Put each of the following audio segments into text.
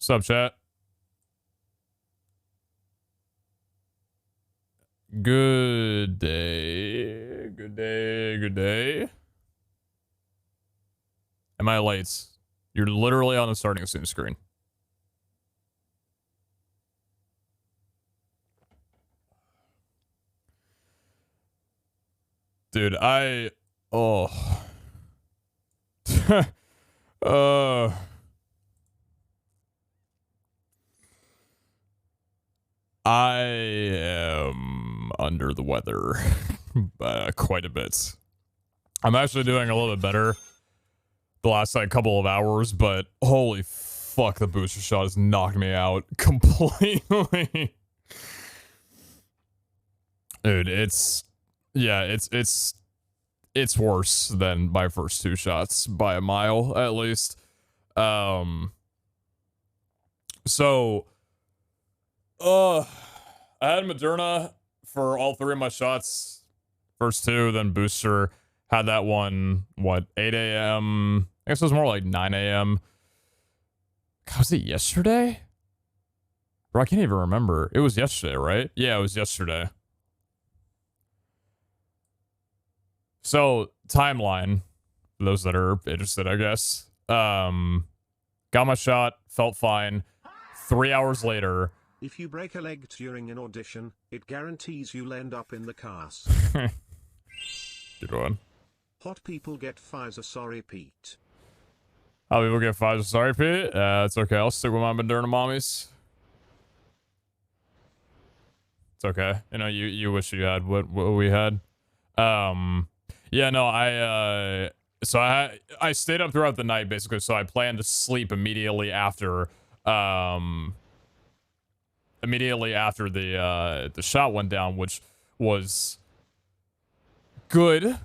What's up, chat? Good day. Good day. Good day. Am I late? You're literally on the starting soon screen. Dude, oh. I am under the weather quite a bit. I'm actually doing a little bit better the last like couple of hours, but holy fuck, the booster shot has knocked me out completely. Dude, it's worse than my first two shots by a mile at least. So I had Moderna for all three of my shots. First two, then booster. Had that one, what, 8 a.m.? I guess it was more like 9 a.m. God, was it yesterday? Bro, I can't even remember. It was yesterday, right? Yeah, it was yesterday. So, timeline, for those that are interested, I guess. Got my shot, felt fine. 3 hours later... If you break a leg during an audition, it guarantees you'll end up in the cast. Good one. Hot people get Pfizer, sorry Pete. How people get Pfizer, sorry Pete? It's okay, I'll stick with my Moderna mommies. It's okay. You know, you wish you had what we had. Yeah, no, so I stayed up throughout the night, basically, so I planned to sleep immediately after, the shot went down, which was good.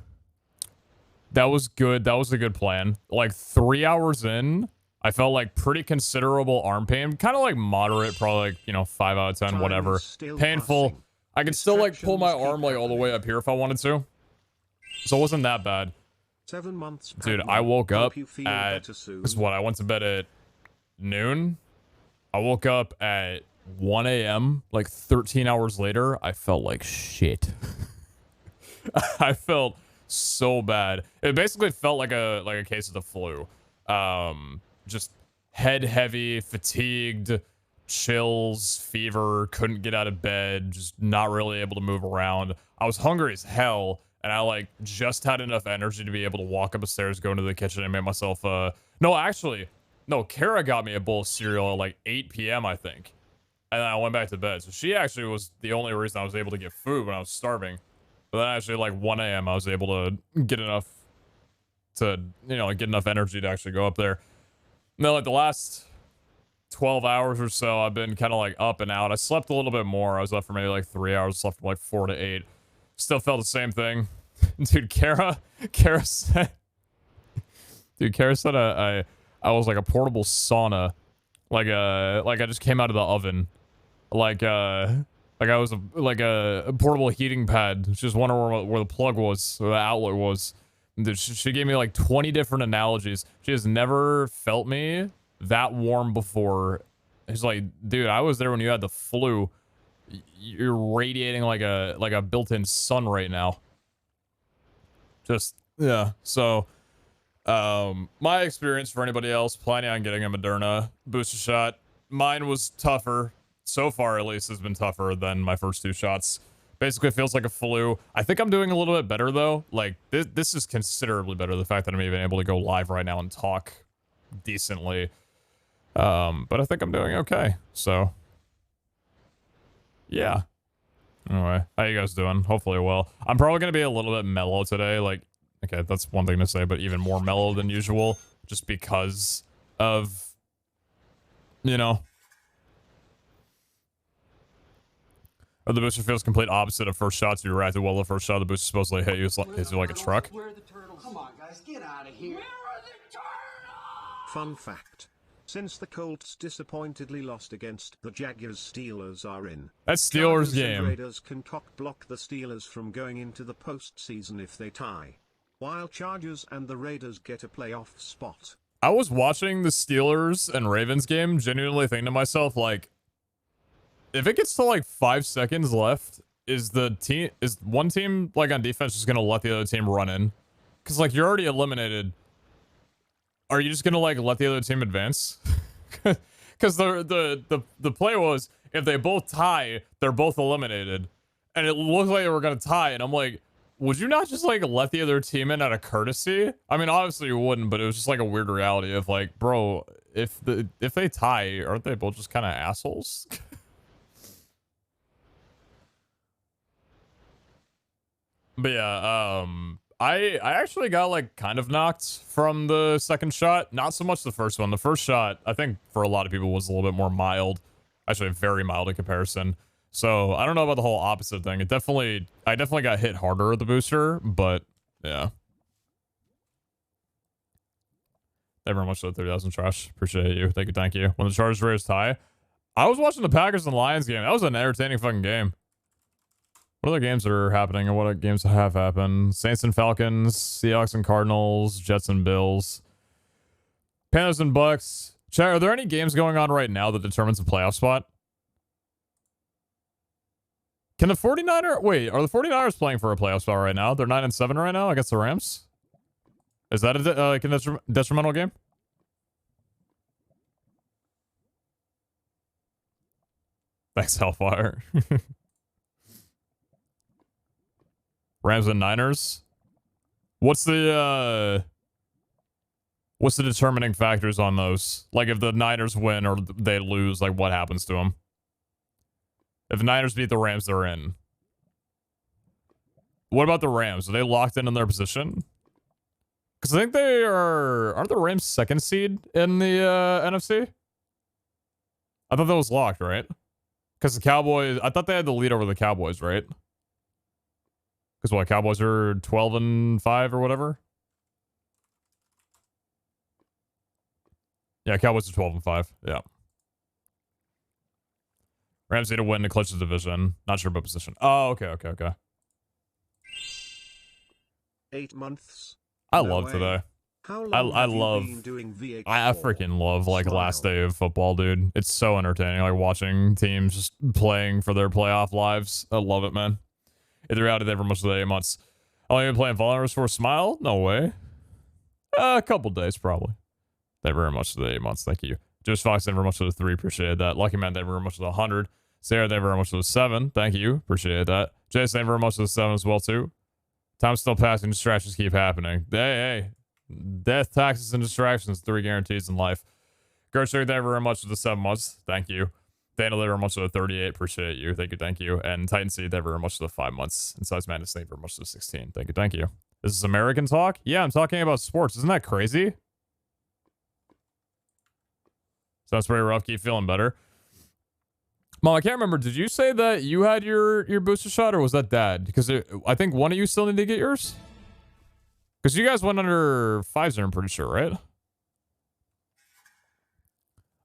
That was good. That was a good plan. Like 3 hours in, I felt like pretty considerable arm pain. Kind of like moderate, probably like, you know, 5 out of 10, whatever. Painful. Passing. I could still like pull my arm like all the way up here if I wanted to. So it wasn't that bad. 7 months. Dude, I woke up at, this is what, I went to bed at noon. I woke up at 1 a.m. like 13 hours later. I felt like shit. I felt so bad. It basically felt like a case of the flu. Just head heavy, fatigued, chills, fever, couldn't get out of bed, just not really able to move around. I was hungry as hell, and I like just had enough energy to be able to walk up the stairs, go into the kitchen, and make myself no, Kara got me a bowl of cereal at like 8 p.m. I think. And then I went back to bed. So she actually was the only reason I was able to get food when I was starving. But then actually like 1 a.m. I was able to get enough to, you know, get enough energy to actually go up there. And then like the last 12 hours or so, I've been kind of like up and out. I slept a little bit more. I was up for maybe like 3 hours, slept from like 4 to 8. Still felt the same thing. Dude, Kara said, I was like a portable sauna. Like I just came out of the oven. Like I was like a portable heating pad. Just wondering where the plug was, or the outlet was. She gave me like 20 different analogies. She has never felt me that warm before. It's like, dude, I was there when you had the flu. You're radiating like a built-in sun right now. Just, yeah. So, my experience for anybody else planning on getting a Moderna booster shot, mine was tougher. So far, at least, has been tougher than my first two shots. Basically, feels like a flu. I think I'm doing a little bit better, though. Like, this is considerably better. The fact that I'm even able to go live right now and talk decently. But I think I'm doing okay. So, yeah. Anyway, how you guys doing? Hopefully well. I'm probably going to be a little bit mellow today. Like, okay, that's one thing to say, but even more mellow than usual. Just because of, you know... The booster feels complete opposite of first shots. You reacted well to the first shot. The booster supposedly hit you like a truck. Where are the turtles? Come on, guys, get out of here. Where are the turtles? Fun fact. Since the Colts disappointedly lost against the Jaguars, Steelers are in. That Steelers game. Raiders can block the Steelers from going into the postseason if they tie. While Chargers and the Raiders get a playoff spot. I was watching the Steelers and Ravens game, genuinely thinking to myself, like, if it gets to like 5 seconds left, is one team like on defense just gonna let the other team run in? Because like you're already eliminated. Are you just gonna like let the other team advance? Because the play was if they both tie, they're both eliminated, and it looked like they were gonna tie, and I'm like, would you not just like let the other team in out of courtesy? I mean, obviously you wouldn't, but it was just like a weird reality of like, bro, if they tie, aren't they both just kind of assholes? But yeah, I actually got like kind of knocked from the second shot. Not so much the first one. The first shot, I think for a lot of people was a little bit more mild. Actually, very mild in comparison. So I don't know about the whole opposite thing. I definitely got hit harder at the booster, but yeah. Thank you very much for the 30,000 trash. Appreciate you. Thank you. When the Chargers raised high, I was watching the Packers and Lions game. That was an entertaining fucking game. What other games are happening, or what other games have happened? Saints and Falcons, Seahawks and Cardinals, Jets and Bills, Panthers and Bucks. Chat, are there any games going on right now that determines a playoff spot? Can the 49ers... Wait, are the 49ers playing for a playoff spot right now? They're 9-7 right now against the Rams? Is that like a detrimental game? Thanks, Hellfire. Rams and Niners. What's the determining factors on those? Like if the Niners win or they lose, like what happens to them? If the Niners beat the Rams, they're in. What about the Rams? Are they locked in their position? Because I think they aren't the Rams second seed in the NFC? I thought that was locked, right? Because the Cowboys, I thought they had the lead over the Cowboys, right? Because what, Cowboys are 12-5 or whatever? Yeah, Cowboys are 12-5. Yeah. Rams need to win to clinch the division. Not sure about position. Oh, okay. 8 months. I love today. How long I have you love been doing VH4? I freaking love like Smile. last day of football, dude. It's so entertaining. Like watching teams just playing for their playoff lives. I love it, man. Either out of there for most of the 8 months. Only been playing Volunteers for a Smile? No way. A couple days, probably. Thank you very much for the 8 months. Thank you. Just Fox, thank you very much for the 3. Appreciate that. Lucky Man, thank you very much for the 100. Sarah, thank you very much for the 7. Thank you. Appreciate that. Jason, thank you very much for the 7 as well, too. Time's still passing. Distractions keep happening. Hey. Death, taxes, and distractions. 3 guarantees in life. Gertrude, thank you very much for the 7 months. Thank you. Daniel, thank you very much for the 38. Appreciate you. Thank you. And Titan C, thank you very much for the 5 months. And Size Madness, thank you very much for the 16. Thank you. This is American talk? Yeah, I'm talking about sports. Isn't that crazy? Sounds pretty rough. Keep feeling better. Mom, I can't remember. Did you say that you had your booster shot, or was that Dad? Because I think one of you still need to get yours. Because you guys went under Pfizer, I'm pretty sure, right?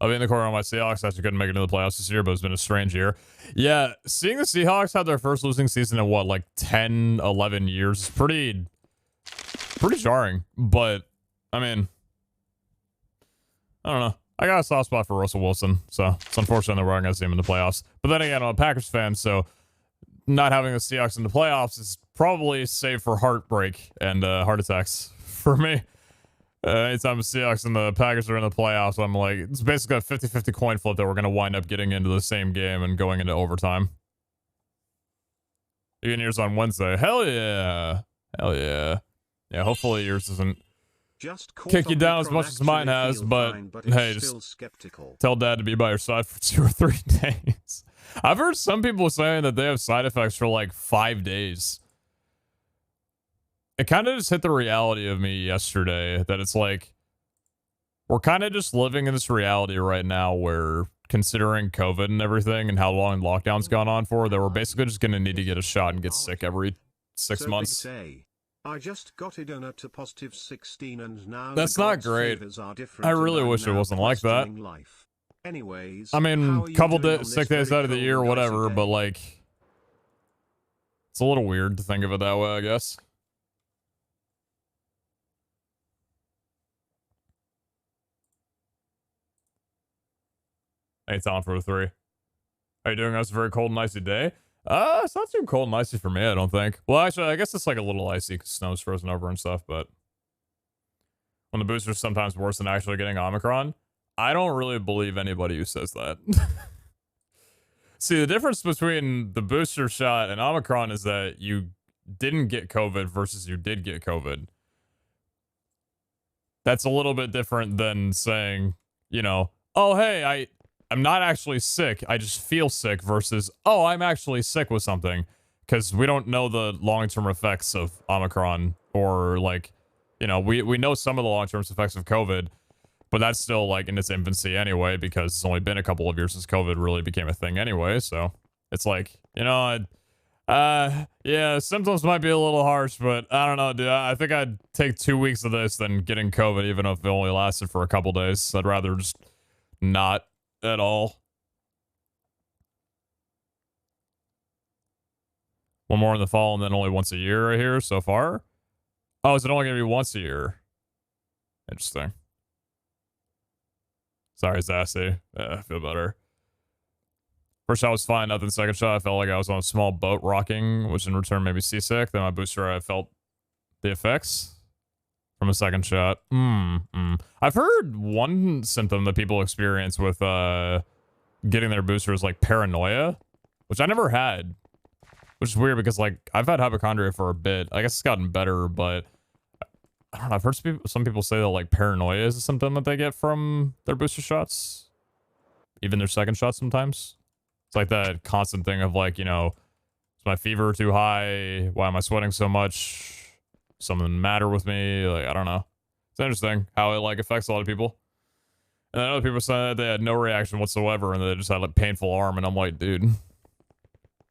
I'll be in the corner on my Seahawks. Actually couldn't make it into the playoffs this year, but it's been a strange year. Yeah, seeing the Seahawks have their first losing season in what, like 10, 11 years is pretty jarring. But, I mean, I don't know. I got a soft spot for Russell Wilson, so it's unfortunate that we're not going to see him in the playoffs. But then again, I'm a Packers fan, so not having the Seahawks in the playoffs is probably safe for heartbreak and heart attacks for me. Anytime the Seahawks and the Packers are in the playoffs, I'm like, it's basically a 50-50 coin flip that we're going to wind up getting into the same game and going into overtime. You get yours on Wednesday. Hell yeah. Yeah, hopefully yours doesn't kick you down as much as mine has, but hey, just tell Dad to be by your side for 2 or 3 days. I've heard some people saying that they have side effects for like 5 days. It kind of just hit the reality of me yesterday that it's like, we're kind of just living in this reality right now where, considering COVID and everything and how long lockdown's gone on for, that we're basically just going to need to get a shot and get sick every 6 months. I just got it on to positive 16 and now that's not great. I really wish it wasn't like that. Anyways, I mean, couple sick days out of the year or whatever, but like, it's a little weird to think of it that way, I guess. Anytime for the 3. How you doing? It's a very cold and icy day. It's not too cold and icy for me, I don't think. Well, actually, I guess it's like a little icy because snow's frozen over and stuff, but when the booster's sometimes worse than actually getting Omicron, I don't really believe anybody who says that. See, the difference between the booster shot and Omicron is that you didn't get COVID versus you did get COVID. That's a little bit different than saying, you know, oh, hey, I'm not actually sick. I just feel sick versus, oh, I'm actually sick with something. Because we don't know the long-term effects of Omicron or like, you know, we know some of the long-term effects of COVID, but that's still like in its infancy anyway, because it's only been a couple of years since COVID really became a thing anyway. So it's like, you know, yeah, symptoms might be a little harsh, but I don't know, dude. I think I'd take 2 weeks of this than getting COVID, even if it only lasted for a couple days. I'd rather just not at all. One more in the fall and then only once a year right here so far. Oh, is it only going to be once a year? Interesting. Sorry, Zassy. I feel better. First shot was fine. Nothing. Second shot, I felt like I was on a small boat rocking, which in return made me seasick. Then my booster, I felt the effects from a second shot. I've heard one symptom that people experience with getting their booster is like paranoia, which I never had. Which is weird because like I've had hypochondria for a bit. I guess it's gotten better, but I don't know. I've heard some people say that like paranoia is a symptom that they get from their booster shots, even their second shots sometimes. It's like that constant thing of like, you know, is my fever too high? Why am I sweating so much? Something matter with me? Like, I don't know. It's interesting how it like affects a lot of people. And then other people say that they had no reaction whatsoever and they just had like painful arm. And I'm like, dude,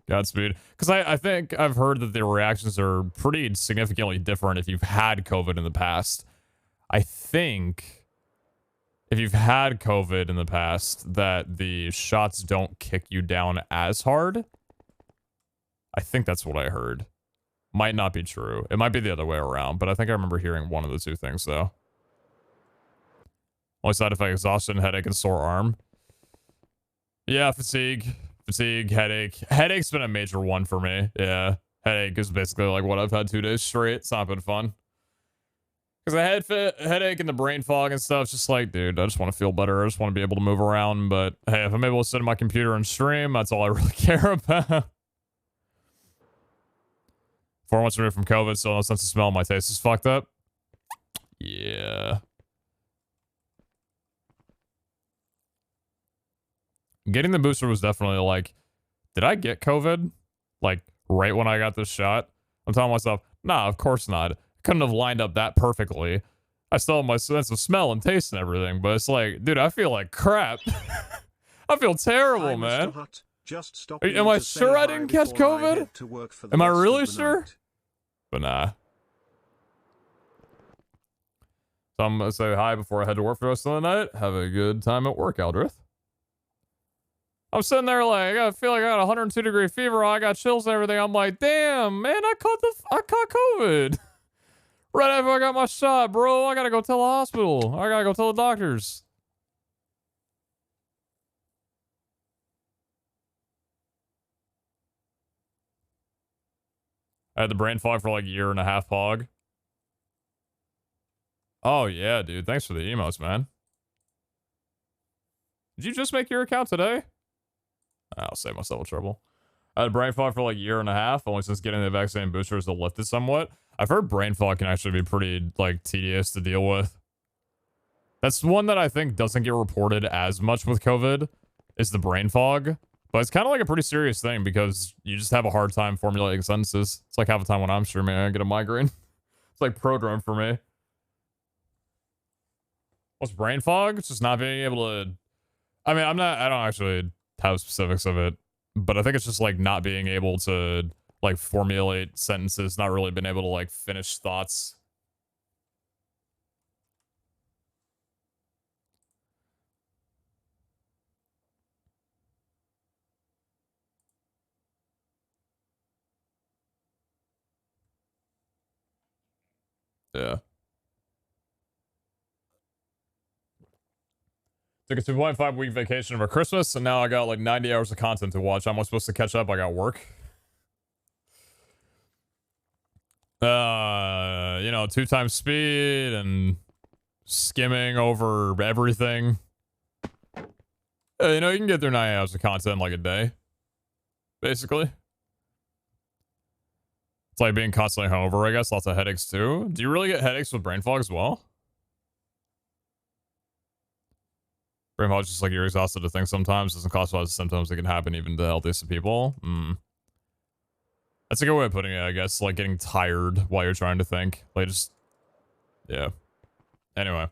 Godspeed. Because I think I've heard that the reactions are pretty significantly different if you've had COVID in the past. I think if you've had COVID in the past, that the shots don't kick you down as hard. I think that's what I heard. Might not be true. It might be the other way around, but I think I remember hearing one of the two things, though. Only side effect, exhaustion, headache, and sore arm. Yeah, fatigue, headache. Headache's been a major one for me. Yeah, headache is basically like what I've had 2 days straight. It's not been fun. Because the headache and the brain fog and stuff, it's just like, dude, I just want to feel better. I just want to be able to move around. But hey, if I'm able to sit at my computer and stream, that's all I really care about. 4 months removed from COVID, still no sense of smell. My taste is fucked up. Yeah. Getting the booster was definitely like, did I get COVID? Like, right when I got this shot? I'm telling myself, nah, of course not. Couldn't have lined up that perfectly. I still have my sense of smell and taste and everything, but it's like, dude, I feel like crap. I feel terrible, Hi, man. Hutt. Just stop Am I sure I didn't catch COVID? Am I really sure? But nah. So I'm gonna say hi before I head to work for the rest of the night. Have a good time at work, Aldrith. I'm sitting there like, I feel like I got a 102-degree fever. I got chills and everything. I'm like, damn, man, I caught COVID. Right after I got my shot, bro. I gotta go tell the hospital. I gotta go tell the doctors. I had the brain fog for like a year and a half, Hog. Oh, yeah, dude. Thanks for the emotes, man. Did you just make your account today? I'll save myself trouble. I had brain fog for like a year and a half, only since getting the vaccine boosters to lift it somewhat. I've heard brain fog can actually be pretty, like, tedious to deal with. That's one that I think doesn't get reported as much with COVID, is the brain fog. But it's kind of like a pretty serious thing because you just have a hard time formulating sentences. It's like half the time when I'm streaming, I get a migraine. It's like prodrome for me. What's brain fog? It's just not being able to... I mean, I don't actually have specifics of it, but I think it's just like not being able to like formulate sentences, not really being able to like finish thoughts. Yeah. Took a 2.5 week vacation over Christmas, and now I got like 90 hours of content to watch. How am I supposed to catch up? I got work. You know, 2 times speed and skimming over everything. You know, you can get through 90 hours of content in like a day. Basically. It's like being constantly hungover, I guess. Lots of headaches too. Do you really get headaches with brain fog as well? Brain fog is just like you're exhausted to think sometimes. Doesn't cause a lot of symptoms that can happen even to the healthiest of people. That's a good way of putting it, I guess. Like getting tired while you're trying to think. Like just, yeah. Anyway.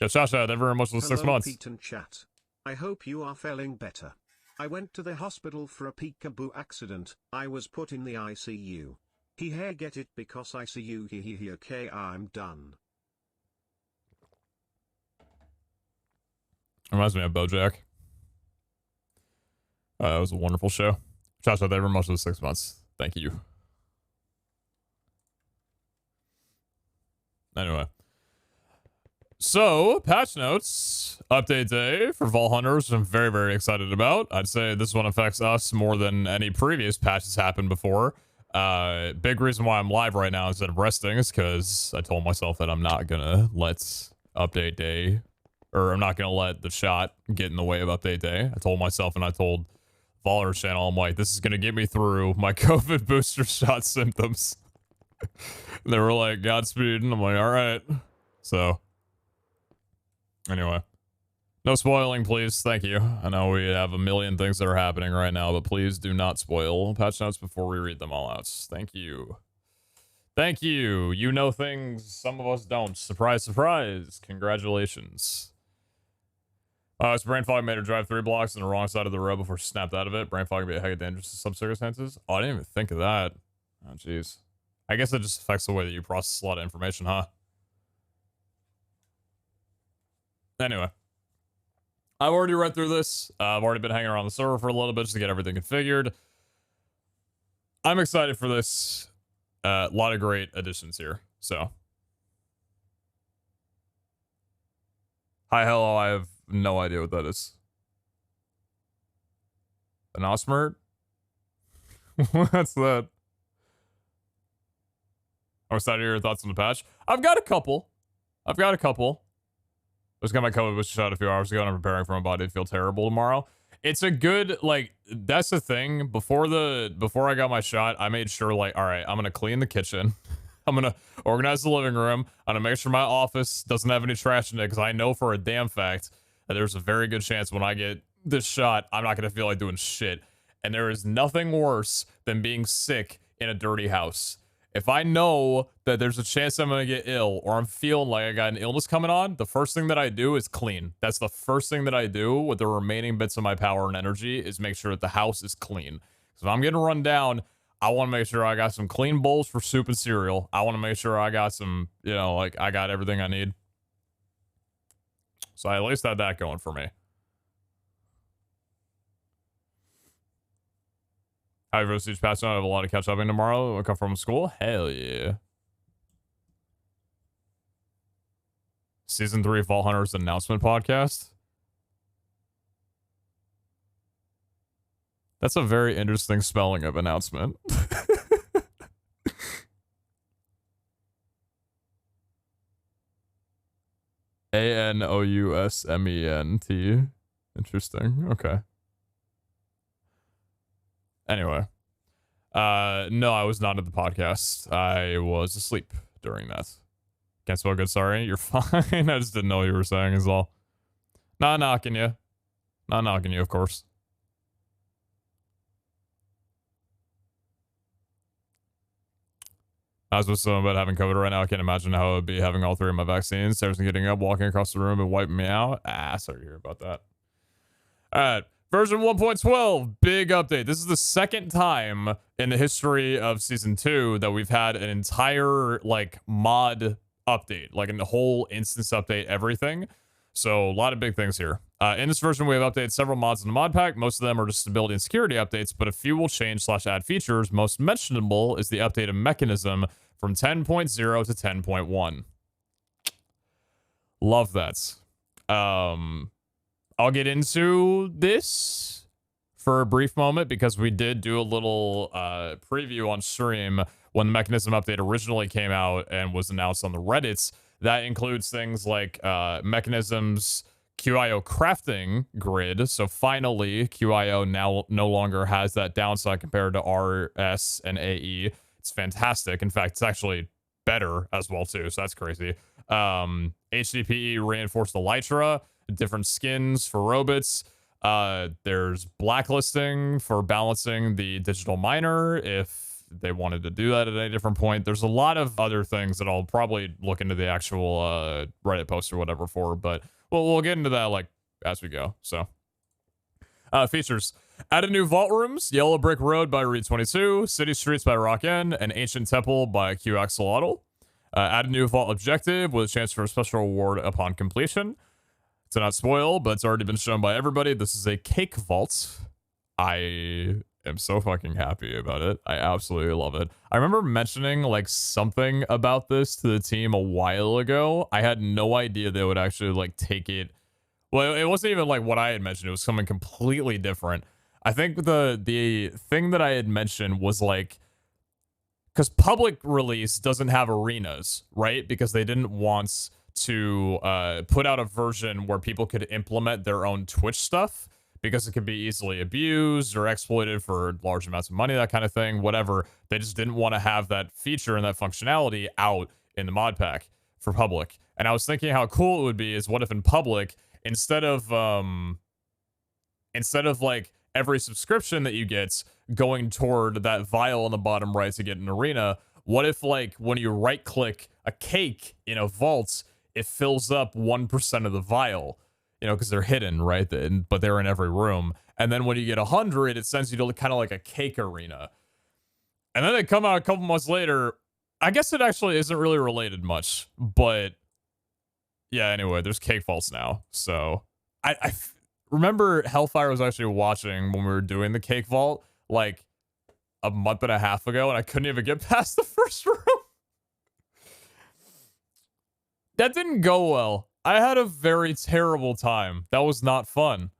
Yeah, Shasha, never very much for 6 months. Pete and chat. I hope you are feeling better. I went to the hospital for a peekaboo accident. I was put in the ICU. He get it because ICU he okay, I'm done. Reminds me of BoJack. That was a wonderful show. Shasha, thank you very much for 6 months. Thank you. Anyway. So, patch notes, update day for Vault Hunters, I'm very, very excited about. I'd say this one affects us more than any previous patches happened before. Big reason why I'm live right now instead of resting is because I told myself that I'm not gonna let update day, or I'm not gonna let the shot get in the way of update day. I told myself, and I told Vaulters channel, I'm like, this is gonna get me through my COVID booster shot symptoms. They were like, Godspeed, and I'm like, all right. So. Anyway, no spoiling, please. Thank you. I know we have a million things that are happening right now, but please do not spoil patch notes before we read them all out. Thank you. Thank you. You know things some of us don't. Surprise, surprise. Congratulations. It's brain fog made her drive 3 blocks on the wrong side of the road before she snapped out of it. Brain fog can be a heck of dangerous in some circumstances. Oh, I didn't even think of that. Oh, jeez. I guess it just affects the way that you process a lot of information, huh? Anyway, I've already read through this. I've already been hanging around the server for a little bit just to get everything configured. I'm excited for this. A lot of great additions here. So, hi, hello. I have no idea what that is. An Osmert? What's that? I'm excited to hear your thoughts on the patch. I've got a couple. I just got my COVID booster shot a few hours ago and I'm preparing for my body to feel terrible tomorrow. It's a good, like, that's the thing. Before I got my shot, I made sure, like, all right, I'm going to clean the kitchen. I'm going to organize the living room. I'm going to make sure my office doesn't have any trash in it because I know for a damn fact that there's a very good chance when I get this shot, I'm not going to feel like doing shit. And there is nothing worse than being sick in a dirty house. If I know that there's a chance I'm going to get ill or I'm feeling like I got an illness coming on, the first thing that I do is clean. That's the first thing that I do with the remaining bits of my power and energy is make sure that the house is clean. So if I'm getting run down, I want to make sure I got some clean bowls for soup and cereal. I want to make sure I got some, you know, like I got everything I need. So I at least had that going for me. However, Siege Patch, I have a lot of catch upping tomorrow. I come from school. Hell yeah. Season 3 Vault Hunters announcement podcast. That's a very interesting spelling of announcement. ANOUSMENT. Interesting. Okay. Anyway. No, I was not at the podcast. I was asleep during that. Can't spell good, sorry. You're fine. I just didn't know what you were saying is all. Not knocking you. Not knocking you, of course. I was with someone about having COVID right now. I can't imagine how it would be having all 3 of my vaccines. Sarah's getting up, walking across the room, and wiping me out. Sorry to hear about that. All right. Version 1.12, big update. This is the second time in the history of Season 2 that we've had an entire, like, mod update. Like, a whole instance update, everything. So, a lot of big things here. In this version, we have updated several mods in the mod pack. Most of them are just stability and security updates, but a few will change / add features. Most mentionable is the updated mechanism from 10.0 to 10.1. Love that. I'll get into this for a brief moment because we did do a little preview on stream when the mechanism update originally came out and was announced on the Reddits. That includes things like mechanisms, QIO crafting grid. So finally, QIO now no longer has that downside compared to RS and AE. It's fantastic. In fact, it's actually better as well too. So that's crazy. HDPE reinforced Elytra, different skins for robots. There's blacklisting for balancing the digital miner if they wanted to do that at any different point. There's a lot of other things that I'll probably look into the actual Reddit post or whatever for, but we'll get into that like as we go. So features: added new vault rooms, Yellow Brick Road by Reed22, City Streets by Rock-N, and Ancient Temple by QXolotl. Add a new vault objective with a chance for a special reward upon completion. To not spoil, but it's already been shown by everybody. This is a cake vault. I am so fucking happy about it. I absolutely love it. I remember mentioning like something about this to the team a while ago. I had no idea they would actually like take it. Well, it wasn't even like what I had mentioned. It was something completely different. I think the thing that I had mentioned was like, because public release doesn't have arenas, right? Because they didn't want to put out a version where people could implement their own Twitch stuff because it could be easily abused or exploited for large amounts of money, that kind of thing, whatever. They just didn't want to have that feature and that functionality out in the mod pack for public. And I was thinking how cool it would be is what if in public, instead of like every subscription that you get going toward that vial on the bottom right to get an arena, what if like when you right click a cake in a vault, it fills up 1% of the vial, you know, because they're hidden, right? But they're in every room. And then when you get 100, it sends you to kind of like a cake arena. And then they come out a couple months later. I guess it actually isn't really related much, but yeah, anyway, there's cake vaults now. So I remember Hellfire was actually watching when we were doing the cake vault like a month and a half ago, and I couldn't even get past the first room. That didn't go well. I had a very terrible time. That was not fun.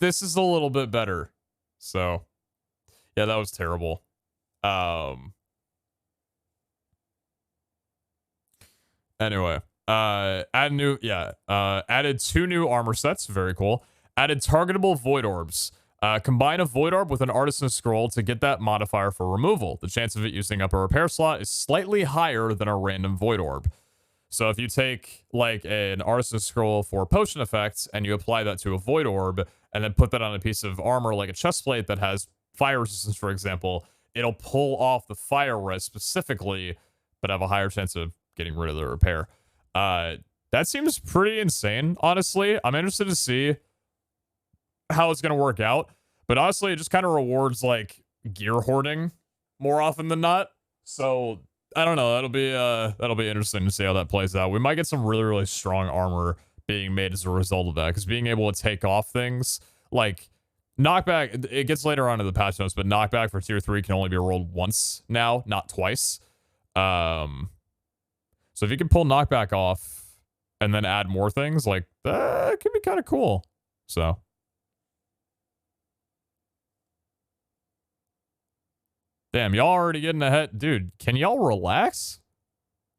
This is a little bit better. So, yeah, that was terrible. Anyway, added 2 new armor sets. Very cool. Added targetable void orbs. Combine a void orb with an artisan scroll to get that modifier for removal. The chance of it using up a repair slot is slightly higher than a random void orb. So if you take like an artisan scroll for potion effects and you apply that to a void orb and then put that on a piece of armor like a chest plate that has fire resistance, for example, it'll pull off the fire res specifically, but have a higher chance of getting rid of the repair. That seems pretty insane, honestly. I'm interested to see how it's going to work out, but honestly, it just kind of rewards like gear hoarding more often than not. So I don't know. That'll be interesting to see how that plays out. We might get some really, really strong armor being made as a result of that, because being able to take off things like knockback, it gets later on in the patch notes, but knockback for tier 3 can only be rolled once now, not twice. So if you can pull knockback off and then add more things, like that could be kind of cool. So damn, y'all already getting ahead. Dude, can y'all relax?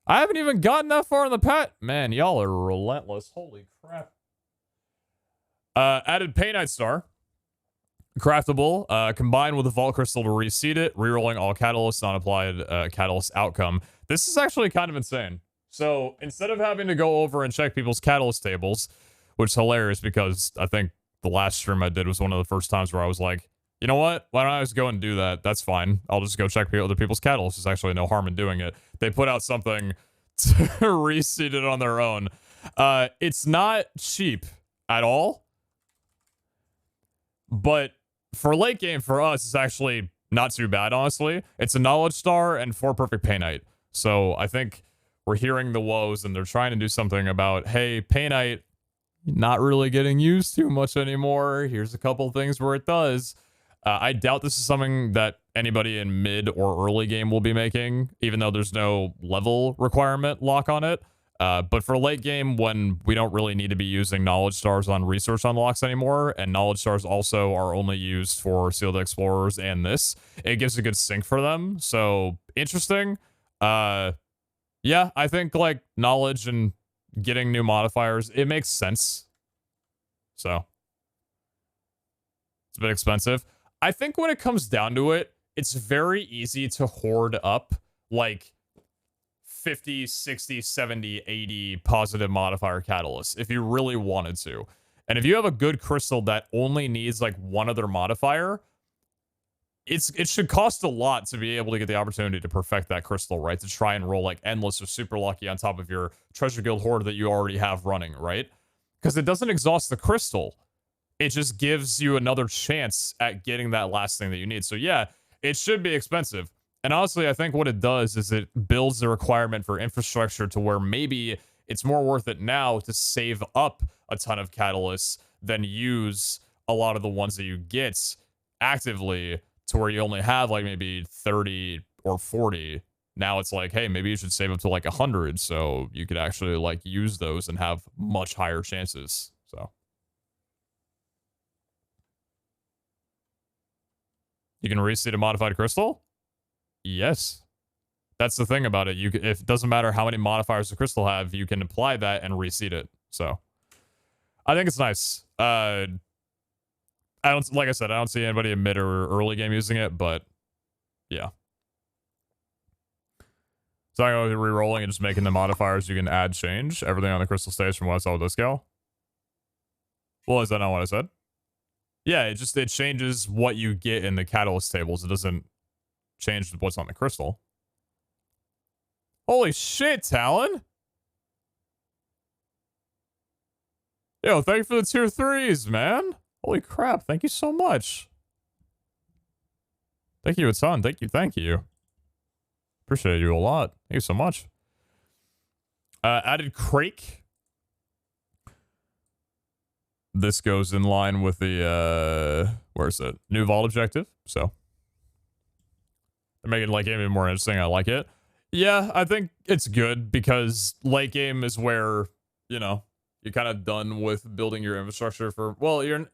I haven't even gotten that far in the patch. Man, y'all are relentless. Holy crap. Added Painite Star. Craftable. Combined with a Vault Crystal to reseed it. Rerolling all catalysts, non-applied catalyst outcome. This is actually kind of insane. So instead of having to go over and check people's catalyst tables, which is hilarious because I think the last stream I did was one of the first times where I was like, you know what? Why don't I just go and do that? That's fine. I'll just go check other people's catalysts. There's actually no harm in doing it. They put out something to reseed it on their own. It's not cheap at all. But for late game, for us, it's actually not too bad, honestly. It's a Knowledge Star and 4 Perfect Painite. So I think we're hearing the woes and they're trying to do something about, hey, Painite, not really getting used too much anymore. Here's a couple things where it does. I doubt this is something that anybody in mid or early game will be making, even though there's no level requirement lock on it. But for late game, when we don't really need to be using knowledge stars on research unlocks anymore, and knowledge stars also are only used for sealed explorers and this, it gives a good sync for them. So interesting. Yeah, I think like knowledge and getting new modifiers, it makes sense. So it's a bit expensive. I think when it comes down to it, it's very easy to hoard up like 50, 60, 70, 80 positive modifier catalysts if you really wanted to. And if you have a good crystal that only needs like one other modifier, it should cost a lot to be able to get the opportunity to perfect that crystal, right? To try and roll like endless or super lucky on top of your treasure guild hoard that you already have running, right? Because it doesn't exhaust the crystal. It just gives you another chance at getting that last thing that you need. So yeah, it should be expensive. And honestly, I think what it does is it builds the requirement for infrastructure to where maybe it's more worth it now to save up a ton of catalysts than use a lot of the ones that you get actively, to where you only have like maybe 30 or 40. Now it's like, hey, maybe you should save up to like 100 so you could actually like use those and have much higher chances. So you can reseed a modified crystal? Yes. That's the thing about it. If it doesn't matter how many modifiers the crystal have, you can apply that and reseed it. So I think it's nice. I don't, like I said, I don't see anybody in mid or early game using it, but yeah. So I'm going to be re-rolling and just making the modifiers you can add change everything on the crystal stage from what I saw with this scale. Well, is that not what I said? Yeah, it changes what you get in the catalyst tables. It doesn't change what's on the crystal. Holy shit, Talon! Yo, thank you for the tier 3s, man. Holy crap, thank you so much. Thank you a ton. Thank you. Appreciate you a lot. Thank you so much. Added Crake. This goes in line with the, where's it? New vault objective, so. They're making late game even more interesting. I like it. Yeah, I think it's good because late game is where, you know, you're kind of done with building your infrastructure for, well, you've,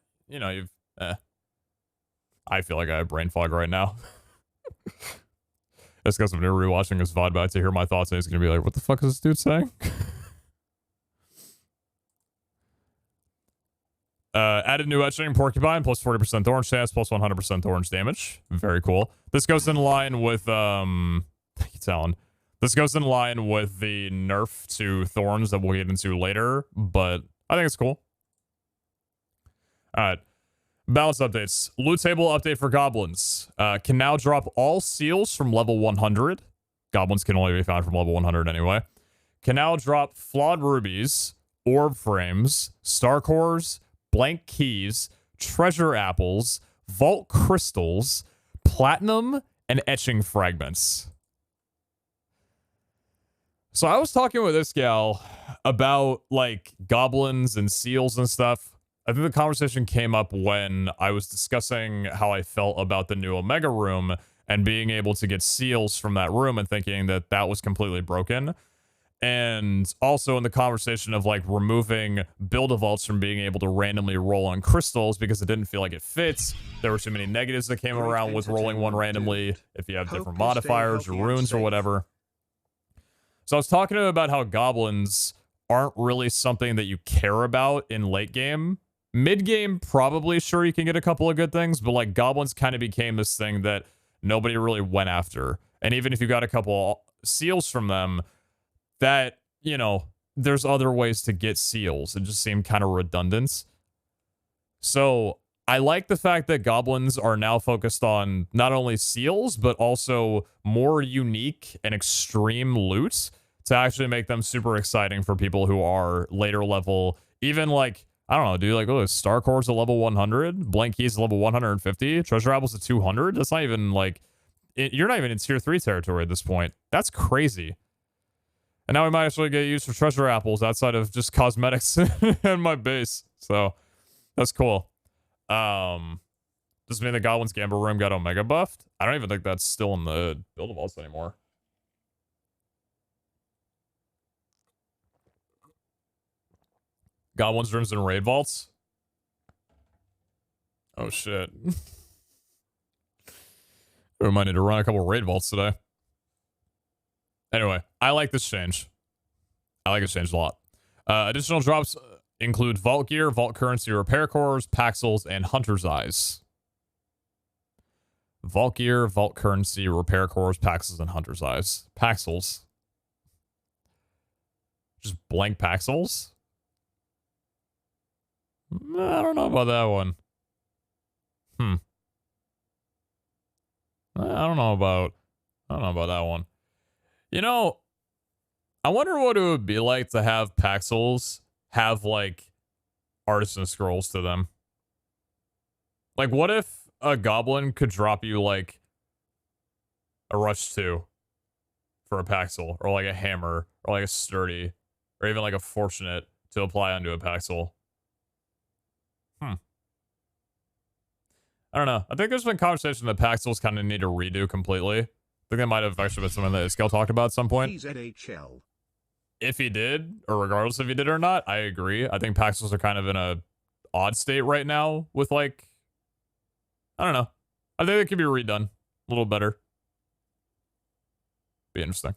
I feel like I have brain fog right now. It's because I'm new rewatching this VOD back to hear my thoughts and he's going to be like, what the fuck is this dude saying? Added new etching Porcupine, plus 40% orange chance, plus 100% orange damage. Very cool. This goes in line with, thank you, Talon. This goes in line with the nerf to Thorns that we'll get into later, but I think it's cool. Alright. Balance updates. Loot table update for goblins. Can now drop all seals from level 100. Goblins can only be found from level 100 anyway. Can now drop flawed rubies, orb frames, star cores, blank keys, treasure apples, vault crystals, platinum, and etching fragments. So I was talking with this gal about like goblins and seals and stuff. I think the conversation came up when I was discussing how I felt about the new Omega room and being able to get seals from that room and thinking that that was completely broken. And also in the conversation of like removing build-a-vaults from being able to randomly roll on crystals because it didn't feel like it fits. There were too many negatives that came around with rolling one randomly if you have different modifiers or runes or whatever. So I was talking to him about how goblins aren't really something that you care about in late game. Mid game, probably sure you can get a couple of good things, but like goblins kind of became this thing that nobody really went after. And even if you got a couple seals from them, that, you know, there's other ways to get seals. It just seemed kind of redundant. So I like the fact that goblins are now focused on not only seals, but also more unique and extreme loot to actually make them super exciting for people who are later level. Even like, I don't know, dude, like, oh, Star Core's at level 100, Blank Keys at level 150, Treasure Apples at 200. That's not even like, you're not even in tier 3 territory at this point. That's crazy. And now we might actually get used for Treasure Apples outside of just cosmetics and my base. So that's cool. Does it mean the Goblin's Gamble Room got Omega buffed? I don't even think that's still in the build vaults anymore. Goblins, rooms, and raid vaults. Oh shit. I might need to run a couple raid vaults today. Anyway, I like this change. I like this change a lot. Additional drops include vault gear, vault currency, repair cores, paxels, and hunter's eyes. Vault gear, vault currency, repair cores, paxels, and hunter's eyes. Paxels. Just blank paxels? I don't know about that one. I don't know about that one. You know, I wonder what it would be like to have paxels have like artisan scrolls to them. Like, what if a goblin could drop you like a rush 2 for a paxel, or like a hammer, or like a sturdy, or even like a fortunate to apply onto a paxel? I don't know. I think there's been conversation that paxels kind of need to redo completely. I think that might have actually been something that Scale talked about at some point. PeteZahHutt. If he did, or regardless if he did or not, I agree. I think paxels are kind of in a odd state right now with like, I don't know. I think it could be redone a little better. Be interesting.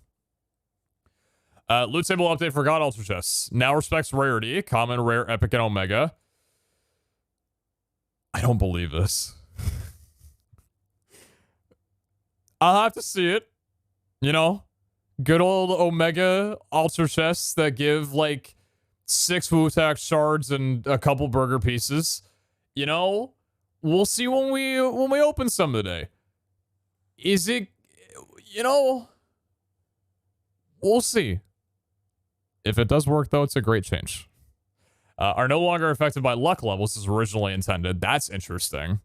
Loot table update for God Altar chests. Now respects rarity, common, rare, epic, and omega. I don't believe this. I'll have to see it. You know, good old Omega altar chests that give like 6 Wu-Tak shards and a couple burger pieces. You know, we'll see when we open some today. Is it, you know, we'll see. If it does work though, it's a great change. Are no longer affected by luck levels as originally intended. That's interesting.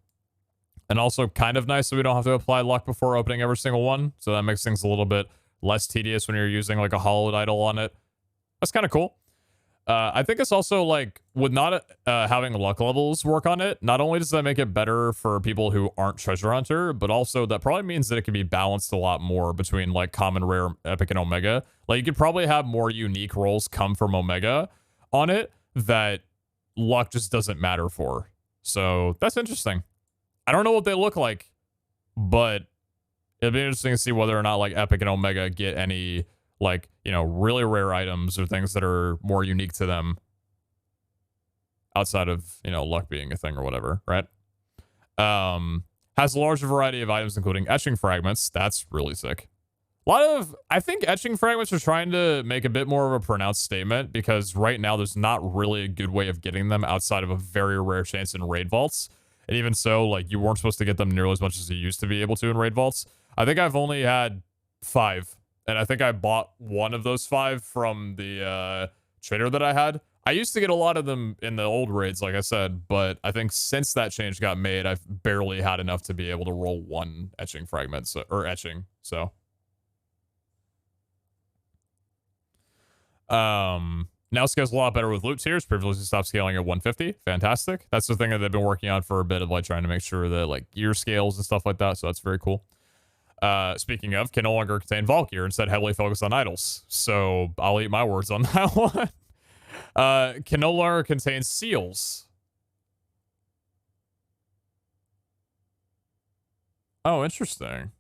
And also kind of nice so we don't have to apply luck before opening every single one. So that makes things a little bit less tedious when you're using like a hollowed idol on it. That's kind of cool. I think it's also like, with not having luck levels work on it, not only does that make it better for people who aren't treasure hunter, but also that probably means that it can be balanced a lot more between like common, rare, epic, and omega. Like you could probably have more unique rolls come from omega on it that luck just doesn't matter for. So that's interesting. I don't know what they look like, but it'd be interesting to see whether or not like epic and omega get any like, you know, really rare items or things that are more unique to them outside of, you know, luck being a thing or whatever, right? Has a large variety of items, including etching fragments. That's really sick. A lot of, I think etching fragments are trying to make a bit more of a pronounced statement because right now there's not really a good way of getting them outside of a very rare chance in raid vaults. And even so, like, you weren't supposed to get them nearly as much as you used to be able to in raid vaults. I think I've only had 5. And I think I bought one of those 5 from the trader that I had. I used to get a lot of them in the old raids, like I said. But I think since that change got made, I've barely had enough to be able to roll 1 etching fragment. So, or etching, so. Now scales a lot better with loot tiers. Previously stopped scaling at 150. Fantastic. That's the thing that they've been working on for a bit of like trying to make sure that like gear scales and stuff like that. So that's very cool. Speaking of, can no longer contain vault gear, instead heavily focused on idols. So I'll eat my words on that one. Can no longer contain seals. Oh, interesting.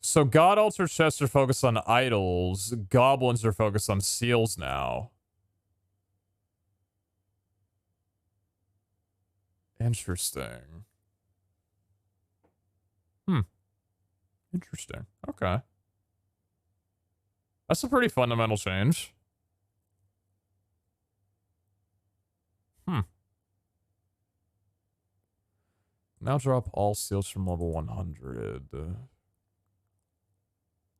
So God Altar chests are focused on idols. Goblins are focused on seals now. Interesting. Interesting. Okay. That's a pretty fundamental change. Now drop all seals from level 100.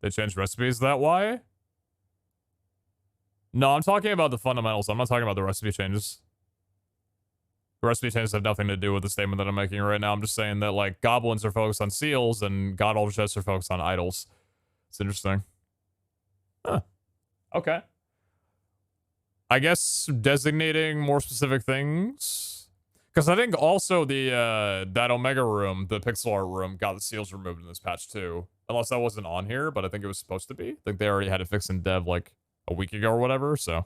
They changed recipes, is that why? No, I'm talking about the fundamentals. I'm not talking about the recipe changes. The recipe changes have nothing to do with the statement that I'm making right now. I'm just saying that, like, goblins are focused on seals and God Altar chests are focused on idols. It's interesting. Huh. Okay. I guess designating more specific things. Because I think also the that Omega room, the pixel art room, got the seals removed in this patch too. Unless that wasn't on here, but I think it was supposed to be. I think they already had it fixed in dev like a week ago or whatever, so.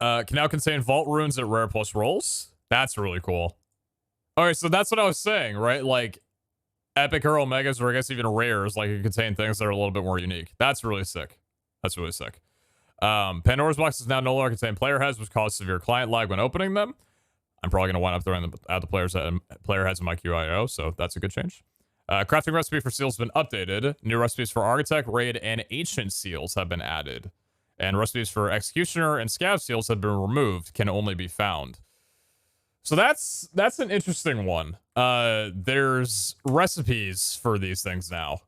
Can now contain vault runes at rare plus rolls. That's really cool. Alright, so that's what I was saying, right? Like, epic or omegas, or I guess even rares, like, it contain things that are a little bit more unique. That's really sick. That's really sick. Pandora's boxes now no longer contain player heads, which caused severe client lag when opening them. I'm probably going to wind up throwing them at the player heads in my QIO, so that's a good change. Crafting recipe for seals have been updated. New recipes for Architect, Raid, and Ancient seals have been added. And recipes for Executioner and Scav seals have been removed, can only be found. So that's an interesting one. There's recipes for these things now.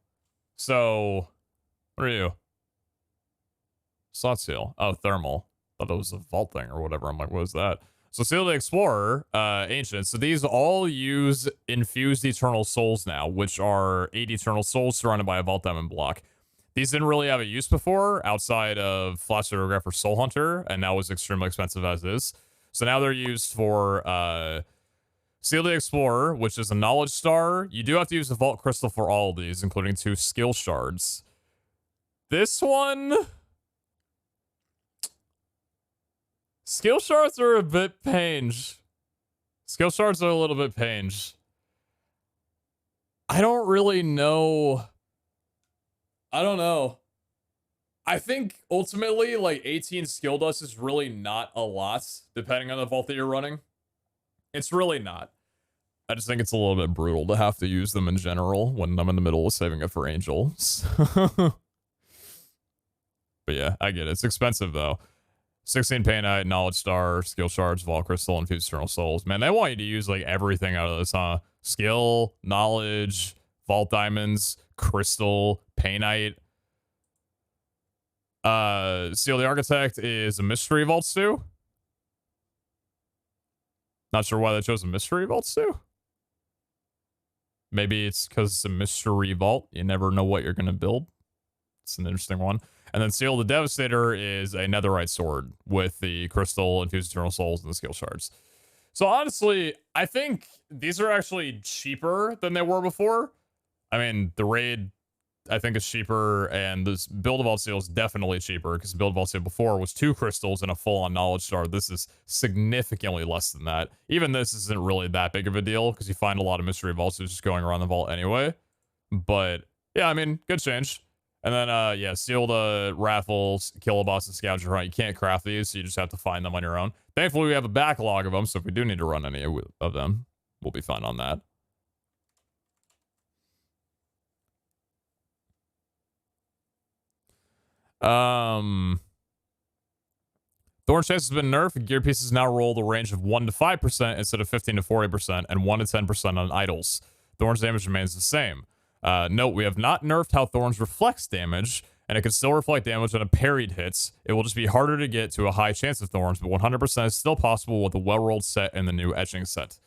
So, what are you? Slot seal. Oh, thermal. Thought it was a vault thing or whatever. I'm like, what is that? So Seal of the Explorer, Ancient. So these all use infused Eternal Souls now, which are 8 Eternal Souls surrounded by a Vault Diamond block. These didn't really have a use before outside of Flash Photographer Soul Hunter, and now was extremely expensive as is. So now they're used for Seal of the Explorer, which is a Knowledge Star. You do have to use the Vault Crystal for all of these, including 2 Skill Shards. This one... Skill Shards are a bit pange. Skill Shards are a little bit pange. I don't really know... I don't know. I think ultimately, like 18 skill dust is really not a lot, depending on the vault that you're running. It's really not. I just think it's a little bit brutal to have to use them in general when I'm in the middle of saving it for angels. But yeah, I get it. It's expensive though. 16 Painite, Knowledge Star, Skill Shards, Vault Crystal, Infused Eternal Souls. Man, they want you to use like everything out of this, huh? Skill, Knowledge, Vault Diamonds, Crystal, Painite. Seal the Architect is a Mystery Vault Stew. Not sure why they chose a Mystery Vault Stew. Maybe it's because it's a Mystery Vault. You never know what you're going to build. It's an interesting one. And then Seal the Devastator is a Netherite Sword with the Crystal, Infused Eternal Souls, and the Skill Shards. So honestly, I think these are actually cheaper than they were before. I mean, the Raid, I think, is cheaper, and this Build of Vault Seal is definitely cheaper, because Build of Vault Seal before was 2 crystals and a full-on Knowledge Star. This is significantly less than that. Even this isn't really that big of a deal, because you find a lot of Mystery Vaults just going around the vault anyway. But, yeah, I mean, good change. And then, yeah, Seal the Raffles, Kill a Boss, and Scavenger Hunt. You can't craft these, so you just have to find them on your own. Thankfully, we have a backlog of them, so if we do need to run any of them, we'll be fine on that. Thorn's chance has been nerfed. Gear pieces now roll the range of 1 to 5% instead of 15 to 40% and 1 to 10% on idols. Thorn's damage remains the same. Note, we have not nerfed how Thorns reflects damage, and it can still reflect damage on a parried hits. It will just be harder to get to a high chance of Thorns, but 100% is still possible with the well-rolled set and the new etching set.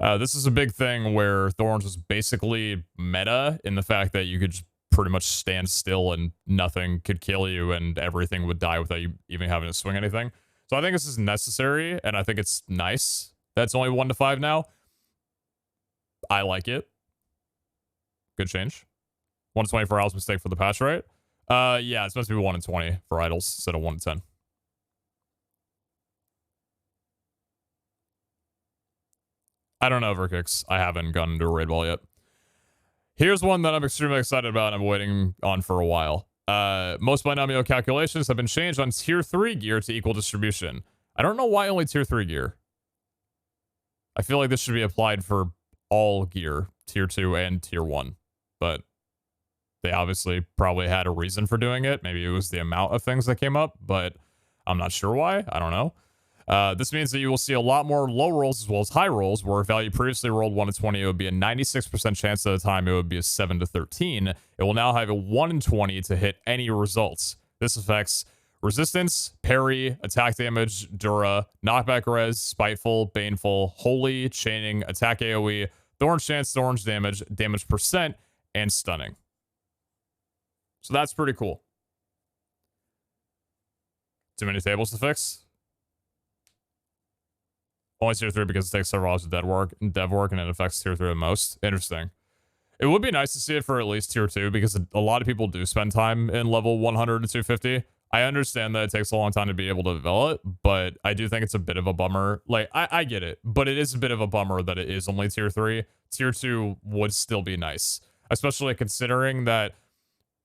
This is a big thing where Thorns was basically meta in the fact that you could just pretty much stand still and nothing could kill you and everything would die without you even having to swing anything. So I think this is necessary, and I think it's nice that it's only 1 to 5 now. I like it. Good change. 1 to 24 hours mistake for the patch, right? Yeah, it's supposed to be 1 to 20 for idols instead of 1 to 10. I don't know, Verkix. I haven't gone into a raid wall yet. Here's one that I'm extremely excited about and I'm waiting on for a while. Most binomial calculations have been changed on tier 3 gear to equal distribution. I don't know why only tier 3 gear. I feel like this should be applied for all gear, tier 2 and tier 1. But they obviously probably had a reason for doing it. Maybe it was the amount of things that came up, but I'm not sure why. I don't know. This means that you will see a lot more low rolls as well as high rolls, where if value previously rolled 1 to 20, it would be a 96% chance at the time it would be a 7 to 13. It will now have a 1 in 20 to hit any results. This affects resistance, parry, attack damage, dura, knockback res, spiteful, baneful, holy, chaining, attack AoE, Thorns chance, thorns damage, damage percent, and stunning. So that's pretty cool. Too many tables to fix? Only tier 3 because it takes several hours of dev work, and it affects tier 3 the most. Interesting. It would be nice to see it for at least tier 2 because a lot of people do spend time in level 100 to 250. I understand that it takes a long time to be able to develop, but I do think it's a bit of a bummer. Like, I get it, but it is a bit of a bummer that it is only tier 3. Tier 2 would still be nice, especially considering that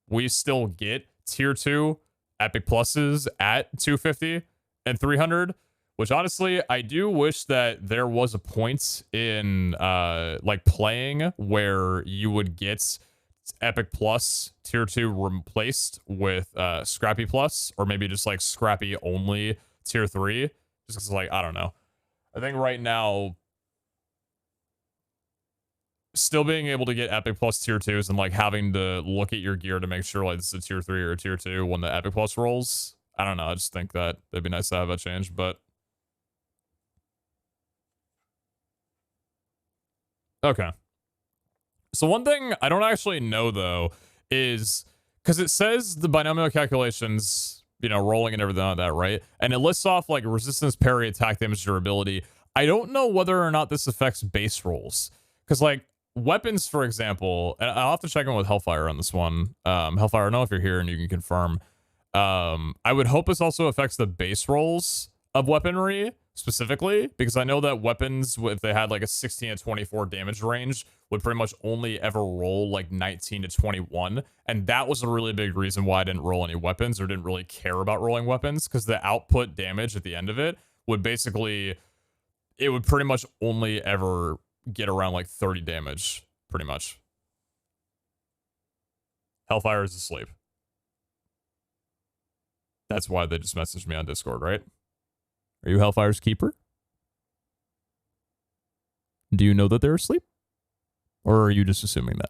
we still get tier 2 epic pluses at 250 and 300, which honestly, I do wish that there was a point in like playing where you would get epic plus tier 2 replaced with scrappy plus, or maybe just like scrappy only tier 3, just because, like, I don't know. I think right now still being able to get epic plus tier 2s and like having to look at your gear to make sure like this is a tier 3 or a tier 2 when the epic plus rolls, I don't know, I just think that it'd be nice to have that change. But okay. So one thing I don't actually know, though, is because it says the binomial calculations, you know, rolling and everything like that, right? And it lists off like resistance, parry, attack damage, durability. I don't know whether or not this affects base rolls. Because like weapons, for example, and I'll have to check in with Hellfire on this one. Hellfire, I don't know if you're here and you can confirm. I would hope this also affects the base rolls of weaponry specifically, because I know that weapons, if they had like a 16 to 24 damage range, would pretty much only ever roll like 19 to 21. And that was a really big reason why I didn't roll any weapons or didn't really care about rolling weapons, because the output damage at the end of it would basically, it would pretty much only ever get around like 30 damage, pretty much. Hellfire is asleep. That's why they just messaged me on Discord, right? Are you Hellfire's keeper? Do you know that they're asleep? Or are you just assuming that?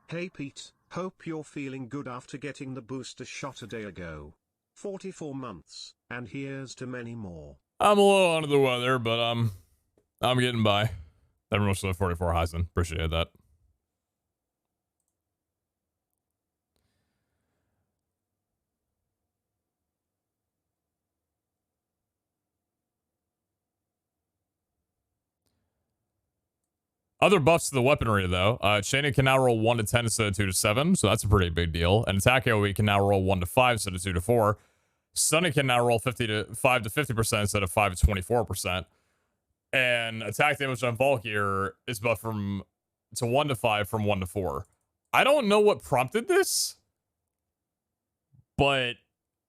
Hey Pete, hope you're feeling good after getting the booster shot a day ago. 44 months, and here's to many more. I'm a little under the weather, but I'm getting by. Never much for the 44 Heisen. Appreciate that. Other buffs to the weaponry, though. Chaining can now roll 1 to 10 instead of 2 to 7, so that's a pretty big deal. And attack AoE can now roll 1 to 5 instead of 2 to 4. Stunning can now roll 5 to 50% instead of 5 to 24%. And attack damage on Valkyr is buffed to 1 to 5 from 1 to 4. I don't know what prompted this, but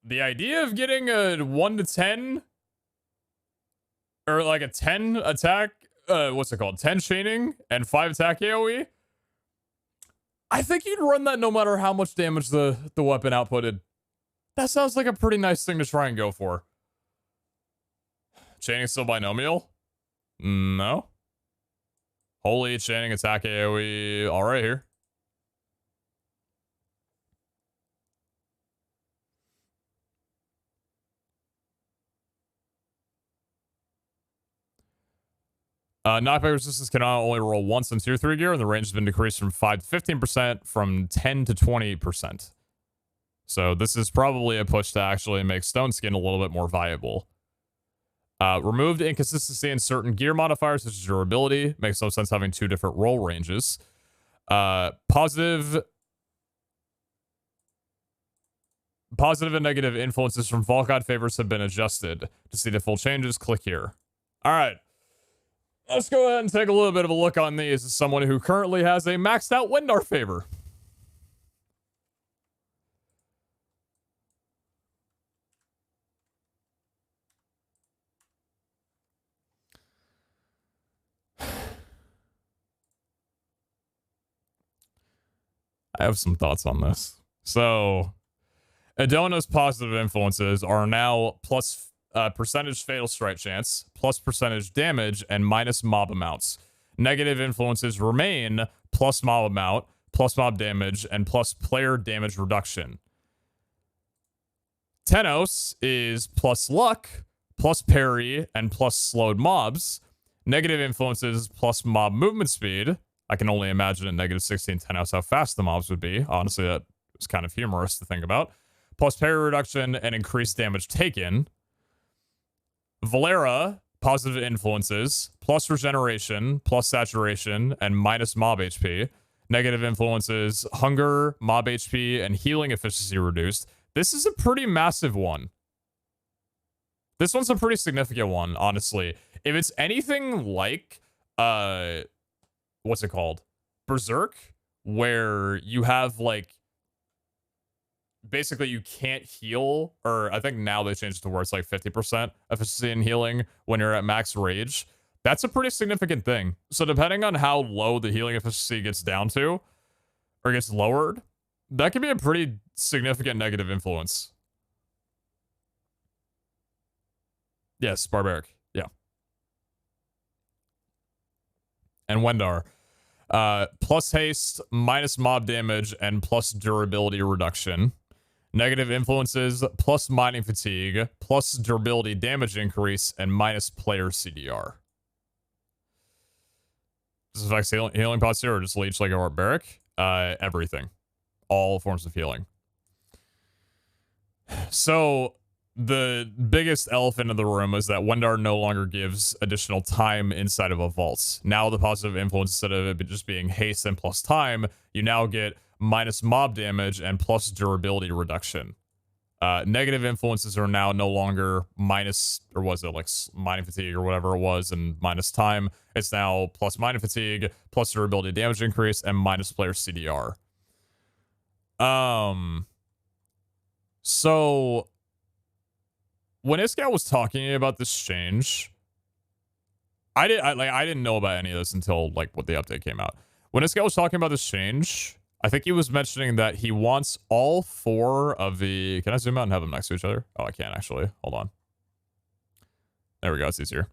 the idea of getting a 1 to 10 or like a 10 attack, what's it called? 10 chaining and 5 attack AoE. I think you'd run that no matter how much damage the weapon outputted. That sounds like a pretty nice thing to try and go for. Chaining still binomial? No. Holy chaining attack AoE. All right here. Knockback resistance can only roll once in tier 3 gear, and the range has been decreased from 5 to 15% from 10 to 20%. So this is probably a push to actually make Stone Skin a little bit more viable. Removed inconsistency in certain gear modifiers, such as durability. Makes no sense having 2 different roll ranges. Positive and negative influences from Volkod favors have been adjusted. To see the full changes, click here. All right. Let's go ahead and take a little bit of a look on these as someone who currently has a maxed out Windar favor. I have some thoughts on this. So, Adona's positive influences are now plus percentage fatal strike chance, plus percentage damage, and minus mob amounts. Negative influences remain plus mob amount, plus mob damage, and plus player damage reduction. Tenos is plus luck, plus parry, and plus slowed mobs. Negative influences plus mob movement speed. I can only imagine at negative 16 Tenos how fast the mobs would be. Honestly, that is kind of humorous to think about. Plus parry reduction and increased damage taken. Valera, positive influences, plus regeneration, plus saturation, and minus mob HP. Negative influences, hunger, mob HP, and healing efficiency reduced. This is a pretty massive one. This one's a pretty significant one, honestly. If it's anything like, what's it called? Berserk, where you have, like, basically you can't heal, or I think now they changed it to where it's like 50% efficiency in healing when you're at max rage. That's a pretty significant thing. So depending on how low the healing efficiency gets down to, or gets lowered, that can be a pretty significant negative influence. Yes, Barbaric. Yeah. And Wendar. Plus haste, minus mob damage, and plus durability reduction. Negative influences, plus mining fatigue, plus durability damage increase, and minus player CDR. Does this affect healing pots here, or just leech like a barbaric? Everything. All forms of healing. So, the biggest elephant in the room is that Wendar no longer gives additional time inside of a vault. Now the positive influence, instead of it just being haste and plus time, you now get minus mob damage and plus durability reduction. Negative influences are now no longer minus, or was it like mining fatigue or whatever it was, and minus time. It's now plus mining fatigue, plus durability damage increase, and minus player CDR. So when Iskall was talking about this change, I didn't know about any of this until like what the update came out. When Iskall was talking about this change, I think he was mentioning that he wants all four of the... Can I zoom out and have them next to each other? Oh, I can actually. Hold on. There we go. It's easier.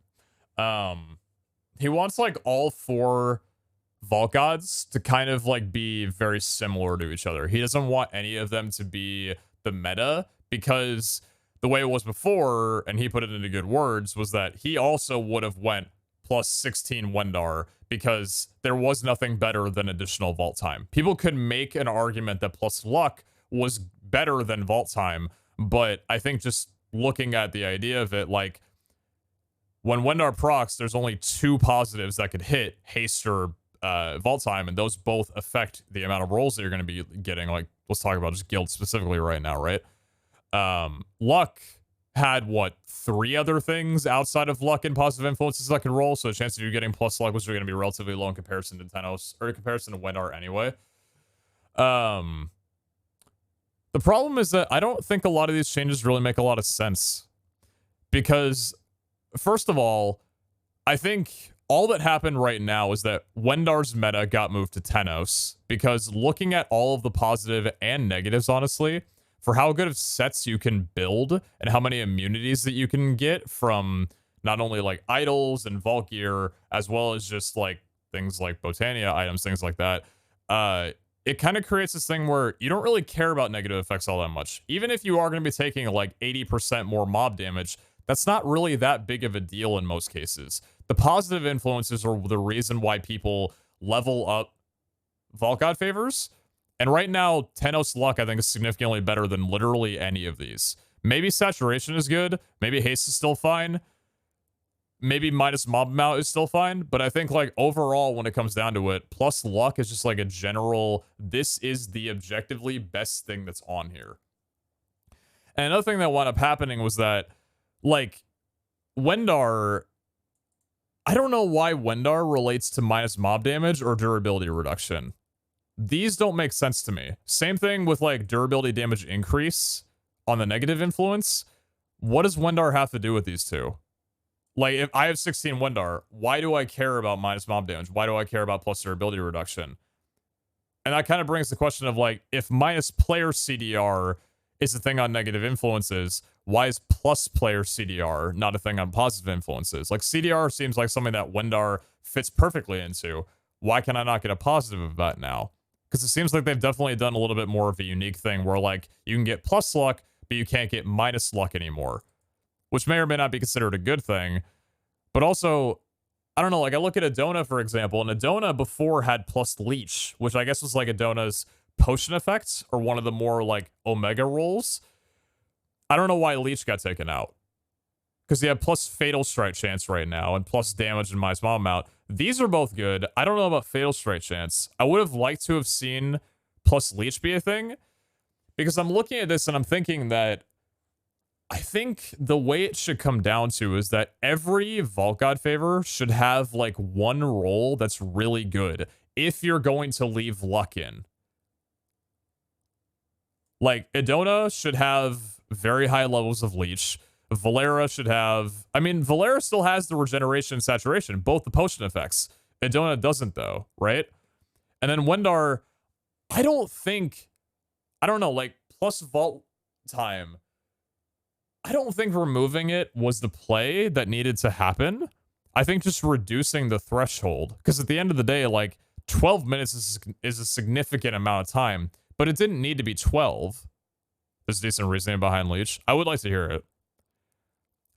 He wants like all four Vault Gods to kind of like be very similar to each other. He doesn't want any of them to be the meta, because the way it was before, and he put it into good words, was that he also would have went plus 16 Wendar, because there was nothing better than additional vault time. People could make an argument that plus luck was better than vault time, but I think just looking at the idea of it, like, when Wendar procs, there's only two positives that could hit, haste or vault time, and those both affect the amount of rolls that you're going to be getting. Like, let's talk about just guild specifically right now, right? Luck had, what, 3 other things outside of luck and positive influences that can roll, so the chance of you getting plus luck was going to be relatively low in comparison to Tenos, or in comparison to Wendar anyway. The problem is that I don't think a lot of these changes really make a lot of sense, because first of all, I think all that happened right now is that Wendar's meta got moved to Tenos, because looking at all of the positive and negatives, honestly, for how good of sets you can build and how many immunities that you can get from not only like idols and vault gear, as well as just like things like Botania items, things like that, it kind of creates this thing where you don't really care about negative effects all that much. Even if you are going to be taking like 80% more mob damage, that's not really that big of a deal in most cases. The positive influences are the reason why people level up Vault God favors. And right now, Tenos luck, I think, is significantly better than literally any of these. Maybe saturation is good. Maybe haste is still fine. Maybe minus mob amount is still fine. But I think, like, overall, when it comes down to it, plus luck is just like a general, this is the objectively best thing that's on here. And another thing that wound up happening was that, like, Wendar, I don't know why Wendar relates to minus mob damage or durability reduction. These don't make sense to me. Same thing with like durability damage increase on the negative influence. What does Wendar have to do with these two? Like, if I have 16 Wendar, why do I care about minus mob damage? Why do I care about plus durability reduction? And that kind of brings the question of like, if minus player CDR is a thing on negative influences, why is plus player CDR not a thing on positive influences? Like, CDR seems like something that Wendar fits perfectly into. Why can I not get a positive of that now? Because it seems like they've definitely done a little bit more of a unique thing where, like, you can get plus luck, but you can't get minus luck anymore, which may or may not be considered a good thing. But also, I don't know, like, I look at Adona, for example, and Adona before had plus leech, which I guess was like Adona's potion effects, or one of the more, like, Omega rolls. I don't know why leech got taken out. Because you have plus fatal strike chance right now, and plus damage in my small amount. These are both good. I don't know about fatal strike chance. I would have liked to have seen plus leech be a thing, because I'm looking at this and I'm thinking that I think the way it should come down to is that every Vault God favor should have, like, one roll that's really good if you're going to leave luck in. Like, Adona should have very high levels of leech. Valera should have... I mean, Valera still has the regeneration and saturation, both the potion effects. Adona doesn't, though, right? And then Wendar, I don't think... I don't know, like, plus vault time... I don't think removing it was the play that needed to happen. I think just reducing the threshold. Because at the end of the day, like, 12 minutes is a significant amount of time. But it didn't need to be 12. There's decent reasoning behind Leech. I would like to hear it.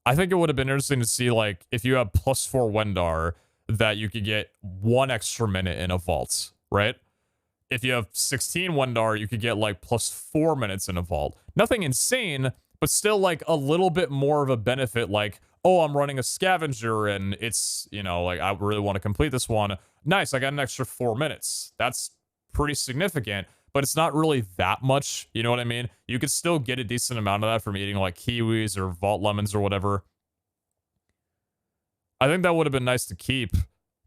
I think it would have been interesting to see, like, if you have plus 4 Wendar, that you could get 1 extra minute in a vault, right? If you have 16 Wendar, you could get, like, plus 4 minutes in a vault. Nothing insane, but still, like, a little bit more of a benefit, like, oh, I'm running a scavenger, and it's, you know, like, I really want to complete this one. Nice, I got an extra 4 minutes. That's pretty significant, but it's not really that much, you know what I mean? You could still get a decent amount of that from eating, like, kiwis or vault lemons or whatever. I think that would have been nice to keep,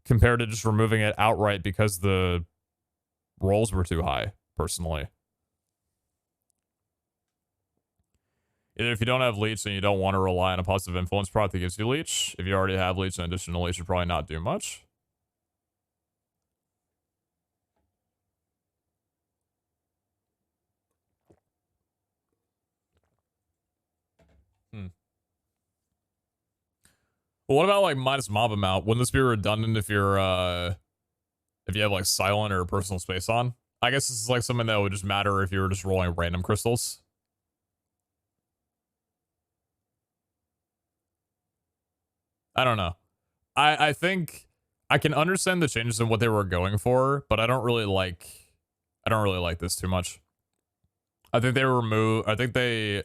compared to just removing it outright because the rolls were too high, personally. Either if you don't have leech and you don't want to rely on a positive influence product that gives you leech. If you already have leech in addition to leech, you'd probably not do much. Well, what about, like, minus mob amount? Wouldn't this be redundant if you're, if you have, like, silent or personal space on? I guess this is, like, something that would just matter if you were just rolling random crystals. I don't know. I think I can understand the changes in what they were going for, but I don't really like this too much. I think they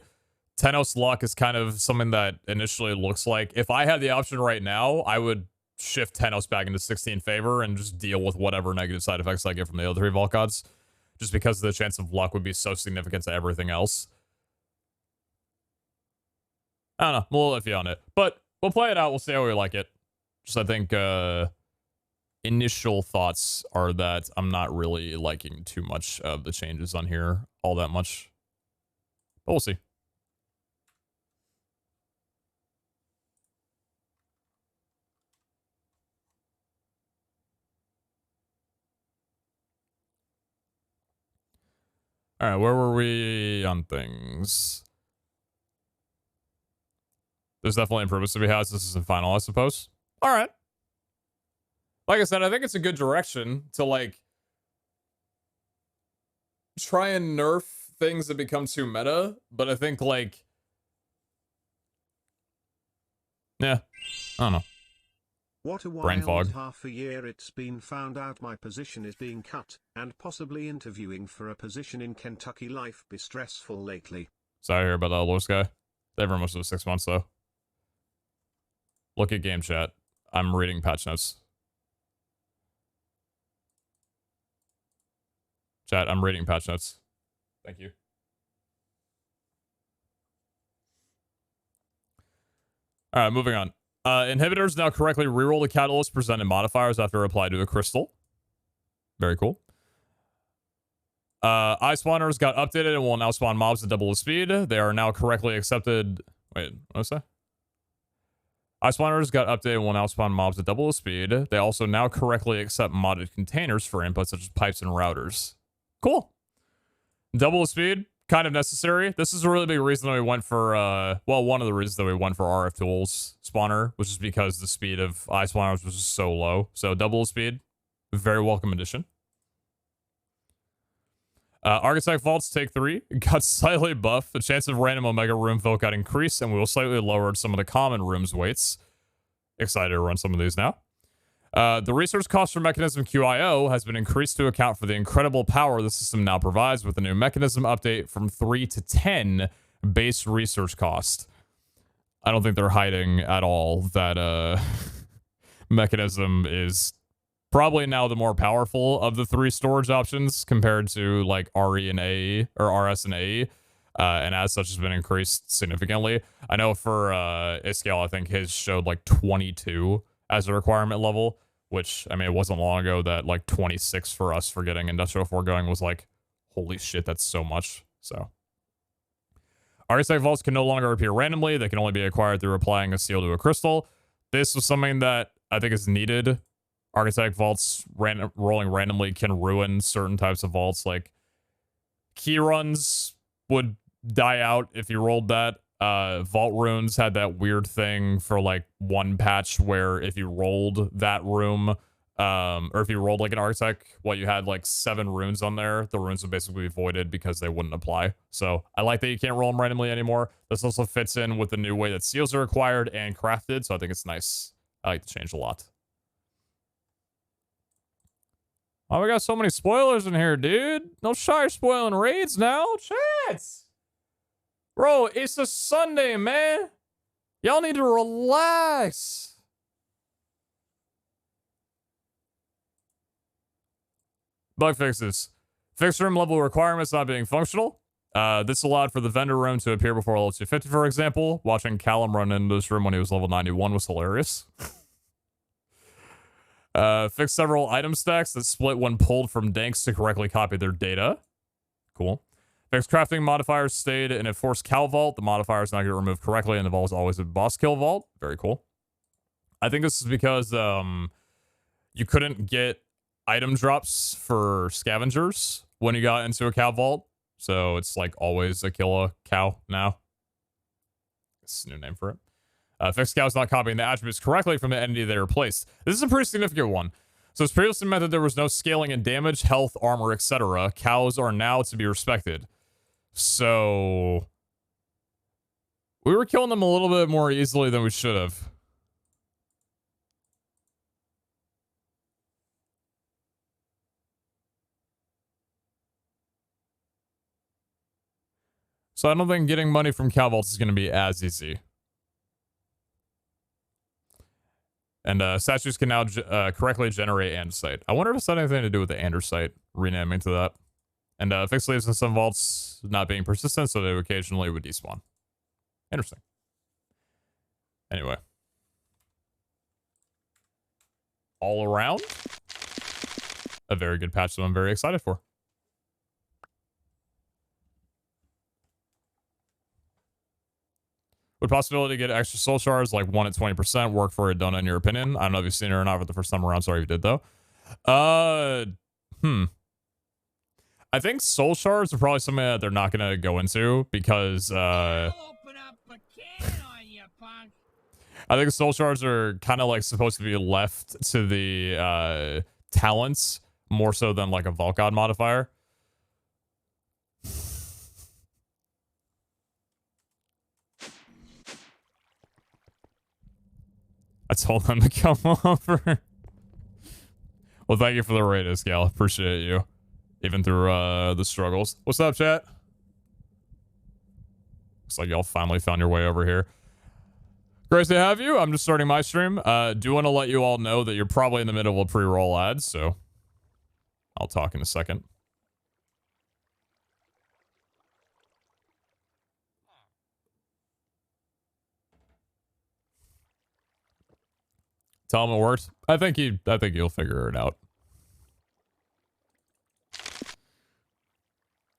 Tenos luck is kind of something that initially looks like, if I had the option right now, I would shift Tenos back into 16 favor and just deal with whatever negative side effects I get from the other 3 Vault Gods, just because the chance of luck would be so significant to everything else. I don't know, I'm a little iffy on it, but we'll play it out. We'll see how we like it. Just, I think, initial thoughts are that I'm not really liking too much of the changes on here all that much. But we'll see. All right, where were we on things? There's definitely improvements to be had. This isn't final, I suppose. All right. Like I said, I think it's a good direction to, like, try and nerf things that become too meta, but I think, like, yeah, I don't know. What a Brain fog. wild half a year it's been found out my position is being cut, and possibly interviewing for a position in Kentucky. Life be stressful lately. Sorry to hear about that Loris guy. They very much of 6 months, though. Look at game chat. I'm reading patch notes. Chat, I'm reading patch notes. Thank you. All right, moving on. Inhibitors now correctly reroll the catalyst presented modifiers after applied to a crystal. Very cool. Eye spawners got updated and will now spawn mobs at double the speed. They are now correctly accepted. Wait, what was that? Eye spawners got updated and will now spawn mobs at double the speed. They also now correctly accept modded containers for inputs such as pipes and routers. Cool. Double the speed, kind of necessary. This is a really big reason that we went for, well, one of the reasons that we went for RF Tools spawner, which is because the speed of eye spawners was just so low. So double the speed, very welcome addition. Architect Vaults Take 3 got slightly buffed. The chance of random Omega room fill got increased, and we will slightly lowered some of the common rooms weights. Excited to run some of these now. The resource cost for Mechanism QIO has been increased to account for the incredible power the system now provides with the new Mechanism update from 3 to 10 base resource cost. I don't think they're hiding at all that Mechanism is probably now the more powerful of the 3 storage options compared to like RE and AE or RS and AE. And as such has been increased significantly. I know for Iscale, I think his showed like 22 as a requirement level, which, I mean, it wasn't long ago that like 26 for us for getting Industrial 4 going was like, holy shit, that's so much. So Architect Vaults can no longer appear randomly. They can only be acquired through applying a seal to a crystal. This was something that I think is needed. Architect Vaults rolling randomly can ruin certain types of vaults. Like key runs would die out if you rolled that. Vault runes had that weird thing for like one patch where if you rolled that room, or if you rolled like an architect, you had like 7 runes on there, the runes would basically be voided because they wouldn't apply. So I like that you can't roll them randomly anymore. This also fits in with the new way that seals are acquired and crafted, so I think it's nice. I like the change a lot. Oh, we got so many spoilers in here, dude. No shy spoiling raids now. Chance! Bro, it's a Sunday, man. Y'all need to relax. Bug fixes. Fixed room level requirements not being functional. This allowed for the vendor room to appear before level 250, for example. Watching Callum run into this room when he was level 91 was hilarious. Fixed several item stacks that split when pulled from danks to correctly copy their data. Cool. Fixed crafting modifiers stayed in a forced cow vault. The modifiers now get removed correctly, and the vault is always a boss kill vault. Very cool. I think this is because you couldn't get item drops for scavengers when you got into a cow vault. So it's like always a kill a cow now. It's a new name for it. Fixed cows not copying the attributes correctly from the entity they replaced. This is a pretty significant one. So it's previously meant that there was no scaling in damage, health, armor, etc. Cows are now to be respected. So we were killing them a little bit more easily than we should have. So I don't think getting money from cow vaults is going to be as easy. And statues can now correctly generate andesite. I wonder if it's got anything to do with the andesite renaming to that. And fixed leaves in some vaults not being persistent, so they occasionally would despawn. Interesting. Anyway. All around, a very good patch that I'm very excited for. Would possibility to get extra soul shards, like 1 at 20%, work for a donut in your opinion? I don't know if you've seen it or not for the first time around. Sorry if you did, though. I think soul shards are probably something that they're not going to go into because, I think soul shards are kind of like supposed to be left to the talents more so than like a Vault God modifier. I told them to come over. Well, thank you for the raid, Iscal. Appreciate you. Even through the struggles. What's up, chat? Looks like y'all finally found your way over here. Great to have you. I'm just starting my stream. Do want to let you all know that you're probably in the middle of a pre-roll ad, so I'll talk in a second. Tell him it worked. I think you'll figure it out.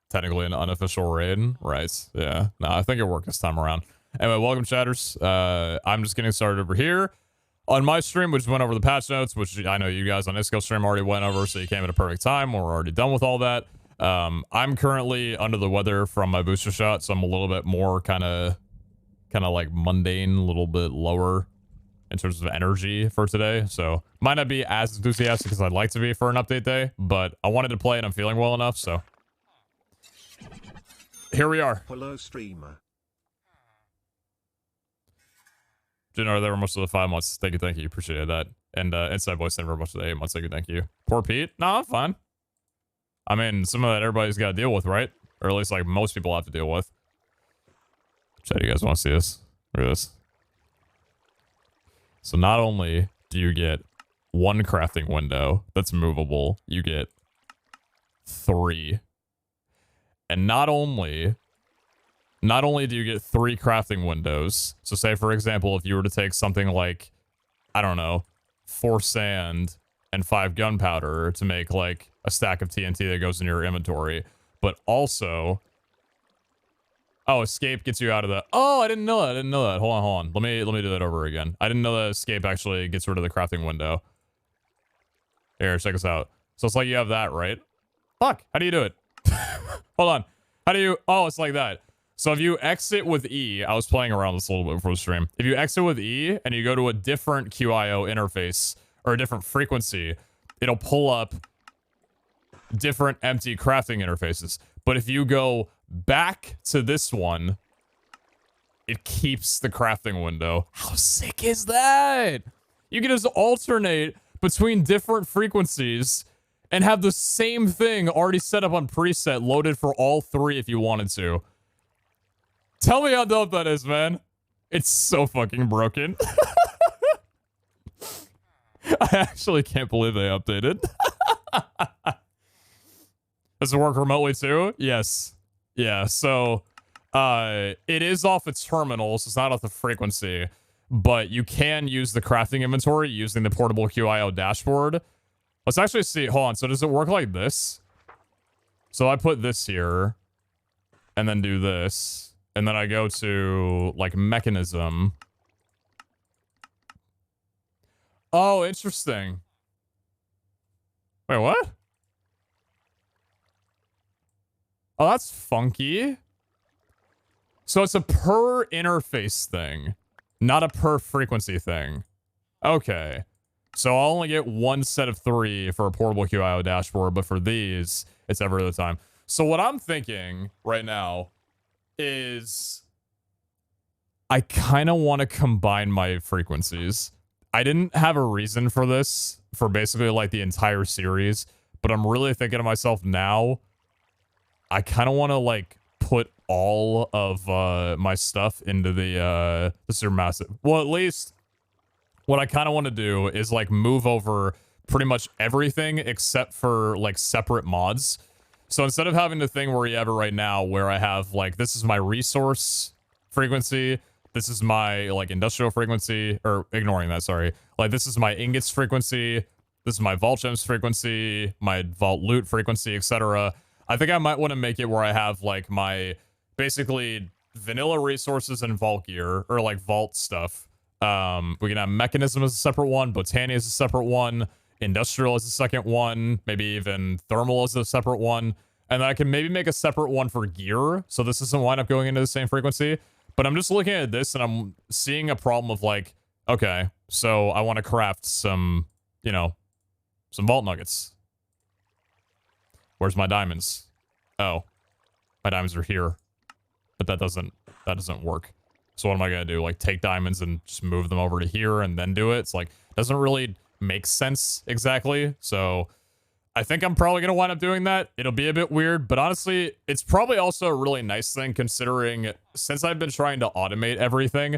Technically an unofficial raid, right? Yeah. No, I think it worked this time around. Anyway, welcome chatters. I'm just getting started over here on my stream, which went over the patch notes, which I know you guys on Isco stream already went over, so you came at a perfect time. We're already done with all that. I'm currently under the weather from my booster shot, so I'm a little bit more kind of like mundane, a little bit lower in terms of energy for today. So might not be as enthusiastic as I'd like to be for an update day, but I wanted to play and I'm feeling well enough, so here we are. Hello, streamer. Jenner, there were most of the 5 months. Thank you. Appreciate that. And Inside Boy sent very much of the 8 months. Thank you. Poor Pete. No, I'm fine. I mean, some of that everybody's got to deal with, right? Or at least like most people have to deal with. Chat, you guys want to see this? Look at this. So not only do you get 1 crafting window that's movable, you get 3. And not only do you get 3 crafting windows, so say for example, if you were to take something like, I don't know, 4 sand and 5 gunpowder to make like a stack of TNT that goes in your inventory, but also, oh, escape gets you out of the, oh, I didn't know that. Hold on. Let me do that over again. I didn't know that escape actually gets rid of the crafting window. Here, check this out. So it's like you have that, right? Fuck, how do you do it? Hold on. How do you, oh, it's like that. So if you exit with E, I was playing around this a little bit before the stream. If you exit with E and you go to a different QIO interface or a different frequency, it'll pull up different empty crafting interfaces. But if you go back to this one, it keeps the crafting window. How sick is that? You can just alternate between different frequencies and have the same thing already set up on preset loaded for all 3 if you wanted to. Tell me how dope that is, man. It's so fucking broken. I actually can't believe they updated. Does it work remotely too? Yes. Yeah, so it is off its terminal, so it's not off the frequency, but you can use the crafting inventory using the portable QIO dashboard. Let's actually see. Hold on. So does it work like this? So I put this here and then do this. And then I go to like mechanism. Oh, interesting. Wait, what? Oh, that's funky. So it's a per interface thing, not a per frequency thing. Okay. So I'll only get 1 set of 3 for a portable QIO dashboard, but for these, it's every other time. So what I'm thinking right now is I kind of want to combine my frequencies. I didn't have a reason for this for basically like the entire series, but I'm really thinking to myself now, I kind of want to like put all of my stuff into the supermassive. Well, at least what I kind of want to do is like move over pretty much everything except for like separate mods. So instead of having the thing where you have it right now where I have like, this is my resource frequency, this is my like industrial frequency, or ignoring that, sorry. Like this is my ingots frequency, this is my vault gems frequency, my vault loot frequency, etc. I think I might want to make it where I have like my basically vanilla resources and vault gear, or like vault stuff. We can have mechanism as a separate one, botany as a separate one, industrial as a second one, maybe even thermal as a separate one, and then I can maybe make a separate one for gear, so this doesn't wind up going into the same frequency. But I'm just looking at this and I'm seeing a problem of like, okay, so I want to craft some, you know, some vault nuggets. Where's my diamonds? Oh, my diamonds are here, but that doesn't work. So what am I gonna do? Like take diamonds and just move them over to here and then do it? It's like, doesn't really make sense exactly. So I think I'm probably gonna wind up doing that. It'll be a bit weird, but honestly, it's probably also a really nice thing considering since I've been trying to automate everything,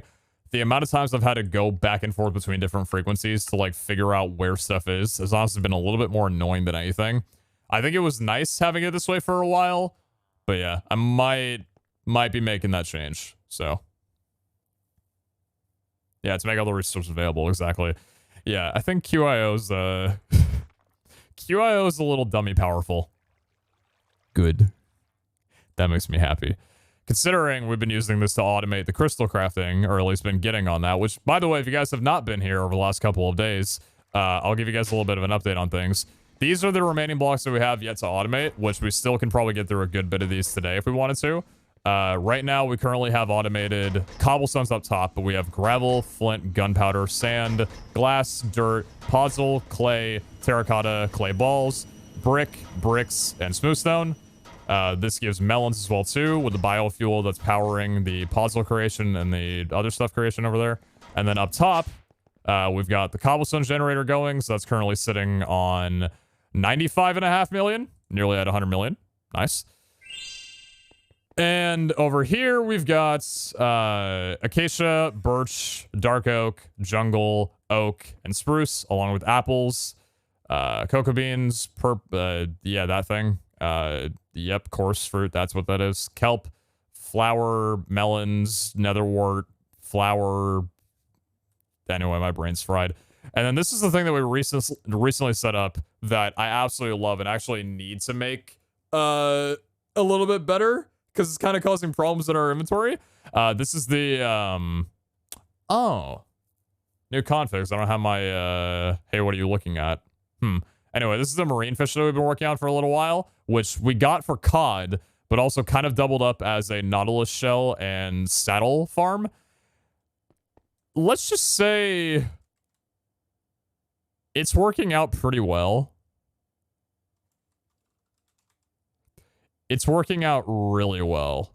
the amount of times I've had to go back and forth between different frequencies to like figure out where stuff is has honestly been a little bit more annoying than anything. I think it was nice having it this way for a while, but yeah, I might be making that change. So yeah, to make all the resources available, exactly. Yeah, I think QIO's QIO's a little dummy powerful. Good. That makes me happy. Considering we've been using this to automate the crystal crafting, or at least been getting on that, which, by the way, if you guys have not been here over the last couple of days, I'll give you guys a little bit of an update on things. These are the remaining blocks that we have yet to automate, which we still can probably get through a good bit of these today if we wanted to. Right now, we currently have automated cobblestones up top, but we have gravel, flint, gunpowder, sand, glass, dirt, puzzle, clay, terracotta, clay balls, brick, bricks, and smoothstone. This gives melons as well, too, with the biofuel that's powering the puzzle creation and the other stuff creation over there. And then up top, we've got the cobblestone generator going, so that's currently sitting on 95.5 million, nearly at 100 million. Nice. And over here, we've got acacia, birch, dark oak, jungle, oak, and spruce, along with apples, cocoa beans, yeah, that thing. Yep, coarse fruit, that's what that is. Kelp, flower, melons, netherwort, flower. Anyway, my brain's fried. And then this is the thing that we recently set up that I absolutely love and actually need to make a little bit better, because it's kind of causing problems in our inventory. This is the, new configs. I don't have my, hey, what are you looking at? Anyway, this is the marine fish that we've been working on for a little while, which we got for cod, but also kind of doubled up as a nautilus shell and saddle farm. Let's just say it's working out pretty well. It's working out really well.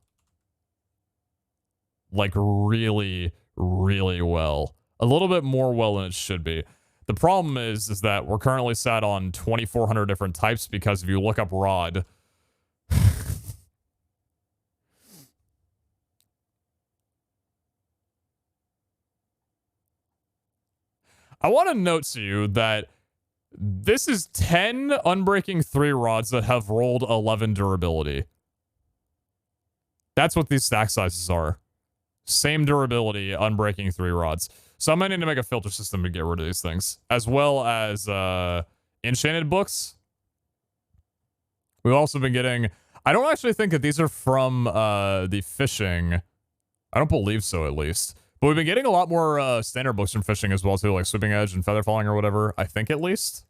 Like, really, really well. A little bit more well than it should be. The problem is that we're currently set on 2,400 different types, because if you look up rod... I want to note to you that this is 10 Unbreaking 3 rods that have rolled 11 durability. That's what these stack sizes are. Same durability, Unbreaking 3 rods. So I might need to make a filter system to get rid of these things. As well as enchanted books. We've also been getting... I don't actually think that these are from the fishing. I don't believe so, at least. But we've been getting a lot more standard books from fishing as well, too, like Sweeping Edge and Feather Falling or whatever. I think, at least.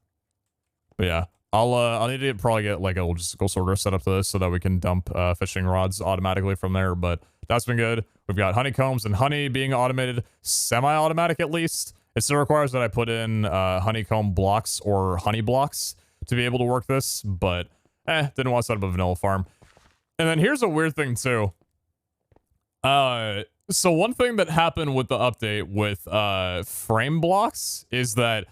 But yeah, I'll need to probably get like a logistical sorter set up to this so that we can dump fishing rods automatically from there. But that's been good. We've got honeycombs and honey being automated, semi-automatic at least. It still requires that I put in honeycomb blocks or honey blocks to be able to work this, but didn't want to set up a vanilla farm. And then here's a weird thing too. So one thing that happened with the update with frame blocks is that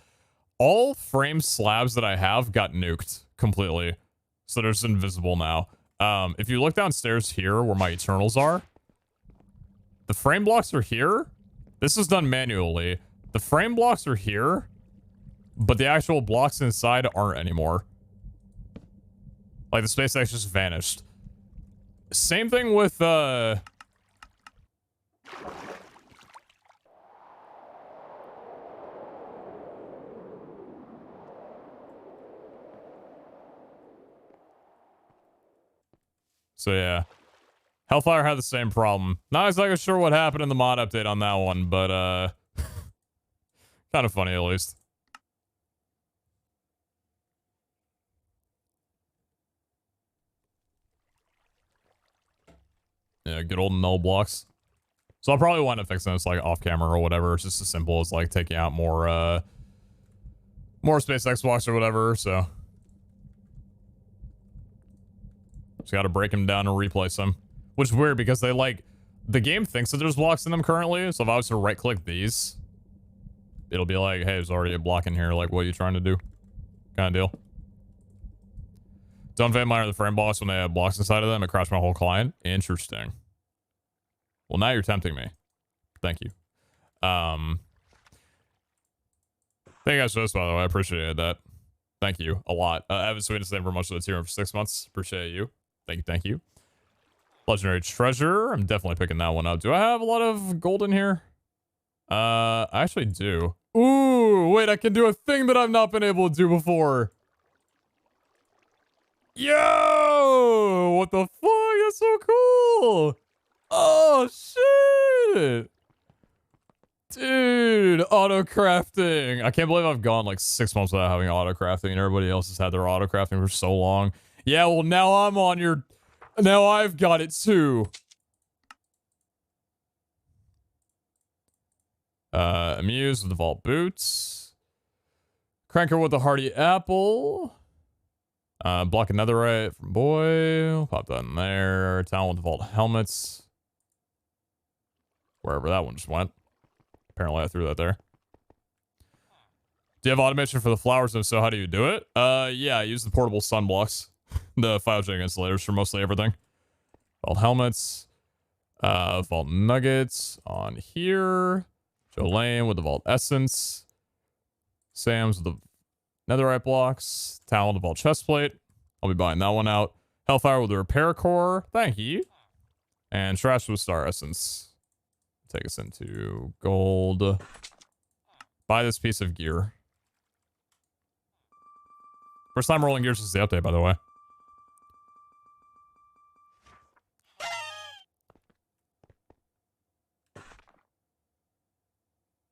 all frame slabs that I have got nuked completely. So they're just invisible now. If you look downstairs here where my Eternals are, the frame blocks are here. This is done manually. The frame blocks are here, but the actual blocks inside aren't anymore. Like the SpaceX just vanished. Same thing with so yeah. Hellfire had the same problem. Not exactly sure what happened in the mod update on that one, but kind of funny at least. Yeah, good old null blocks. So I'll probably wind up fixing this like off camera or whatever. It's just as simple as like taking out more SpaceX blocks or whatever, so. Just gotta break them down and replace them. Which is weird because they like, the game thinks that there's blocks in them currently, so if I was to right click these, it'll be like, hey, there's already a block in here, like what are you trying to do? Kind of deal. Don't vampire the frame blocks when they have blocks inside of them. It crashed my whole client. Interesting. Well, now you're tempting me. Thank you. Thank you guys for this, by the way. I appreciate that. Thank you a lot. I haven't seen the name for much of the tier for 6 months. Appreciate you. Thank you. Thank you. Legendary treasure. I'm definitely picking that one up. Do I have a lot of gold in here? I actually do. Ooh, wait, I can do a thing that I've not been able to do before. Yo! What the fuck? That's so cool! Oh, shit! Dude, auto crafting. I can't believe I've gone like 6 months without having auto crafting and everybody else has had their auto crafting for so long. Yeah, well, now I'm on your... Now I've got it too. Amuse with the vault boots. Cranker with the hardy apple. Block netherite from boy. We'll pop that in there. Talon with the vault helmets. Wherever that one just went. Apparently I threw that there. Do you have automation for the flowers? If so, how do you do it? Yeah, I use the portable sunblocks. The phytogen insulators for mostly everything. Vault helmets. Vault nuggets on here. Jolene with the vault essence. Sam's with the netherite blocks. Talon with the vault chestplate. I'll be buying that one out. Hellfire with the repair core. Thank you. And trash with star essence. Take us into gold. Buy this piece of gear. First time rolling gears since the update, by the way.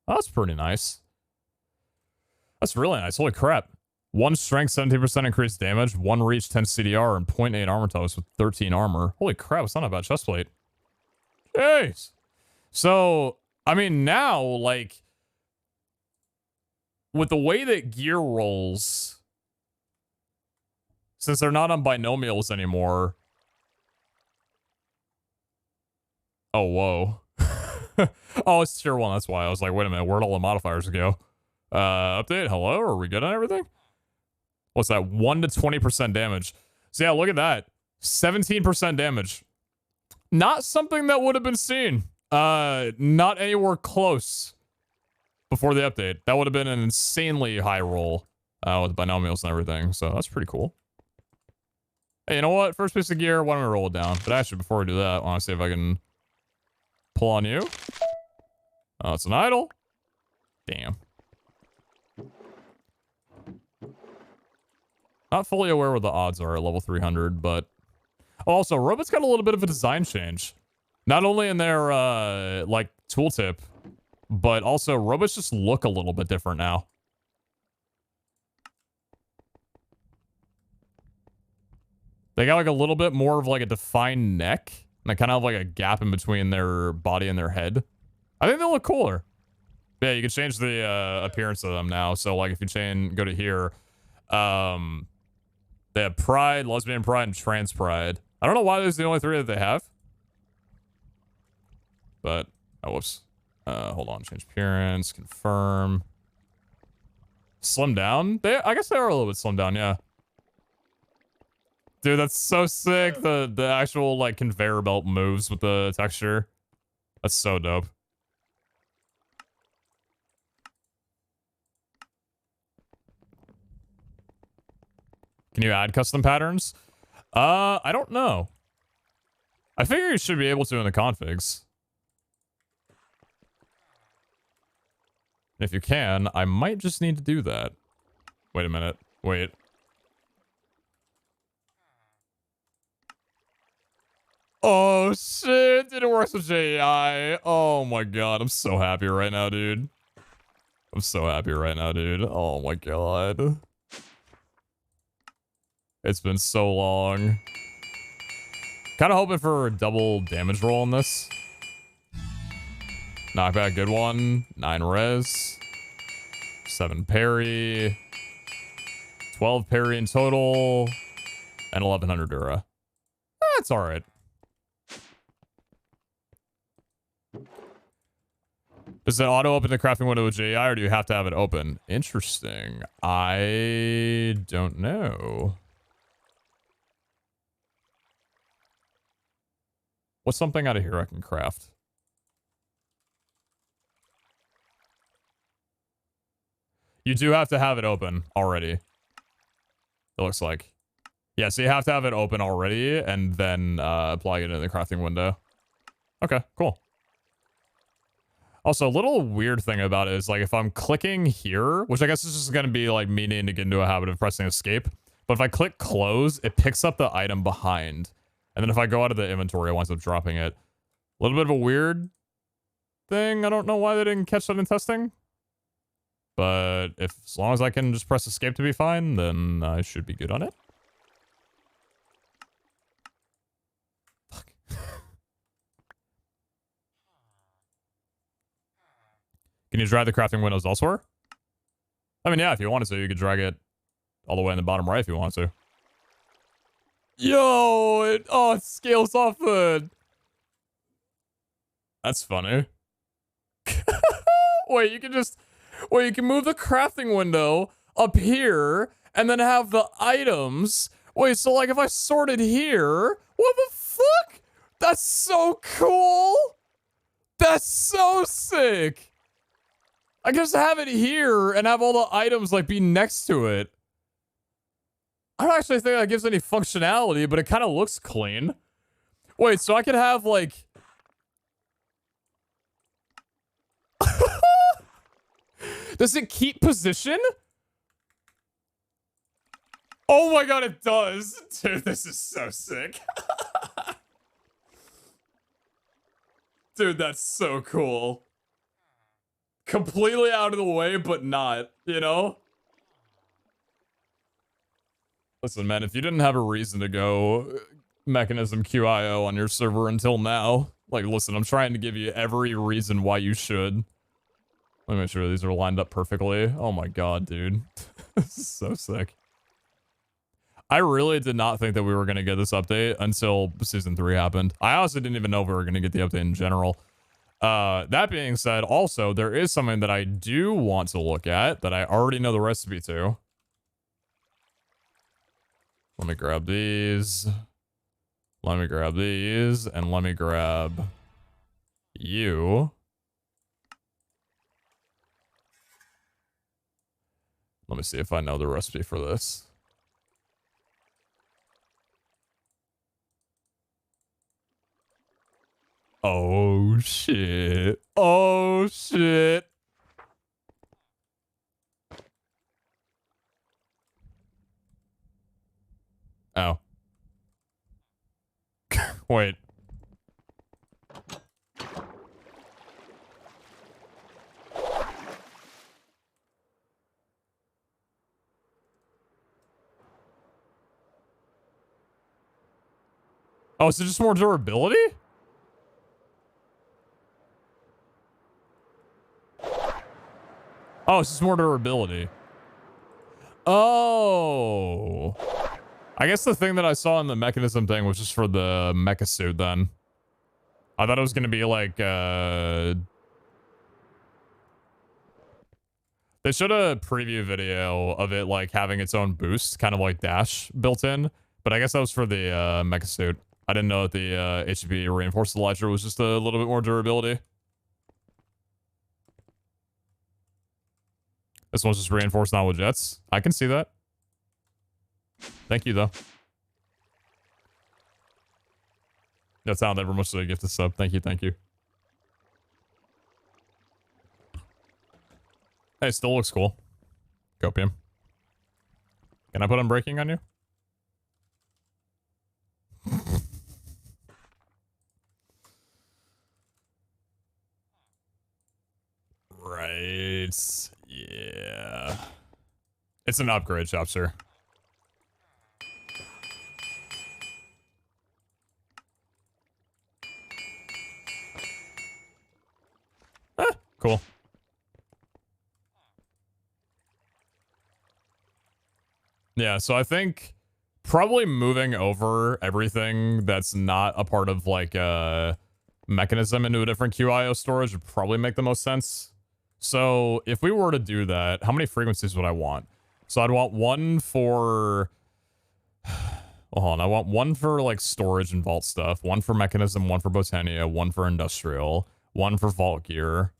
Oh, that's pretty nice. That's really nice. Holy crap. 1 strength, 17% increased damage, 1 reach, 10 CDR, and 0.8 armor toast with 13 armor. Holy crap, it's not a bad chestplate. Jeez. So, I mean, now, like, with the way that gear rolls, since they're not on binomials anymore. Oh, whoa. Oh, it's tier 1. That's why. I was like, wait a minute. Where'd all the modifiers go? Update. Hello? Are we good on everything? What's that? 1 to 20% damage. So yeah, look at that. 17% damage. Not something that would have been seen. Not anywhere close before the update. That would have been an insanely high roll with binomials and everything. So that's pretty cool. Hey, you know what? First piece of gear, why don't we roll it down? But actually, before we do that, I want to see if I can pull on you. Oh, it's an idol. Damn. Not fully aware what the odds are at level 300, but... Also, robots got a little bit of a design change. Not only in their, like, tooltip, but also robots just look a little bit different now. They got, like, a little bit more of, like, a defined neck. And they kind of have, like, a gap in between their body and their head. I think they look cooler. Yeah, you can change the, appearance of them now. So, like, if you go to here, they have Pride, Lesbian Pride, and Trans Pride. I don't know why those are the only 3 that they have. But, oh, whoops. Hold on. Change appearance. Confirm. Slim down? I guess they are a little bit slimmed down, yeah. Dude, that's so sick. The actual, like, conveyor belt moves with the texture. That's so dope. Can you add custom patterns? I don't know. I figure you should be able to in the configs. If you can, I might just need to do that. Wait a minute. Wait. Oh, shit. Didn't work with JI. Oh, my God. I'm so happy right now, dude. I'm so happy right now, dude. Oh, my God. It's been so long. Kind of hoping for a double damage roll on this. Knockback, good one. 9 res. 7 parry. 12 parry in total. And 1100 dura. That's alright. Does it auto open the crafting window with JI, or do you have to have it open? Interesting. I don't know. What's something out of here I can craft? You do have to have it open already. It looks like. Yeah, so you have to have it open already and then plug it in the crafting window. Okay, cool. Also, a little weird thing about it is, like, if I'm clicking here, which I guess is just going to be, like, me needing to get into a habit of pressing escape. But if I click close, it picks up the item behind. And then if I go out of the inventory, it winds up dropping it. A little bit of a weird thing. I don't know why they didn't catch that in testing. But if as long as I can just press escape to be fine, then I should be good on it. Fuck. Can you drag the crafting windows elsewhere? I mean, yeah, if you wanted to, you could drag it all the way in the bottom right if you want to. Yo, it scales off the... That's funny. Wait, you can move the crafting window up here and then have the items. Wait, so like if I sorted here, what the fuck? That's so cool. That's so sick. I can just have it here and have all the items like be next to it. I don't actually think that gives any functionality, but it kind of looks clean. Wait, so I could have like... Does it keep position? Oh my god, it does. Dude, this is so sick. Dude, that's so cool. Completely out of the way, but not, you know? Listen, man, if you didn't have a reason to go Mechanism QIO on your server until now, like, listen, I'm trying to give you every reason why you should. Let me make sure these are lined up perfectly. Oh my god, dude. This is so sick. I really did not think that we were going to get this update until Season 3 happened. I honestly didn't even know if we were going to get the update in general. That being said, also, there is something that I do want to look at that I already know the recipe to. Let me grab these. Let me grab these. And let me grab you. Let me see if I know the recipe for this. Oh, shit. Oh, shit. Oh. Wait. Oh, is it just more durability? Oh, it's just more durability. Oh. I guess the thing that I saw in the mechanism thing was just for the mecha suit then. I thought it was going to be like, they showed a preview video of it like having its own boost, kind of like Dash built in. But I guess that was for the mecha suit. I didn't know that the HP reinforced Elytra was just a little bit more durability. This one's just reinforced now with jets. I can see that. Thank you, though. That sounded ever much like a gifted sub. Thank you, thank you. Hey, still looks cool. Copium. Can I put unbreaking on you? Right. Yeah. It's an upgrade shop, sir. Cool. Yeah, so I think probably moving over everything that's not a part of like a mechanism into a different QIO storage would probably make the most sense. So if we were to do that, how many frequencies would I want? So I'd want one for... Well, hold on, I want one for like storage and vault stuff, one for mechanism, one for Botania, one for industrial, one for vault gear.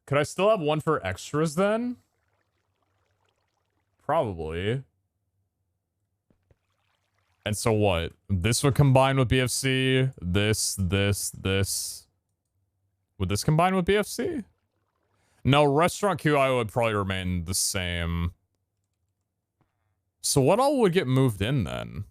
Could I still have one for extras then? Probably. And so what? This would combine with BFC. This. Would this combine with BFC? No, restaurant QI would probably remain the same. So what all would get moved in then?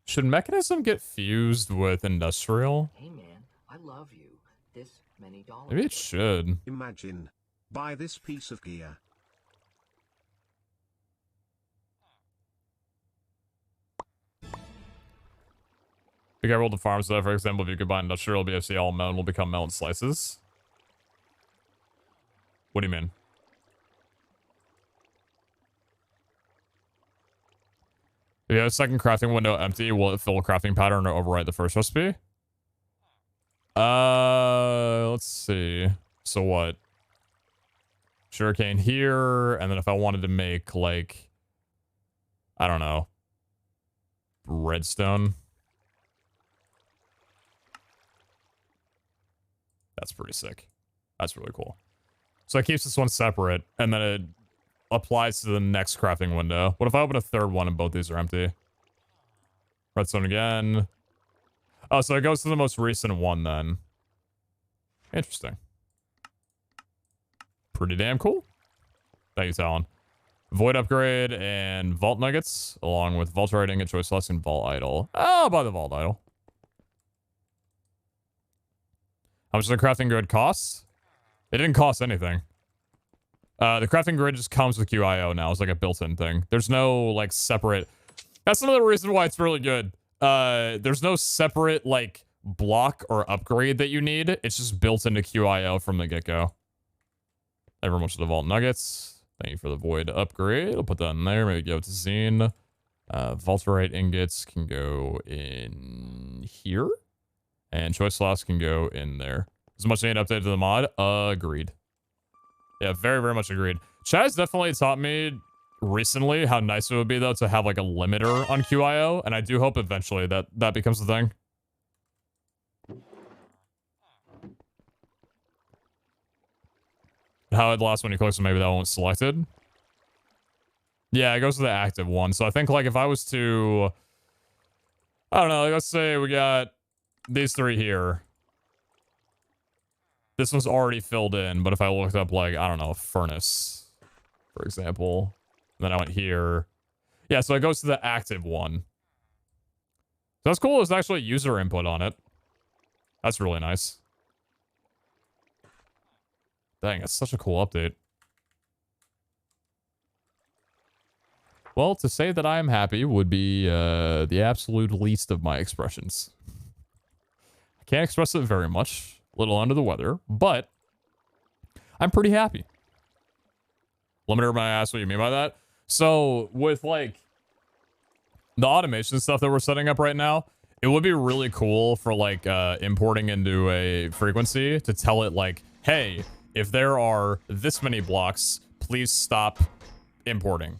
Should mechanism get fused with industrial? Hey man, I love you. This many dollars. Maybe it should. Imagine. Buy this piece of gear. Be careful to farm stuff. For example, if you combine industrial BFC, all melon will become melon slices. What do you mean? If you have a second crafting window empty, will it fill a crafting pattern or override the first recipe? Let's see. So what? Sugarcane here, and then if I wanted to make, like, I don't know, redstone. That's pretty sick. That's really cool. So it keeps this one separate, and then it applies to the next crafting window. What if I open a third one and both these are empty? Redstone again. Oh, so it goes to the most recent one then. Interesting. Pretty damn cool. Thank you, Talon. Void upgrade and vault nuggets, along with vault writing and choice loss and vault idol. I'll buy the vault idol. How much does the crafting grid cost? It didn't cost anything. The crafting grid just comes with QIO now. It's like a built-in thing. There's no, like, separate... That's another reason why it's really good. There's no separate, like, block or upgrade that you need. It's just built into QIO from the get-go. Thank you very much for the vault nuggets. Thank you for the void upgrade. I'll put that in there. Maybe give it to Zine. Vaulterite ingots can go in here. And choice slots can go in there. As much as need update to the mod. Agreed. Yeah, very, very much agreed. Chaz definitely taught me recently how nice it would be, though, to have, like, a limiter on QIO. And I do hope eventually that becomes the thing. How it lasts when you click, so maybe that one's selected. Yeah, it goes to the active one. So I think, like, if I was to... I don't know, like, let's say we got these three here. This one's already filled in, but if I looked up, like, I don't know, a furnace, for example, then I went here. Yeah, so it goes to the active one. So that's cool. There's actually user input on it. That's really nice. Dang, it's such a cool update. Well, to say that I am happy would be the absolute least of my expressions. I can't express it very much. A little under the weather, but I'm pretty happy. Limiter my ass, what you mean by that? So with, like, the automation stuff that we're setting up right now, it would be really cool for, like, importing into a frequency to tell it, like, hey, if there are this many blocks, please stop importing.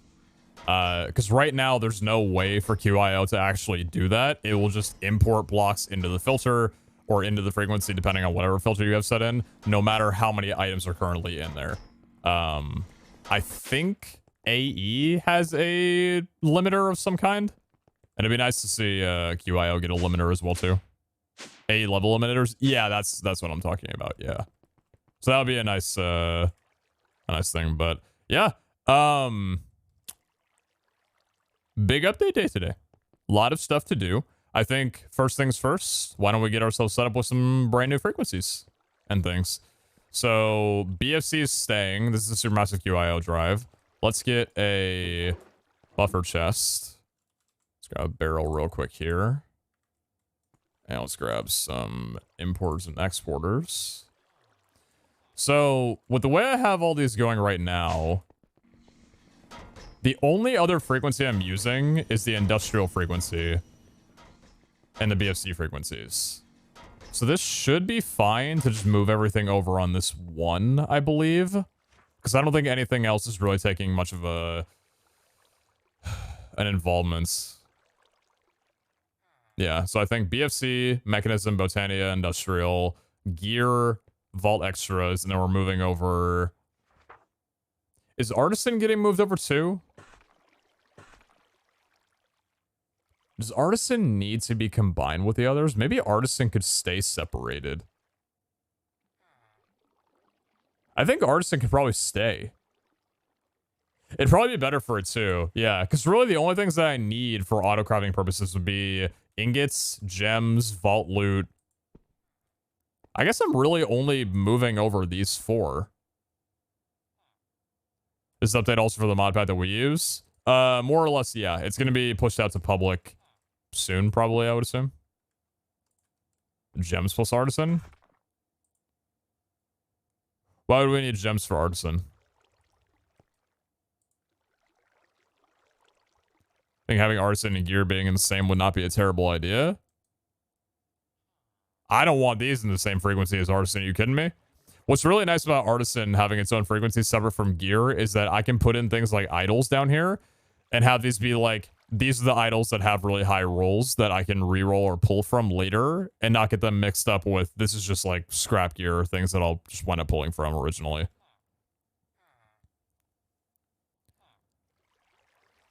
Because right now there's no way for QIO to actually do that. It will just import blocks into the filter or into the frequency, depending on whatever filter you have set in, no matter how many items are currently in there. I think AE has a limiter of some kind. And it'd be nice to see QIO get a limiter as well, too. AE level limiters? Yeah, that's what I'm talking about, yeah. So that would be a nice thing, but yeah. Big update day today. A lot of stuff to do. I think first things first, why don't we get ourselves set up with some brand new frequencies and things. So BFC is staying. This is a supermassive QIO drive. Let's get a buffer chest. Let's grab a barrel real quick here. And let's grab some importers and exporters. So with the way I have all these going right now, the only other frequency I'm using is the industrial frequency and the BFC frequencies. So this should be fine to just move everything over on this one, I believe. Because I don't think anything else is really taking much of an involvement. Yeah, so I think BFC, Mechanism, Botania, Industrial, Gear, Vault Extras, and then we're moving over... Is Artisan getting moved over too? Does Artisan need to be combined with the others? Maybe Artisan could stay separated. I think Artisan could probably stay. It'd probably be better for it too. Yeah, because really the only things that I need for auto crafting purposes would be ingots, gems, vault loot. I guess I'm really only moving over these 4. This update also for the mod pack that we use. More or less, yeah. It's going to be pushed out to public soon, probably, I would assume. Gems plus artisan. Why would we need gems for artisan? I think having artisan and gear being in the same would not be a terrible idea. I don't want these in the same frequency as artisan. Are you kidding me? What's really nice about artisan having its own frequency separate from gear is that I can put in things like idols down here and have these be like, these are the idols that have really high rolls that I can reroll or pull from later and not get them mixed up with, this is just like scrap gear or things that I'll just wind up pulling from originally.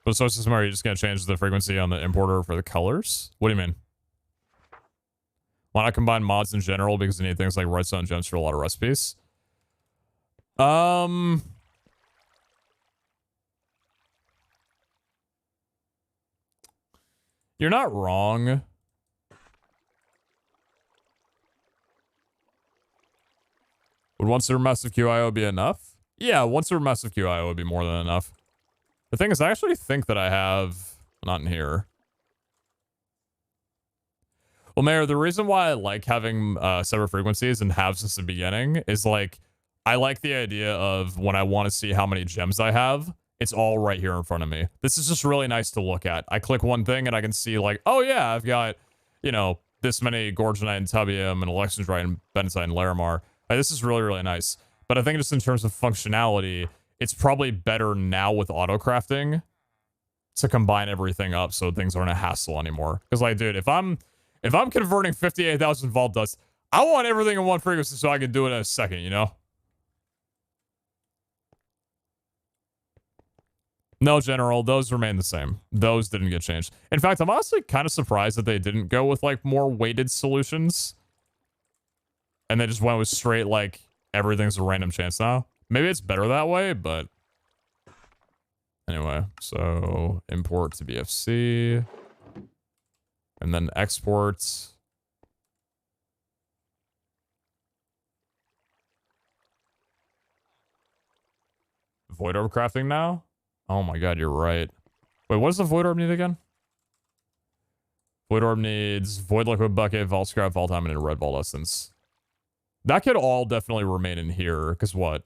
But so system, are you just going to change the frequency on the importer for the colors? What do you mean? Why not combine mods in general? Because you need things like redstone gems for a lot of recipes. You're not wrong. Would once a massive QIO be enough? Yeah, once a massive QIO would be more than enough. The thing is, I actually think that I have... Not in here. Well, Mayor, the reason why I like having separate frequencies and have since the beginning is like, I like the idea of when I want to see how many gems I have, it's all right here in front of me. This is just really nice to look at. I click one thing and I can see like, oh yeah, I've got, you know, this many Gorgonite and Tubium and Electrodrite and Bentonite and Larimar. This is really, really nice. But I think just in terms of functionality, it's probably better now with auto crafting to combine everything up so things aren't a hassle anymore. Because like, dude, if I'm converting 58,000 vault dust, I want everything in one frequency so I can do it in a second, you know? No, General, those remain the same. Those didn't get changed. In fact, I'm honestly kind of surprised that they didn't go with, like, more weighted solutions. And they just went with straight, like, everything's a random chance now. Maybe it's better that way, but... Anyway, so import to BFC. And then export. Void orb crafting now? Oh my god, you're right. Wait, what does the void orb need again? Void orb needs void liquid bucket, vault scrap, vault diamond, and red vault essence. That could all definitely remain in here, because what?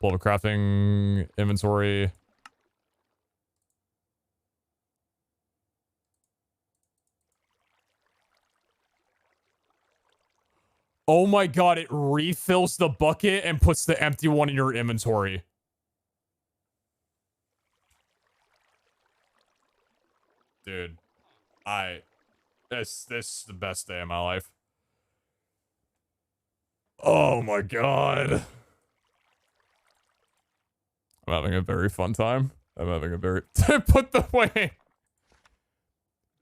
Pull up a crafting inventory. Oh my god, it refills the bucket and puts the empty one in your inventory. Dude, this is the best day of my life. Oh my god. I'm having a very fun time. I'm having a very... Put the way...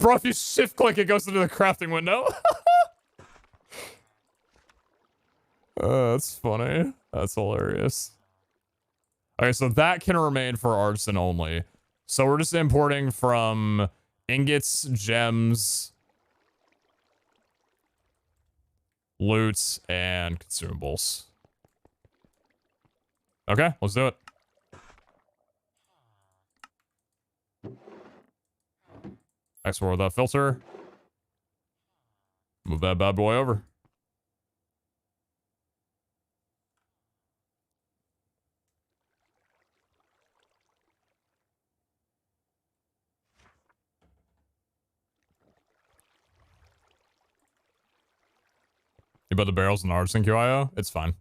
Bro, if you shift click, it goes into the crafting window. That's funny. That's hilarious. Okay, so that can remain for artisan only. So we're just importing from ingots, gems, loot, and consumables. Okay, let's do it. Export without filter. Move that bad boy over. You put the barrels in the artisan QIO? It's fine.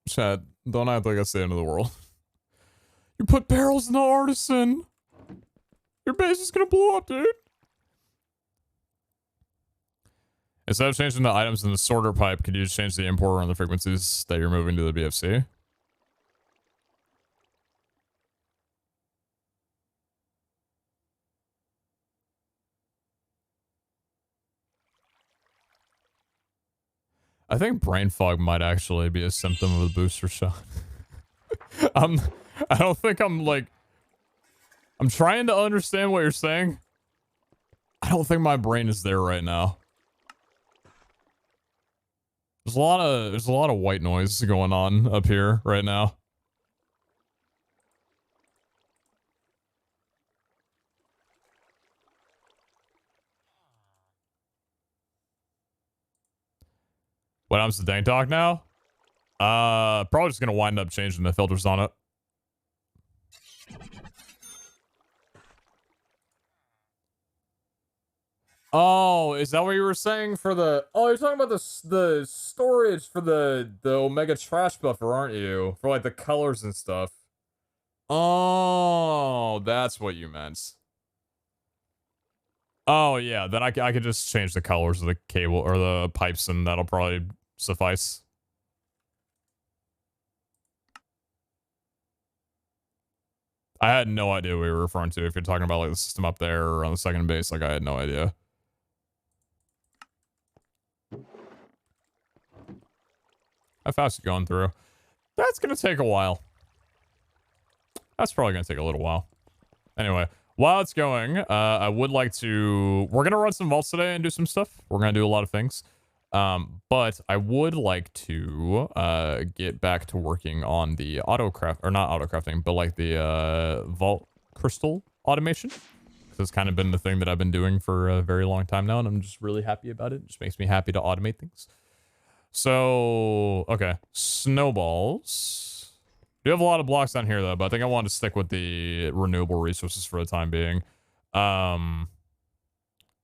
Chad, don't act like that's the end of the world. You put barrels in the artisan. Your base is gonna blow up, dude. Instead of changing the items in the sorter pipe, could you just change the importer on the frequencies that you're moving to the BFC? I think brain fog might actually be a symptom of the booster shot. I don't think I'm like... I'm trying to understand what you're saying. I don't think my brain is there right now. There's a lot of white noise going on up here right now. What happens to Dank Dog now? Probably just gonna wind up changing the filters on it. Oh, is that what you were saying for the... Oh, you're talking about the storage for the Omega Trash Buffer, aren't you? For, like, the colors and stuff. Oh, that's what you meant. Oh, yeah, then I could just change the colors of the cable, or the pipes, and that'll probably suffice. I had no idea what you were referring to. If you're talking about, like, the system up there or on the second base, like, I had no idea. How fast is it going through? That's gonna take a while. That's probably gonna take a little while. Anyway, while it's going, I would like to... We're gonna run some vaults today and do some stuff. We're gonna do a lot of things. But I would like to get back to working on the autocraft... Or not autocrafting, but like the vault crystal automation. It's kind of been the thing that I've been doing for a very long time now, and I'm just really happy about it. It just makes me happy to automate things. So, okay. Snowballs. We have a lot of blocks down here, though, but I think I want to stick with the renewable resources for the time being.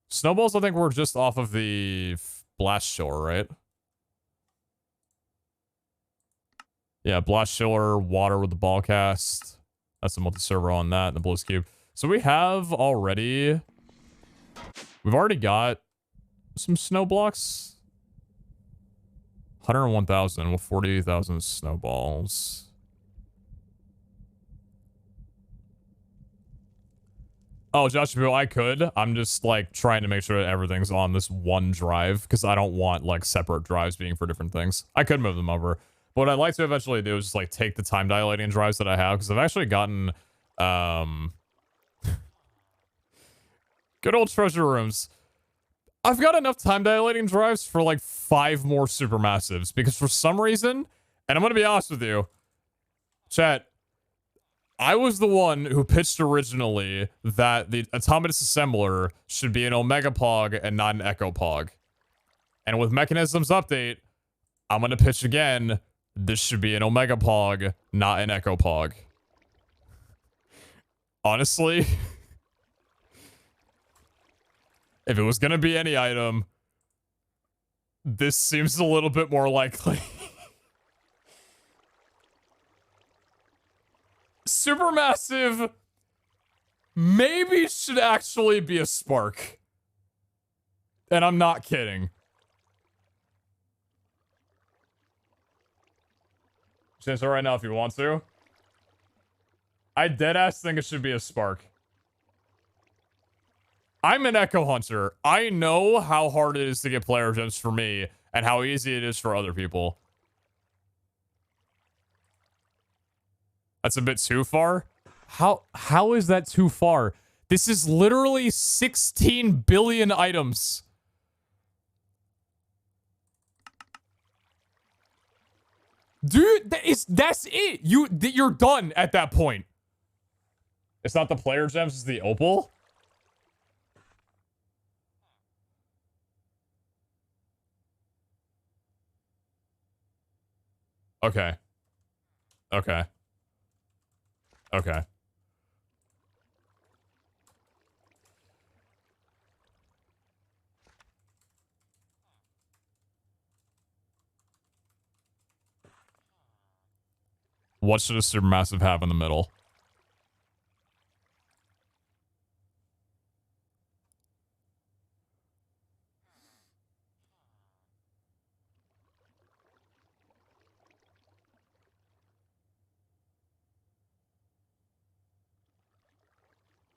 Snowballs, I think we're just off of the blast chiller, right? Yeah, blast chiller, water with the ball cast. That's the multi-server on that, and the Bliss Cube. So we have already... We've already got some snow blocks. 101,000 with 48,000 snowballs. Oh, Josh, I could. I'm just, like, trying to make sure that everything's on this one drive, because I don't want, like, separate drives being for different things. I could move them over. But what I'd like to eventually do is just, like, take the time dilating drives that I have, because I've actually gotten, good old treasure rooms. I've got enough time dilating drives for, like, 5 more supermassives, because for some reason, and I'm gonna be honest with you, chat, I was the one who pitched originally that the autonomous assembler should be an Omega Pog and not an Echo Pog. And with Mechanisms Update, I'm gonna pitch again, this should be an Omega Pog, not an Echo Pog. Honestly, if it was gonna be any item, this seems a little bit more likely. Supermassive maybe should actually be a spark. And I'm not kidding. Change it right now if you want to. I deadass think it should be a spark. I'm an Echo Hunter. I know how hard it is to get player gems for me and how easy it is for other people. That's a bit too far. How is that too far? This is literally 16 billion items. Dude, that's it. You're done at that point. It's not the player gems, it's the opal. Okay. Okay. Okay. What should a supermassive have in the middle?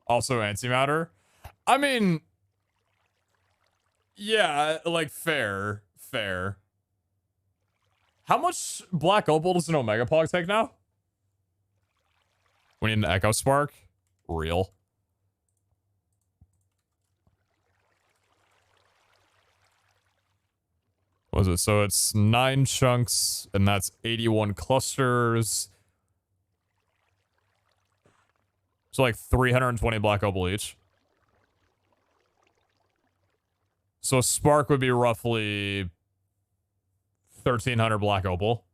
Also antimatter? I mean... Yeah, like, fair. How much black opal does an Omega Pog take now? We need an Echo Spark. Real. What is it? So it's 9 chunks, and that's 81 clusters. So like 320 black opal each. So a spark would be roughly 1,300 black opal.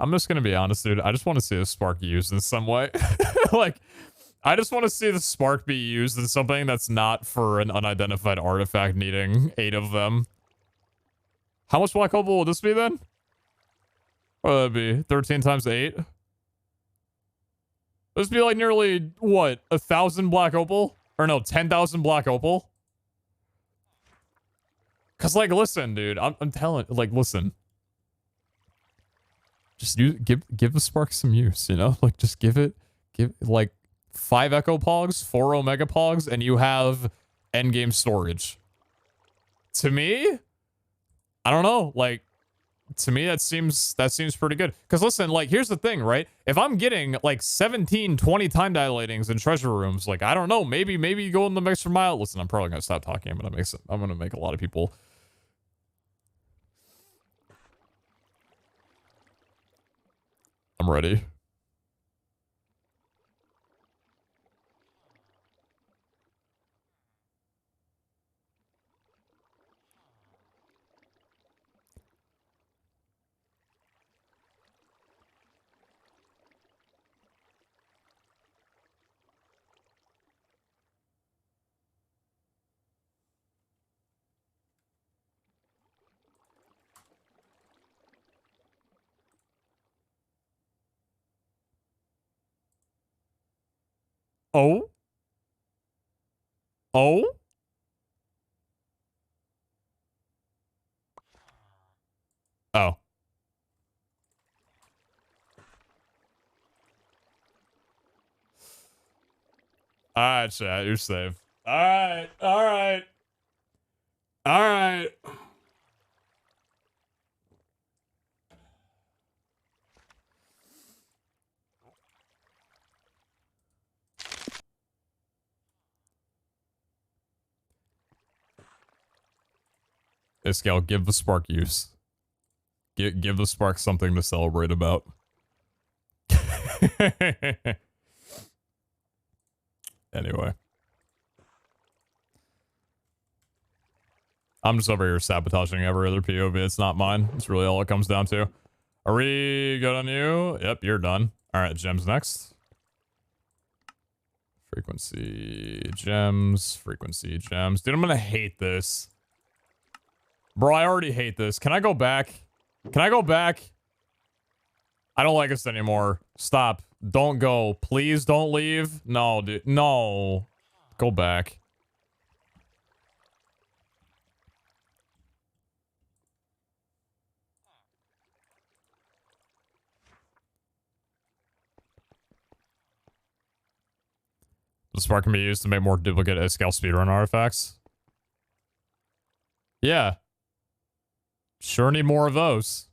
I'm just gonna be honest, dude. I just want to see the spark used in some way. Like, I just want to see the spark be used in something that's not for an unidentified artifact needing 8 of them. How much black opal will this be then? What would that be? 13 times 8? This would be like nearly, what, 1,000 black opal? Or no, 10,000 black opal? Cause like, listen, dude, I'm telling, like, listen. Just give the spark some use, you know? Like, just give like 5 echo pogs, 4 omega pogs, and you have endgame storage. To me, I don't know, like, to me that seems pretty good. Because listen, like, here's the thing, right? If I'm getting like 17, 20 time dilatings in treasure rooms, like, I don't know, maybe go in the extra mile. Listen, I'm probably gonna stop talking. I'm gonna make a lot of people. I'm ready. Oh? Oh? Oh. Alright, chat, you're safe. Alright, alright. Alright. Scale, give the spark use. Give the spark something to celebrate about. Anyway. I'm just over here sabotaging every other POV. It's not mine. It's really all it comes down to. Are we good on you? Yep, you're done. Alright, gems next. Frequency gems. Frequency gems. Dude, I'm gonna hate this. Bro, I already hate this. Can I go back? Can I go back? I don't like this anymore. Stop. Don't go. Please don't leave. No, dude. No. Go back. The spark can be used to make more duplicate scale speedrun artifacts. Yeah. Sure need more of those.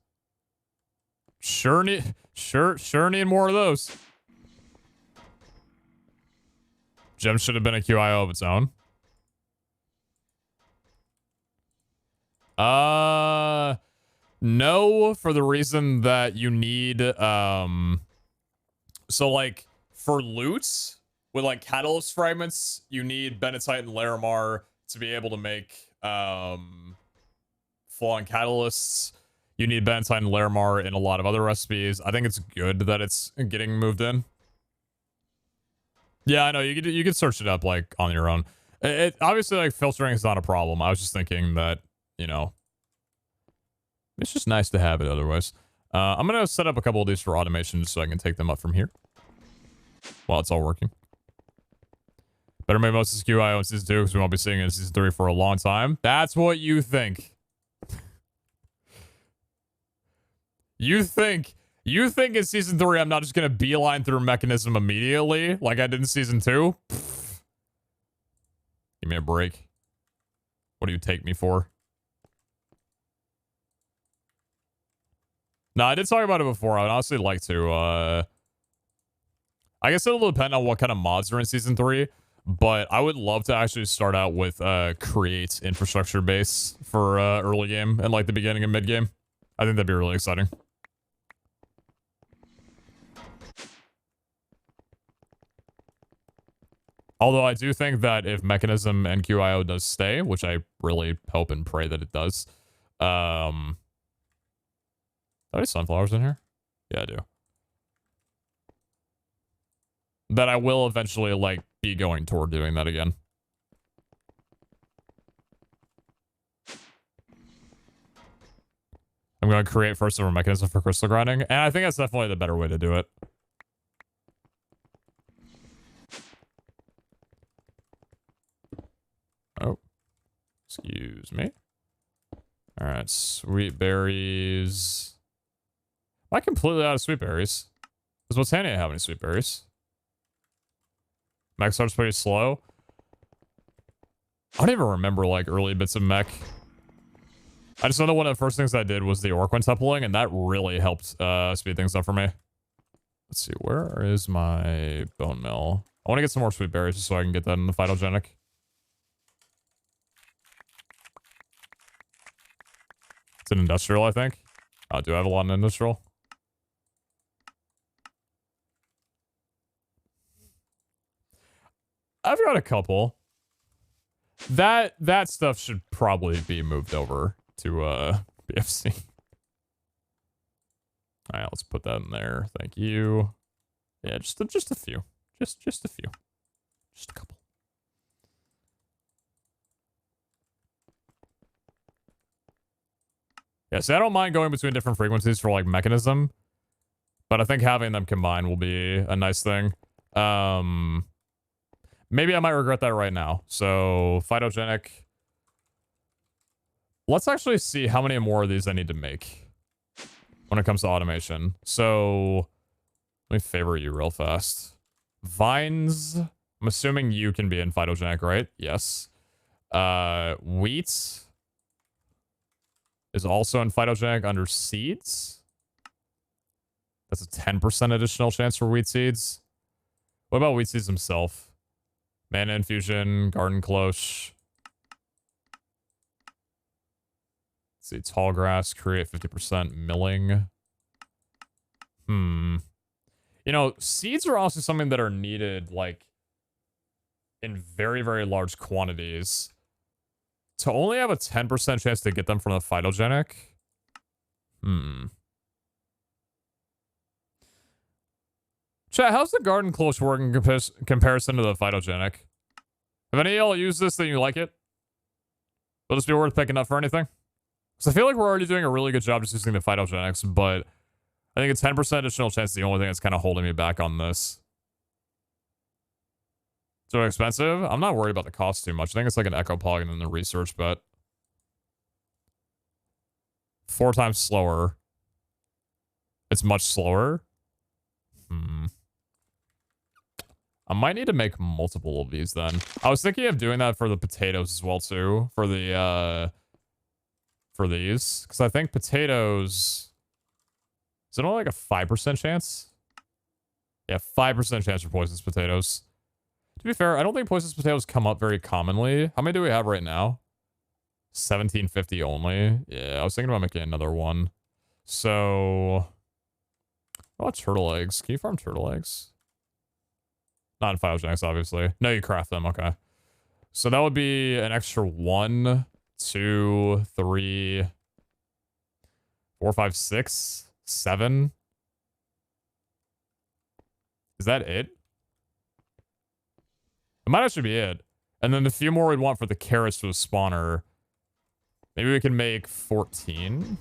Sure need more of those. Gem should have been a QIO of its own. No, for the reason that you need, so like, for loots, with like catalyst fragments, you need Benetite and Larimar to be able to make, full-on catalysts. You need Benetite and Larimar in a lot of other recipes. I think it's good that it's getting moved in. Yeah, I know. You could search it up, like, on your own. It obviously, like, filtering is not a problem. I was just thinking that, you know, it's just nice to have it otherwise. I'm going to set up a couple of these for automation so I can take them up from here while it's all working. Better make most of this QIO in Season 2 because we won't be seeing it in Season 3 for a long time. That's what you think. You think in Season 3 I'm not just going to beeline through Mechanism immediately like I did in Season 2? Pfft. me a break. What do you take me for? No, I did talk about it before. I would honestly like to. I guess it'll depend on what kind of mods are in Season 3. But I would love to actually start out with create infrastructure base for early game and like the beginning and mid game. I think that'd be really exciting. Although I do think that if Mechanism and QIO does stay, which I really hope and pray that it does. Are there sunflowers in here? Yeah, I do. That I will eventually like be going toward doing that again. I'm going to create first of a mechanism for crystal grinding, and I think that's definitely the better way to do it. Oh, excuse me. All right, sweet berries. Am I completely out of sweet berries? Does Botania have any sweet berries? Mech starts pretty slow. I don't even remember like early bits of mech. I just know that one of the first things I did was the orc quintupling, and that really helped speed things up for me. Let's see, where is my bone mill? I want to get some more sweet berries just so I can get that in the phytogenic. It's an industrial, I think. Do I have a lot in industrial? I've got a couple. That stuff should probably be moved over to BFC. All right, let's put that in there. Thank you. Yeah, just a few. Just a few. Just a couple. Yeah, see, I don't mind going between different frequencies for like mechanism, but I think having them combined will be a nice thing. Maybe I might regret that right now. So, phytogenic. Let's actually see how many more of these I need to make when it comes to automation. So, let me favor you real fast. Vines. I'm assuming you can be in phytogenic, right? Yes. Wheat is also in phytogenic under seeds. That's a 10% additional chance for wheat seeds. What about wheat seeds themselves? Mana infusion, garden cloche. Let's see, tall grass, create 50% milling. You know, seeds are also something that are needed, like, in very, very large quantities. To only have a 10% chance to get them from the phytogenic. Chat, how's the garden cloche work in comparison to the phytogenic? Have any of y'all used this that you like it? Will this be worth picking up for anything? Because I feel like we're already doing a really good job just using the phytogenics, but I think a 10% additional chance is the only thing that's kind of holding me back on this. So expensive? I'm not worried about the cost too much. I think it's like an echo plugin in the research, but 4 times slower. It's much slower. I might need to make multiple of these then. I was thinking of doing that for the potatoes as well too. For the, for these. Because I think potatoes... Is it only like a 5% chance? Yeah, 5% chance for poisonous potatoes. To be fair, I don't think poisonous potatoes come up very commonly. How many do we have right now? 1750 only. Yeah, I was thinking about making another one. So... What about turtle eggs? Can you farm turtle eggs? Not in phytogenics, obviously. No, you craft them. Okay. So that would be an extra 1, 2, 3, 4, 5, 6, 7. Is that it? It might actually be it. And then the few more we'd want for the carrots to a spawner. Maybe we can make 14.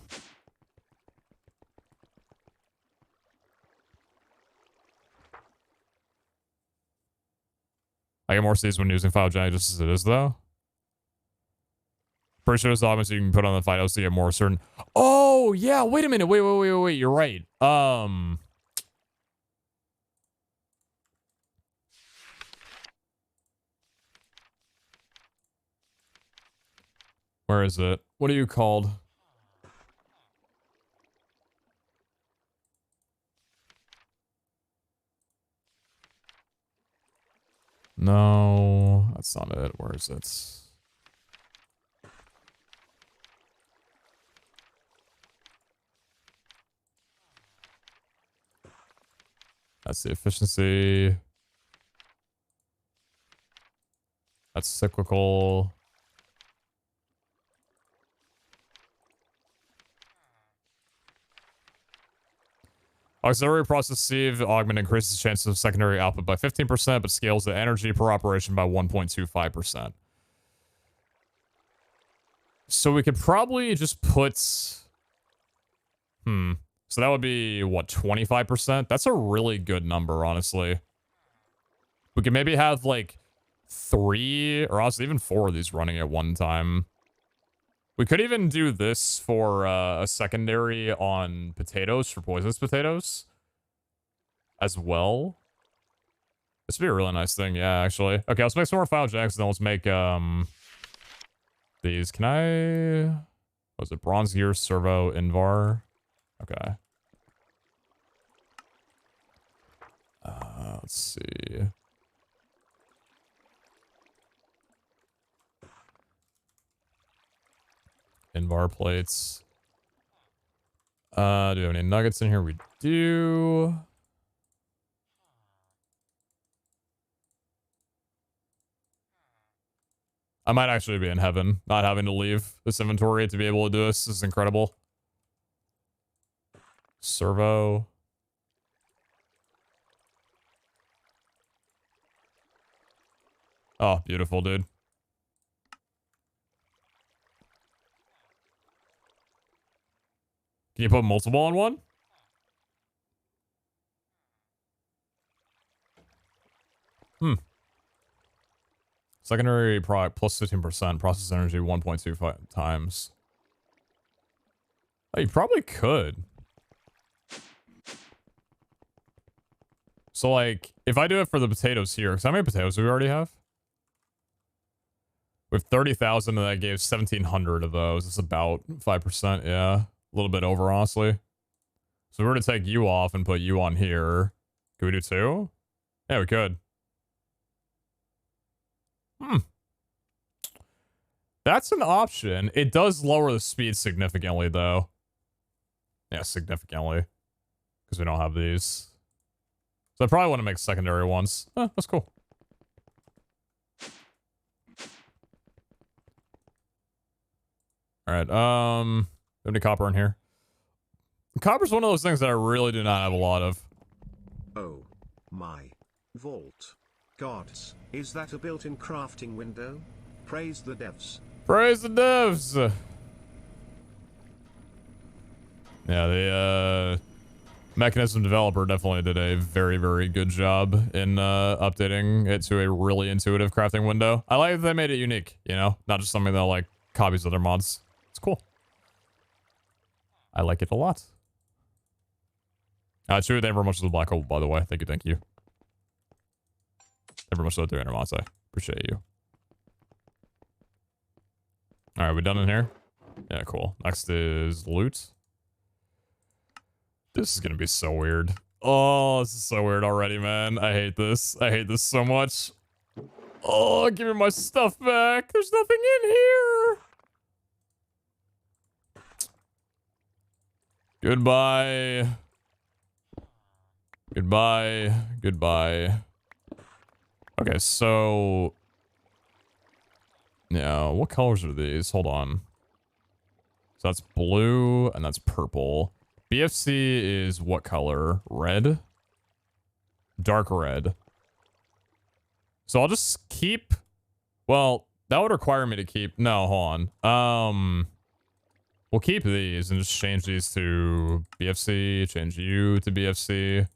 I get more seeds when using phytogenic just as it is, though. Pretty sure it's obvious you can put on the phytos to get more certain. Oh, yeah. Wait a minute. Wait. You're right. Where is it? What are you called? No, that's not it. Where is it? That's the efficiency. That's cyclical. Auxiliary process sieve augment increases chances of secondary output by 15%, but scales the energy per operation by 1.25%. So we could probably just put... So that would be, what, 25%? That's a really good number, honestly. We could maybe have, like, 3, or honestly, even 4 of these running at one time. We could even do this for a secondary on potatoes, for poisonous potatoes, as well. This would be a really nice thing, yeah, actually. Okay, let's make some more phylogenetics, and then let's make, these. Can I... What was it? Bronze Gear, Servo, Invar. Okay. Let's see. Invar plates. Do we have any nuggets in here? We do. I might actually be in heaven, not having to leave this inventory to be able to do this. This is incredible. Servo. Oh, beautiful, dude. Can you put multiple on one? Secondary product plus 15%. Process energy 1.25 times. Oh, you probably could. So, like, if I do it for the potatoes here, because how many potatoes do we already have? We have 30,000, and that gave 1,700 of those. It's about 5%, yeah. A little bit over, honestly. So we were to take you off and put you on here. Could we do 2? Yeah, we could. That's an option. It does lower the speed significantly, though. Yeah, significantly. Because we don't have these. So I probably want to make secondary ones. That's cool. Alright, any copper in here? Copper's one of those things that I really do not have a lot of. Oh my vault. Gods, is that a built-in crafting window? Praise the devs. Praise the devs! Yeah, the mechanism developer definitely did a very, very good job in updating it to a really intuitive crafting window. I like that they made it unique, you know? Not just something that, like, copies other mods. It's cool. I like it a lot. True, thank you very much for the black hole, by the way. Thank you, thank you. Thank you very much for the 300 mods. I appreciate you. Alright, we done in here? Yeah, cool. Next is loot. This is gonna be so weird. Oh, this is so weird already, man. I hate this. I hate this so much. Oh, give me my stuff back. There's nothing in here. Goodbye. Goodbye. Goodbye. Okay, so... Yeah, what colors are these? Hold on. So that's blue, and that's purple. BFC is what color? Red? Dark red. So I'll just keep... Well, that would require me to keep... No, hold on. We'll keep these and just change these to BFC, change you to BFC.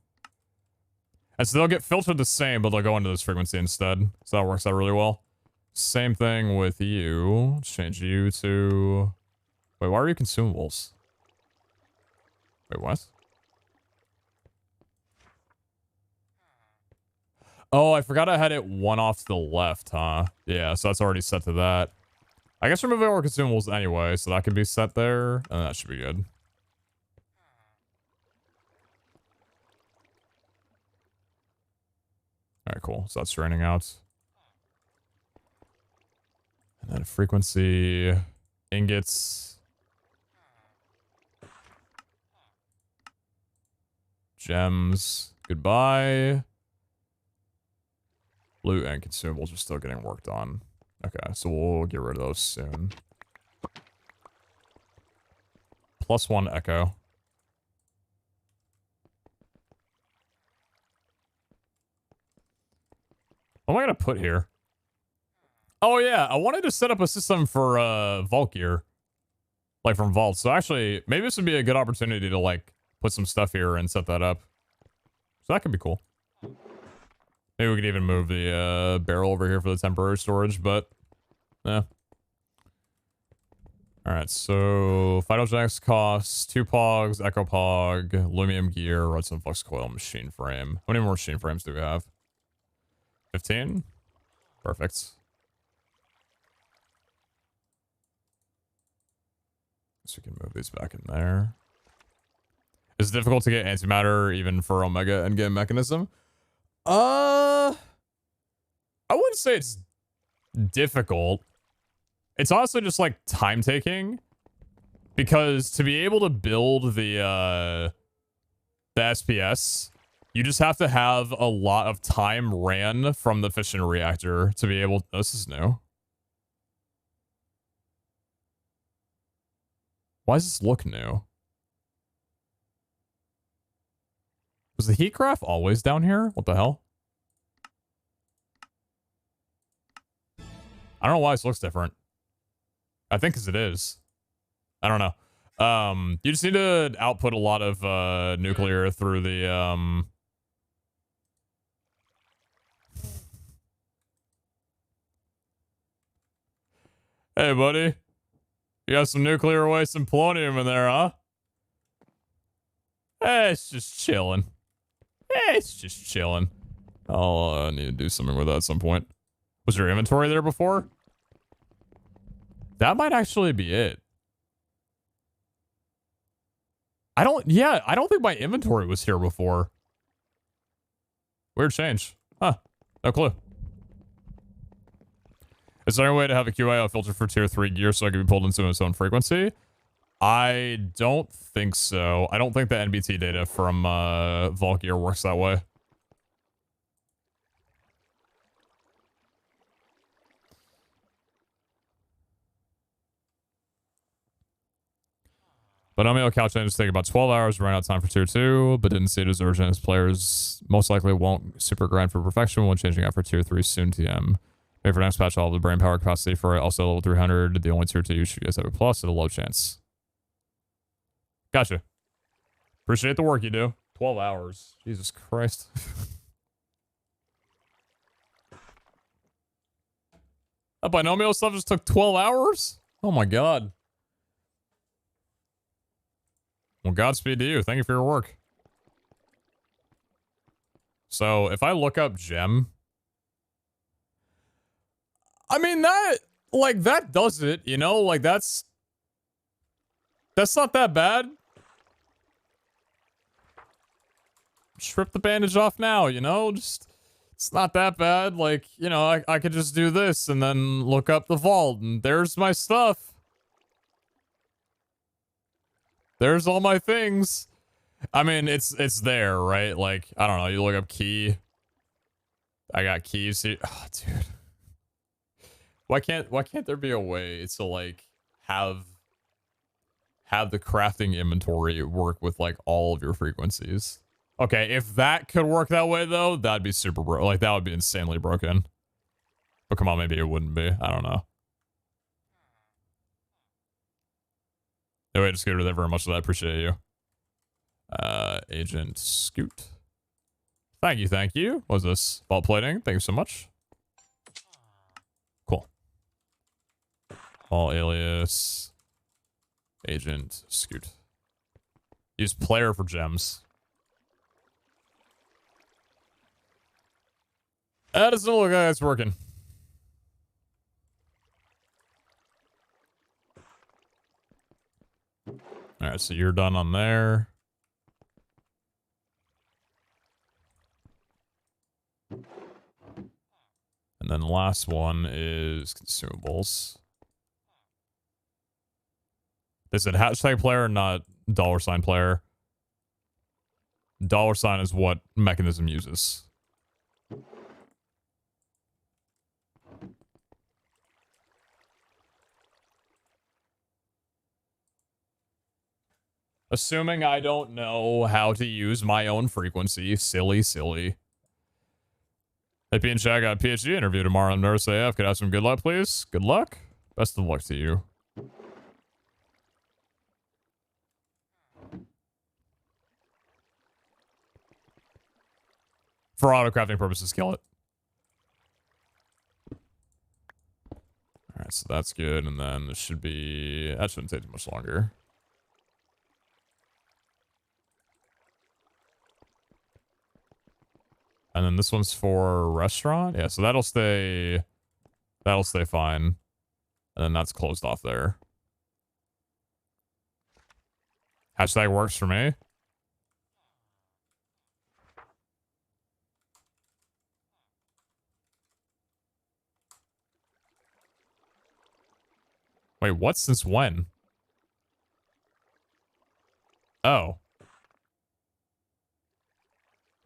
And so they'll get filtered the same, but they'll go into this frequency instead. So that works out really well. Same thing with you. Change you to... Wait, why are you consumables? Wait, what? Oh, I forgot I had it one off to the left, huh? Yeah, so that's already set to that. I guess removing all consumables anyway, so that could be set there, and that should be good. Alright, cool. So that's draining out. And then frequency, ingots, gems, goodbye. Loot and consumables are still getting worked on. Okay, so we'll get rid of those soon. +1 echo. What am I gonna put here? Oh yeah, I wanted to set up a system for vault gear. Like from vaults. So actually, maybe this would be a good opportunity to like put some stuff here and set that up. So that could be cool. Maybe we could even move the barrel over here for the temporary storage, but yeah. Alright, so Vital Jacks costs 2 pogs, Echo Pog, Lumium Gear, Redstone Flux Coil, Machine Frame. How many more machine frames do we have? 15? Perfect. So we can move these back in there. Is it difficult to get antimatter even for Omega Endgame Mechanism? I wouldn't say it's difficult. It's honestly just like time taking, because to be able to build the SPS, you just have to have a lot of time ran from the fission reactor to be able. Oh, this is new. Why does this look new? Was the heatcraft always down here? What the hell? I don't know why this looks different. I think because it is. I don't know. You just need to output a lot of nuclear through the Hey buddy. You got some nuclear waste and polonium in there, huh? Hey, it's just chilling. Hey, it's just chilling. I'll need to do something with that at some point. Was your inventory there before? That might actually be it. I don't think my inventory was here before. Weird change. Huh. No clue. Is there any way to have a QIO filter for tier 3 gear so I can be pulled into its own frequency? I don't think so. I don't think the NBT data from Vault Gear works that way. But Omeo Couch Engines take about 12 hours, ran out of time for tier 2, but didn't see it as urgent as players most likely won't super grind for perfection when changing out for tier 3 soon TM. Maybe for next patch, I'll have the brain power capacity for it. Also, level 300, the only tier 2 you should guys have a plus at a low chance. Gotcha. Appreciate the work you do. 12 hours. Jesus Christ. That binomial stuff just took 12 hours? Oh my god. Well, Godspeed to you. Thank you for your work. So, if I look up gem... I mean, that does it, you know? Like, that's not that bad. Strip the bandage off now, you know? Just, it's not that bad. Like, you know, I could just do this and then look up the vault, and there's my stuff. There's all my things. I mean, it's there, right? Like, I don't know, you look up key. I got keys here. Oh, dude. Why can't there be a way to like have the crafting inventory work with like all of your frequencies? Okay, if that could work that way though, that'd be super like that would be insanely broken. But come on, maybe it wouldn't be. I don't know. Anyway, just get rid of that very much of that. Appreciate you. Agent Scoot. Thank you. What was this? Vault plating. Thank you so much. Cool. All alias. Agent Scoot. Use player for gems. That doesn't look like it's working. right, so you're done on there. And then the last one is consumables. They said hashtag player, not $sign player. $sign is what Mechanism uses. Assuming I don't know how to use my own frequency. Silly, silly. Hey, P and Shaq, got a PhD interview tomorrow on Nurse AF. Could I have some good luck, please? Good luck. Best of luck to you. For auto-crafting purposes, kill it. Alright, so that's good. And then this should be... That shouldn't take too much longer. And then this one's for restaurant. Yeah, so that'll stay fine. And then that's closed off there. Hashtag works for me. Wait, what? Since when? Oh.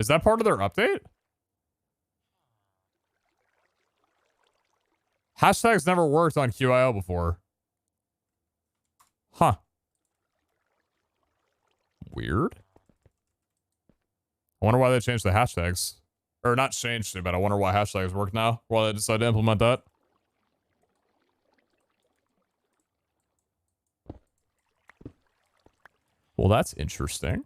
Is that part of their update? Hashtags never worked on QIO before. Huh. Weird. I wonder why they changed the hashtags. Or not changed it, but I wonder why hashtags work now. Why they decided to implement that. Well, that's interesting.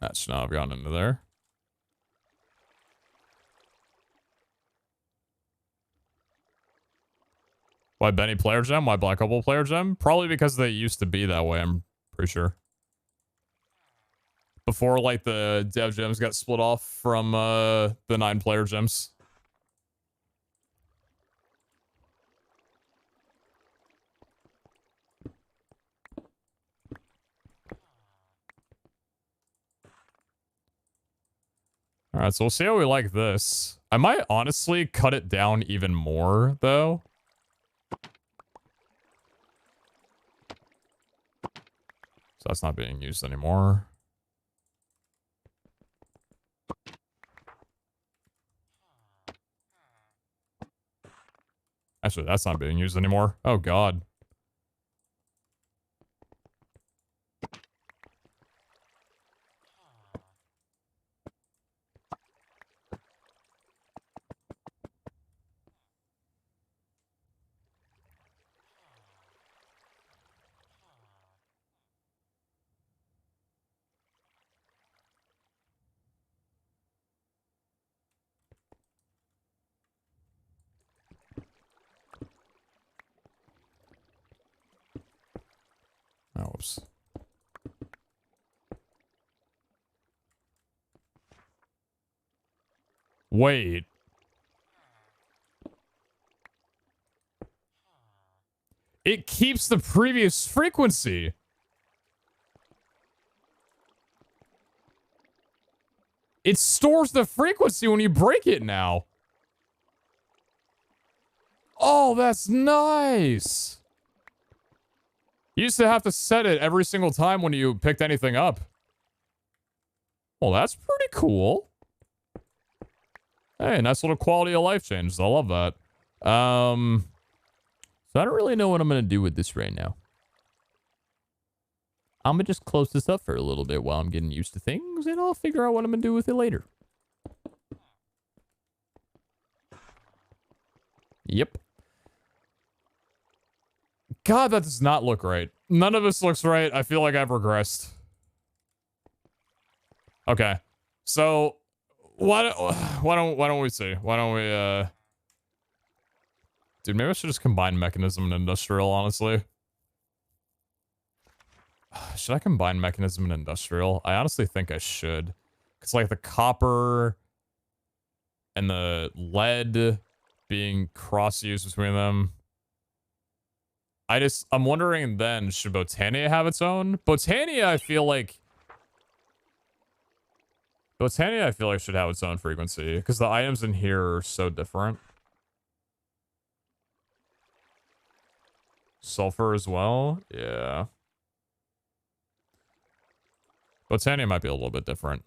That should not have gone into there. Why Benny player gem? Why Black Opal player gem? Probably because they used to be that way, I'm pretty sure. Before, like, the dev gems got split off from the 9 player gems. Alright, so we'll see how we like this. I might honestly cut it down even more, though. So that's not being used anymore. Actually, that's not being used anymore. Oh, God. Oh, whoops. Wait. It keeps the previous frequency. It stores the frequency when you break it now. Oh, that's nice. You used to have to set it every single time when you picked anything up. Well, that's pretty cool. Hey, nice little quality of life changes. I love that. So I don't really know what I'm going to do with this right now. I'm going to just close this up for a little bit while I'm getting used to things, and I'll figure out what I'm going to do with it later. Yep. God, that does not look right. None of this looks right. I feel like I've regressed. Okay. So, why don't we see? Why don't we, Dude, maybe I should just combine mechanism and industrial, honestly. Should I combine mechanism and industrial? I honestly think I should. It's like the copper and the lead being cross-used between them. I'm wondering then, should Botania have its own? Botania, I feel like should have its own frequency because the items in here are so different. Sulfur as well? Yeah. Botania might be a little bit different.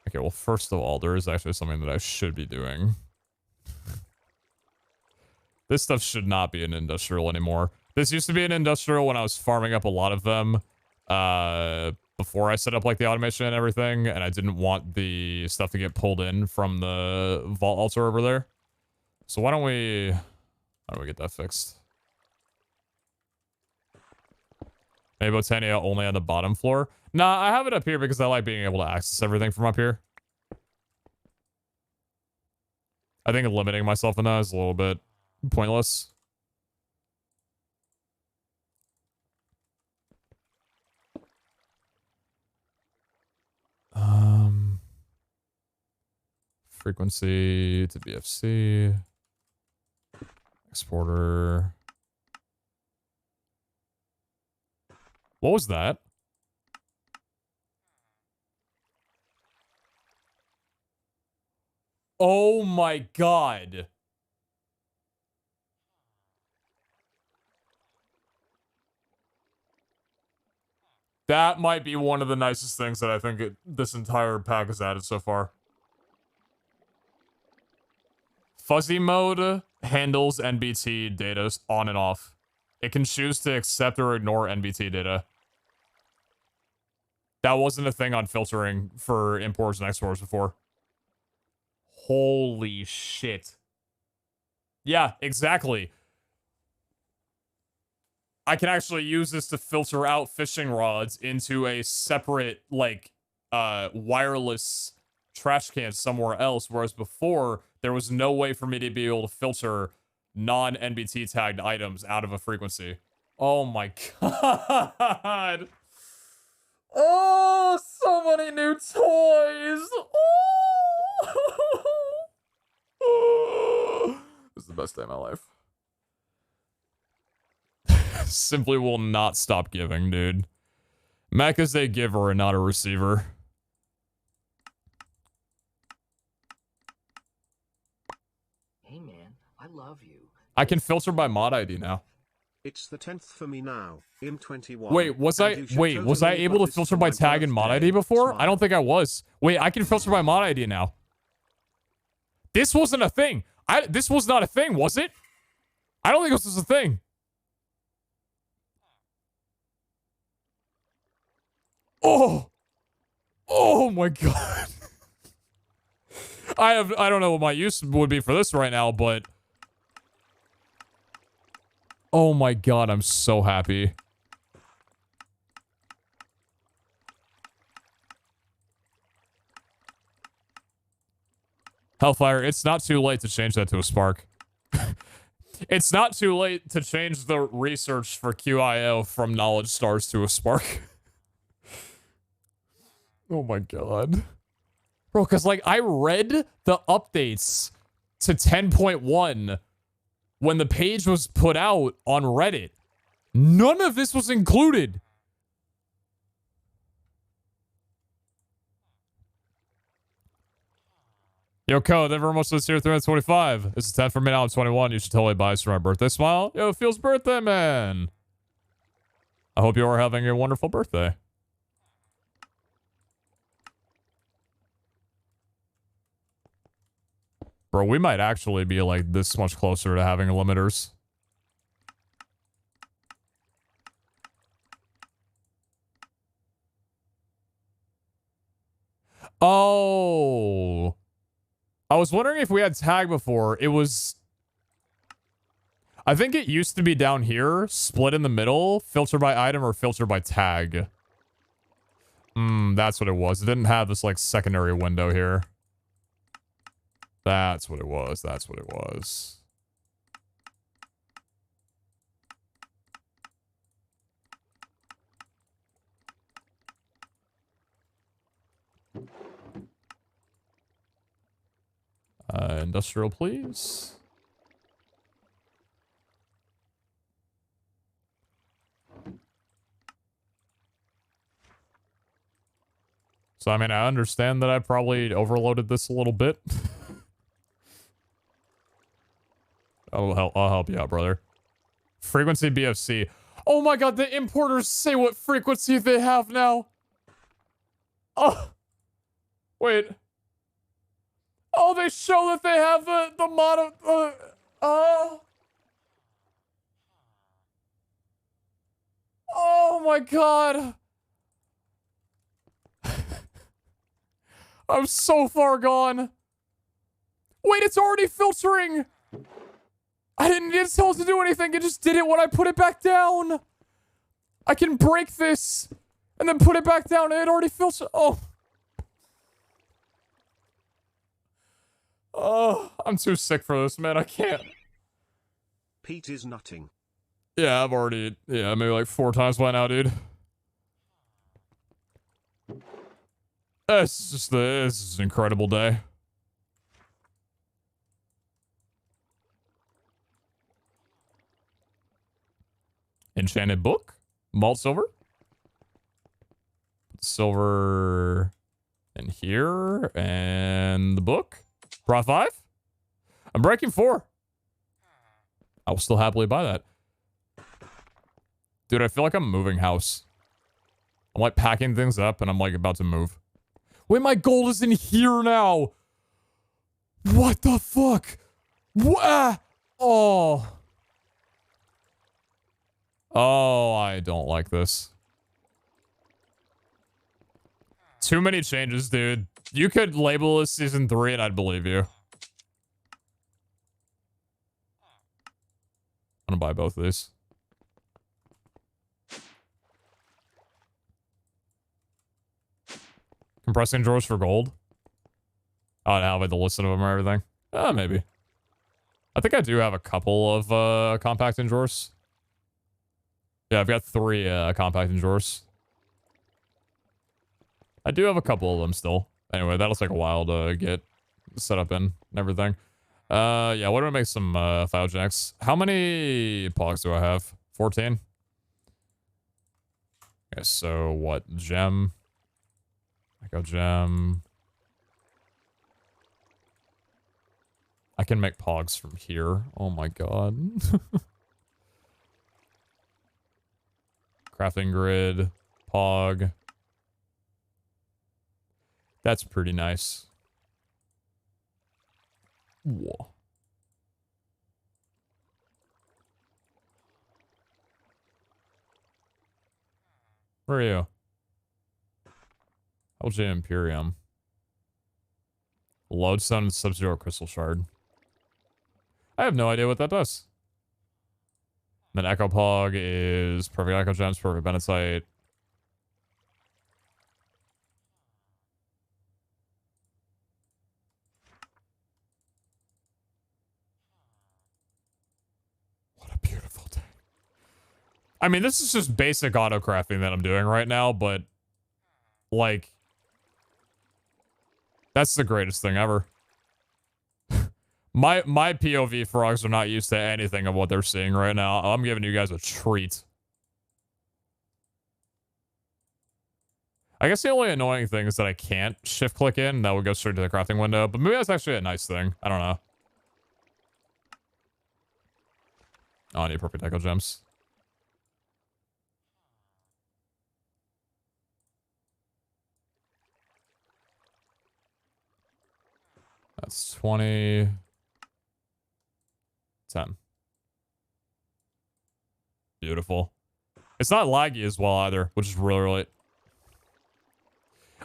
Okay, well, first of all, there is actually something that I should be doing. This stuff should not be an industrial anymore. This used to be an industrial when I was farming up a lot of them before I set up like the automation and everything, and I didn't want the stuff to get pulled in from the vault altar over there. So why don't we get that fixed? Maybe Botania only on the bottom floor. Nah, I have it up here because I like being able to access everything from up here. I think limiting myself in that is a little bit pointless. Frequency to BFC. Exporter. What was that? Oh my god. That might be one of the nicest things that I think this entire pack has added so far. Fuzzy mode handles NBT data on and off. It can choose to accept or ignore NBT data. That wasn't a thing on filtering for imports and exports before. Holy shit. Yeah, exactly. I can actually use this to filter out fishing rods into a separate, like, wireless trash can somewhere else, whereas before, there was no way for me to be able to filter non-NBT tagged items out of a frequency. Oh my god! Oh, so many new toys! Oh! This is the best day of my life. Simply will not stop giving, dude. Mac is a giver and not a receiver. Hey man, I love you. I can filter by mod ID now. It's the 10th for me now. M21. Wait, was I able to filter by tag and mod ID before? Smile. I don't think I was. Wait, I can filter by mod ID now. This wasn't a thing. This was not a thing, was it? I don't think this was a thing. Oh. Oh my god. I don't know what my use would be for this right now, but oh my god, I'm so happy. Hellfire, it's not too late to change that to a spark. It's not too late to change the research for QIO from knowledge stars to a spark. Oh my god. Bro, because, like, I read the updates to 10.1 when the page was put out on Reddit. None of this was included. Yo, Code, ever almost this year 325. It's 10 for me now. I'm 21. You should totally buy us for my birthday smile. Yo, it feels birthday, man. I hope you are having a wonderful birthday. Bro, we might actually be like this much closer to having limiters. Oh. I was wondering if we had tag before. It was... I think it used to be down here, split in the middle, filter by item or filter by tag. That's what it was. It didn't have this, like, secondary window here. That's what it was. That's what it was. Industrial, please. So, I mean, I understand that I probably overloaded this a little bit. I'll help you out, brother. Frequency BFC. Oh my god, the importers say what frequency they have now. Oh. Wait. Oh, they show that they have the mod of, oh my god. I'm so far gone. Wait, it's already filtering. I didn't need to tell it to do anything. It just did it when I put it back down. I can break this and then put it back down and it already filtered. Oh. Oh, I'm too sick for this, man. I can't. Pete is nutting. Yeah, I've already, maybe like 4 times by now, dude. This is an incredible day. Enchanted book, malt silver, silver in here, and the book. Brought 5. I'm breaking 4. I will still happily buy that. Dude, I feel like I'm moving house. I'm like packing things up and I'm like about to move. Wait, my gold is in here now. What the fuck? What? Oh. Oh, I don't like this. Too many changes, dude. You could label this season 3 and I'd believe you. I'm gonna buy both of these. Compressing drawers for gold? Oh, and have like the list of them or everything? Maybe. I think I do have a couple of compacting drawers. Yeah, I've got 3 compacting drawers. I do have a couple of them still. Anyway, that'll take a while to get set up in and everything. Yeah, what do I make some thiogenics? How many pogs do I have? 14? Okay, so what? Gem. Echo gem. I can make pogs from here. Oh my god. Crafting grid. Pog. That's pretty nice. Whoa. Where are you? LJ Imperium. Lodestone and Sub-Zero Crystal Shard. I have no idea what that does. Then Echo Pog is Perfect Echo Gems, Perfect Benetite. What a beautiful day. I mean, this is just basic auto crafting that I'm doing right now, but like, that's the greatest thing ever. My POV frogs are not used to anything of what they're seeing right now. I'm giving you guys a treat. I guess the only annoying thing is that I can't shift click in. That would go straight to the crafting window. But maybe that's actually a nice thing. I don't know. Oh, I need perfect echo gems. That's 20. 10. Beautiful. It's not laggy as well either, which is really, really...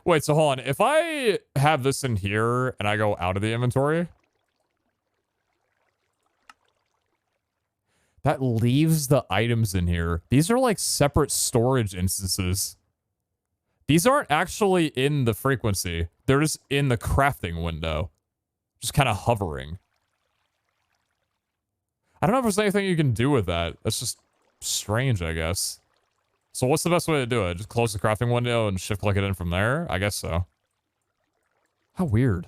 Wait, so hold on. If I have this in here and I go out of the inventory, that leaves the items in here. These are like separate storage instances. These aren't actually in the frequency. They're just in the crafting window. Just kind of hovering. I don't know if there's anything you can do with that. That's just strange, I guess. So what's the best way to do it? Just close the crafting window and shift click it in from there? I guess so. How weird.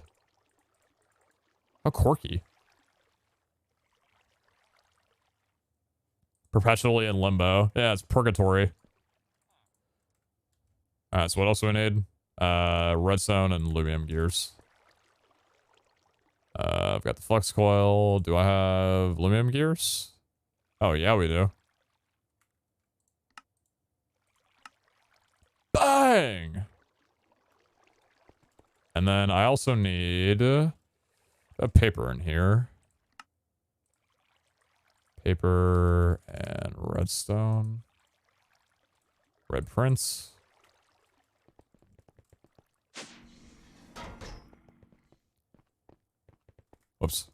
How quirky. Perpetually in limbo. Yeah, it's purgatory. Alright, so what else do we need? Redstone and aluminum gears. I've got the flex coil. Do I have aluminum gears? Oh, yeah, we do. Bang! And then I also need a paper in here. Paper and redstone. Red prints. Whoops.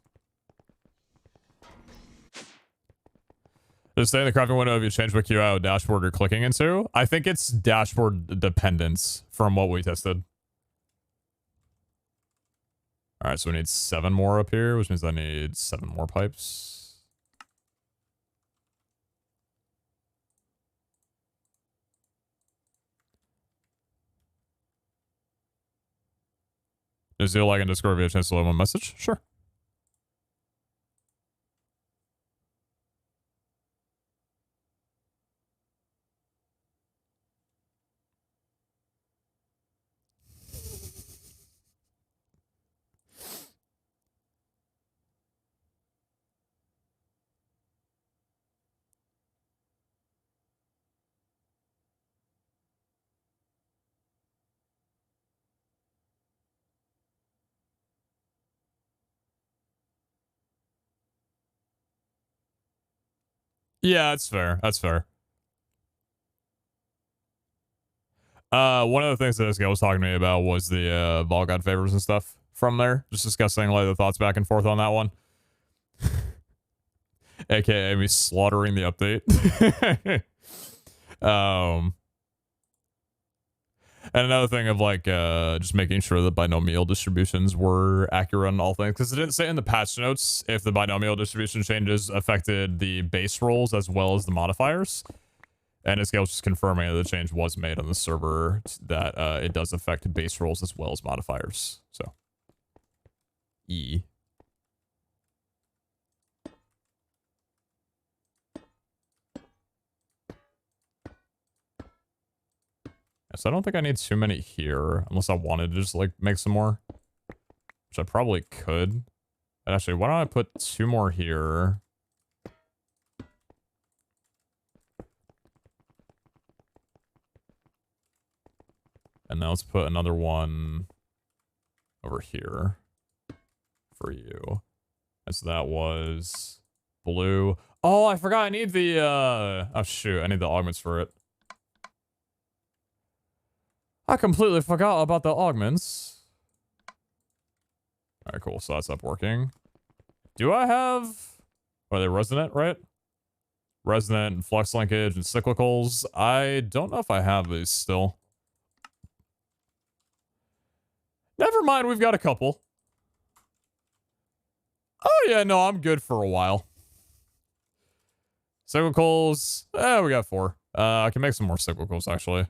Just stay in the crafting window if you change what QO dashboard you're clicking into. I think it's dashboard dependence from what we tested. Alright, so we need 7 more up here, which means I need 7 more pipes. Is there like in Discord if you have a chance to leave one message? Sure. Yeah, that's fair. That's fair. One of the things that this guy was talking to me about was the Ball God favors and stuff from there. Just discussing like the thoughts back and forth on that one. AKA me slaughtering the update. And another thing of like just making sure that binomial distributions were accurate on all things, because it didn't say in the patch notes if the binomial distribution changes affected the base rolls as well as the modifiers. And this guy was just confirming that the change was made on the server that it does affect base rolls as well as modifiers. So, E. So I don't think I need too many here, unless I wanted to just like make some more, which I probably could. And actually, why don't I put 2 more here? And now let's put another one over here for you. And so that was blue. Oh, I forgot I need the, oh shoot, I need the augments for it. I completely forgot about the augments. Alright, cool. So that's up working. Do I have... Are they resonant, right? Resonant and flux linkage and cyclicals. I don't know if I have these still. Never mind, we've got a couple. Oh yeah, no, I'm good for a while. Cyclicals. We got 4. I can make some more cyclicals, actually.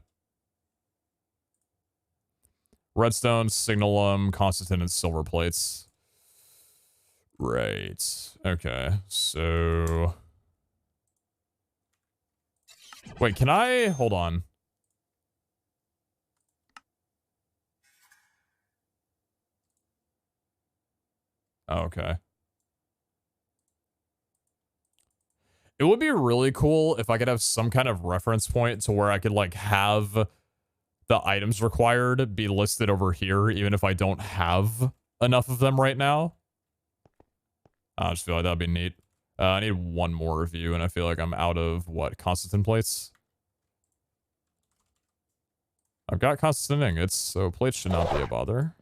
Redstone, signalum, constantin, and silver plates. Right. Okay. So... Wait, can I... Hold on. Oh, okay. It would be really cool if I could have some kind of reference point to where I could, like, have the items required be listed over here, even if I don't have enough of them right now. I just feel like that'd be neat. I need 1 more review, and I feel like I'm out of, what, constantin plates? I've got constantin ingots, so plates should not be a bother.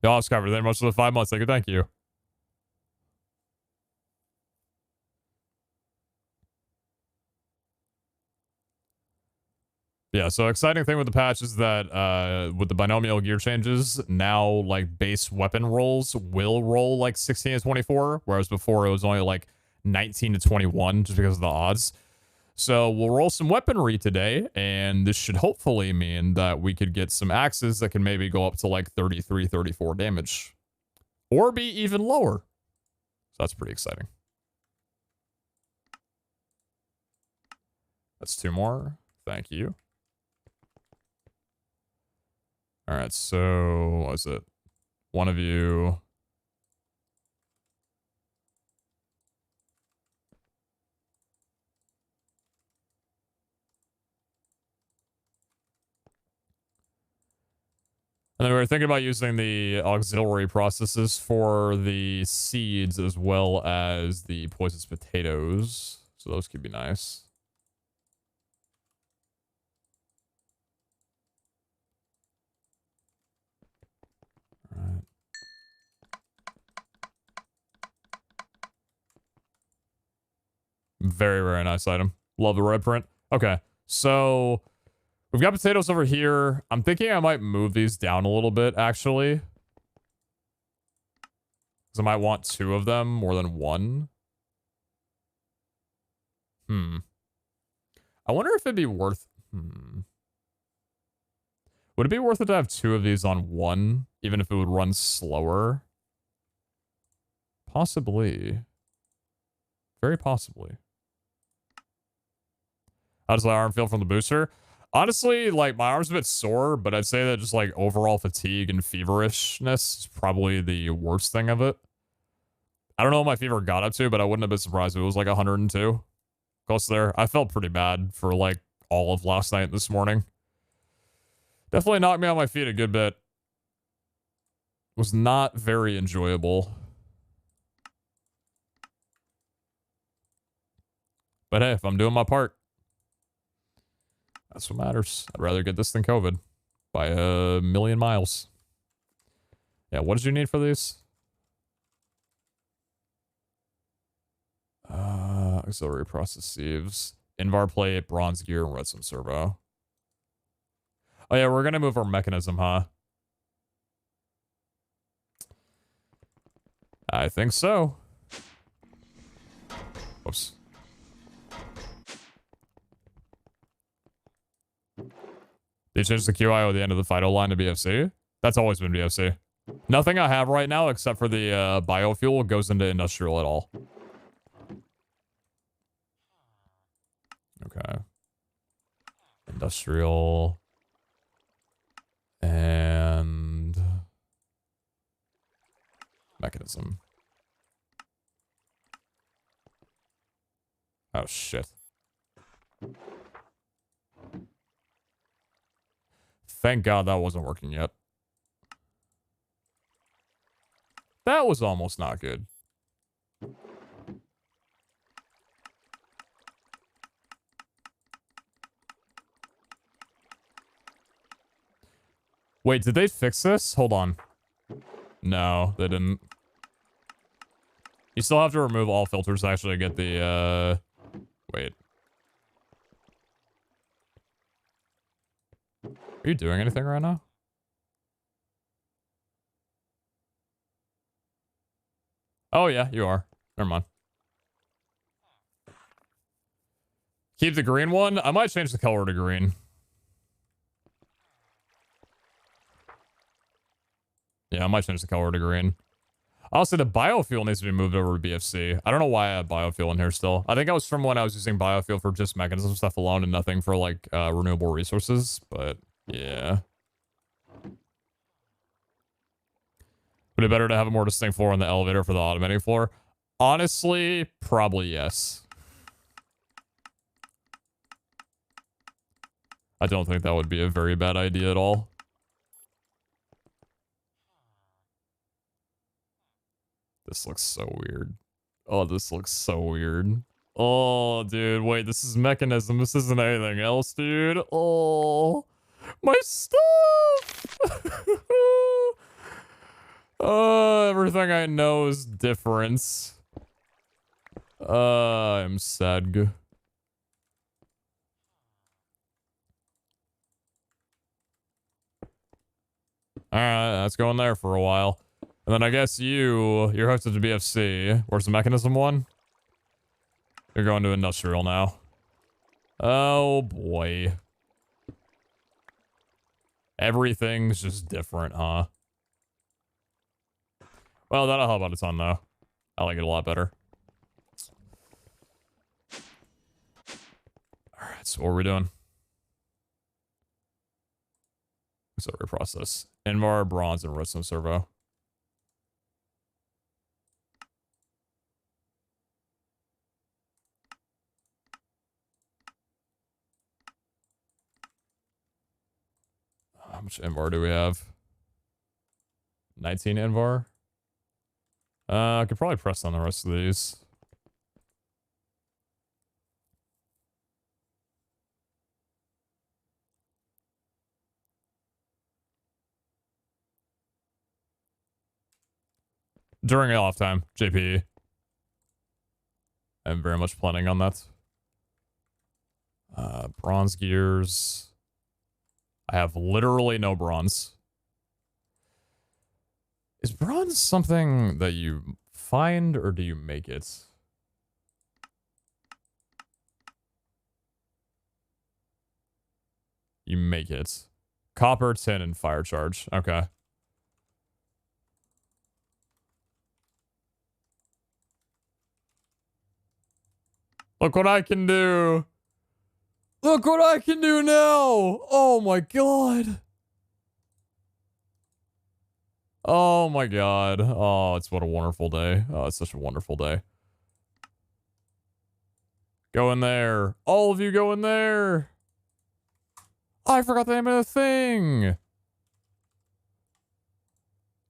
Y'all have covered very much for the 5 months. Thank you. Yeah, so exciting thing with the patch is that with the binomial gear changes, now like base weapon rolls will roll like 16 to 24, whereas before it was only like 19 to 21 just because of the odds. So we'll roll some weaponry today, and this should hopefully mean that we could get some axes that can maybe go up to like 33, 34 damage. Or be even lower. So that's pretty exciting. That's 2 more. Thank you. All right, so what is it? One of you. And then we were thinking about using the auxiliary processes for the seeds as well as the poisonous potatoes. So those could be nice. All right. Very, very nice item. Love the red print. Okay, so we've got potatoes over here. I'm thinking I might move these down a little bit, actually. Because I might want 2 of them more than 1. I wonder if it'd be worth... Would it be worth it to have 2 of these on 1, even if it would run slower? Possibly. Very possibly. How does my arm feel from the booster? Honestly, like, my arm's a bit sore, but I'd say that just, like, overall fatigue and feverishness is probably the worst thing of it. I don't know what my fever got up to, but I wouldn't have been surprised if it was, like, 102. Close there. I felt pretty bad for, like, all of last night and this morning. Definitely knocked me on my feet a good bit. Was not very enjoyable. But hey, if I'm doing my part, that's what matters. I'd rather get this than COVID by a million miles. Yeah, what did you need for these? Auxiliary process sieves. Invar plate, bronze gear, and redstone servo. Oh yeah, we're gonna move our mechanism, huh? I think so. Whoops. They changed the QIO at the end of the Fido line to BFC? That's always been BFC. Nothing I have right now except for the biofuel goes into industrial at all. Okay. Industrial. And mechanism. Oh, shit. Thank God that wasn't working yet. That was almost not good. Wait, did they fix this? Hold on. No, they didn't. You still have to remove all filters to actually get the, wait. Are you doing anything right now? Oh, yeah, you are. Never mind. Keep the green one? I might change the color to green. Yeah, I might change the color to green. Also, the biofuel needs to be moved over to BFC. I don't know why I have biofuel in here still. I think that was from when I was using biofuel for just mechanism stuff alone and nothing for, like, renewable resources. But, yeah. Would it be better to have a more distinct floor on the elevator for the automating floor? Honestly, probably yes. I don't think that would be a very bad idea at all. This looks so weird. Oh, this looks so weird. Oh, dude, wait, this is mechanism. This isn't anything else, dude. Oh, my stuff! Everything I know is different. I'm sad. Alright, that's going there for a while. And then I guess you're hooked to the BFC. Where's the mechanism one? You're going to industrial now. Oh boy. Everything's just different, huh? Well, that'll help out a ton, though. I like it a lot better. Alright, so what are we doing? Accelerator process. Invar, bronze, and redstone servo. How much Invar do we have? 19 Invar? I could probably press on the rest of these. During a off time, JP. I'm very much planning on that. Bronze gears. I have literally no bronze. Is bronze something that you find or do you make it? You make it. Copper, tin, and fire charge. Okay. Look what I can do. Look what I can do now. Oh my god. Oh my god. Oh, it's what a wonderful day. Oh, it's such a wonderful day. Go in there. All of you go in there. I forgot the name of the thing.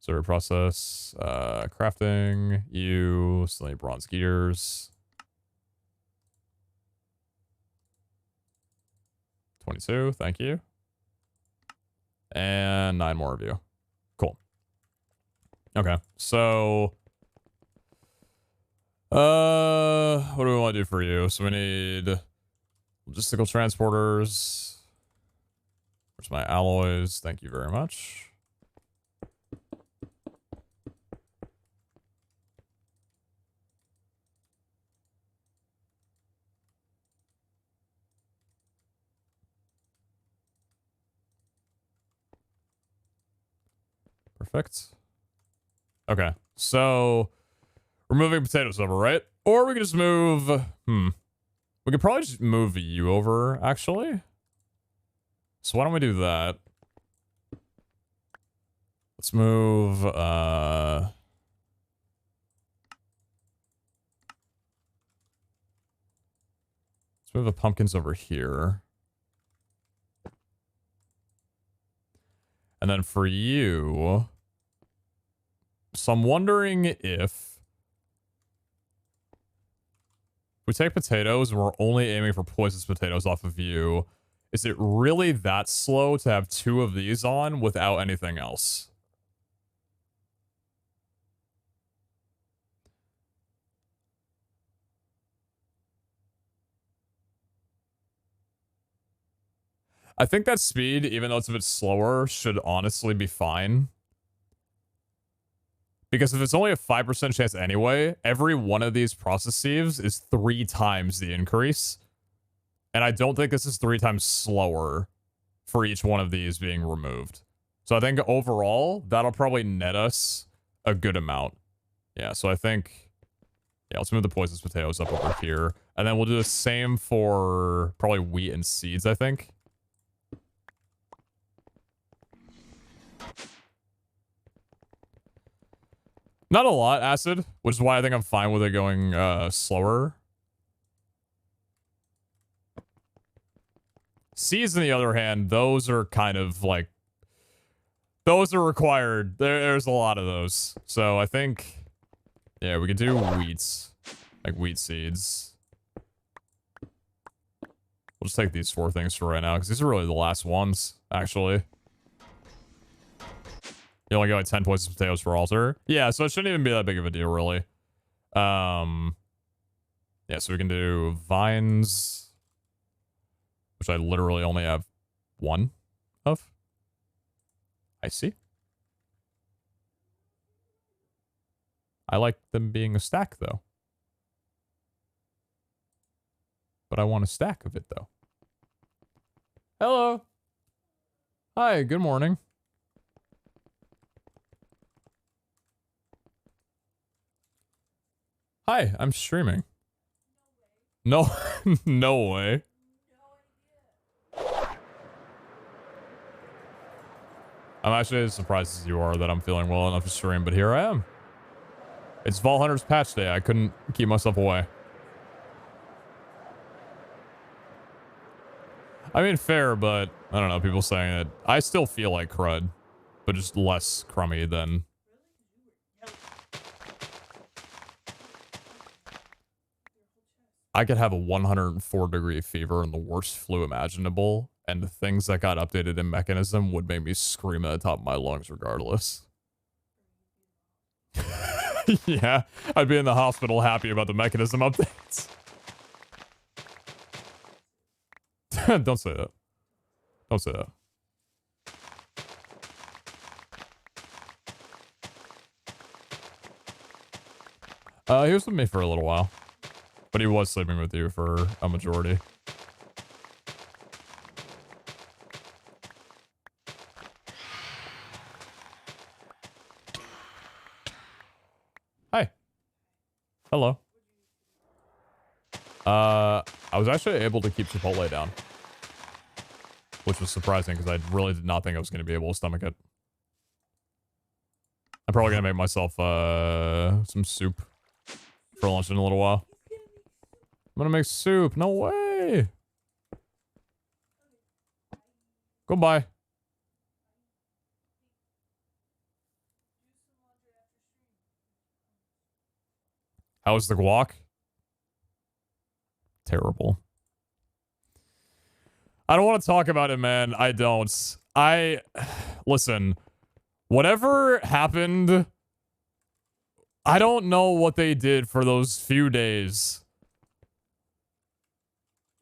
Sorry, process. Crafting. You. Still need bronze gears. 22. Thank you. And 9 more of you. Cool. Okay. So. What do we want to do for you? So we need logistical transporters. Where's my alloys? Thank you very much. Perfect. Okay, so we're moving potatoes over, right? Or we could just move... We could probably just move you over, actually. So why don't we do that? Let's move, let's move the pumpkins over here. And then for you... So I'm wondering if we take potatoes and we're only aiming for poisonous potatoes off of you. Is it really that slow to have 2 of these on without anything else? I think that speed, even though it's a bit slower, should honestly be fine. Because if it's only a 5% chance anyway, every one of these process sieves is 3 times the increase. And I don't think this is 3 times slower for each one of these being removed. So I think overall, that'll probably net us a good amount. Yeah, so I think... Yeah, let's move the poisonous potatoes up over here. And then we'll do the same for probably wheat and seeds, I think. Not a lot, acid, which is why I think I'm fine with it going slower. Seeds, on the other hand, those are kind of like... Those are required. There's a lot of those. So I think... Yeah, we could do wheats. Like wheat seeds. We'll just take these 4 things for right now, because these are really the last ones, actually. You only get like 10 poisonous potatoes for altar. Yeah, so it shouldn't even be that big of a deal, really. Yeah, so we can do vines, which I literally only have 1 of. I see. I like them being a stack, though. but I want a stack of it, though. Hello. Hi, good morning. Hi, I'm streaming. No, no way. I'm actually as surprised as you are that I'm feeling well enough to stream, but here I am. It's Vol Hunter's patch day. I couldn't keep myself away. I mean, fair, but I don't know. People saying it. I still feel like crud, but just less crummy than. I could have a 104-degree fever and the worst flu imaginable, and the things that got updated in Mechanism would make me scream at the top of my lungs regardless. Yeah, I'd be in the hospital happy about the Mechanism updates. Don't say that. Don't say that. He was with me for a little while. But he was sleeping with you for a majority. Hi. Hello. I was actually able to keep Chipotle down. Which was surprising because I really did not think I was going to be able to stomach it. I'm probably going to make myself some soup for lunch in a little while. I'm gonna make soup. No way. Goodbye. How's the guac? Terrible. I don't want to talk about it, man. I don't. Listen, whatever happened, I don't know what they did for those few days.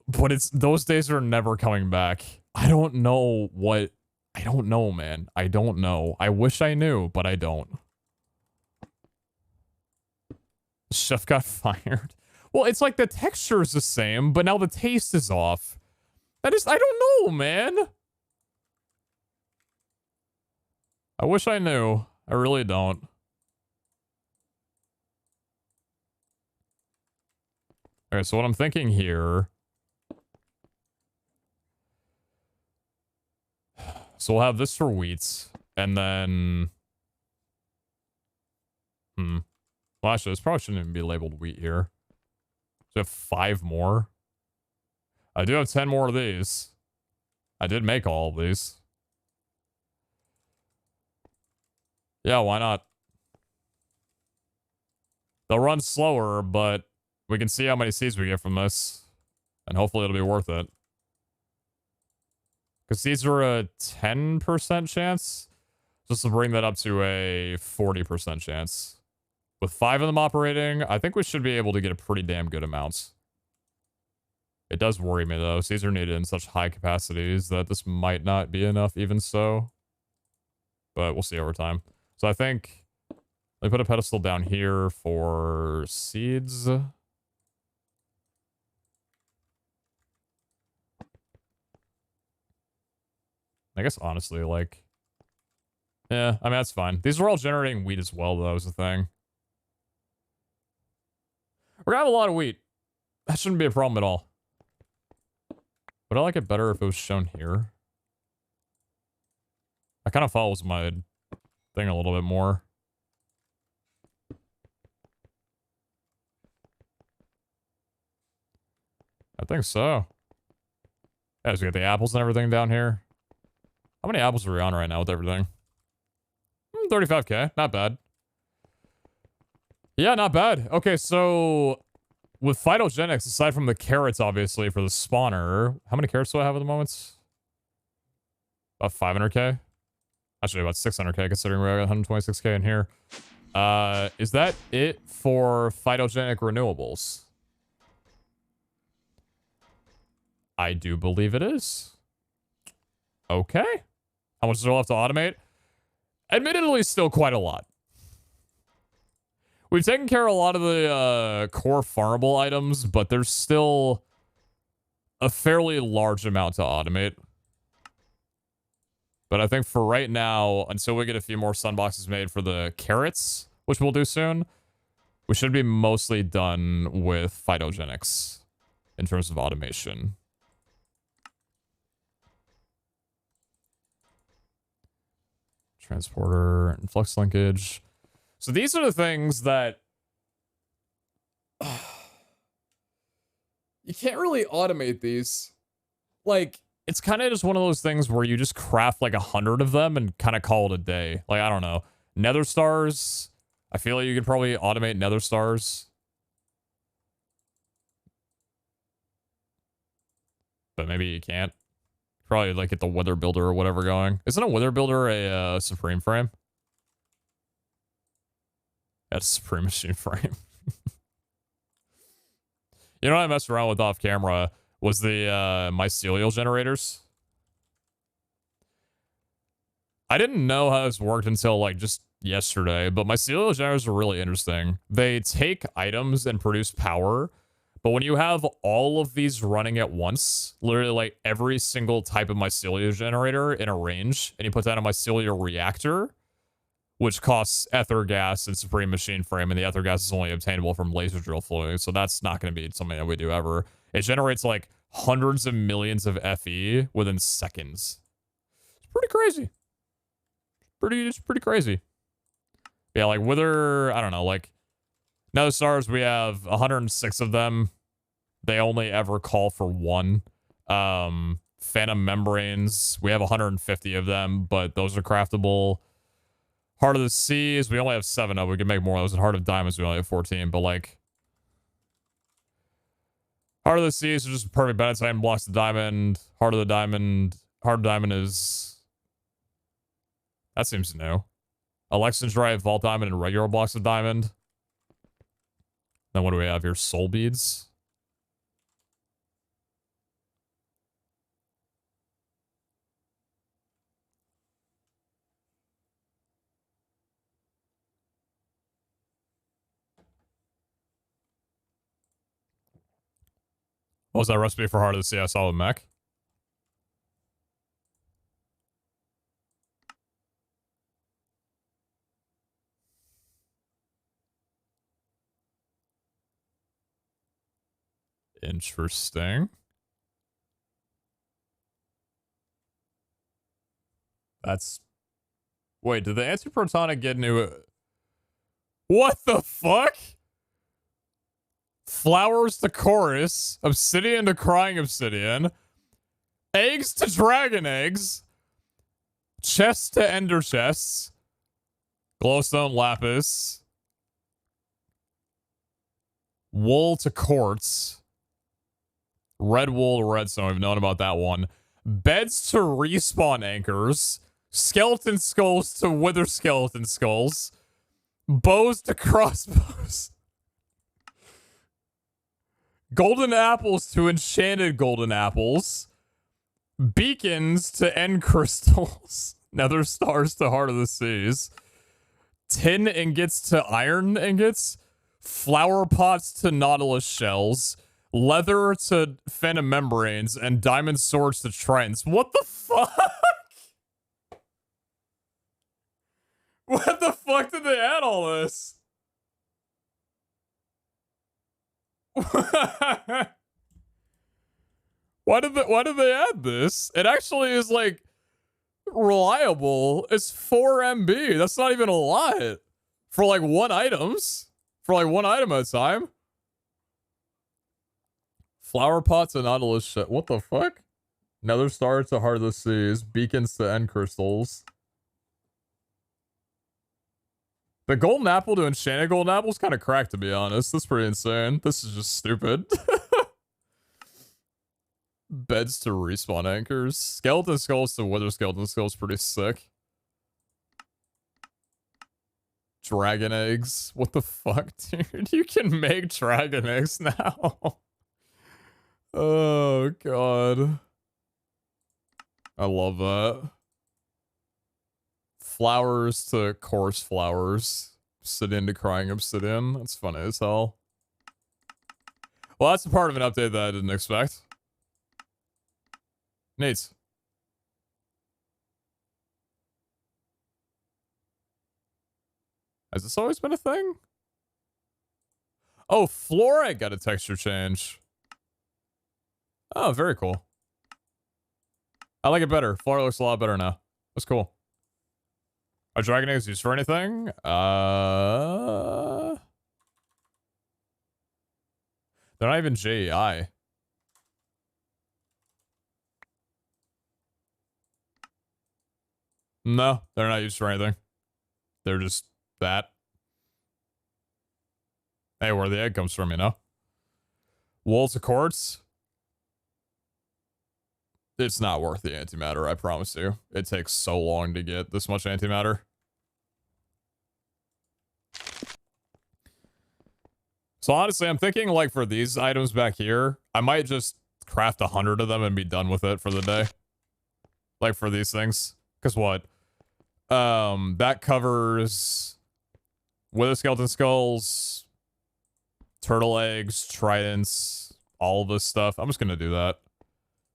But those days are never coming back. I don't know, man. I don't know. I wish I knew, but I don't. Chef got fired. Well, it's like the texture is the same, but now the taste is off. I don't know, man. I wish I knew. I really don't. Okay, so what I'm thinking here. So we'll have this for wheats, and then... Well, actually, this probably shouldn't even be labeled wheat here. So we have 5 more. I do have 10 more of these. I did make all of these. Yeah, why not? They'll run slower, but we can see how many seeds we get from this. And hopefully it'll be worth it. Because these are a 10% chance. Just to bring that up to a 40% chance. With 5 of them operating, I think we should be able to get a pretty damn good amount. It does worry me, though. Seeds are needed in such high capacities that this might not be enough even so. But we'll see over time. So I think... Let me put a pedestal down here for seeds. I guess, honestly, like... Yeah, I mean, that's fine. These are all generating wheat as well, though, is the thing. We're gonna have a lot of wheat. That shouldn't be a problem at all. Would I like it better if it was shown here? That kind of follows my thing a little bit more. I think so. Yeah, so we got the apples and everything down here. How many apples are we on right now with everything? 35k. Not bad. Yeah, not bad. Okay, so with phytogenics, aside from the carrots, obviously, for the spawner, how many carrots do I have at the moment? About 500k? Actually, about 600k, considering we got 126k in here. Is that it for phytogenic renewables? I do believe it is. Okay. How much do I have to automate? Admittedly, still quite a lot. We've taken care of a lot of the core farmable items, but there's still a fairly large amount to automate. But I think for right now, until we get a few more sunboxes made for the carrots, which we'll do soon, we should be mostly done with phytogenics in terms of automation. Transporter and flux linkage. So these are the things that you can't really automate these. Like, it's kind of just one of those things where you just craft like 100 of them and kind of call it a day. Like, I don't know. Nether stars. I feel like you could probably automate nether stars. But maybe you can't. Probably like get the wither builder or whatever going. Isn't a wither builder a supreme frame? That's supreme machine frame. You know what I messed around with off camera was the mycelial generators. I didn't know how this worked until like just yesterday, but mycelial generators are really interesting. They take items and produce power, but when you have all of these running at once, literally like every single type of mycelial generator in a range, and you put that in a mycelial reactor, which costs ether gas and supreme machine frame, and the ether gas is only obtainable from laser drill fluid, so that's not going to be something that we do ever. It generates like hundreds of millions of FE within seconds. It's pretty crazy. It's pretty crazy. Yeah, like wither, I don't know, like nether stars, we have 106 of them. They only ever call for one. Phantom membranes, we have 150 of them, but those are craftable. Heart of the Seas, we only have 7 of. We can make more of those. And Heart of Diamonds, we only have 14. But like, Heart of the Seas are just perfect Benedictine blocks the diamond. Heart of Diamond is, that seems new. Alexan Drive, Vault Diamond, and regular blocks of diamond. Then what do we have here? Soul beads. What was that recipe for Heart of the Sea I saw with Mech? Interesting. That's... Wait, did the antiprotonic get new... What the fuck? Flowers to chorus, obsidian to crying obsidian, eggs to dragon eggs, chests to ender chests, glowstone lapis, wool to quartz, red wool to redstone. We've known about that one. Beds to respawn anchors, skeleton skulls to wither skeleton skulls, bows to crossbows. Golden apples to enchanted golden apples. Beacons to end crystals. Nether stars to Heart of the Seas. Tin ingots to iron ingots. Flower pots to nautilus shells. Leather to phantom membranes. And diamond swords to tridents. What the fuck? What the fuck did they add all this? Why did they add this? It actually is like reliable. It's 4 MB. That's not even a lot for like one item at a time. Flower pots and nautilus shit. What the fuck? Nether star to Heart of the Seas. Beacons to end crystals. The golden apple to enchanted golden apple is kind of cracked, to be honest. That's pretty insane. This is just stupid. Beds to respawn anchors. Skeleton skulls to wither skeleton skulls, pretty sick. Dragon eggs. What the fuck, dude? You can make dragon eggs now. Oh, God. I love that. Flowers to coarse flowers. Obsidian to crying obsidian. That's funny as hell. Well, that's a part of an update that I didn't expect. Neat. Has this always been a thing? Oh, fluorite got a texture change. Oh, very cool. I like it better. Fluorite looks a lot better now. That's cool. Are dragon eggs used for anything? They're not even JEI. No, they're not used for anything. They're just that. Hey, where the egg comes from, you know? Walls of quartz. It's not worth the antimatter, I promise you. It takes so long to get this much antimatter. So honestly, I'm thinking like for these items back here, I might just craft 100 of them and be done with it for the day. Like for these things. Because what? That covers wither skeleton skulls, turtle eggs, tridents, all of this stuff. I'm just going to do that.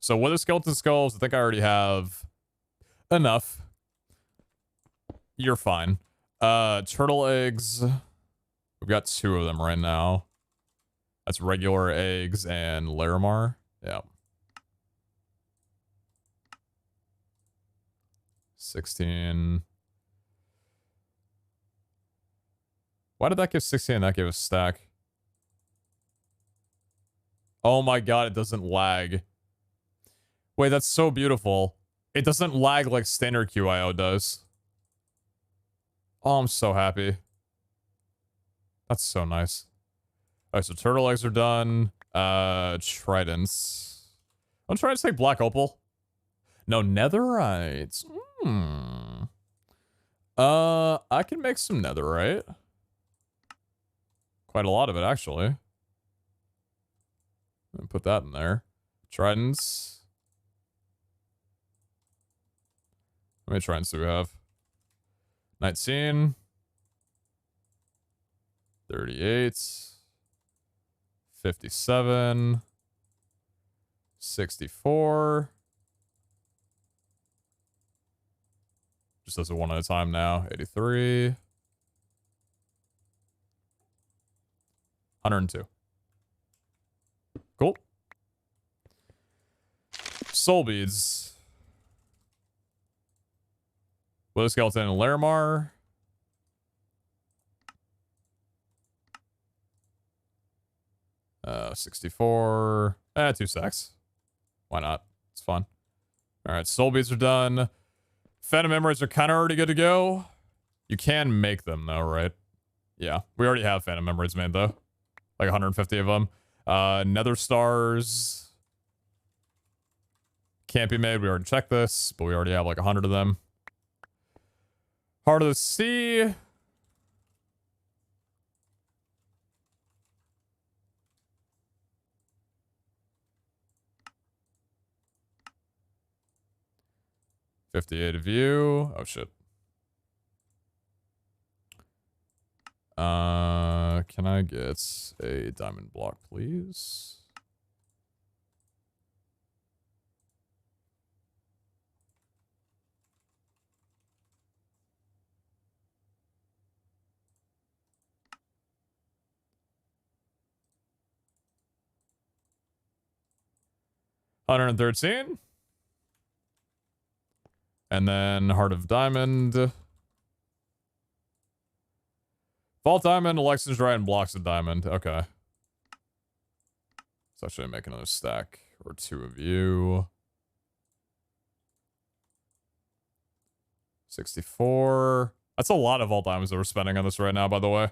So wither skeleton skulls, I think I already have enough. You're fine. Turtle eggs. We've got 2 of them right now. That's regular eggs and Larimar. Yeah. 16. Why did that give 16 and that gave a stack? Oh my god, it doesn't lag. Wait, that's so beautiful. It doesn't lag like standard QIO does. Oh, I'm so happy. That's so nice. Alright, so turtle eggs are done. Tridents. I'm trying to say black opal. No, netherites. I can make some netherite. Quite a lot of it, actually. Put that in there. Tridents. How many tridents do we have? 19. 38. 57. 64. Just does it one at a time now. 83. 102. Cool. Soul beads. Wither skeleton and Larimar. Uh, 64. 2 stacks. Why not? It's fun. Alright, soul beads are done. Phantom memories are kind of already good to go. You can make them though, right? Yeah, we already have phantom memories made though. Like 150 of them. Nether stars. Can't be made. We already checked this, but we already have like 100 of them. Heart of the Sea. $58 of you. Oh shit. Can I get a diamond block, please? $113. And then Heart of Diamond. Vault Diamond, Alexan's Dry, and Blocks of Diamond. Okay. Let's actually make another stack. Or 2 of you. 64. That's a lot of Vault Diamonds that we're spending on this right now, by the way.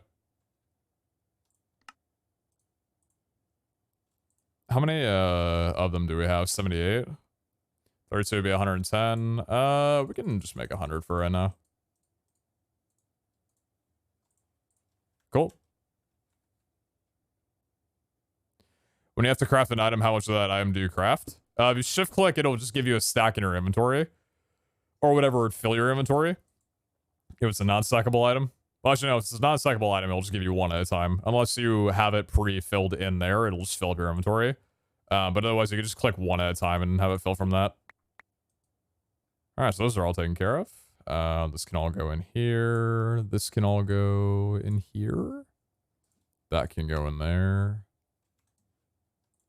How many of them do we have? 78? 32 would be 110. We can just make 100 for right now. Cool. When you have to craft an item, how much of that item do you craft? If you shift click, it'll just give you a stack in your inventory. Or whatever would fill your inventory. If it's a non-stackable item. Well, actually, no, if it's a non-stackable item, it'll just give you 1 at a time. Unless you have it pre-filled in there, it'll just fill up your inventory. But otherwise, you can just click 1 at a time and have it fill from that. All right, so those are all taken care of. This can all go in here. This can all go in here. That can go in there.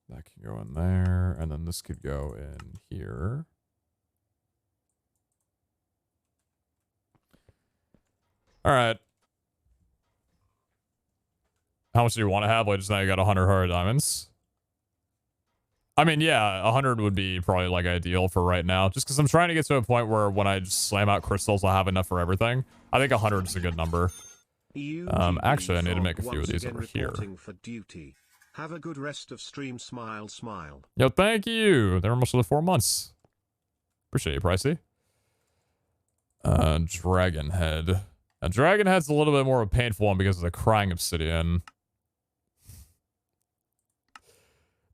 That can go in there. And then this could go in here. All right. How much do you want to have? Like, just now you got 100 hard diamonds. I mean, yeah, 100 would be probably like ideal for right now. Just because I'm trying to get to a point where when I just slam out crystals, I'll have enough for everything. I think 100 is a good number. Actually, I need to make a few of these over here. For duty. Have a good rest of stream. Smile, smile. Yo, thank you. They're almost to the 4 months. Appreciate you, Pricey. Dragon Head. Now, Dragon Head's a little bit more of a painful one because of the crying obsidian.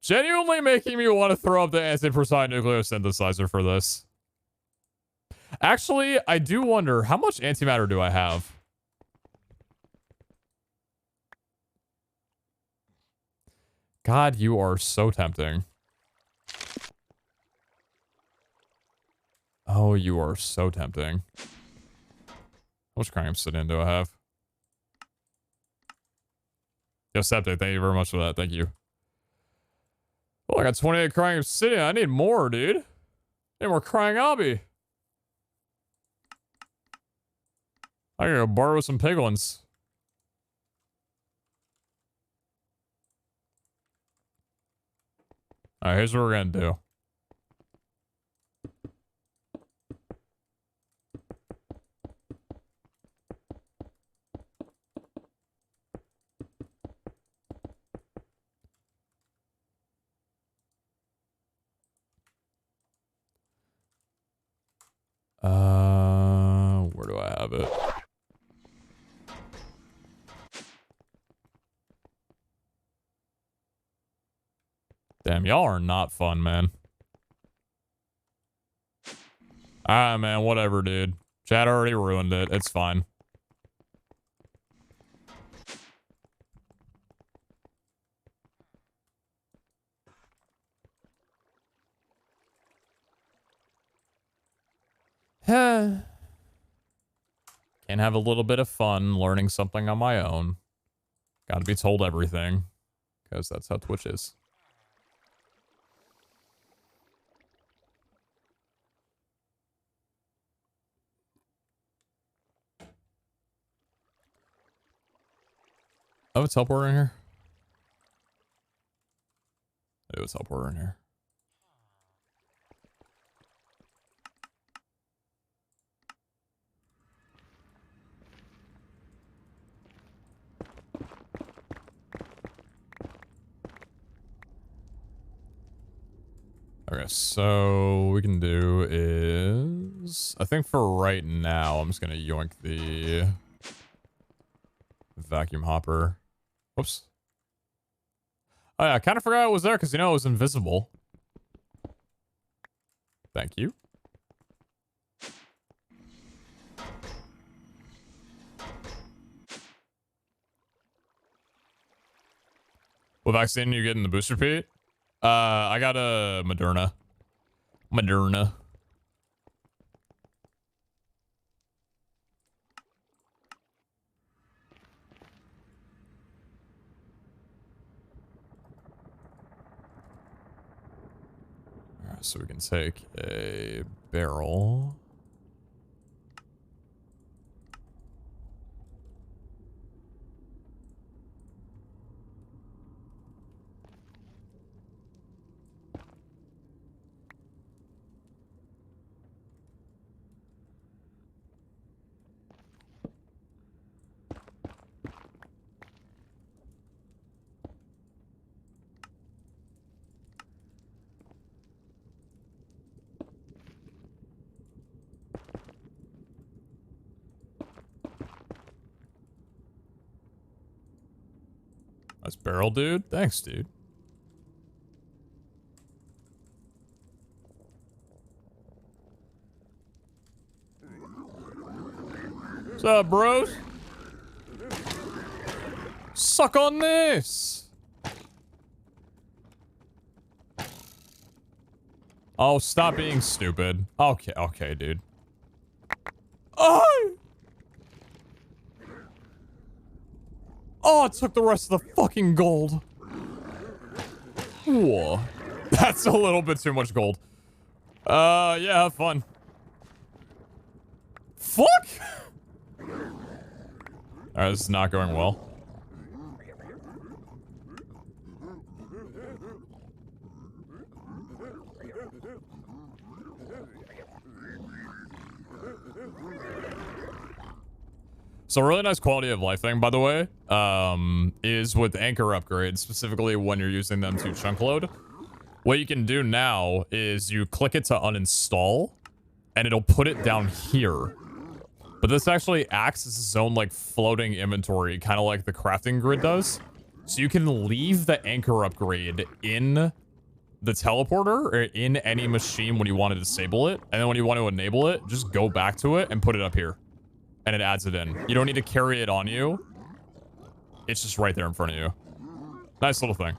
Genuinely making me want to throw up the anti-precise nucleosynthesizer for this. Actually, I do wonder, how much antimatter do I have? God, you are so tempting. Oh, you are so tempting. How much crying obsidian do I have? Yo, Septic, thank you very much for that. Thank you. Oh, I got 28 crying obsidian. I need more, dude. I need more crying obby. I gotta go borrow some piglins. Alright, here's what we're gonna do. Where do I have it? Damn, y'all are not fun, man. Ah, man, whatever, dude. Chat already ruined it. It's fine. Can have a little bit of fun learning something on my own. Gotta be told everything. Because that's how Twitch is. I have a teleporter in here. I do have a teleporter in here. Okay, so what we can do is, I think for right now, I'm just gonna yoink the vacuum hopper. Whoops. Oh yeah, I kind of forgot it was there because, you know, it was invisible. Thank you. What vaccine are you getting the booster, Pete? I got a Moderna. Moderna. Alright, so we can take a barrel. Nice barrel, dude. Thanks, dude. What's up, bros? Suck on this. Oh, stop being stupid. Okay, okay, dude. Oh! Oh, it took the rest of the fucking gold. Whoa. That's a little bit too much gold. Yeah, have fun. Fuck! Alright, this is not going well. So a really nice quality of life thing, by the way, is with anchor upgrades, specifically when you're using them to chunk load. What you can do now is you click it to uninstall, and it'll put it down here. But this actually acts as its own, like, floating inventory, kind of like the crafting grid does. So you can leave the anchor upgrade in the teleporter, or in any machine when you want to disable it. And then when you want to enable it, just go back to it and put it up here. And it adds it in. You don't need to carry it on you. It's just right there in front of you. Nice little thing.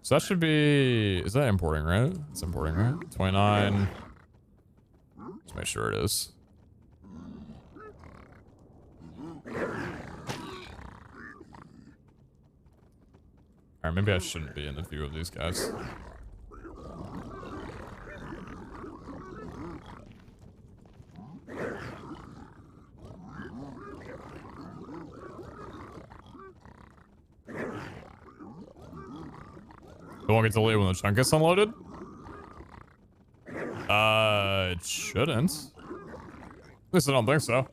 So that should be... Is that importing, right? It's importing, right? 29. Let's make sure it is. Alright, maybe I shouldn't be in the view of these guys. It won't get delayed when the chunk gets unloaded? It shouldn't. At least I don't think so.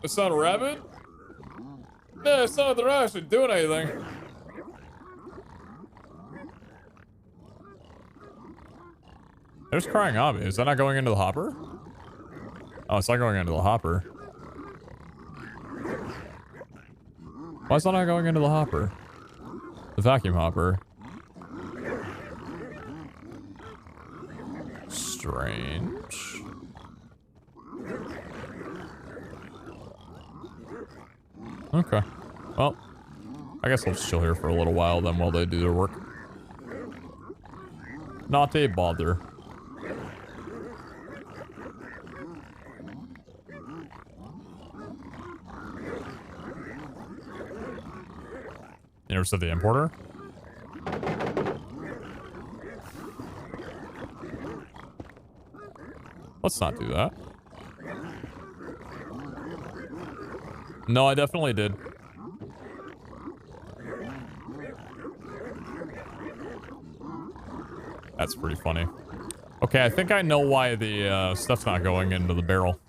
It's not a rabbit? Yeah, it's not that they're actually doing anything. There's crying obby. Is that not going into the hopper? Oh, it's not going into the hopper. Why is that not going into the hopper? The vacuum hopper. Strange. Okay. Well, I guess I'll just chill here for a little while then while they do their work. Not a bother. You never said the importer? Let's not do that. No, I definitely did. That's pretty funny. Okay, I think I know why the stuff's not going into the barrel.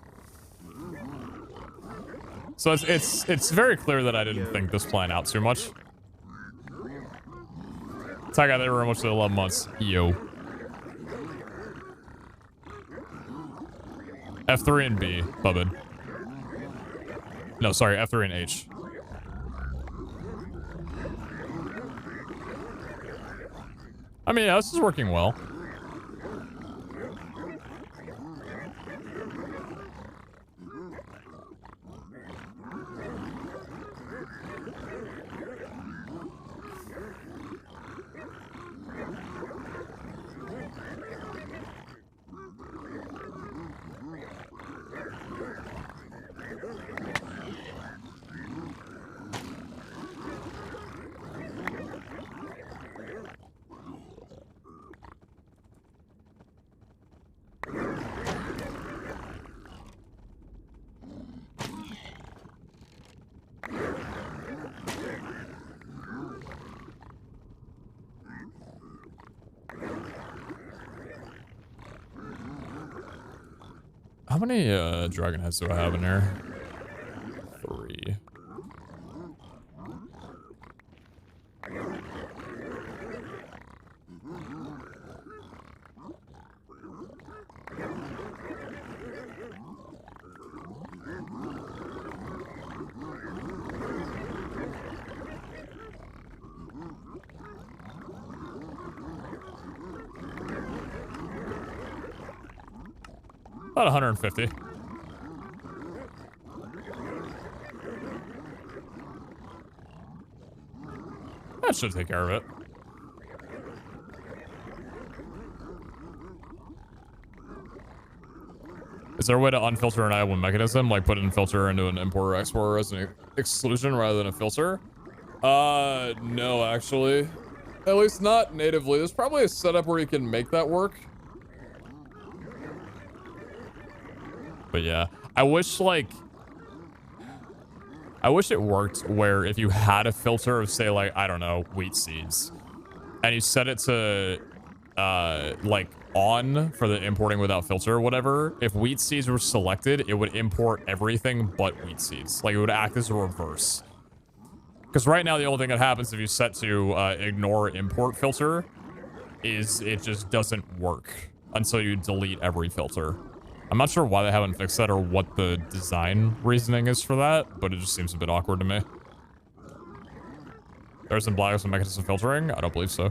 So it's very clear that I didn't think this plan out too much. I got there very much for 11 months. Yo. F3 and B, Bubbin. No, sorry, F3 and H. I mean, yeah, this is working well. How many dragon heads do I have in there? 3. About 150. That should take care of it. Is there a way to unfilter an idle mechanism, like put in filter into an importer exporter as an exclusion rather than a filter? No, actually. At least not natively. There's probably a setup where you can make that work. But yeah, I wish it worked where if you had a filter of, say, like, I don't know, wheat seeds, and you set it to, like, on for the importing without filter or whatever, if wheat seeds were selected, it would import everything but wheat seeds. Like, it would act as a reverse. Because right now, the only thing that happens if you set to ignore import filter is it just doesn't work until you delete every filter. I'm not sure why they haven't fixed that or what the design reasoning is for that, but it just seems a bit awkward to me. There's some black some mechanism filtering? I don't believe so.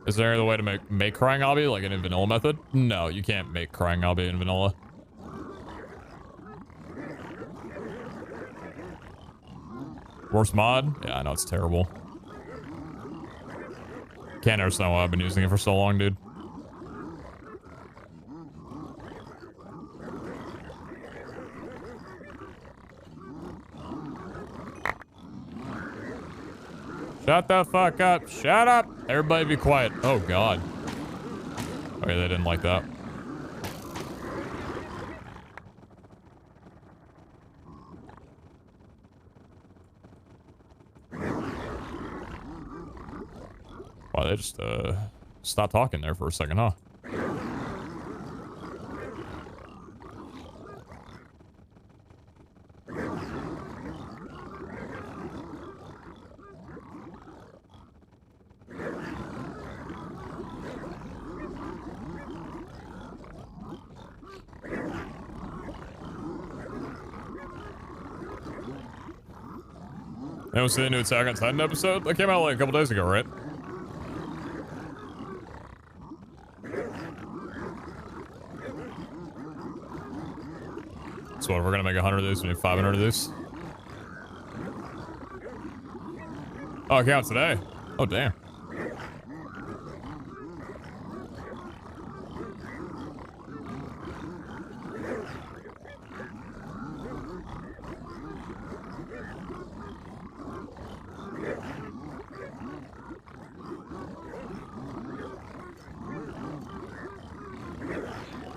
Is there any other way to make crying obby, like in a vanilla method? No, you can't make crying obby in vanilla. Worst mod? Yeah, I know it's terrible. Can't understand why I've been using it for so long, dude. Shut the fuck up. Shut up. Everybody be quiet. Oh, God. Okay, they didn't like that. Wow, they just, stopped talking there for a second, huh? Anyone see the new Attack on Titan episode? That came out like a couple days ago, right? So what, if we're gonna make 100 of these, we need 500 of these? Oh, it came out today. Oh, damn.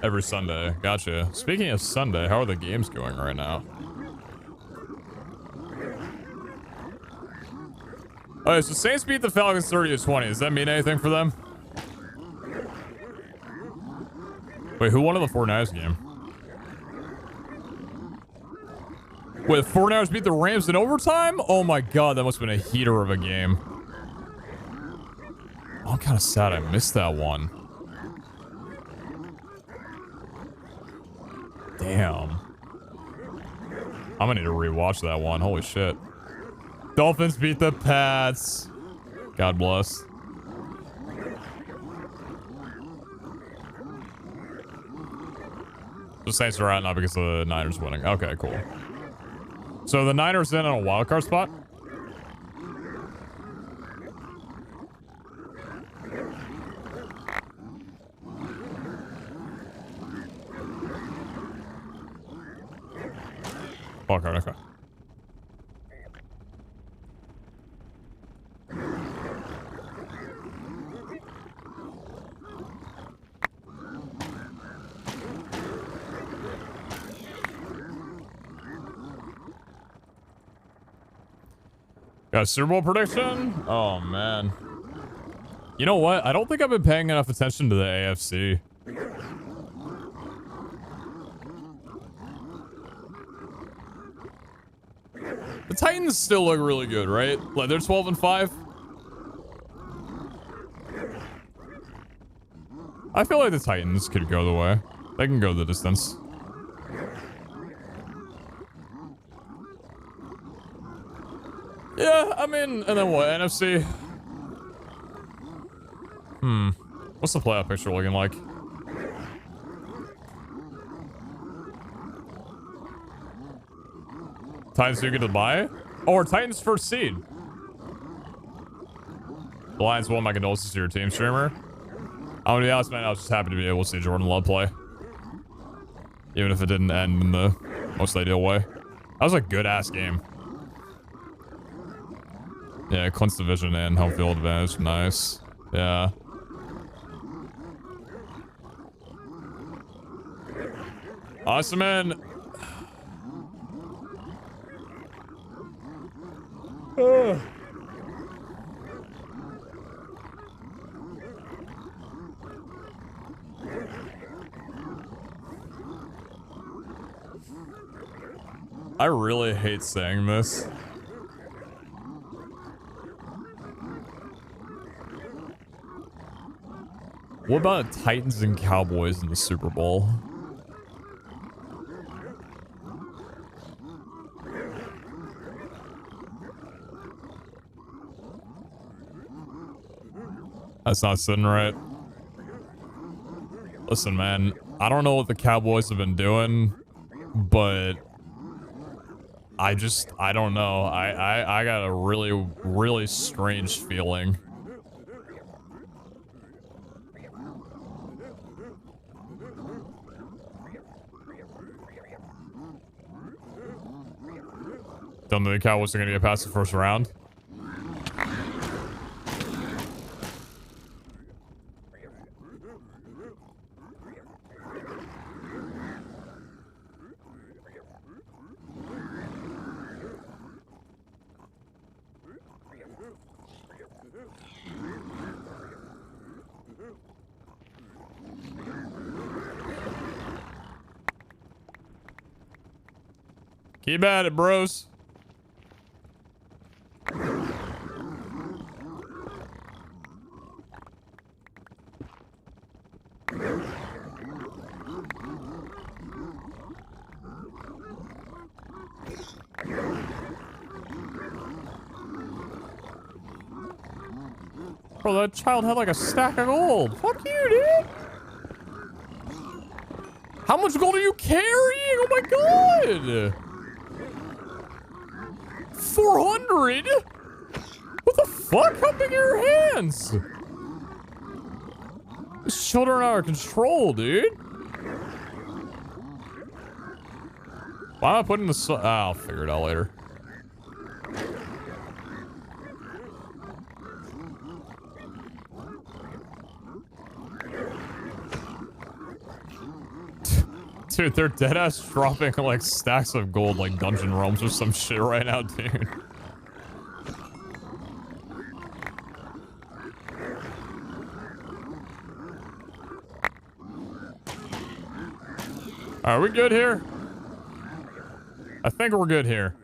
Every Sunday. Gotcha. Speaking of Sunday, how are the games going right now? Okay, so Saints beat the Falcons 30-20. Does that mean anything for them? Wait, who won in the 49ers game? Wait, the 49ers beat the Rams in overtime? Oh my god, that must have been a heater of a game. Oh, I'm kind of sad I missed that one. Damn. I'm gonna need to rewatch that one. Holy shit. Dolphins beat the Pats. God bless. The Saints are out now because of the Niners winning. Okay, cool. So the Niners in on a wildcard spot? Wildcard, okay. Got a Super Bowl prediction? Oh, man. You know what? I don't think I've been paying enough attention to the AFC. The Titans still look really good, right? Like, they're 12-5. I feel like the Titans could go the way. They can go the distance. Yeah, I mean, and then what? NFC? What's the playoff picture looking like? Titans do get to buy? Oh, or Titans first seed. The Lions won. My condolences to your team, streamer. I'm gonna be honest, man. I was just happy to be able to see Jordan Love play. Even if it didn't end in the most ideal way. That was a good-ass game. Yeah, Clint's division and home field advantage. Nice. Yeah. Awesome, man. I really hate saying this. What about Titans and Cowboys in the Super Bowl? That's not sitting right. Listen, man, I don't know what the Cowboys have been doing, but I don't know. I got a really strange feeling. Don't think the Cowboys are going to get past the first round. Keep at it, bros. Bro, that child had like a stack of gold. Fuck you, dude. How much gold are you carrying? Oh my god. 400? What the fuck? How big are your hands? These children are out of control, dude. Why am I putting the I'll figure it out later. Dude, they're deadass dropping like stacks of gold like dungeon realms or some shit right now, dude. Are we good here? I think we're good here.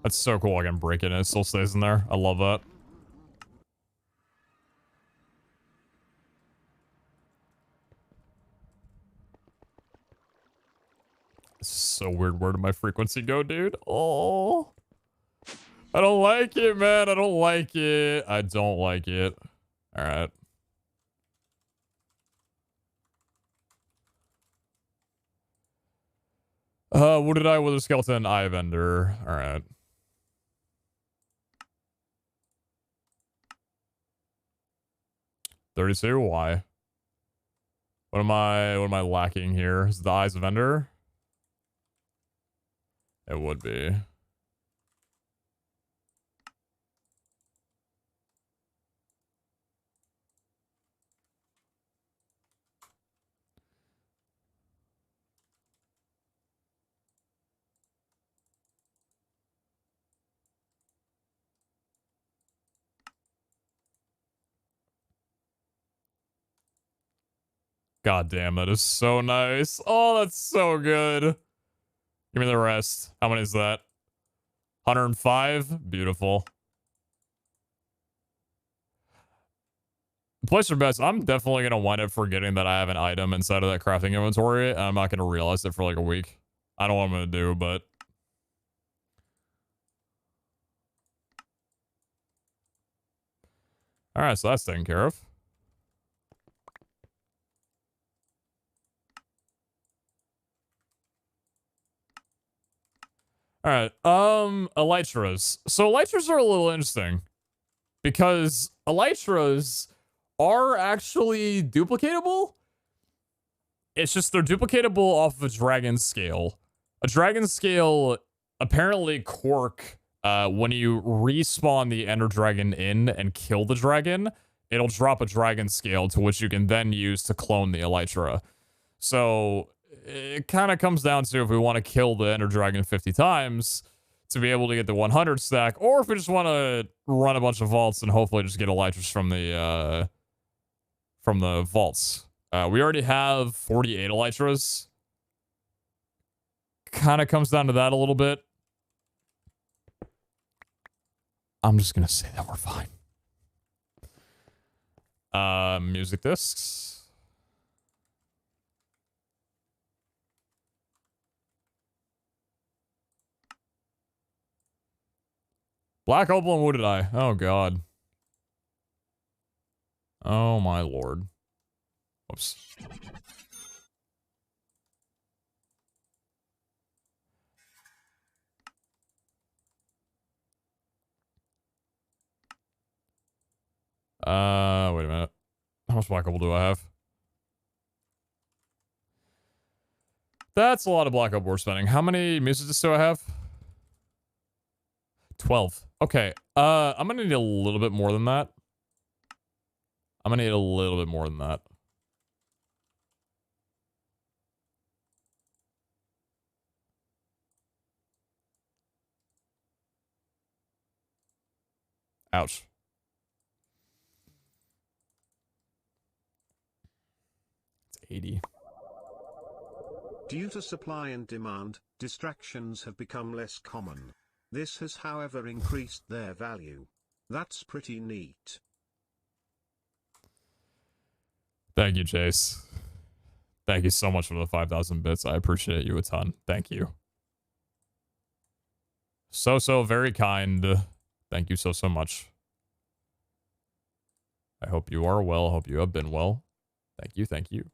That's so cool. I can break it and it still stays in there. I love that. This is so weird. Where did my frequency go, dude? Oh, I don't like it, man. I don't like it. I don't like it. All right. What did I with a skeleton? Eye vendor. All right. $32. Why? What am I lacking here? Is it the eyes vendor? It would be. God damn, that is so nice. Oh, that's so good. Give me the rest. How many is that? 105? Beautiful. Place your bets. I'm definitely going to wind up forgetting that I have an item inside of that crafting inventory. And I'm not going to realize it for like a week. I don't know what I'm going to do, but... All right, so that's taken care of. All right, elytras. So elytras are a little interesting because elytras are actually duplicatable. It's just they're duplicatable off of a dragon scale. A dragon scale, apparently Quark, when you respawn the Ender Dragon in and kill the dragon, it'll drop a dragon scale to which you can then use to clone the elytra. So it kind of comes down to if we want to kill the Ender Dragon 50 times to be able to get the 100 stack, or if we just want to run a bunch of vaults and hopefully just get elytras from the vaults. We already have 48 elytras. Kind of comes down to that a little bit. I'm just going to say that we're fine. Music discs. Black Opal and Wooded Eye. Oh, God. Oh, my lord. Whoops. Wait a minute. How much Black Opal do I have? That's a lot of Black Opal we're spending. How many music discs do I have? 12. Okay. I'm gonna need a little bit more than that. I'm gonna need a little bit more than that. Ouch. It's 80. Due to supply and demand, distractions have become less common. This has, however, increased their value. That's pretty neat. Thank you, Chase. Thank you so much for the 5,000 bits. I appreciate you a ton. Thank you. So very kind. Thank you so much. I hope you are well. Hope you have been well. Thank you. Thank you.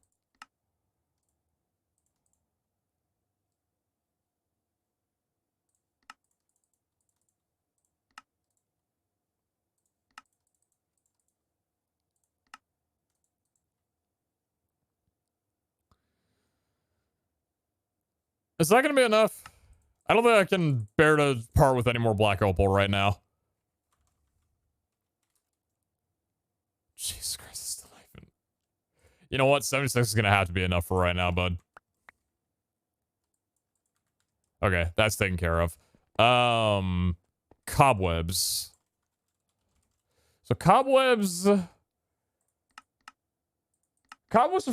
Is that going to be enough? I don't think I can bear to part with any more Black Opal right now. Jesus Christ, it's still even. You know what? 76 is going to have to be enough for right now, bud. Okay, that's taken care of. Cobwebs. So cobwebs are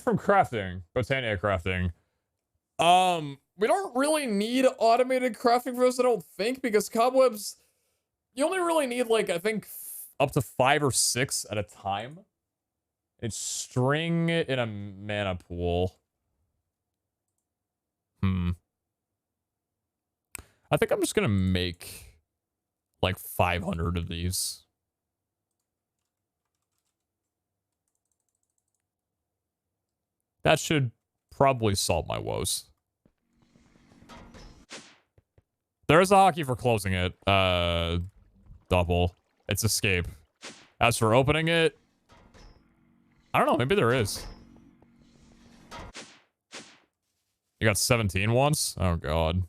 from crafting, Botania crafting. We don't really need automated crafting for this, I don't think, because cobwebs, you only really need, like, I think, up to 5 or 6 at a time. It's string in a mana pool. I think I'm just gonna make, like, 500 of these. That should probably solve my woes. There is a hockey for closing it, double. It's escape. As for opening it, I don't know, maybe there is. You got 17 once? Oh, God.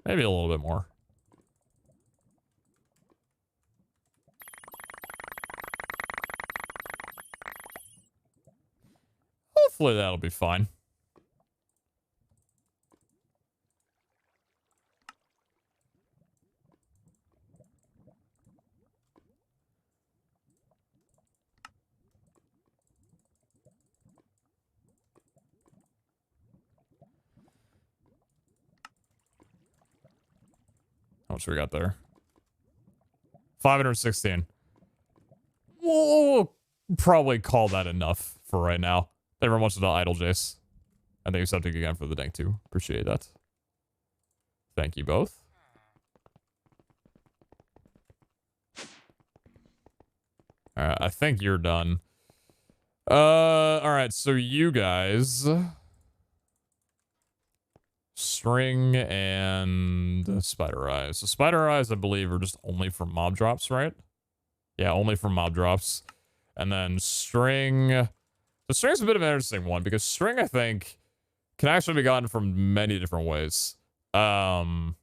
Maybe a little bit more. Hopefully that'll be fine. How much we got there? 516. We'll probably call that enough for right now. Thank you very much for the idle, Jace. And thank you, Septic, again for the dank too. Appreciate that. Thank you both. Alright, I think you're done. Alright, so you guys... String and spider eyes. So spider eyes, I believe, are just only for mob drops, right? Yeah, only for mob drops. And then string... The string's a bit of an interesting one, because string, I think, can actually be gotten from many different ways. So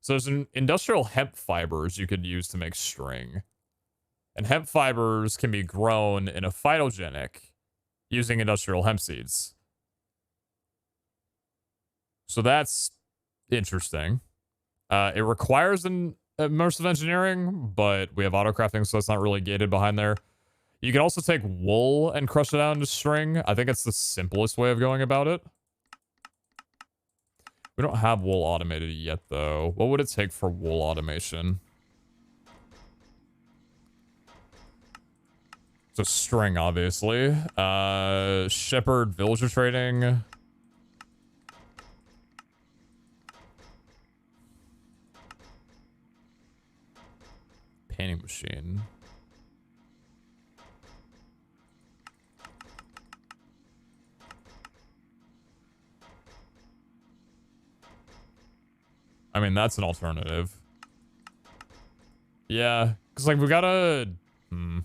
there's an industrial hemp fibers you could use to make string. And hemp fibers can be grown in a phytogenic using industrial hemp seeds. So that's interesting. It requires an immersive engineering, but we have autocrafting, so that's not really gated behind there. You can also take wool and crush it down into string. I think it's the simplest way of going about it. We don't have wool automated yet, though. What would it take for wool automation? So string, obviously. Shepherd, villager trading. Painting machine. I mean, that's an alternative. Yeah, because, like, we gotta... I'm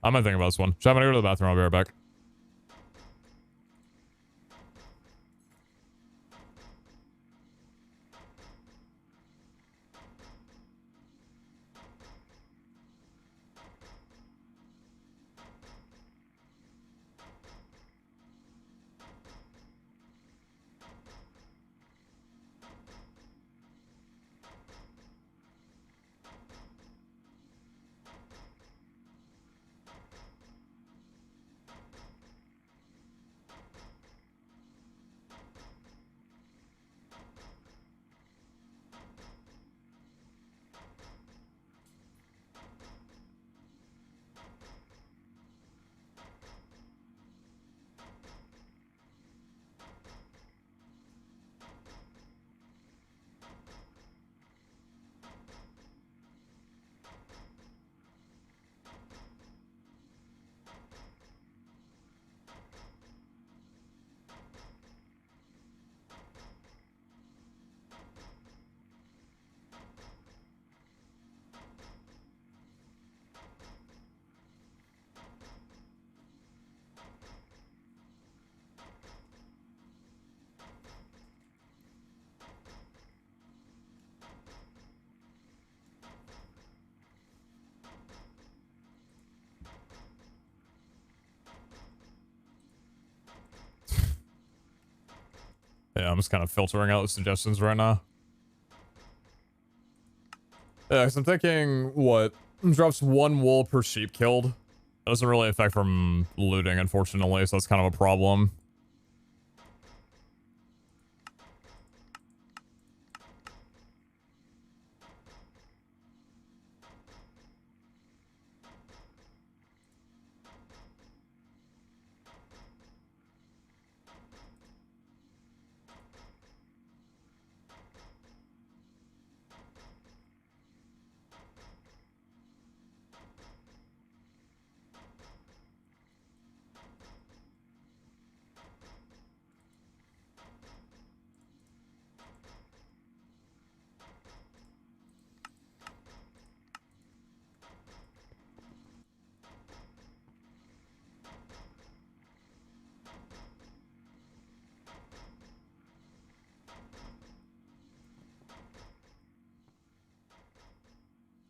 gonna think about this one. I'm gonna go to the bathroom. I'll be right back. Yeah, I'm just kind of filtering out the suggestions right now. Yeah, so I'm thinking, what? Drops 1 wool per sheep killed. That doesn't really affect from looting, unfortunately, so that's kind of a problem.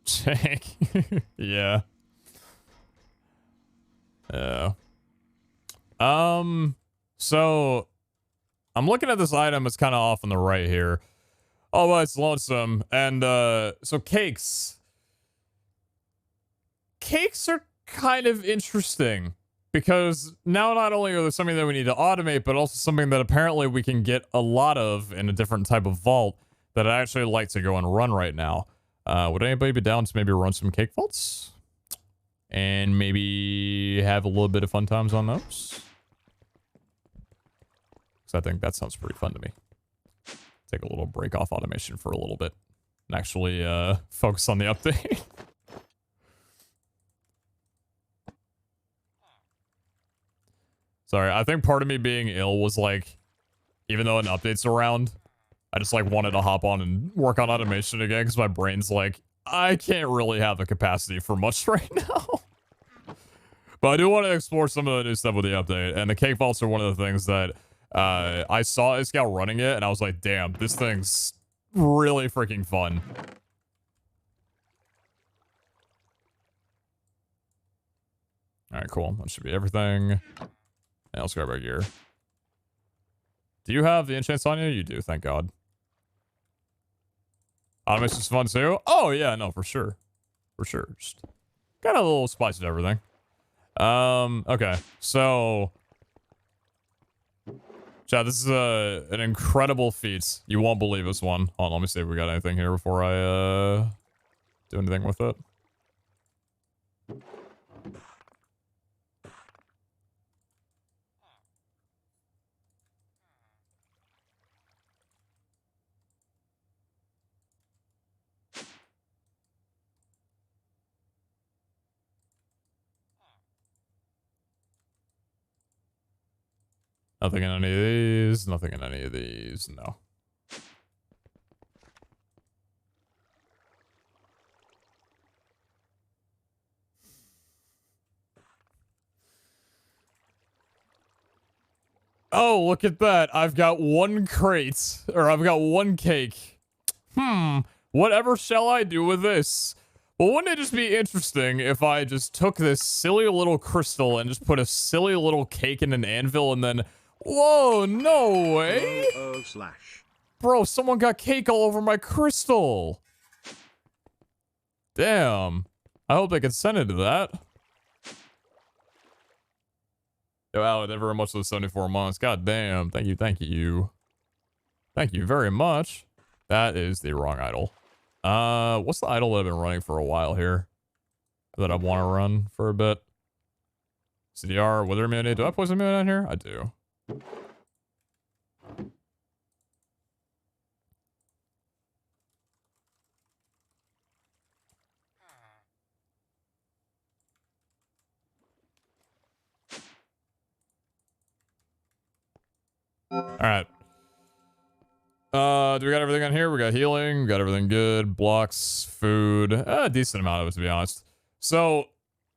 Jake. Yeah. Yeah. So I'm looking at this item. It's kind of off on the right here. Oh, well, it's lonesome. And, so cakes. Cakes are kind of interesting because now not only are there something that we need to automate, but also something that apparently we can get a lot of in a different type of vault that I'd actually like to go and run right now. Would anybody be down to maybe run some cake vaults? And maybe have a little bit of fun times on those? Because I think that sounds pretty fun to me. Take a little break off automation for a little bit. And actually focus on the update. Sorry, I think part of me being ill was like, even though an update's around, I just like wanted to hop on and work on automation again because my brain's like, I can't really have the capacity for much right now. But I do want to explore some of the new stuff with the update, and the cake vaults are one of the things that I saw Scout running it, and I was like, damn, this thing's really freaking fun. All right, cool. That should be everything. And let's grab our gear. Do you have the enchants on you? You do, thank God. Automation's fun too? Oh, yeah, no, for sure. For sure. Just got a little spice to everything. Okay, so... Chat, this is an incredible feat. You won't believe this one. Hold on, let me see if we got anything here before I, do anything with it. Nothing in any of these. Nothing in any of these. No. Oh, look at that. I've got one crate. Or I've got one cake. Whatever shall I do with this? Well, wouldn't it just be interesting if I just took this silly little crystal and just put a silly little cake in an anvil and then... Whoa, no way! Bro, someone got cake all over my crystal! Damn. I hope they consented to that. Wow, never much of the 74 months. God damn. Thank you, thank you. Thank you very much. That is the wrong idol. What's the idol that I've been running for a while here? That I want to run for a bit? CDR, Wither Immunity. Do I poison immunity on here? I do. Alright. Do we got everything on here? We got healing, we got everything good, blocks, food, a decent amount of it to be honest. So,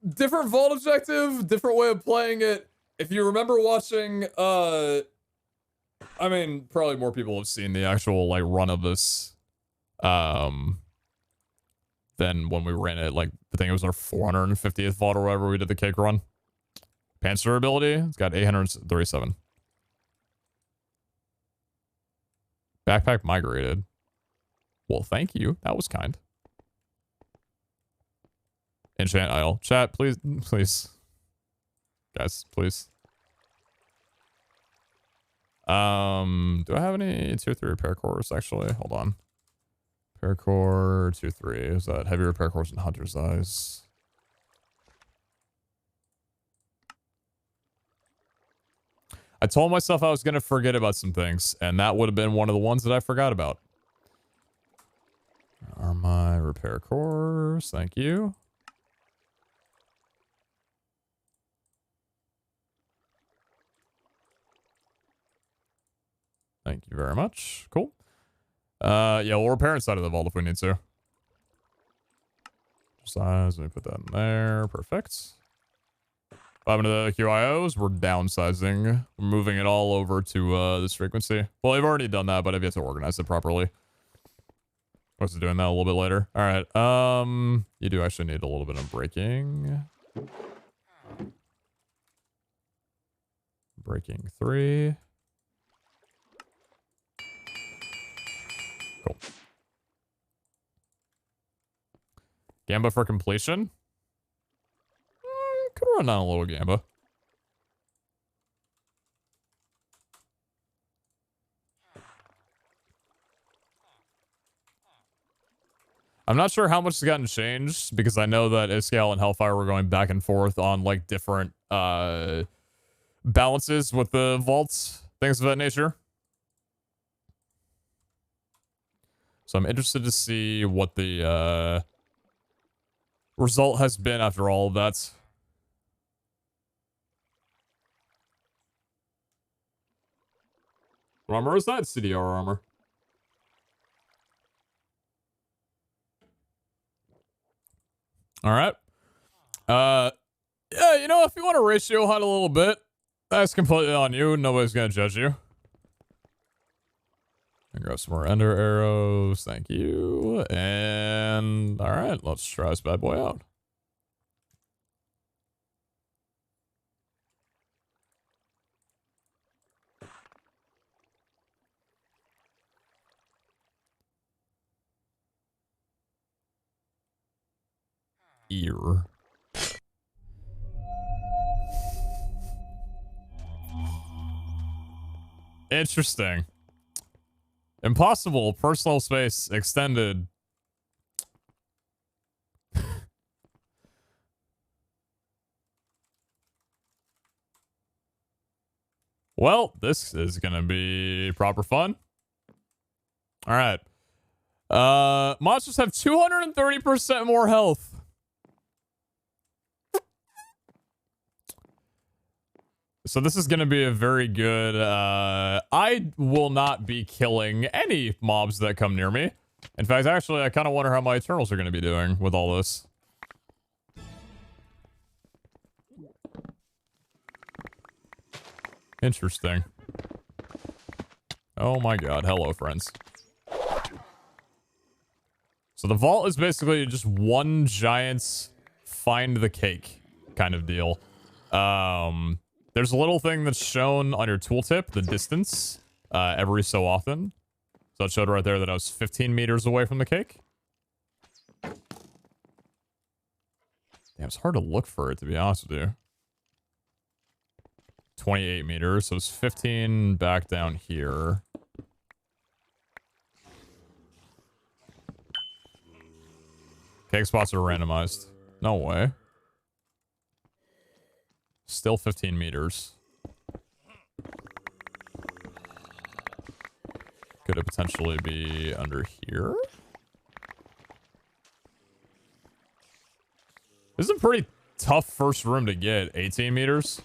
different vault objective, different way of playing it. If you remember watching, I mean, probably more people have seen the actual, like, run of this, than when we ran it, like, I think it was our 450th vault or whatever we did the cake run. Panzer ability, it's got 837. Backpack migrated. Well, thank you. That was kind. Enchant idol. Chat, please, please. Guys, please. Do I have any tier 3 repair cores actually? Hold on. Repair core tier 3. Is that heavy repair cores and hunter's eyes? I told myself I was going to forget about some things, and that would have been one of the ones that I forgot about. Are my repair cores? Thank you. Thank you very much. Cool. Yeah, we'll repair inside of the vault if we need to. Size, let me put that in there. Perfect. 500 QIOs, we're downsizing. We're moving it all over to this frequency. Well, I've already done that, but I've yet to organize it properly. What's it doing that a little bit later? All right. You do actually need a little bit of breaking. Breaking 3. Cool. Gamba for completion? Could run down a little Gamba. I'm not sure how much has gotten changed because I know that Iskall and Hellfire were going back and forth on like different balances with the vaults, things of that nature. So I'm interested to see what the result has been after all of that. What armor is that? CDR armor. All right. Yeah, you know, if you want to ratio hunt a little bit, that's completely on you. Nobody's gonna judge you. And grab some more ender arrows. Thank you. And all right, let's try this bad boy out. Ear. Interesting. Impossible. Personal space extended. Well, this is gonna be proper fun. All right. Monsters have 230% more health. So this is going to be a very good, I will not be killing any mobs that come near me. In fact, actually, I kind of wonder how my Eternals are going to be doing with all this. Interesting. Oh my god, hello, friends. So the vault is basically just one giant find the cake kind of deal. There's a little thing that's shown on your tooltip, the distance, every so often. So it showed right there that I was 15 meters away from the cake. Damn, it's hard to look for it, to be honest with you. 28 meters, so it's 15 back down here. Cake spots are randomized. No way. Still 15 meters. Could it potentially be under here? This is a pretty tough first room to get. 18 meters.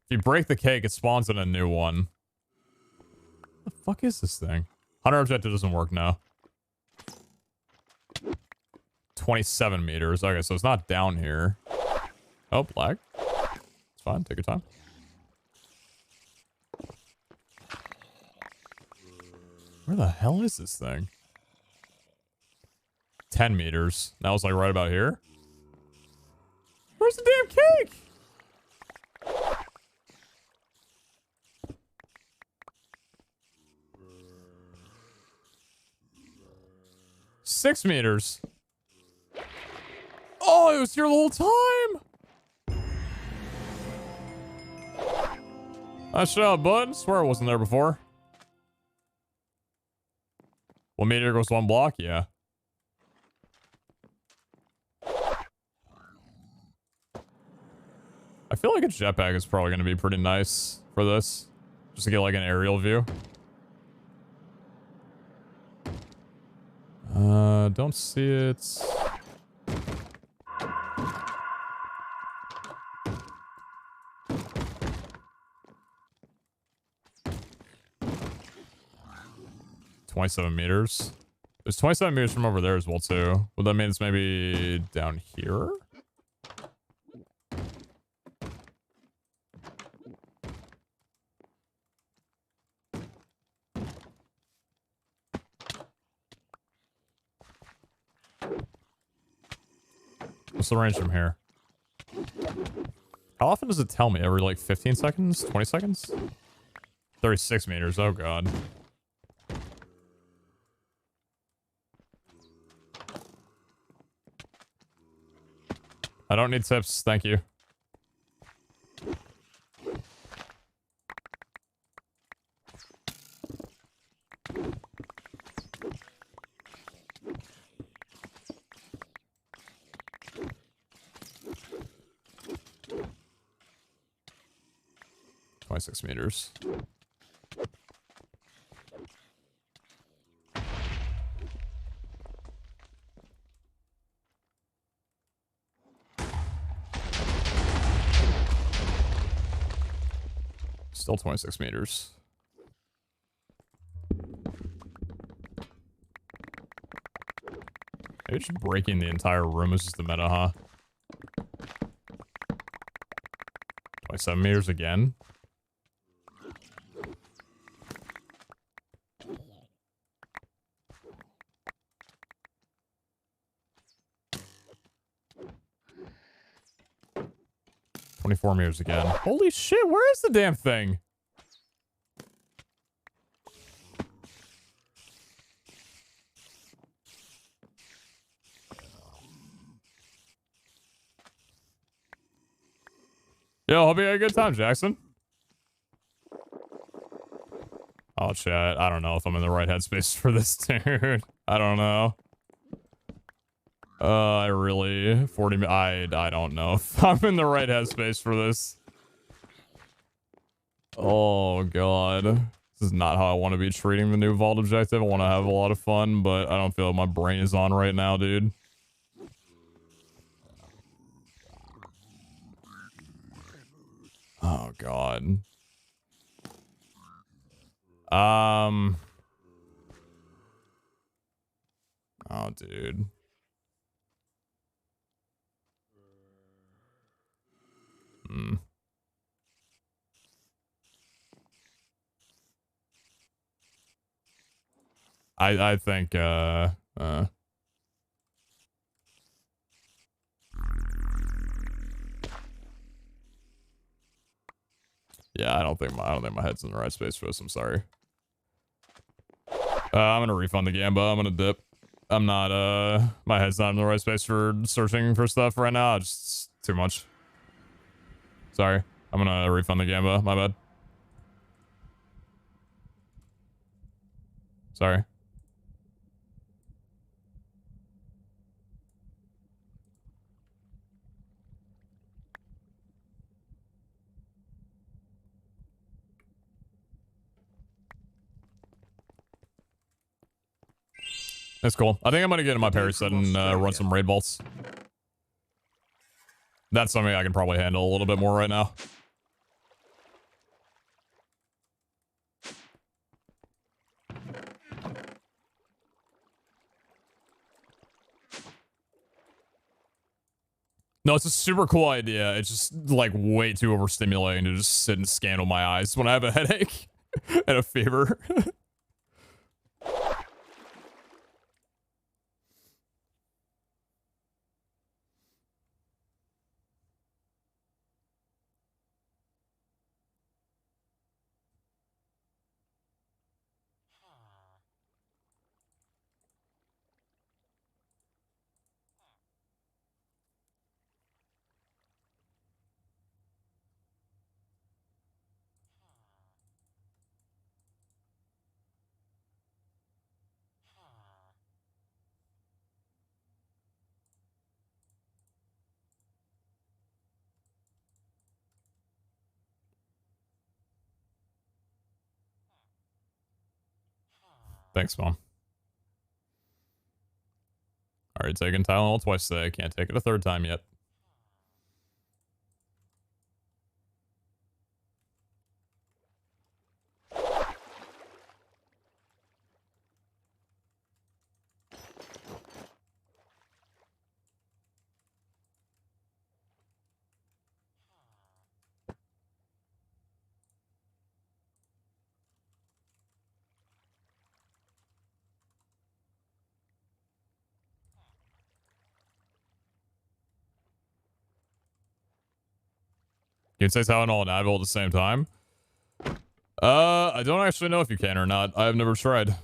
If you break the cake, it spawns in a new one. What the fuck is this thing? Hunter objective doesn't work now. 27 meters. Okay, so it's not down here. Oh, lag. It's fine. Take your time. Where the hell is this thing? 10 meters. That was like right about here. Where's the damn cake? Six meters. Oh, it was here the whole time. Nice job, bud. I swear it wasn't there before. 1 meter goes 1 block? Yeah. I feel like a jetpack is probably going to be pretty nice for this. Just to get like an aerial view. Don't see it. $27 meters. There's 27 meters from over there as well, too. Well, that means maybe down here? What's the range from here? How often does it tell me? Every like 15 seconds? 20 seconds? 36 meters. Oh, God. I don't need tips, thank you. 26 meters. Still 26 meters. Maybe just breaking the entire room is just the meta, huh? 27 meters again. $24 meters again. Holy shit, where is the damn thing? Yo, hope you had a good time, Jackson. Oh, shit. I don't know if I'm in the right headspace for this, dude. I don't know. I really... 40... I don't know if I'm in the right headspace for this. Oh, God. This is not how I want to be treating the new vault objective. I want to have a lot of fun, but I don't feel like my brain is on right now, dude. Oh, God. Oh, dude. I think, yeah, I don't think my head's in the right space for this. I'm sorry. I'm gonna refund the Gamba. I'm gonna dip. I'm not, my head's not in the right space for searching for stuff right now. Just too much. Sorry. I'm gonna refund the Gamba. My bad. Sorry. That's cool. I think I'm gonna get in my parry set and run some raid vaults. That's something I can probably handle a little bit more right now. No, it's a super cool idea. It's just like way too overstimulating to just sit and scan with my eyes when I have a headache and a fever. Thanks, Mom. Already taken Tylenol twice today. Can't take it a third time yet. You can say Tylenol and Advil at the same time? I don't actually know if you can or not. I've never tried.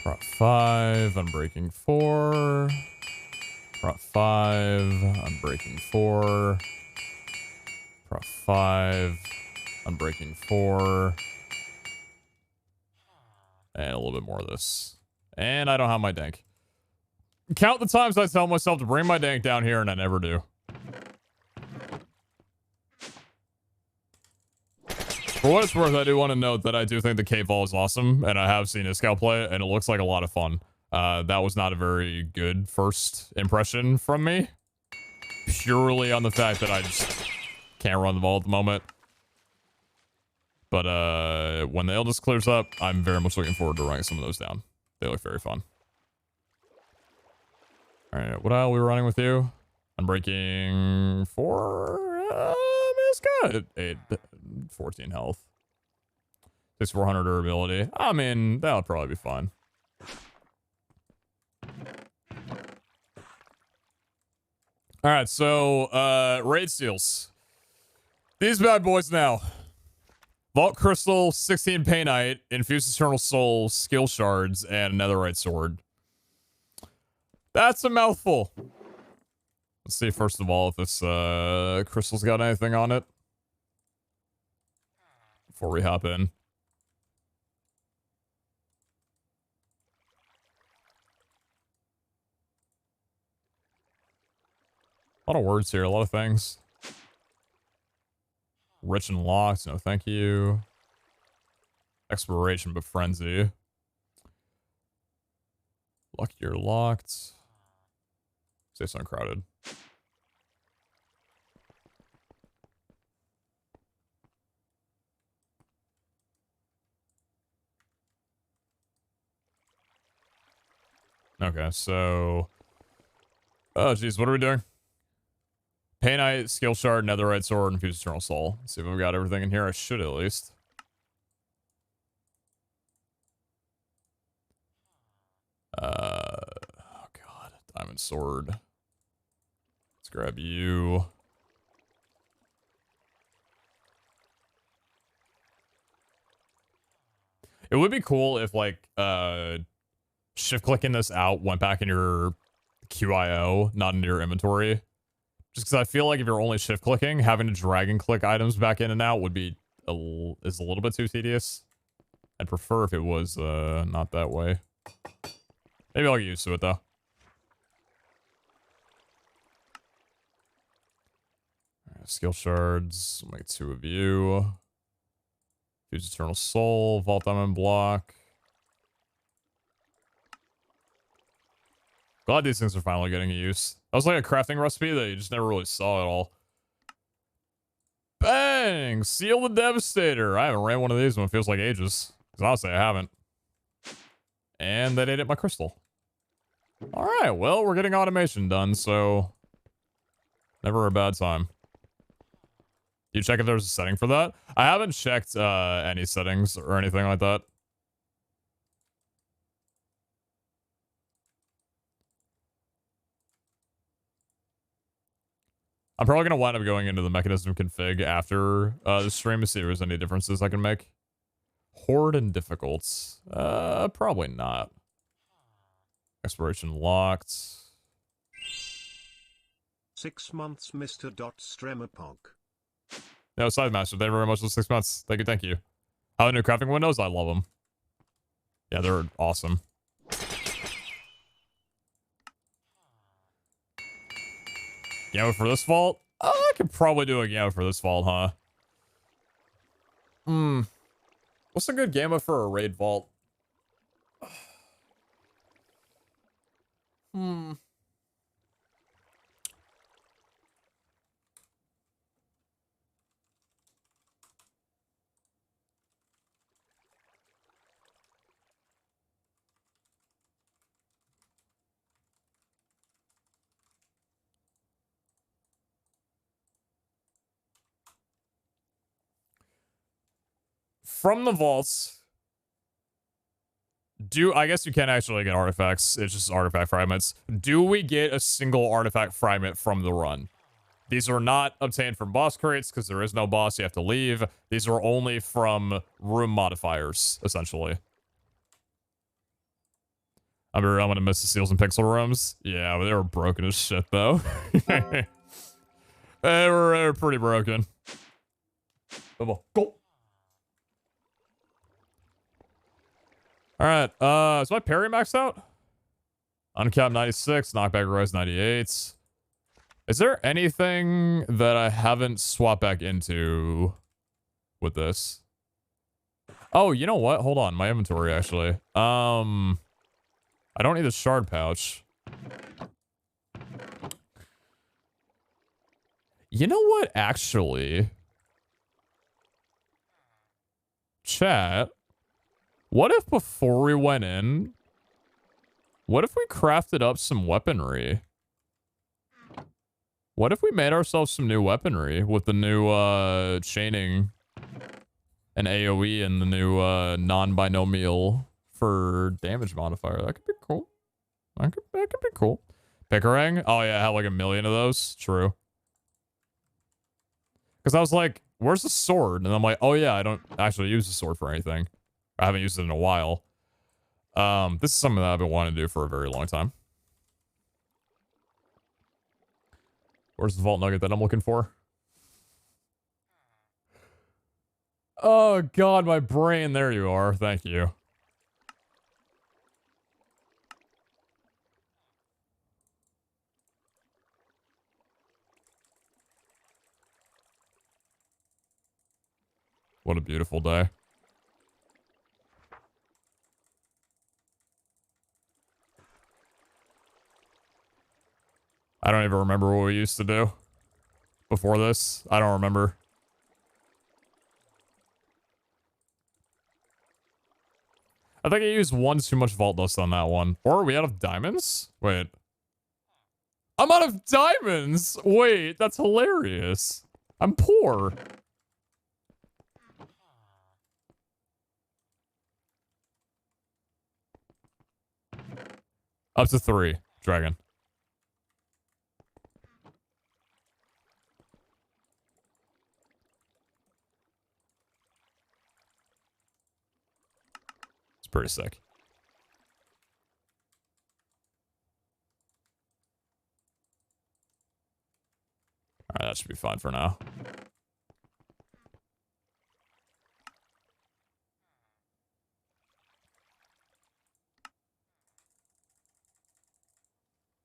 Prop 5, unbreaking 4. Prop 5, unbreaking 4. Prop 5, unbreaking 4. And a little bit more of this. And I don't have my dank. Count the times I tell myself to bring my dank down here and I never do. For what it's worth, I do want to note that I do think the cave wall is awesome, and I have seen Iskall play it, and it looks like a lot of fun. That was not a very good first impression from me. Purely on the fact that I just can't run the ball at the moment. But when the illness clears up, I'm very much looking forward to running some of those down. They look very fun. Alright, what are we running with you? Unbreaking 4? It's good. 8, 14 health. 6400 durability. I mean, that'll probably be fine. Alright, so, raid seals. These bad boys now. Vault Crystal, 16 Painite, Infused Eternal Soul, Skill Shards, and Netherite Sword. That's a mouthful. Let's see, first of all, if this crystal's got anything on it. Before we hop in. A lot of words here, a lot of things. Rich and locked, no thank you. Exploration, but frenzy. Lucky you're locked. Safe's uncrowded. Okay, so... Oh, geez, what are we doing? Painite, Skill Shard, Netherite Sword, Infused Eternal Soul. Let's see if I've got everything in here. I should at least. Oh god, Diamond Sword. Let's grab you. It would be cool if, like, shift clicking this out went back in your QIO, not into your inventory. Just because I feel like if you're only shift clicking, having to drag and click items back in and out would be is a little bit too tedious. I'd prefer if it was not that way. Maybe I'll get used to it though. Right, skill shards. I'll make 2 of you. Use Eternal Soul, Vault Diamond Block. Glad these things are finally getting a use. That was like a crafting recipe that you just never really saw at all. Bang! Seal the Devastator. I haven't ran one of these in what feels like ages. Because honestly, I haven't. And that ate at my crystal. Alright, well, we're getting automation done, so... Never a bad time. You check if there's a setting for that? I haven't checked any settings or anything like that. I'm probably going to wind up going into the mechanism config after the stream to see if there's any differences I can make. Horde and difficults. Probably not. Exploration locked. 6 months, Mr. Stremmerpog. No, Side Master, thank you very much for 6 months. Thank you, thank you. How the new crafting windows? I love them. Yeah, they're awesome. Gamma for this vault? Oh, I could probably do a gamma for this vault, huh? What's a good gamma for a raid vault? From the vaults, I guess you can actually get artifacts. It's just artifact fragments. Do we get a single artifact fragment from the run? These are not obtained from boss crates because there is no boss. You have to leave. These are only from room modifiers, essentially. I'm gonna miss the Seals and Pixel rooms. Yeah, but they were broken as shit though. they were pretty broken. Go. Alright, is my parry maxed out? Uncap 96, knockback rise 98. Is there anything that I haven't swapped back into with this? Oh, you know what? Hold on, my inventory actually. I don't need a shard pouch. You know what, actually? Chat. What if before we went in, what if we crafted up some weaponry? What if we made ourselves some new weaponry with the new chaining and AoE and the new non-binomial for damage modifier? That could be cool. That could be cool. Pickering? Oh yeah, I have like 1 million of those. True. Because I was like, where's the sword? And I'm like, oh yeah, I don't actually use the sword for anything. I haven't used it in a while. This is something that I've been wanting to do for a very long time. Where's the vault nugget that I'm looking for? Oh god, my brain. There you are. Thank you. What a beautiful day. I don't even remember what we used to do before this. I don't remember. I think I used one too much vault dust on that one. Or are we out of diamonds? Wait. I'm out of diamonds! Wait, that's hilarious. I'm poor. Up to 3. Dragon. It's pretty sick. Alright, that should be fine for now.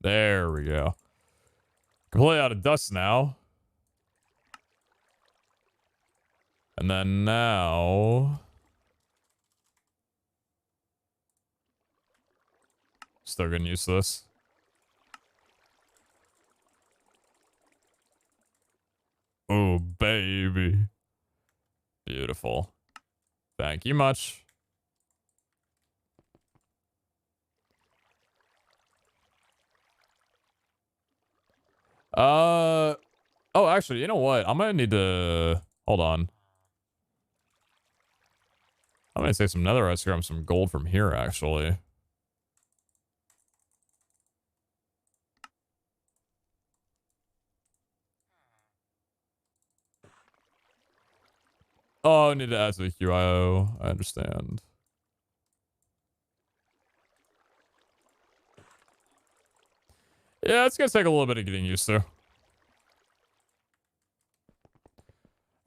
There we go. Completely out of dust now. And then now... Still gonna use this. Oh, baby. Beautiful. Thank you much. Oh, actually, you know what? I'm gonna need to... Hold on. I'm gonna take some netherite to grab some gold from here, actually. Oh, I need to add to the QIO. I understand. Yeah, it's gonna take a little bit of getting used to.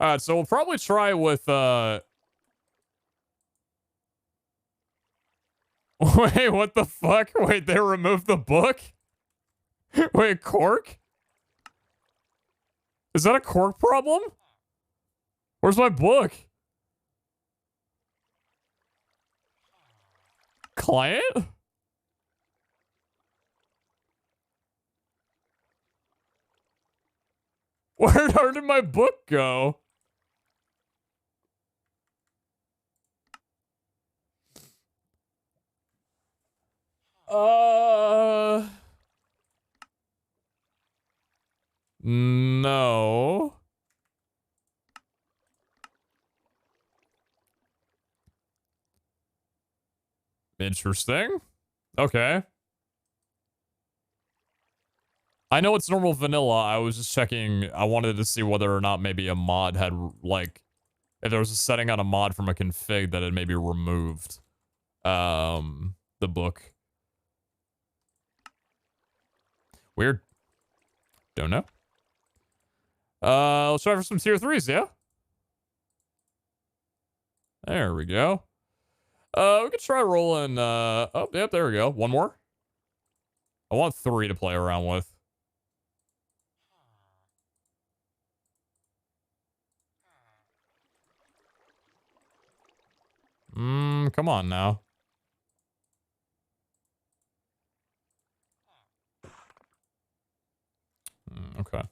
Alright, so we'll probably try with, Wait, what the fuck? Wait, they removed the book? Wait, cork? Is that a cork problem? Where's my book? Client? Where did my book go? No. Interesting. Okay. I know it's normal vanilla. I was just checking. I wanted to see whether or not maybe a mod had, like, if there was a setting on a mod from a config that had maybe removed the book. Weird. Don't know. Let's try for some tier 3s, yeah? There we go. We could try rolling, oh, yep, there we go. One more. I want 3 to play around with. Come on now. Okay.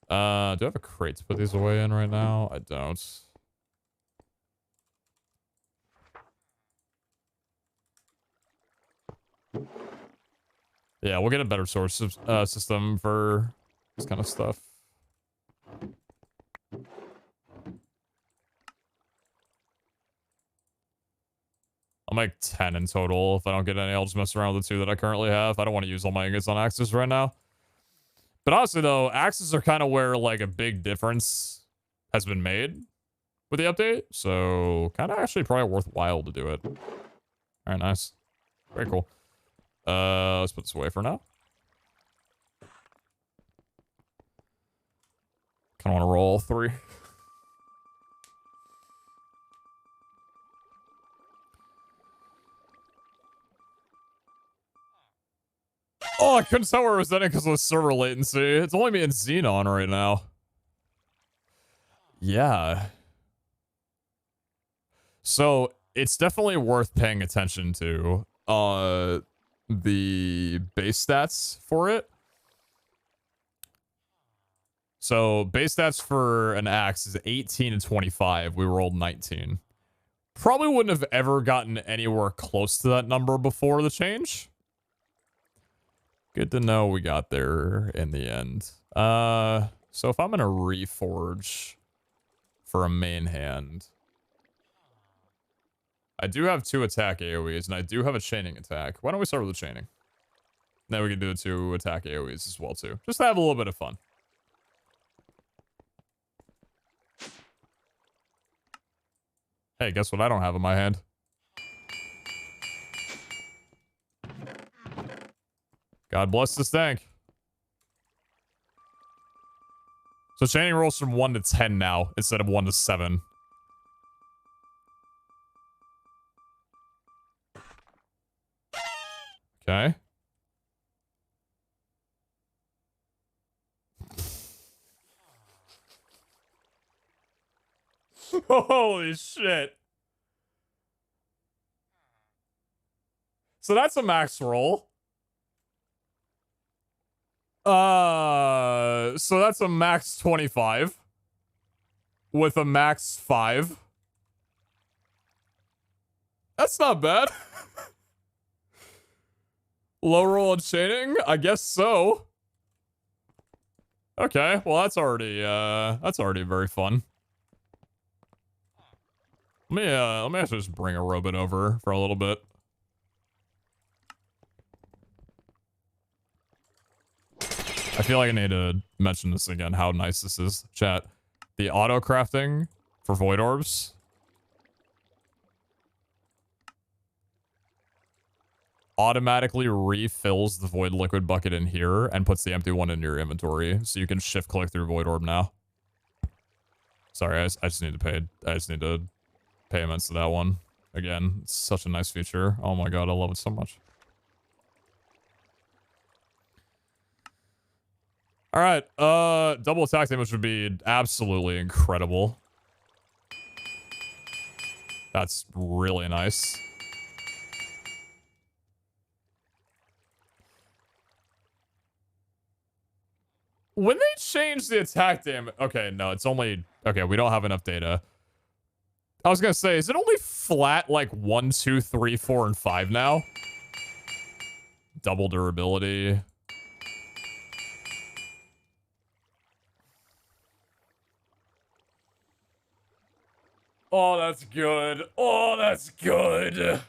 Do I have a crate to put these away in right now? I don't. Yeah, we'll get a better source system for this kind of stuff. I'll make 10 in total. If I don't get any, I'll just mess around with the 2 that I currently have. I don't want to use all my ingots on axes right now. But honestly, though, axes are kind of where, like, a big difference has been made with the update. So, kind of actually probably worthwhile to do it. All right, nice. Very cool. Let's put this away for now. Kind of want to roll 3. Oh, I couldn't tell where it was ending because of the server latency. It's only me and Xenon right now. Yeah. So, it's definitely worth paying attention to the base stats for it. So, base stats for an axe is 18 and 25. We rolled 19. Probably wouldn't have ever gotten anywhere close to that number before the change. Good to know we got there in the end. So if I'm gonna reforge for a main hand, I do have 2 attack AoEs, and I do have a chaining attack. Why don't we start with the chaining? Then we can do the 2 attack AoEs as well, too. Just to have a little bit of fun. Hey, guess what I don't have in my hand? God bless this tank. So chaining rolls from 1 to 10 now, instead of 1 to 7. Okay. Holy shit. So that's a max roll. So that's a max 25 with a max 5. That's not bad. Low roll and chaining? I guess so. Okay, well that's already very fun. Let me actually just bring a robot over for a little bit. I feel like I need to mention this again, how nice this is, chat. The auto crafting for void orbs. Automatically refills the void liquid bucket in here and puts the empty one in your inventory. So you can shift click through void orb now. Sorry, I just need to payments to that one. Again, it's such a nice feature. Oh my god, I love it so much. Alright, double attack damage would be absolutely incredible. That's really nice. When they change the attack damage... Okay, no, it's only... Okay, we don't have enough data. I was gonna say, is it only flat, like, 1, 2, 3, 4, and 5 now? Double durability. Oh, that's good. Oh, that's good.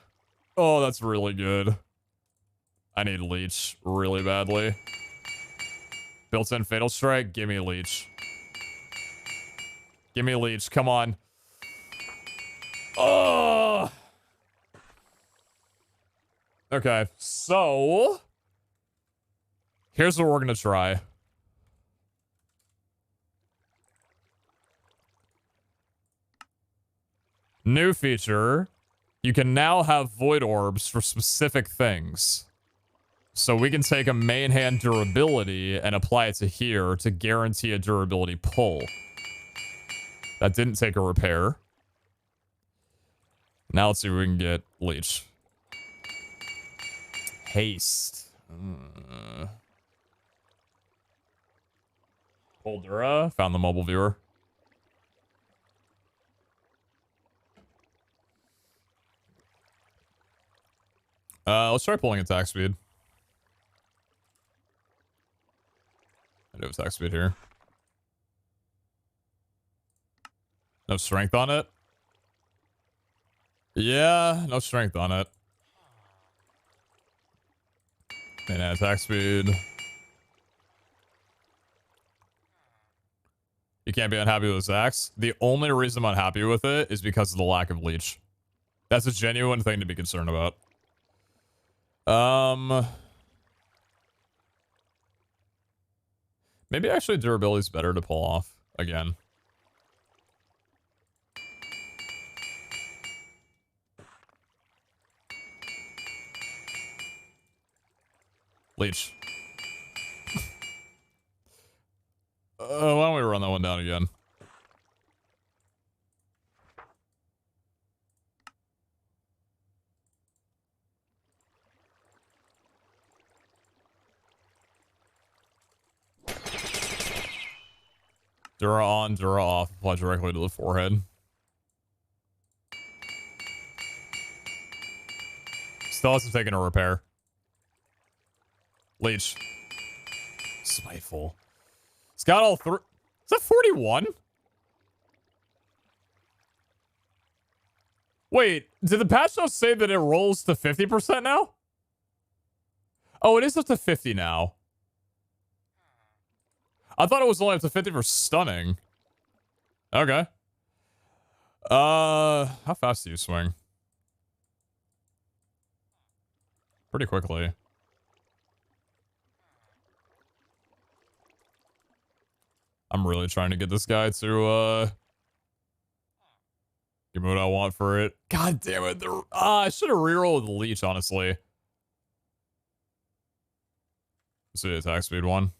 Oh, that's really good. I need leech really badly. Built-in fatal strike. Give me a leech. Give me a leech. Come on. Oh. Okay, so Here's what we're gonna try. New feature. You can now have void orbs for specific things. So we can take a main hand durability and apply it to here to guarantee a durability pull. That didn't take a repair. Now let's see if we can get leech. Haste. Poldura. Found the mobile viewer. Let's try pulling attack speed. I do have attack speed here. No strength on it? Yeah, no strength on it. And attack speed. You can't be unhappy with this axe. The only reason I'm unhappy with it is because of the lack of leech. That's a genuine thing to be concerned about. Maybe actually durability is better to pull off again. Leech. Why don't we run that one down again? Dura on, Dura off. Apply directly to the forehead. Still hasn't taken a repair. Leech. Spiteful. It's got all three. Is that 41? Wait, did the patch notes say that it rolls to 50% now? Oh, it is up to 50 now. I thought it was only up to 50 for stunning. Okay. How fast do you swing? Pretty quickly. I'm really trying to get this guy to, give me what I want for it. God damn it. I should have rerolled with the leech, honestly. Let's see the attack speed one.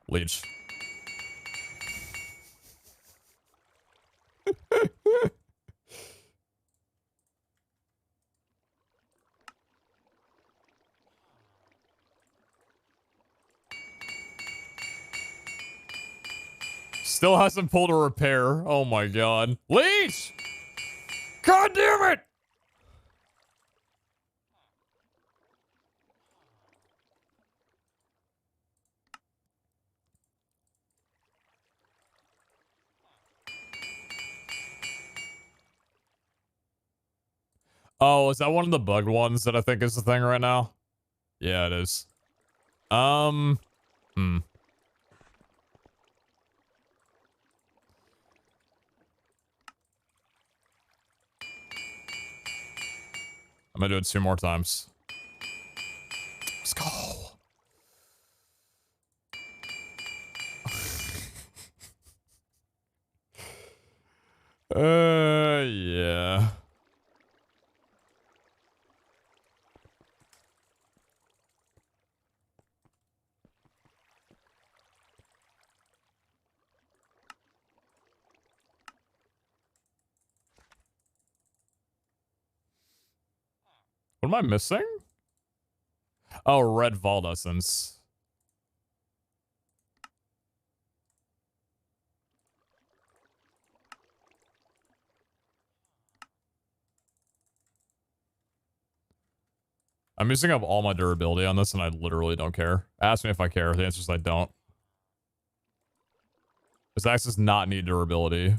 Leech. Still hasn't pulled a repair. Oh my god. Leech! God damn it! Oh, is that one of the bugged ones that I think is the thing right now? Yeah, it is. I'm gonna do it 2 more times. Let's go. Yeah. What am I missing? Oh, red vault essence. I'm using up all my durability on this and I literally don't care. Ask me if I care. The answer is I don't. This axe does not need durability.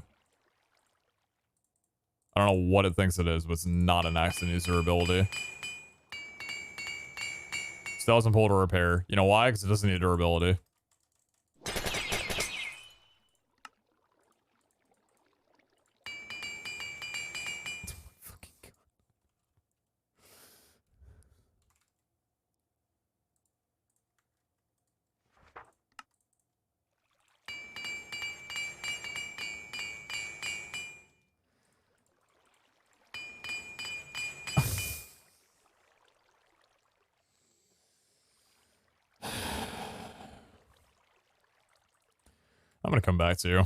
I don't know what it thinks it is, but it's not an axe that needs durability. Still hasn't pulled a repair. You know why? Because it doesn't need durability. I'm gonna come back to you.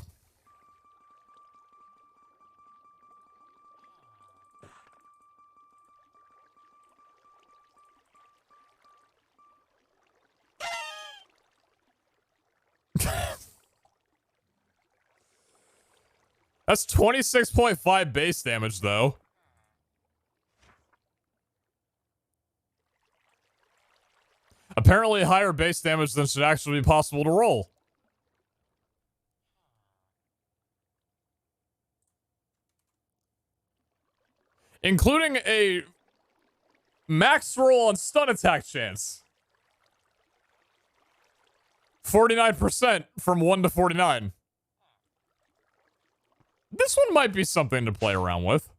That's 26.5 base damage, though. Apparently higher base damage than should actually be possible to roll. Including a max roll on stun attack chance. 49% from 1 to 49. This one might be something to play around with.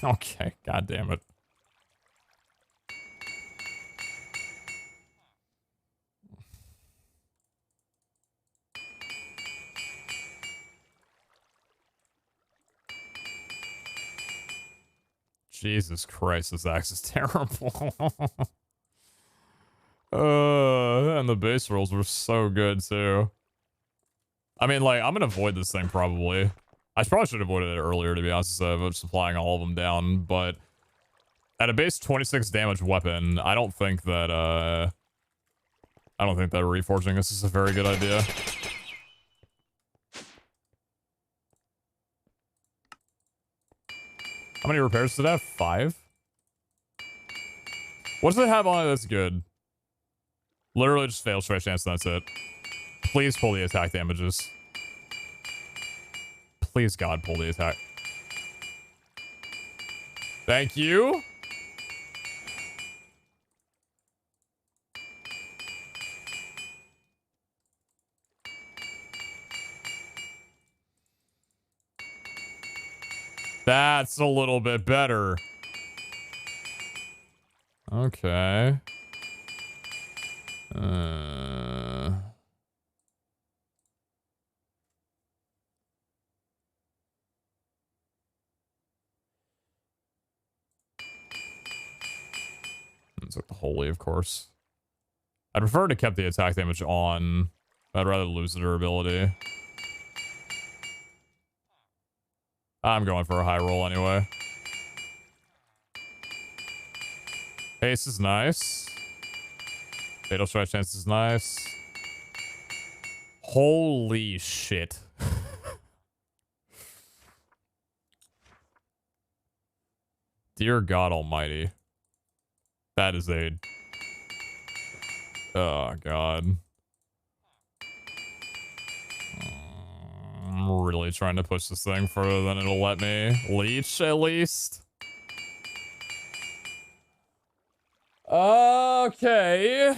Okay, god damn it. Jesus Christ, this axe is terrible. And the base rolls were so good too. I mean, like, I'm gonna avoid this thing probably. I probably should have avoided it earlier, to be honest, instead of supplying all of them down, but at a base 26 damage weapon, I don't think that reforging this is a very good idea. How many repairs did it have? 5? What does it have on it that's good? Literally just fail straight chance and that's it. Please pull the attack damages. Please, God, pull the attack. Thank you. That's a little bit better. Okay. It's like the holy, of course. I'd prefer to keep the attack damage on. I'd rather lose the durability. I'm going for a high roll anyway. Haste is nice. Fatal strike chance is nice. Holy shit. Dear God Almighty. That is a... Oh, God. I'm really trying to push this thing further than it'll let me. Leech, at least. Okay.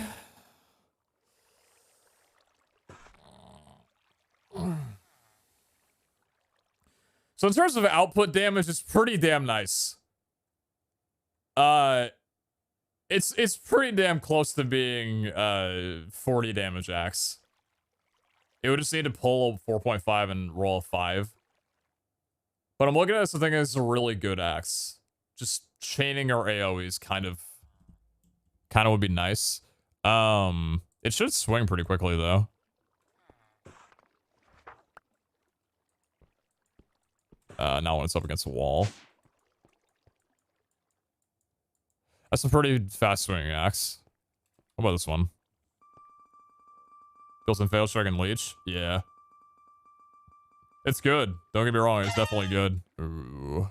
So in terms of output damage, it's pretty damn nice. It's pretty damn close to being 40 damage axe. It would just need to pull a 4.5 and roll a 5. But I'm looking at this and thinking it's a really good axe. Just chaining our AoEs kind of would be nice. It should swing pretty quickly though. Not when it's up against a wall. That's a pretty fast swinging axe. What about this one? Built-in fail strike and leech. Yeah. It's good. Don't get me wrong. It's definitely good. Ooh.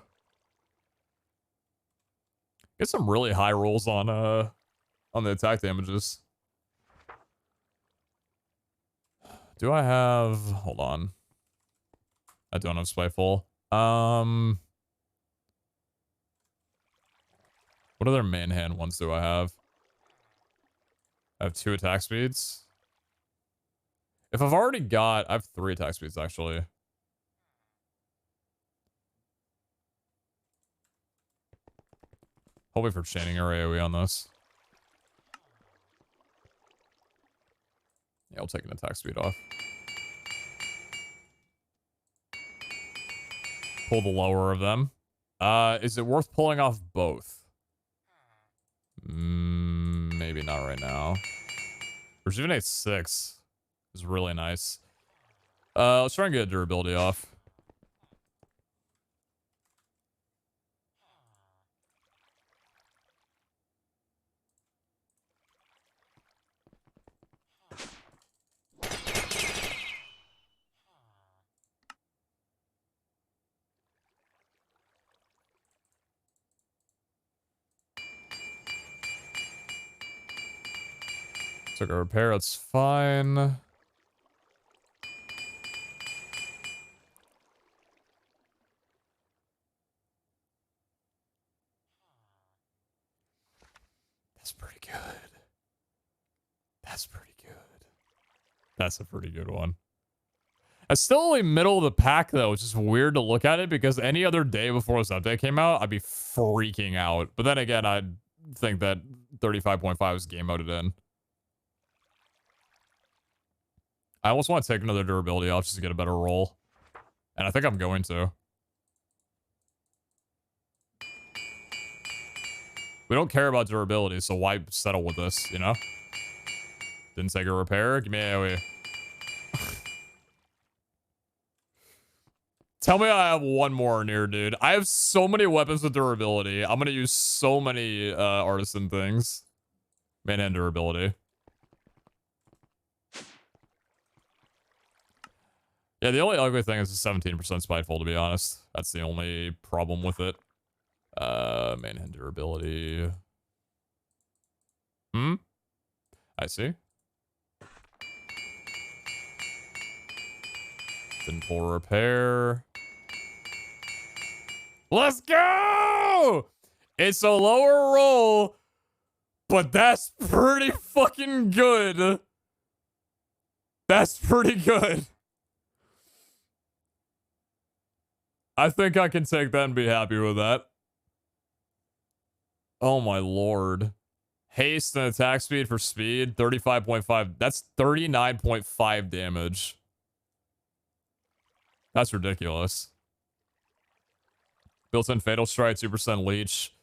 Get some really high rolls on the attack damages. Do I have... Hold on. I don't have Spiteful. What other manhand ones do I have? I have 2 attack speeds. If I've already got... I have 3 attack speeds, actually. Hopefully for chaining our AoE on this. Yeah, I'll take an attack speed off. Pull the lower of them. Is it worth pulling off both? Maybe not right now. Rejuvenate 6 is really nice. Let's try and get durability off. Took a repair, that's fine. That's pretty good. That's pretty good. That's a pretty good one. It's still only middle of the pack though, which is weird to look at it because any other day before this update came out, I'd be freaking out. But then again, I'd think that 35.5 is game moded in. I almost want to take another durability off just to get a better roll. And I think I'm going to. We don't care about durability, so why settle with this, you know? Didn't take a repair? Give me AoE. Tell me I have one more in here, dude. I have so many weapons with durability. I'm gonna use so many artisan things. Manhand durability. Yeah, the only ugly thing is the 17% spiteful, to be honest. That's the only problem with it. Manhand durability. I see. Didn't pull repair. Let's go! It's a lower roll, but that's pretty fucking good. That's pretty good. I think I can take that and be happy with that. Oh my lord. Haste and attack speed for speed, 35.5. That's 39.5 damage. That's ridiculous. Built-in Fatal Strike, 2% Leech.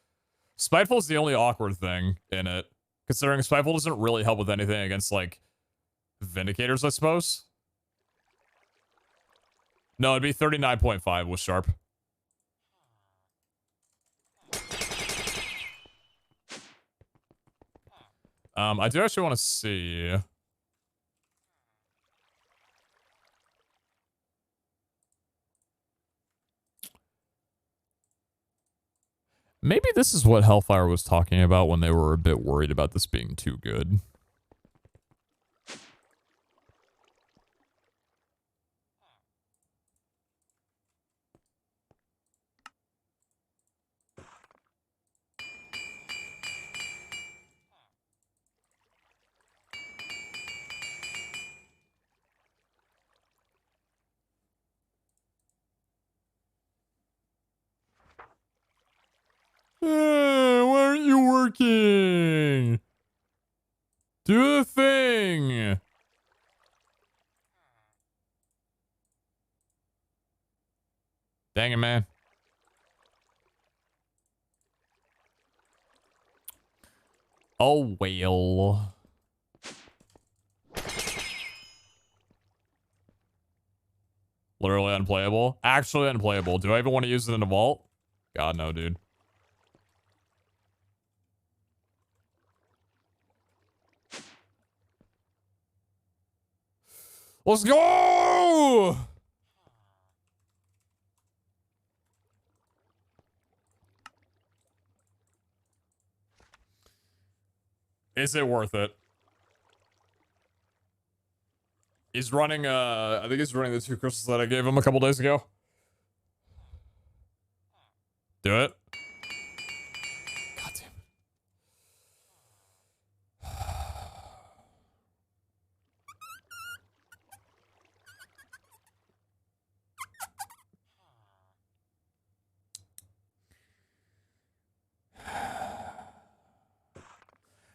Spiteful is the only awkward thing in it. Considering Spiteful doesn't really help with anything against, like, Vindicators, I suppose. No, it'd be 39.5 with Sharp. I do actually want to see... Maybe this is what Hellfire was talking about when they were a bit worried about this being too good. Why aren't you working? Do the thing. Dang it, man. Oh, well. Literally unplayable. Actually unplayable. Do I even want to use it in a vault? God, no, dude. Let's go! Is it worth it? He's running, I think he's running the 2 crystals that I gave him a couple days ago. Do it. God damn it.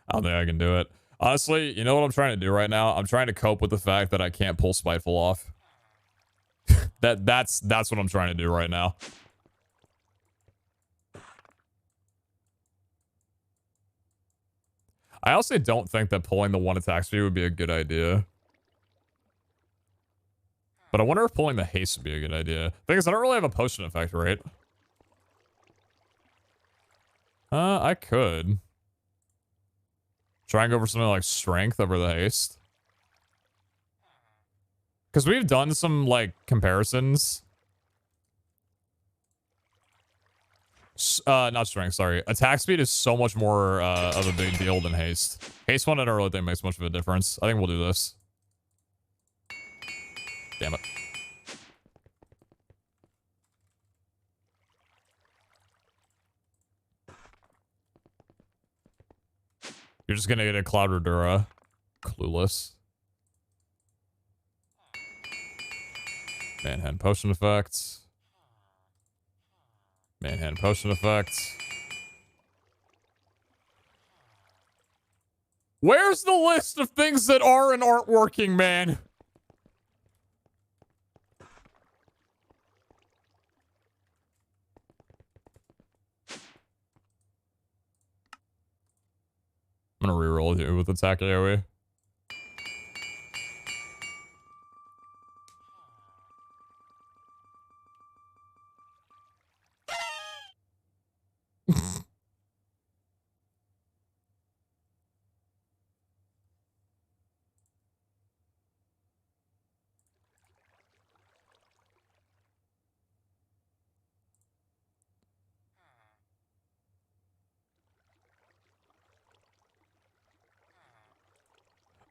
I don't think I can do it. Honestly, you know what I'm trying to do right now? I'm trying to cope with the fact that I can't pull Spiteful off. That's what I'm trying to do right now. I also don't think that pulling the 1 attack speed would be a good idea. But I wonder if pulling the haste would be a good idea. Thing is, I don't really have a potion effect, right? I could. Try and go for something like strength over the haste. Because we've done some, like, comparisons. Not strength, sorry. Attack speed is so much more of a big deal than haste. Haste 1 I don't really think makes much of a difference. I think we'll do this. Damn it. You're just gonna get a Cloud Redura. Clueless. Manhand potion effects. Manhand potion effects. Where's the list of things that are and aren't working, man? I'm gonna reroll you with attack AoE.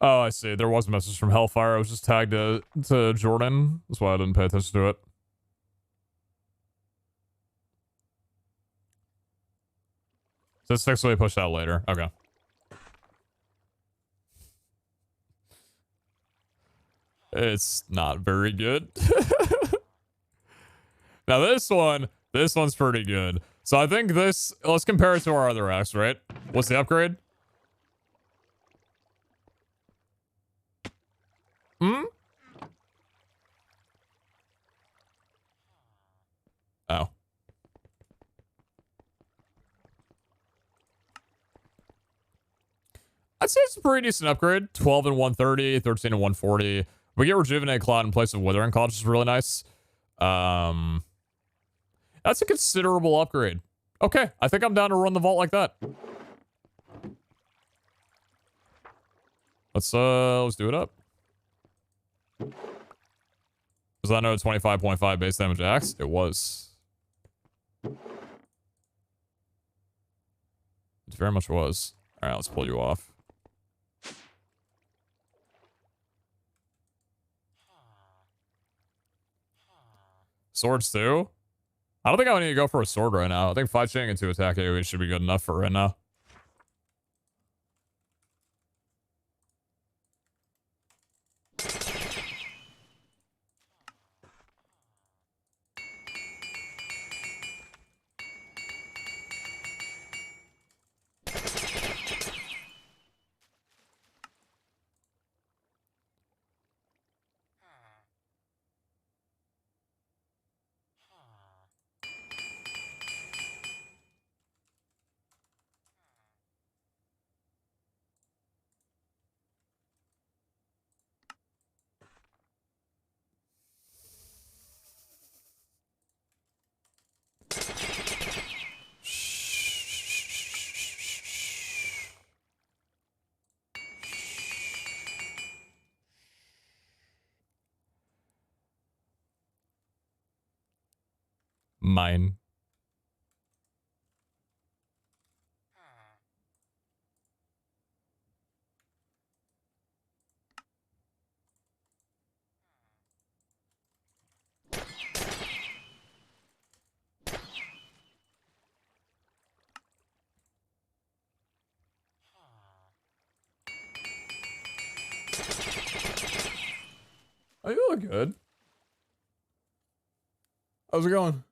Oh, I see. There was a message from Hellfire. I was just tagged to Jordan. That's why I didn't pay attention to it. So it's fixed, so we push that later. Okay. It's not very good. Now this one's pretty good. So I think this, let's compare it to our other X, right? What's the upgrade? Hmm? Oh. I'd say it's a pretty decent upgrade. 12 and 130, 13 and 140. We get Rejuvenate Cloud in place of Withering Cloud, which is really nice. That's a considerable upgrade. Okay, I think I'm down to run the vault like that. Let's do it up. Was that no 25.5 base damage axe? It was. It very much was. Alright, let's pull you off. Swords too? I don't think I need to go for a sword right now. I think 5 chain and 2 attack AoE should be good enough for right now. Mine. Oh, you look good. How's it going?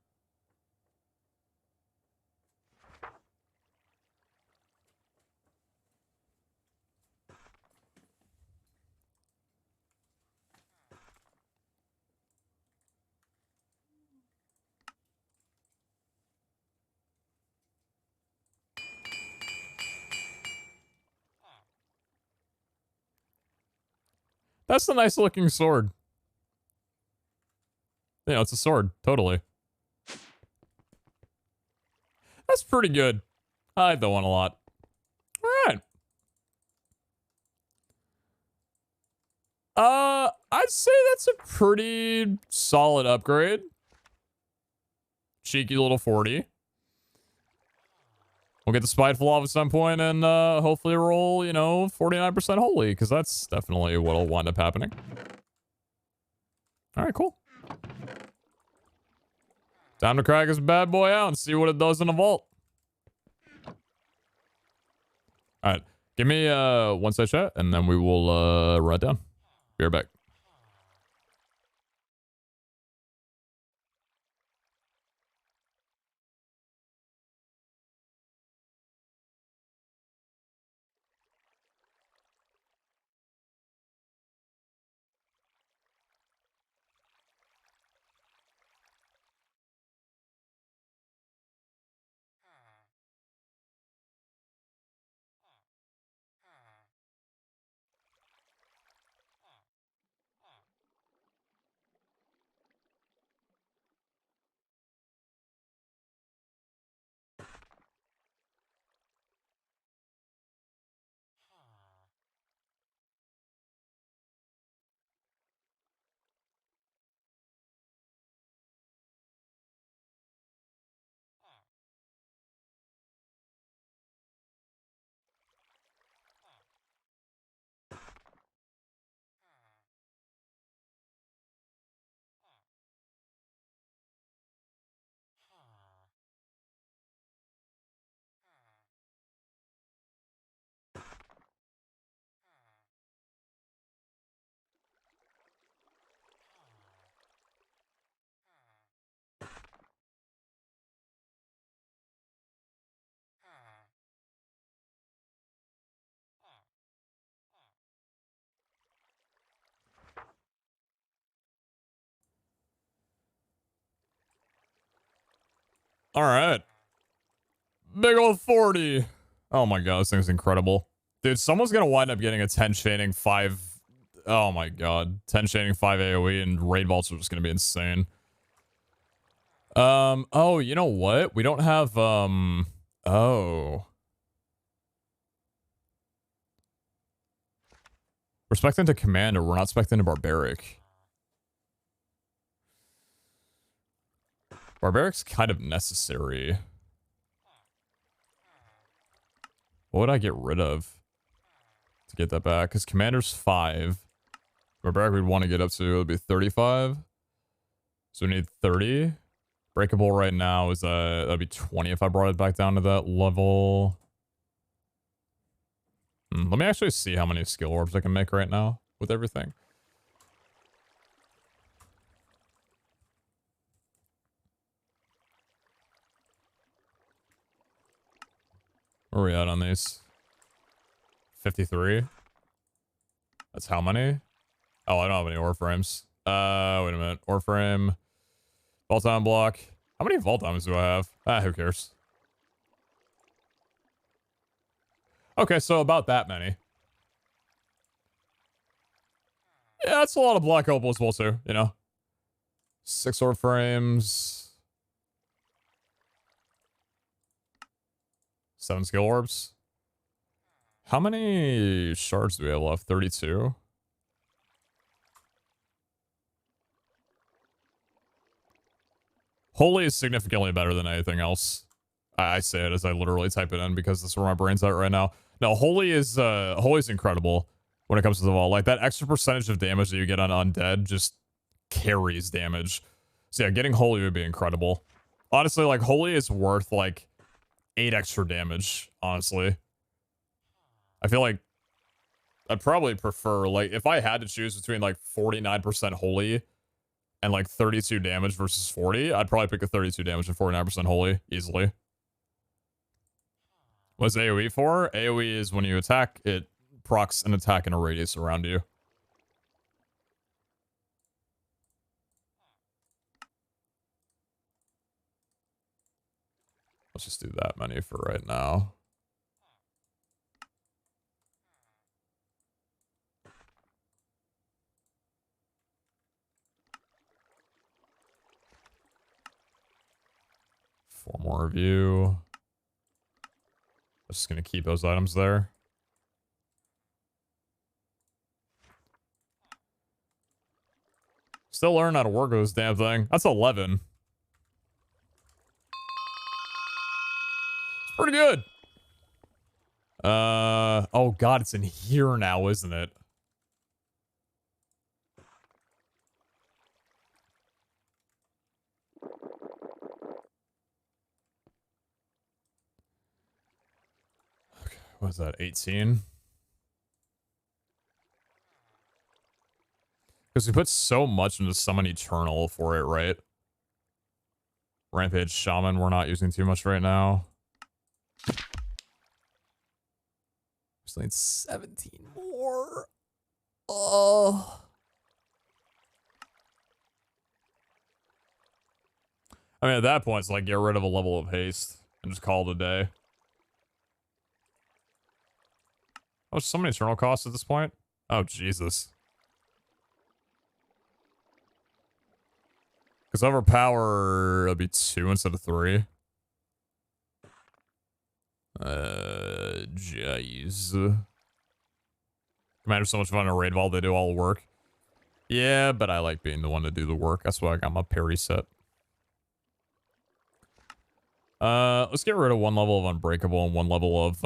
That's a nice looking sword. You know, it's a sword. Totally. That's pretty good. I like that one a lot. All right. I'd say that's a pretty solid upgrade. Cheeky little 40. We'll get the Spiteful off at some point and hopefully roll, you know, 49% holy, because that's definitely what'll wind up happening. All right, cool. Time to crack this bad boy out and see what it does in a vault. All right, give me one sec chat, and then we will run it down. Be right back. All right. Big old 40. Oh my god, this thing's incredible. Dude, someone's gonna wind up getting a 10 chaining 5. Oh my god. 10 chaining 5 AoE and raid vaults are just gonna be insane. Oh, you know what? We don't have, oh. We're spec'ing to Commander, we're not spec'ing to Barbaric. Barbaric's kind of necessary. What would I get rid of to get that back? Because Commander's 5. Barbaric we'd want to get up to, it would be 35. So we need 30. Breakable right now is, that'd be 20 if I brought it back down to that level. Let me actually see how many skill orbs I can make right now with everything. Where are we at on these? 53? That's how many? Oh, I don't have any ore frames. Wait a minute. Ore frame. Vault time block. How many vault diamonds do I have? Ah, who cares? Okay, so about that many. Yeah, that's a lot of black opal as well too, you know? 6 ore frames. 7 skill orbs. How many shards do we have left? 32? Holy is significantly better than anything else. I say it as I literally type it in because that's where my brain's at right now. No, Holy's incredible when it comes to the vault. Like, that extra percentage of damage that you get on undead just carries damage. So yeah, getting Holy would be incredible. Honestly, like, Holy is worth, like, 8 extra damage, honestly. I feel like I'd probably prefer, like, if I had to choose between, like, 49% Holy and, like, 32 damage versus 40, I'd probably pick a 32 damage and 49% Holy, easily. What's AoE for? AoE is when you attack, it procs an attack in a radius around you. Let's just do that many for right now. 4 more review. I'm just gonna keep those items there. Still learn how to work with this damn thing. That's 11. It's pretty good. Oh god, it's in here now, isn't it? Okay, what's that, 18? Because we put so much into Summon Eternal for it, right? Rampage Shaman we're not using too much right now. Just need 17 more. Oh. I mean, at that point, it's like get rid of a level of haste and just call it a day. Oh, so many eternal costs at this point? Oh, Jesus. Because overpower, it'll be 2 instead of 3. Jeez. Commander's so much fun in a raid vault, they do all the work. Yeah, but I like being the one to do the work. That's why I got my parry set. Let's get rid of 1 level of Unbreakable and 1 level of,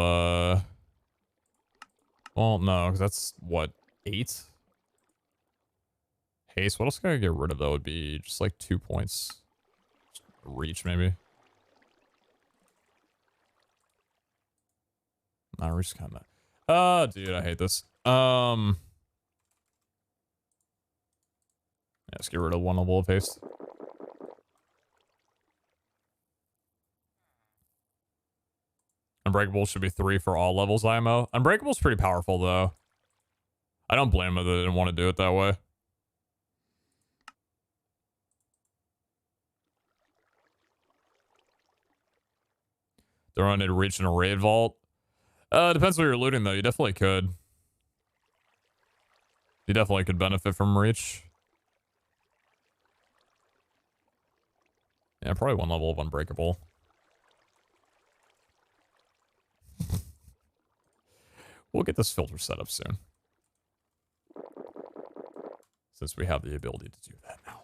well, no, because that's, what, 8? Haste, what else can I get rid of, though? Would be just, like, 2 points. Reach, maybe. Not reach, kind of. Oh, dude, I hate this. Yeah, let's get rid of 1 level of haste. Unbreakable should be 3 for all levels IMO. Unbreakable's pretty powerful, though. I don't blame them that they didn't want to do it that way. They're on to reach in a raid vault. Depends what you're looting, though. You definitely could. You definitely could benefit from reach. Yeah, probably 1 level of Unbreakable. We'll get this filter set up soon. Since we have the ability to do that now.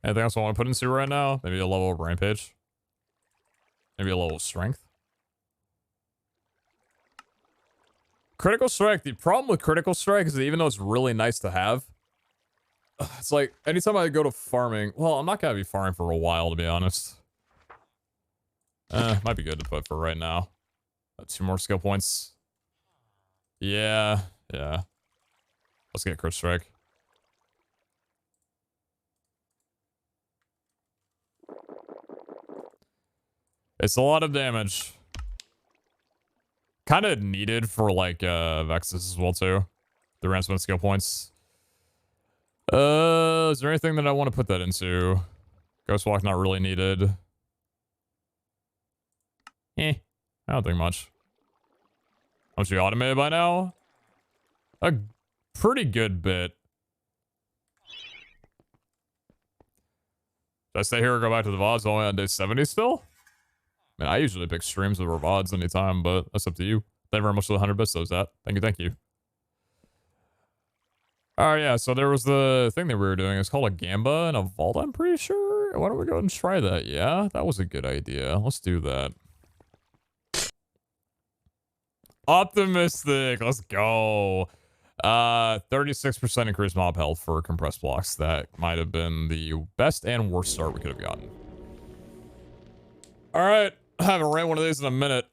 Anything else I want to put into right now? Maybe a level of Rampage. Maybe a level of Strength. Critical Strike. The problem with Critical Strike is that even though it's really nice to have, it's like anytime I go to farming, well, I'm not going to be farming for a while, to be honest. Might be good to put for right now. 2 more skill points. Yeah. Let's get Crit Strike. It's a lot of damage. Kind of needed for, like, Vexus as well, too. The Ransoming skill points. Is there anything that I want to put that into? Ghostwalk not really needed. I don't think much. How much you automated by now? A pretty good bit. Should I stay here or go back to the VODs only on day 70 still? I mean, I usually pick streams over VODs anytime, but that's up to you. Thank you very much for the 100 bits, though, Zat. Thank you. Alright, yeah, so there was the thing that we were doing. It's called a Gamba and a Vault, I'm pretty sure. Why don't we go ahead and try that? Yeah, that was a good idea. Let's do that. Optimistic. Let's go. 36% increased mob health for compressed blocks. That might have been the best and worst start we could have gotten. Alright. I haven't ran one of these in a minute.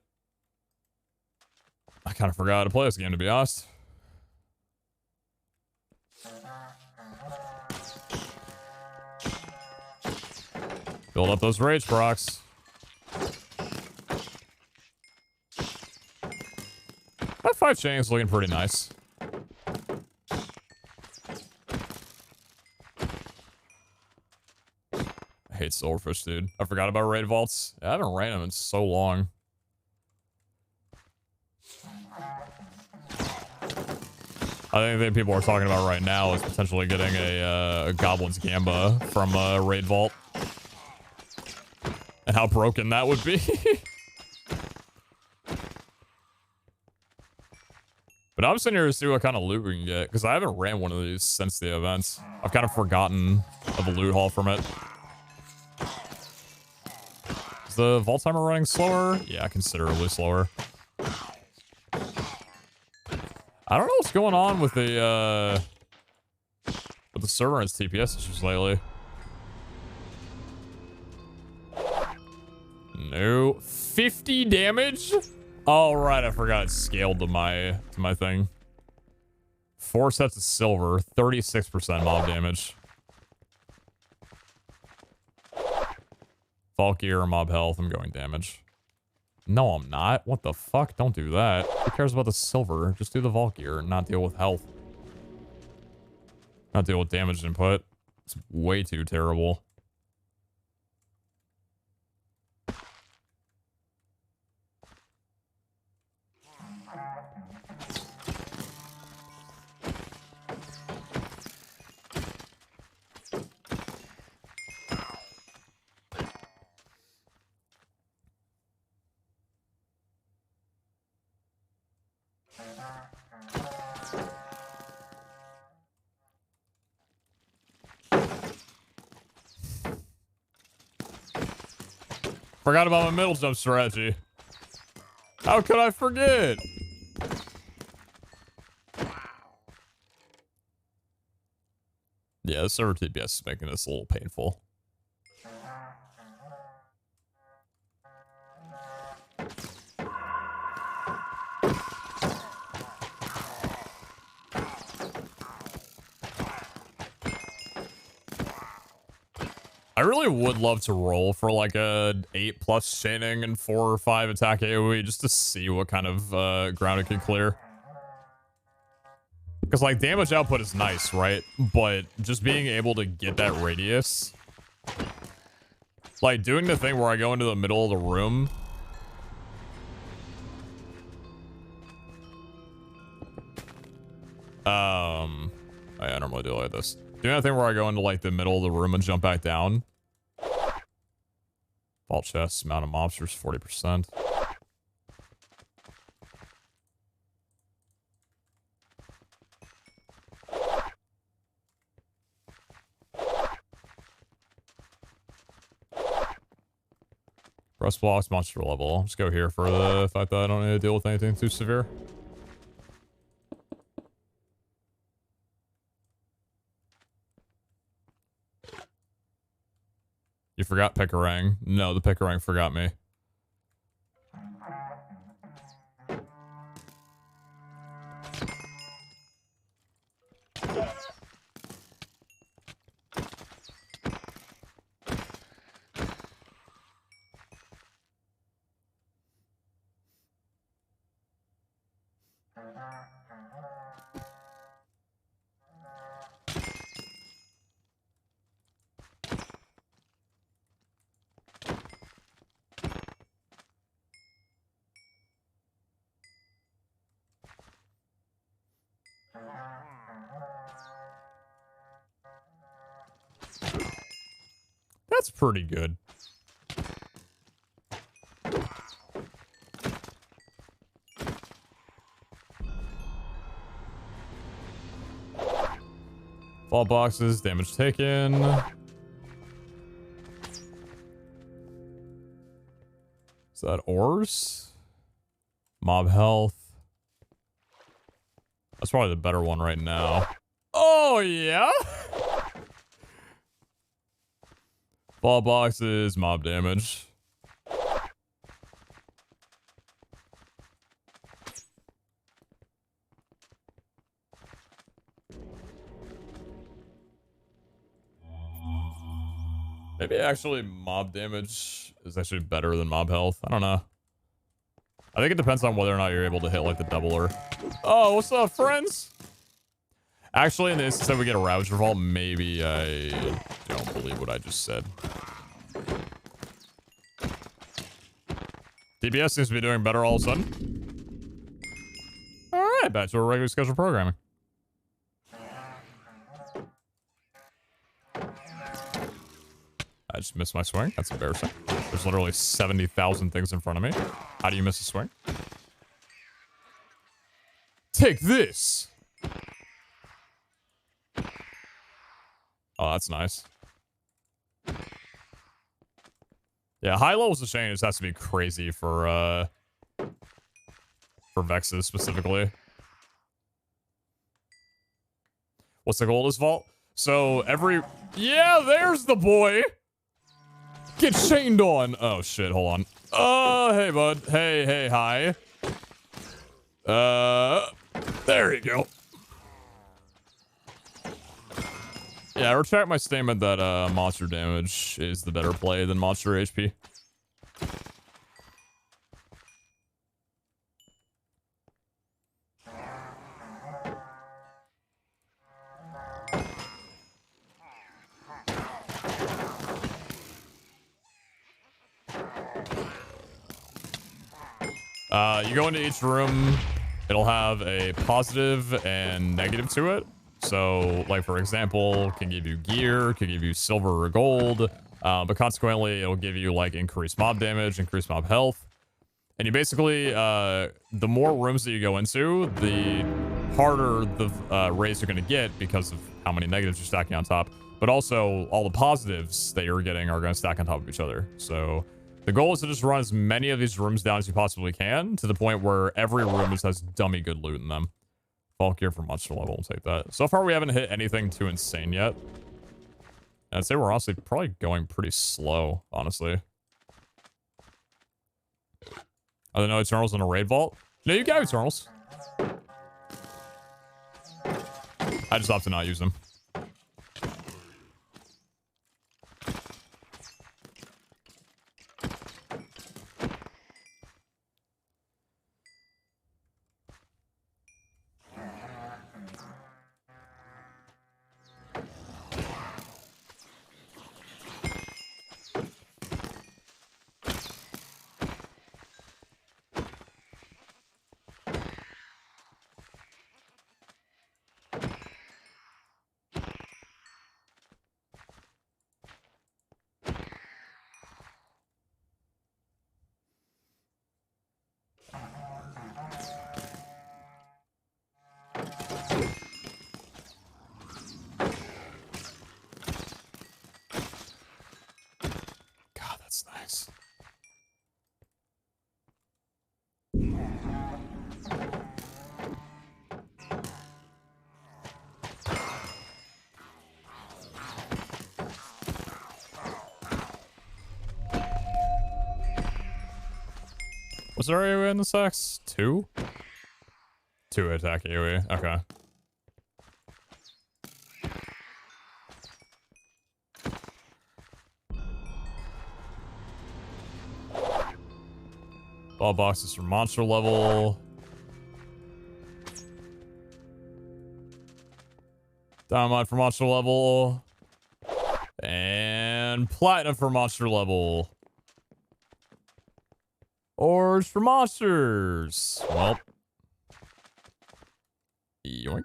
I kind of forgot how to play this game, to be honest. Build up those rage procs. That 5 chain's looking pretty nice. I hate Silverfish, dude. I forgot about raid vaults. I haven't ran them in so long. I think the thing people are talking about right now is potentially getting a Goblin's Gamba from Raid Vault. And how broken that would be. But I'm sitting here to see what kind of loot we can get, because I haven't ran one of these since the events. I've kind of forgotten of the loot haul from it. Is the vault timer running slower? Yeah, considerably slower. I don't know what's going on with the server and its TPS issues lately. No. 50 damage? Oh, right, I forgot it's scaled to my thing. 4 sets of silver, 36% mob damage. Vault gear, mob health, I'm going damage. No, I'm not. What the fuck? Don't do that. Who cares about the silver? Just do the vault gear and not deal with health. Not deal with damage input. It's way too terrible. Forgot about my middle jump strategy. How could I forget? Yeah, the server TPS is making this a little painful. I really would love to roll for like a 8+ chaining and 4 or 5 attack AoE just to see what kind of ground it can clear. Because like damage output is nice, right? But just being able to get that radius, like doing the thing where I go into the middle of the room. Oh yeah, I normally do it like this. Doing that thing where I go into like the middle of the room and jump back down. Vault chests, amount of mobsters, 40%. Rust blocks, monster level. Just go here for the fact that I don't need to deal with anything too severe. You forgot Picarang. No, the Picarang forgot me. That's pretty good. Fall boxes, damage taken. Is that ores? Mob health. That's probably the better one right now. Oh, yeah? Fall boxes, mob damage. Maybe actually mob damage is actually better than mob health. I don't know. I think it depends on whether or not you're able to hit like the doubler. Oh, what's up, friends? Actually, in the instance that we get a Ravager Vault, maybe I don't believe what I just said. DBS seems to be doing better all of a sudden. All right, back to our regular scheduled programming. I just missed my swing. That's embarrassing. There's literally 70,000 things in front of me. How do you miss a swing? Take this! Oh, that's nice. Yeah, high levels of Shane just has to be crazy for Vexes specifically. What's the goal of this vault? So yeah, there's the boy. Get chained on. Oh shit, hold on. Hey bud. Hey, hi. There you go. Yeah, I retract my statement that monster damage is the better play than monster HP. You go into each room, it'll have a positive and negative to it. So, like, for example, can give you gear, can give you silver or gold, but consequently, it'll give you, like, increased mob damage, increased mob health. And you basically, the more rooms that you go into, the harder the raids are going to get because of how many negatives you're stacking on top. But also, all the positives that you're getting are going to stack on top of each other. So, the goal is to just run as many of these rooms down as you possibly can, to the point where every room just has dummy good loot in them. Bulk gear for monster level, we'll take that. So far, we haven't hit anything too insane yet. And I'd say we're honestly probably going pretty slow, honestly. Are there no Eternals in a raid vault? No, you got Eternals. I just opt to not use them. God, that's nice. Was there AoE in this axe? 2? 2 attack AoE. Okay. Ball boxes for monster level. Dynamite for monster level. And platinum for monster level. Ores for monsters. Well. Yoink.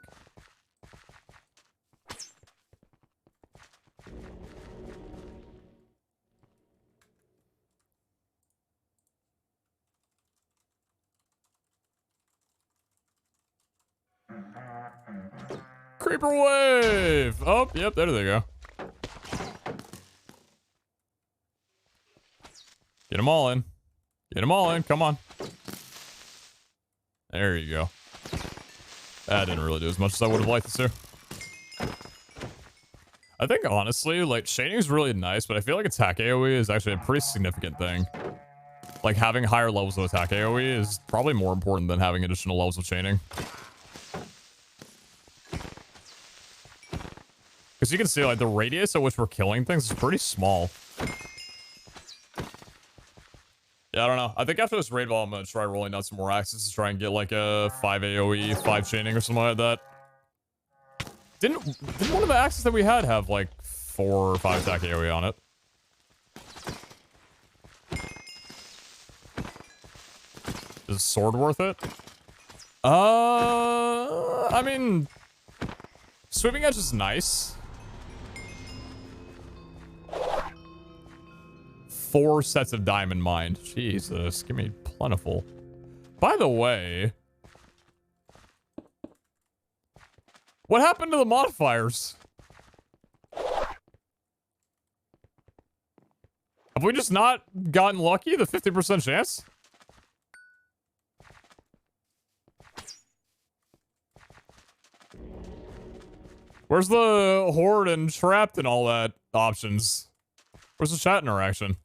Creeper wave! Oh, yep, there they go. Get them all in. Get them all in, come on. There you go. That didn't really do as much as I would have liked it to. I think, honestly, like, chaining is really nice, but I feel like attack AoE is actually a pretty significant thing. Like, having higher levels of attack AoE is probably more important than having additional levels of chaining. Because you can see, like, the radius at which we're killing things is pretty small. Yeah, I don't know. I think after this raid ball, I'm going to try rolling out some more axes to try and get, like, a 5 AoE, 5 chaining or something like that. Didn't one of the axes that we had have, like, 4 or 5 attack AoE on it? Is sword worth it? I mean, sweeping edge is nice. 4 sets of diamond mine. Jesus, give me plentiful. By the way, what happened to the modifiers? Have we just not gotten lucky? The 50% chance? Where's the horde and trapped and all that options? Where's the chat interaction?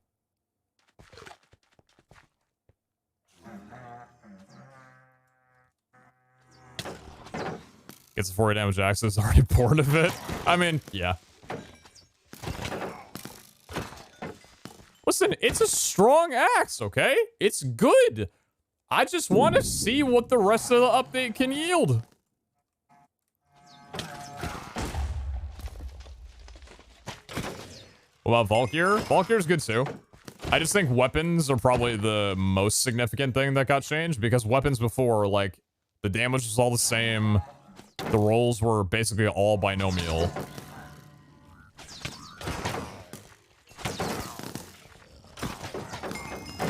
Gets a 40 damage axis, already bored of it. I mean, yeah. Listen, it's a strong axe, okay? It's good. I just want to see what the rest of the update can yield. What about Vault Gear? Vault Gear is good too. I just think weapons are probably the most significant thing that got changed, because weapons before, like, the damage was all the same. The rolls were basically all binomial.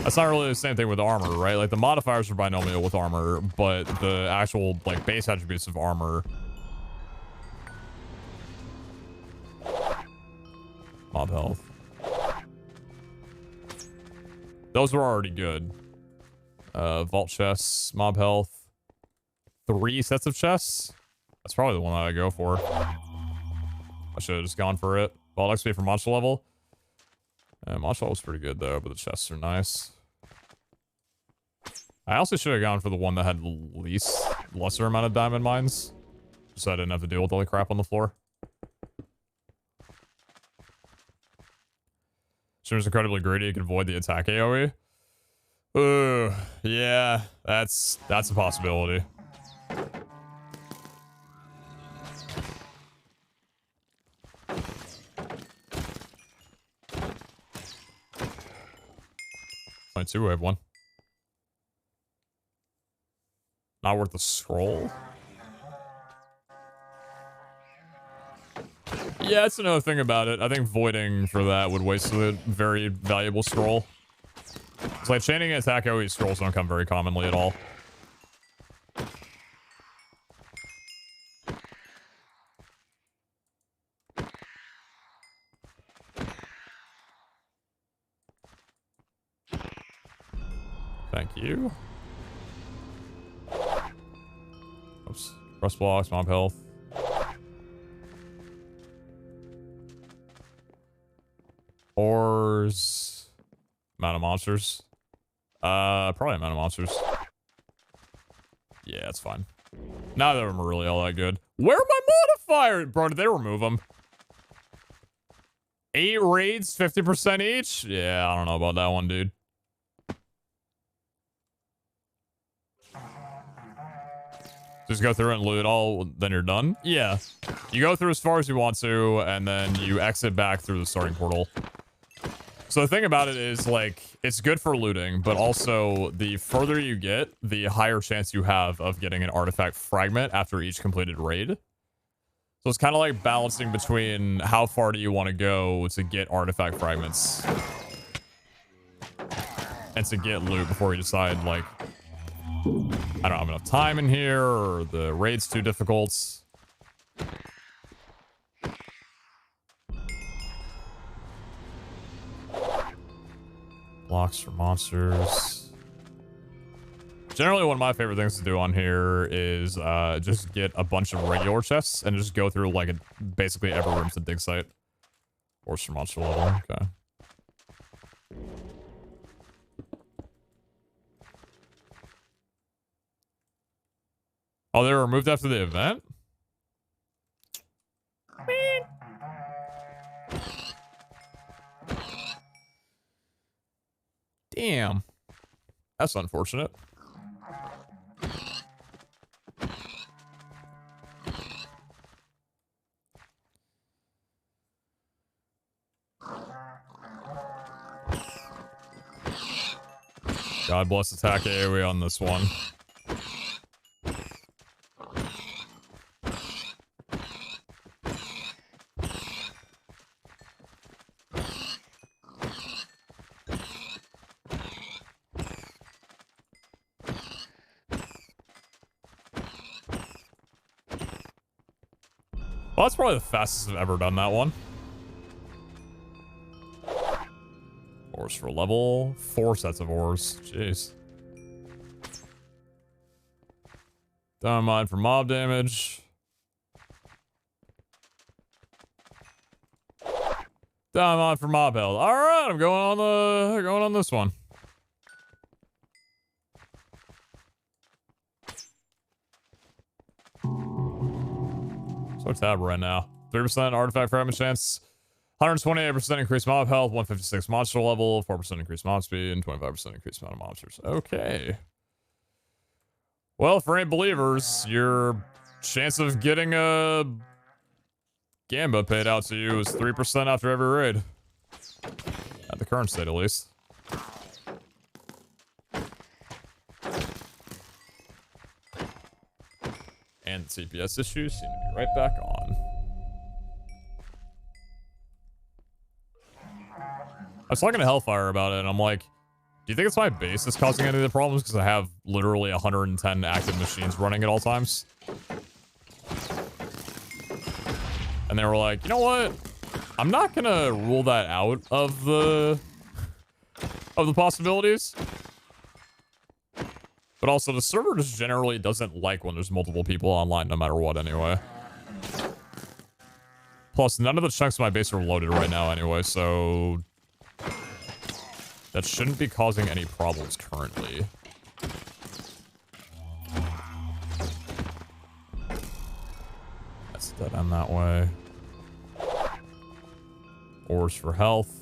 That's not really the same thing with armor, right? Like, the modifiers are binomial with armor, but the actual, like, base attributes of armor... Mob health. Those were already good. Vault chests, mob health. 3 sets of chests? That's probably the one that I go for. I should have just gone for it. Vault XP for monster level. Monster level's pretty good though, but the chests are nice. I also should have gone for the one that had lesser amount of diamond mines. So I didn't have to deal with all the crap on the floor. Seems incredibly greedy, you can avoid the attack AoE. Ooh, yeah, that's a possibility. Only 2 wave 1. Not worth the scroll. Yeah, that's another thing about it. I think voiding for that would waste a very valuable scroll. It's like chaining and attack AoE scrolls don't come very commonly at all. Thank you. Oops. Rust blocks, mob health. Ores. Amount of monsters. Probably amount of monsters. Yeah, it's fine. Neither of them are really all that good. Where are my modifiers? Bro, did they remove them? 8 raids, 50% each? Yeah, I don't know about that one, dude. Just go through and loot all, then you're done? Yeah. You go through as far as you want to, and then you exit back through the starting portal. So the thing about it is, like, it's good for looting, but also the further you get, the higher chance you have of getting an artifact fragment after each completed raid. So it's kind of like balancing between how far do you want to go to get artifact fragments and to get loot before you decide, like, I don't have enough time in here, or the raid's too difficult. Blocks for monsters. Generally, one of my favorite things to do on here is just get a bunch of regular chests and just go through, like, basically every room to dig site. Or for monster level, okay. Oh, they were removed after the event? Damn. That's unfortunate. God bless attack AoE on this one. Well, that's probably the fastest I've ever done that one. Ores for level. 4 sets of ores. Jeez. Don't mind for mob damage. Don't mind for mob health. All right, I'm going on this one. So tab right now. 3% artifact fragment chance. 128% increased mob health. 156 monster level. 4% increased mob speed. And 25% increased amount of monsters. Okay. Well, for any believers, your chance of getting a Gamba paid out to you is 3% after every raid. At the current state, at least. And CPS issues seem to be right back on. I was talking to Hellfire about it, and I'm like, do you think it's my base that's causing any of the problems? Because I have literally 110 active machines running at all times. And they were like, you know what? I'm not gonna rule that out of the possibilities. But also, the server just generally doesn't like when there's multiple people online, no matter what, anyway. Plus, none of the chunks of my base are loaded right now anyway, so that shouldn't be causing any problems currently. That's dead end that way. Ores for health.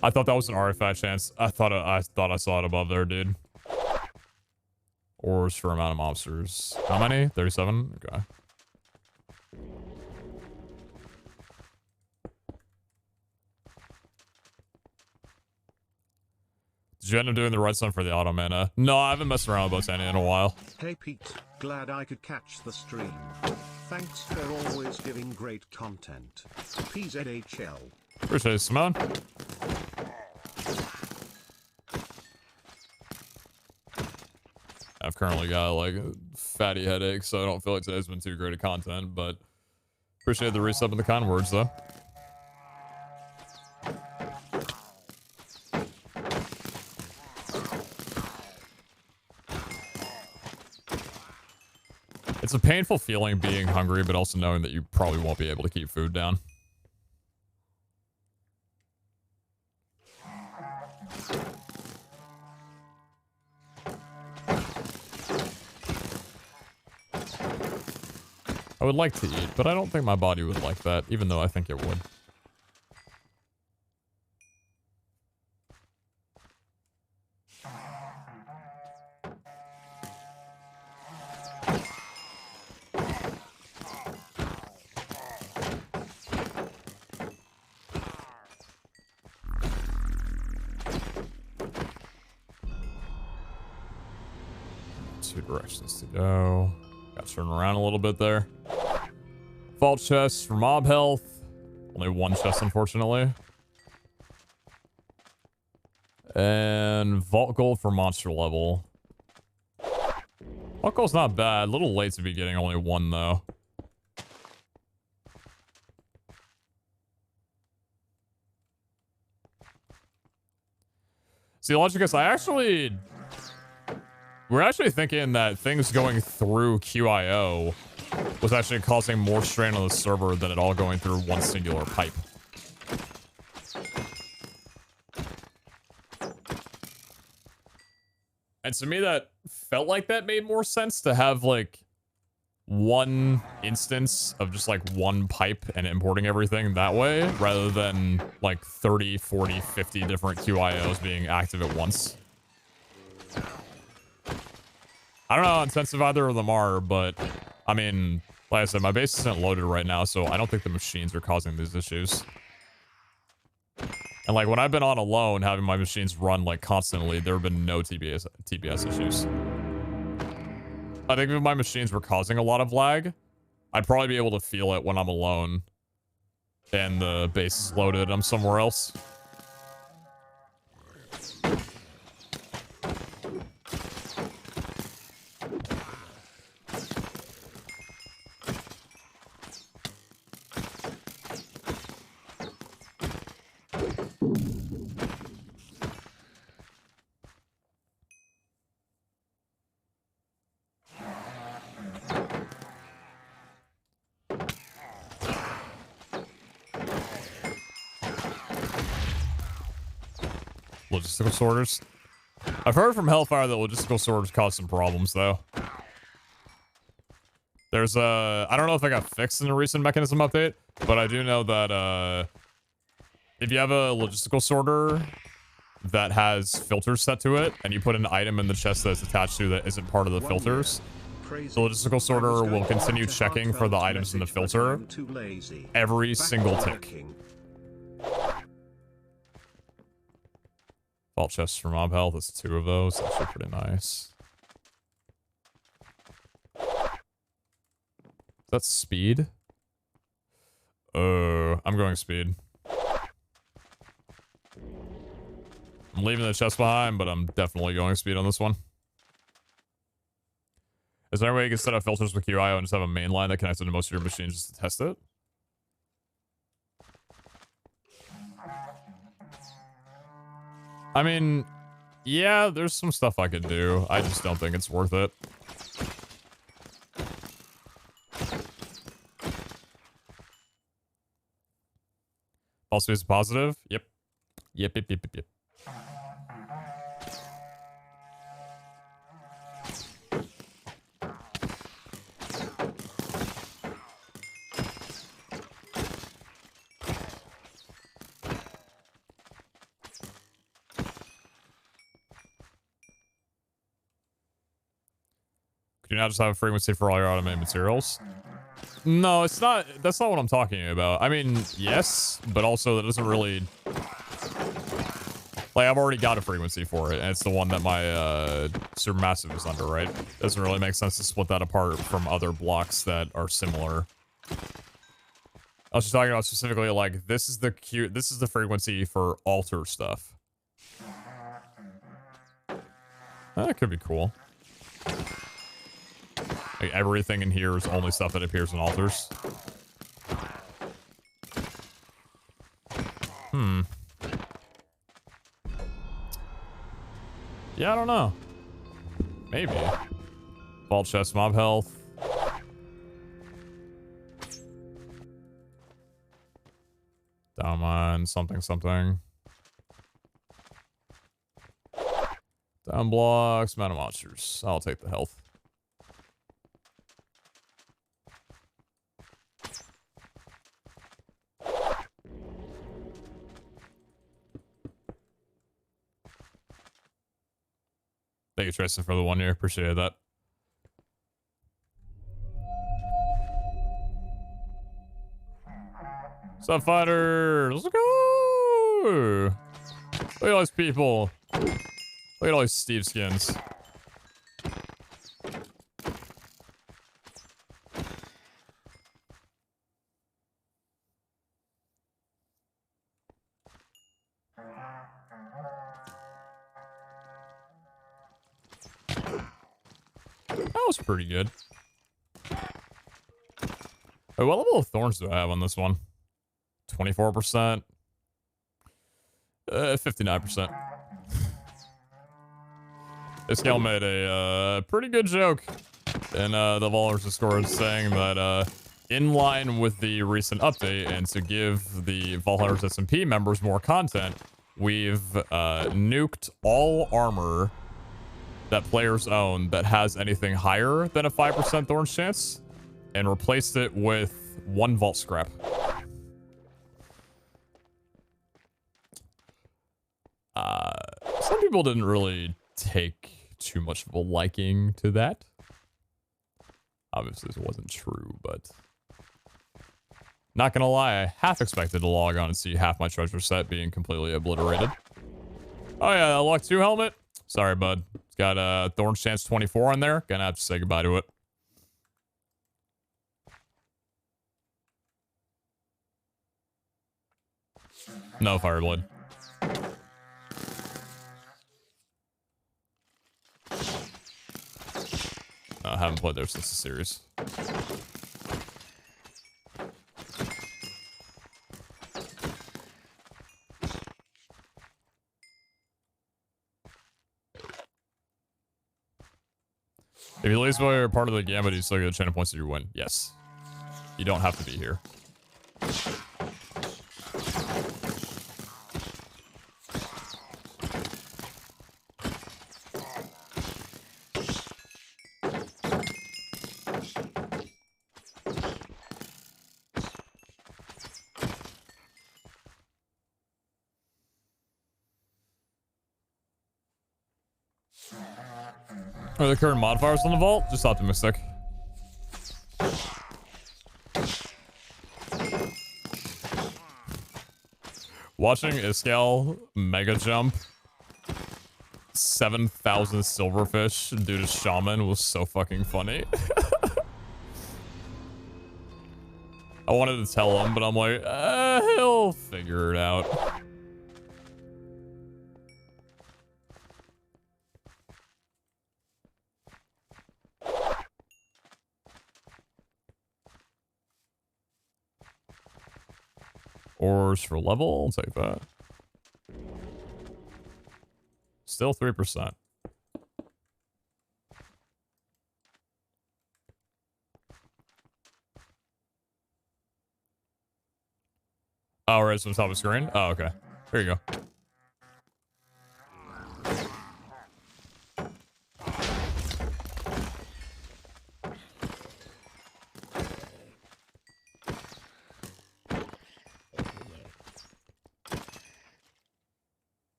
I thought that was an artifact chance. I thought I saw it above there, dude. Ores for amount of monsters. How many? 37? Okay. Did you end up doing the red sun for the auto mana? No, I haven't messed around with Botania in a while. Hey Pete, glad I could catch the stream. Thanks for always giving great content. PeteZahHutt. Appreciate it, Simone. I've currently got like a fatty headache, so I don't feel like today's been too great of content, but appreciate the resub and the kind words though. It's a painful feeling being hungry, but also knowing that you probably won't be able to keep food down. I would like to eat, but I don't think my body would like that, even though I think it would. Two directions to go. Got to turn around a little bit there. Vault chest for mob health. Only one chest, unfortunately. And vault gold for monster level. Vault gold's not bad. A little late to be getting only one, though. See, logic is we're actually thinking that things going through QIO was actually causing more strain on the server than it all going through one singular pipe. And to me, that felt like that made more sense to have like one instance of just like one pipe and importing everything that way rather than like 30, 40, 50 different QIOs being active at once. I don't know how intensive either of them are, but I mean, like I said, my base isn't loaded right now, so I don't think the machines are causing these issues. And like when I've been on alone, having my machines run like constantly, there have been no TPS issues. I think if my machines were causing a lot of lag, I'd probably be able to feel it when I'm alone and the base is loaded. I'm somewhere else. logistical sorters. I've heard from Hellfire that logistical sorters cause some problems, though. There's I don't know if I got fixed in a recent mechanism update, but I do know that if you have a logistical sorter that has filters set to it, and you put an item in the chest that's attached to that isn't part of the filters, the logistical sorter will continue checking for the items in the filter every single tick. Vault chests for mob health, it's 2 of those. Actually pretty nice. Is that speed? I'm going speed. I'm leaving the chest behind, but I'm definitely going speed on this one. Is there any way you can set up filters with QIO and just have a main line that connects to most of your machines just to test it? I mean, yeah, there's some stuff I could do. I just don't think it's worth it. Also is positive? Yep. Yep. Could you not just have a frequency for all your automated materials? No, it's not. That's not what I'm talking about. I mean, yes, but also that doesn't really... Like, I've already got a frequency for it, and it's the one that my supermassive is under, right? Doesn't really make sense to split that apart from other blocks that are similar. I was just talking about specifically, like, this is the frequency for altar stuff. That could be cool. Like, everything in here is only stuff that appears in altars. Yeah, I don't know. Maybe. Vault chest, mob health. Down mine, something. Down blocks, amount of monsters. I'll take the health. Thank you, Tristan, for the 1 year. Appreciate that. What's up, fighters? Let's go! Look at all these people. Look at all these Steve skins. That was pretty good. Wait, what level of thorns do I have on this one? 24%? 59%. This gal made a pretty good joke in the Valor's Discord saying that in line with the recent update and to give the Valor's SMP members more content, we've nuked all armor that players own that has anything higher than a 5% thorns chance and replaced it with 1 vault scrap. Some people didn't really take too much of a liking to that. Obviously, this wasn't true, but not gonna lie, I half expected to log on and see half my treasure set being completely obliterated. Oh yeah, that Luck 2 helmet. Sorry, bud. It's got a Thorns Chance 24 on there. Gonna have to say goodbye to it. No Fireblade. I haven't played there since the series. If you lose by part of the gambit, you still get a chain of points if you win. Yes. You don't have to be here. Are the current modifiers on the vault? Just optimistic. Watching Iskal mega jump 7,000 silverfish due to shaman was so fucking funny. I wanted to tell him, but I'm like, he'll figure it out. Ores for level, I'll take that. Still 3%. Oh, right, so the top of the screen? Oh, okay. There you go.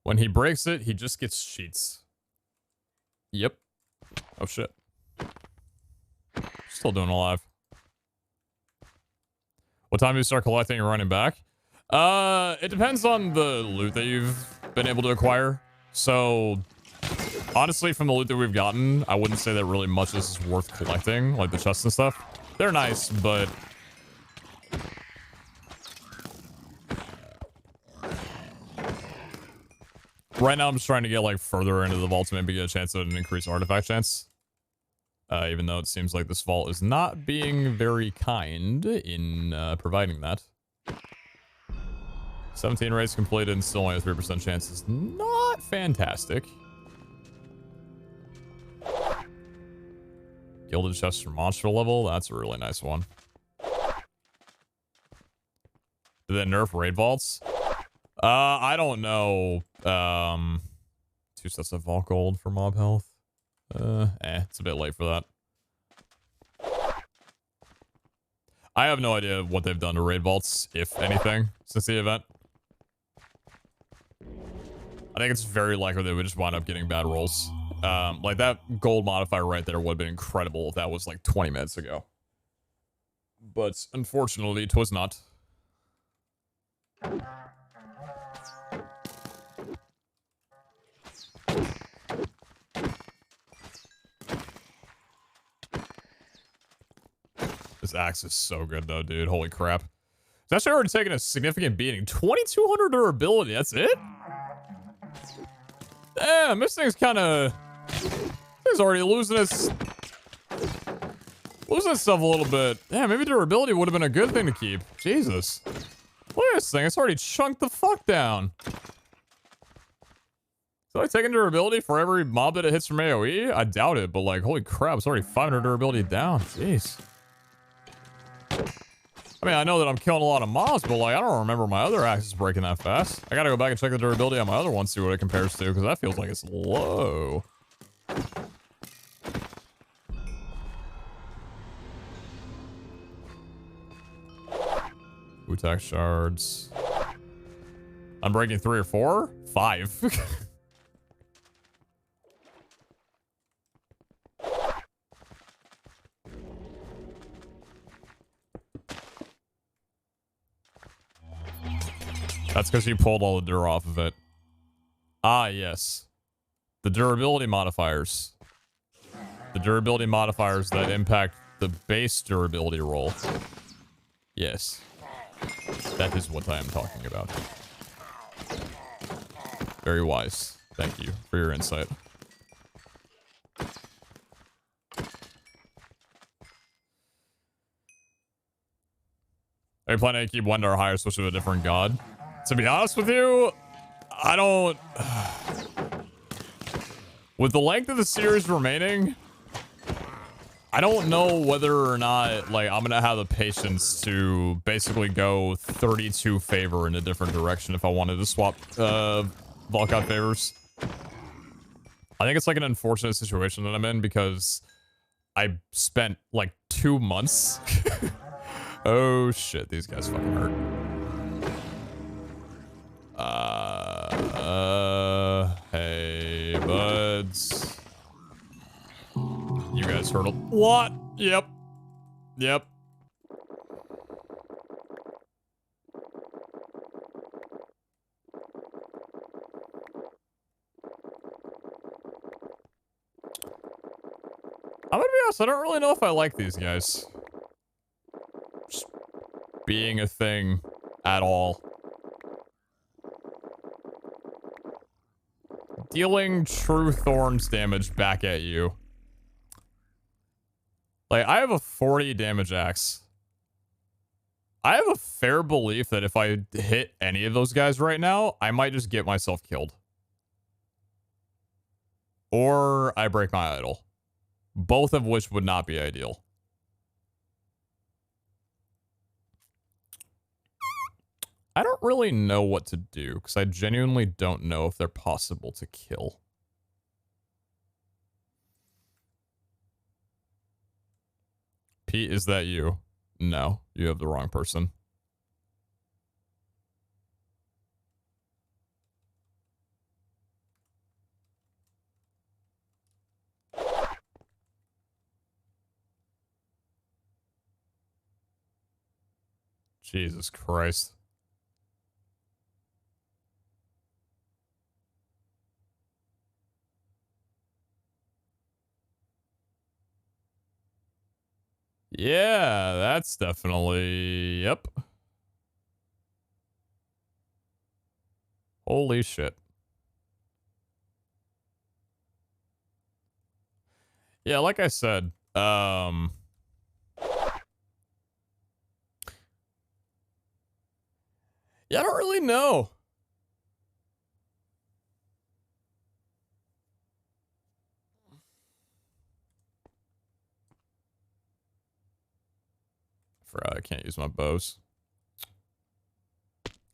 When he breaks it, he just gets cheats. Yep. Oh, shit. Still doing alive. What time do you start collecting and running back? It depends on the loot that you've been able to acquire. So, honestly, from the loot that we've gotten, I wouldn't say that really much of this is worth collecting, like the chests and stuff. They're nice, but... right now, I'm just trying to get, like, further into the vault to maybe get a chance at an increased artifact chance. Even though it seems like this vault is not being very kind in providing that. 17 raids completed and still only a 3% chance is not fantastic. Gilded chest for monster level. That's a really nice one. Did they nerf raid vaults? I don't know. 2 sets of vault gold for mob health. It's a bit late for that. I have no idea what they've done to raid vaults, if anything, since the event. I think it's very likely they would just wind up getting bad rolls. Like that gold modifier right there would have been incredible if that was like 20 minutes ago. But unfortunately, it was not. This axe is so good though, dude. Holy crap. It's actually already taken a significant beating. 2200 durability, that's it? Damn, this thing's kind of... It's already losing its stuff a little bit. Damn, maybe durability would have been a good thing to keep. Jesus. Look at this thing. It's already chunked the fuck down. So I taking durability for every mob that it hits from AoE? I doubt it, but like, holy crap, it's already 500 durability down. Jeez. I mean, I know that I'm killing a lot of mobs, but like, I don't remember my other axes breaking that fast. I gotta go back and check the durability on my other one, see what it compares to, because that feels like it's low. Utak shards. I'm breaking 3 or 4? 5. That's because you pulled all the dur off of it. Ah, yes. The durability modifiers. The durability modifiers that impact the base durability roll. Yes. That is what I am talking about. Very wise. Thank you for your insight. Are you planning to keep one or higher, switch to a different god? To be honest with you, I don't... With the length of the series remaining, I don't know whether or not, like, I'm gonna have the patience to basically go 32 favor in a different direction if I wanted to swap, Volcott favors. I think it's like an unfortunate situation that I'm in because I spent like 2 months. Oh shit, these guys fucking hurt. Hey, buds. You guys heard a what? Yep. Yep. I'm gonna be honest, I don't really know if I like these guys. Just being a thing at all. Dealing true thorns damage back at you. Like, I have a 40 damage axe. I have a fair belief that if I hit any of those guys right now, I might just get myself killed. Or I break my idol. Both of which would not be ideal. I don't really know what to do, because I genuinely don't know if they're possible to kill. Pete, is that you? No, you have the wrong person. Jesus Christ. Yeah, that's definitely... Yep. Holy shit. Yeah, like I said, yeah, I don't really know. I can't use my bows.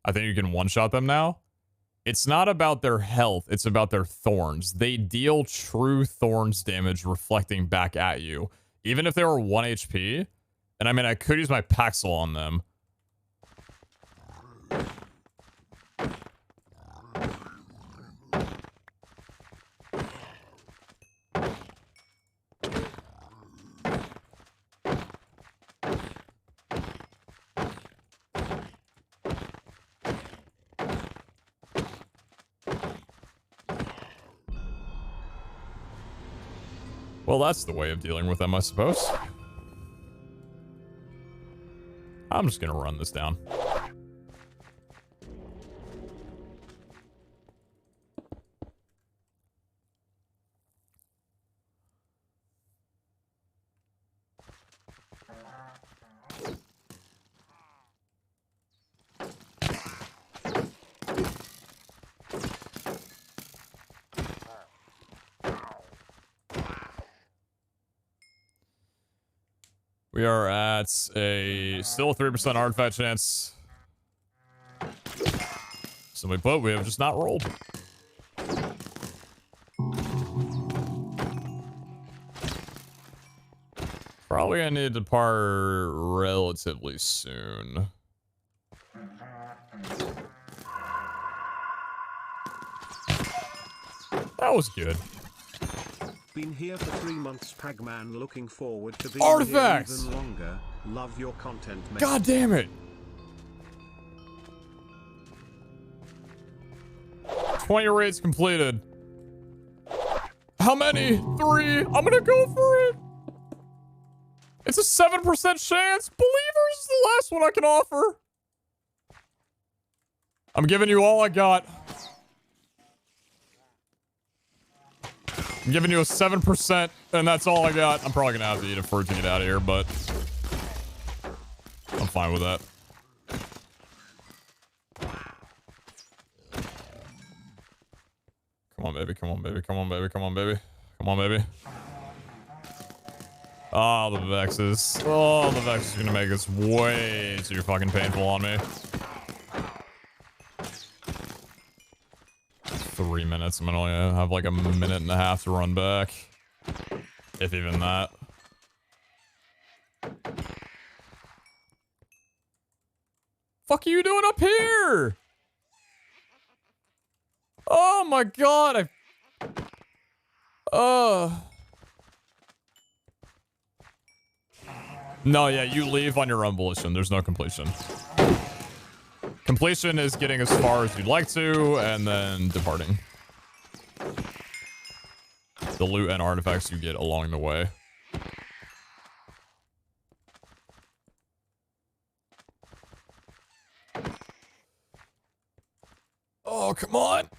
I think you can one-shot them now. It's not about their health, it's about their thorns. They deal true thorns damage reflecting back at you. Even if they were 1 HP. And I mean, I could use my Paxil on them. Well, that's the way of dealing with them, I suppose. I'm just gonna run this down. We are at still a 3% artifact chance. Simply put, we have just not rolled. Probably gonna need to depart relatively soon. That was good. Been here for 3 months, Pagman. Looking forward to being Artifacts! here even longer. Love your content, mate. God damn it! 20 raids completed. How many? 3. I'm gonna go for it. It's a 7% chance. Believers is the last one I can offer. I'm giving you all I got. I'm giving you a 7%, and that's all I got. I'm probably gonna have to eat a fruit to get out of here, but I'm fine with that. Come on, baby. Come on, baby. Come on, baby. Come on, baby. Come on, baby. Oh, the Vexes. Oh, the Vex is gonna make this way too fucking painful on me. 3 minutes. I'm gonna only have like a minute and a half to run back. If even that. Fuck are you doing up here? Oh my god, No, yeah, you leave on your own volition. There's no completion. Completion is getting as far as you'd like to, and then departing. The loot and artifacts you get along the way. Oh, come on.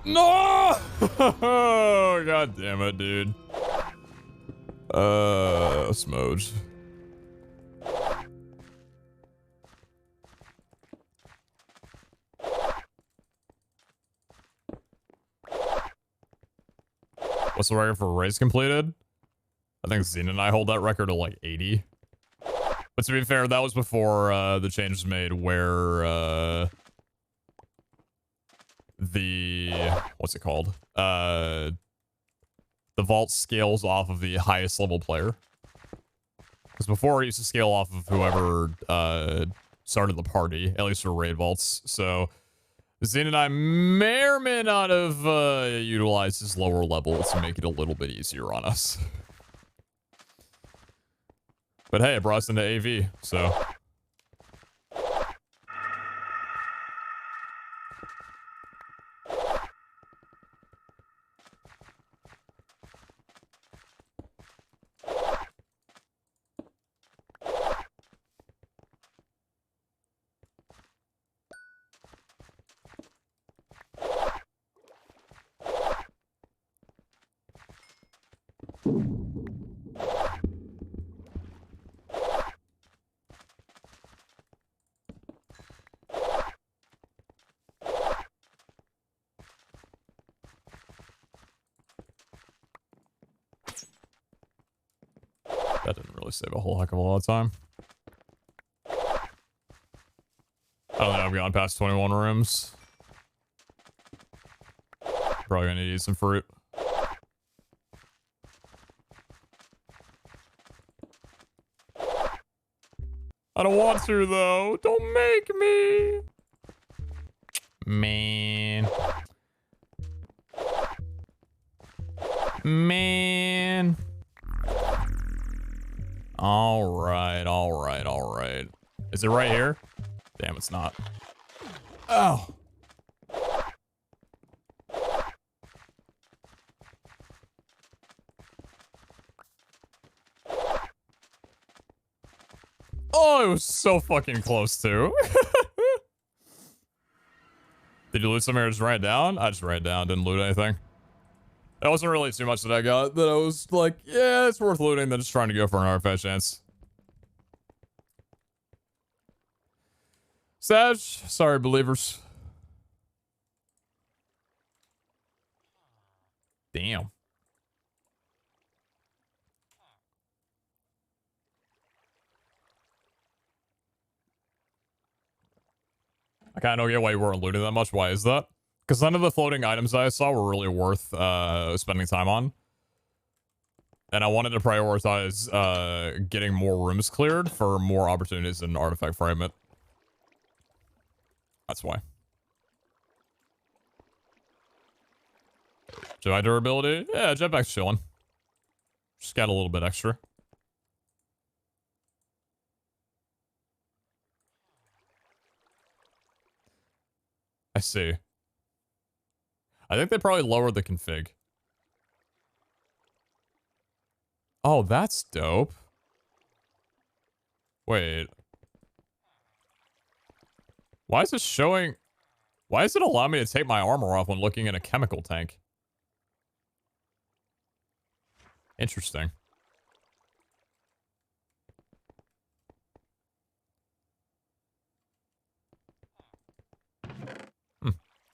No! God damn it, dude. Smoj. What's the record for race completed? I think Zine and I hold that record at like 80. But to be fair, that was before the change was made where what's it called? The vault scales off of the highest level player. Because before it used to scale off of whoever started the party, at least for raid vaults. So Zane and I may or may not have utilized his lower level to make it a little bit easier on us. But hey, it brought us into AV, so. That didn't really save a whole heck of a lot of time. I don't think I've gone past 21 rooms. Probably gonna need to eat some fruit. I don't want to, though. Don't make me. Man. Man. Alright, alright, alright. Is it right here? Damn, it's not. Oh. Oh, it was so fucking close, too. Did you loot somewhere or just write it down? I just write it down, didn't loot anything. That wasn't really too much that I got that I was like, yeah, it's worth looting than just trying to go for an artifact chance. Sag, sorry, believers. Damn. I kind of don't get why you weren't looting that much. Why is that? Because none of the floating items I saw were really worth spending time on. And I wanted to prioritize getting more rooms cleared for more opportunities in artifact fragment. That's why. Jetpack durability? Yeah, jetpack's chilling. Just got a little bit extra. I see. I think they probably lowered the config. Oh, that's dope. Wait. Why is it showing... Why does it allow me to take my armor off when looking in a chemical tank? Interesting.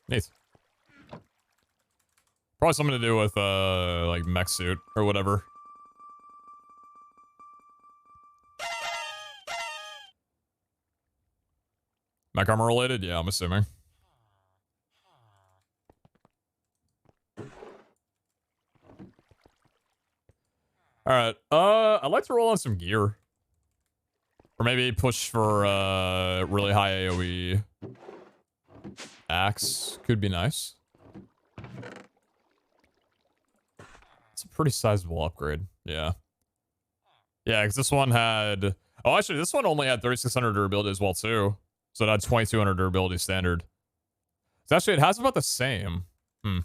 Neat. Probably something to do with, like, mech suit or whatever. Mech armor related? Yeah, I'm assuming. Alright, I'd like to roll on some gear. Or maybe push for, really high AoE. Axe could be nice. It's a pretty sizable upgrade, yeah. Yeah, because this one had... Oh, actually, this one only had 3600 durability as well, too. So it had 2200 durability standard. So actually, it has about the same. I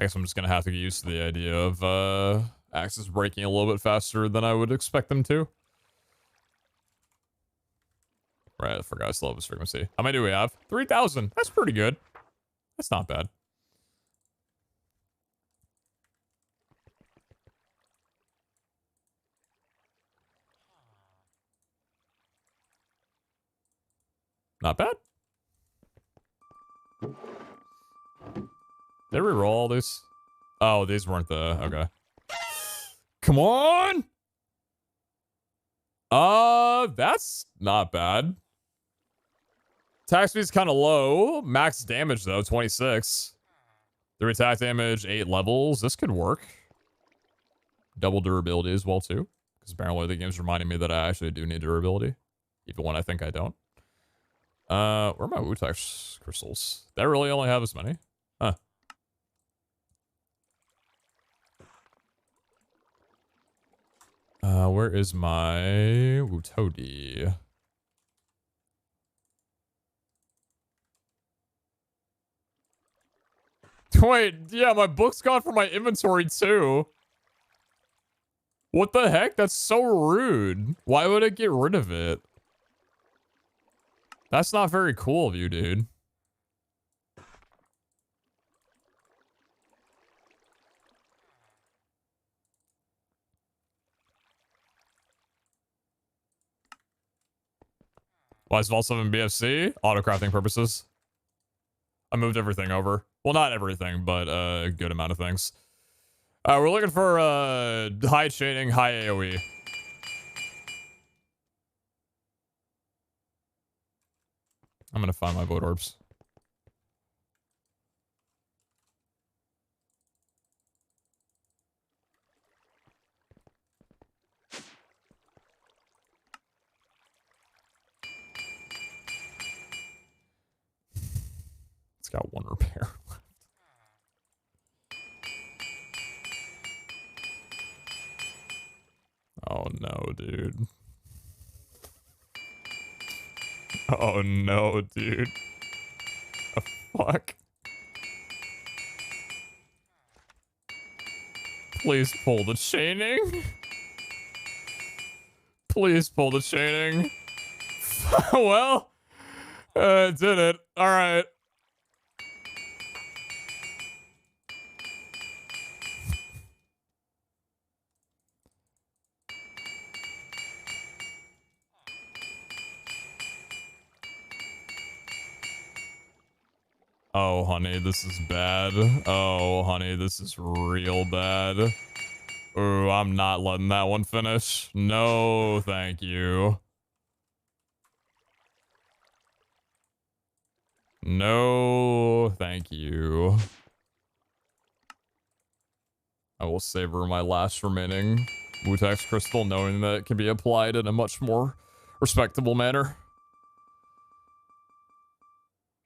guess I'm just gonna have to get used to the idea of axes breaking a little bit faster than I would expect them to. Right, I forgot syllabus frequency. How many do we have? 3,000. That's pretty good. That's not bad. Not bad. Did we roll all these? Oh, these weren't the... Okay. Come on! That's not bad. Attack speed's kind of low. Max damage, though, 26. 3 attack damage, 8 levels. This could work. Double durability as well, too. Because apparently the game's reminding me that I actually do need durability. Even when I think I don't. Where are my Wutex crystals? They really only have as many? Huh. Where is my Wutodi? Wait, yeah, my book's gone from my inventory too. What the heck? That's so rude. Why would it get rid of it? That's not very cool of you, dude. Why is Vault 7 BFC? Autocrafting purposes. I moved everything over. Well, not everything, but a good amount of things. We're looking for high chaining, high AoE. I'm gonna find my void orbs. It's got 1 repair left. Oh no, dude. Oh no, dude. The fuck? Please pull the chaining. Please pull the chaining. Well, did it. All right. Oh, honey, this is bad. Oh, honey, this is real bad. Ooh, I'm not letting that one finish. No, thank you. No, thank you. I will savor my last remaining Wutex crystal, knowing that it can be applied in a much more respectable manner.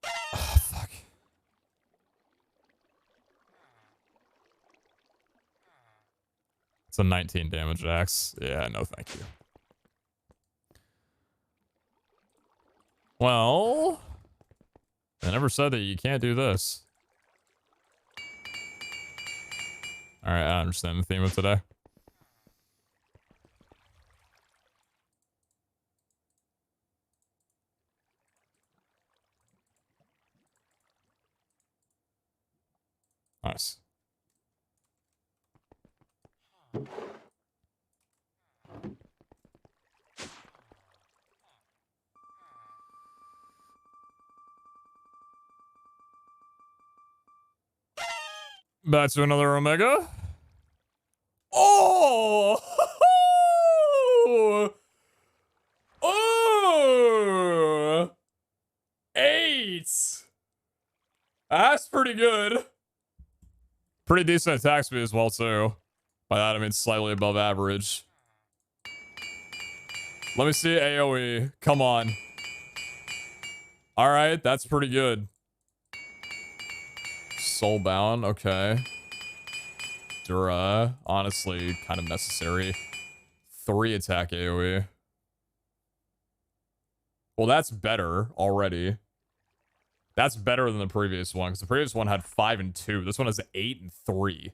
Oh, fuck. It's a 19 damage axe. Yeah, no thank you. Well, I never said that you can't do this. Alright, I understand the theme of today. Nice. Back to another Omega. Oh! Oh! 8! That's pretty good. Pretty decent attack speed as well, too. By that, I mean slightly above average. Let me see AoE. Come on. Alright, that's pretty good. Soulbound, okay. Dura, honestly, kind of necessary. 3 attack AoE. Well, that's better already. That's better than the previous one, because the previous one had 5 and 2. This one has 8 and 3.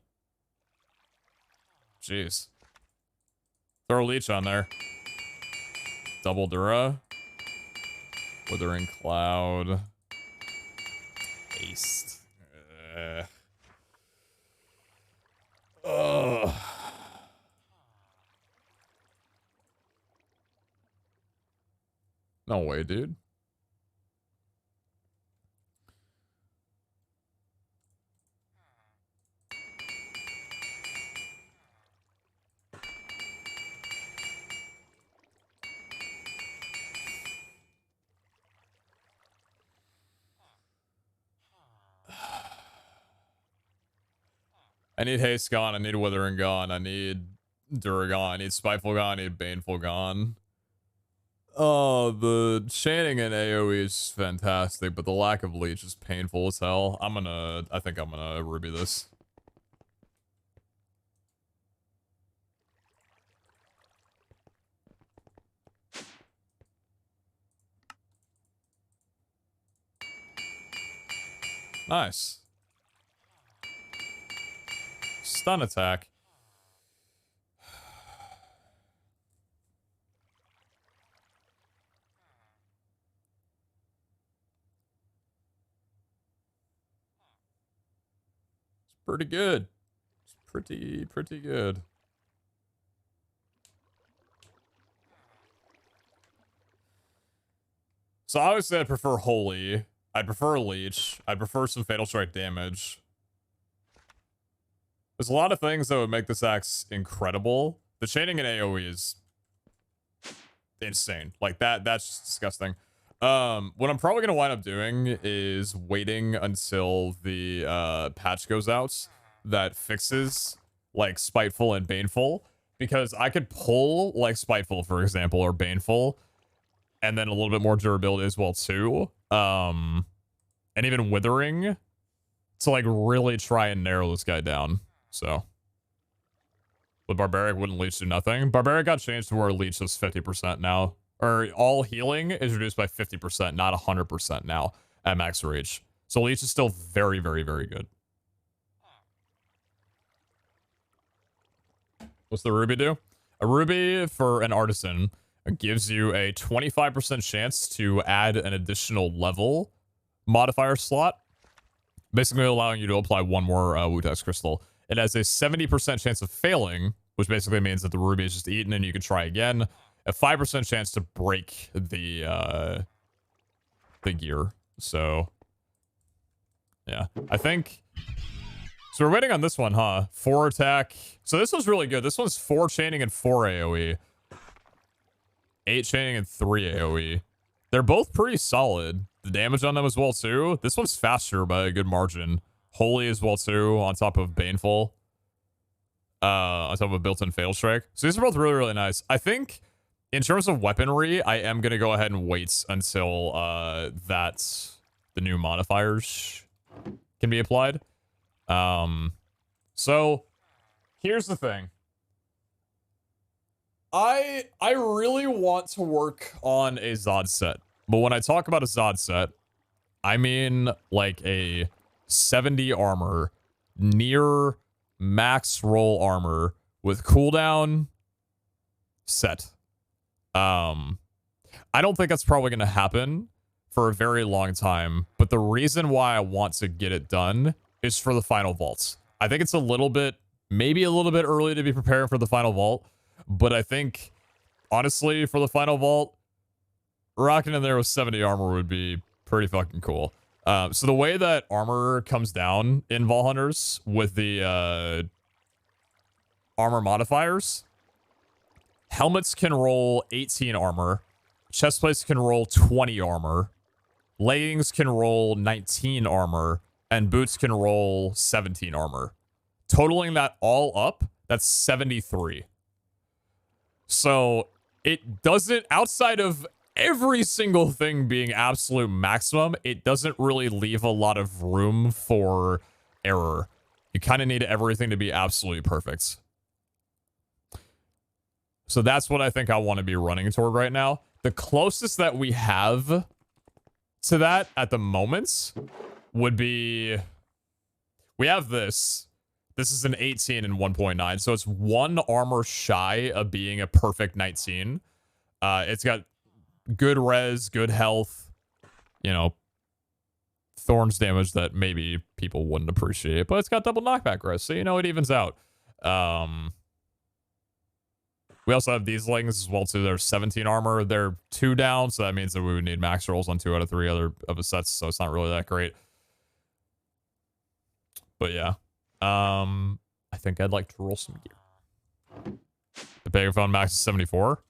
Jeez. Throw a leech on there. Double Dura. Withering Cloud. Haste. Ugh. No way, dude. I need Haste gone, I need Withering gone, I need Dura gone, I need Spiteful gone, I need Baneful gone. Oh, the chaining in AoE is fantastic, but the lack of leech is painful as hell. I think I'm gonna Ruby this. Nice. Stun attack. It's pretty good. It's pretty good. So obviously I'd prefer Holy. I'd prefer Leech. I'd prefer some Fatal Strike damage. There's a lot of things that would make this axe incredible. The chaining in AoE is insane. Like that's just disgusting. What I'm probably gonna wind up doing is waiting until the patch goes out that fixes like Spiteful and Baneful, because I could pull like Spiteful, for example, or Baneful, and then a little bit more durability as well too. And even Withering to like really try and narrow this guy down. So, but Barbaric wouldn't leech do nothing. Barbaric got changed to where leech is 50% now. Or all healing is reduced by 50%, not 100% now at max reach. So leech is still very, very, very good. What's the Ruby do? A Ruby for an Artisan gives you a 25% chance to add an additional level modifier slot, basically allowing you to apply one more Wutex Crystal. It has a 70% chance of failing, which basically means that the Ruby is just eaten and you can try again. A 5% chance to break the gear. So, yeah. I think... So we're waiting on this one, huh? 4 attack. So this one's really good. This one's 4 chaining and 4 AoE. 8 chaining and 3 AoE. They're both pretty solid. The damage on them as well, too. This one's faster by a good margin. Holy as well, too, on top of Baneful. On top of a built-in Fatal Strike. So these are both really, really nice. I think, in terms of weaponry, I am going to go ahead and wait until the new modifiers can be applied. So, here's the thing. I really want to work on a Zod set. But when I talk about a Zod set, I mean like a 70 armor, near max roll armor with cooldown set. I don't think that's probably going to happen for a very long time. But the reason why I want to get it done is for the final vaults. I think it's a little bit, maybe a little bit early to be preparing for the final vault. But I think, honestly, for the final vault, rocking in there with 70 armor would be pretty fucking cool. So the way that armor comes down in Vault Hunters with the armor modifiers, helmets can roll 18 armor, chestplates can roll 20 armor, leggings can roll 19 armor, and boots can roll 17 armor. Totaling that all up, that's 73. So it doesn't, outside of every single thing being absolute maximum, it doesn't really leave a lot of room for error. You kind of need everything to be absolutely perfect. So that's what I think I want to be running toward right now. The closest that we have to that at the moment would be, we have this. This is an 18 and 1.9, so it's one armor shy of being a perfect 19. It's got good res, good health, you know, thorns damage that maybe people wouldn't appreciate, but it's got double knockback res, so you know it evens out. We also have these leggings as well too. They're 17 armor. They're 2 down, so that means that we would need max rolls on 2 out of 3 other of the sets, so it's not really that great. But yeah. I think I'd like to roll some gear. The Pegaphone max is 74.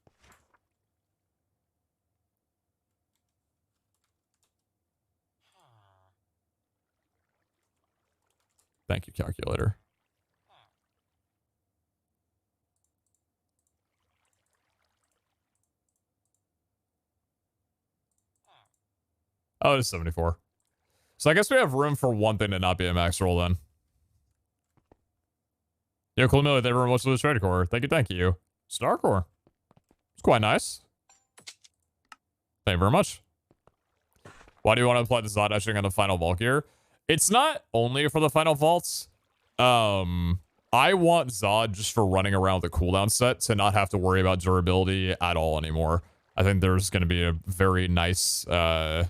Thank you, calculator. Oh, it is 74. So I guess we have room for one thing to not be a max roll then. Yo, cool Miller, they were most of the Trader Core. Thank you. Starcore. It's quite nice. Thank you very much. Why do you want to apply the Zod etching on the final vault gear? It's not only for the final vaults. I want Zod just for running around the cooldown set to not have to worry about durability at all anymore. I think there's going to be a very nice, it'd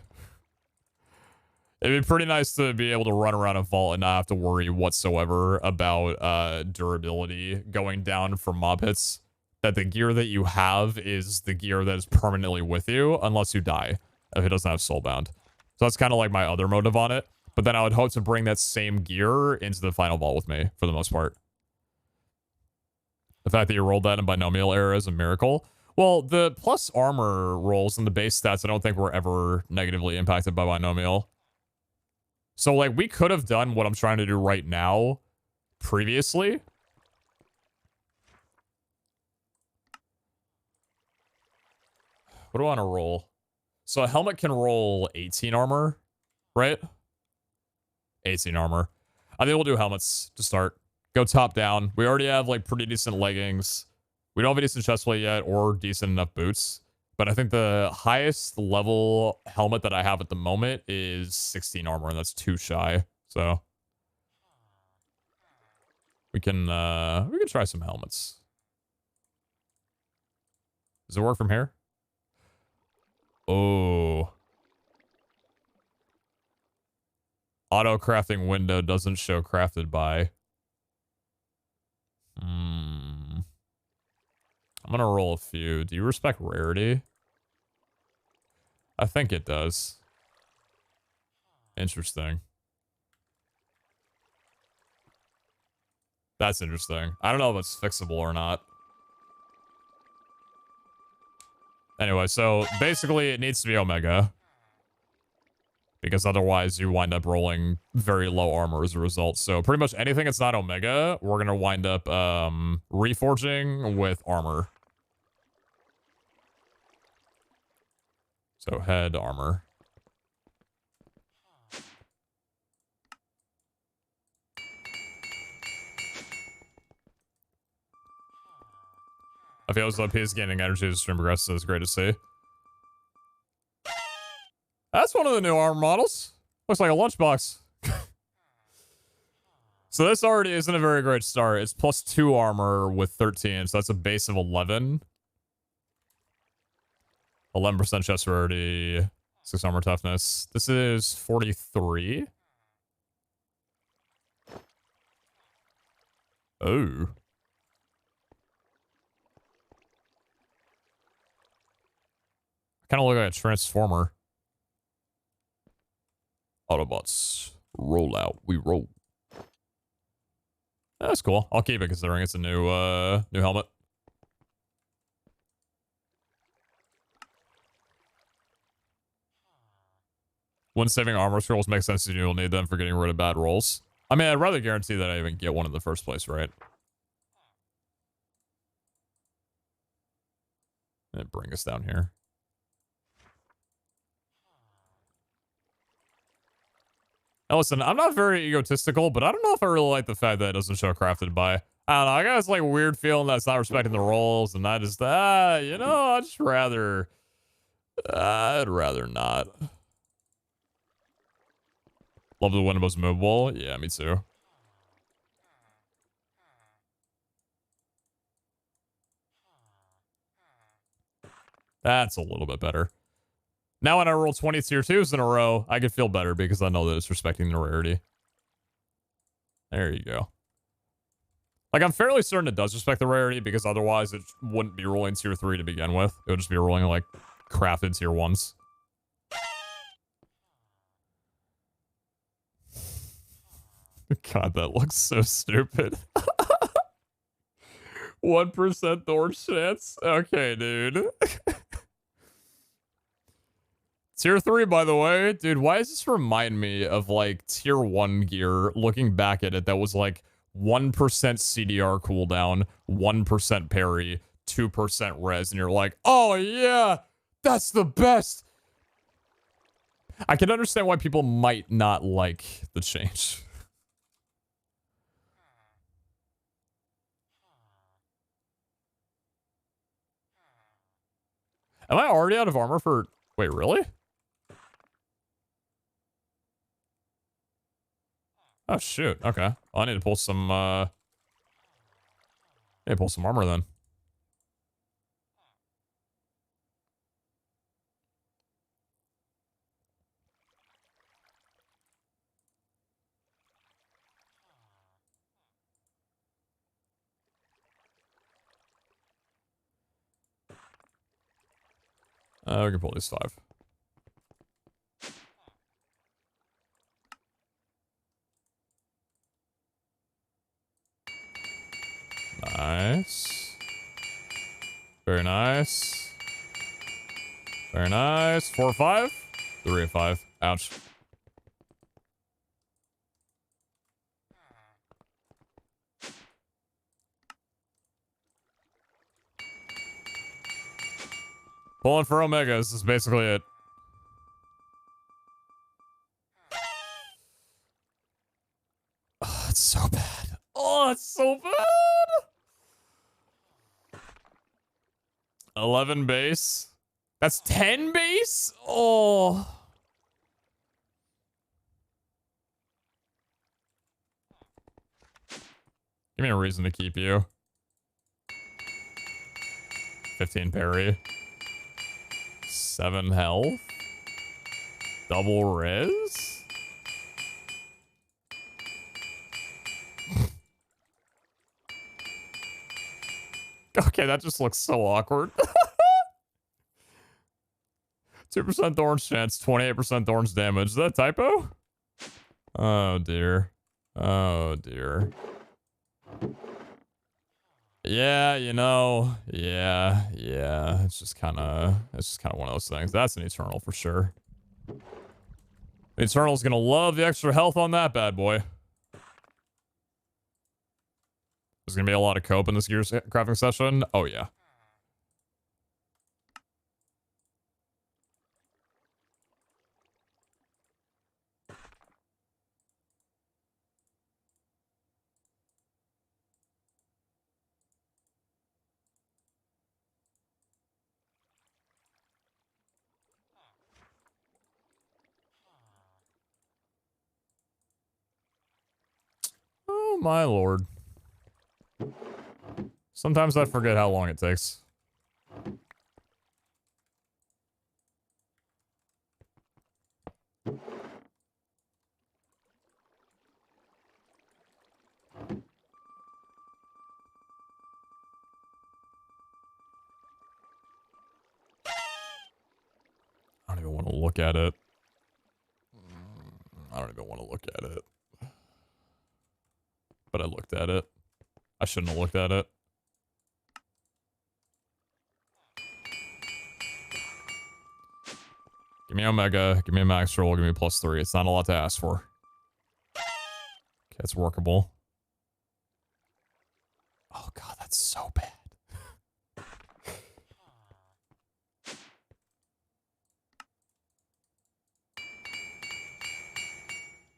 be pretty nice to be able to run around a vault and not have to worry whatsoever about durability going down from mob hits. That the gear that you have is the gear that is permanently with you unless you die, if it doesn't have soulbound. So that's kind of like my other motive on it. But then I would hope to bring that same gear into the final vault with me for the most part. The fact that you rolled that in binomial error is a miracle. Well, the plus armor rolls and the base stats I don't think were ever negatively impacted by binomial. So, like, we could have done what I'm trying to do right now previously. What do I want to roll? So, a helmet can roll 18 armor, right? 18 armor. I think we'll do helmets to start. Go top down. We already have, like, pretty decent leggings. We don't have a decent chestplate yet or decent enough boots. But I think the highest level helmet that I have at the moment is 16 armor, and that's 2 shy. So we can try some helmets. Does it work from here? Oh. Auto crafting window doesn't show crafted by. I'm gonna roll a few. Do you respect rarity? I think it does. Interesting. That's interesting. I don't know if it's fixable or not. Anyway, so basically it needs to be Omega. Because otherwise you wind up rolling very low armor as a result. So pretty much anything that's not Omega, we're going to wind up reforging with armor. So head armor. I feel as though P is gaining energy as the stream progresses. It's great to see. That's one of the new armor models. Looks like a lunchbox. So this already isn't a very great start. It's plus 2 armor with 13, so that's a base of 11. 11% chest rarity, 6 armor toughness. This is 43. Oh. Kind of look like a transformer. Autobots, roll out. We roll. That's cool. I'll keep it considering it's a new helmet. When saving armor scrolls makes sense, you'll need them for getting rid of bad rolls. I mean, I'd rather guarantee that I even get one in the first place, right? And bring us down here. Now listen, I'm not very egotistical, but I don't know if I really like the fact that it doesn't show crafted by. I don't know, I got this like weird feeling that it's not respecting the rolls, and I just, you know, I'd rather not. Love the Windows movable. Yeah, me too. That's a little bit better. Now when I roll 20 tier 2s in a row, I can feel better because I know that it's respecting the rarity. There you go. Like, I'm fairly certain it does respect the rarity because otherwise it wouldn't be rolling tier 3 to begin with. It would just be rolling, like, crafted tier 1s. God, that looks so stupid. 1% thorn chance? Okay, dude. Tier 3, by the way. Dude, why does this remind me of, like, tier 1 gear, looking back at it, that was, like, 1% CDR cooldown, 1% parry, 2% res, and you're like, oh, yeah, that's the best. I can understand why people might not like the change. Am I already out of armor for... Wait, really? Oh, shoot. Okay. Well, I need to pull some, I need to pull some armor then. We can pull these 5. Nice. Very nice. Very nice. 4 or 5? 3 or 5. Ouch. Pulling for Omegas is basically it. Oh, it's so bad. Oh, it's so bad. 11 base. That's 10 base? Oh. Give me a reason to keep you. 15 parry. 7 health. Double res. Okay, that just looks so awkward. 2% thorns chance, 28% thorns damage. Is that a typo? Oh dear. Oh dear. Yeah, you know, yeah. It's just kind of one of those things. That's an Eternal for sure. The Eternal's gonna love the extra health on that bad boy. There's gonna be a lot of cope in this gear crafting session. Oh yeah. Oh my lord. Sometimes I forget how long it takes. I don't even want to look at it. even want to look at it. But I looked at it. I shouldn't have looked at it. Give me Omega. Give me a max roll. Give me +3. It's not a lot to ask for. Okay, it's workable. Oh god, that's so bad.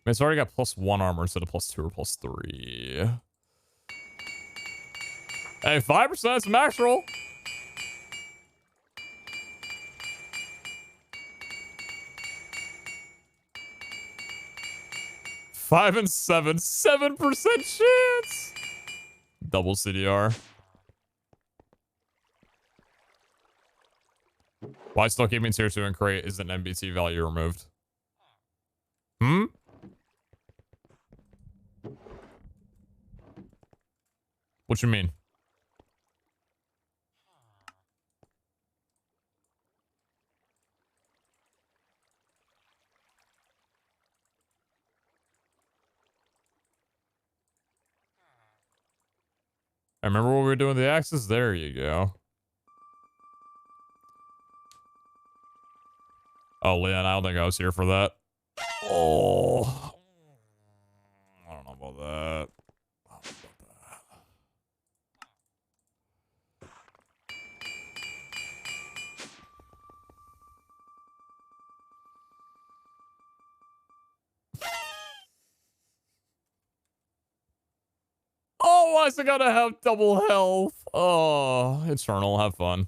I mean, it's already got +1 armor instead of +2 or +3. Hey, 5% is max roll. Five and 7% chance. Double CDR. Why still keeping tier 2 and crate is an NBT value removed? Hmm? What you mean? I remember what we were doing with the axes? There you go. Oh, Leon, I don't think I was here for that. Oh. I don't know about that. Oh, why's it gotta have double health? Oh, Eternal, have fun.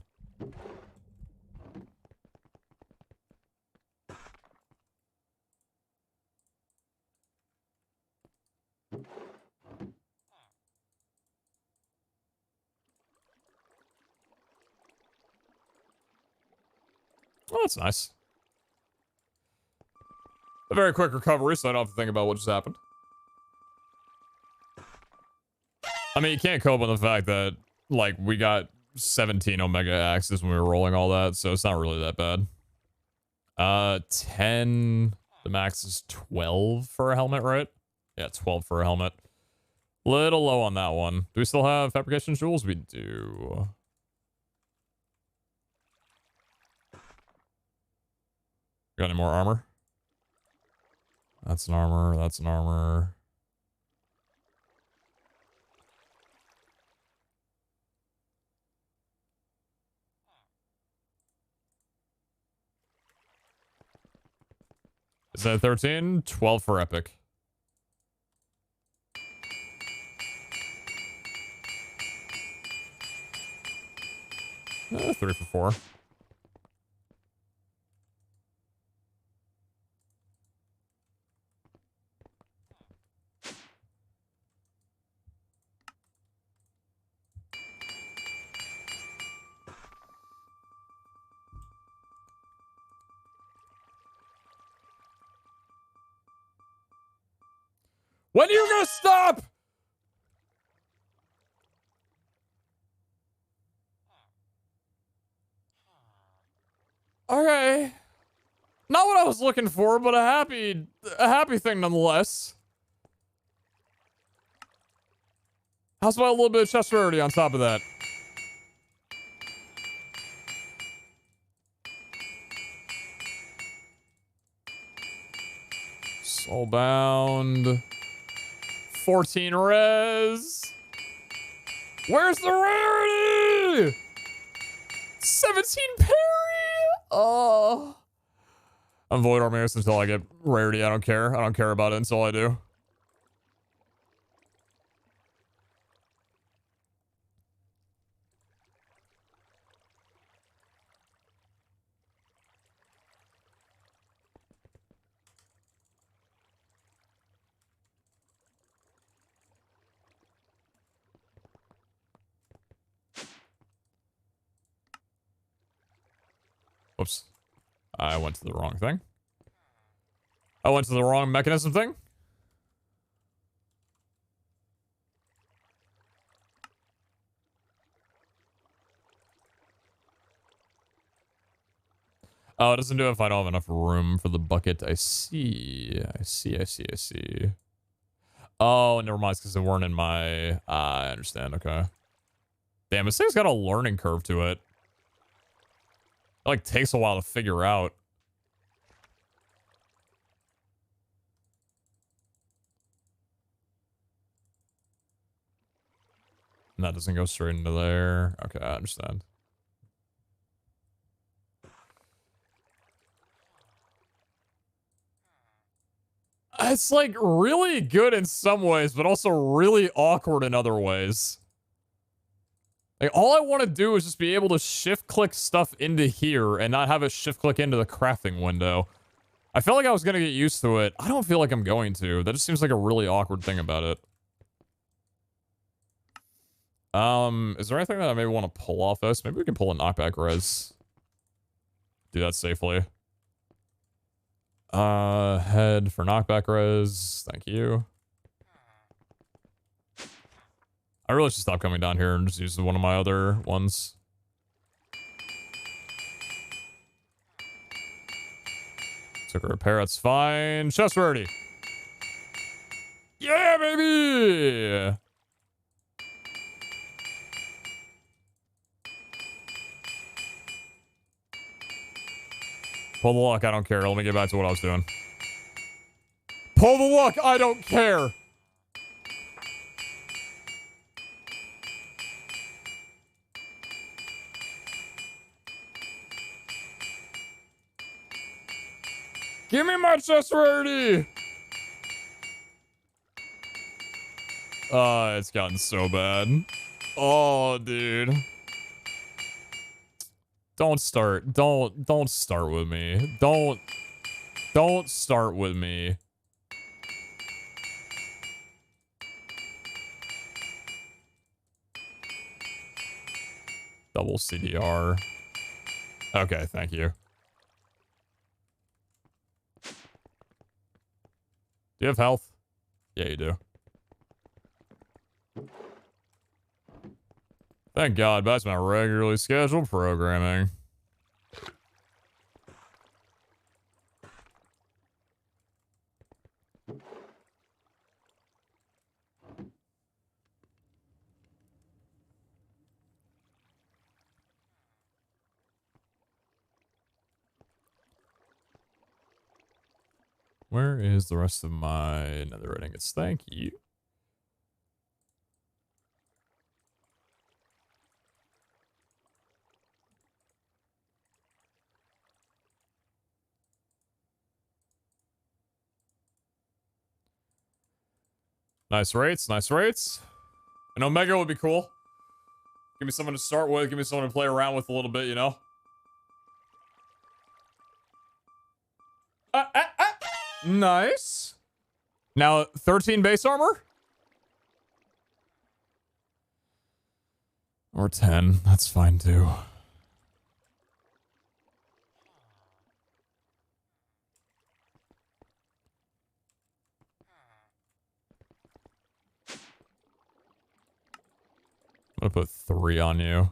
Oh, that's nice. A very quick recovery, so I don't have to think about what just happened. I mean, you can't cope with the fact that, like, we got 17 Omega axes when we were rolling all that, so it's not really that bad. 10. The max is 12 for a helmet, right? Yeah, 12 for a helmet. Little low on that one. Do we still have fabrication jewels? We do. Got any more armor? That's an armor. That's an armor. Is that 13? 12 for epic. Eh, 3 for 4. When are you gonna stop? Okay. Not what I was looking for, but a happy thing nonetheless. How's about a little bit of chest rarity on top of that? Soulbound. 14 res. Where's the rarity? 17 parry. Oh. I'm Void Armaeus until I get rarity. I don't care. I don't care about it until I do. Whoops. I went to the wrong thing. I went to the wrong mechanism thing. Oh, it doesn't do it if I don't have enough room for the bucket. I see. I see. I see. I see. Oh, never mind. It's because they weren't in my... I understand. Okay. Damn, this thing's got a learning curve to it. It, like, takes a while to figure out. And that doesn't go straight into there. Okay, I understand. It's, like, really good in some ways, but also really awkward in other ways. Like, all I want to do is just be able to shift-click stuff into here and not have it shift-click into the crafting window. I felt like I was going to get used to it. I don't feel like I'm going to. That just seems like a really awkward thing about it. Is there anything that I maybe want to pull off this? Maybe we can pull a knockback res. Do that safely. Head for knockback res. Thank you. I really should stop coming down here and just use one of my other ones. Took a repair, that's fine. Chest ready. Yeah, baby! Pull the luck, I don't care. Let me get back to what I was doing. Pull the luck, I don't care! Give me my chest rarity! It's gotten so bad. Oh, dude. Don't start. Don't start with me. Don't start with me. Double CDR. Okay, thank you. Do you have health? Yeah, you do. Thank God, that's my regularly scheduled programming. Where is the rest of my netherite ingots? Thank you. Nice rates, nice rates. An Omega would be cool. Give me someone to start with, give me someone to play around with a little bit, you know? Nice. Now, 13 base armor? Or 10, that's fine too. I'm gonna put 3 on you.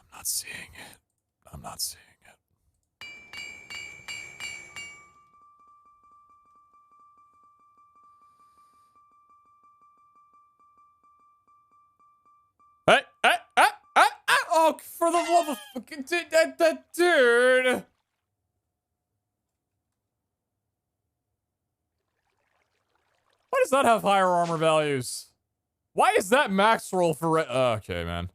I'm not seeing it. I'm not seeing it. Oh, for the love of fucking dude. Why does that have higher armor values? Why is that max roll for okay, man.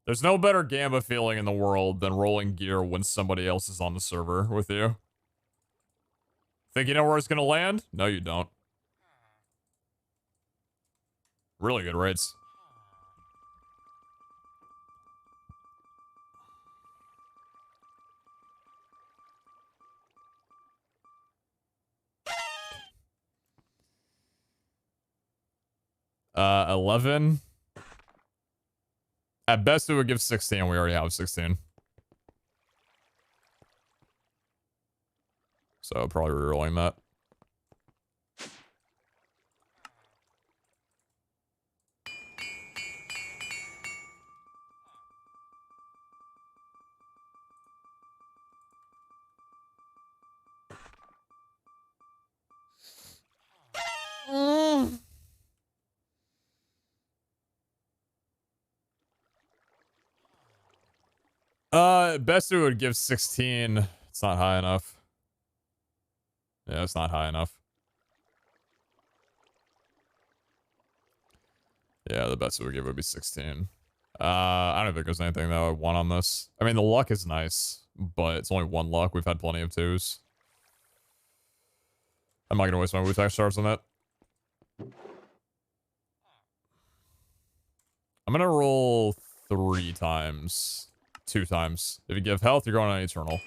There's no better Gamba feeling in the world than rolling gear when somebody else is on the server with you. Think you know where it's gonna land? No, you don't. Really good rates. Uh, 11. At best, it would give 16. We already have 16. So, probably rerolling that. Bestu would give 16. It's not high enough. Yeah, it's not high enough. Yeah, the best it would give would be 16. I don't think there's anything that I would want on this. I mean, the luck is nice, but it's only one luck. We've had plenty of 2s. I'm not going to waste my Wu-Tang stars on that. I'm going to roll 3 times. 2 times. If you give health, you're going on eternal.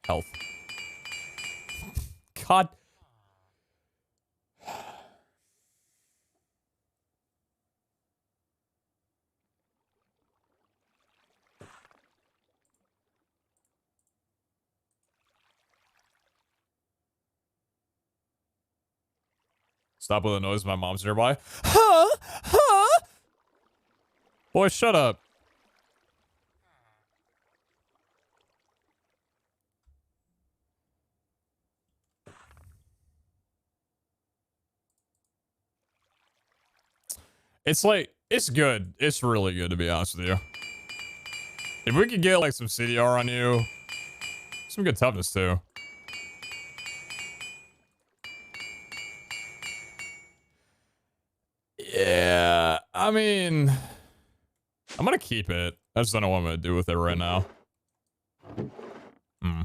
Health. God. Stop with the noise. My mom's nearby. Huh? Huh? Boy, shut up. It's like, it's good. It's really good, to be honest with you. If we could get, like, some CDR on you, some good toughness, too. Yeah, I mean, I'm gonna keep it. I just don't know what I'm gonna do with it right now. Hmm.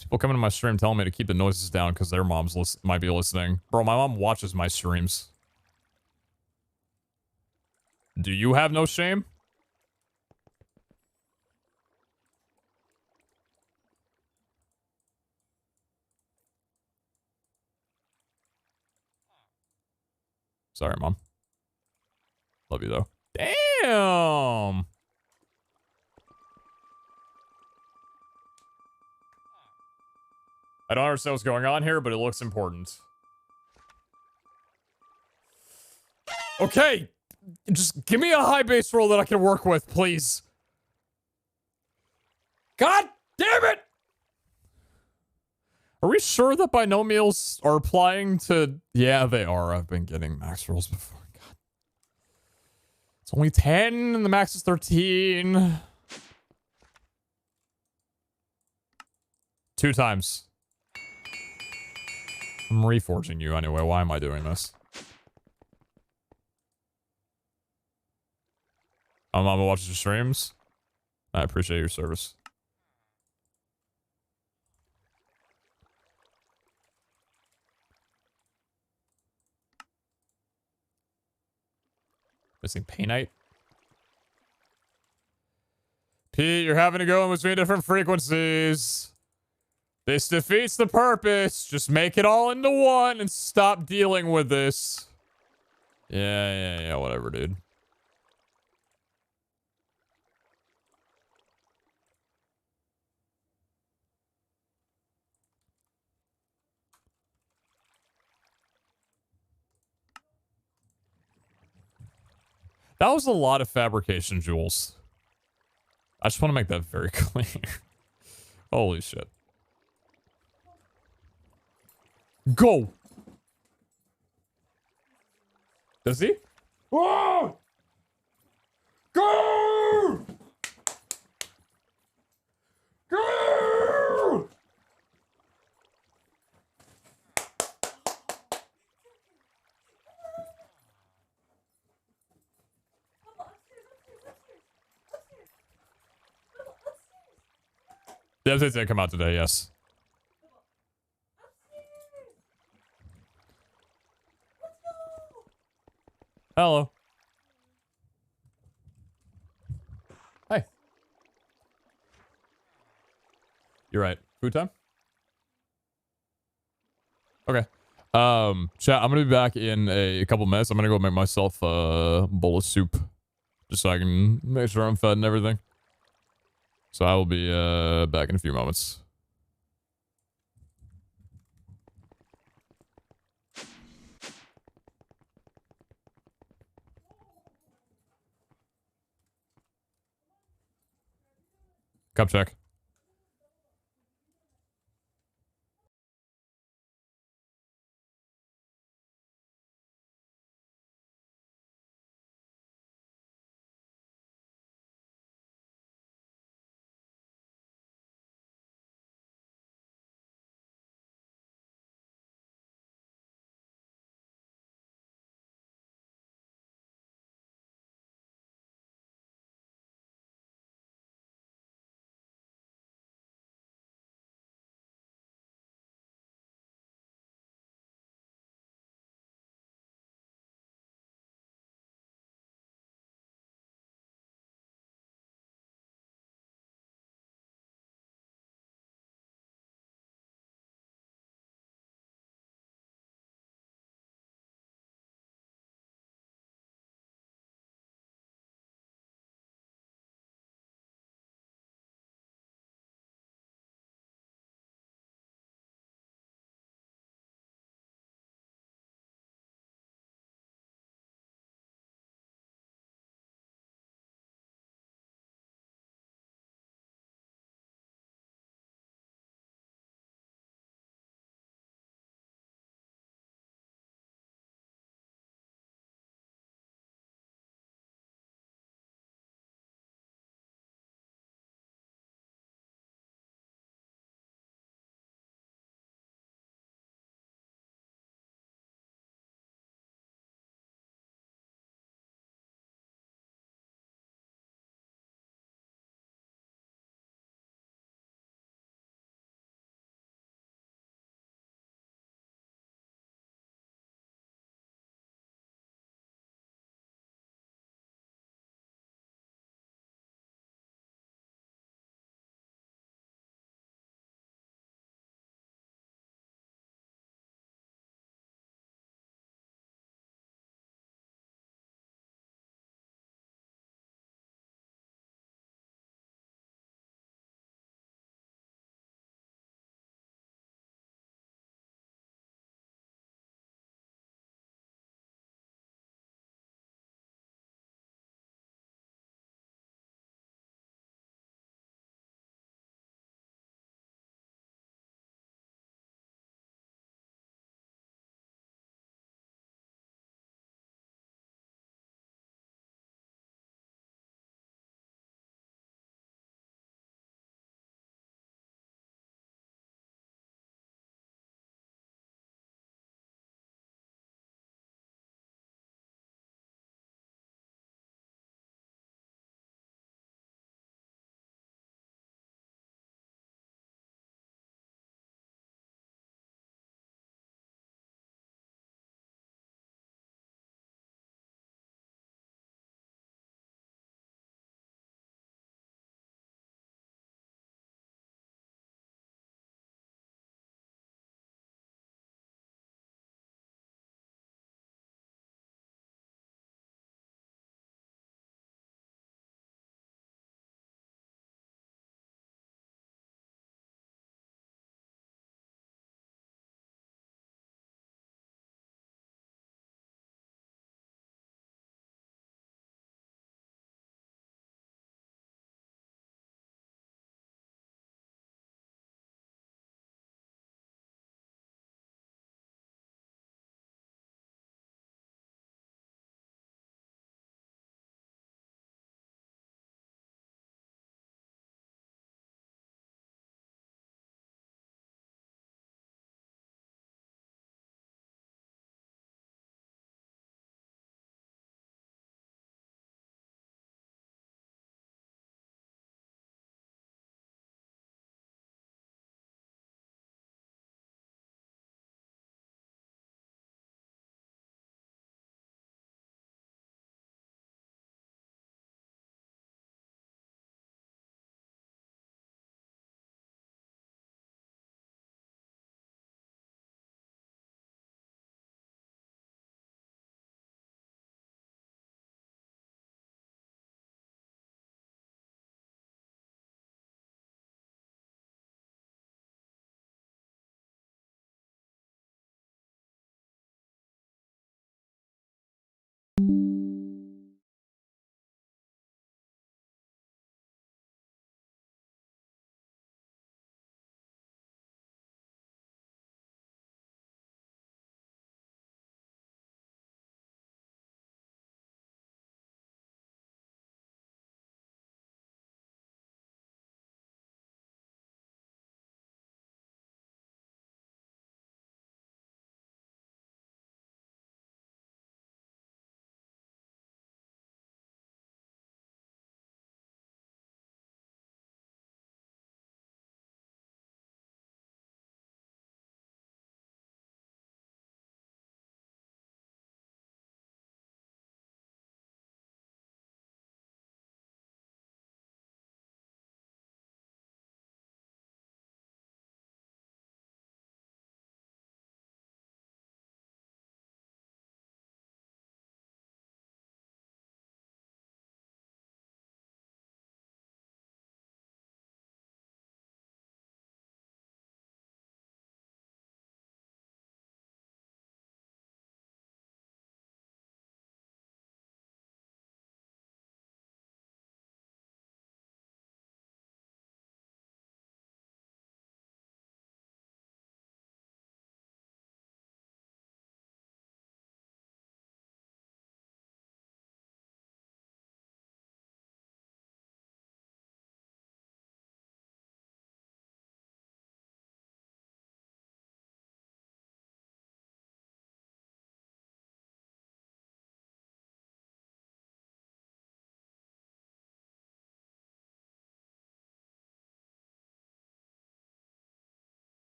People coming to my stream telling me to keep the noises down because their moms might be listening. Bro, my mom watches my streams. Do you have no shame? Sorry, Mom. Love you, though. Damn! I don't understand what's going on here, but it looks important. Okay! Just give me a high base roll that I can work with, please. God damn it! Are we sure that binomials are applying to... Yeah, they are. I've been getting max rolls before. God. It's only 10 and the max is 13. 2 times. I'm reforging you anyway. Why am I doing this? Mama watches your streams. I appreciate your service. Missing Painite. Pete, you're having to go in between different frequencies. This defeats the purpose. Just make it all into one and stop dealing with this. Yeah, whatever, dude. That was a lot of fabrication, Jules. I just want to make that very clear. Holy shit. Go! Does he? Whoa! Go! Go! The updates didn't come out today, yes. Hello. Hi. You're right. Food time? Okay. Chat, I'm gonna be back in a couple minutes. I'm gonna go make myself a bowl of soup. Just so I can make sure I'm fed and everything. So I will be back in a few moments. Cup check.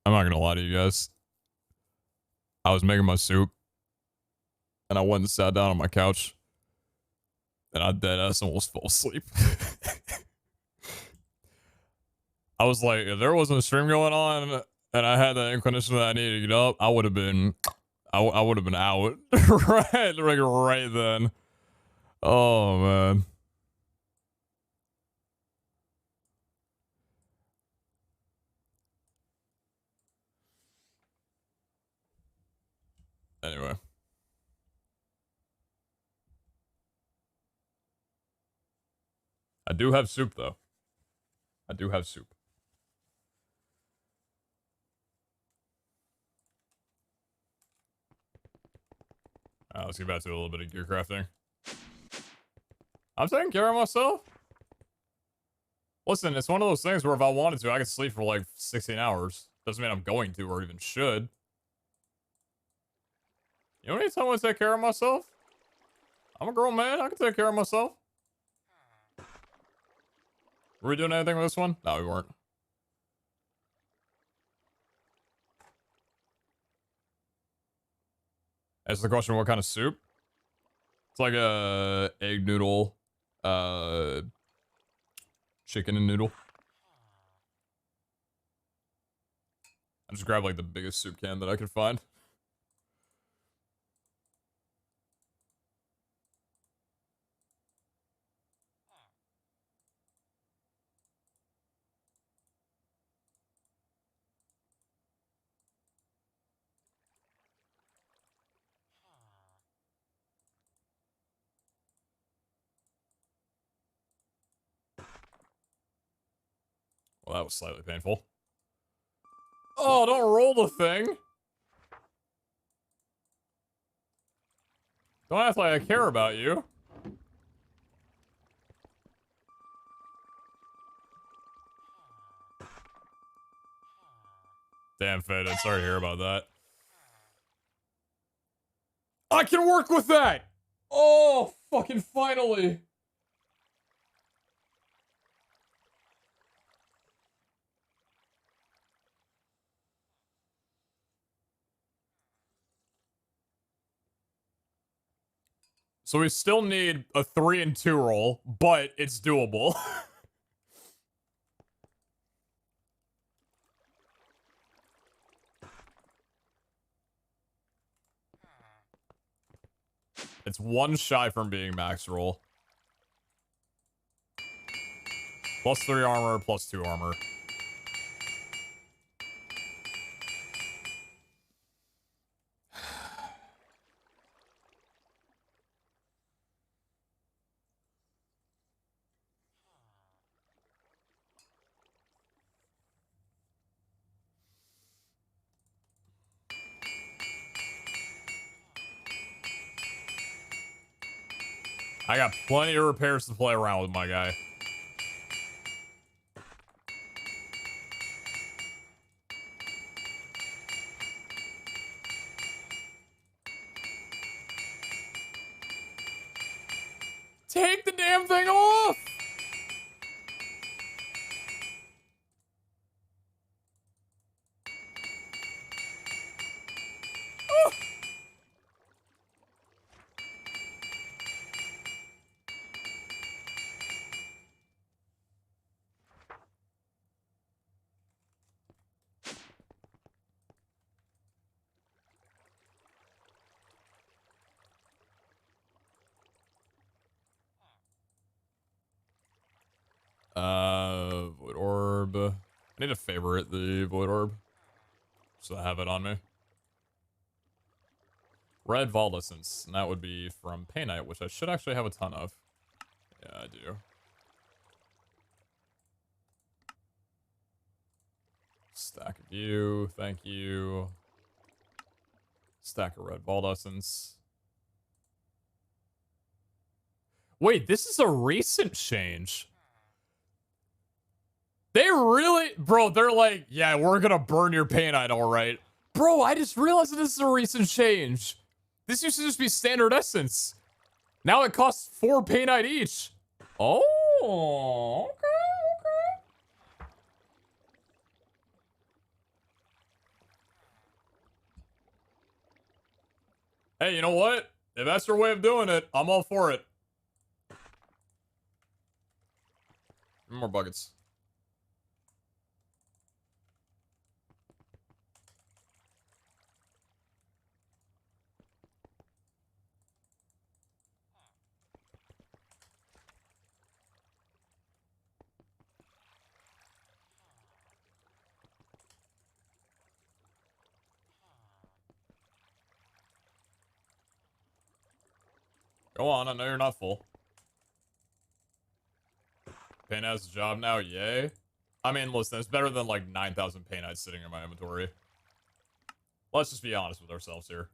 I'm not gonna lie to you guys. I was making my soup, and I went and sat down on my couch, and I deadass almost fell asleep. I was like, if there wasn't a stream going on, and I had that inclination that I needed to get up, I would have been, I would have been out right then. Oh man. Anyway. I do have soup, though. I do have soup. Let's get back to a little bit of gear crafting. I'm taking care of myself. Listen, it's one of those things where if I wanted to, I could sleep for like 16 hours. Doesn't mean I'm going to or even should. You don't need someone to take care of myself? I'm a grown man. I can take care of myself. Were we doing anything with this one? No, we weren't. That's the question, what kind of soup? It's like a egg noodle, chicken and noodle. I just grabbed like the biggest soup can that I could find. Well, that was slightly painful. Oh, don't roll the thing. Don't act like I care about you. Damn, Fade, I'm sorry to hear about that. I can work with that! Oh, fucking finally! So we still need a 3 and 2 roll, but it's doable. It's 1 shy from being max roll. Plus 3 armor, plus 2 armor. I got plenty of repairs to play around with, my guy. Take the damn thing off! Void Orb. I need to favorite the Void Orb. So I have it on me. Red Vault Essence, and that would be from Painite, which I should actually have a ton of. Yeah, I do. Stack of you, thank you. Stack of Red Vault Essence. Wait, this is a recent change. They really, bro, they're like, yeah, we're gonna burn your Painite, alright. Bro, I just realized that this is a recent change. This used to just be standard essence. Now it costs 4 Painite each. Oh, okay, okay. Hey, you know what? If that's your way of doing it, I'm all for it. More buckets. Go on, I know you're not full. Paint has a job now, yay. I mean, listen, it's better than like 9,000 paint sitting in my inventory. Let's just be honest with ourselves here.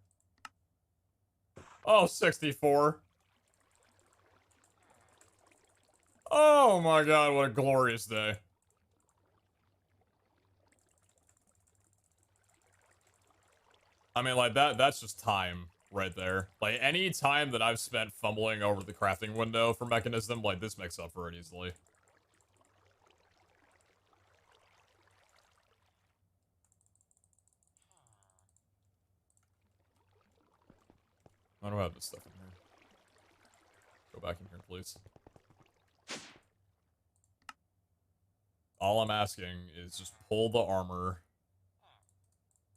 Oh, 64. Oh my god, what a glorious day. I mean, like, that's just time right there. Like, any time that I've spent fumbling over the crafting window for mechanism, like, this makes up for it easily. I don't have this stuff in here. Go back in here, please. All I'm asking is just pull the armor.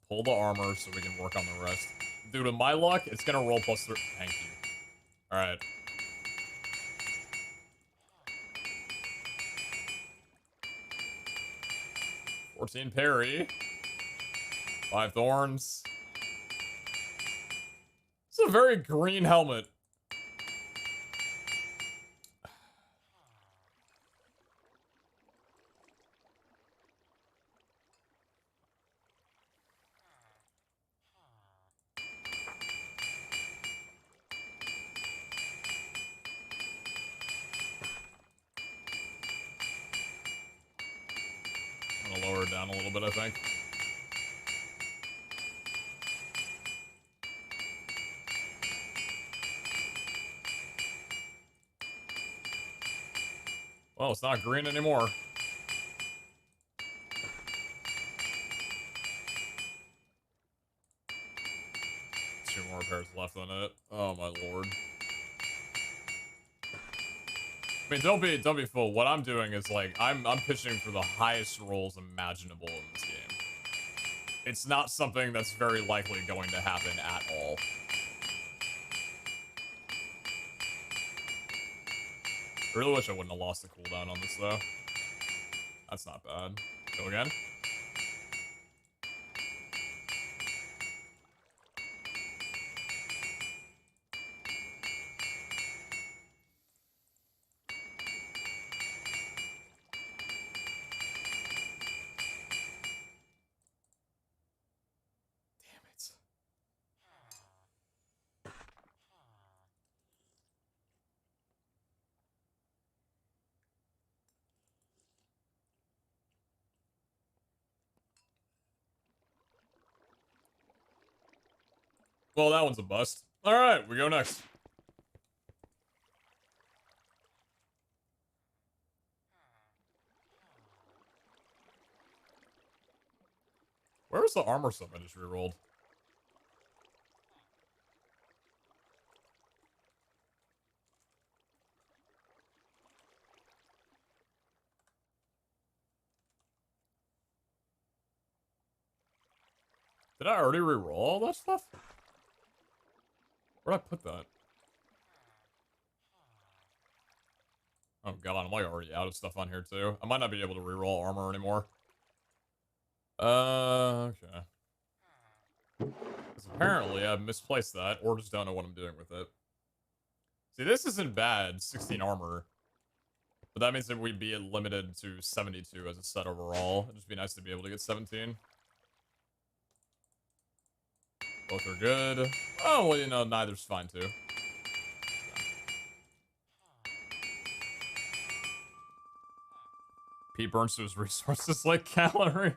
Pull the armor so we can work on the rest. Dude, with my luck, it's gonna roll +3. Thank you. Alright. $14 parry. 5 thorns. It's a very green helmet. I'm gonna lower it down a little bit, I think. Well, it's not green anymore. Two more repairs left on it. Oh my lord. I mean, don't be fooled. What I'm doing is like I'm pitching for the highest rolls imaginable in this game. It's not something that's very likely going to happen at all. I really wish I wouldn't have lost the cooldown on this though. That's not bad. Go again. Damn it. Well, that one's a bust. Alright, we go next. Where was the armor stuff I just rerolled? Did I already reroll all that stuff? Where'd I put that? Oh god, I'm like already out of stuff on here too. I might not be able to reroll armor anymore. Okay. Because apparently I've misplaced that, or just don't know what I'm doing with it. See, this isn't bad, 16 armor. But that means that we'd be limited to 72 as a set overall. It'd just be nice to be able to get 17. Both are good. Oh, well, you know, neither's fine too. Pete burns to his resources like calories.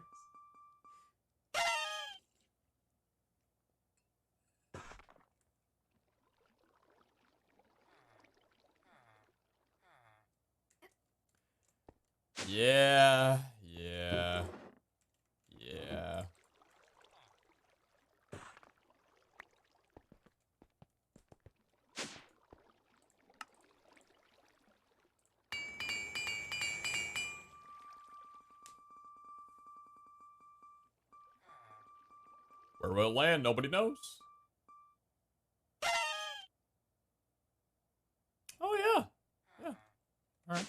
Yeah, yeah, yeah. will it land? Nobody knows. Oh, yeah. Yeah. All right.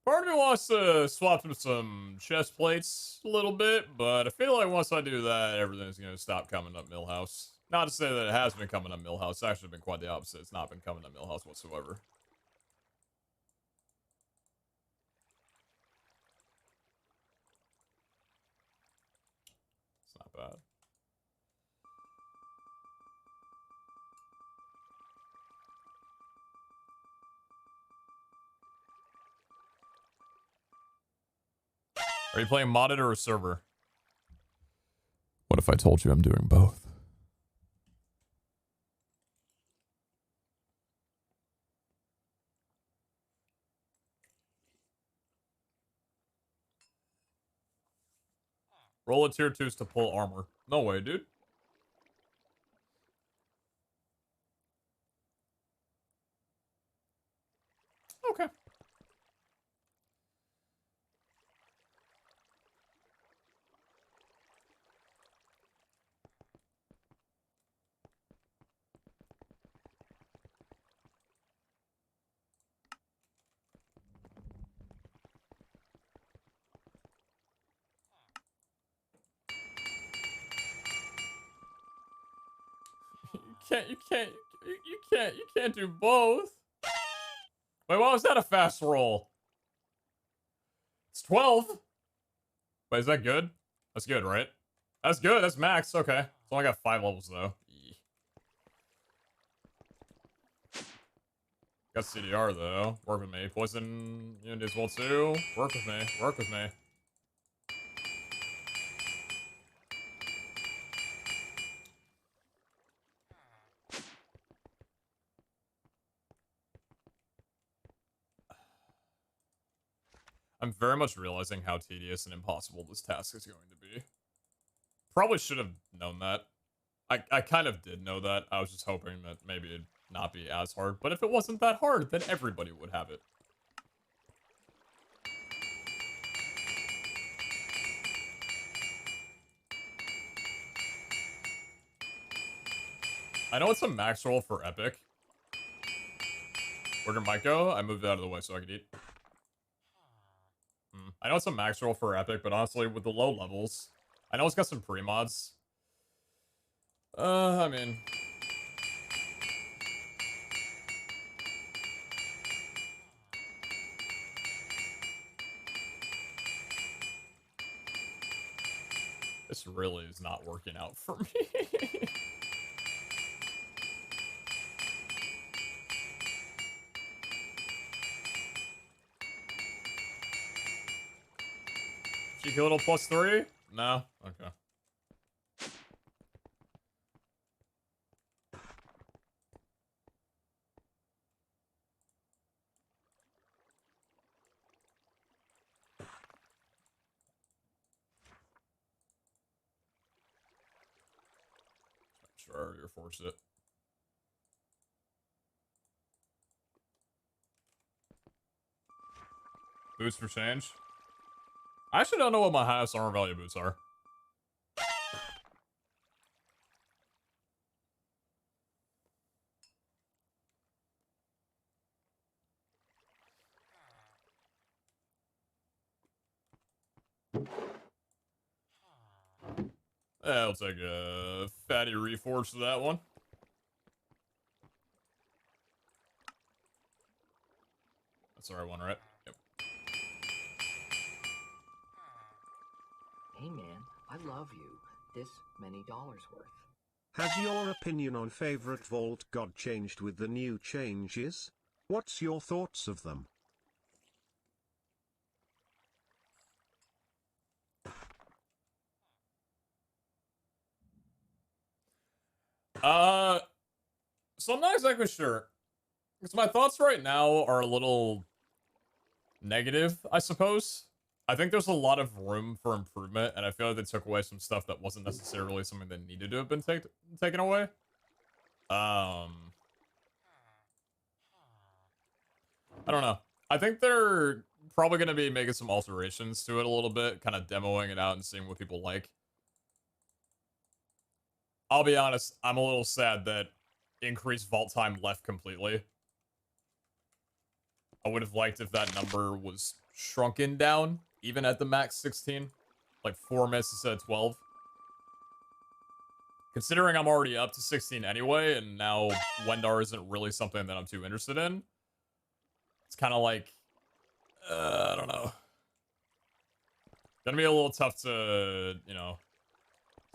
Part of me wants to swap to some chest plates a little bit, but I feel like once I do that, everything's going to stop coming up Millhouse. Not to say that it has been coming up Millhouse. It's actually been quite the opposite. It's not been coming up Millhouse whatsoever. It's not bad. Are you playing modded or a server? What if I told you I'm doing both? Roll a tier 2s to pull armor. No way, dude. Okay. You can't do both. Wait, why was that a fast roll? It's 12. Wait, is that good? That's good, right? That's good, that's max, okay. It's only got 5 levels, though. Got CDR, though. Work with me. Poison unit as well, too. Work with me. Work with me. I'm very much realizing how tedious and impossible this task is going to be. Probably should have known that. I kind of did know that. I was just hoping that maybe it'd not be as hard. But if it wasn't that hard, then everybody would have it. I know it's a max roll for epic. Where did Mike go? I moved it out of the way so I could eat. I know it's a max roll for epic, but honestly, with the low levels, I know it's got some pre-mods. I mean... This really is not working out for me. Cheeky little +3? No? Okay. Sure, you're fortunate. Boots for change? I actually don't know what my highest armor value boots are. I'll take a fatty reforge to that one. That's the right one, right? Yep. Hey man, I love you. This many dollars worth. Has your opinion on favorite vault god changed with the new changes? What's your thoughts of them? So I'm not exactly sure. Because my thoughts right now are a little negative, I suppose. I think there's a lot of room for improvement, and I feel like they took away some stuff that wasn't necessarily something that needed to have been taken away. I don't know. I think they're probably going to be making some alterations to it a little bit, kind of demoing it out and seeing what people like. I'll be honest, I'm a little sad that increased vault time left completely. I would have liked if that number was shrunken down, even at the max 16. Like 4 minutes instead of 12. Considering I'm already up to 16 anyway, and now Wendar isn't really something that I'm too interested in. It's kind of like, I don't know. Gonna be a little tough to, you know,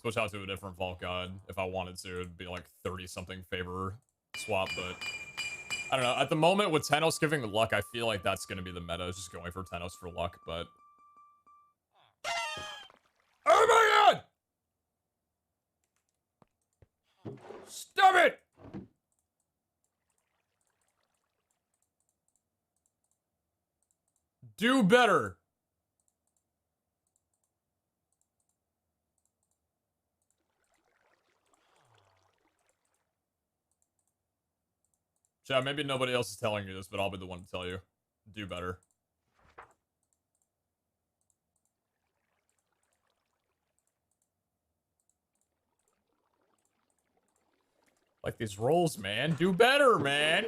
switch out to a different Vault God if I wanted to. It'd be like 30-something favor swap, but I don't know. At the moment, with Tenos giving luck, I feel like that's gonna be the meta, just going for Tenos for luck, but... Oh my god! Stop it! Do better. Chat, maybe nobody else is telling you this, but I'll be the one to tell you. Do better. Like these rolls, man. Do better, man.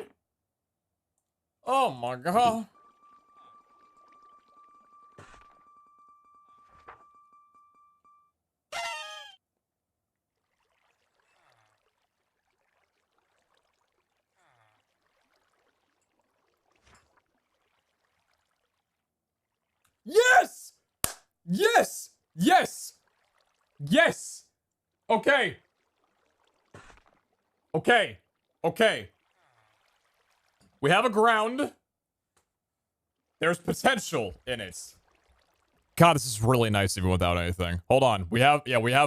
Oh my god. Yes! Yes! Yes! Yes! Okay. Okay. Okay. We have a ground. There's potential in it. God, this is really nice even without anything. Hold on. We have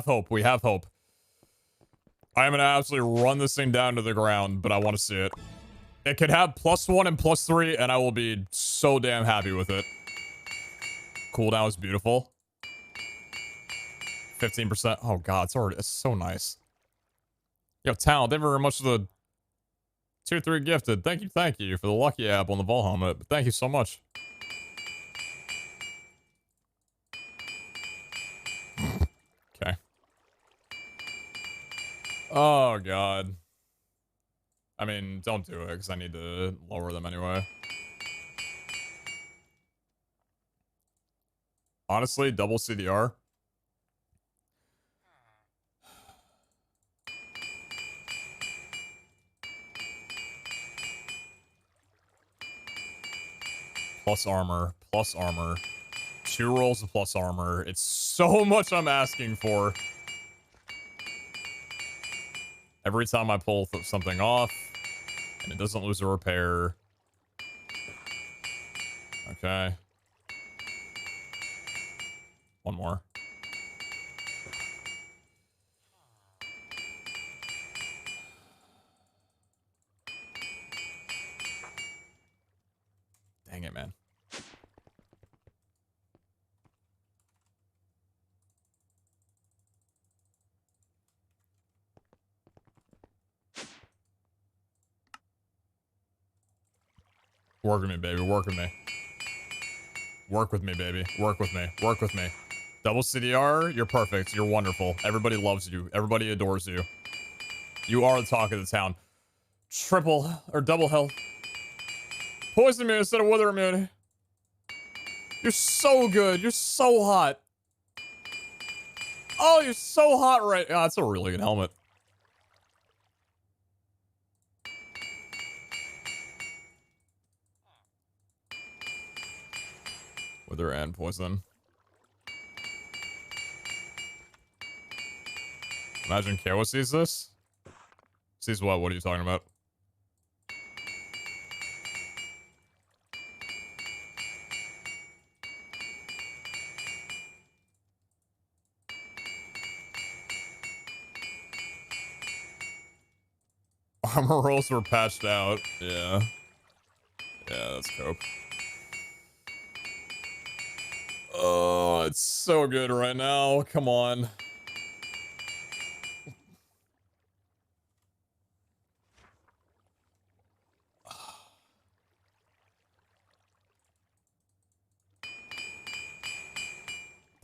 hope. We have hope. I'm gonna absolutely run this thing down to the ground, but I want to see it. It could have +1 and +3, and I will be so damn happy with it. Cooldown is beautiful. 15%. Oh god, it's so nice. Yo, Talent, thank you very much for the 2-3 gifted. Thank you for the lucky app on the Vol helmet. But thank you so much. Okay. Oh god. I mean, don't do it, because I need to lower them anyway. Honestly, double CDR. Plus armor, plus armor. 2 rolls of plus armor. It's so much I'm asking for. Every time I pull something off, and it doesn't lose a repair. Okay. One more. Dang it, man. Work with me, baby. Work with me. Work with me, baby. Work with me. Work with me. Double CDR, you're perfect. You're wonderful. Everybody loves you. Everybody adores you. You are the talk of the town. Triple or double health. Poison immunity instead of wither immunity. You're so good. You're so hot. Oh, you're so hot right. Oh, that's a really good helmet. Wither and poison. Imagine Kawa sees this. Sees what? What are you talking about? Armor rolls were patched out. Yeah. Yeah, that's cope. Oh, it's so good right now. Come on.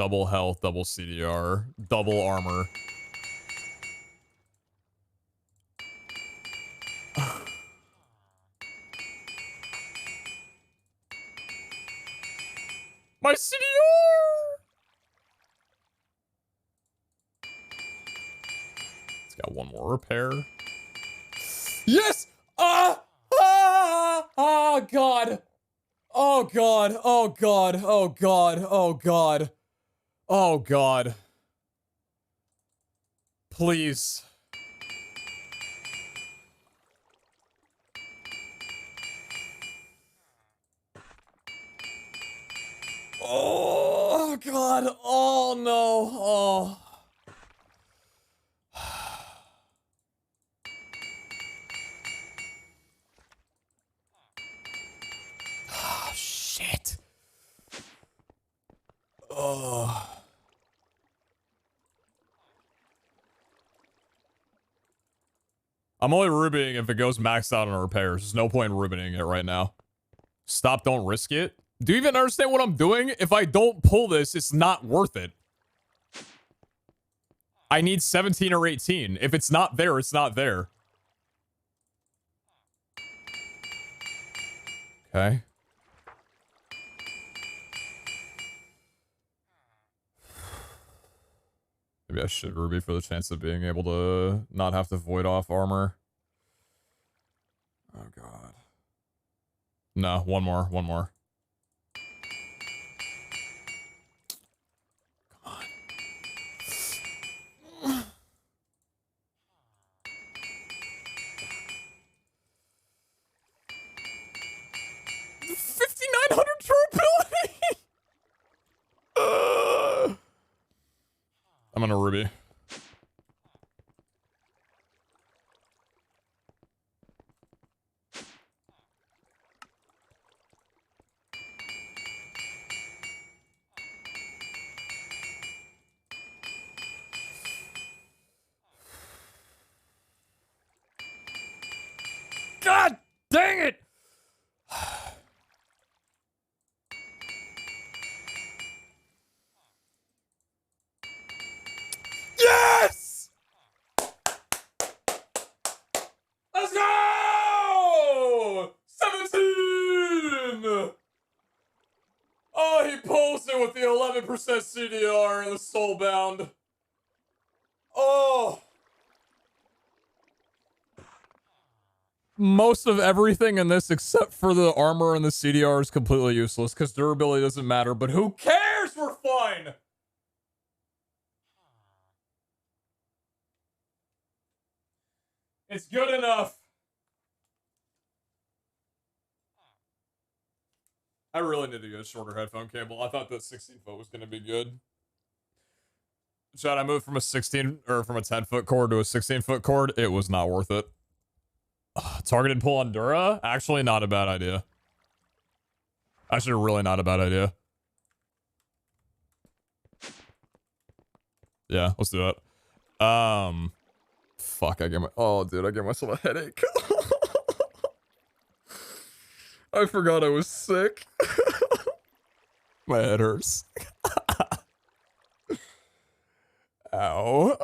double health, double CDR, double armor. My CDR! It's got one more repair. Yes! Oh god! Oh god! Oh god! Oh god! Oh god! Oh god! Please. Oh god! Oh no! Oh. Oh shit! Oh. I'm only rubying if it goes maxed out on repairs. There's no point in rubying it right now. Stop, don't risk it. Do you even understand what I'm doing? If I don't pull this, it's not worth it. I need 17 or 18. If it's not there, it's not there. Okay. Maybe I should ruby for the chance of being able to not have to void off armor. Oh god. No, one more, one more. Come on. 5,900 durability! I'm gonna ruby. God dang it! Yes! Let's go! 17! Oh, he pulls it with the 11% CDR and the soulbound. Oh! Most of everything in this except for the armor and the CDR is completely useless because durability doesn't matter, but who cares? We're fine! It's good enough. I really need to get a shorter headphone cable. I thought that 16-foot was going to be good. Chad, I moved from a 10-foot cord to a 16-foot cord. It was not worth it. Targeted pull on Dura? Actually, not a bad idea. Actually, really not a bad idea. Yeah, let's do it. Fuck, I gave myself a headache. I forgot I was sick. My head hurts. Ow.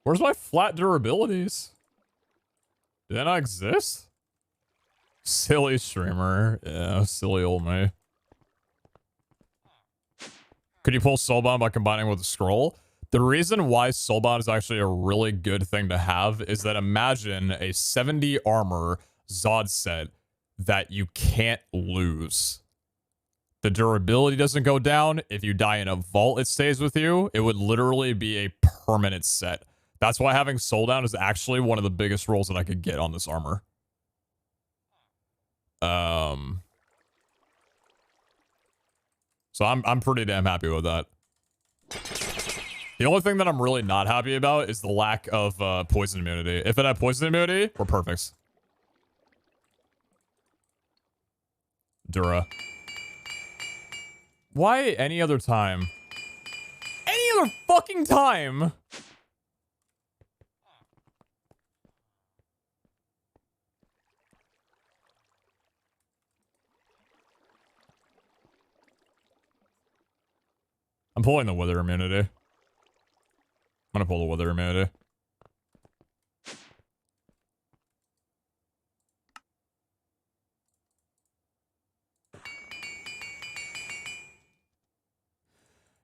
Where's my flat durabilities? Do they not exist? Silly streamer. Yeah, silly old me. Could you pull Soulbound by combining with a scroll? The reason why Soulbound is actually a really good thing to have is that imagine a 70 armor Zod set that you can't lose. The durability doesn't go down. If you die in a vault, it stays with you. It would literally be a permanent set. That's why having Soul Down is actually one of the biggest rolls that I could get on this armor. So I'm pretty damn happy with that. The only thing that I'm really not happy about is the lack of poison immunity. If it had poison immunity, we're perfect. Dura. Why any other time? Any other fucking time? pulling the weather immunity. I'm gonna pull the weather immunity.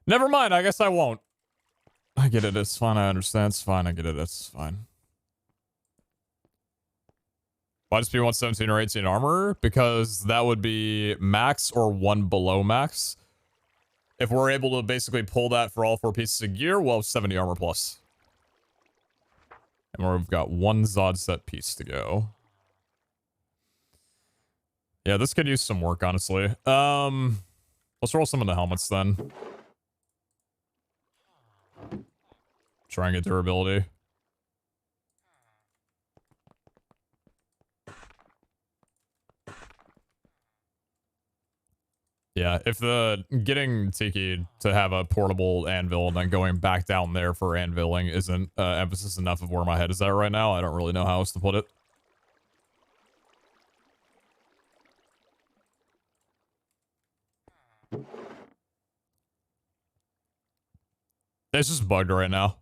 Never mind, I guess I won't. I get it, it's fine, I understand, it's fine, I get it, it's fine. Why just be 117 or 18 armor? Because that would be max or one below max. If we're able to basically pull that for all 4 pieces of gear, we'll have 70 armor plus. And we've got 1 Zod set piece to go. Yeah, this could use some work, honestly. Let's roll some of the helmets then. Try and get durability. Yeah, if the getting Tiki to have a portable anvil and then going back down there for anviling isn't emphasis enough of where my head is at right now, I don't really know how else to put it. It's just bugged right now.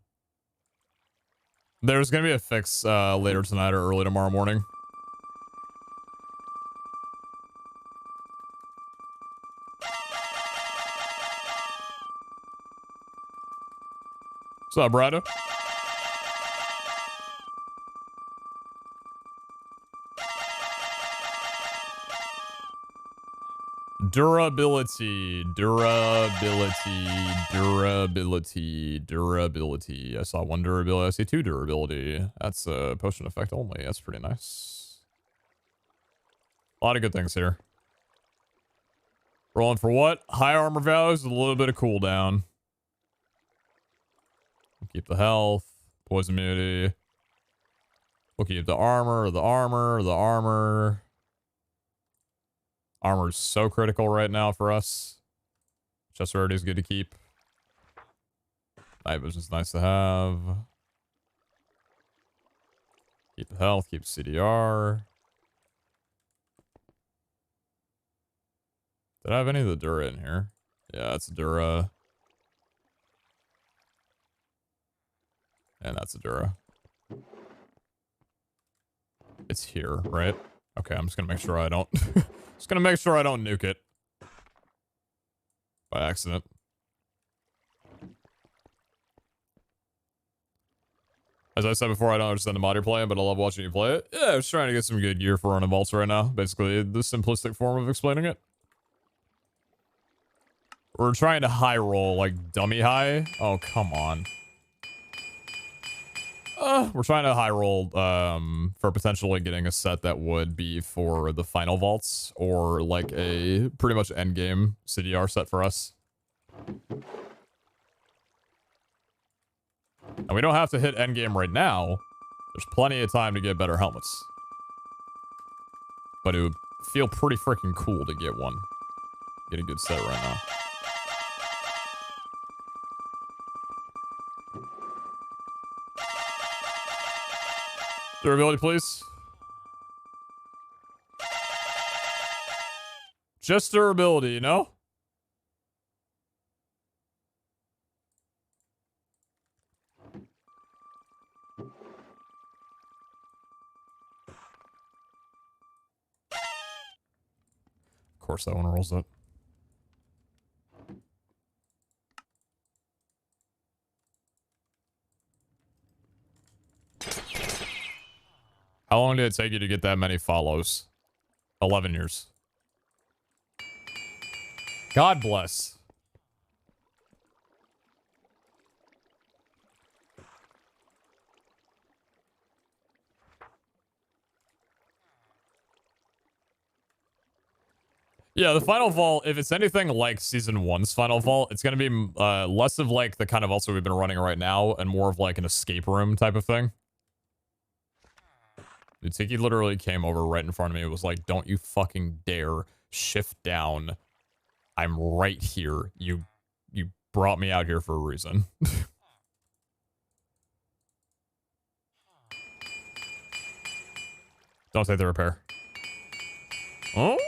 There's gonna be a fix later tonight or early tomorrow morning. What's up, Brado? Durability, durability, durability, durability. I saw 1 durability. I see 2 durability. That's a potion effect only. That's pretty nice. A lot of good things here. Rolling for what? High armor values, a little bit of cooldown. Keep the health, poison immunity. We'll keep the armor, the armor, the armor. Armor's so critical right now for us. Chest rarity is good to keep. Night vision's nice to have. Keep the health, keep CDR. Did I have any of the Dura in here? Yeah, it's Dura. And that's a Dura. It's here, right? Okay, I'm just gonna make sure I don't... just gonna make sure I don't nuke it. By accident. As I said before, I don't understand the mod you're playing, but I love watching you play it. Yeah, I was trying to get some good gear for running vaults right now. Basically, the simplistic form of explaining it. We're trying to high roll, like dummy high. Oh, come on. We're trying to high roll for potentially getting a set that would be for the final vaults or like a pretty much end game CDR set for us. And we don't have to hit end game right now. There's plenty of time to get better helmets. But it would feel pretty freaking cool to get one. Get a good set right now. Durability, please. Just durability, you know? Of course that one rolls it. How long did it take you to get that many follows? 11 years. God bless. Yeah, the final vault, if it's anything like season 1's final vault, it's going to be less of like the kind of vaults that we've been running right now and more of like an escape room type of thing. Dude, Tiki literally came over right in front of me. It was like, don't you fucking dare shift down. I'm right here. You brought me out here for a reason. Don't take the repair. Oh?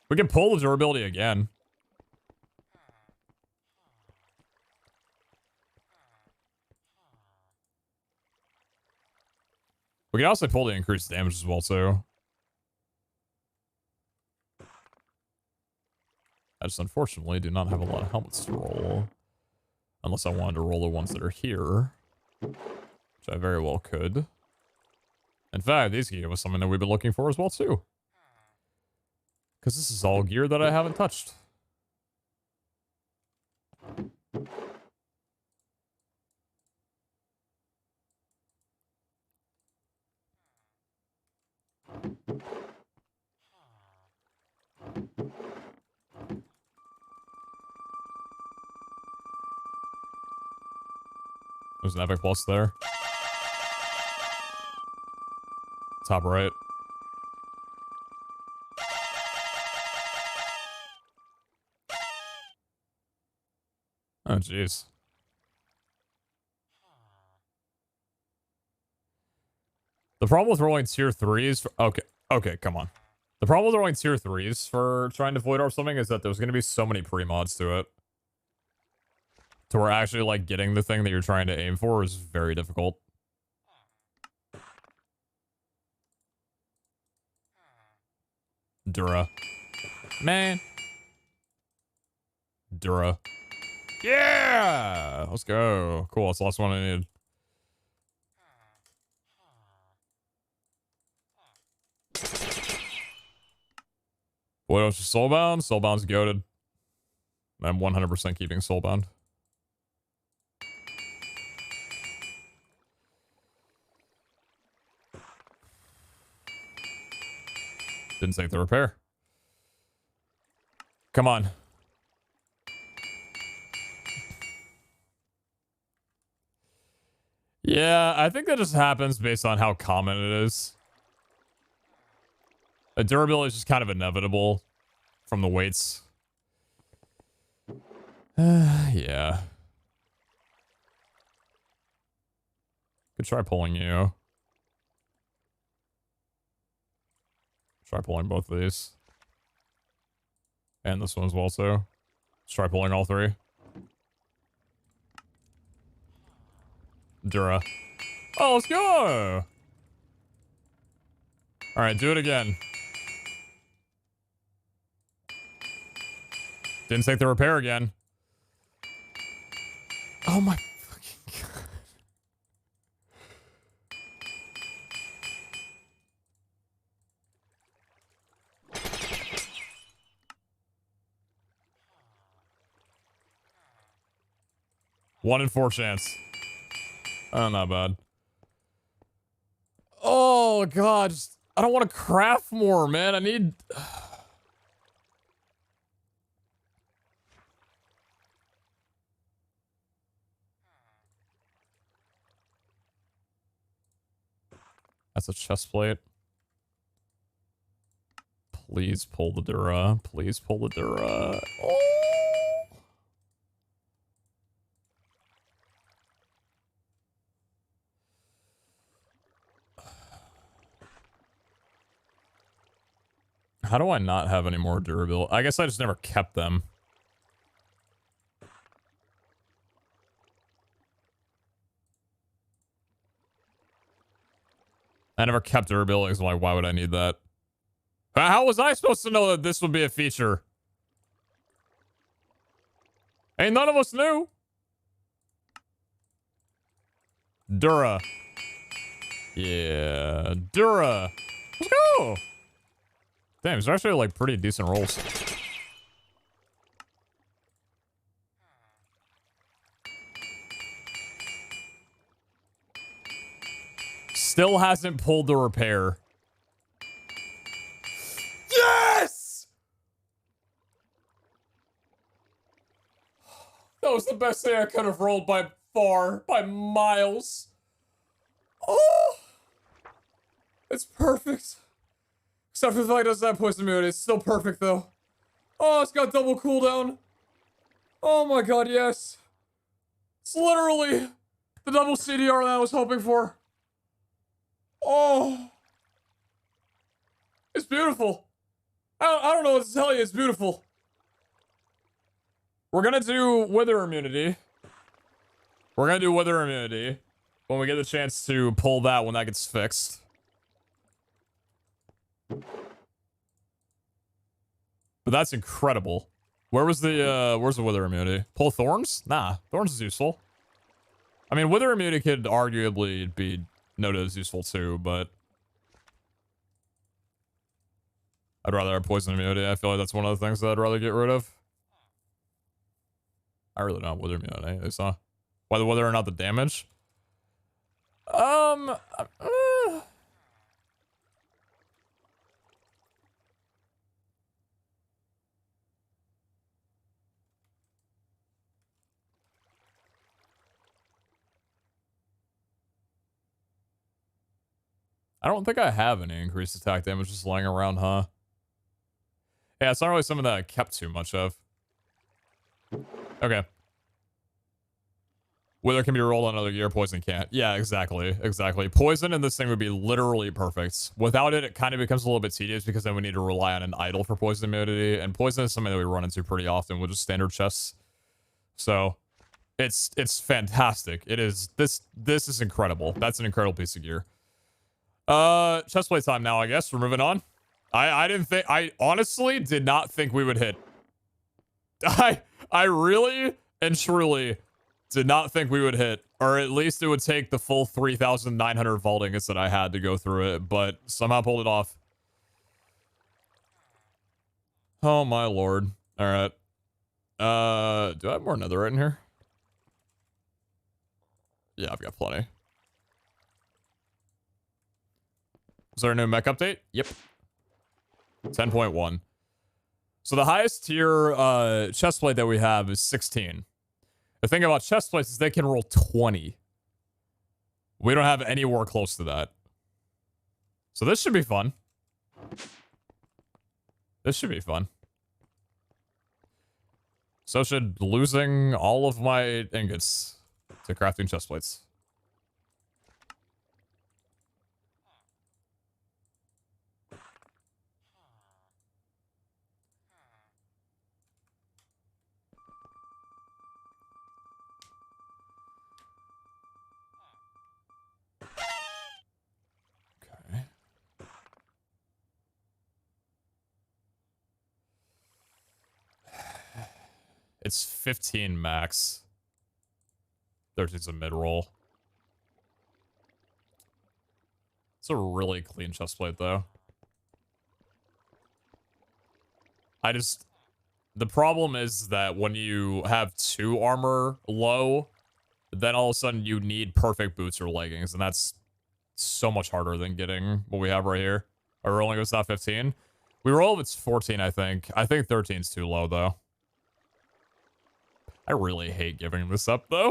We can pull the durability again. We can also pull the increased damage as well, too. I just unfortunately do not have a lot of helmets to roll. Unless I wanted to roll the ones that are here. Which I very well could. In fact, these give us something that we've been looking for as well, too. Because this is all gear that I haven't touched. There's an epic plus there. Top right. Oh, jeez. The problem with rolling tier 3s... Okay, come on. The problem with rolling tier 3s for trying to void orb something is that there's going to be so many pre-mods to it. To where actually, like, getting the thing that you're trying to aim for is very difficult. Dura. Man. Dura. Yeah! Let's go. Cool, that's the last one I need. What else is Soulbound? Soulbound's goated. I'm 100% keeping Soulbound. Didn't save the repair. Come on. Yeah, I think that just happens based on how common it is. The durability is just kind of inevitable from the weights. Yeah. Could try pulling you. Try pulling both of these. And this one as well, too. Let's try pulling all three. Dura. Oh, let's go! Alright, do it again. Didn't take the repair again. Oh my fucking god. One in 4 chance. Oh, not bad. Oh god, I don't want to craft more, man. I need... That's a chest plate. Please pull the Dura. Please pull the Dura. Oh! How do I not have any more durability? I guess I just never kept them. I never kept durability, so like, why would I need that? How was I supposed to know that this would be a feature? Hey, none of us knew. Dura. Yeah, Dura. Let's go. Damn, these are actually like pretty decent rolls. Still hasn't pulled the repair. Yes! That was the best thing I could have rolled by far, by miles. Oh! It's perfect. Except for the fact it doesn't have poison immunity. It's still perfect, though. Oh, it's got double cooldown. Oh my god, yes. It's literally the double CDR that I was hoping for. Oh. It's beautiful. I don't know what to tell you. It's beautiful. We're gonna do wither immunity. We're gonna do wither immunity when we get the chance to pull that when that gets fixed. But that's incredible. Where's the wither immunity? Pull thorns? Nah, thorns is useful. I mean, wither immunity could arguably be noted as useful too, but I'd rather have poison immunity. I feel like that's one of the things that I'd rather get rid of. I really don't have wither immunity. So whether or not the damage. I don't think I have any increased attack damage just lying around, huh? Yeah, it's not really something that I kept too much of. Okay. Wither can be rolled on another gear, poison can't. Yeah, exactly. Exactly. Poison in this thing would be literally perfect. Without it, it kind of becomes a little bit tedious because then we need to rely on an idol for poison immunity. And poison is something that we run into pretty often with just standard chests. So it's fantastic. It is this is incredible. That's an incredible piece of gear. Chestplate time now, I guess. We're moving on. I honestly did not think we would hit. I really and truly did not think we would hit, or at least it would take the full 3,900 vault ingots that I had to go through it, but somehow pulled it off. Oh my lord. All right. Do I have more netherite in here? Yeah, I've got plenty. Is there a new mech update? Yep. 10.1. So the highest tier chestplate that we have is 16. The thing about chestplates is they can roll 20. We don't have anywhere close to that. So this should be fun. This should be fun. So should losing all of my ingots to crafting chestplates. Okay. It's 15 max. 13's a mid-roll. It's a really clean chestplate, though. The problem is that when you have 2 armor low, then all of a sudden you need perfect boots or leggings, and that's so much harder than getting what we have right here. Our rolling goes not 15. We roll if it's 14, I think. I think 13's too low, though. I really hate giving this up, though.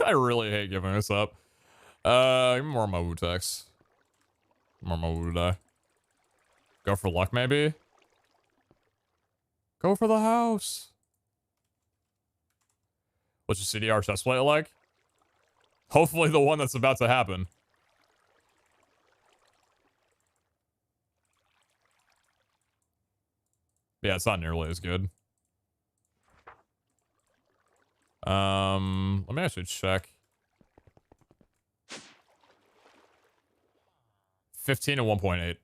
I really hate giving this up. Give me more of my Wutex. More of my Wutai. Go for luck, maybe? Go for the house. What's your CDR chestplate like? Hopefully the one that's about to happen. Yeah, it's not nearly as good. Let me actually check. 15 and 1.8.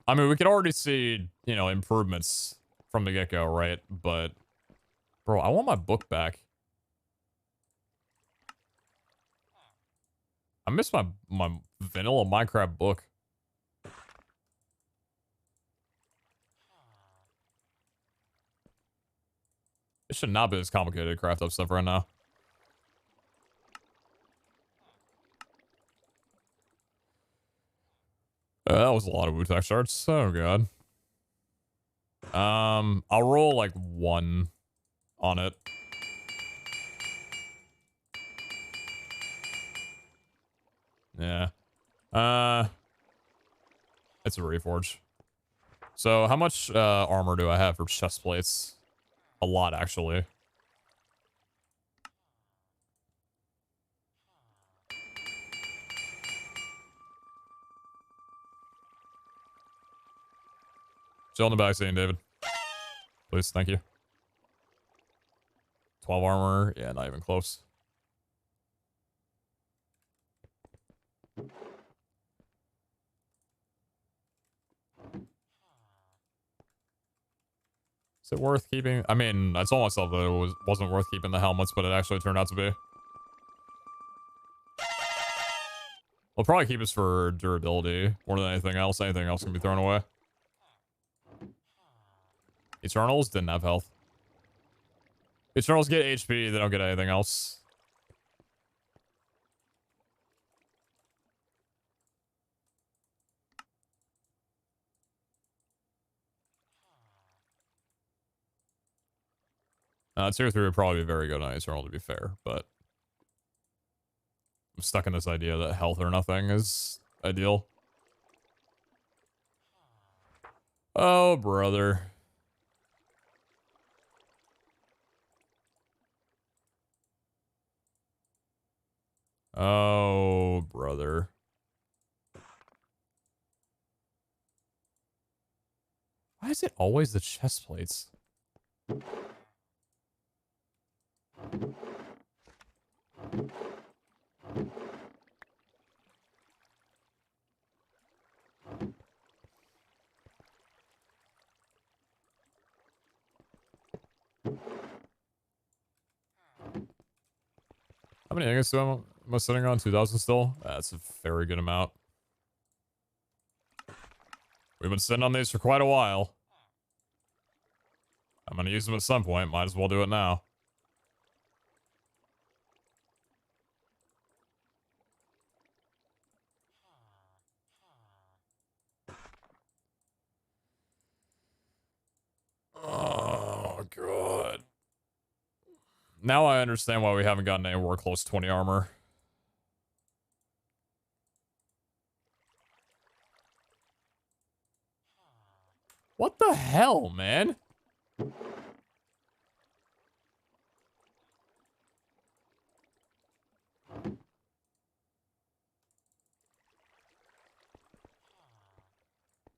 I mean, we could already see, you know, improvements from the get-go, right? But, bro, I want my book back. I miss my vanilla Minecraft book. It should not be as complicated to craft up stuff right now. That was a lot of Wutex shards. Oh god. I'll roll like 1 on it. Yeah. It's a reforge. So how much armor do I have for chest plates? A lot, actually. Still in the back seat, David. Please, thank you. 12 armor. Yeah, not even close. Is it worth keeping? I mean, I told myself that it wasn't worth keeping the helmets, but it actually turned out to be. We'll probably keep this for durability more than anything else. Anything else can be thrown away. Eternals didn't have health. Eternals get HP, they don't get anything else. Tier 3 would probably be very good on Eternal, to be fair, but I'm stuck in this idea that health or nothing is ideal. Oh, brother. Oh, brother. Why is it always the chest plates? How many ingots am I sitting on? 2,000 still? That's a very good amount. We've been sitting on these for quite a while. I'm going to use them at some point. Might as well do it now. Oh, God. Now I understand why we haven't gotten anywhere close to 20 armor. What the hell, man?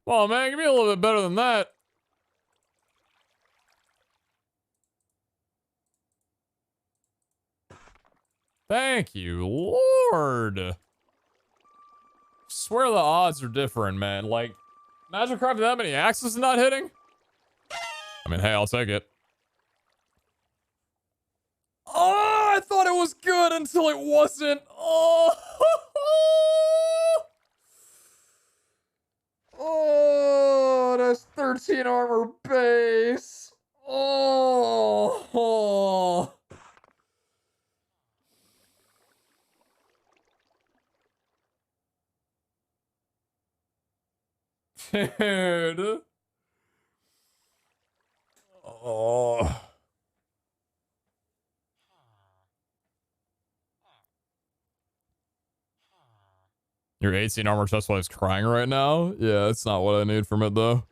Well, man, give me a little bit better than that. Thank you, Lord. Swear the odds are different, man. Like, imagine crafting that many axes and not hitting. I mean, hey, I'll take it. Oh, I thought it was good until it wasn't. Oh, oh, that's 13 armor base. Oh. Dude. Oh. Your 18 armor chest plate is crying right now? Yeah, it's not what I need from it, though.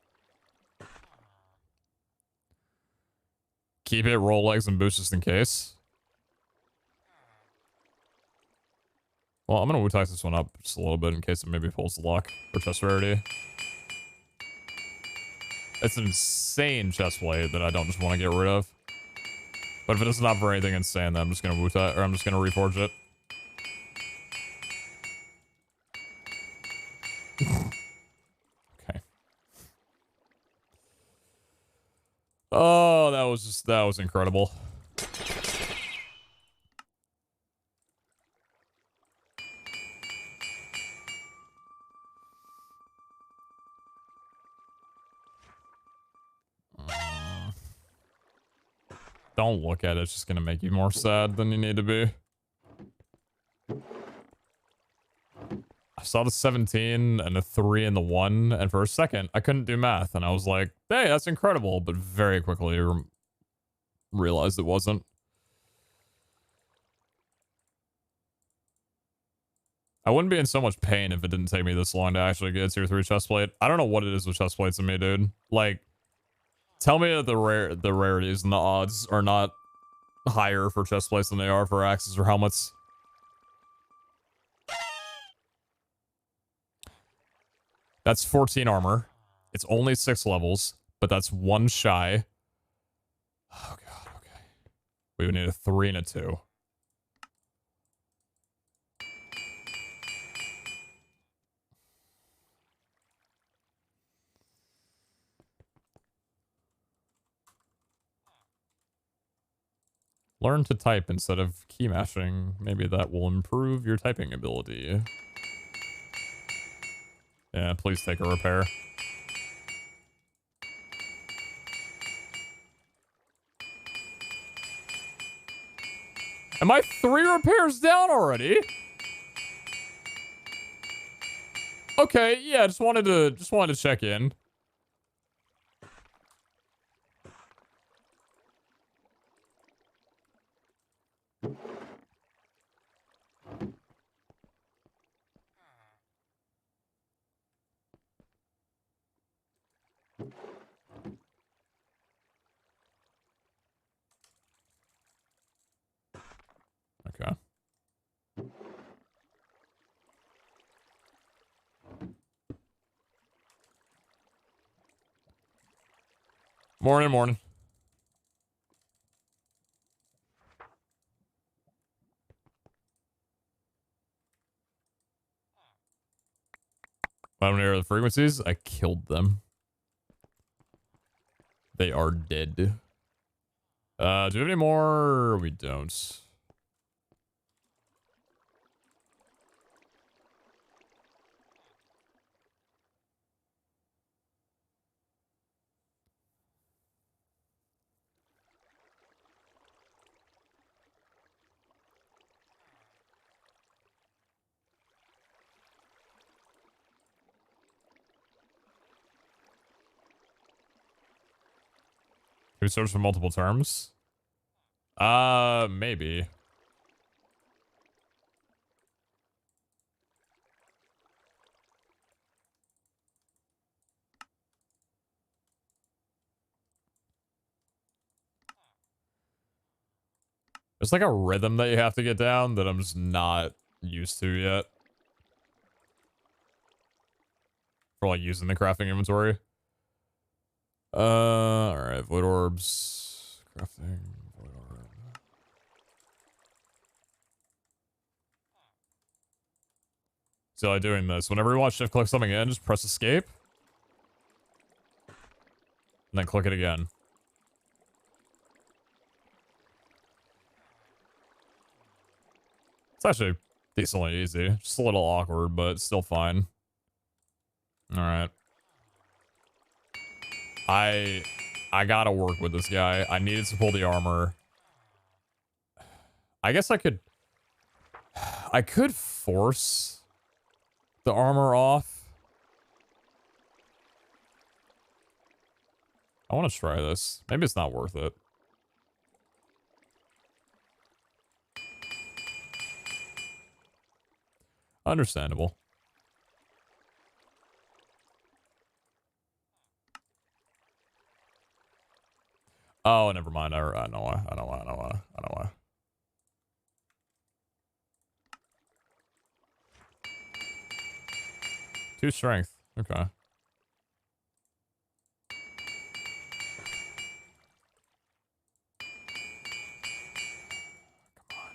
Keep it, roll legs, and boost just in case. Well, I'm going to Wu-Tai this one up just a little bit in case it maybe pulls the lock for chest rarity. It's an insane chest plate that I don't just want to get rid of. But if it doesn't offer anything insane, then I'm just going to Wu-Tai, or I'm just going to reforge it. Okay. Oh, that was incredible. Don't look at it. It's just going to make you more sad than you need to be. I saw the 17 and a 3 and the 1, and for a second, I couldn't do math, and I was like, hey, that's incredible, but very quickly realized it wasn't. I wouldn't be in so much pain if it didn't take me this long to actually get a tier 3 chest plate. I don't know what it is with chest plates in me, dude. Like, tell me that the rarities and the odds are not higher for chest plates than they are for axes or helmets. That's 14 armor. It's only 6 levels, but that's 1 shy. Oh god, okay. We would need a 3 and a 2. Learn to type instead of key mashing. Maybe that will improve your typing ability. Yeah, please take a repair. Am I 3 repairs down already? Okay, yeah, just wanted to check in. Okay. Morning, morning. I don't hear the frequencies. I killed them. They are dead. Do we have any more? We don't. Can we search for multiple terms? Maybe. There's like a rhythm that you have to get down that I'm just not used to yet. For like using the crafting inventory. Alright, void orbs. Crafting, void orb. So like doing this. Whenever you want to shift click something in, just press escape. And then click it again. It's actually decently easy. Just a little awkward, but still fine. Alright. I gotta work with this guy. I needed to pull the armor. I guess I could force the armor off. I want to try this. Maybe it's not worth it. Understandable. Oh, never mind. I know why. I know why. 2 strength. Okay. Come on.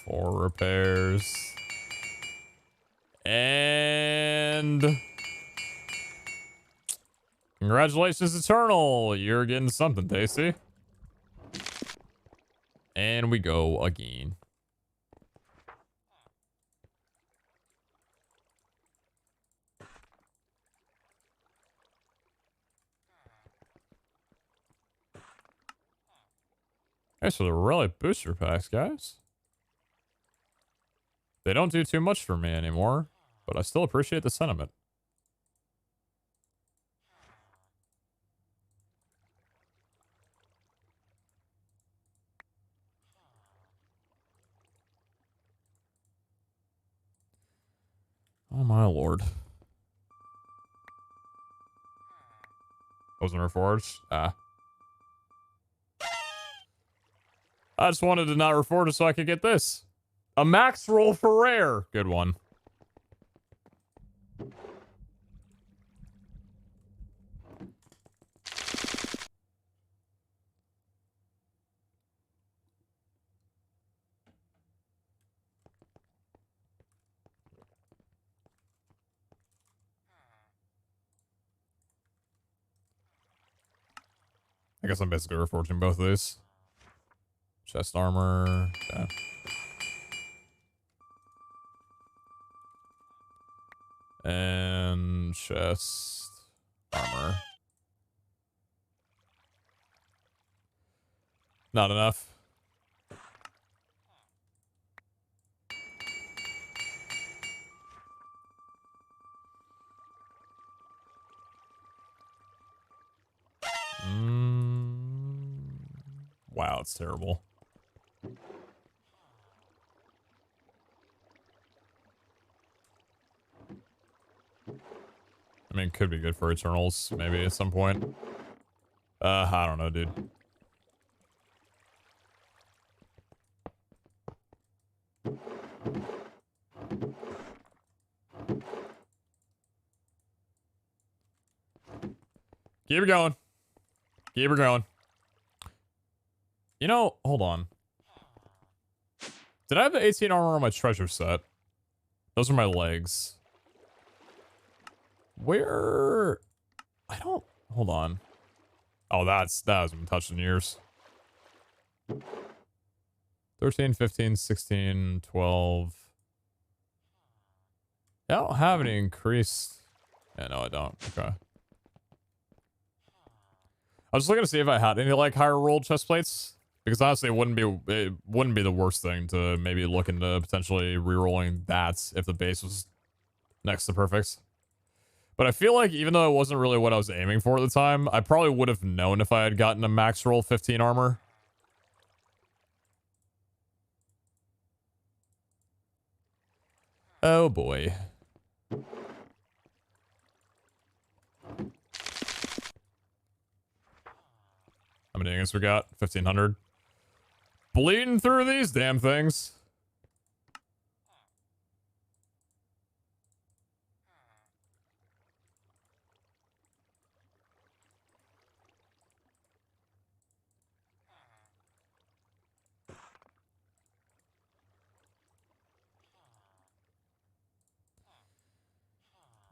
4 repairs. And congratulations, Eternal. You're getting something, Tasty. And we go again. Thanks for the relic booster packs, guys. They don't do too much for me anymore, but I still appreciate the sentiment. Oh my lord. Wasn't reforged? I just wanted to not reforge it so I could get this. A max roll for rare. Good one. I guess I'm basically reforging both of these. Chest armor. Yeah. And chest armor. Not enough. Wow, it's terrible. I mean, could be good for Eternals, maybe at some point. I don't know, dude. Keep it going. Keep it going. You know, hold on. Did I have the 18 armor on my treasure set? Those are my legs. Where? I don't... Hold on. Oh, that hasn't been touched in years. 13, 15, 16, 12. Yeah, I don't have any increased. Yeah, no, I don't. Okay. I was just looking to see if I had any, like, higher rolled chest plates. Because honestly, it wouldn't be the worst thing to maybe look into potentially re-rolling that if the base was next to perfect. But I feel like even though it wasn't really what I was aiming for at the time, I probably would have known if I had gotten a max roll 15 armor. Oh boy. How many ingots we got? 1,500. Bleeding through these damn things.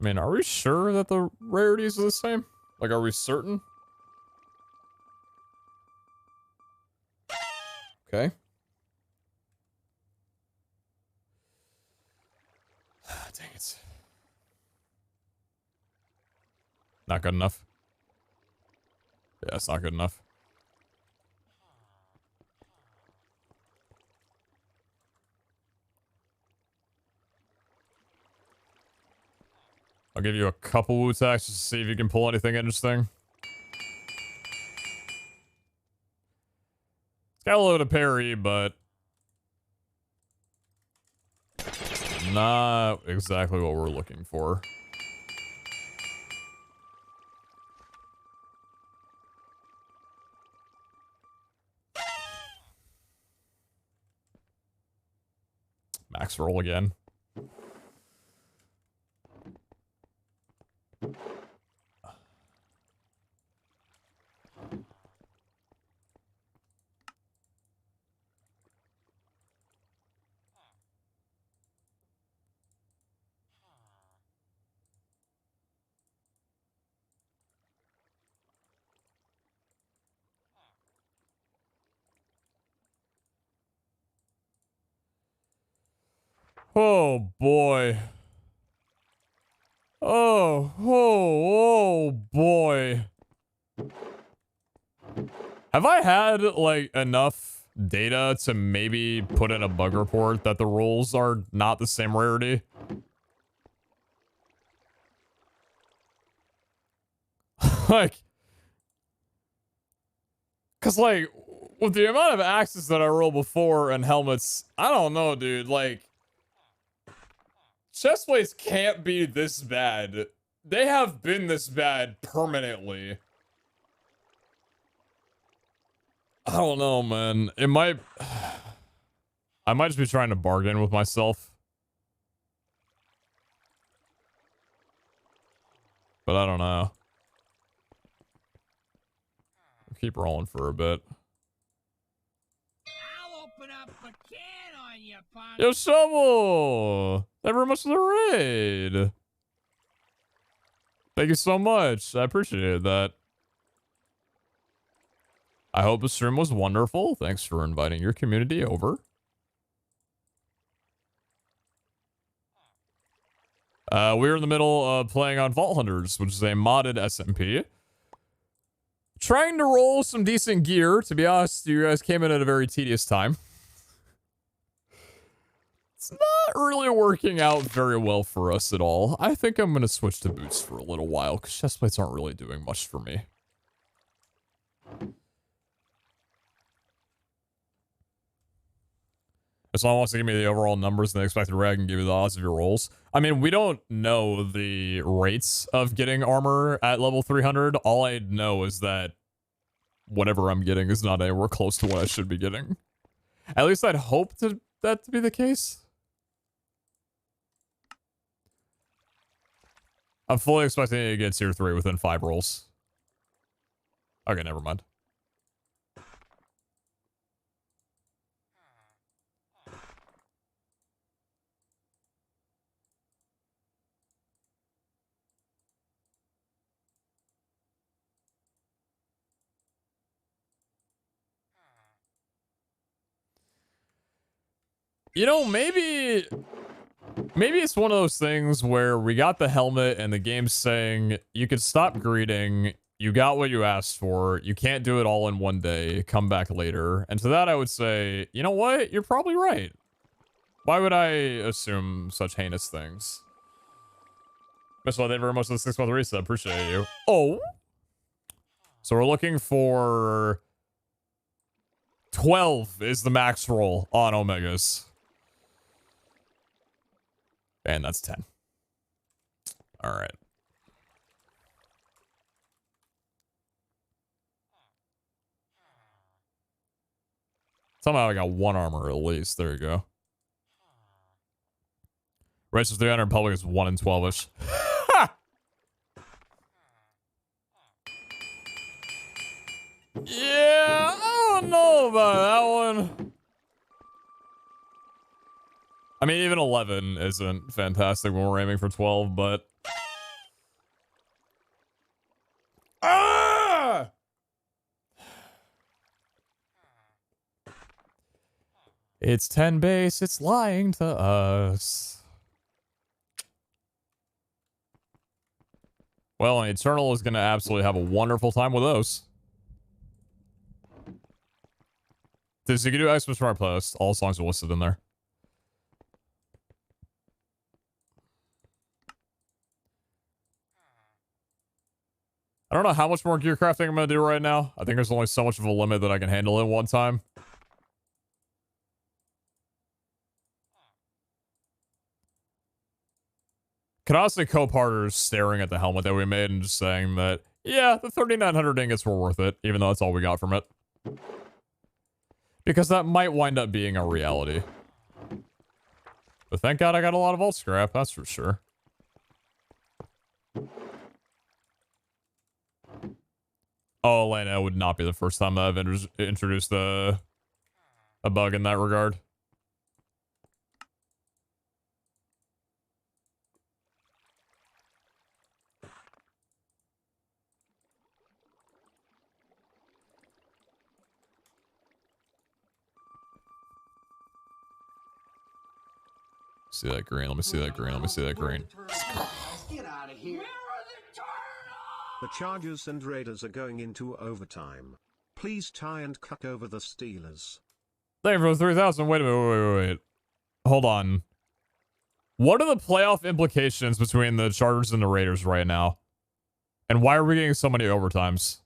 I mean, are we sure that the rarities are the same? Like, are we certain? Okay. Dang it. Not good enough. Yeah, it's not good enough. I'll give you a couple Wu attacks just to see if you can pull anything interesting. It's got a load of parry, but not exactly what we're looking for. Max roll again. Oh boy. Oh boy. Have I had, like, enough data to maybe put in a bug report that the rolls are not the same rarity? Like, cause like, with the amount of axes that I rolled before and helmets, I don't know, dude, like, Chest plates can't be this bad. They have been this bad permanently. I don't know, man. It might... I might just be trying to bargain with myself. But I don't know. I'll keep rolling for a bit. I'll open up a can on you, punk. Yo, Shovel! Thank you very much for the raid. Thank you so much. I appreciate that. I hope the stream was wonderful. Thanks for inviting your community over. We're in the middle of playing on Vault Hunters, which is a modded SMP. Trying to roll some decent gear. To be honest, you guys came in at a very tedious time. It's not really working out very well for us at all. I think I'm going to switch to boots for a little while, because chestplates aren't really doing much for me. If someone wants to give me the overall numbers and the expected rate, I can give you the odds of your rolls. I mean, we don't know the rates of getting armor at level 300. All I know is that whatever I'm getting is not anywhere close to what I should be getting. At least I'd hope that to be the case. I'm fully expecting to get tier 3 within 5 rolls. Okay, never mind. You know, maybe it's one of those things where we got the helmet and the game's saying you could stop greeting, you got what you asked for, you can't do it all in one day, come back later. And to that I would say, you know what? You're probably right. Why would I assume such heinous things? Miss Well, thank you very much for the 6-month reset. Appreciate you. Oh! So we're looking for 12 is the max roll on Omegas. And that's 10. All right. Somehow I got 1 armor at least. There you go. Race of 300 public is 1 in 12-ish. Yeah, I don't know about that one. I mean, even 11 isn't fantastic when we're aiming for 12, but... Ah! It's 10 base, it's lying to us. Well, an Eternal is going to absolutely have a wonderful time with those. So you can do Xmas from our playlist. All songs are listed in there. I don't know how much more gear crafting I'm going to do right now. I think there's only so much of a limit that I can handle at one time. Could honestly co-partners staring at the helmet that we made and just saying that, yeah, the 3,900 ingots were worth it, even though that's all we got from it. Because that might wind up being a reality. But thank God I got a lot of vault scrap, that's for sure. Oh, Elena, it would not be the first time that I've introduced a bug in that regard. See that green, let me see that green, let me see that green. Get out of here. The Chargers and Raiders are going into overtime. Please tie and cut over the Steelers. Thank you for 3,000. Wait a minute, wait. Hold on. What are the playoff implications between the Chargers and the Raiders right now? And why are we getting so many overtimes?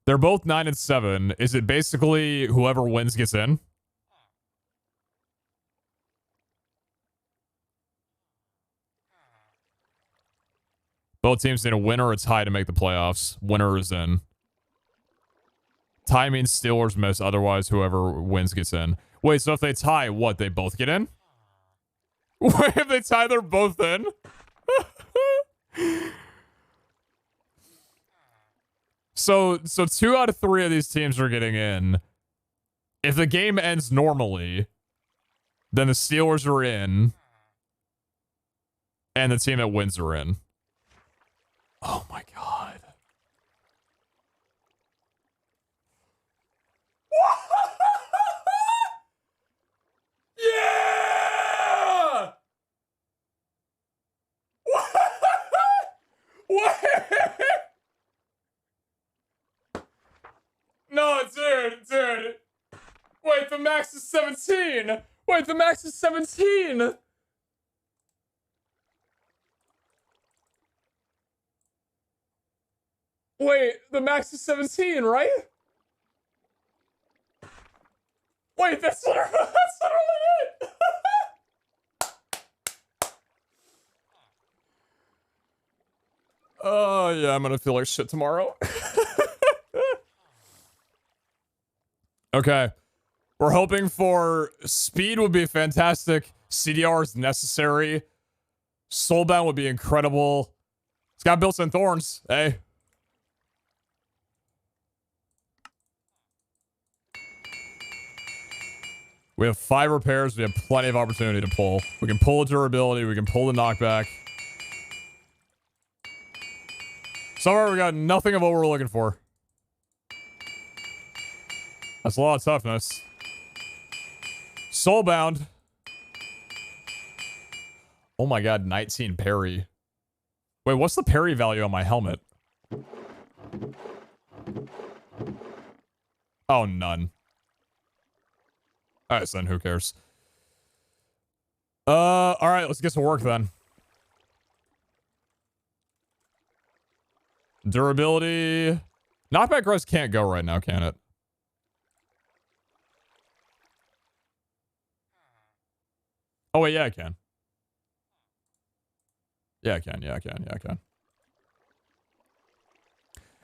They're both 9 and 7. Is it basically whoever wins gets in? Both teams need a win or a tie to make the playoffs. Winner is in. Tie means Steelers miss. Otherwise, whoever wins gets in. Wait, so if they tie, what? They both get in? Wait, if they tie, they're both in? So 2 out of 3 of these teams are getting in. If the game ends normally, then the Steelers are in. And the team that wins are in. Oh my god. Yeah! What? No, dude. Wait, the max is 17. Wait, the max is 17. Wait, the max is 17, right? Wait, that's literally it. Oh, yeah, I'm gonna feel like shit tomorrow. Okay. We're hoping for speed would be fantastic. CDR is necessary. Soulbound would be incredible. It's got built-in thorns. Hey. We have 5 repairs. We have plenty of opportunity to pull. We can pull durability. We can pull the knockback. So far, we got nothing of what we're looking for. That's a lot of toughness. Soulbound. Oh my god, 19 parry. Wait, what's the parry value on my helmet? Oh, none. Alright, so then who cares? Alright, let's get to work then. Durability. Knockback res can't go right now, can it? Oh, wait, yeah, I can. Yeah, I can. Yeah, I can. Yeah, I can.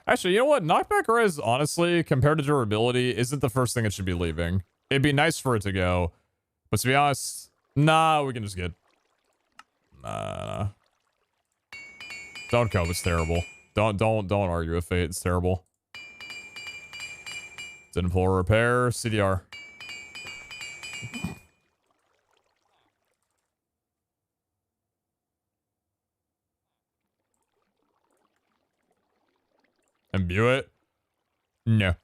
Actually, you know what? Knockback res, honestly, compared to durability, isn't the first thing it should be leaving. It'd be nice for it to go. But to be honest, nah, we can just get... Nah. Don't cope, it's terrible. Don't argue with fate, it's terrible. Didn't pull a repair, CDR. Imbue it? No.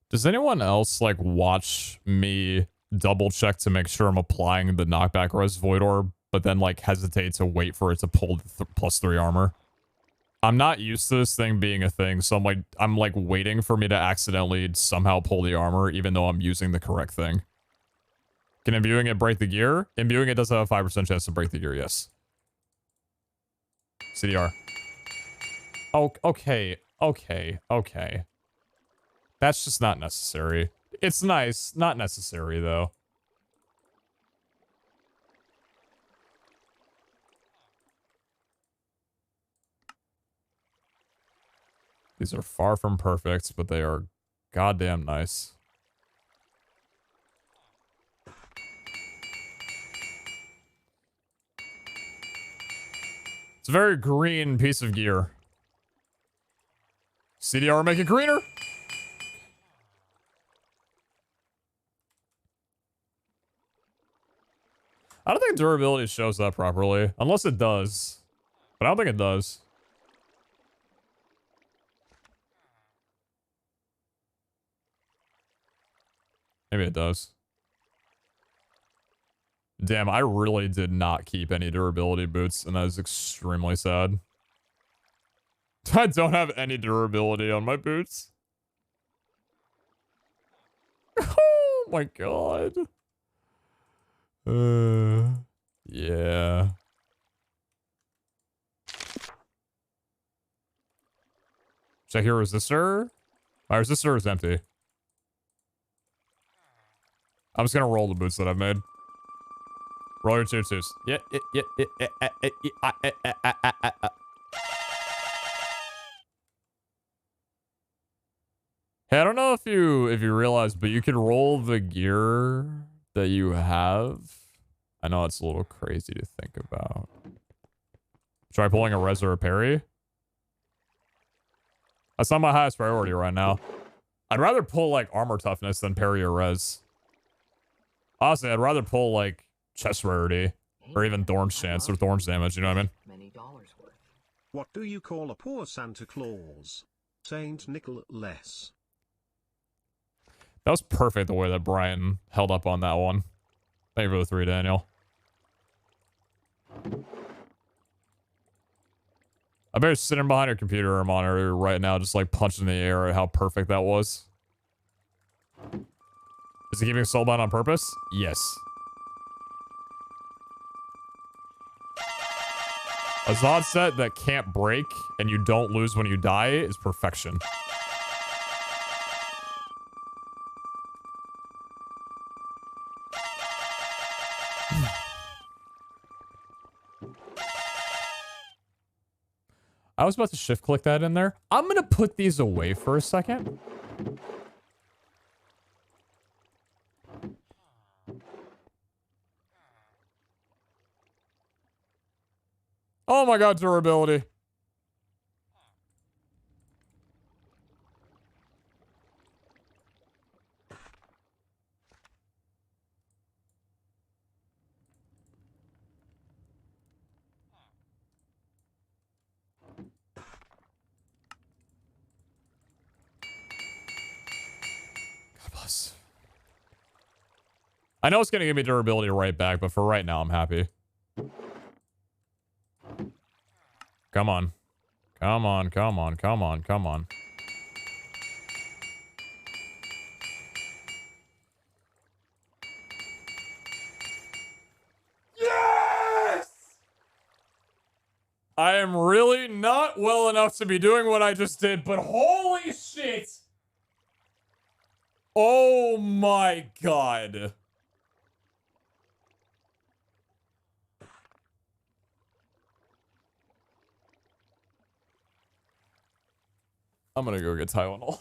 Does anyone else, like, watch me double check to make sure I'm applying the knockback res Void Orb, but then, like, hesitate to wait for it to pull the +3 armor? I'm not used to this thing being a thing, so I'm like waiting for me to accidentally somehow pull the armor, even though I'm using the correct thing. Can imbuing it break the gear? Imbuing it does have a 5% chance to break the gear, yes. CDR. Oh, okay. That's just not necessary. It's nice, not necessary, though. These are far from perfect, but they are goddamn nice. It's a very green piece of gear. CDR make it greener. I don't think durability shows up properly. Unless it does. But I don't think it does. Maybe it does. Damn, I really did not keep any durability boots, and that is extremely sad. I don't have any durability on my boots. Oh my god. Yeah. Check your resistor. My resistor is empty. I'm just gonna roll the boots that I've made. Roll your tutus. Yeah. Hey, I don't know if you realize, but you can roll the gear that you have. I know it's a little crazy to think about. Try pulling a res or a parry. That's not my highest priority right now. I'd rather pull like armor toughness than parry or res. Honestly, I'd rather pull like chest rarity or even thorns chance or thorns damage. You know what I mean? Many dollars worth. What do you call a poor Santa Claus? Saint Nicholas. That was perfect the way that Brian held up on that one. Thank you for the 3, Daniel. I bet you're sitting behind your computer or monitor right now, just like punching the air at how perfect that was. Is he keeping soulbound on purpose? Yes. A Zod set that can't break and you don't lose when you die is perfection. I was about to shift click that in there. I'm gonna put these away for a second. Oh my god, durability. God bless. I know it's gonna give me durability right back, but for right now, I'm happy. Come on. Come on, come on, come on, come on. Yes! I am really not well enough to be doing what I just did, but holy shit! Oh my god. I'm gonna go get Tylenol.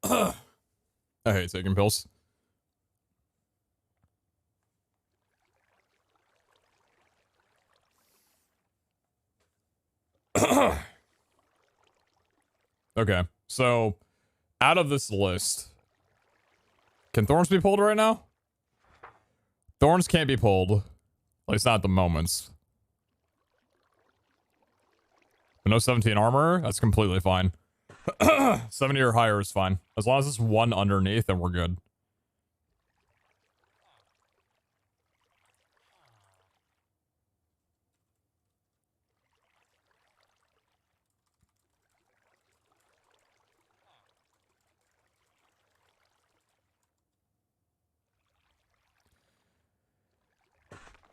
I hate taking pills. Okay, so out of this list, can thorns be pulled right now? Thorns can't be pulled. At least not at the moment. But no 17 armor, that's completely fine. 70 or higher is fine. As long as it's 1 underneath, then we're good.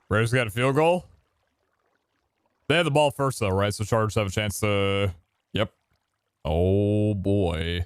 Raiders got a field goal. They had the ball first, though, right? So Chargers have a chance to... Yep. Oh, boy.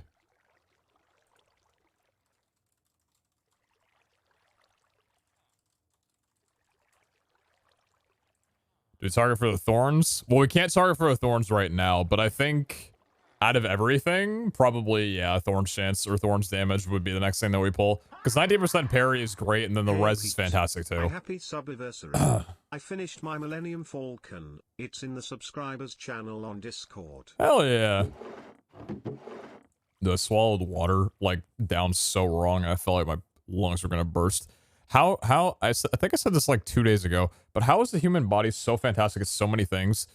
Do we target for the thorns? Well, we can't target for the thorns right now, but I think out of everything, probably, yeah, thorns chance or thorns damage would be the next thing that we pull. Because 90% parry is great, and then the res is fantastic, too. Happy subiversary. I finished my Millennium Falcon. It's in the subscribers channel on Discord. Hell yeah. The swallowed water, like, down so wrong, I felt like my lungs were going to burst. I think I said this like 2 days ago, but how is the human body so fantastic at so many things,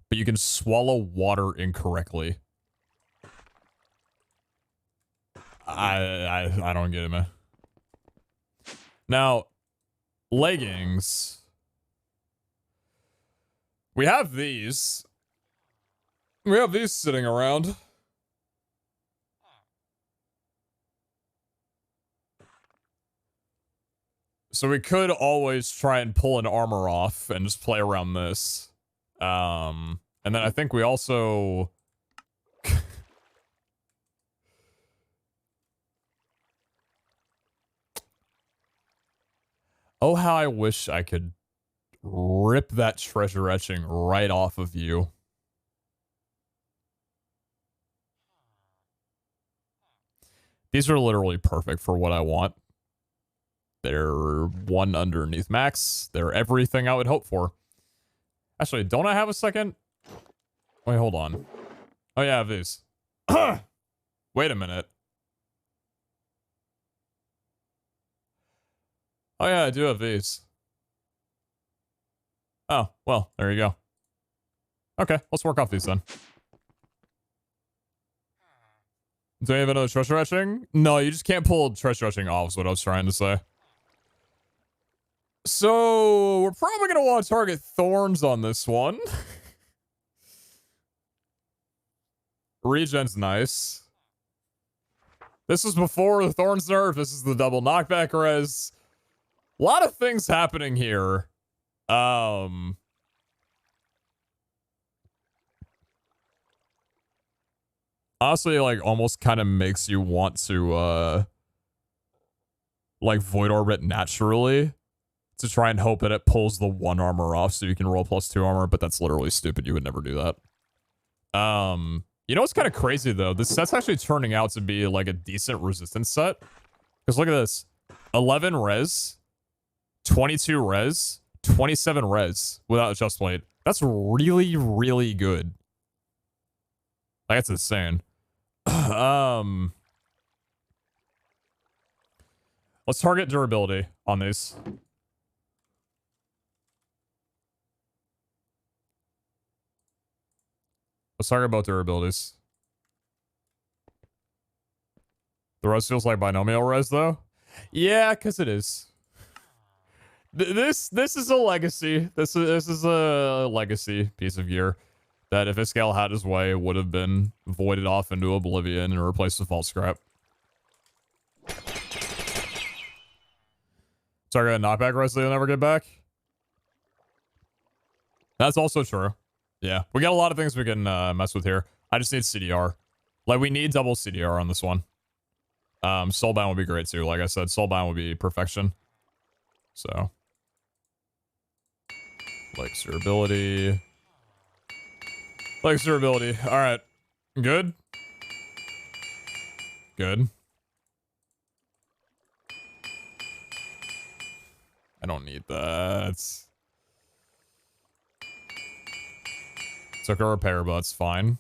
but you can swallow water incorrectly? I don't get it, man. Now, leggings. We have these. We have these sitting around. So we could always try and pull an armor off and just play around this. And then I think we also... Oh, how I wish I could rip that treasure etching right off of you. These are literally perfect for what I want. They're one underneath max. They're everything I would hope for. Actually, don't I have a second? Wait, hold on. Oh, yeah, I have these. Wait a minute. Oh, yeah, I do have these. Oh, well, there you go. Okay, let's work off these then. Do you have another treasure etching? No, you just can't pull treasure etching off is what I was trying to say. So, we're probably going to want to target thorns on this one. Regen's nice. This is before the thorns nerf. This is the double knockback res. A lot of things happening here. Honestly, like, almost kind of makes you want to, like, Void Orbit naturally to try and hope that it pulls the 1 armor off so you can roll +2 armor, but that's literally stupid. You would never do that. You know what's kind of crazy, though? This set's actually turning out to be, like, a decent resistance set. Because look at this. 11 res, 22 res, 27 res without adjust weight. That's really, really good. Like, that's insane. Let's target durability on these. Let's target both durabilities. The res feels like binomial res, though. Yeah, because it is. This is a legacy. This is a legacy piece of gear that if Iskall had his way would have been voided off into oblivion and replaced with false scrap. Target a knockback res they'll never get back. That's also true. Yeah, we got a lot of things we can mess with here. I just need CDR. Like, we need double CDR on this one. Soulbound would be great too. Like I said, Soulbound would be perfection. So, like durability. Like durability. All right. Good. Good. I don't need that. Took a repair, but it's fine.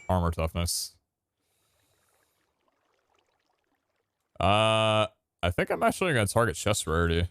Armor toughness. I think I'm actually gonna target chest rarity.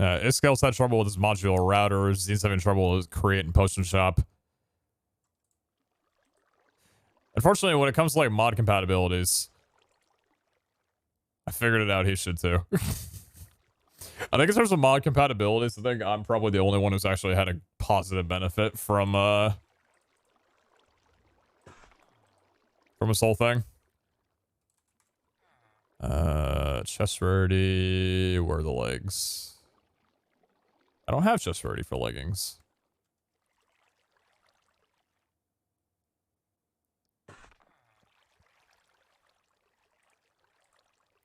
Iscale's had trouble with his modular routers. He's having trouble with create and post and shop. Unfortunately, when it comes to like mod compatibilities, I figured it out. He should too. I think in terms of mod compatibilities, I think I'm probably the only one who's actually had a positive benefit from this whole thing. Chest rarity. Where are the legs? I don't have chest rarity for leggings.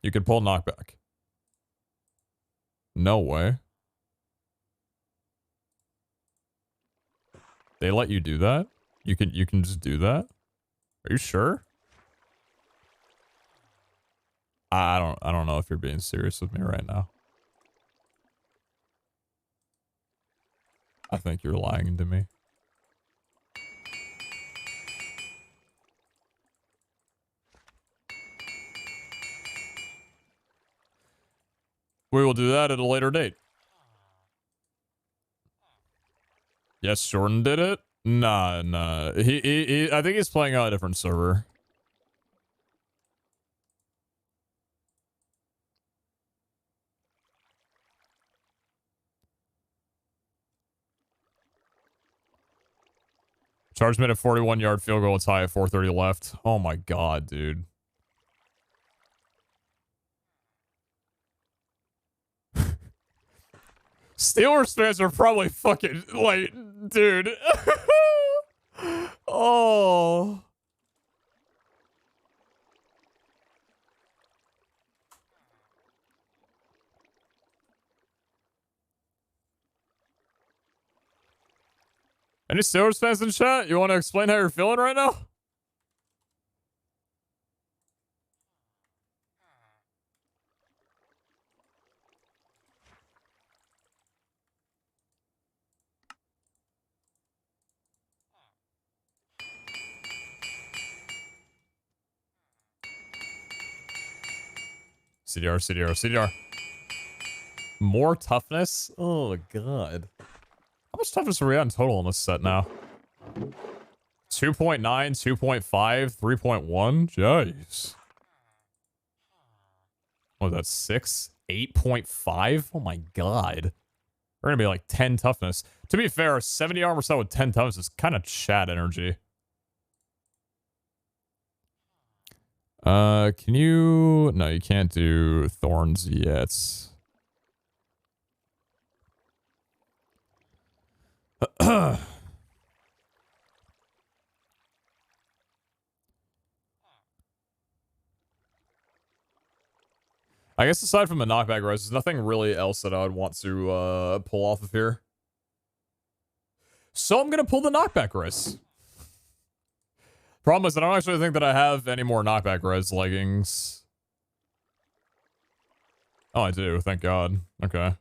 You could pull knockback. No way. They let you do that? You can just do that? Are you sure? I don't know if you're being serious with me right now. I think you're lying to me. We will do that at a later date. Yes, Jordan did it? Nah. He I think he's playing on a different server. Charge made a 41-yard field goal. It's high at 4:30 left. Oh my god, dude. Steelers fans are probably fucking like, dude. Oh. Any Steelers fans in chat? You want to explain how you're feeling right now? CDR. More toughness? Oh, God. How much toughness are we at in total on this set now? 2.9, 2.5, 3.1? Jeez. What was that, 6? 8.5? Oh, my God. We're going to be like 10 toughness. To be fair, 70 armor set with 10 toughness is kind of chat energy. Can you... No, you can't do thorns yet. I guess aside from the knockback res, there's nothing really else that I would want to pull off of here. So I'm going to pull the knockback res. Problem is, I don't actually think that I have any more knockback res leggings. Oh, I do. Thank God. Okay.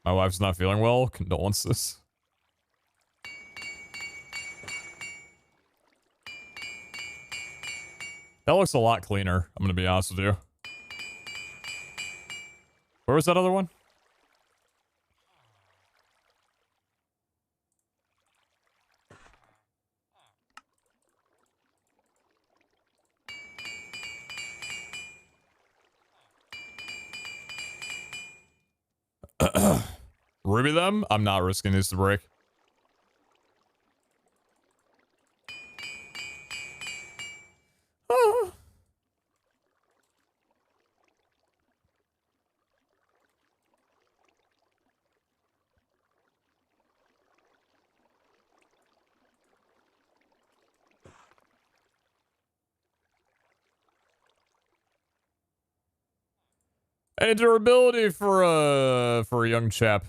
My wife's not feeling well. Condolences. That looks a lot cleaner, I'm going to be honest with you. Where was that other one? Ruby them? I'm not risking these to break. Oh. Any durability for a young chap?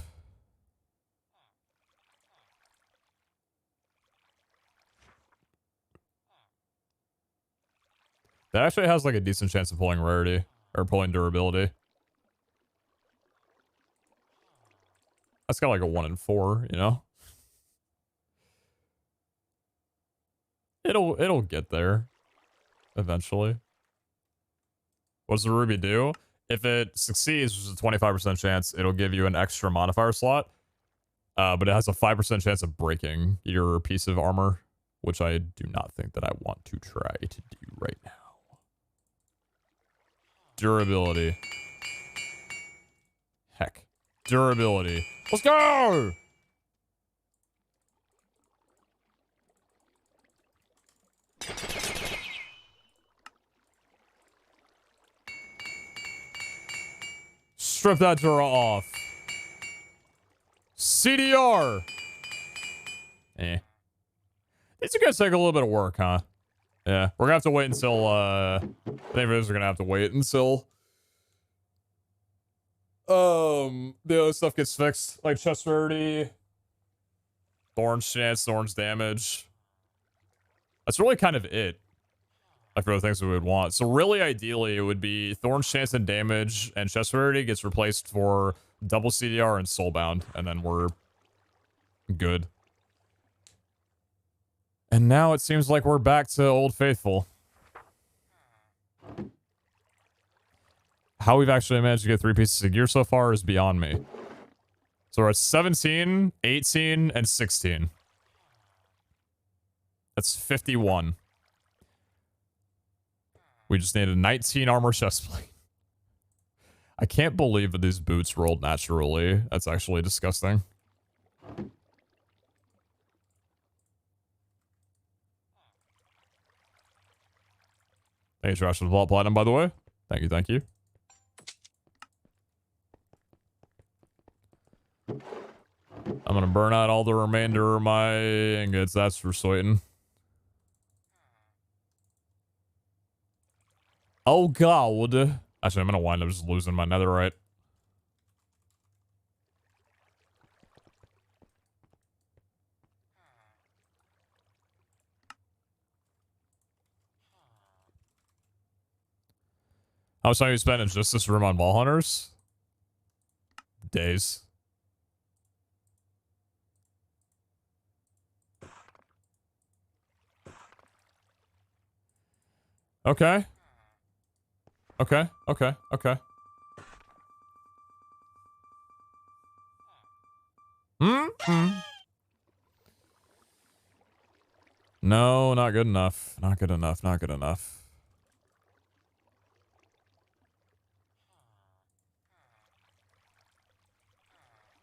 That actually has like a decent chance of pulling rarity or pulling durability. That's got like a 1 in 4, you know? It'll get there eventually. What does the ruby do? If it succeeds, which is a 25% chance, it'll give you an extra modifier slot. But it has a 5% chance of breaking your piece of armor, which I do not think that I want to try to do right now. Durability. Heck. Durability. Let's go! Strip that door off. CDR. Eh. These are gonna take a little bit of work, huh? Yeah, we're gonna have to wait until, I think we're gonna have to wait until, the other stuff gets fixed. Like chest rarity, thorns chance, thorns damage. That's really kind of it. Like for the things we would want. So really, ideally, it would be thorns chance and damage, and chest rarity gets replaced for double CDR and soulbound, and then we're good. And now it seems like we're back to Old Faithful. How we've actually managed to get 3 pieces of gear so far is beyond me. So we're at 17, 18, and 16. That's 51. We just need a 19 armor chestplate. I can't believe that these boots rolled naturally. That's actually disgusting. Thank you, Trash, for the vault platinum, by the way. Thank you, thank you. I'm gonna burn out all the remainder of my ingots, that's for certain. Oh god. Actually, I'm gonna wind up just losing my netherite. How much time you spent in just this room on Ball Hunters? Days. Okay. Okay, okay, okay. No, not good enough. Not good enough, not good enough.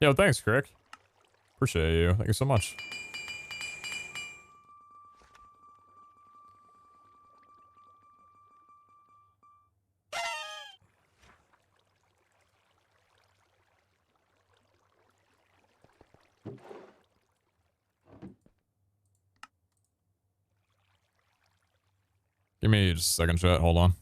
Yo, thanks, Crick. Appreciate you. Thank you so much. Give me just a second, chat. Hold on.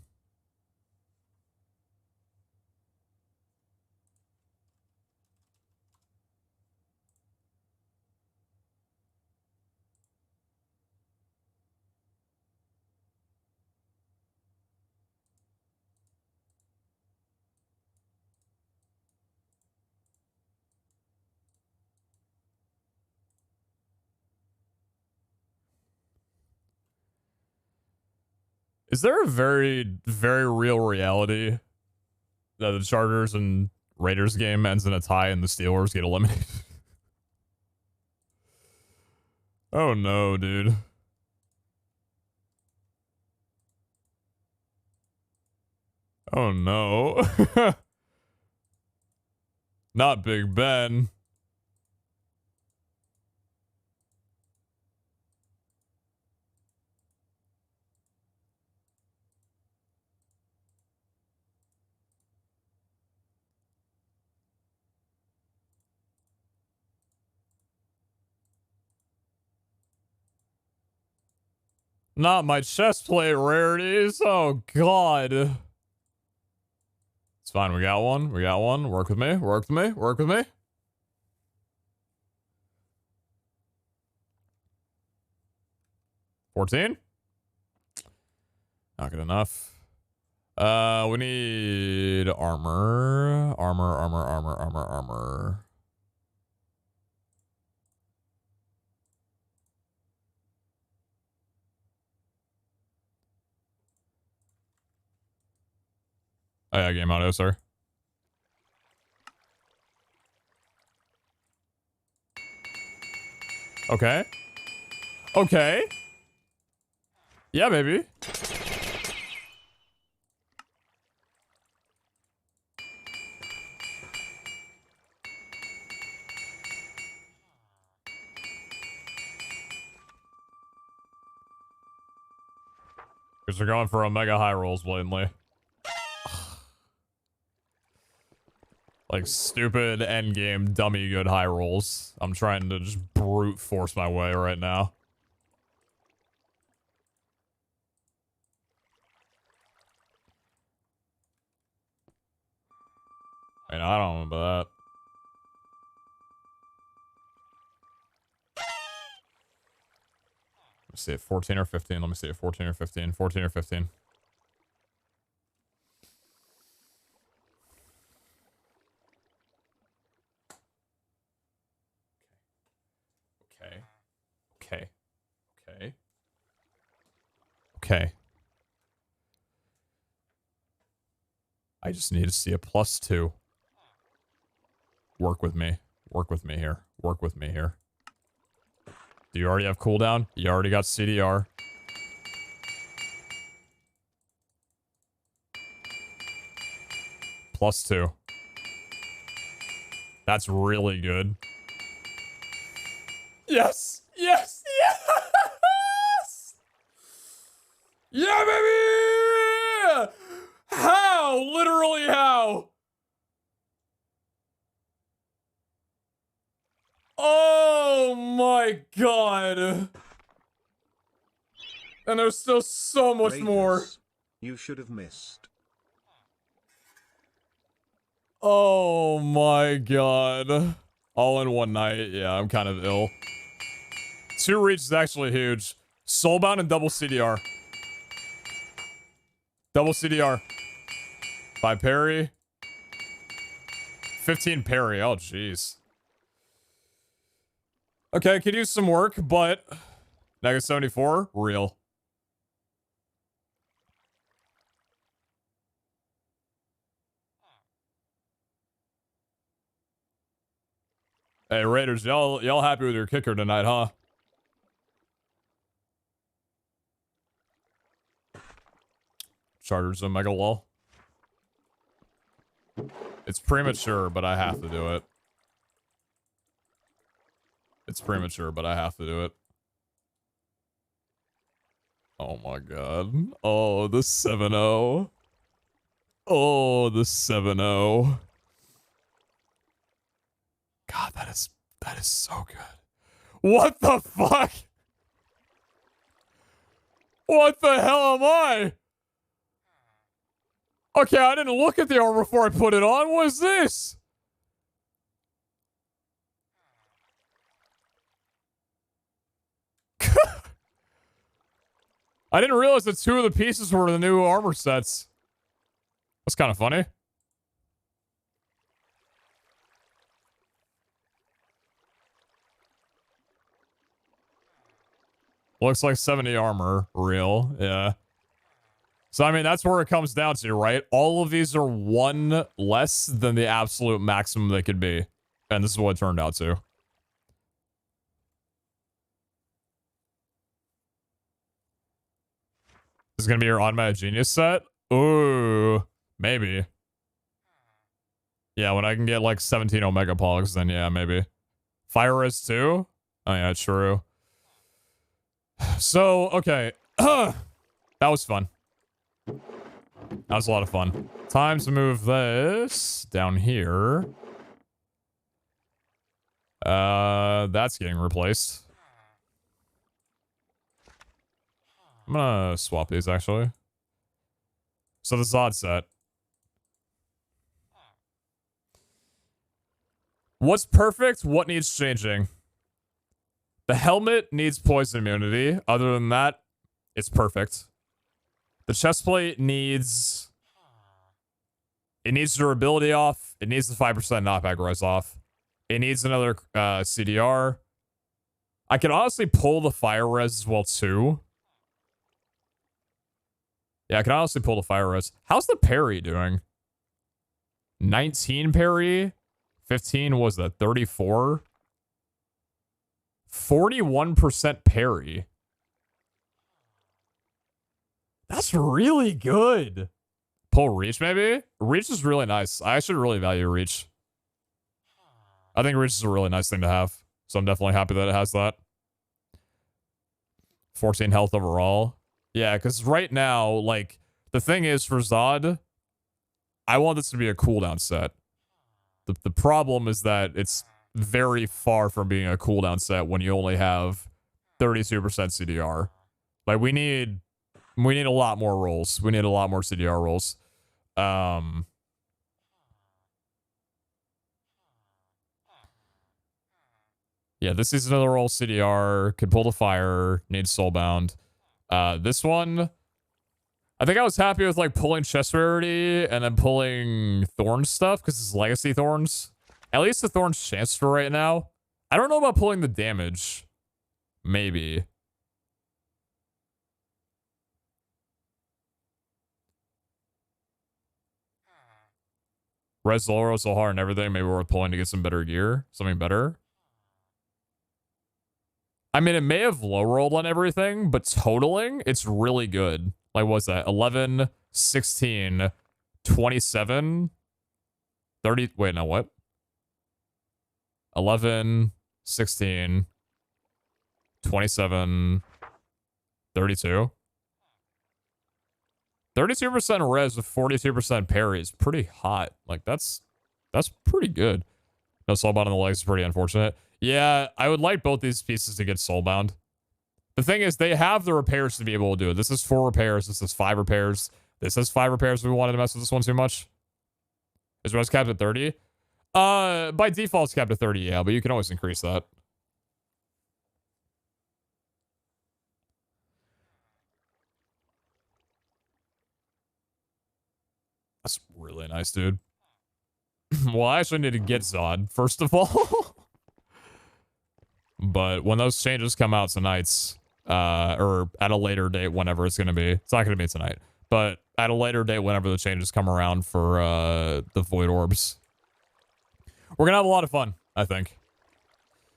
Is there a very, very real reality that the Chargers and Raiders game ends in a tie and the Steelers get eliminated? Oh no, dude. Oh no. Not Big Ben. Not my chest plate rarities. Oh god. It's fine. We got one. We got one. Work with me. Work with me. Work with me. $14? Not good enough. We need armor. Armor. Oh yeah, game audio, sorry. Okay. Okay. Yeah, baby. Because they're going for Omega high rolls blatantly. Like stupid endgame dummy good high rolls. I'm trying to just brute force my way right now. I mean, I don't know about that. Let me see it, 14 or 15. Let me see it, 14 or 15. 14 or 15. Okay. Okay. Okay. Okay. I just need to see a +2. Work with me. Work with me here. Work with me here. Do you already have cooldown? You already got CDR. +2. That's really good. Yes! Yes! Yes! Yeah, baby! How? Literally how? Oh my god. And there's still so much Raiders, more. You should have missed. Oh my god. All in one night. Yeah, I'm kind of ill. 2 reach is actually huge. Soulbound and double CDR. Double CDR. 5 parry. 15 parry. Oh, jeez. Okay, could use some work, but... -74? Real. Hey, Raiders, y'all happy with your kicker tonight, huh? Charters Omega Wall. It's premature, but I have to do it. It's premature, but I have to do it. Oh my god. Oh, the 7-0. Oh, the 7-0. God, that is so good. What the fuck? What the hell am I? Okay, I didn't look at the armor before I put it on. What is this? I didn't realize that 2 of the pieces were the new armor sets. That's kind of funny. Looks like 70 armor. Real. Yeah. So, I mean, that's where it comes down to, right? All of these are 1 less than the absolute maximum they could be. And this is what it turned out to. This is going to be your automatic genius set? Ooh. Maybe. Yeah, when I can get like 17 Omega Pogs, then yeah, maybe. Fire Res 2? Oh yeah, true. So, okay. That was fun. That was a lot of fun. Time to move this down here. That's getting replaced. I'm gonna swap these, actually. So the Zod set. What's perfect? What needs changing? The helmet needs poison immunity. Other than that, it's perfect. The chest plate needs... It needs durability off. It needs the 5% knockback res off. It needs another CDR. I can honestly pull the fire res as well, too. Yeah, I can honestly pull the fire res. How's the parry doing? 19 parry. 15 was that 34. 41% parry. That's really good. Pull reach, maybe? Reach is really nice. I actually really value reach. I think reach is a really nice thing to have. So I'm definitely happy that it has that. 14 health overall. Yeah, because right now, like, the thing is for Zod, I want this to be a cooldown set. The problem is that it's very far from being a cooldown set when you only have 32% CDR. Like, we need a lot more rolls. We need a lot more CDR rolls. Yeah, this is another roll CDR. Could pull the fire. Needs soulbound. This one, I think I was happy with like pulling chest rarity and then pulling thorn stuff because it's legacy thorns. At least the thorns chance for right now. I don't know about pulling the damage. Maybe. Res low, so hard and everything. Maybe worth pulling to get some better gear. Something better. I mean, it may have low rolled on everything, but totaling, it's really good. Like, what's that? 11, 16, 27, 30. Wait, no, what? 11, 16, 27, 32. 32% res with 42% parry is pretty hot. Like, that's pretty good. No soulbound on the legs is pretty unfortunate. Yeah, I would like both these pieces to get soulbound. The thing is, they have the repairs to be able to do it. This is 4 repairs. This is 5 repairs. This is 5 repairs if we wanted to mess with this one too much. Is res capped at 30? By default, it's capped at 30, yeah, but you can always increase that. That's really nice, dude. Well, I actually need to get Zod, first of all. But when those changes come out tonight, or at a later date, whenever it's going to be. It's not going to be tonight. But at a later date, whenever the changes come around for the Void Orbs. We're going to have a lot of fun, I think.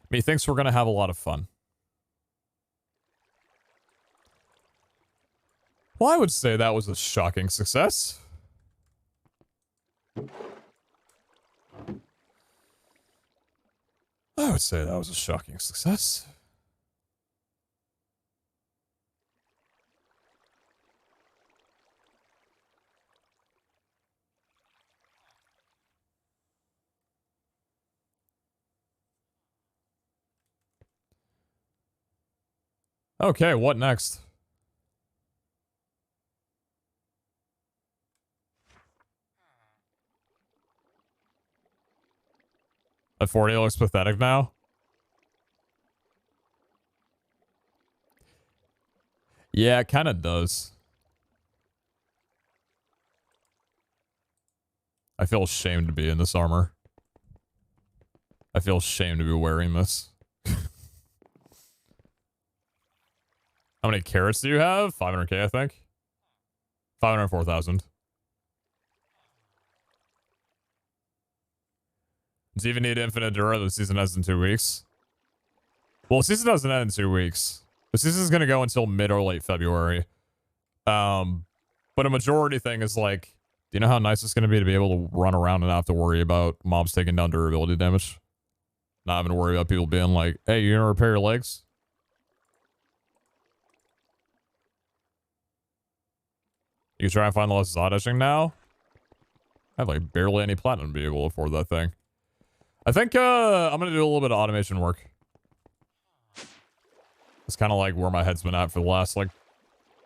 Methinks we're going to have a lot of fun. Well, I would say that was a shocking success. I would say that was a shocking success. Okay, what next? That 40 looks pathetic now. Yeah, it kind of does. I feel ashamed to be in this armor. I feel ashamed to be wearing this. How many carats do you have? 500k, I think. 504,000. Do you even need Infinite Dura? The season ends in 2 weeks. Well, the season doesn't end in 2 weeks. The season's going to go until mid or late February. But a majority thing is like, do you know how nice it's going to be able to run around and not have to worry about mobs taking down durability damage? Not having to worry about people being like, hey, you gonna repair your legs? You can try and find the less Zod etching now. I have like barely any platinum to be able to afford that thing. I think I'm gonna do a little bit of automation work. It's kind of like where my head's been at for the last like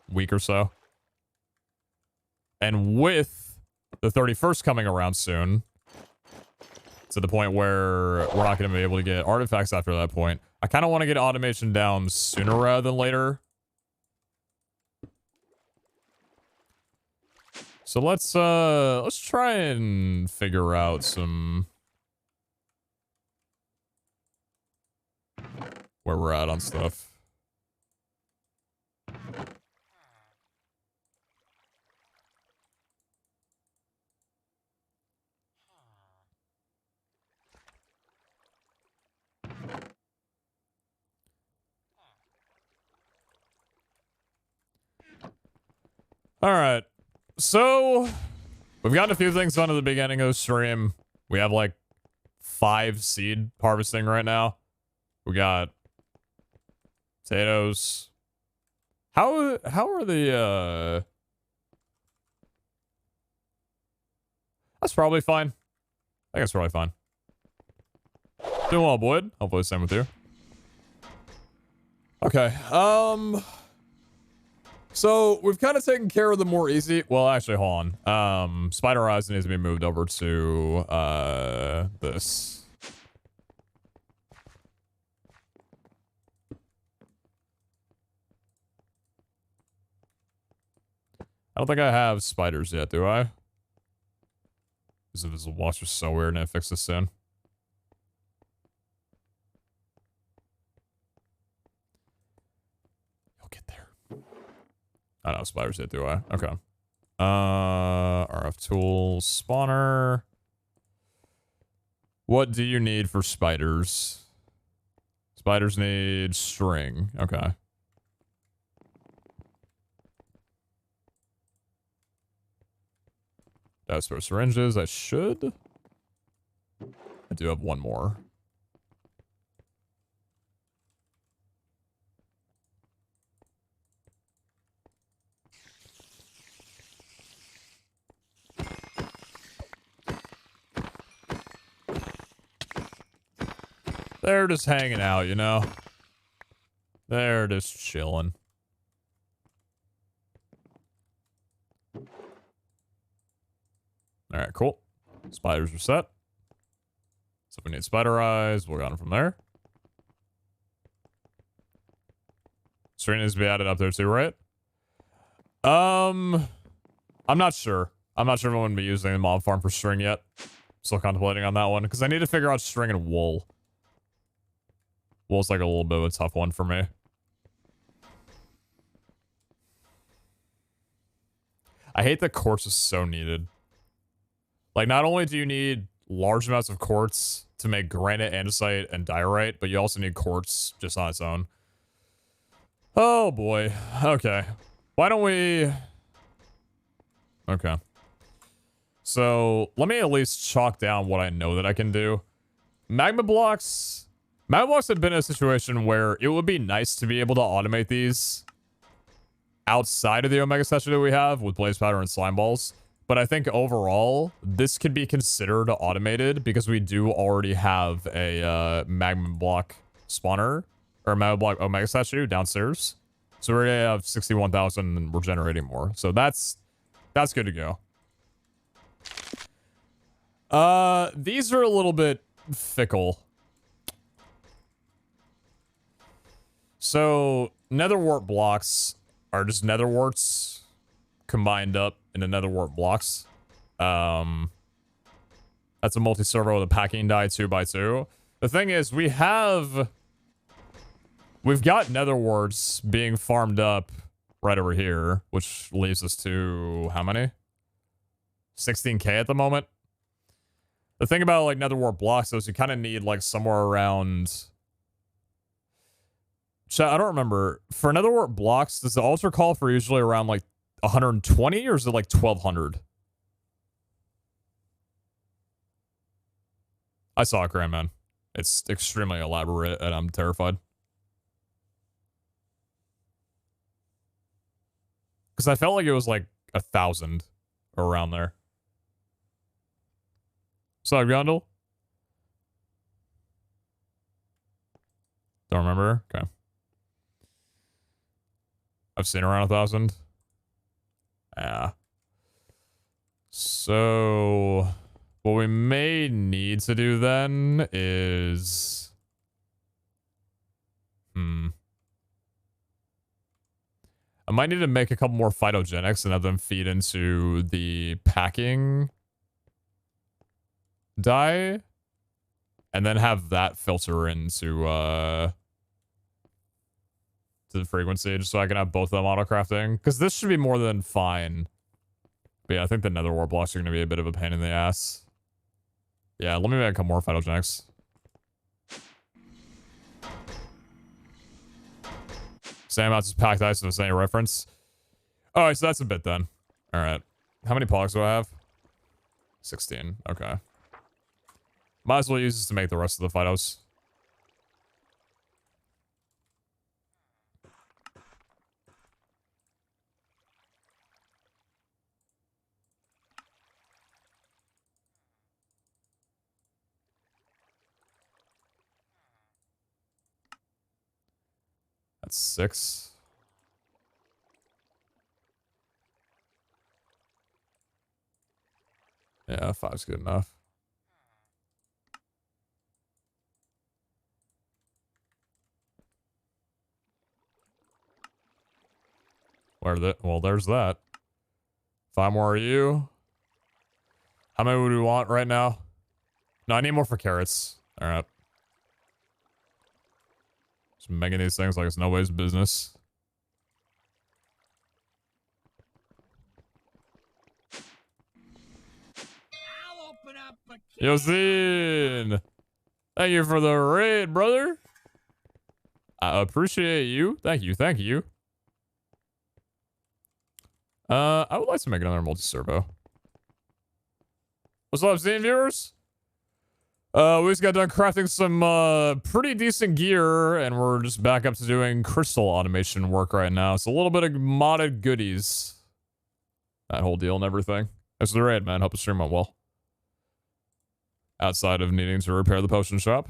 week or so. And with the 31st coming around soon, to the point where we're not going to be able to get artifacts after that point, I kind of want to get automation down sooner rather than later. So let's try and figure out some where we're at on stuff. All right. So we've gotten a few things done at the beginning of the stream. We have like 5 seed harvesting right now. We got potatoes. How are the That's probably fine. I think it's probably fine. Doing well, Boyd. Hopefully the same with you. Okay. So we've kind of taken care of the more easy. Well, actually, hold on. Spider Eyes needs to be moved over to this. I don't think I have spiders yet, do I? This invisible blocks are so weird, and I fix this soon. You'll get there. I don't have spiders yet, do I? Okay. RF tools, spawner. What do you need for spiders? Spiders need string. Okay. That's for syringes. I should. I do have one more. They're just hanging out, you know? They're just chilling. Alright, cool. Spiders are set. So if we need spider eyes, we'll get them from there. String needs to be added up there too, right? I'm not sure. I'm not sure if I'm going to be using the mob farm for string yet. Still contemplating on that one, because I need to figure out string and wool. Wool's like a little bit of a tough one for me. I hate that quartz is so needed. Like, not only do you need large amounts of quartz to make granite, andesite, and diorite, but you also need quartz just on its own. Oh, boy. Okay. Why don't we... Okay. So, let me at least chalk down what I know that I can do. Magma blocks... Magma blocks have been in a situation where it would be nice to be able to automate these outside of the Omega statue that we have with blaze powder and slime balls. But I think overall, this could be considered automated because we do already have a magma block spawner or a magma block Omega statue downstairs. So we already have 61,000 and we're generating more. So that's good to go. These are a little bit fickle. So nether wart blocks are just nether warts combined up into nether wart blocks. That's a multi-server with a packing die 2x2. The thing is, we've got nether warts being farmed up right over here, which leaves us to how many? 16k at the moment. The thing about like nether wart blocks is you kind of need like somewhere around. I don't remember. For nether wart blocks, does the altar call for usually around like 120 or is it like 1200? I saw it, Grandman. It's extremely elaborate and I'm terrified. Because I felt like it was like 1,000 around there. Sorry, Gondel? Don't remember? Okay. I've seen around 1,000. Yeah. So, what we may need to do then is... I might need to make a couple more phytogenics and have them feed into the packing die. And then have that filter into, to the frequency, just so I can have both of them auto-crafting. Because this should be more than fine. But yeah, I think the nether wart blocks are going to be a bit of a pain in the ass. Yeah, let me make a couple more phytogenics. Same amounts as packed ice, if there's any reference. All right, so that's a bit then. All right. How many pogs do I have? 16. Okay. Might as well use this to make the rest of the Fidos. That's 6. Yeah, 5's good enough. Well, there's that. 5 more are you. How many would we want right now? No, I need more for carrots. All right. Just making these things like it's nobody's business. I'll open up a can. Yosin! Thank you for the raid, brother. I appreciate you. Thank you. Thank you. I would like to make another multi-servo. What's up, Steam viewers? We just got done crafting some pretty decent gear, and we're just back up to doing crystal automation work right now. It's a little bit of modded goodies. That whole deal and everything. That's the raid, man. Hope the stream went well. Outside of needing to repair the potion shop.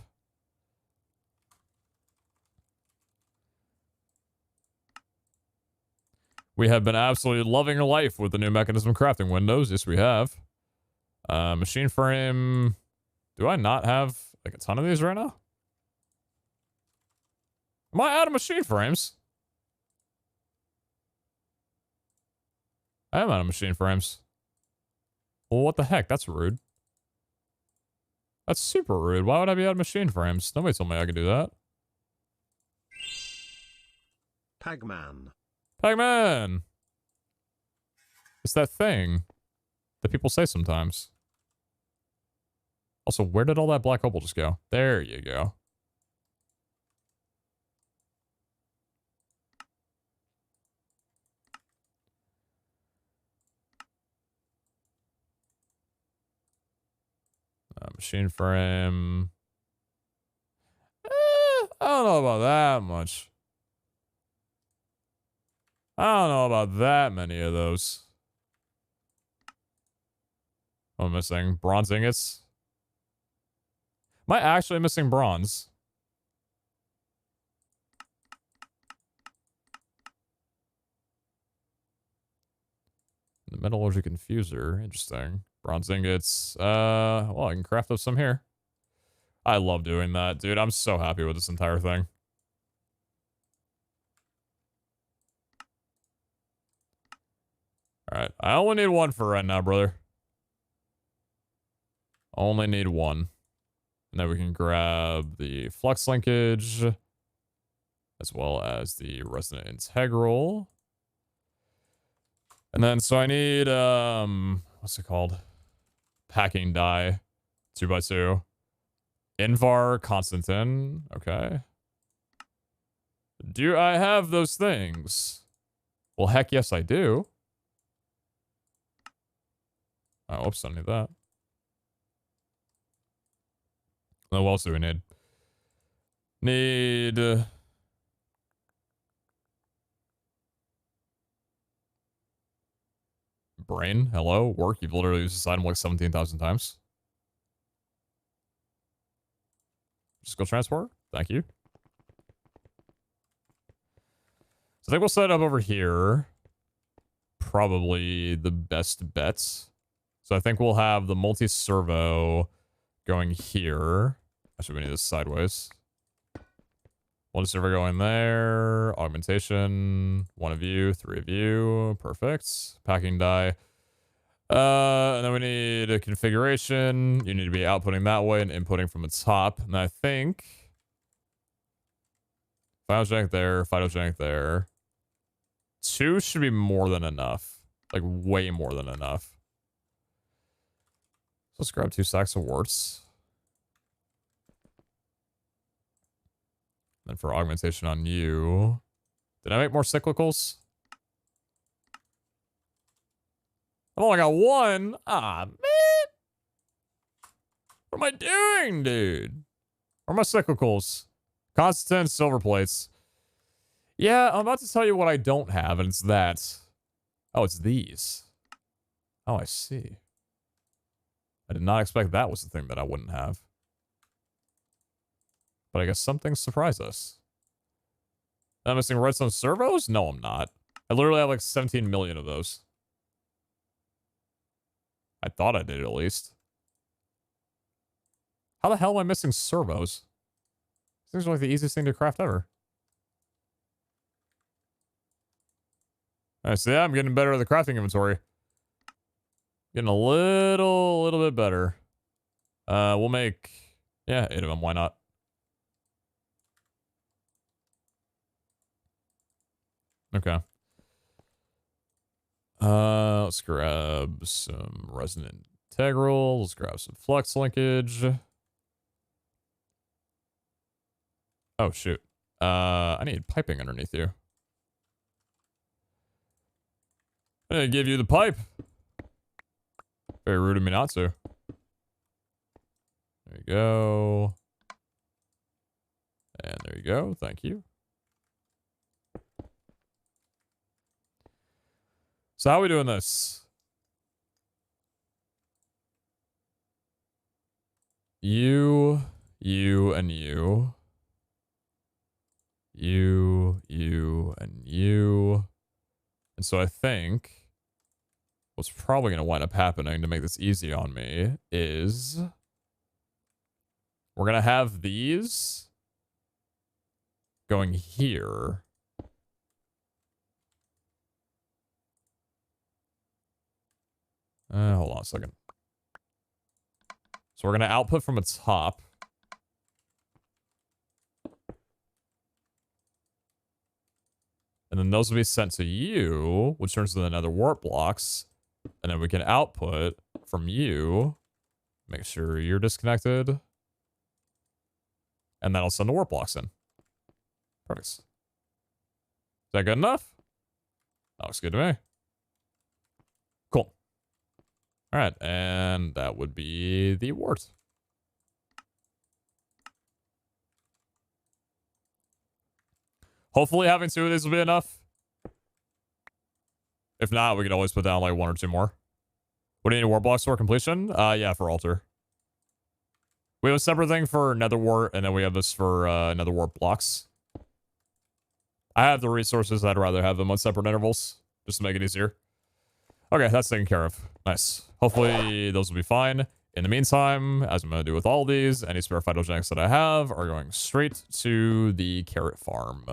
We have been absolutely loving life with the new mechanism crafting windows. Yes, we have. Machine frame. Do I not have like a ton of these right now? Am I out of machine frames? I am out of machine frames. Well, what the heck? That's rude. That's super rude. Why would I be out of machine frames? Nobody told me I could do that. Pagman. Pac-Man! It's that thing that people say sometimes. Also, where did all that black opal just go? There you go. Machine frame. I don't know about that much. I don't know about that many of those. What am I missing? Bronze ingots? Am I actually missing bronze? The metallurgy confuser. Interesting. Bronze ingots. Well, I can craft up some here. I love doing that, dude. I'm so happy with this entire thing. Alright, I only need one for right now, brother. Only need one. And then we can grab the flux linkage, as well as the resonant integral. And then, so I need, what's it called? Packing die, 2x2. Invar Constantin, okay. Do I have those things? Well, heck yes, I do. Oh, oops, I don't need that. What else do we need? Need... brain, hello, work. You've literally used this item like 17,000 times. Just go transport. Thank you. So I think we'll set it up over here. Probably the best bets. So I think we'll have the multi-servo going here. Actually, we need this sideways. Multi-servo going there. Augmentation. 1 of you, 3 of you. Perfect. Packing die. And then we need a configuration. You need to be outputting that way and inputting from the top. And I think phytogenic there, phytogenic there. 2 should be more than enough. Like way more than enough. So let's grab 2 stacks of warts. Then for augmentation on you. Did I make more cyclicals? I've only got one. Ah, man. What am I doing, dude? Where are my cyclicals? Constant silver plates. Yeah, I'm about to tell you what I don't have, and it's that. Oh, it's these. Oh, I see. I did not expect that was the thing that I wouldn't have. But I guess some things surprise us. I'm missing redstone servos? No, I'm not. I literally have like 17 million of those. I thought I did at least. How the hell am I missing servos? These things are like the easiest thing to craft ever. Alright, so yeah, I'm getting better at the crafting inventory. Getting a little bit better. We'll make, yeah, 8 of them. Why not? Okay. Let's grab some resonant integral. Let's grab some flux linkage. Oh, shoot. I need piping underneath you. I'm gonna give you the pipe. Very rude of me not to. There you go. And there you go. Thank you. So how are we doing this? You, and you. You, and you. And so I think what's probably going to wind up happening to make this easy on me is we're going to have these going here. Hold on a second. So we're going to output from a top. And then those will be sent to you, which turns into the nether warp blocks. And then we can output from you. Make sure you're disconnected. And that'll send the warp blocks in. Perfect. Is that good enough? That looks good to me. Cool. All right, and that would be the wart. Hopefully having 2 of these will be enough. If not, we could always put down like 1 or 2 more. What do you need warp blocks for completion? Yeah, for altar. We have a separate thing for nether wart, and then we have this for nether warp blocks. I have the resources. I'd rather have them on separate intervals, just to make it easier. Okay, that's taken care of. Nice. Hopefully those will be fine. In the meantime, as I'm going to do with all these, any spare phytogenics that I have are going straight to the carrot farm.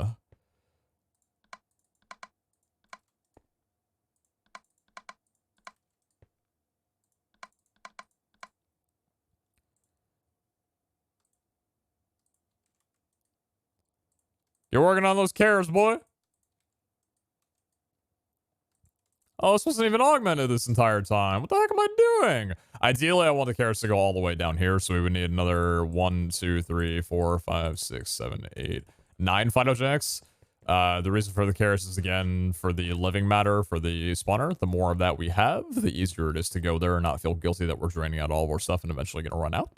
You're working on those carrots, boy. Oh, this wasn't even augmented this entire time. What the heck am I doing? Ideally, I want the carrots to go all the way down here, so we would need another 1, 2, 3, 4, 5, 6, 7, 8, 9 phytogenics. The reason for the carrots is, again, for the living matter for the spawner. The more of that we have, the easier it is to go there and not feel guilty that we're draining out all of our stuff and eventually going to run out.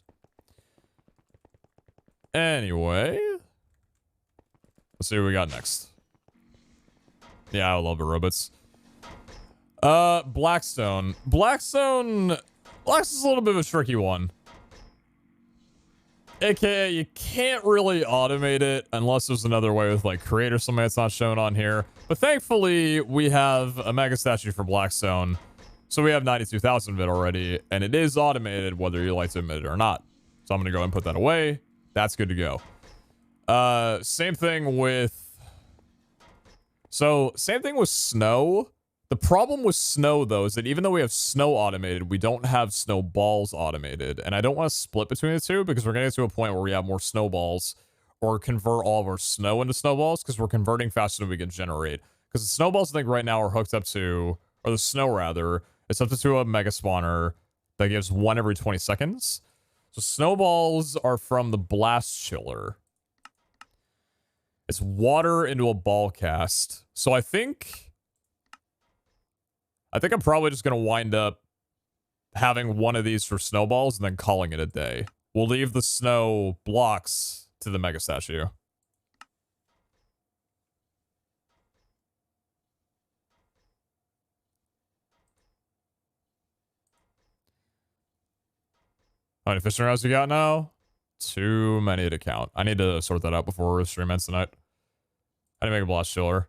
Anyway, let's see what we got next. Yeah, I love the robots. Blackstone. Blackstone is a little bit of a tricky one. AKA, you can't really automate it unless there's another way with, like, create or something that's not shown on here. But thankfully, we have a mega statue for Blackstone. So we have 92,000 of it already, and it is automated whether you like to admit it or not. So I'm gonna go and put that away. That's good to go. Same thing with... So, same thing with snow. The problem with snow, though, is that even though we have snow automated, we don't have snowballs automated. And I don't want to split between the two because we're getting to a point where we have more snowballs or convert all of our snow into snowballs because we're converting faster than we can generate. Because the snowballs, I think, right now are hooked up to, or the snow, rather, it's hooked up to a mega spawner that gives 1 every 20 seconds. So snowballs are from the blast chiller. It's water into a ball cast. So I think I think I'm probably just going to wind up having one of these for snowballs and then calling it a day. We'll leave the snow blocks to the mega statue. How many fishing rods we got now? Too many to count. I need to sort that out before stream ends tonight. How do you make a blast chiller?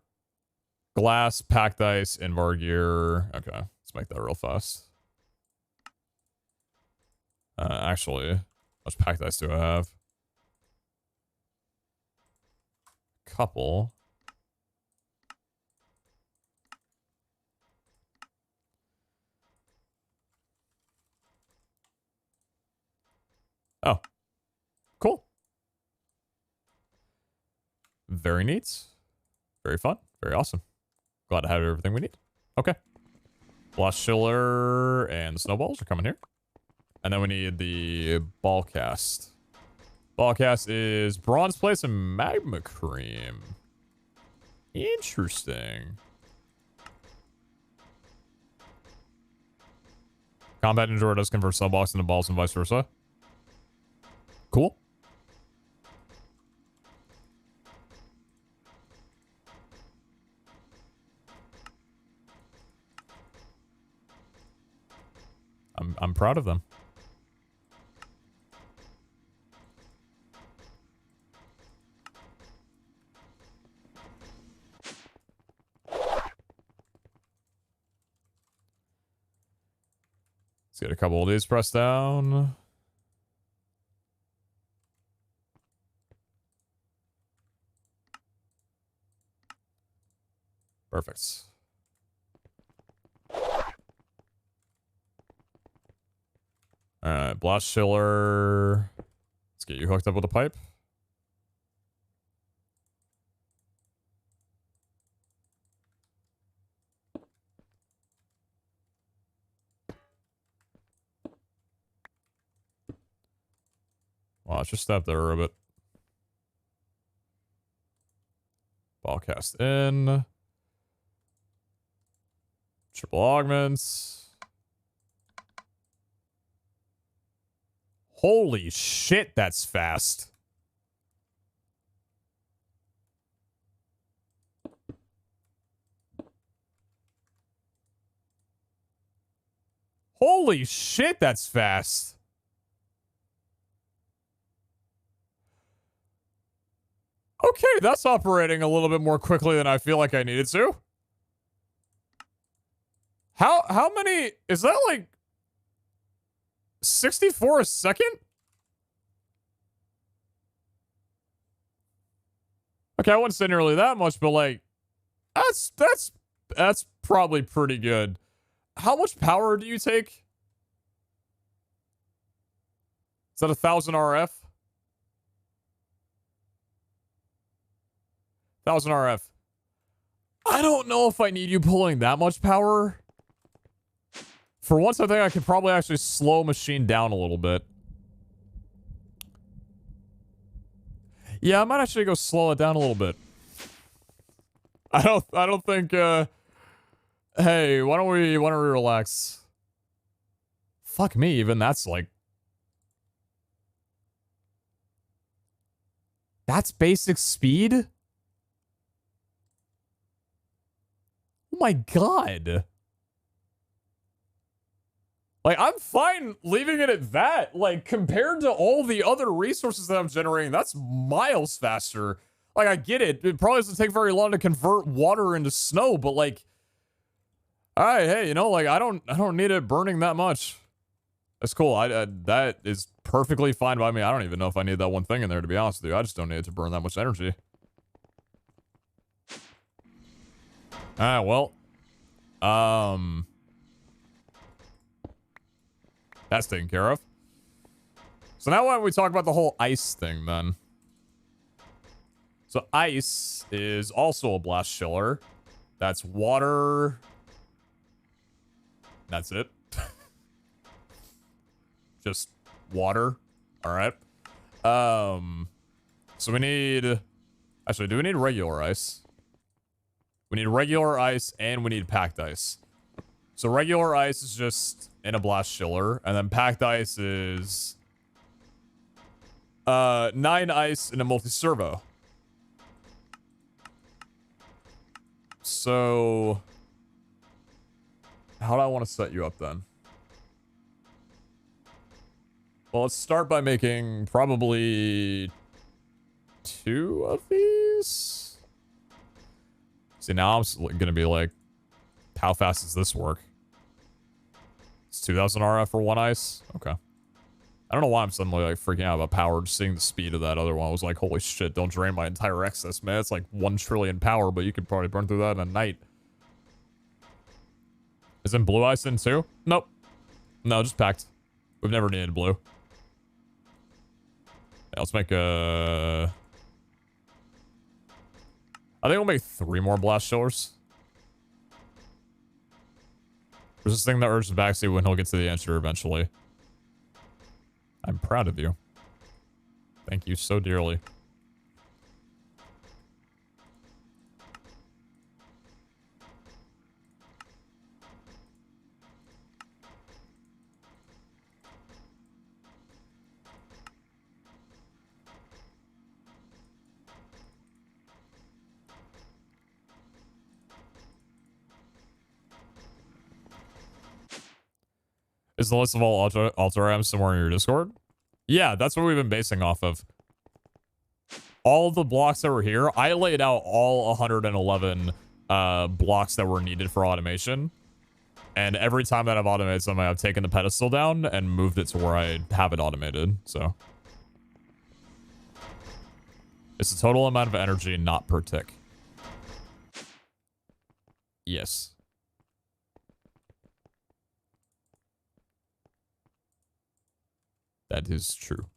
Glass, packed ice, Invar gear. Okay, let's make that real fast. Actually, how much packed ice do I have? Couple. Oh, cool. Very neat. Very fun. Very awesome. Glad to have everything we need. Okay. Blast chiller and the snowballs are coming here. And then we need the ball cast. Ball cast is bronze plates and magma cream. Interesting. Combat Ninja does convert snowballs into balls and vice versa. Cool. I'm proud of them. Let's get a couple of these pressed down. Perfect. Alright, blast chiller. Let's get you hooked up with a pipe. Watch your step there a bit. Ball cast in. Triple augments. Holy shit, that's fast. Holy shit, that's fast. Okay, that's operating a little bit more quickly than I feel like I needed to. How many? Is that like 64 a second? Okay, I wouldn't say nearly that much, but like that's probably pretty good. How much power do you take? Is that 1,000 RF? 1,000 RF. I don't know if I need you pulling that much power. For once, I think I could probably actually slow machine down a little bit. Yeah, I might actually go slow it down a little bit. I don't think hey, why don't we relax? Fuck me, even that's like that's basic speed? Oh my god. Like, I'm fine leaving it at that. Like, compared to all the other resources that I'm generating, that's miles faster. Like, I get it. It probably doesn't take very long to convert water into snow, but like, all right, hey, you know, like, I don't need it burning that much. That's cool. That is perfectly fine by me. I don't even know if I need that one thing in there, to be honest with you. I just don't need it to burn that much energy. All right, well, that's taken care of. So now why don't we talk about the whole ice thing, then? So ice is also a blast chiller. That's water. That's it. Just water. All right. So we need... Actually, do we need regular ice? We need regular ice and we need packed ice. So regular ice is just in a blast chiller, and then packed ice is 9 ice in a multi-servo. So how do I want to set you up then? Well, let's start by making probably 2 of these. See, now I'm gonna be like, how fast does this work? It's 2000 RF for 1 ice? Okay. I don't know why I'm suddenly like freaking out about power. Just seeing the speed of that other one, I was like, holy shit, don't drain my entire excess, man. It's like 1 trillion power, but you could probably burn through that in a night. Isn't blue ice in too? Nope. No, just packed. We've never needed blue. Yeah, let's make a... I think we'll make 3 more blast chillers. There's this thing that urges backseat when he'll get to the answer eventually. I'm proud of you. Thank you so dearly. Is the list of all alter items somewhere in your Discord? Yeah, that's what we've been basing off of. All the blocks that were here, I laid out all 111 blocks that were needed for automation. And every time that I've automated something, I've taken the pedestal down and moved it to where I have it automated. So it's the total amount of energy, not per tick. Yes. That is true.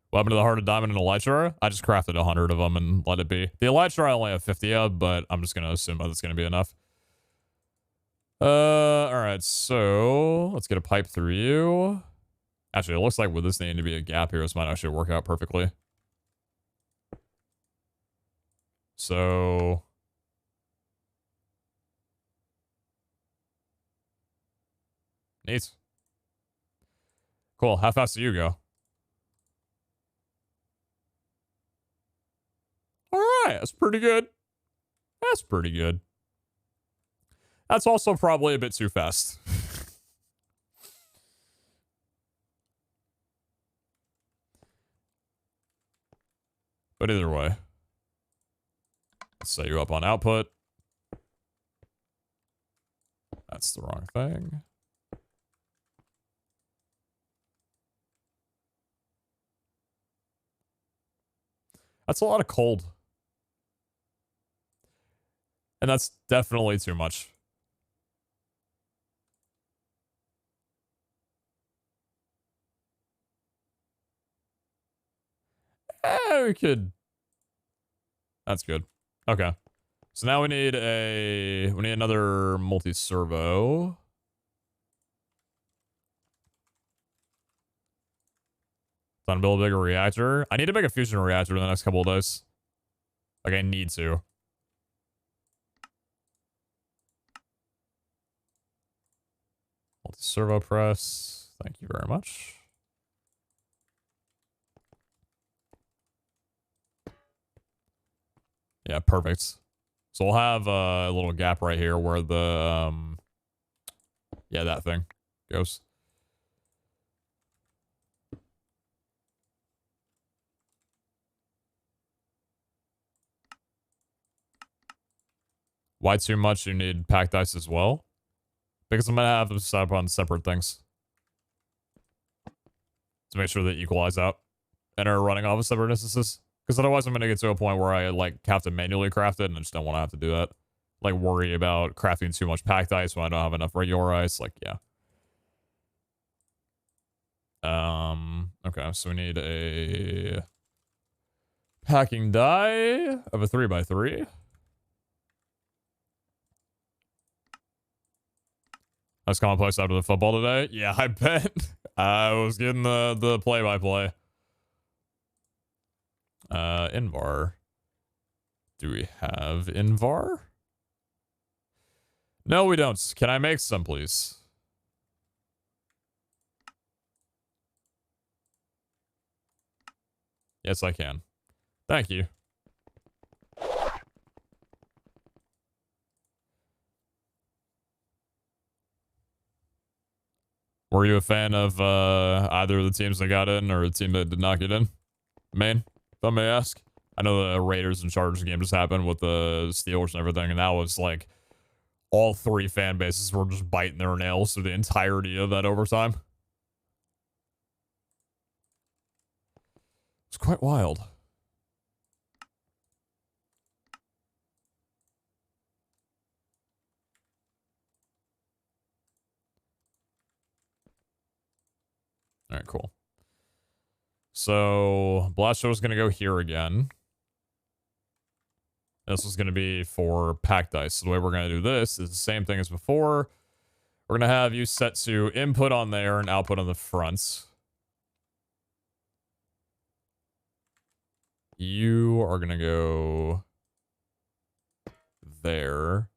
What happened to the Heart of Diamond and Elytra? I just crafted 100 of them and let it be. The Elytra I only have 50 of, but I'm just going to assume that's going to be enough. Alright, so let's get a pipe through you. Actually, it looks like with this needing to be a gap here, this might actually work out perfectly. So... neat. Cool. How fast do you go? Alright, that's pretty good. That's pretty good. That's also probably a bit too fast. But either way. Let's set you up on output. That's the wrong thing. That's a lot of cold. And that's definitely too much. We could... That's good. Okay. So now we need another multi-servo. Time to build a bigger reactor. I need to make a fusion reactor in the next couple of days. Like, I need to. Multi-servo press. Thank you very much. Yeah, perfect. So we'll have a little gap right here where the, yeah, that thing goes. Why too much? You need packed ice as well? Because I'm going to have them set up on separate things. To make sure they equalize out. And are running off of separate instances. Because otherwise I'm going to get to a point where I like have to manually craft it and I just don't want to have to do that. Like worry about crafting too much packed ice when I don't have enough regular ice. Like, yeah. Okay, so we need a packing die of a 3x3. I was commonplace after the football today. Yeah, I bet. I was getting the play-by-play. Invar. Do we have Invar? No, we don't. Can I make some, please? Yes, I can. Thank you. Were you a fan of either of the teams that got in or a team that did not get in? Maine, if I may ask. I know the Raiders and Chargers game just happened with the Steelers and everything, and that was like all three fan bases were just biting their nails through the entirety of that overtime. It's quite wild. All right, cool. So Blast Show is going to go here again. This is going to be for pack dice. So the way we're going to do this is the same thing as before. We're going to have you set to input on there and output on the fronts. You are going to go there.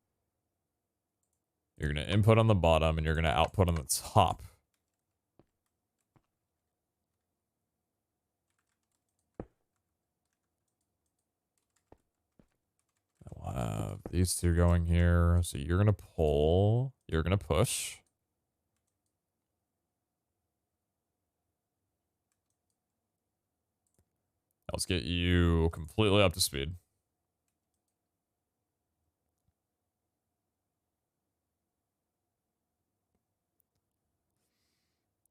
You're going to input on the bottom and you're going to output on the top. We'll have these two going here. So you're going to pull. You're going to push. Let's get you completely up to speed.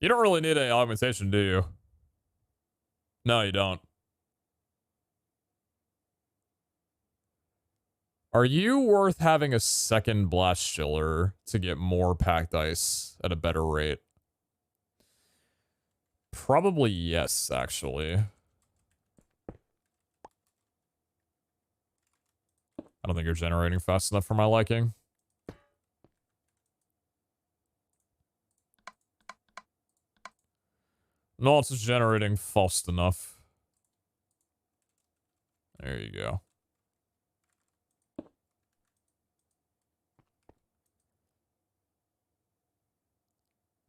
You don't really need any augmentation, do you? No, you don't. Are you worth having a second blast chiller to get more packed ice at a better rate? Probably yes, actually. I don't think you're generating fast enough for my liking. No, it's just generating fast enough. There you go.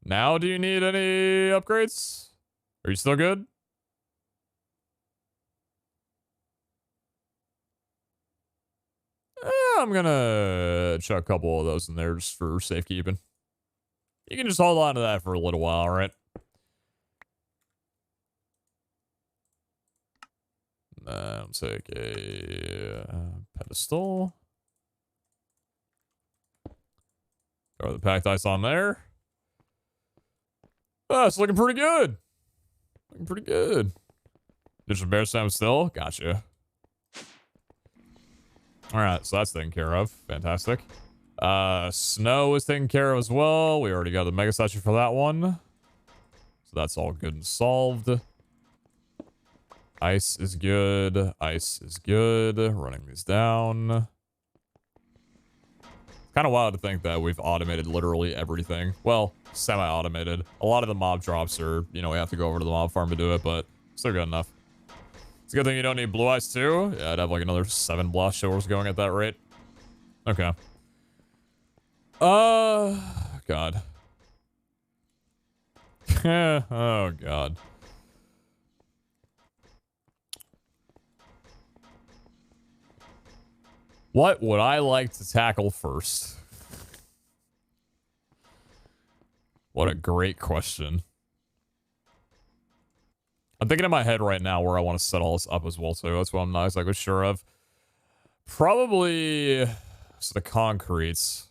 Now, do you need any upgrades? Are you still good? I'm gonna chuck a couple of those in there just for safekeeping. You can just hold on to that for a little while, right? I'll take a pedestal. Throw the packed ice on there. Oh, it's looking pretty good. Looking pretty good. There's some bear stem still. Gotcha. All right, so that's taken care of. Fantastic. Snow is taken care of as well. We already got the mega statue for that one. So that's all good and solved. Ice is good. Ice is good. Running these down. Kind of wild to think that we've automated literally everything. Well, semi-automated. A lot of the mob drops are, you know, we have to go over to the mob farm to do it, but still good enough. It's a good thing you don't need blue ice too. Yeah, I'd have like another 7 blast showers going at that rate. Okay. God. Oh, God. What would I like to tackle first? What a great question. I'm thinking in my head right now where I want to set all this up as well, too. That's what I'm not exactly sure of. Probably so the concretes.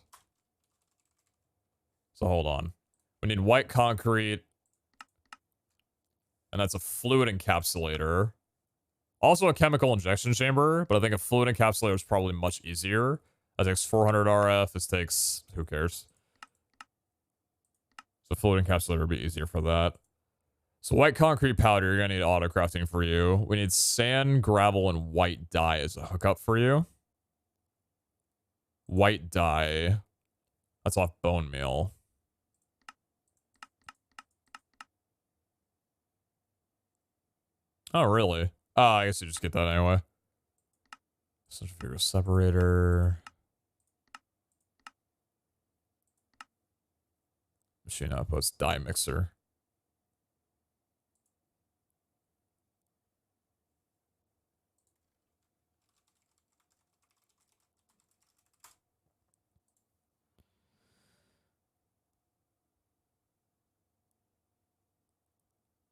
So hold on. We need white concrete. And that's a fluid encapsulator. Also a chemical injection chamber, but I think a fluid encapsulator is probably much easier. That takes 400 RF. This takes, who cares? So fluid encapsulator would be easier for that. So white concrete powder, you're going to need auto crafting for you. We need sand, gravel, and white dye as a hookup for you. White dye. That's off bone meal. Oh, really? Oh, I guess you just get that anyway. Centrifugal separator. Machine outputs, die mixer.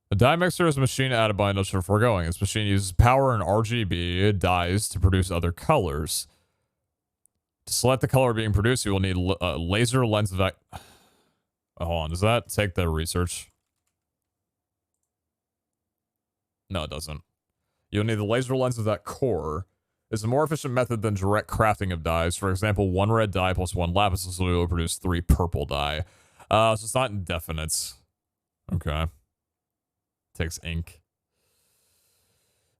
A die mixer is a machine added by industrial foregoing. This machine uses power and RGB dyes to produce other colors. To select the color being produced, you will need a laser lens of... Hold on, does that take the research? No, it doesn't. You'll need the laser lens of that core. It's a more efficient method than direct crafting of dyes. For example, 1 red dye plus 1 lapis lazuli will produce 3 purple dye. So it's not indefinite. Okay. Takes ink.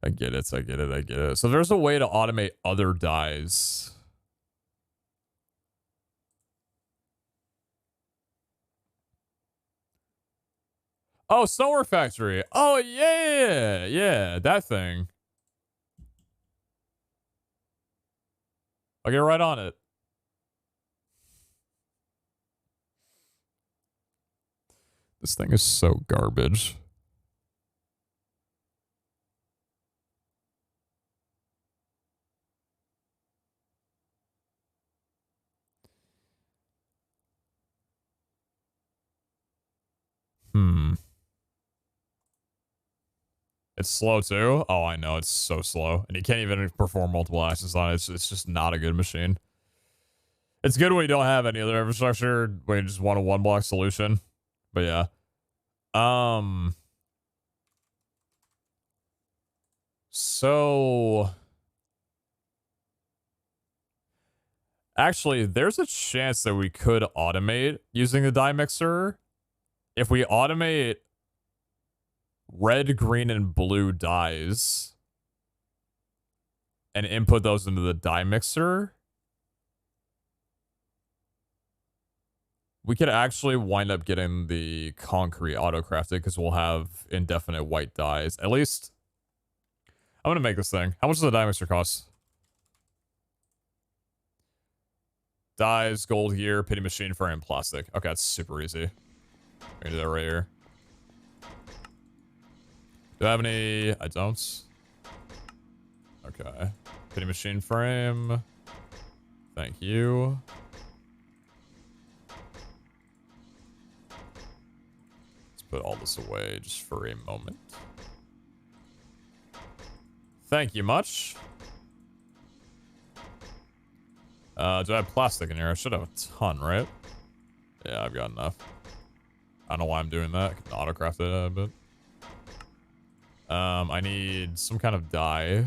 I get it, I get it, I get it. So there's a way to automate other dyes. Oh, Snowwork Factory. Oh, yeah, that thing. I'll get right on it. This thing is so garbage. It's slow too? Oh, I know. It's so slow. And you can't even perform multiple actions on it. It's just not a good machine. It's good when you don't have any other infrastructure, when you just want a one-block solution. But yeah. So... Actually, there's a chance that we could automate using the die mixer. If we automate red, green, and blue dyes and input those into the die mixer, we could actually wind up getting the concrete auto-crafted because we'll have indefinite white dyes. At least, I'm going to make this thing. How much does the die mixer cost? Dyes, gold here, pity machine frame, plastic. Okay, that's super easy. I'm going to do that right here. Do I have any? I don't. Okay. Pity machine frame. Thank you. Let's put all this away just for a moment. Thank you much. Do I have plastic in here? I should have a ton, right? Yeah, I've got enough. I don't know why I'm doing that. I can auto-craft it a bit. I need some kind of dye.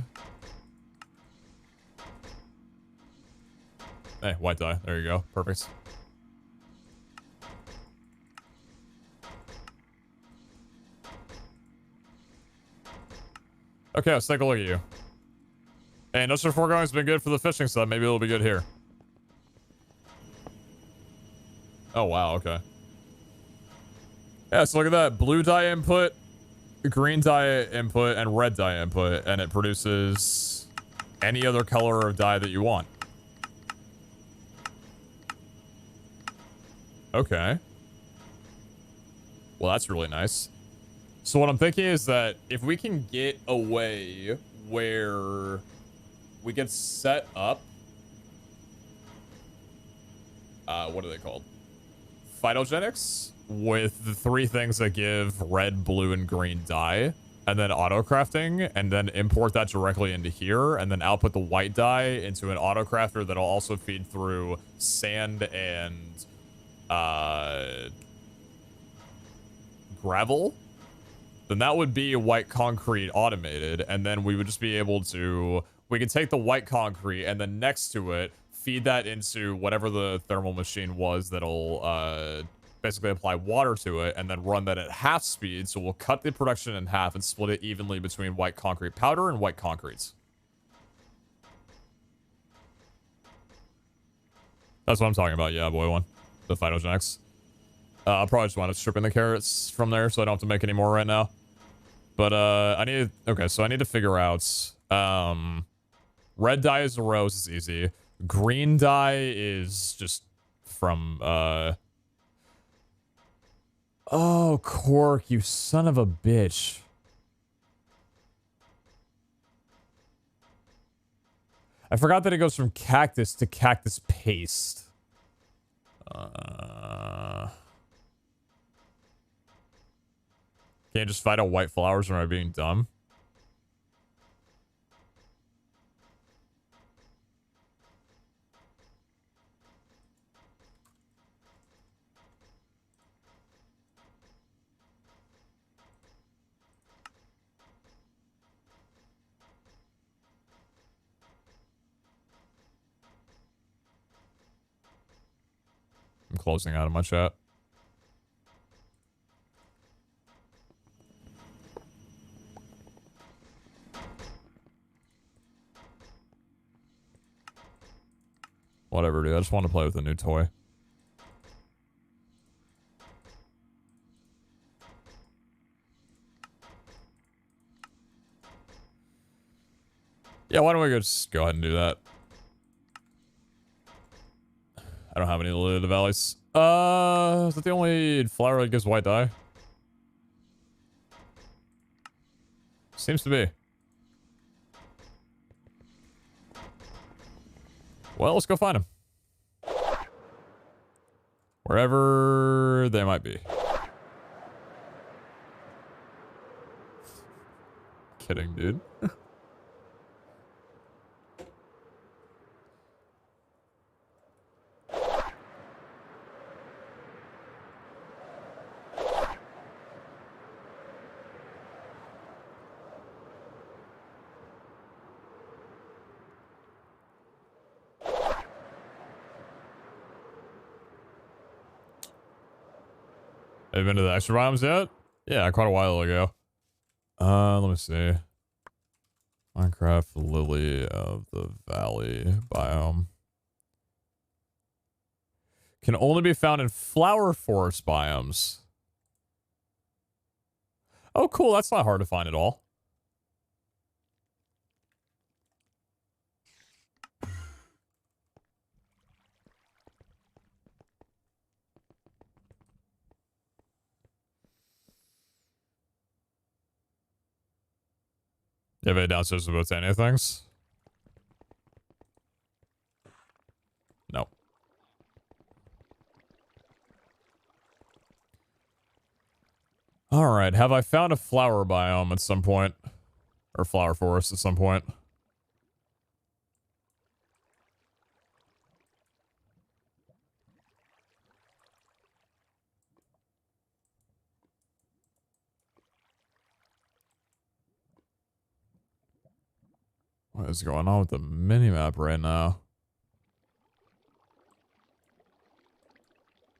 Hey, white dye. There you go. Perfect. Okay, let's take a look at you. Hey, industrial foregoing has been good for the fishing side. Maybe it'll be good here. Oh, wow. Okay. Yeah, so look at that. Blue dye input, green dye input, and red dye input, and it produces any other color of dye that you want. Okay. Well, that's really nice. So what I'm thinking is that if we can get a way where we can set up, what are they called? Phytogenics with the 3 things that give red, blue, and green dye, and then auto crafting, and then import that directly into here, and then output the white dye into an auto crafter that'll also feed through sand and gravel. Then that would be white concrete automated, and then we would just be able to, we could take the white concrete and then next to it feed that into whatever the thermal machine was that'll basically apply water to it, and then run that at half speed. So we'll cut the production in half and split it evenly between white concrete powder and white concretes. That's what I'm talking about. Yeah, boy one. The phytogenics. I'll probably just wind up stripping the carrots from there so I don't have to make any more right now. But I need okay, so I need to figure out red dye is a rose, it's easy. Green dye is just from oh, cork, you son of a bitch. I forgot that it goes from cactus to cactus paste. Can't just fight out white flowers or am I being dumb? I'm closing out of my chat. Whatever, dude. I just want to play with a new toy. Yeah, why don't we just go ahead and do that? I don't have any Lily of the Valleys. Is that the only flower that gives white dye? Seems to be. Well, let's go find them. Wherever they might be. Kidding, dude. Have you been to the extra biomes yet? Yeah, quite a while ago. Let me see. Minecraft Lily of the Valley biome. Can only be found in flower forest biomes. Oh, cool. That's not hard to find at all. You have any downstairs with botania things? No. Alright, have I found a flower biome at some point? Or flower forest at some point? What is going on with the minimap right now?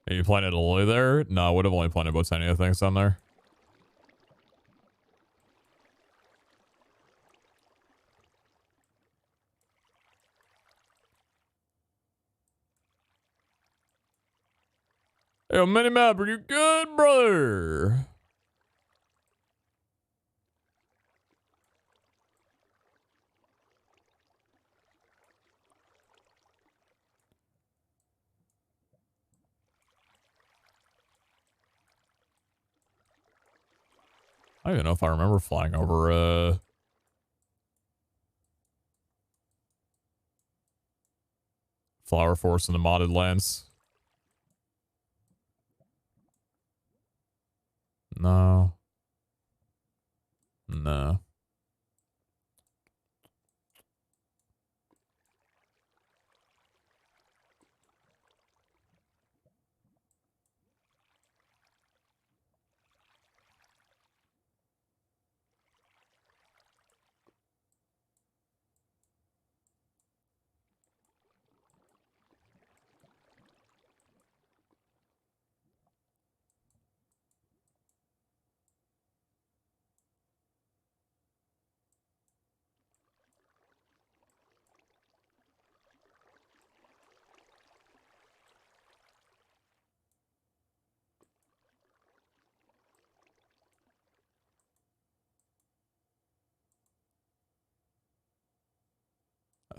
Are you planted a lily there? No, I would have only planted botania things down there. Hey, minimap, are you good, brother? I don't even know if I remember flying over, flower forest in the modded lands. No. No.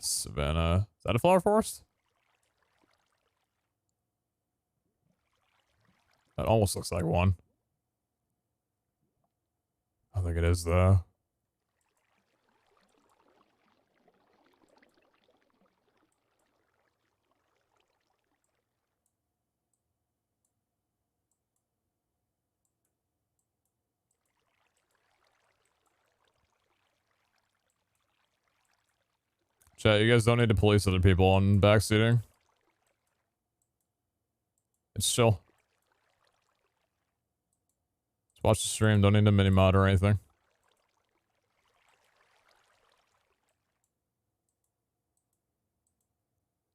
Savannah. Is that a flower forest? That almost looks like one. I don't think it is, though. Chat, you guys don't need to police other people on backseating. It's chill. Just watch the stream. Don't need a mini-mod or anything.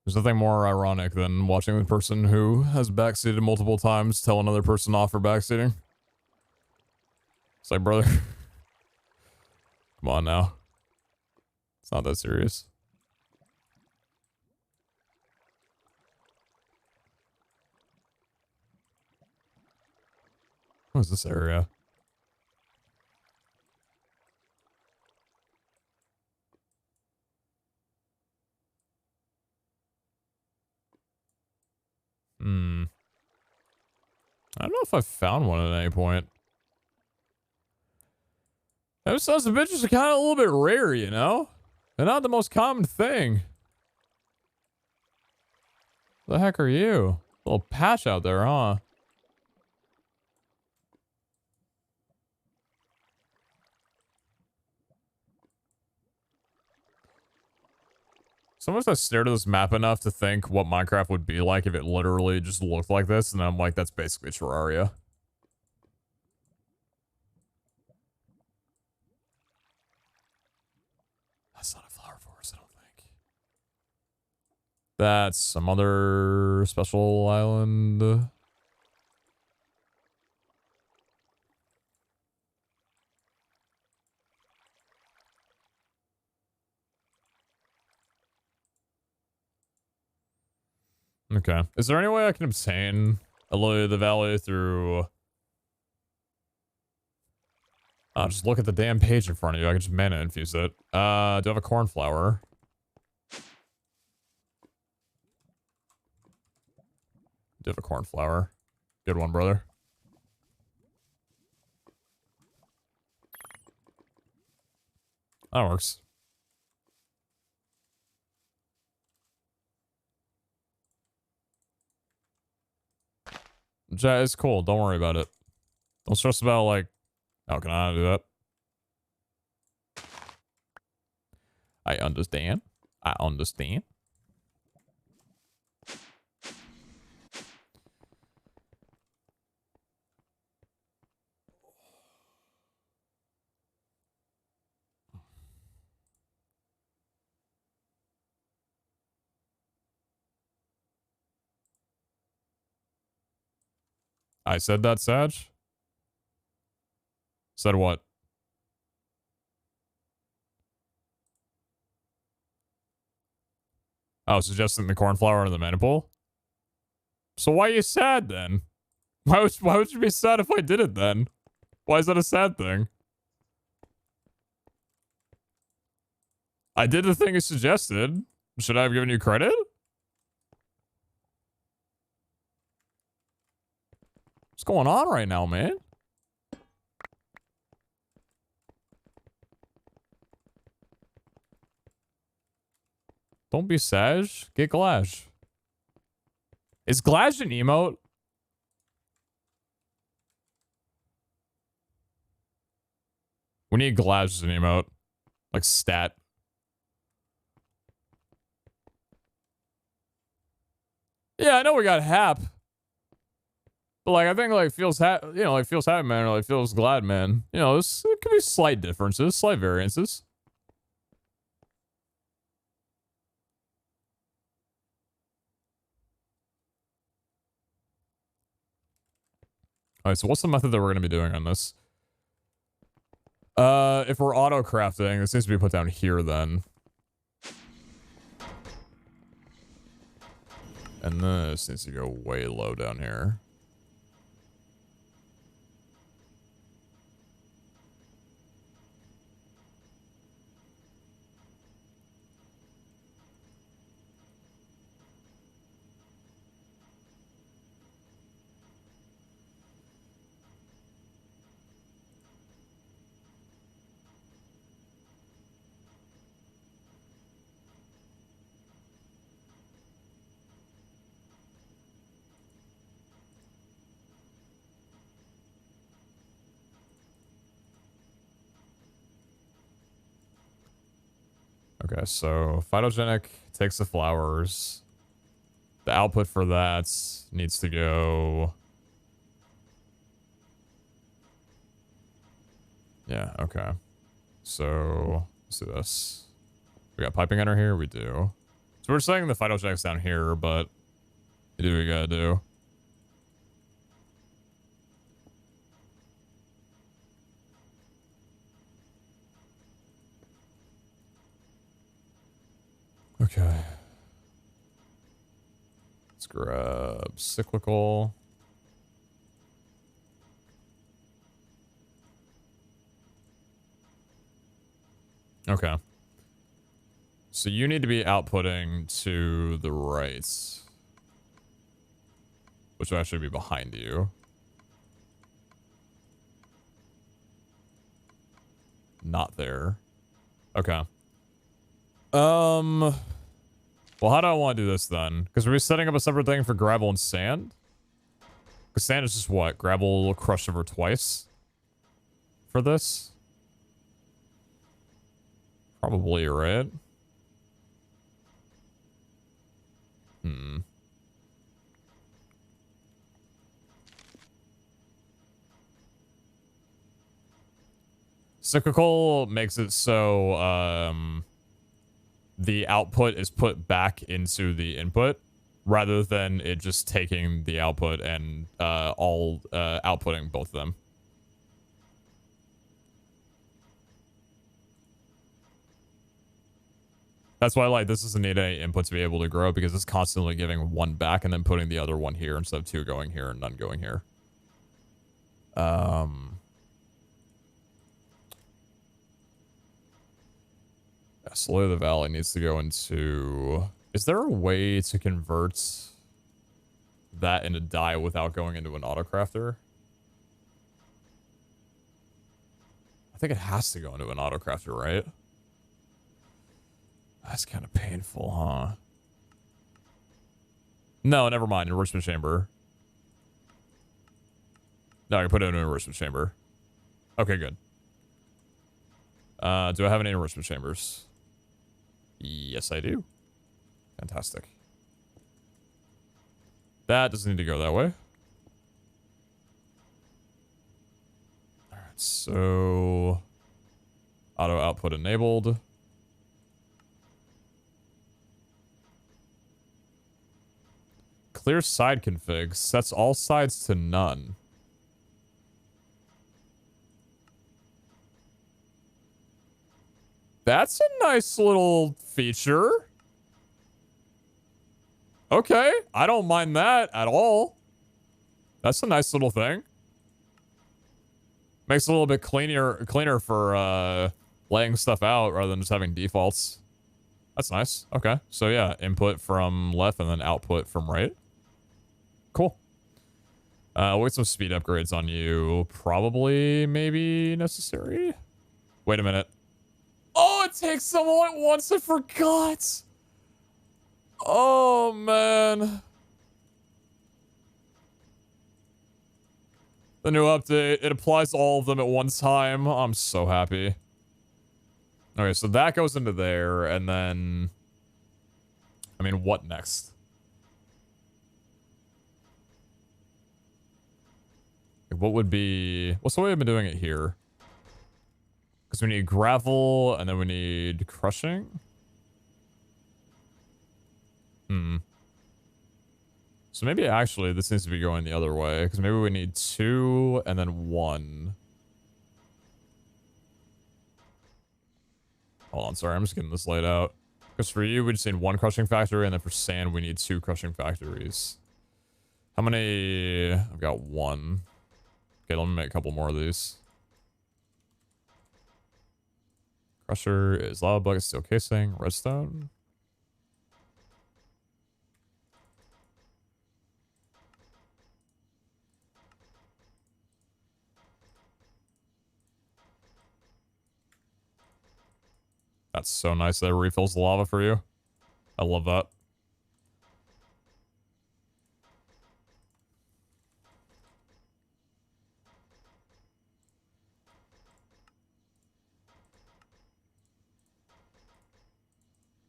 There's nothing more ironic than watching the person who has backseated multiple times tell another person off for backseating. It's like, brother. Come on now. It's not that serious. What is this area? I don't know if I found one at any point. Those sons of bitches are kind of a little bit rare, you know? They're not the most common thing. The heck are you? Little patch out there, huh? Sometimes I stare at this map enough to think what Minecraft would be like if it literally just looked like this, and I'm like, that's basically Terraria. That's not a flower forest, I don't think. That's some other special island. Okay. Is there any way I can obtain a Lily of the Valley through... just look at the damn page in front of you. I can just mana infuse it. Do I have a cornflower? Do have a cornflower. Good one, brother. That works. It's cool. Don't worry about it. Don't stress about, like, how can I do that? I understand. I understand. I said that, Sag? Said what? Oh, suggesting the cornflower and the maniple? So why are you sad then? Why would you be sad if I did it then? Why is that a sad thing? I did the thing you suggested. Should I have given you credit? What's going on right now, man? Don't be Sag. Get Glash. Is Glash an emote? We need Glash as an emote. Like stat. Yeah, I know we got Hap. But like I think like feels happy man, or like feels glad man. You know, it could be slight differences, slight variances. Alright, so what's the method that we're gonna be doing on this? If we're auto crafting, this needs to be put down here then. And this needs to go way low down here. Okay, so phytogenic takes the flowers. The output for that needs to go... Yeah, okay. So, let's do this. We got piping under here? We do. So we're saying the phytogenic's down here, but you do what you gotta do. Okay. Let's grab cyclical. Okay. So you need to be outputting to the right. Which will actually be behind you. Not there. Okay. Well, how do I want to do this then? Because we're setting up a separate thing for gravel and sand. Because sand is just what? Gravel crushed over twice? For this? Probably, right? Hmm. Cyclical makes it so, the output is put back into the input rather than it just taking the output and outputting both of them. That's why like this doesn't need any input to be able to grow because it's constantly giving one back and then putting the other one here instead of two going here and none going here. Slowly the valley needs to go into... Is there a way to convert that into dye without going into an autocrafter? I think it has to go into an autocrafter, right? That's kind of painful, huh? No, never mind. Enrichment chamber. No, I can put it in an enrichment chamber. Okay, good. Do I have any enrichment chambers? Yes, I do. Fantastic. That doesn't need to go that way. Alright, so... Auto output enabled. Clear side config sets all sides to none. That's a nice little feature. Okay, I don't mind that at all. That's a nice little thing. Makes it a little bit cleaner for laying stuff out rather than just having defaults. That's nice. Okay, so yeah, input from left and then output from right. Cool. We'll get some speed upgrades on you. Probably, maybe necessary. Wait a minute. Oh, it takes them all at once. I forgot. Oh, man. The new update. It applies to all of them at one time. I'm so happy. Okay, so that goes into there, and then... I mean, what next? What would be... What's the way I've been doing it here? Because we need gravel, and then we need crushing. So maybe actually this needs to be going the other way. Because maybe we need 2 and then 1. Hold on, sorry. I'm just getting this laid out. Because for you, we just need 1 crushing factory. And then for sand, we need 2 crushing factories. How many? I've got 1. Okay, let me make a couple more of these. Crusher is lava bucket, steel casing, redstone. That's so nice that it refills the lava for you. I love that.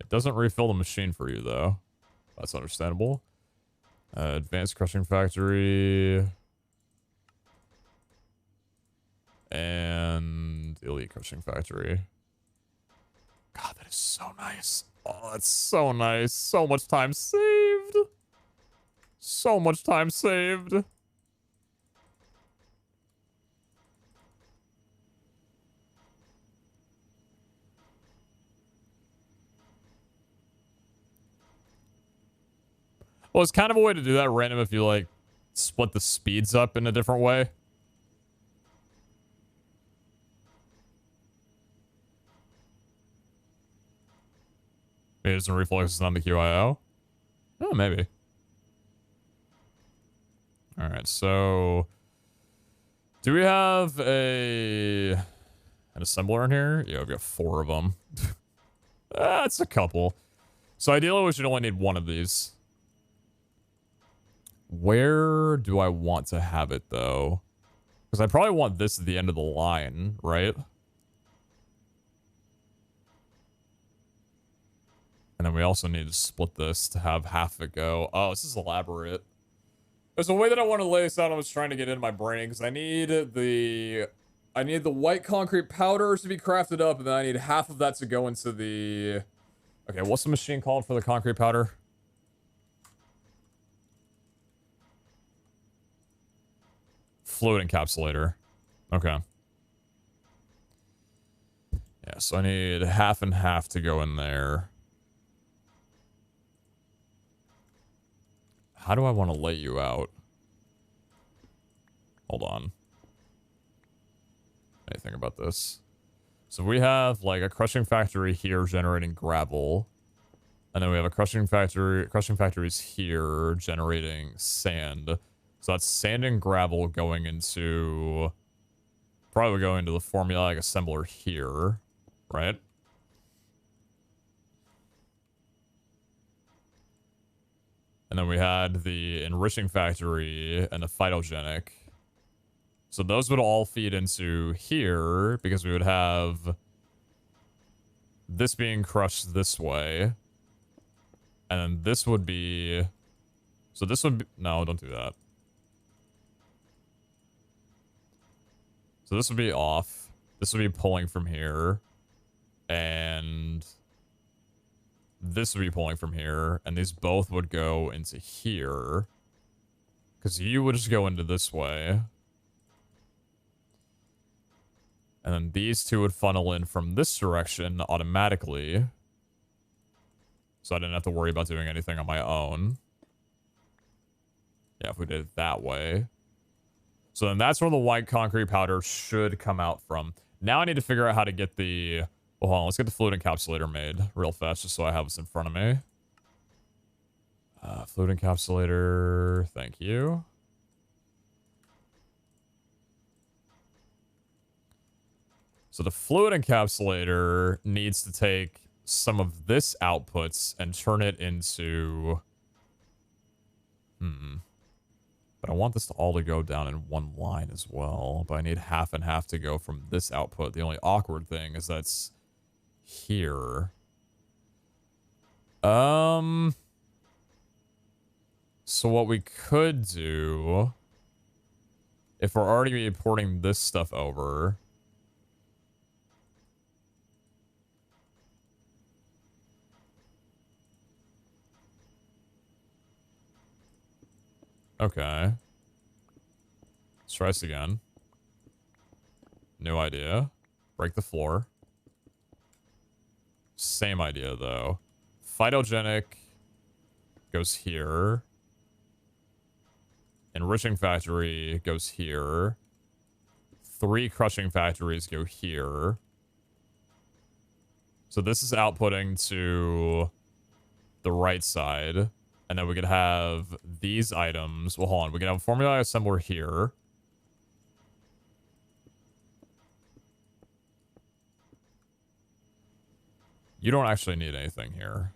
It doesn't refill the machine for you, though. That's understandable. Advanced crushing factory. And elite crushing factory. God, that is so nice. Oh, that's so nice. So much time saved. So much time saved. Well, it's kind of a way to do that random if you, like, split the speeds up in a different way. Maybe there's some reflexes on the QIO. Oh, maybe. Alright, so... do we have an assembler in here? Yeah, we've got 4 of them. That's a couple. So ideally, we should only need 1 of these. Where do I want to have it, though? Because I probably want this at the end of the line, right? And then we also need to split this to have half of it go. Oh, this is elaborate. There's a way that I want to lay this out. I was trying to get in my brain because I need the white concrete powders to be crafted up, and then I need half of that to go into the... okay, what's the machine called for the concrete powder? Fluid encapsulator. Okay. Yeah, so I need half and half to go in there. How do I want to lay you out? Hold on. Anything about this? So we have like a crushing factory here generating gravel. And then we have a crushing factories here generating sand. So that's sand and gravel going into... probably going into the formulaic assembler here, right? And then we had the enriching factory and the phytogenic. So those would all feed into here because we would have this being crushed this way. And then this would be... so this would be... no, don't do that. So this would be off. This would be pulling from here. And this would be pulling from here. And these both would go into here. Because you would just go into this way. And then these two would funnel in from this direction automatically. So I didn't have to worry about doing anything on my own. Yeah, if we did it that way. So then that's where the white concrete powder should come out from. Now I need to figure out how to get the... well, hold on. Let's get the fluid encapsulator made real fast just so I have this in front of me. Fluid encapsulator. Thank you. So the fluid encapsulator needs to take some of this outputs and turn it into... But I want this to all to go down in one line as well. But I need half and half to go from this output. The only awkward thing is that's here. So what we could do, if we're already importing this stuff over... okay. Let's try this again. New idea. Break the floor. Same idea, though. Phytogenic goes here. Enriching factory goes here. 3 crushing factories go here. So this is outputting to the right side. And then we could have these items. Well, hold on. We can have a formula assembler here. You don't actually need anything here.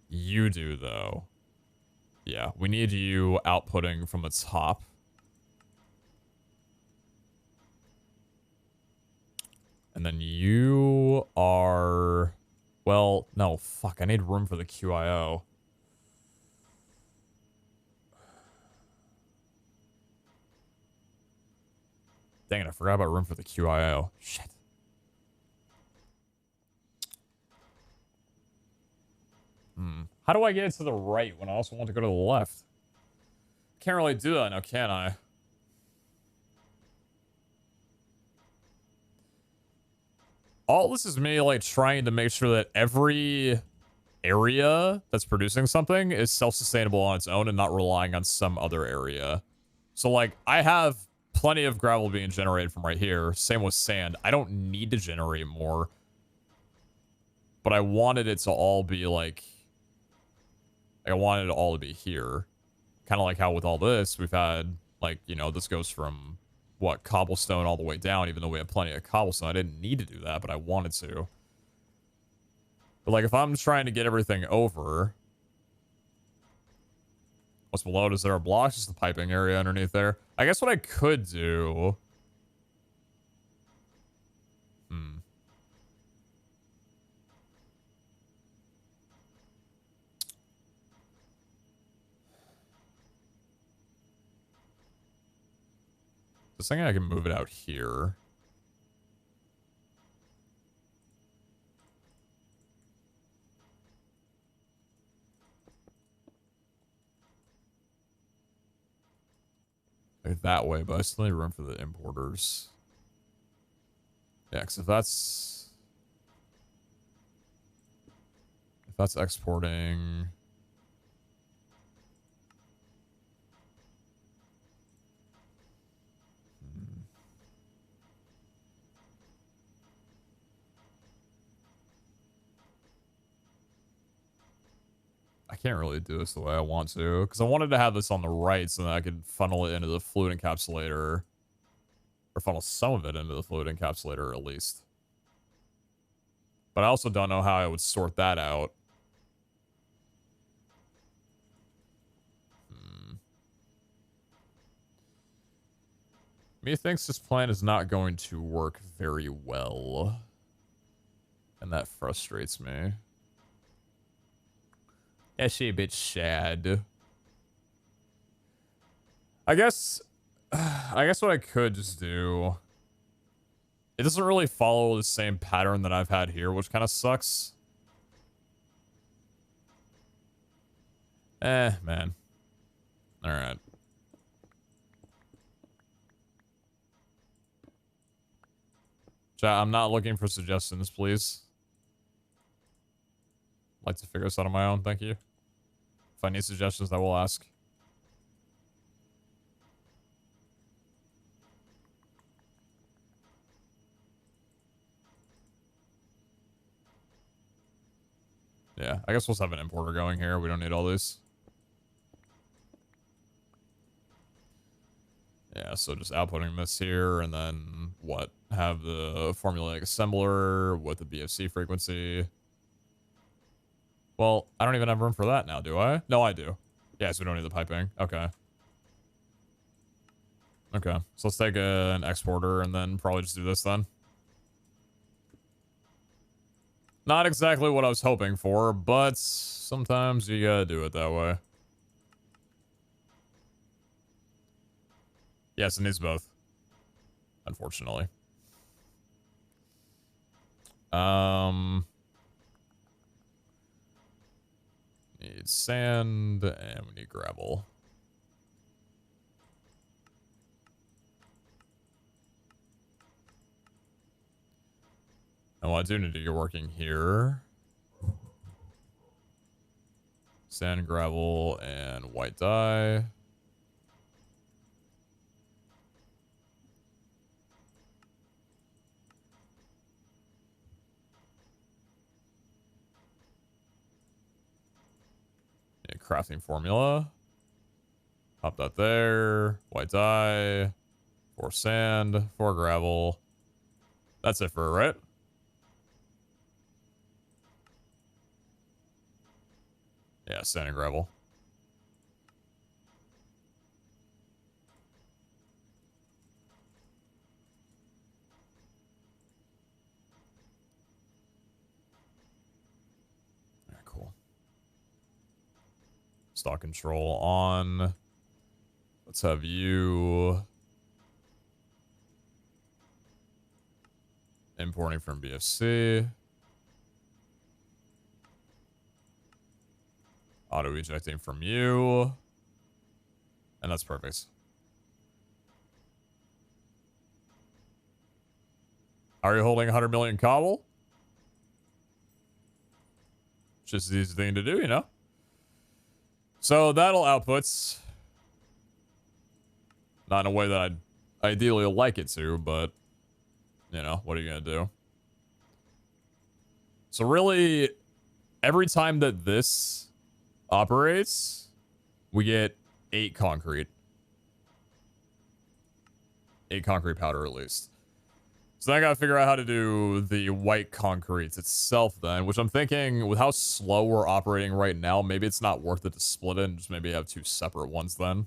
You do, though. Yeah, we need you outputting from the top. And then you are... Well, no, fuck. I need room for the QIO. Dang it, I forgot about room for the QIO. Shit. How do I get it to the right when I also want to go to the left? Can't really do that now, can I? All this is me, like, trying to make sure that every area that's producing something is self-sustainable on its own and not relying on some other area. So, like, I have plenty of gravel being generated from right here. Same with sand. I don't need to generate more. But I wanted it to all be, like... I wanted it all to be here. Kind of like how with all this, we've had, like, you know, this goes from, what, cobblestone all the way down, even though we have plenty of cobblestone. I didn't need to do that, but I wanted to. But, like, if I'm trying to get everything over... What's below? Is there a block? Just the piping area underneath there. I guess what I could do... This thing, I can move it out here. Like that way, but I still need room for the importers. Yeah, because if that's exporting... I can't really do this the way I want to, because I wanted to have this on the right so that I could funnel it into the fluid encapsulator. Or funnel some of it into the fluid encapsulator, at least. But I also don't know how I would sort that out. Methinks this plan is not going to work very well. And that frustrates me. Actually a bit sad. I guess what I could just do... It doesn't really follow the same pattern that I've had here, which kind of sucks. Man. Alright. Chat, I'm not looking for suggestions, please. I'd like to figure this out on my own, thank you. If I need suggestions, I will ask. Yeah, I guess we'll just have an importer going here. We don't need all this. Yeah, so just outputting this here, and then, what? Have the formulaic assembler with the BFC frequency. Well, I don't even have room for that now, do I? No, I do. Yeah, so we don't need the piping. Okay. Okay, so let's take an exporter and then probably just do this then. Not exactly what I was hoping for, but sometimes you gotta do it that way. Yes, it needs both. Unfortunately. Need sand, and we need gravel. And I do need to get working here. Sand, gravel, and white dye. Crafting formula. Pop that there. White dye. 4 sand. 4 gravel. That's it for it, right? Yeah, sand and gravel. stock control on. Let's have you importing from BFC. Auto ejecting from you. And that's perfect. Are you holding 100 million cobble? Just the easy thing to do, you know? So that'll outputs. Not in a way that I'd ideally like it to, but, you know, what are you going to do? So really, every time that this operates, we get 8 concrete. 8 concrete powder, at least. So then I gotta figure out how to do the white concrete itself then, which I'm thinking with how slow we're operating right now, maybe it's not worth it to split it and just maybe have 2 separate ones then.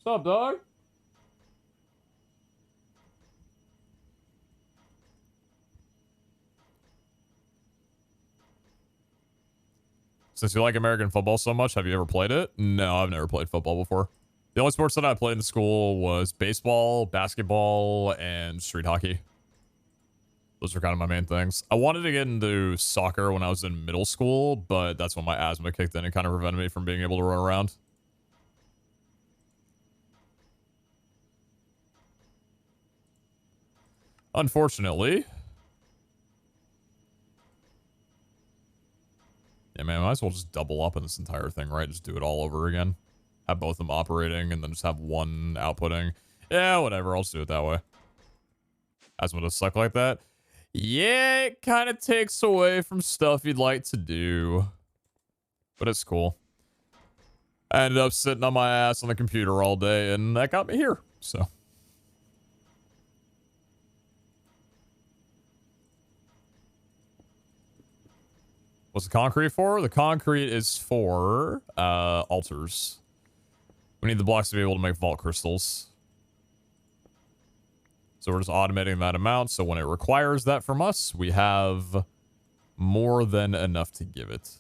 What's up, dog? Since you like American football so much, have you ever played it? No, I've never played football before. The only sports that I played in school was baseball, basketball, and street hockey. Those are kind of my main things. I wanted to get into soccer when I was in middle school, but that's when my asthma kicked in and kind of prevented me from being able to run around. Unfortunately. Yeah, man, I might as well just double up in this entire thing, right? Just do it all over again. Have both of them operating and then just have one outputting. Yeah, whatever. I'll just do it that way. Asthma does suck like that. Yeah, it kind of takes away from stuff you'd like to do. But it's cool. I ended up sitting on my ass on the computer all day, and that got me here. So. What's the concrete for? The concrete is for altars. We need the blocks to be able to make vault crystals. So we're just automating that amount. So when it requires that from us, we have more than enough to give it.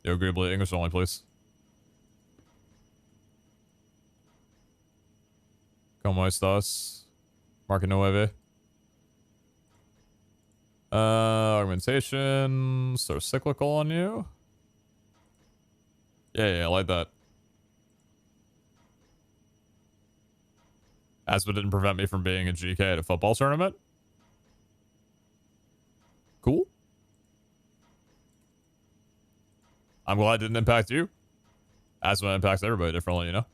Yo, Goobly, English only, please. ¿Cómo estás? Marca nueve. Augmentation. So cyclical on you. Yeah, I like that. Asthma didn't prevent me from being a GK at a football tournament. Cool. I'm glad it didn't impact you. Asthma impacts everybody differently, you know?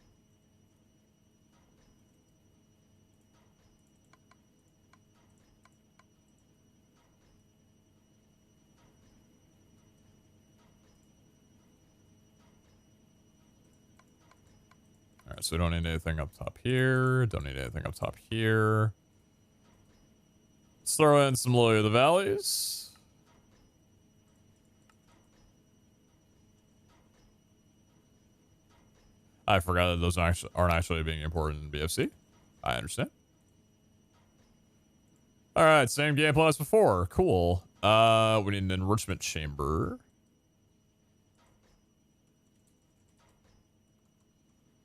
Alright, so we don't need anything up top here. Don't need anything up top here. Let's throw in some Lily of the Valleys. I forgot that those aren't actually being imported in BFC. I understand. Alright, same game plan as before. Cool. We need an enrichment chamber.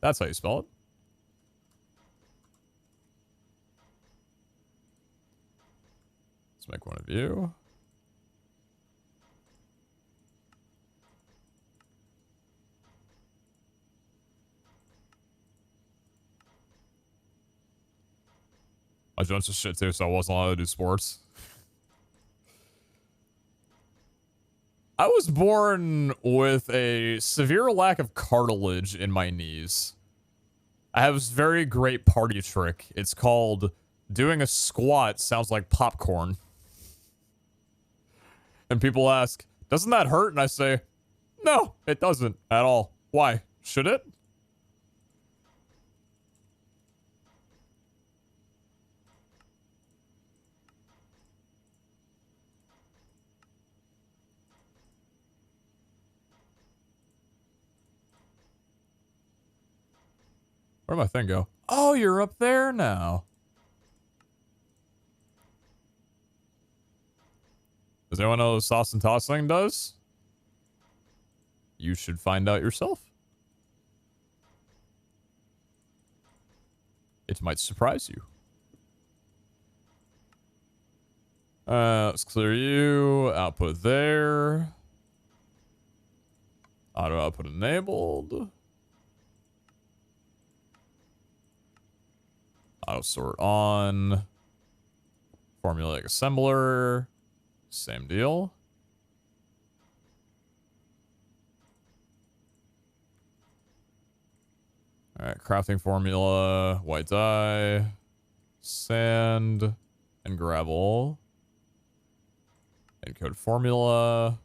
That's how you spell it. Let's make one of you. I jumped to shit too, so I wasn't allowed to do sports. I was born with a severe lack of cartilage in my knees. I have this very great party trick. It's called doing a squat sounds like popcorn. And people ask, doesn't that hurt? And I say, no, it doesn't at all. Why? Should it? Where'd my thing go? Oh, you're up there now. Does anyone know what sauce and tossing does? You should find out yourself. It might surprise you. Let's clear you. Output there. Auto output enabled. Auto sort on. Formulaic assembler. Same deal. Alright, crafting formula, white dye, sand, and gravel. Encode formula.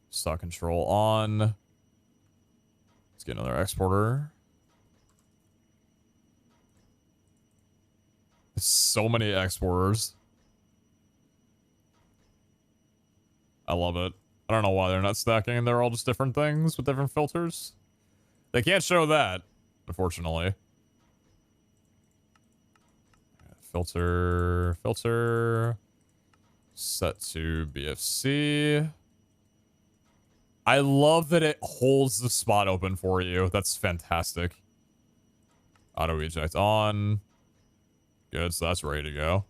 Stock control on. Let's get another exporter. So many exporters. I love it. I don't know why they're not stacking. They're all just different things with different filters. They can't show that, unfortunately. Filter. Set to BFC. I love that it holds the spot open for you. That's fantastic. Auto eject on. Good, so that's ready to go.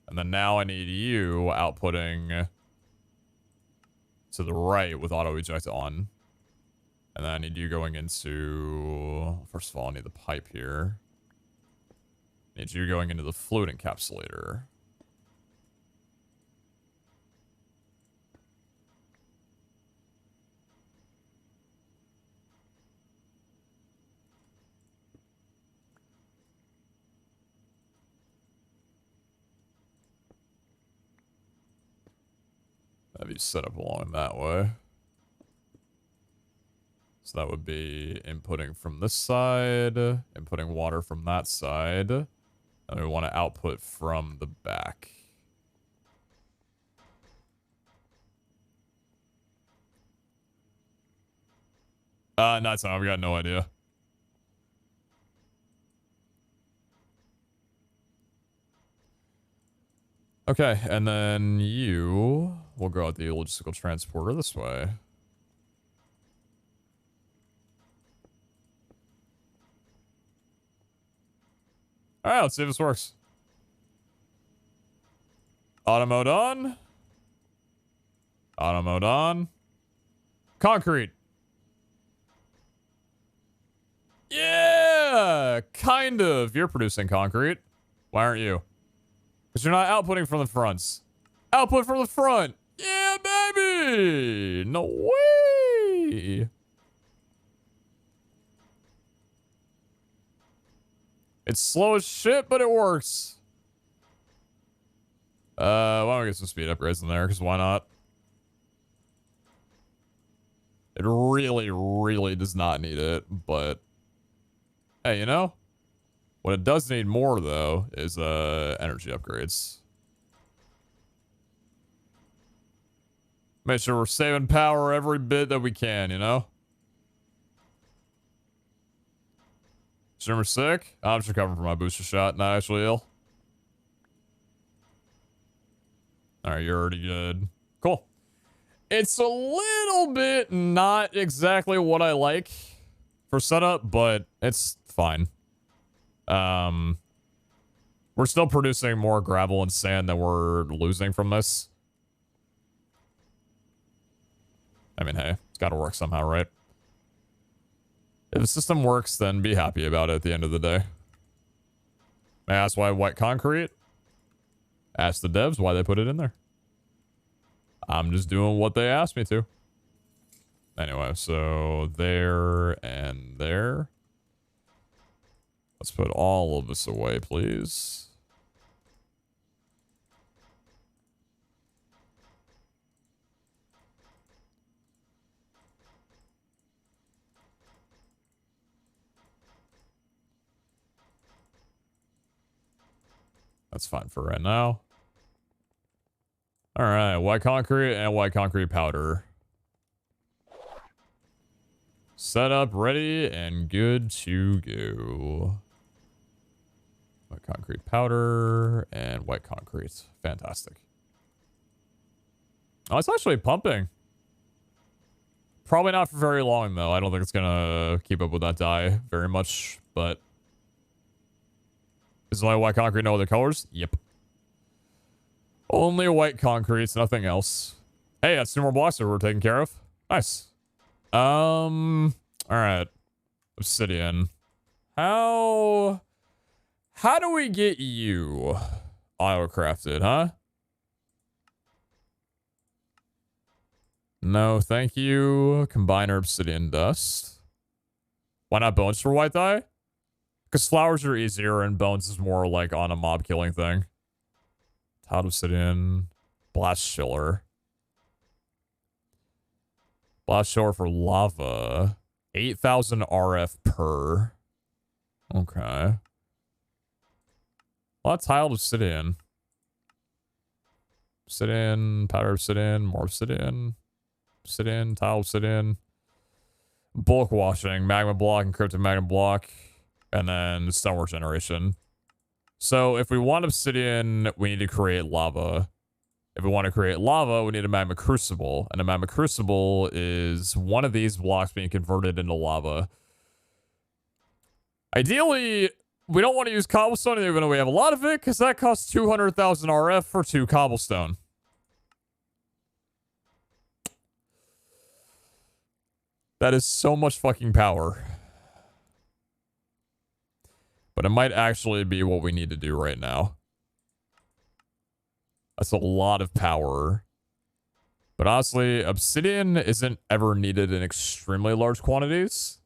And then now I need you outputting to the right with auto eject on. And then I need you going into... First of all, I need the pipe here. I need you going into the fluid encapsulator. That'd be set up along that way. So that would be inputting from this side, inputting water from that side. And we want to output from the back. Not so. I've got no idea. Okay, and then you will go out the logistical transporter this way. Alright, let's see if this works. Auto mode on. Auto mode on. Concrete. Yeah! Kind of. You're producing concrete. Why aren't you? Because you're not outputting from the fronts. Output from the front. Yeah, baby! No way! It's slow as shit, but it works. Why don't we get some speed upgrades in there? Because why not? It really, really does not need it, but... Hey, you know? What it does need more, though, is energy upgrades. Make sure we're saving power every bit that we can, you know? Shimmer sick? I'm just recovering from my booster shot, not actually ill. Alright, you're already good. Cool. It's a little bit not exactly what I like for setup, but it's fine. We're still producing more gravel and sand than we're losing from this. I mean, hey, it's gotta work somehow, right? If the system works, then be happy about it at the end of the day. May I ask why white concrete? Ask the devs why they put it in there. I'm just doing what they asked me to. Anyway, so there and there. Let's put all of this away, please. That's fine for right now. All right, white concrete and white concrete powder. Set up, ready, and good to go. Concrete powder and white concrete. Fantastic. Oh, it's actually pumping. Probably not for very long, though. I don't think it's gonna keep up with that dye very much, but... Is it only white concrete, no other colors? Yep. Only white concretes, nothing else. Hey, that's 2 more blocks that we're taking care of. Nice. Alright. Obsidian. How do we get you auto-crafted, huh? No, thank you. Combiner obsidian dust. Why not bones for white dye? Because flowers are easier and bones is more like on a mob killing thing. Tiled obsidian. Blast chiller. Blast chiller for lava. 8,000 RF per. Okay. A lot of tiled obsidian. Obsidian, powder obsidian, more obsidian. Obsidian, tile obsidian. Bulk washing, magma block, encrypted magma block. And then stonework generation. So if we want obsidian, we need to create lava. If we want to create lava, we need a magma crucible. And a magma crucible is one of these blocks being converted into lava. Ideally, we don't want to use cobblestone even though we have a lot of it, because that costs 200,000 RF for 2 cobblestone. That is so much fucking power. But it might actually be what we need to do right now. That's a lot of power. But honestly, obsidian isn't ever needed in extremely large quantities.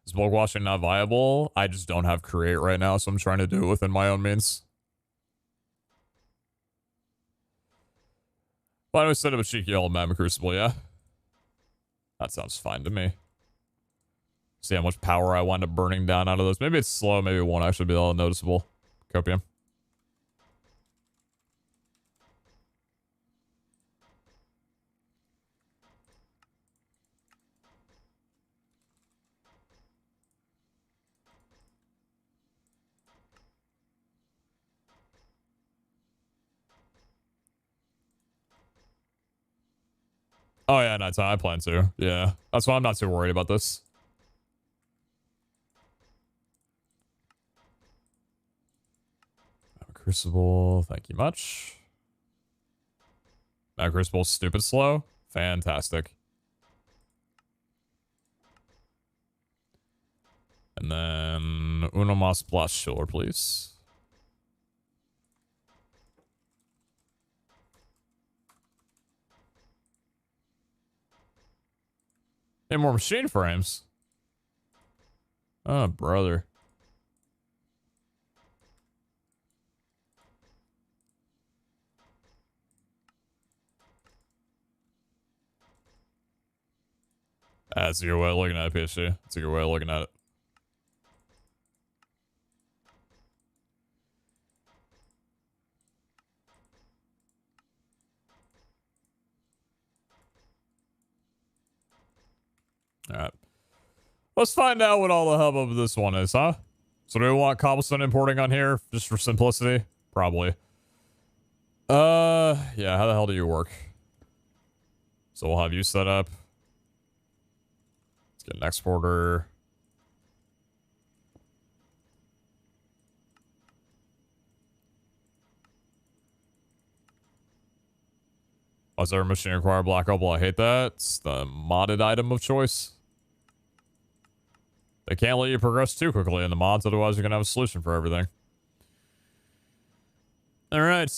Is bulk washing not viable? I just don't have create right now, so I'm trying to do it within my own means. Why don't we set up a cheeky old magma crucible, yeah? That sounds fine to me. See how much power I wind up burning down out of those. Maybe it's slow, maybe it won't actually be all noticeable. Copium. Oh yeah, no, I plan to. Yeah, that's why I'm not too worried about this. Crucible, thank you much. That crucible's stupid slow. Fantastic. And then uno mas blast chiller, please. Hey, more machine frames. Oh, brother. That's a good way of looking at it, PhD. That's a good way of looking at it. Alright. Let's find out what all the hubbub of this one is, huh? So do we want cobblestone importing on here, just for simplicity? Probably. Yeah, how the hell do you work? So we'll have you set up. Let's get an exporter. Was there a machine require black opal? I hate that. It's the modded item of choice. They can't let you progress too quickly in the mods, otherwise you're gonna have a solution for everything. Alright.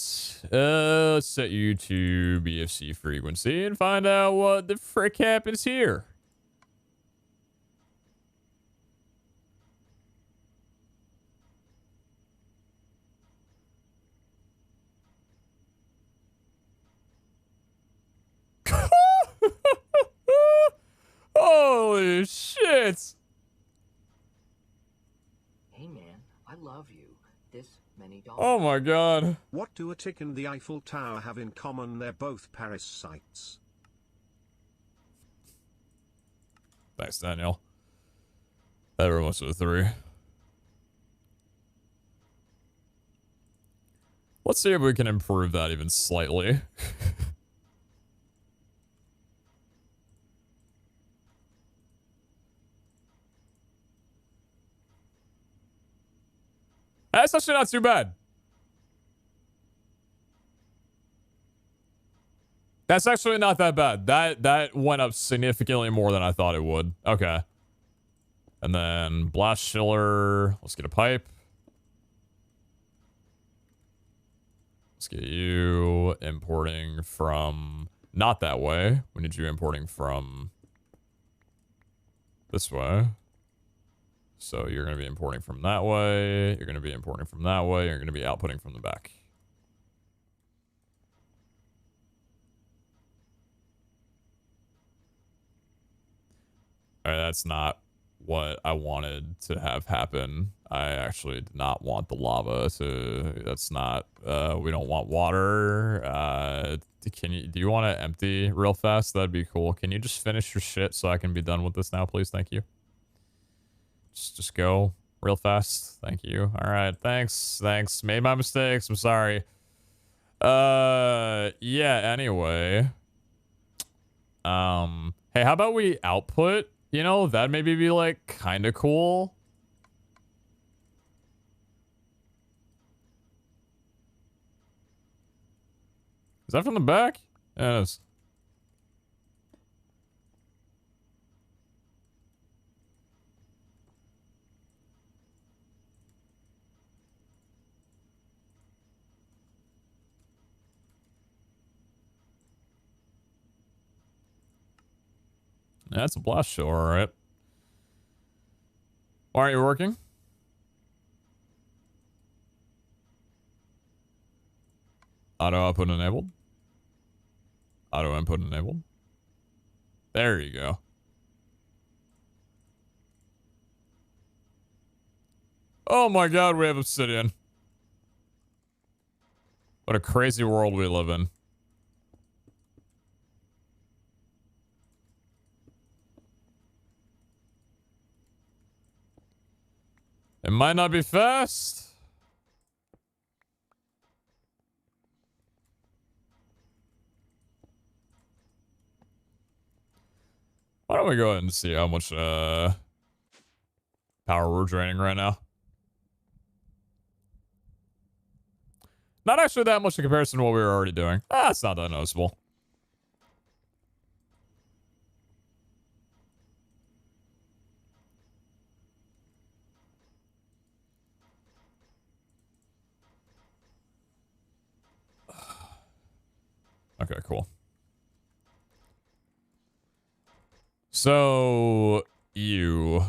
Let's set you to BFC frequency and find out what the frick happens here. Holy shit! Hey man, I love you this many dollars. Oh my god. What do a tick and the Eiffel Tower have in common? They're both Paris sites. Thanks, Daniel. Everyone's a 3. Let's see if we can improve that even slightly. That's actually not too bad. That's actually not that bad. That went up significantly more than I thought it would. Okay. And then blast chiller. Let's get a pipe. Let's get you importing from not that way. We need you importing from this way. So you're going to be importing from that way. You're going to be importing from that way. You're going to be outputting from the back. All right, that's not what I wanted to have happen. I actually did not want the lava to. That's not. We don't want water. Do you want to empty real fast? That'd be cool. Can you just finish your shit so I can be done with this now, please? Thank you. Just go real fast. Thank you. All right. Thanks. Made my mistakes. I'm sorry. Yeah. Anyway. Hey, how about we output? You know, that maybe be like kind of cool. Is that from the back? Yeah, it is. That's a blast show, all right. Why aren't you working? Auto output enabled. Auto input enabled. There you go. Oh my god, we have obsidian. What a crazy world we live in. It might not be fast. Why don't we go ahead and see how much power we're draining right now? Not actually that much in comparison to what we were already doing. Ah, it's not that noticeable. Okay, cool. So, you.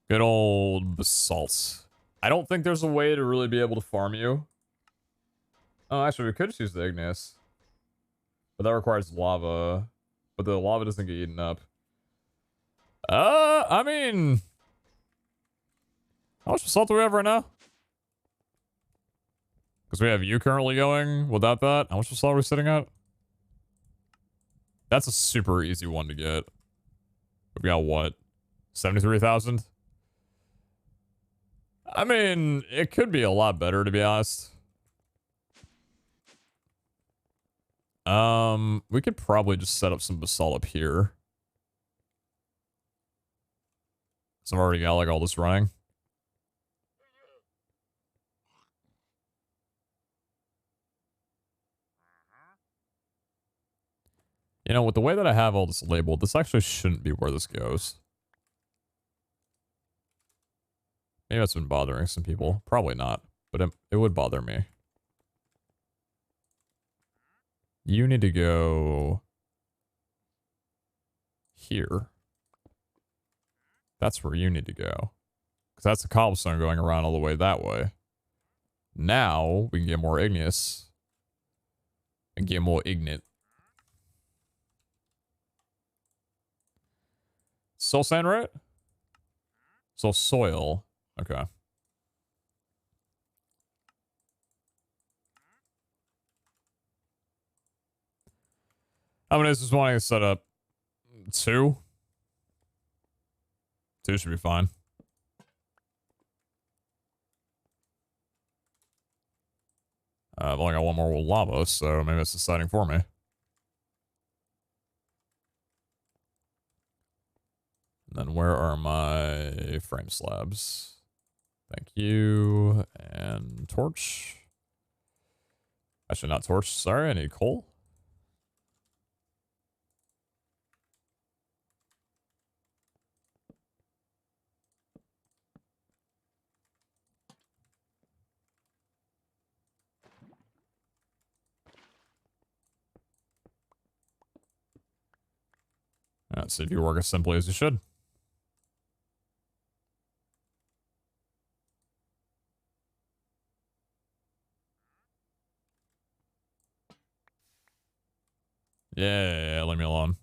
Good old basalt. I don't think there's a way to really be able to farm you. Oh, actually, we could just use the igneous. But that requires lava. But the lava doesn't get eaten up. I mean... How much basalt do we have right now? Because we have you currently going without that. How much basalt are we sitting at? That's a super easy one to get. We've got what? 73,000? I mean, it could be a lot better, to be honest. We could probably just set up some basalt up here. So I've already got like all this running. You know, with the way that I have all this labeled, this actually shouldn't be where this goes. Maybe that's been bothering some people. Probably not, but it would bother me. You need to go here. That's where you need to go. Because that's the cobblestone going around all the way that way. Now, we can get more igneous. And get more ignite. Soul sand, right? Soul soil. Okay. How many is this wanting to set up? 2? 2 should be fine. I've only got 1 more with lava, so maybe that's deciding for me. And then where are my frame slabs? Thank you. And torch. Actually, not torch. Sorry, I need coal. Let's see if you work as simply as you should. Yeah, leave me alone.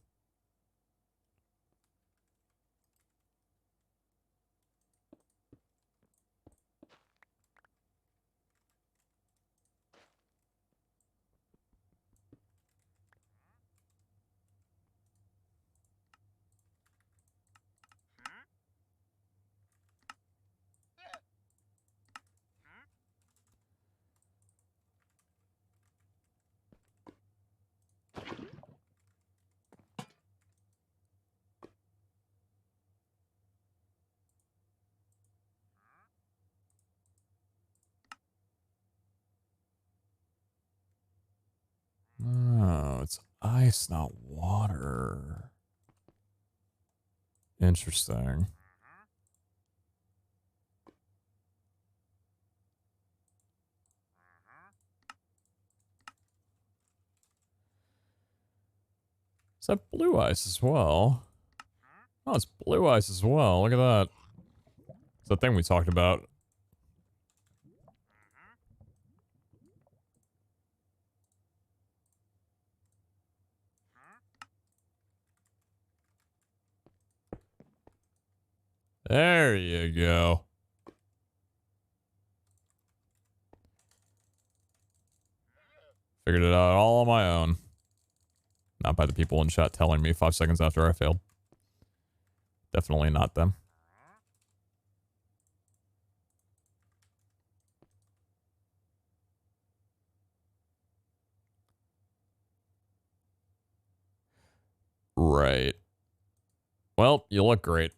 Oh, it's ice, not water. Interesting. Is that blue ice as well? Oh, it's blue ice as well. Look at that. It's the thing we talked about. There you go. Figured it out all on my own. Not by the people in chat telling me 5 seconds after I failed. Definitely not them. Right. Well, you look great.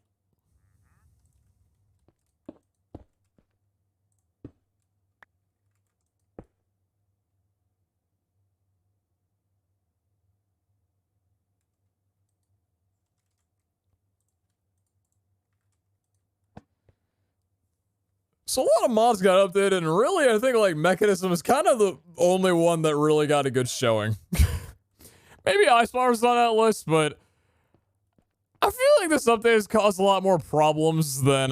So a lot of mods got updated, and really, I think like Mechanism is kind of the only one that really got a good showing. Maybe Ice Power's on that list, but I feel like this update has caused a lot more problems than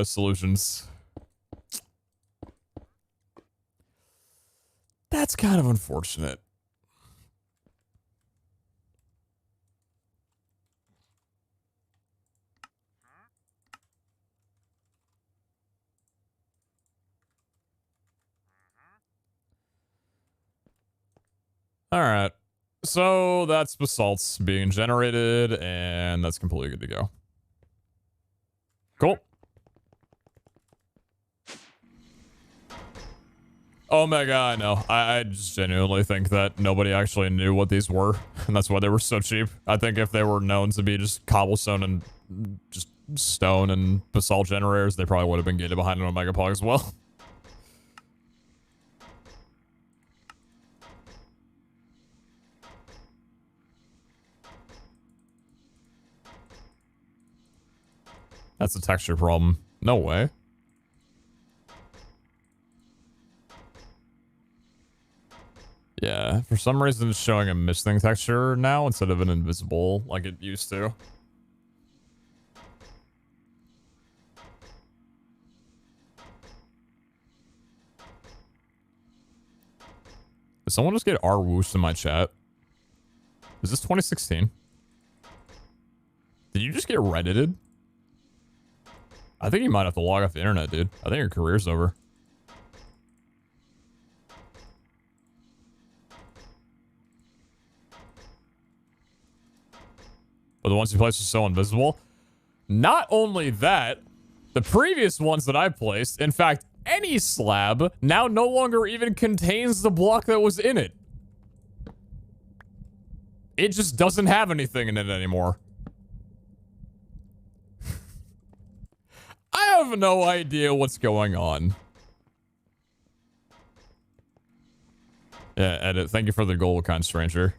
solutions. That's kind of unfortunate. All right. So that's basalts being generated, and that's completely good to go. Cool. Omega, I know. I just genuinely think that nobody actually knew what these were, and that's why they were so cheap. I think if they were known to be just cobblestone and just stone and basalt generators, they probably would have been gated behind an Omega Pog as well. That's a texture problem. No way. Yeah, for some reason it's showing a misting texture now instead of an invisible like it used to. Did someone just get R whoosh in my chat? Is this 2016? Did you just get reddited? I think you might have to log off the internet, dude. I think your career's over. But the ones you placed are so invisible. Not only that, the previous ones that I placed, in fact, any slab now no longer even contains the block that was in it. It just doesn't have anything in it anymore. I have no idea what's going on. Yeah, edit. Thank you for the gold, kind stranger.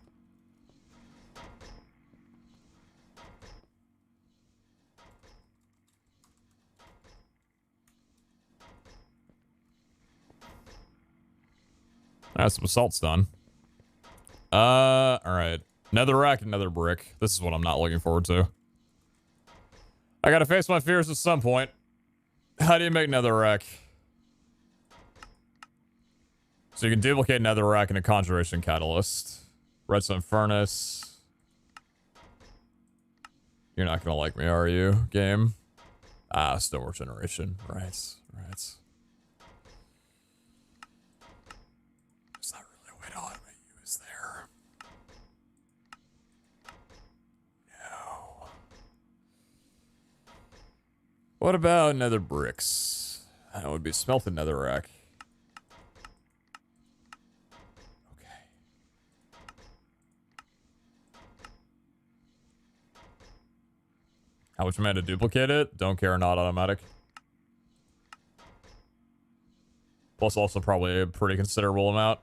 Alright, some assault's done. Alright. Nether rack, another brick. This is what I'm not looking forward to. I gotta face my fears at some point. How do you make nether rack? So you can duplicate nether rack in a conjuration catalyst. Redstone furnace. You're not gonna like me, are you, game? Ah, still regeneration. Right, right. There's not really a way to automate you, is there? No. What about nether bricks? That would be smelted nether rack. How much am I to duplicate it? Don't care, not automatic. Plus also probably a pretty considerable amount.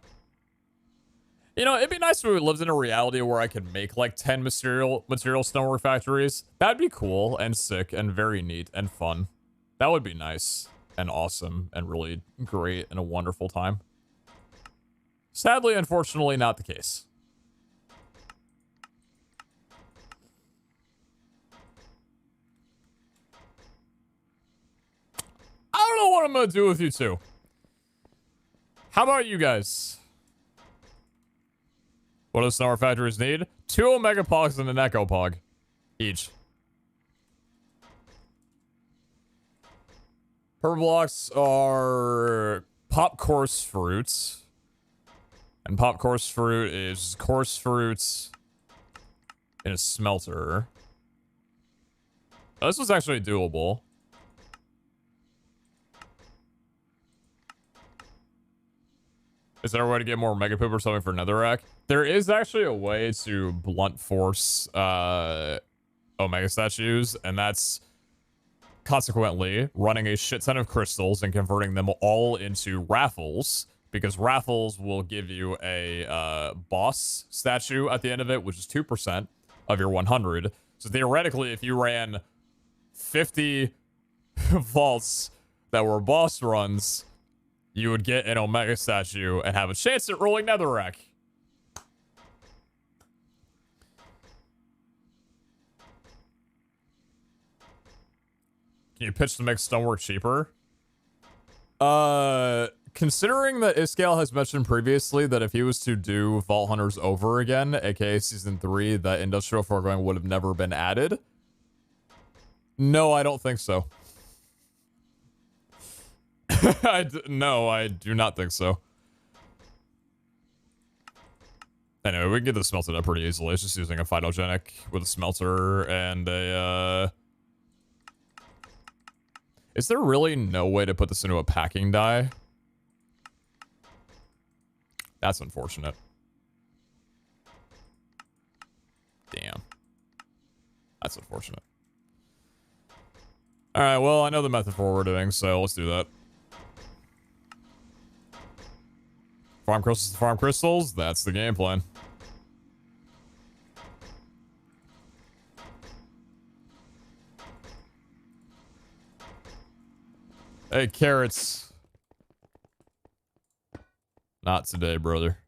You know, it'd be nice if we lived in a reality where I could make like 10 material stonework factories. That'd be cool and sick and very neat and fun. That would be nice and awesome and really great and a wonderful time. Sadly, unfortunately, not the case. I don't know what I'm gonna do with you two. How about you guys? What do the Snower Factories need? 2 Omega Pogs and an Echo Pog. Each. Purple blocks are pop coarse fruits. And pop coarse fruit is coarse fruits in a smelter. Oh, this was actually doable. Is there a way to get more Mega Poop or something for Netherrack? There is actually a way to blunt force Omega statues, and that's consequently running a shit ton of crystals and converting them all into raffles, because raffles will give you a boss statue at the end of it, which is 2% of your 100. So theoretically, if you ran 50 vaults that were boss runs, you would get an Omega statue and have a chance at rolling Netherrack. Can you pitch to make stonework cheaper? Considering that Iskale has mentioned previously that if he was to do Vault Hunters over again, aka Season 3, that Industrial Foregoing would have never been added. No, I don't think so. No, I do not think so. Anyway, we can get this smelted up pretty easily. It's just using a phytogenic with a smelter and a, Is there really no way to put this into a packing die? That's unfortunate. Damn. That's unfortunate. Alright, well, I know the method for what we're doing, so let's do that. Farm crystals to farm crystals, that's the game plan. Hey, carrots. Not today, brother.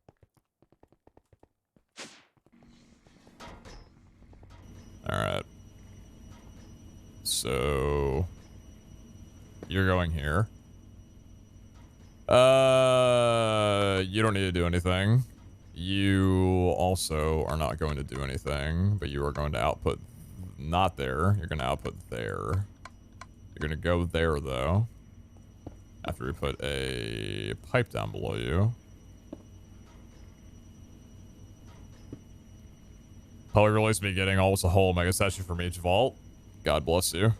Alright. So... you're going here. You don't need to do anything. You also are not going to do anything, but you are going to output not there. You're going to output there. You're going to go there, though. After we put a pipe down below you. Probably released me getting almost a whole mega statue from each vault. God bless you.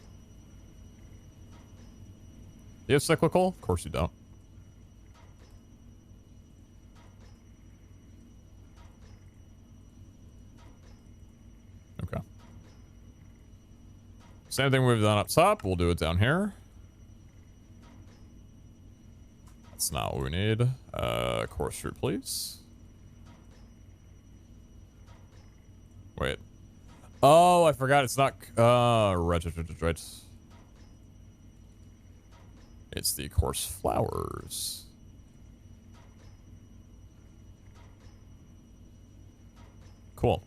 You have cyclical? Of course you don't. Okay. Same thing we've done up top. We'll do it down here. That's not what we need. Course route, please. Wait. Oh, I forgot it's not... right. It's the course flowers. Cool.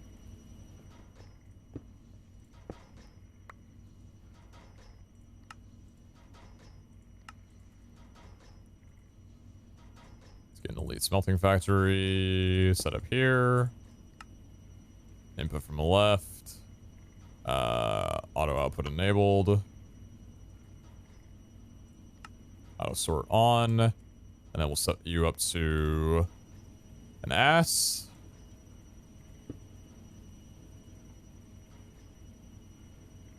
Let's get an elite smelting factory set up here. Input from the left. Auto output enabled. Auto sort on. And then we'll set you up to an ass.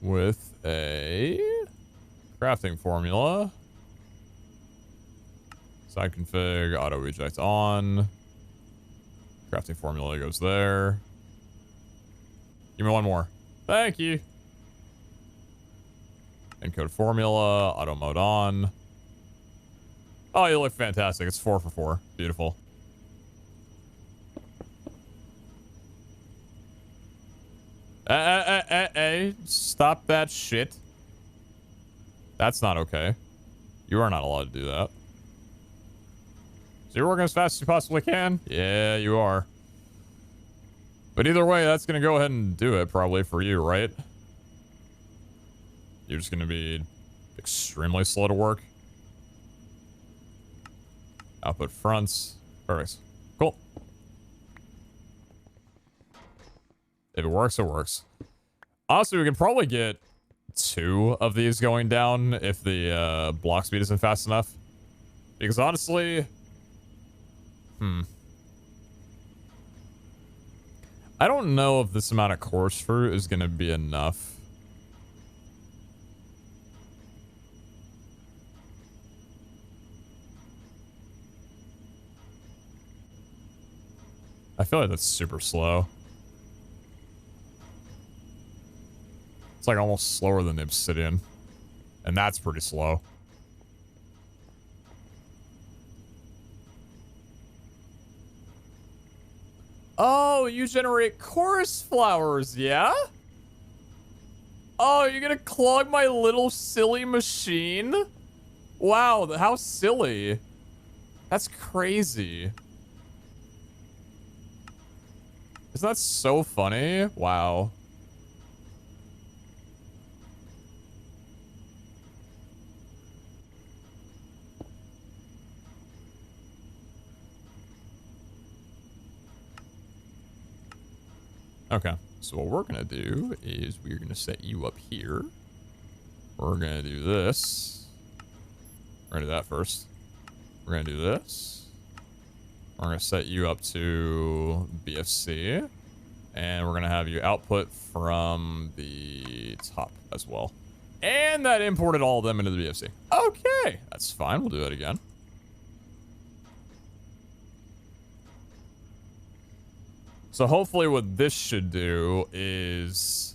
With a crafting formula. Side config, auto eject on. Crafting formula goes there. Give me one more. Thank you. Encode formula, auto mode on. Oh, you look fantastic. It's 4 for 4. Beautiful. Stop that shit. That's not okay. You are not allowed to do that. So you're working as fast as you possibly can? Yeah, you are. But either way, that's going to go ahead and do it probably for you, right? You're just going to be extremely slow to work. Output fronts. Perfect. Cool. If it works, it works. Honestly, we can probably get 2 of these going down if the block speed isn't fast enough. Because honestly... I don't know if this amount of course fruit is going to be enough. I feel like that's super slow. It's like almost slower than the obsidian. And that's pretty slow. Oh, you generate chorus flowers, yeah? Oh, you're gonna clog my little silly machine? Wow, how silly. That's crazy. Isn't that so funny? Wow. Okay, so what we're gonna do is we're gonna set you up here. We're gonna do this. We're gonna do that first. We're gonna do this. We're gonna set you up to BFC. And we're gonna have you output from the top as well. And that imported all of them into the BFC. Okay, that's fine. We'll do it again. So hopefully what this should do is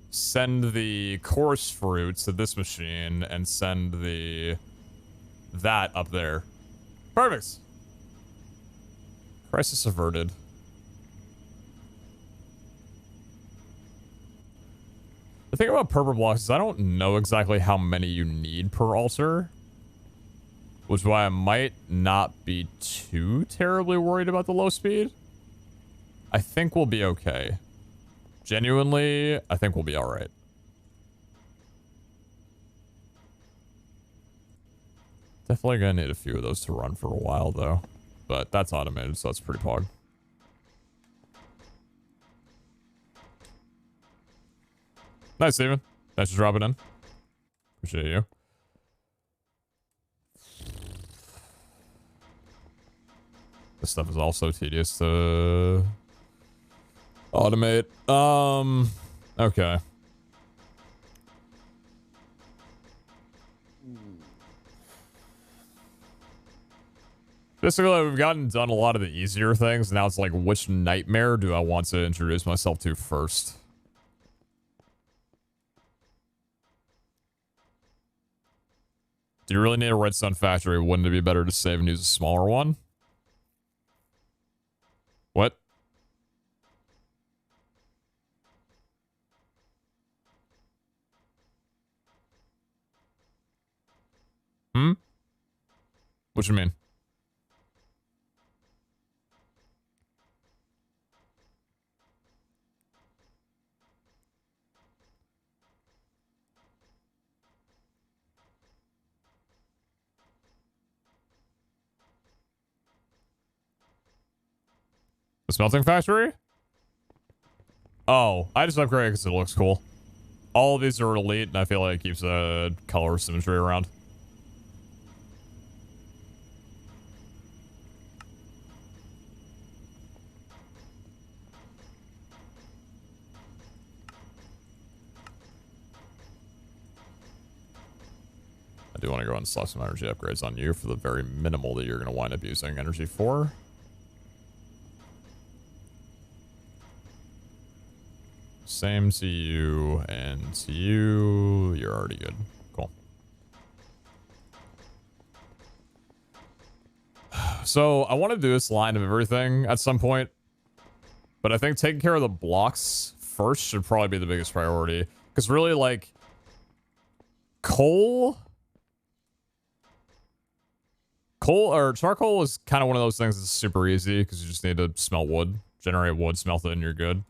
send the course fruits to this machine and send that up there. Perfect. Crisis averted. The thing about purple blocks is I don't know exactly how many you need per altar. Which is why I might not be too terribly worried about the low speed. I think we'll be okay. Genuinely, I think we'll be alright. Definitely gonna need a few of those to run for a while, though. But that's automated, so that's pretty pog. Nice, Steven. Thanks for dropping in. Appreciate you. This stuff is also tedious to Automate. Okay. Basically, we've done a lot of the easier things. Now it's like, which nightmare do I want to introduce myself to first? Do you really need a redstone factory? Wouldn't it be better to save and use a smaller one? What? Hmm? What you mean? The smelting factory? Oh, I just upgraded because it looks cool. All of these are elite, and I feel like it keeps color symmetry around. I do want to go and slap some energy upgrades on you for the very minimal that you're going to wind up using energy for. Same to you and to you. You're already good. Cool. So I want to do this line of everything at some point, but I think taking care of the blocks first should probably be the biggest priority. Because really, like, coal or charcoal is kind of one of those things that's super easy because you just need to smelt wood, generate wood, smelt it, and you're good.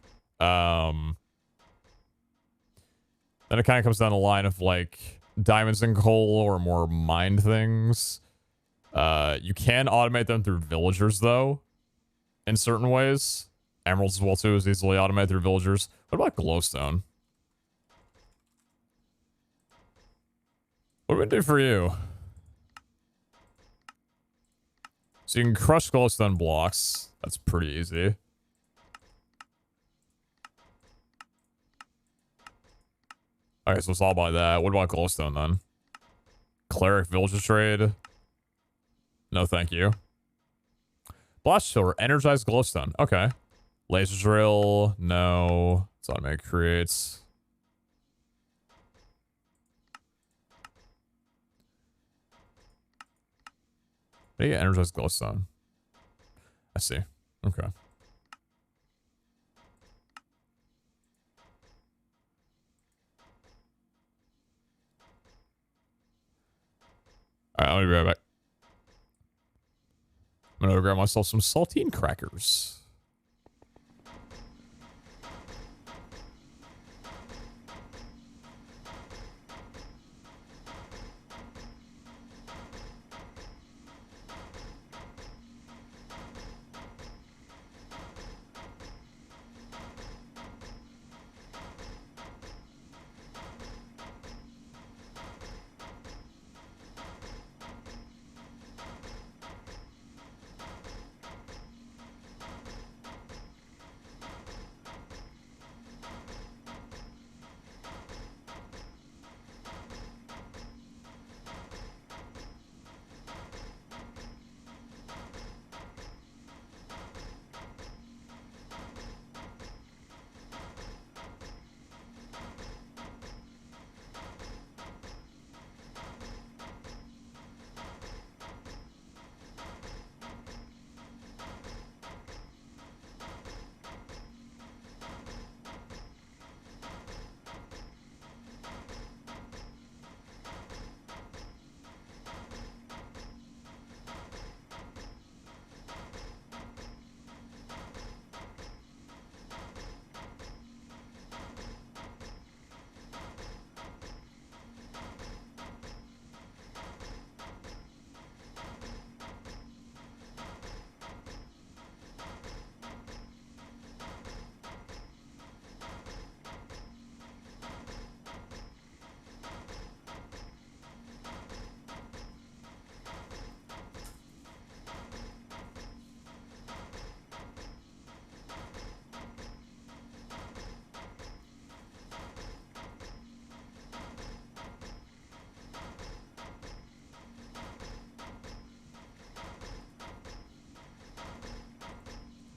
Then it kind of comes down the line of like diamonds and coal or more mined things. You can automate them through villagers though, in certain ways. Emeralds as well too is easily automated through villagers. What about glowstone? What do we do for you? So you can crush glowstone blocks. That's pretty easy. Okay, so let's all buy that. What about glowstone then? Cleric villager trade. No, thank you. Blast chiller, energized glowstone. Okay. Laser drill. No. It's automatic creates. Yeah, energized glowstone. I see. Okay. Alright, I'll be right back. I'm gonna go grab myself some saltine crackers.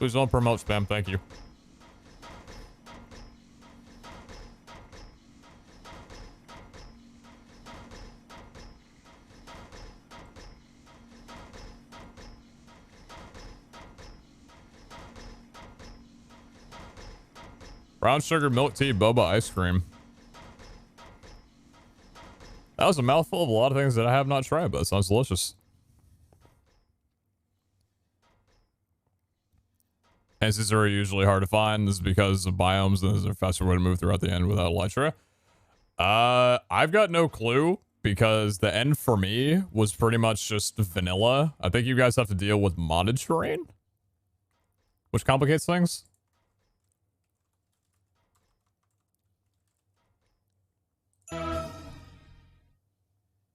Please don't promote spam. Thank you. Brown sugar milk tea boba ice cream. That was a mouthful of a lot of things that I have not tried, but it sounds delicious. Answers are usually hard to find. This is because of biomes, and this is a faster way to move throughout the end without elytra. I've got no clue, because the end for me was pretty much just vanilla. I think you guys have to deal with modded terrain, which complicates things.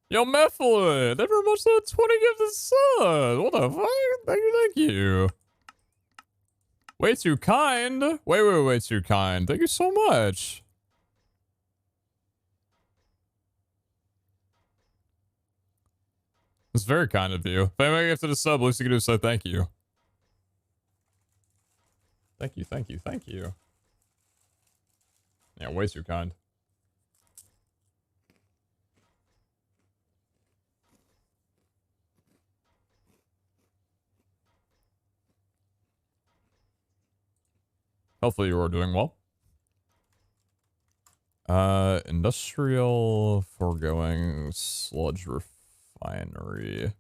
Yo, Mephilet, thank you very much for the 20 gifted subs. What the fuck? Thank you. Way too kind. Way too kind. Thank you so much. It's very kind of you. If anybody gifted a sub, least you can do is say thank you. Thank you, thank you, thank you. Yeah, way too kind. Hopefully you are doing well. Industrial foregoing sludge refinery.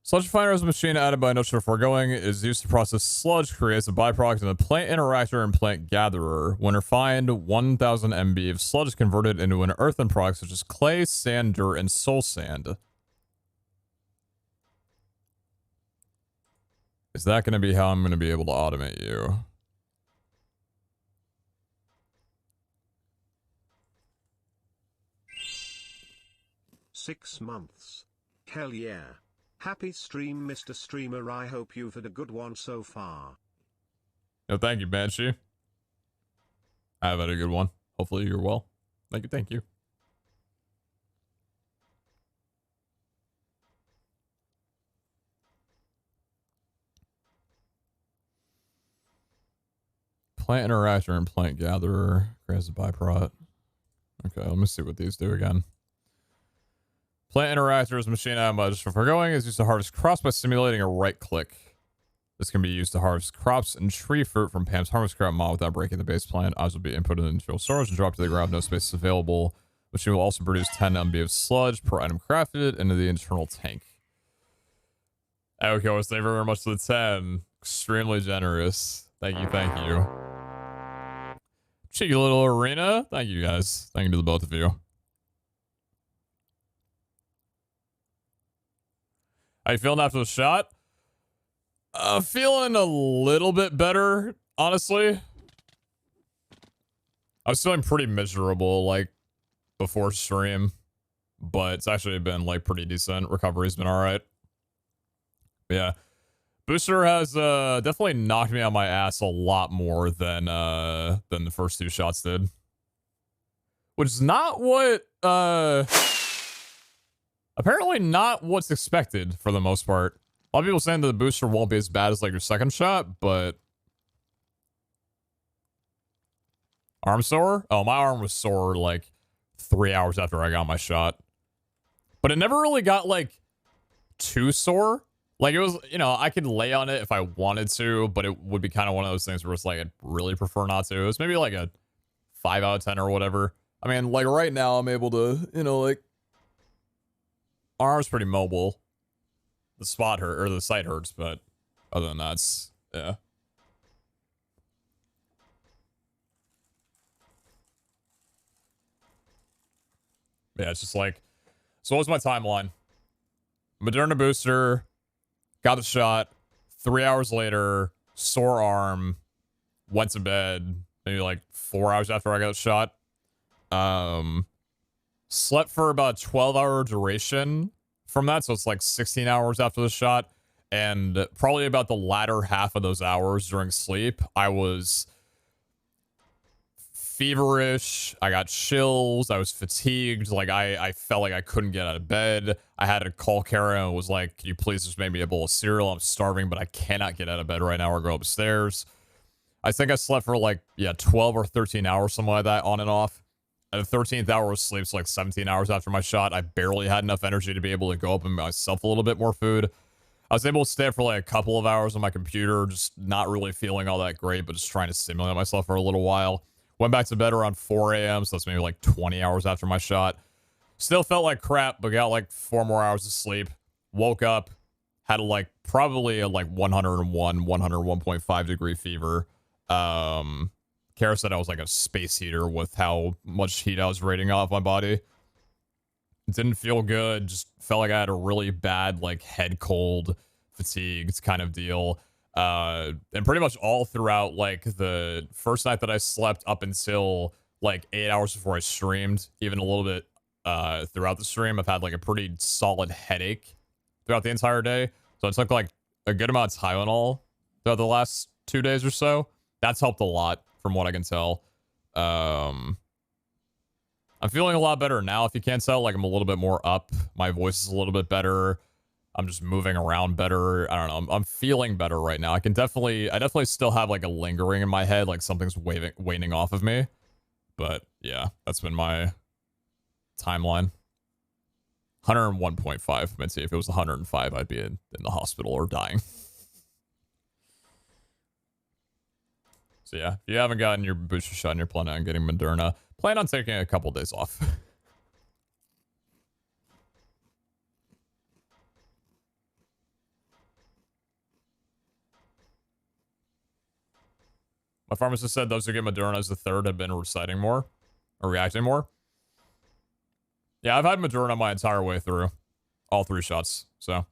Sludge refinery is a machine added by industrial foregoing. It is used to process sludge, creates a byproduct in a plant interactor and plant gatherer. When refined, 1000 MB of sludge is converted into an earthen product such as clay, sand, dirt, and soul sand. Is that going to be how I'm going to be able to automate you? Six months. Hell yeah. Happy stream, Mr. Streamer. I hope you've had a good one so far. No, thank you, Banshee. I've had a good one. Hopefully you're well. Thank you, thank you. Plant interactor and plant gatherer creates a byproduct. Okay, let me see what these do again. Plant interactor is a machine added by just for foregoing is used to harvest crops by simulating a right click. This can be used to harvest crops and tree fruit from Pam's harvest crop mod without breaking the base plant. Items will be inputted into storage and dropped to the ground. No space is available. Machine will also produce 10 MB of sludge per item crafted into the internal tank. Okay, well, thank you very much for the 10. Extremely generous. Thank you, thank you. Cheeky little arena. Thank you, guys. Thank you to the both of you. How you feeling after the shot? Feeling a little bit better, honestly. I was feeling pretty miserable, like, before stream. But it's actually been, like, pretty decent. Recovery's been alright. Yeah. Booster has definitely knocked me on my ass a lot more than the first two shots did. Which is not what apparently not what's expected for the most part. A lot of people saying that the booster won't be as bad as like your second shot, but arm sore? Oh, my arm was sore like 3 hours after I got my shot. But it never really got like too sore. Like, it was, you know, I could lay on it if I wanted to, but it would be kind of one of those things where it's like, I'd really prefer not to. It was maybe like a 5 out of 10 or whatever. I mean, like, right now, I'm able to, you know, like, arm's pretty mobile. The spot hurt, or the site hurts, but other than that, it's, yeah. Yeah, it's just like, so what was my timeline? Moderna booster, got the shot, 3 hours later, sore arm, went to bed, maybe like 4 hours after I got the shot. Slept for about 12-hour duration from that, so it's like 16 hours after the shot, and probably about the latter half of those hours during sleep, I was feverish. I got chills. I was fatigued. Like I felt like I couldn't get out of bed. I had to call Kara and was like, "Can you please just make me a bowl of cereal? I'm starving, but I cannot get out of bed right now or go upstairs." I think I slept for like 12 or 13 hours, something like that, on and off. And the 13th hour of sleep, so like 17 hours after my shot. I barely had enough energy to be able to go up and make myself a little bit more food. I was able to stay up for like a couple of hours on my computer, just not really feeling all that great, but just trying to stimulate myself for a little while. Went back to bed around 4 a.m., so that's maybe like 20 hours after my shot. Still felt like crap, but got like 4 more hours of sleep. Woke up, had like probably a like 101.5 degree fever. Kara said I was like a space heater with how much heat I was radiating off my body. Didn't feel good. Just felt like I had a really bad, like, head cold, fatigued kind of deal. And pretty much all throughout, like, the first night that I slept up until, like, 8 hours before I streamed, even a little bit throughout the stream, I've had, like, a pretty solid headache throughout the entire day. So I took, like, a good amount of Tylenol throughout the last 2 days or so. That's helped a lot, from what I can tell. I'm feeling a lot better now, if you can't tell. Like, I'm a little bit more up. My voice is a little bit better. I'm just moving around better. I don't know. I'm feeling better right now. I definitely still have, like, a lingering in my head, like something's waning off of me. But, yeah, that's been my timeline. 101.5. Let's see, if it was 105, I'd be in the hospital or dying. So yeah, if you haven't gotten your booster shot and you're planning on getting Moderna, plan on taking a couple days off. My pharmacist said those who get Moderna as the third have been reciting more, or reacting more. Yeah, I've had Moderna my entire way through. All 3 shots, so.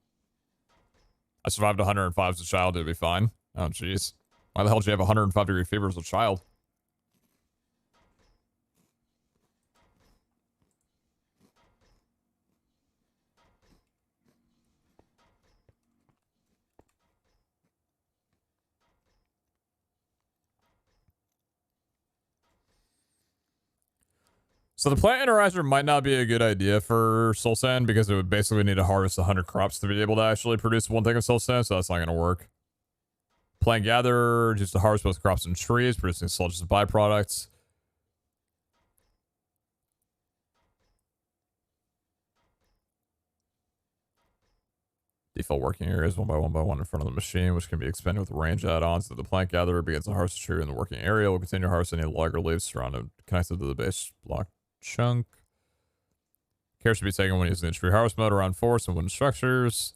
I survived 105 as a child, it'd be fine. Oh, jeez. Why the hell did you have 105 degree fever as a child? So the plant analyzer might not be a good idea for soul sand because it would basically need to harvest 100 crops to be able to actually produce 1 thing of soul sand, so that's not going to work. Plant gather, just to harvest both crops and trees, producing sludge as byproducts. Default working areas 1 by 1 by 1 in front of the machine, which can be expanded with range add-ons. So the plant gatherer begins to harvest a tree in the working area. Will continue to harvest any log or leaves surrounded, connected to the base block chunk. Care should be taken when using the tree harvest mode around forests and wooden structures.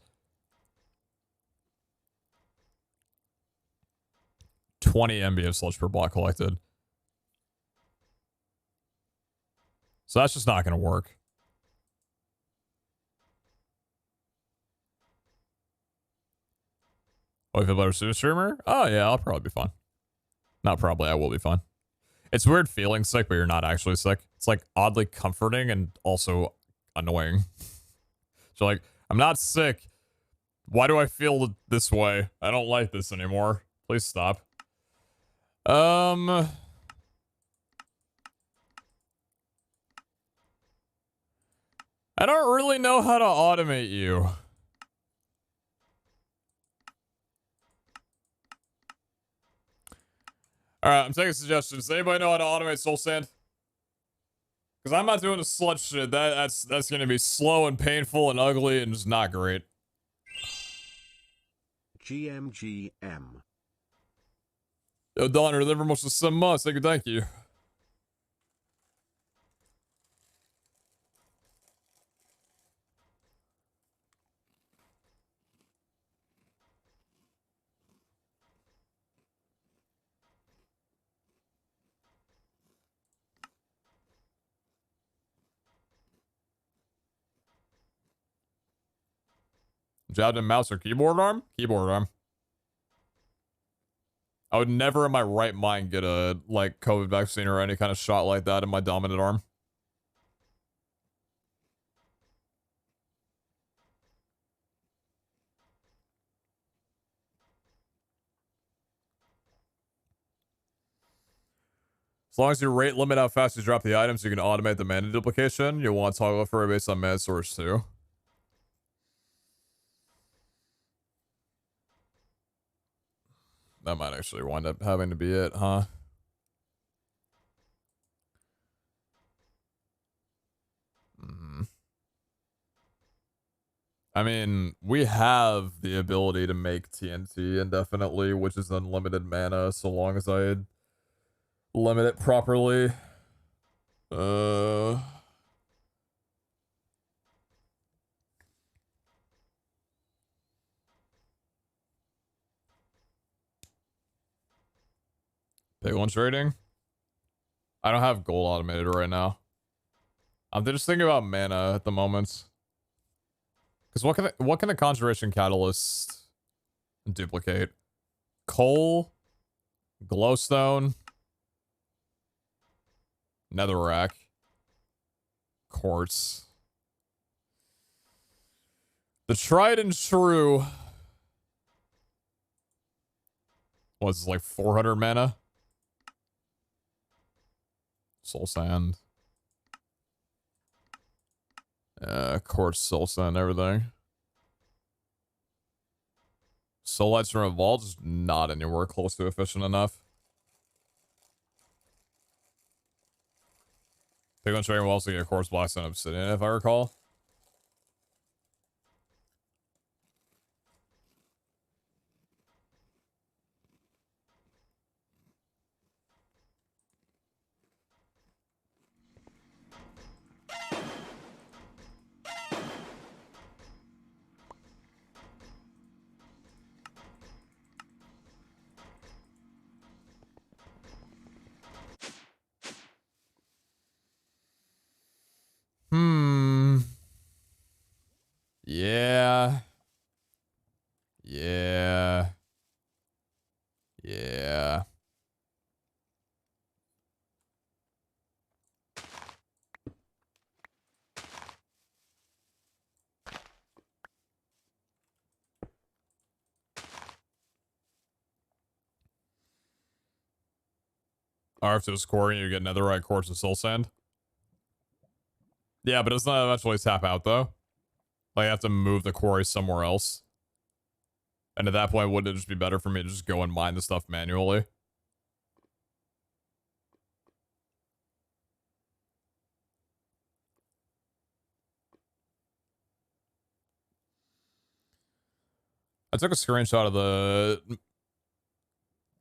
20 MB of sludge per block collected. So that's just not going to work. Oh, you feel better as a streamer? Oh, yeah, I'll probably be fine. Not probably, I will be fine. It's weird feeling sick, but you're not actually sick. It's, like, oddly comforting and also annoying. So, like, I'm not sick. Why do I feel this way? I don't like this anymore. Please stop. I don't really know how to automate you. Alright, I'm taking suggestions. Does anybody know how to automate soul sand? Because I'm not doing the sludge shit. That's gonna be slow and painful and ugly and just not great. GMGM. Yo, Donner, never much to 7 months. Thank you. Jabbed in mouse or keyboard arm? Keyboard arm. I would never in my right mind get a, like, COVID vaccine or any kind of shot like that in my dominant arm. As long as you rate limit how fast you drop the items, you can automate the mana duplication. You'll want to toggle for it based on mana source too. That might actually wind up having to be it, huh? I mean, we have the ability to make TNT indefinitely, which is unlimited mana, so long as I limit it properly. Big one trading. I don't have gold automated right now. I'm just thinking about mana at the moment. Because what can the conjuration catalyst duplicate? Coal, glowstone, netherrack, quartz. The tried and true was like 400 mana. Soul sand. Quartz, soul sand, everything. Soul lights from a vault is not anywhere close to efficient enough. Big one trading will also get quartz blocks and obsidian, if I recall. Yeah. Yeah. Yeah. Or if it was quarry, you get netherite, quartz, and soul sand. Yeah, but it's not eventually tap out, though. Like, I have to move the quarry somewhere else. And at that point, wouldn't it just be better for me to just go and mine the stuff manually? I took a screenshot of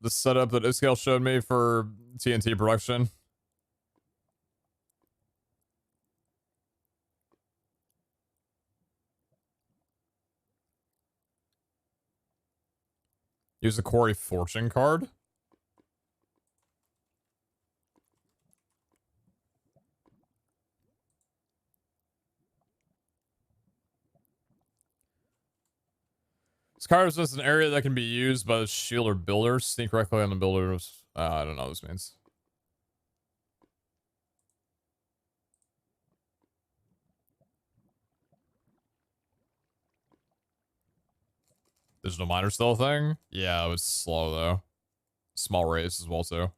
the setup that Iscale showed me for TNT production. Use the quarry fortune card. This card is just an area that can be used by the shield or builder. Sneak correctly on the builders. I don't know what this means. Digital miner still a thing? Yeah, it was slow though. Small race as well too.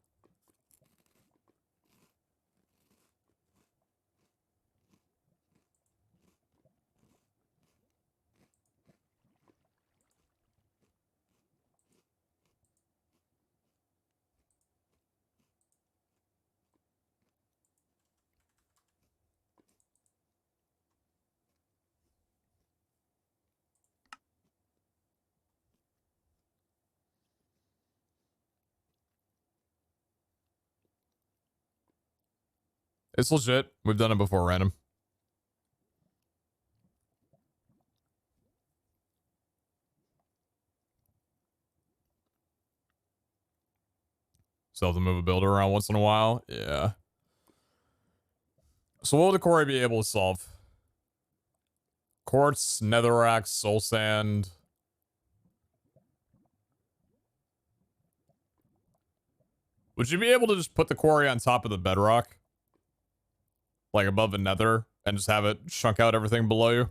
It's legit. We've done it before, random. Still have to move a builder around once in a while. Yeah. So what will the quarry be able to solve? Quartz, netherrack, soul sand. Would you be able to just put the quarry on top of the bedrock? Like above the nether? And just have it chunk out everything below you?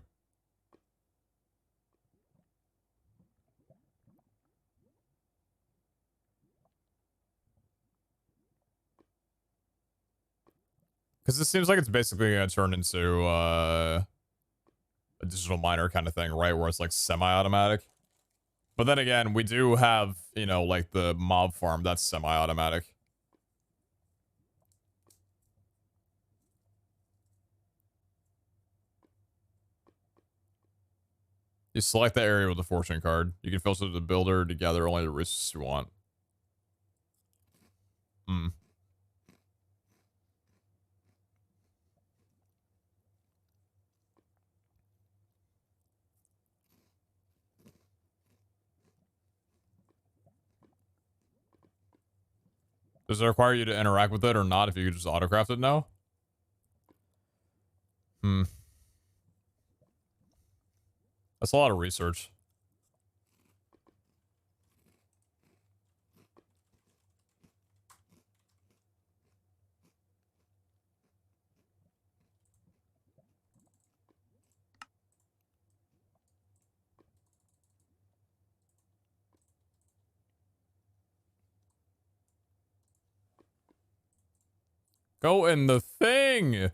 Because it seems like it's basically going to turn into a digital miner kind of thing, right? Where it's like semi-automatic. But then again, we do have, you know, like the mob farm that's semi-automatic. You select the area with the fortune card. You can filter the builder to gather only the resources you want. Hmm. Does it require you to interact with it or not if you could just autocraft it now? Hmm. That's a lot of research. Go in the thing! You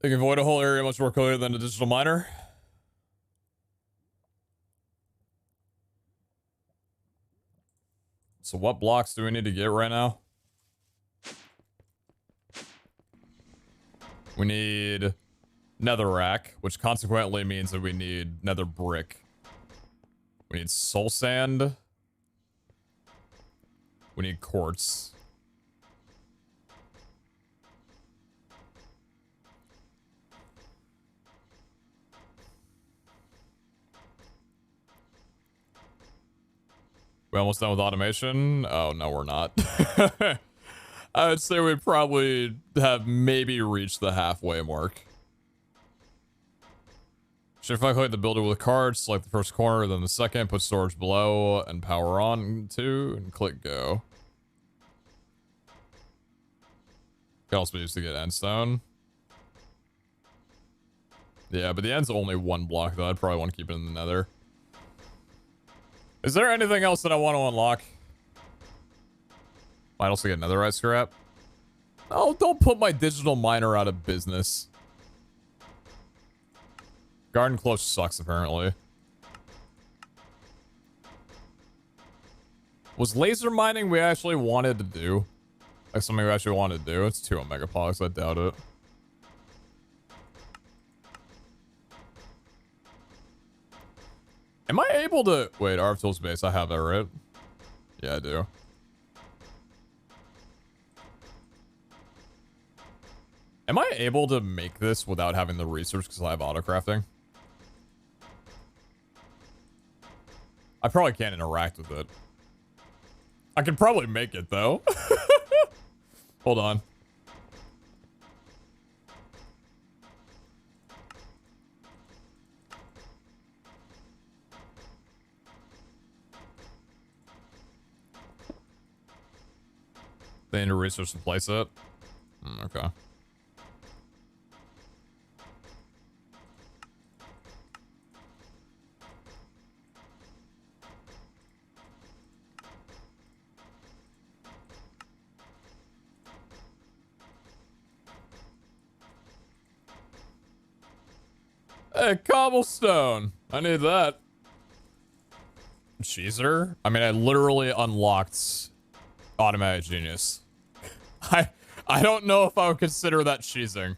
can void a whole area much more quickly than a digital miner. So what blocks do we need to get right now? We need netherrack, which consequently means that we need nether brick. We need soul sand. We need quartz. We almost done with automation? Oh, no, we're not. I would say we probably have maybe reached the halfway mark. Should if I click the builder with cards, select the first corner, then the second, put storage below, and power on to, and click go. Can also be used to get endstone. Yeah, but the end's only one block, though. I'd probably want to keep it in the nether. Is there anything else that I want to unlock? Might also get netherite scrap. Oh, don't put my digital miner out of business. Garden close sucks, apparently. Was laser mining we actually wanted to do? Like something we actually wanted to do? It's 2 omega pogs, I doubt it. Am I able to... Wait, RF Tools base, I have that, right? Yeah, I do. Am I able to make this without having the research because I have autocrafting? I probably can't interact with it. I can probably make it, though. Hold on. They need to research to place it? Okay. Hey, cobblestone. I need that. Cheeser? I mean, I literally unlocked automatic genius. I don't know if I would consider that cheesing.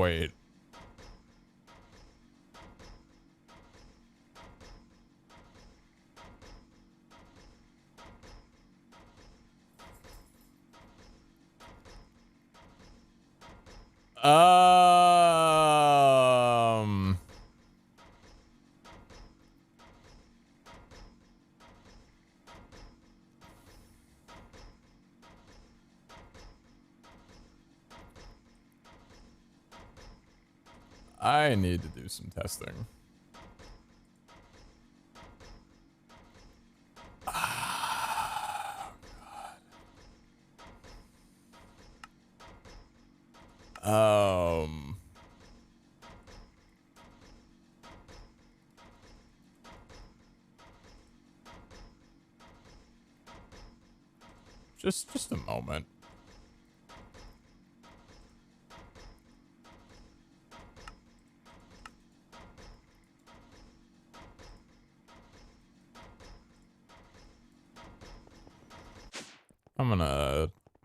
wait. I need to do some testing. Um, just a moment.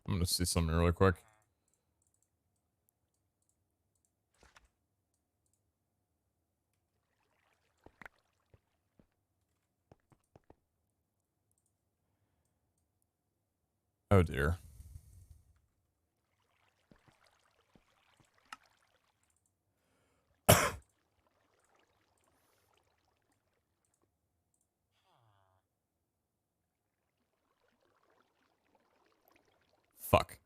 I'm gonna see something really quick. Oh dear. Fuck.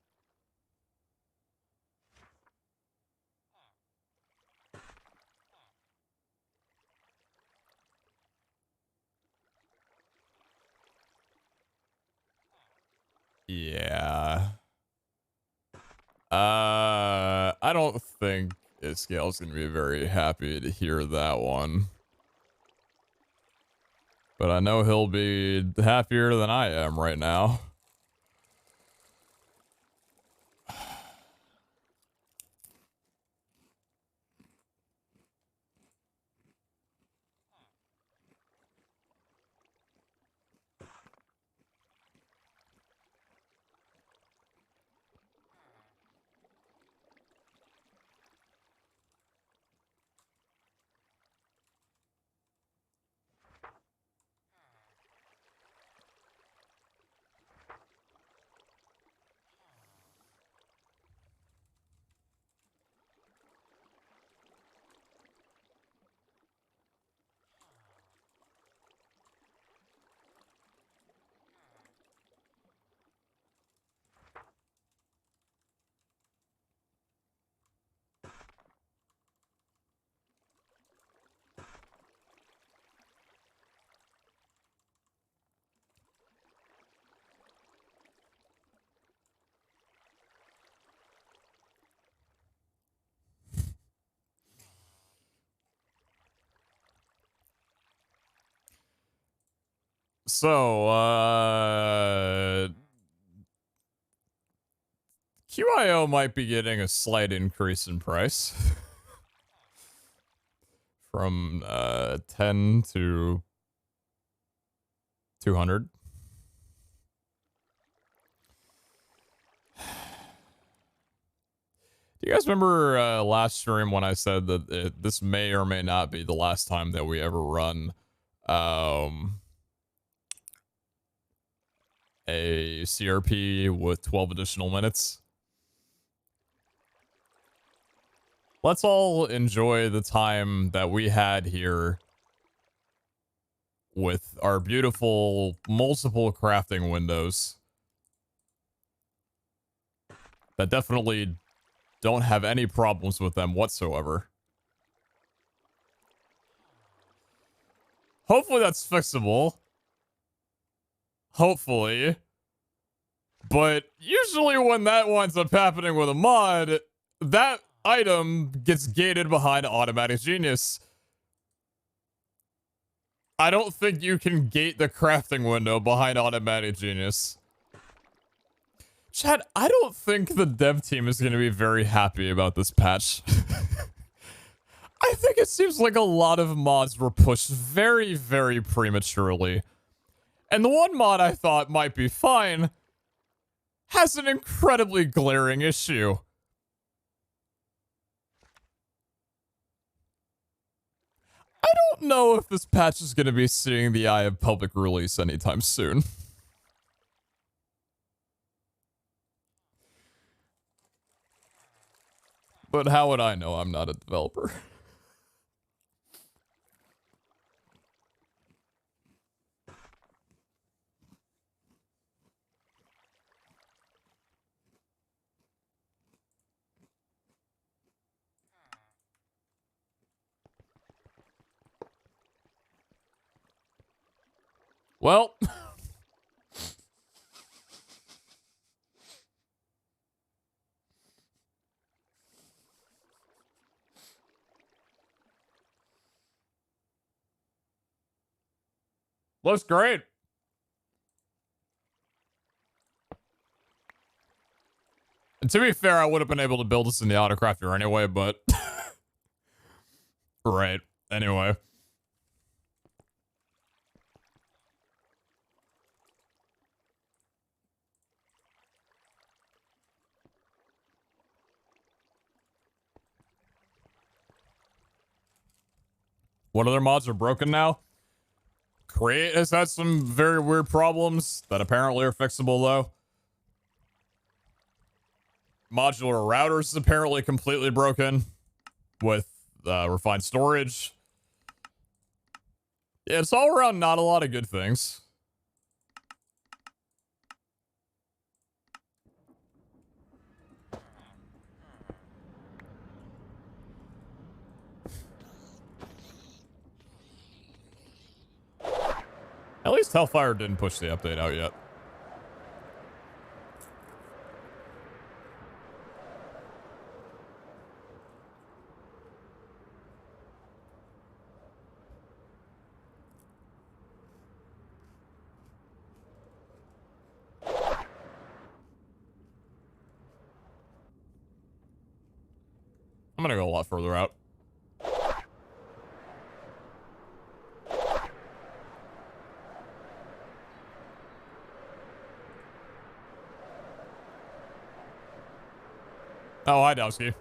Yeah. I don't think Scale's gonna be very happy to hear that one. But I know he'll be happier than I am right now. So, QIO might be getting a slight increase in price. From, 10 to 200. Do you guys remember last stream when I said that this may or may not be the last time that we ever run a CRP with 12 additional minutes? Let's all enjoy the time that we had here with our beautiful multiple crafting windows that definitely don't have any problems with them whatsoever. Hopefully that's fixable. Hopefully. But usually when that winds up happening with a mod, that item gets gated behind automatic genius. I don't think you can gate the crafting window behind automatic genius. Chad, I don't think the dev team is going to be very happy about this patch. I think it seems like a lot of mods were pushed very, very prematurely. And the one mod I thought might be fine has an incredibly glaring issue. don't know if this patch is going to be seeing the eye of public release anytime soon. But how would I know? I'm not a developer. Well, looks great. And to be fair, I would have been able to build this in the autocrafter anyway, but right. Anyway. What other mods are broken now? Create has had some very weird problems that apparently are fixable, though. Modular routers is apparently completely broken with refined storage. Yeah, it's all around not a lot of good things. At least Hellfire didn't push the update out yet. I'm gonna go a lot further out. Oh, hi, Dowski.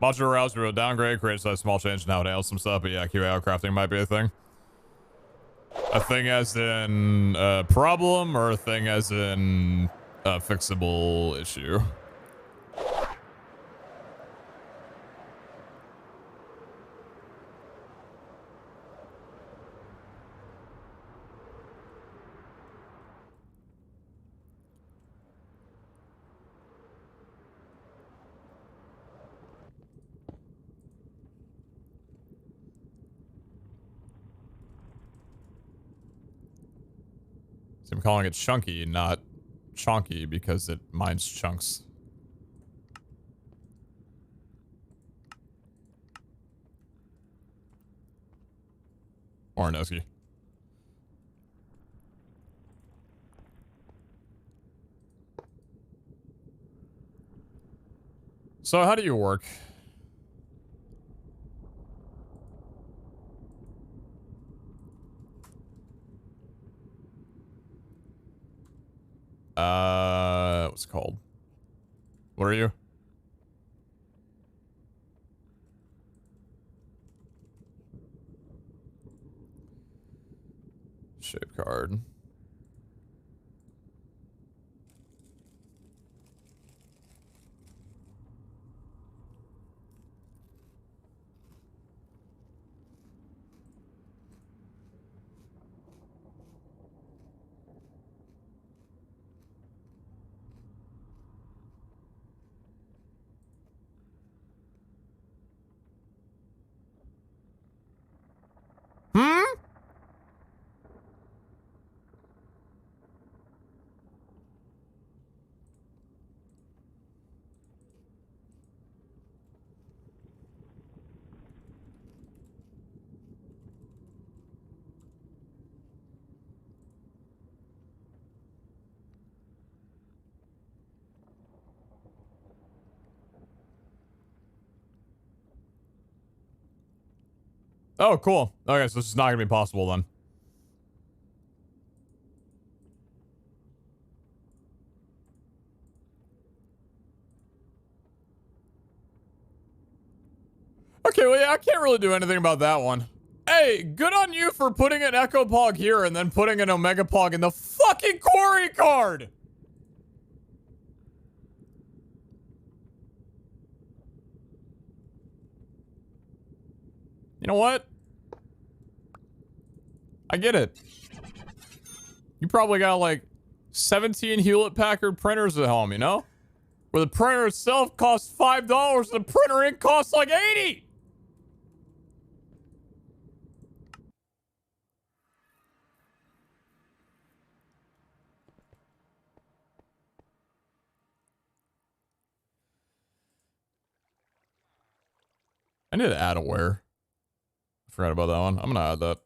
Modular routes will downgrade, creates a small change in how it handles some stuff, but yeah, QA crafting might be a thing. A thing as in a problem, or a thing as in a fixable issue? So I'm calling it chunky, not chonky, because it mines chunks. Oranoski. So how do you work? What's it called? What are you? Shape card. Hmm? Oh, cool. Okay, so this is not gonna be possible then. Okay, well, yeah, I can't really do anything about that one. Hey, good on you for putting an Echo Pog here and then putting an Omega Pog in the fucking quarry card! You know what? I get it. You probably got like 17 Hewlett-Packard printers at home, you know? Where the printer itself costs $5 and the printer ink costs like 80! I need to add aware. I forgot about that one. I'm gonna add that.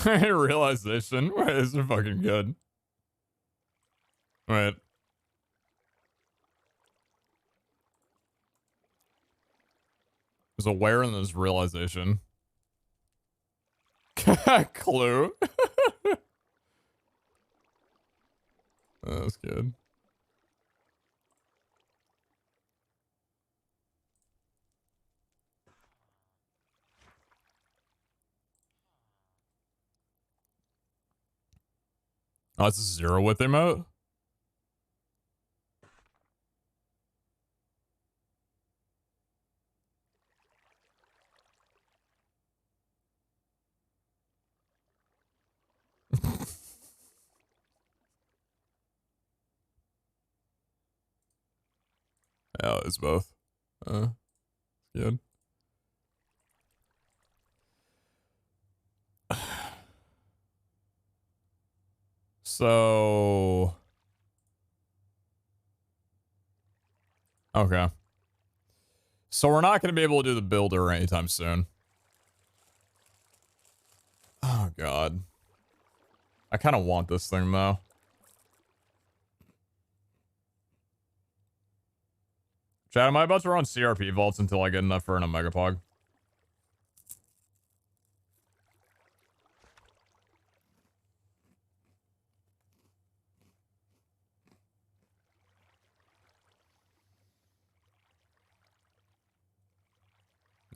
Realization. This is fucking good. Right. There's aware and there's realization. Clue. That's good. Oh, it's a 0 with emote? Yeah, it's both. Good. So... Okay. So we're not going to be able to do the builder anytime soon. Oh, God. I kind of want this thing, though. Chad, am I about to run CRP vaults until I get enough for an Omega Pog?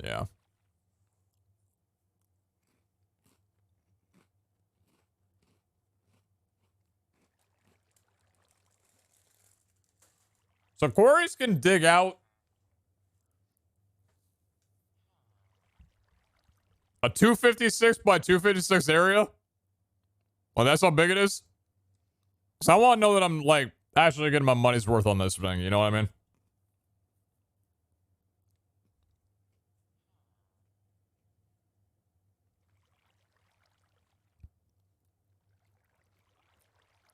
Yeah. So quarries can dig out a 256 by 256 area? Well, that's how big it is? So I want to know that I'm, like, actually getting my money's worth on this thing, you know what I mean?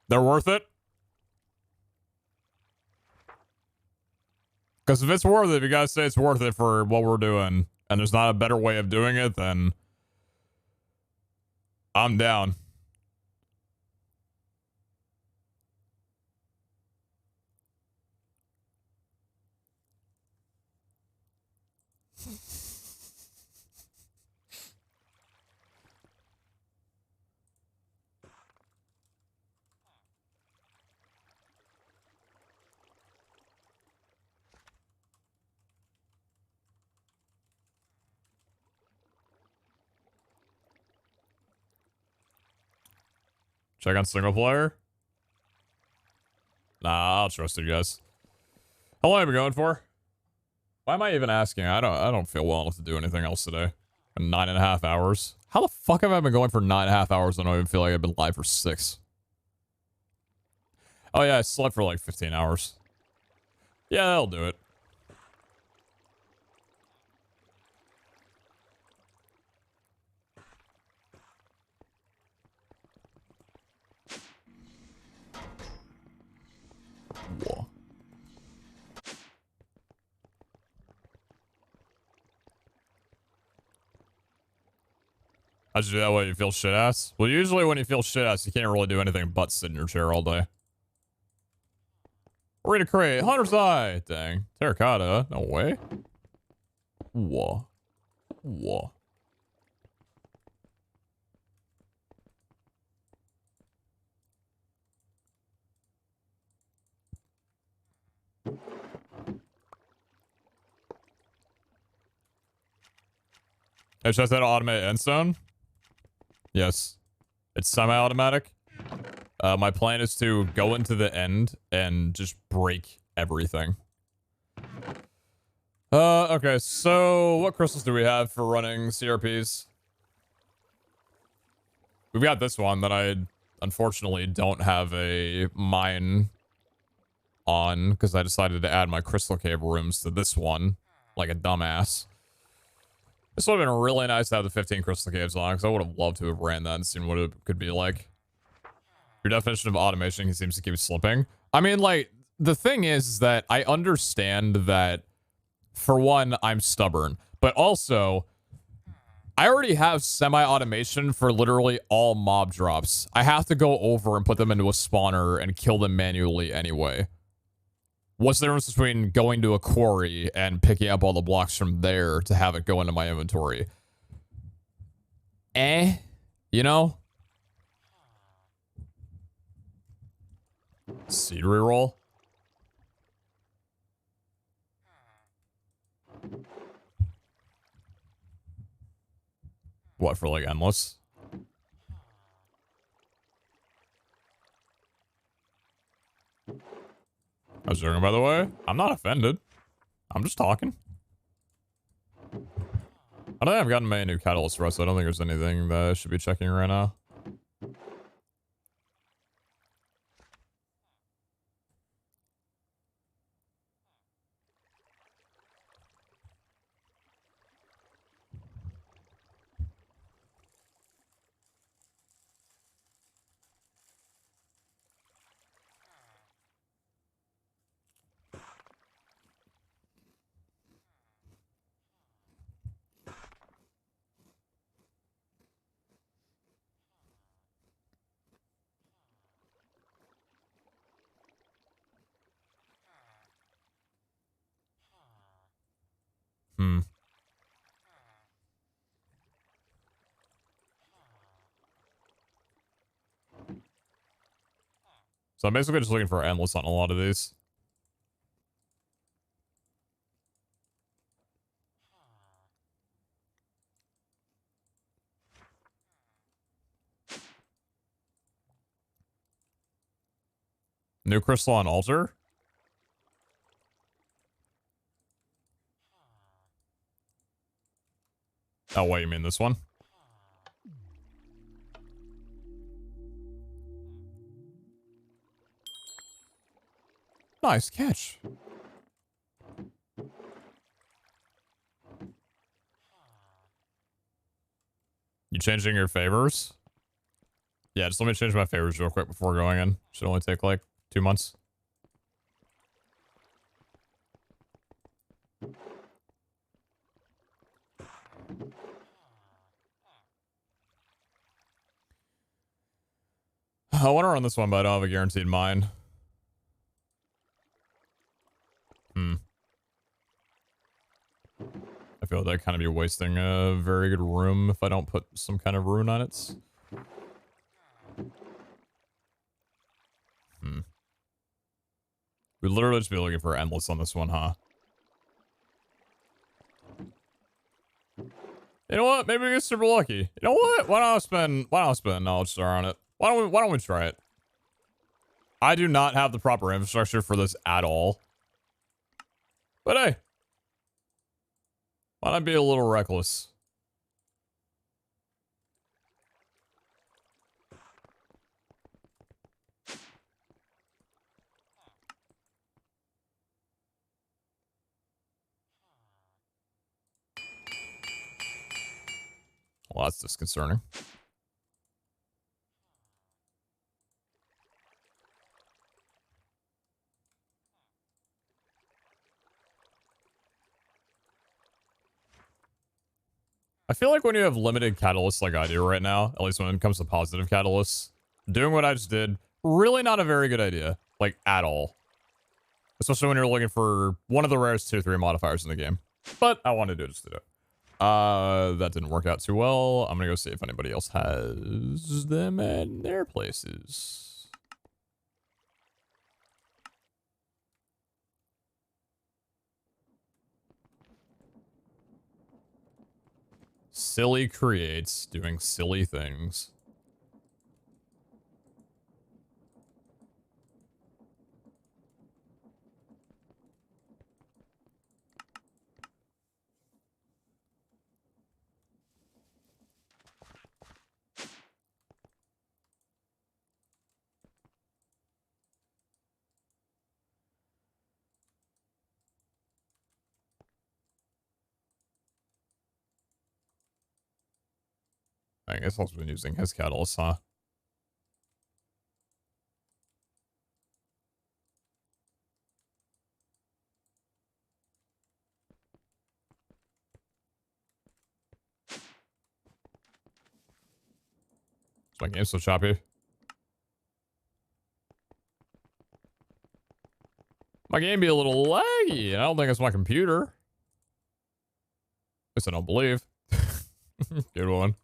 They're worth it? Because if it's worth it, if you guys say it's worth it for what we're doing, and there's not a better way of doing it, then I'm down. Check on single player. Nah, I'll trust you guys. How long have we been going for? Why am I even asking? I don't feel well enough to do anything else today. 9.5 hours. How the fuck have I been going for 9.5 hours and I don't even feel like I've been live for 6? Oh yeah, I slept for like 15 hours. Yeah, that'll do it. Whoa. How'd you do that when you feel shit ass? Well, usually when you feel shit ass, you can't really do anything but sit in your chair all day. Arena crate. Hunter's eye. Dang. Terracotta. No way. Whoa. Whoa. Hey, should I set automated endstone? Yes. It's semi-automatic. My plan is to go into the end and just break everything. Okay, so what crystals do we have for running CRPs? We've got this one that I unfortunately don't have a mine on because I decided to add my crystal cave rooms to this one like a dumbass. This would have been really nice to have the 15 crystal caves on because I would have loved to have ran that and seen what it could be like. Your definition of automation, he seems to keep slipping. I mean, like, the thing is that I understand that, for one, I'm stubborn, but also, I already have semi-automation for literally all mob drops. I have to go over and put them into a spawner and kill them manually anyway. What's the difference between going to a quarry and picking up all the blocks from there to have it go into my inventory? You know? Seed reroll? What, for like endless? I was joking, by the way. I'm not offended. I'm just talking. I don't think I've gotten my new catalyst rest, so I don't think there's anything that I should be checking right now. So I'm basically just looking for endless on a lot of these. New crystal on altar? Oh, wait, you mean this one? Nice catch. You changing your favors? Yeah, just let me change my favors real quick before going in. Should only take like 2 months. I want to run this one, but I don't have a guaranteed mine. I feel like I'd kind of be wasting a very good room if I don't put some kind of rune on it. We'd literally just be looking for endless on this one, huh? You know what? Maybe we get super lucky. You know what? Why don't I spend a knowledge star on it? Why don't we try it? I do not have the proper infrastructure for this at all. But hey. Why not be a little reckless? Well, that's disconcerting. I feel like when you have limited catalysts like I do right now, at least when it comes to positive catalysts, doing what I just did, really not a very good idea. Like, at all. Especially when you're looking for one of the rarest 2-3 modifiers in the game. But I wanted to just do it. That didn't work out too well. I'm gonna go see if anybody else has them at their places. Silly creates doing silly things. I guess I've been using his catalyst, huh? Is my game so choppy? My game be a little laggy, and I don't think it's my computer. At least I don't believe. Good one.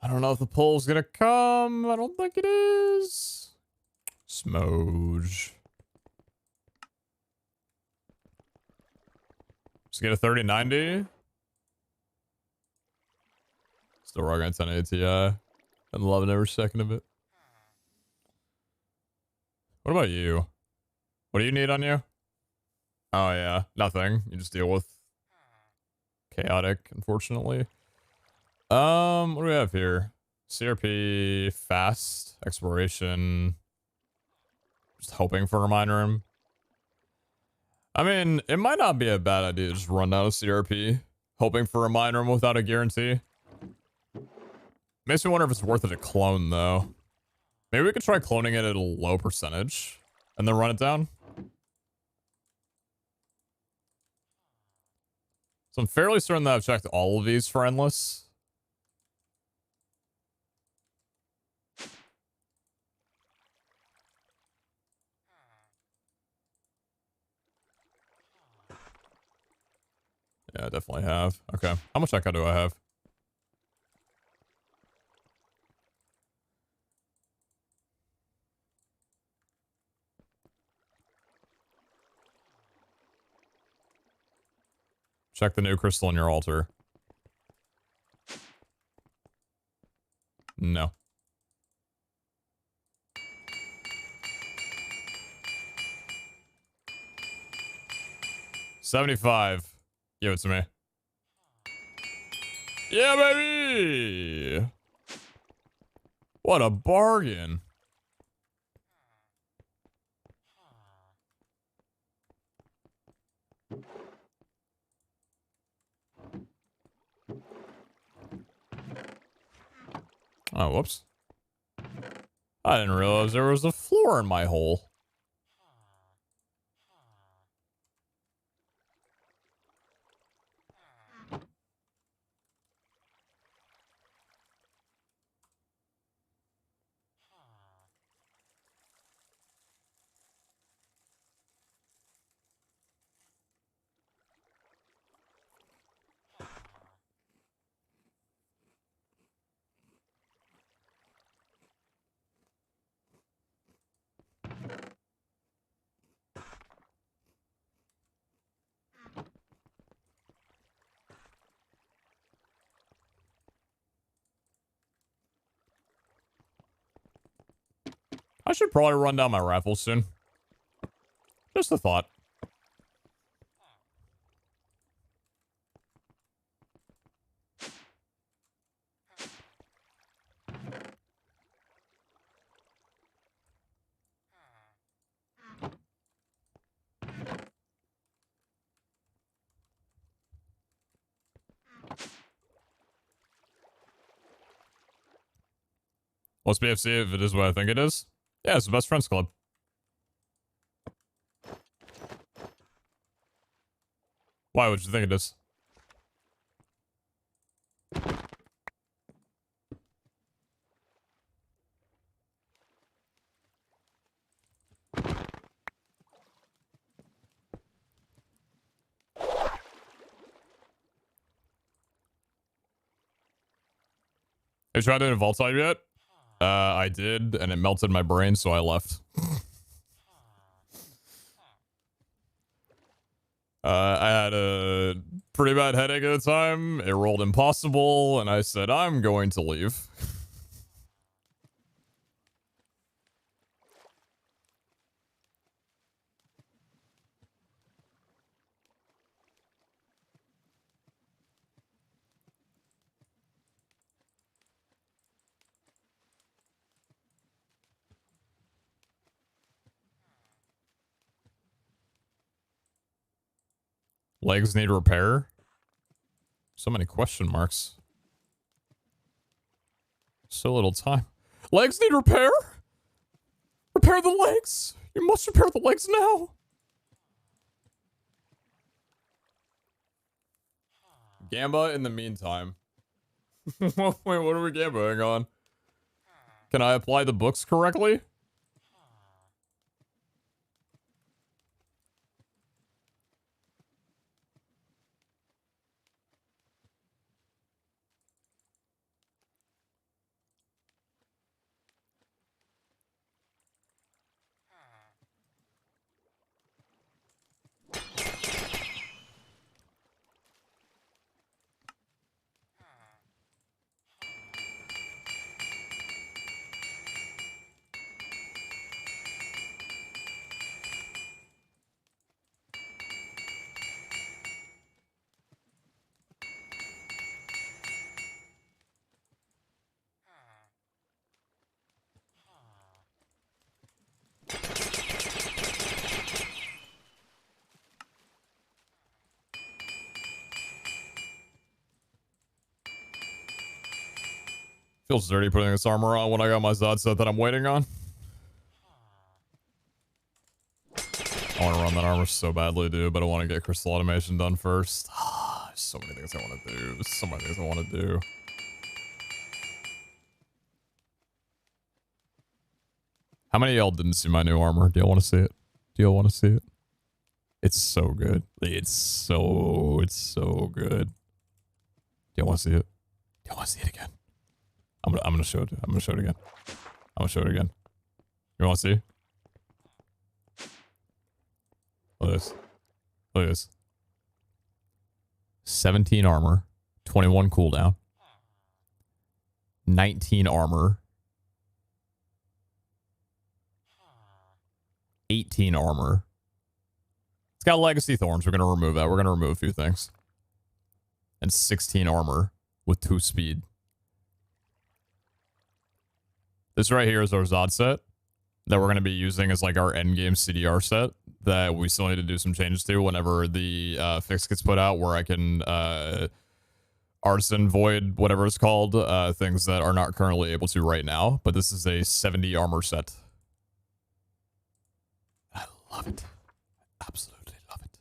I don't know if the poll's gonna come. I don't think it is. Smooge. Just get a 3090. Still rocking on 1080 Ti. I'm loving every second of it. What about you? What do you need on you? Oh yeah, nothing. You just deal with chaotic, unfortunately. What do we have here? CRP, fast, exploration. Just hoping for a mine room. I mean, it might not be a bad idea to just run down a CRP, hoping for a mine room without a guarantee. Makes me wonder if it's worth it to clone, though. Maybe we could try cloning it at a low percentage, and then run it down. So I'm fairly certain that I've checked all of these for endless. Yeah, I definitely have. Okay. How much echo do I have? Check the new crystal in your altar. No. $75. Give it to me. Yeah, baby! What a bargain. Oh, whoops. I didn't realize there was a floor in my hole. I should probably run down my raffles soon. Just a thought. What's BFC if it is what I think it is? Yeah, it's the best friends club. Why would you think it is? Have you tried doing a vault side yet? I did, and it melted my brain, so I left. I had a pretty bad headache at the time. It rolled impossible, and I said, I'm going to leave. Legs need repair? So many question marks. So little time. Legs need repair? Repair the legs! You must repair the legs now! Gamba in the meantime. Wait, what are we gambaing on? Can I apply the books correctly? Feels dirty putting this armor on when I got my Zod set that I'm waiting on. I want to run that armor so badly, dude, but I want to get crystal automation done first. There's so many things I want to do. There's so many things I want to do. How many of y'all didn't see my new armor? Do y'all want to see it? Do y'all want to see it? It's so good. It's so good. Do y'all want to see it? Do y'all want to see it again? I'm gonna show it. I'm gonna show it again. I'm gonna show it again. You want to see? Look at this. Look at this. 17 armor, 21 cooldown, 19 armor, 18 armor. It's got legacy thorns. We're gonna remove that. We're gonna remove a few things. And 16 armor with 2 speed. This right here is our Zod set that we're going to be using as like our endgame CDR set that we still need to do some changes to whenever the fix gets put out, where I can artisan void, whatever it's called, things that are not currently able to right now. But this is a 70 armor set. I love it. Absolutely love it.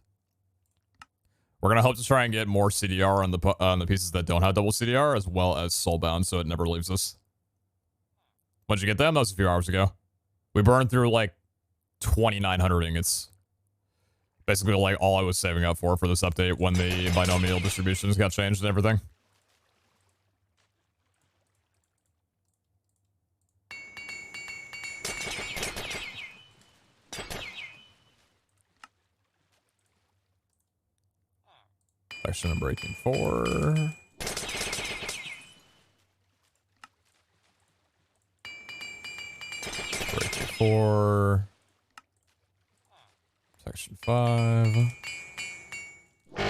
We're going to hope to try and get more CDR on the pieces that don't have double CDR, as well as soulbound, so it never leaves us. When'd you get them? That was a few hours ago. We burned through like 2,900 ingots. Basically like all I was saving up for this update when the binomial distributions got changed and everything. Section of breaking 4. Breaking 4. Section 5. That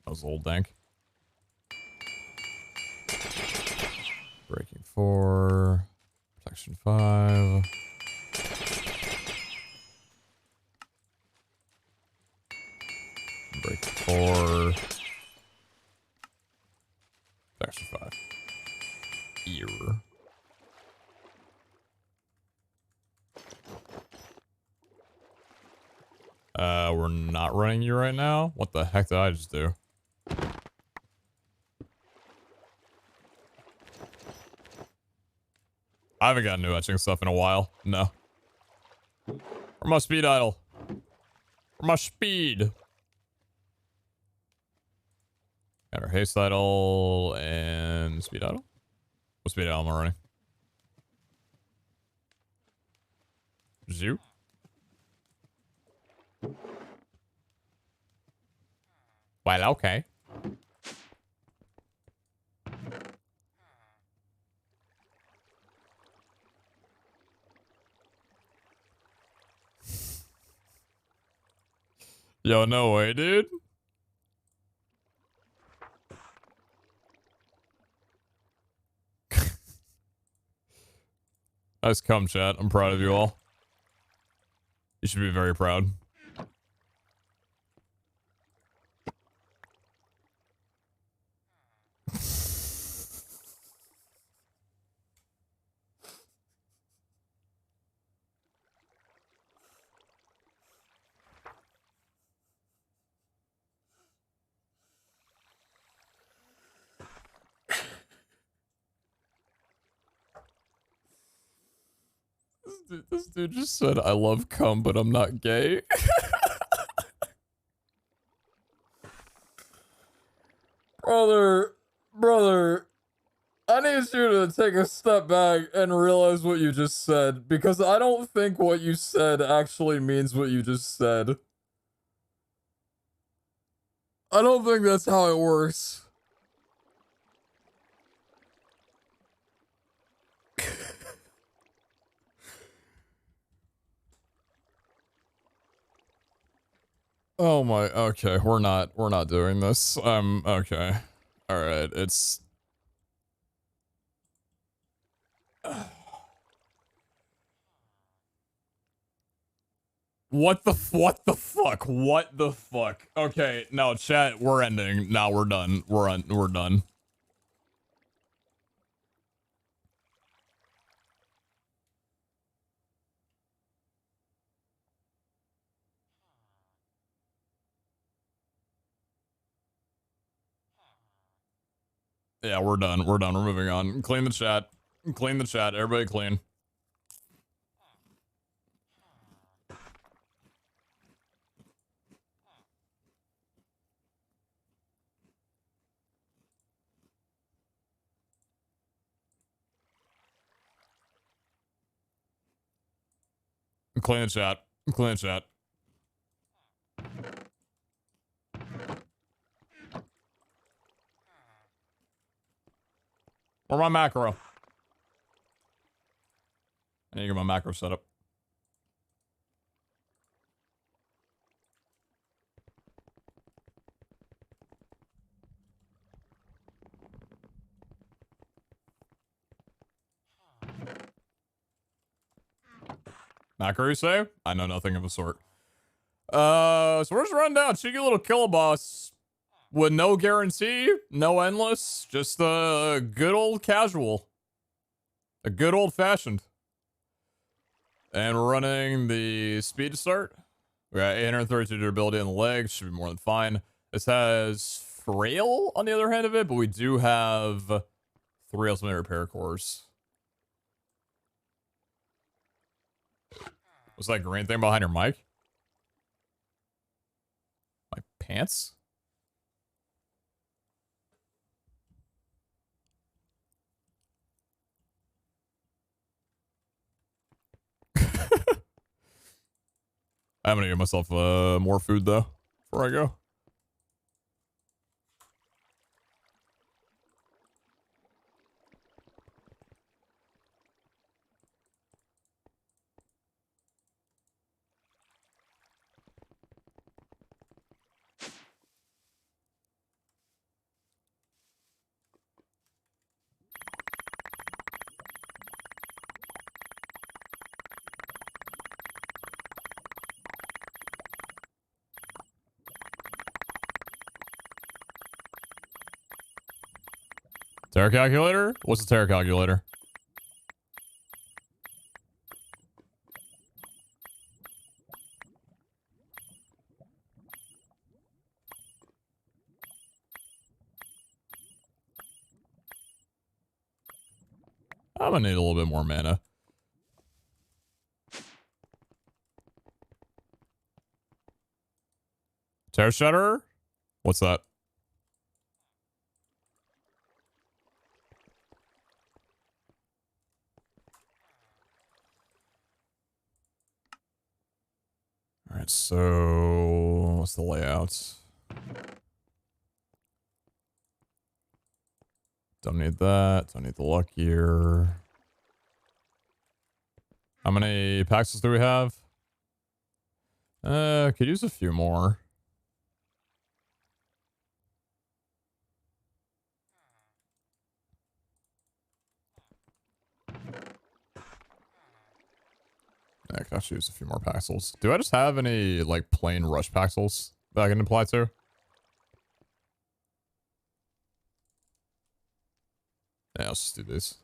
was a little dank. Breaking 4. Section 5. Breaking 4. Section 5. Ear. We're not running you right now. What the heck did I just do? I haven't got new etching stuff in a while. No. Where my speed idle? Where my speed? Got our haste idle and speed idle. What speed idle am I running? Zoo? Well, okay. Yo, no way, dude. Nice cum, chat. I'm proud of you all. You should be very proud. This dude just said, I love cum, but I'm not gay. Brother, I need you to take a step back and realize what you just said, because I don't think what you said actually means what you just said. I don't think that's how it works. Oh my, okay, we're not doing this. Okay. Alright, it's... What the fuck? Okay, no, chat, we're ending. Now we're done. We're done. Yeah, we're done. We're moving on. Clean the chat. Everybody clean. Clean the chat. Where my macro? I need to get my macro set up. Macro, you say? I know nothing of the sort. So we're just running down cheeky little killer boss with no guarantee, no endless, just a good old casual. A good old fashioned. And we're running the speed to start. We got 832 durability on the legs, should be more than fine. This has frail on the other hand of it, but we do have 3 ultimate repair cores. What's that green thing behind your mic? My pants? I'm gonna get myself more food though before I go. Terror calculator? What's the terror calculator? I'm gonna need a little bit more mana. Terror Shudder? What's that? Alright, so what's the layout? Don't need that. Don't need the luck gear. How many Paxos do we have? Could use a few more. Yeah, I could actually use a few more Paxels. Do I just have any, like, plain rush Paxels that I can apply to? Yeah, let's just do these.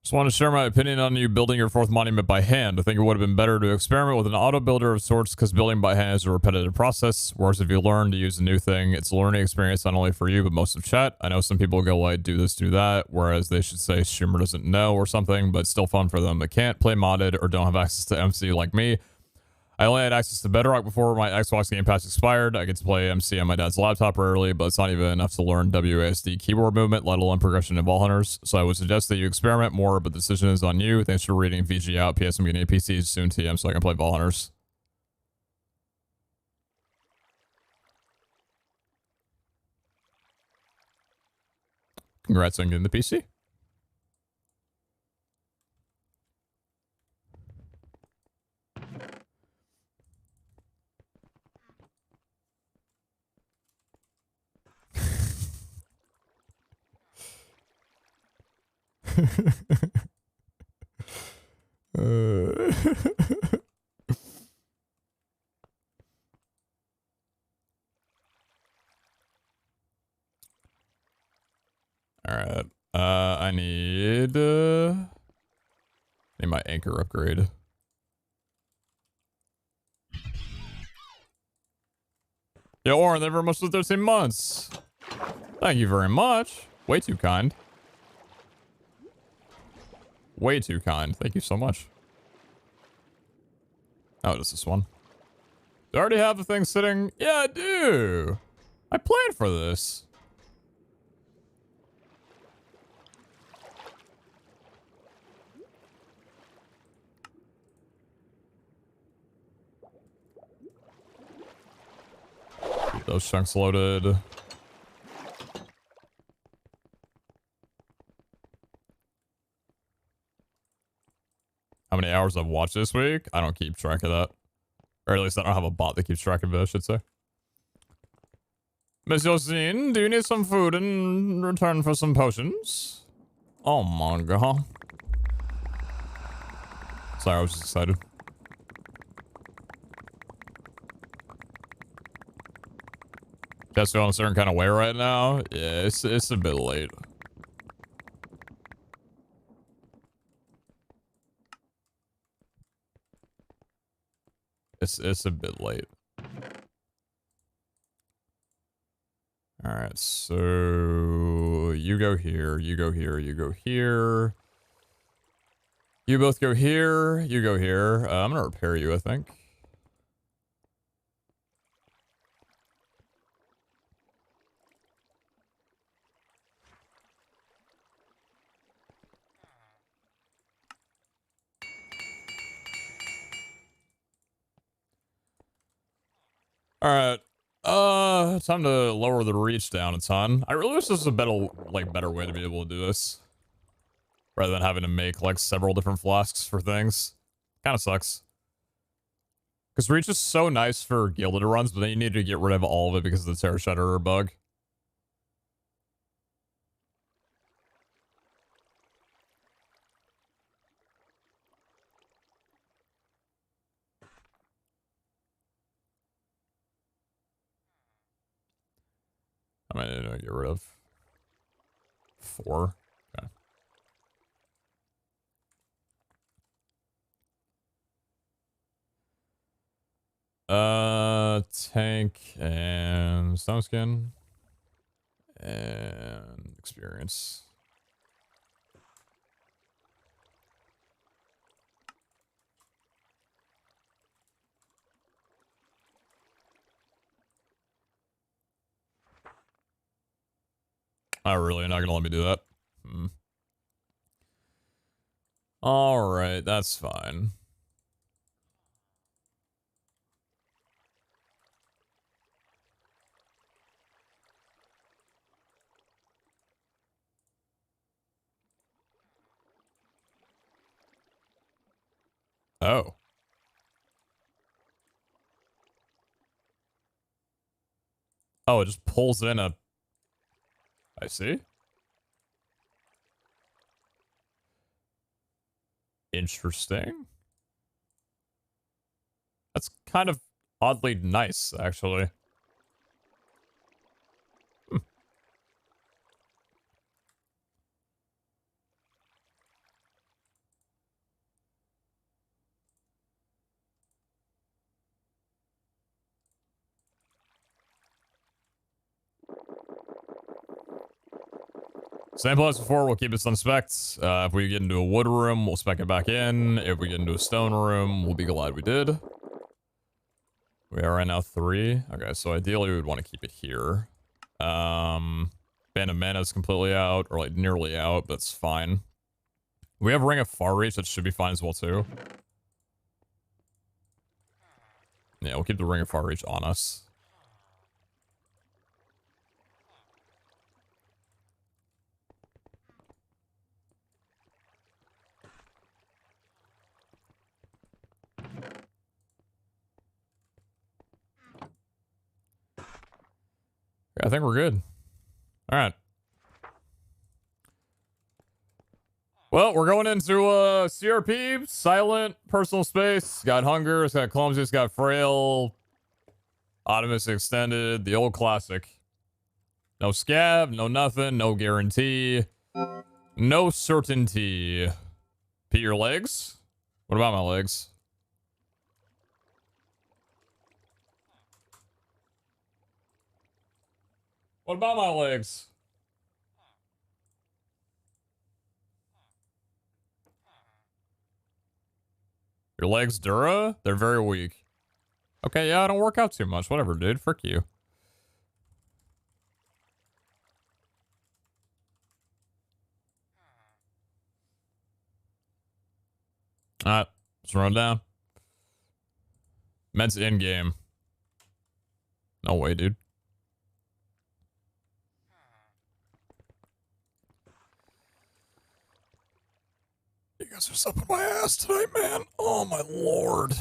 Just want to share my opinion on you building your fourth monument by hand. I think it would have been better to experiment with an auto builder of sorts because building by hand is a repetitive process. Whereas if you learn to use a new thing, it's a learning experience not only for you, but most of chat. I know some people go like, do this, do that, whereas they should say streamer doesn't know or something, but it's still fun for them that can't play modded or don't have access to MC like me. I only had access to Bedrock before my Xbox Game Pass expired. I get to play MC on my dad's laptop rarely, but it's not even enough to learn WASD keyboard movement, let alone progression in Ball Hunters. So I would suggest that you experiment more, but the decision is on you. Thanks for reading VG out. PS, I'm getting a PC soon, TM, so I can play Ball Hunters. Congrats on getting the PC. All right. I need my anchor upgrade. Yo, Oren, thank you very much for 13 months. Thank you very much. Way too kind. Way too kind. Thank you so much. Oh, just this one. Do I already have the thing sitting? Yeah, I do. I planned for this. Keep those chunks loaded. How many hours I've watched this week? I don't keep track of that. Or at least I don't have a bot that keeps track of it, I should say. Miss Yosine, do you need some food in return for some potions? Oh my god. Sorry, I was just excited. Just feeling a certain kind of way right now? Yeah, it's a bit late. It's a bit late. Alright, so you go here, you go here, you go here. You both go here, you go here. I'm gonna repair you, I think. Alright. Time to lower the reach down a ton. I really wish this was a better way to be able to do this. Rather than having to make, like, several different flasks for things. Kinda sucks. Because reach is so nice for gilded runs, but then you need to get rid of all of it because of the Terror Shredder bug. How many did I get rid of? 4. Okay. Tank and stone skin and experience. Oh, really? You're not gonna let me do that? Alright, that's fine. Oh. Oh, it just pulls in a... I see. Interesting. That's kind of oddly nice, actually. Same place before, we'll keep this on specs. If we get into a wood room, we'll spec it back in. If we get into a stone room, we'll be glad we did. We are right now 3. Okay, so ideally we would want to keep it here. Band of Mana is completely out, or like nearly out, but it's fine. We have Ring of Far Reach, that should be fine as well too. Yeah, we'll keep the Ring of Far Reach on us. I think we're good. All right. Well, we're going into CRP, silent, personal space. Got hunger, it's got clumsy, it's got frail, Optimus extended, the old classic. No scab, no nothing, no guarantee, no certainty. Pete, your legs? What about my legs? What about my legs? Your legs Dura? They're very weak. Okay, yeah, I don't work out too much. Whatever, dude. Frick you. Alright, let's run down. Meds in-game. No way, dude. You guys are up in my ass tonight, man. Oh, my lord.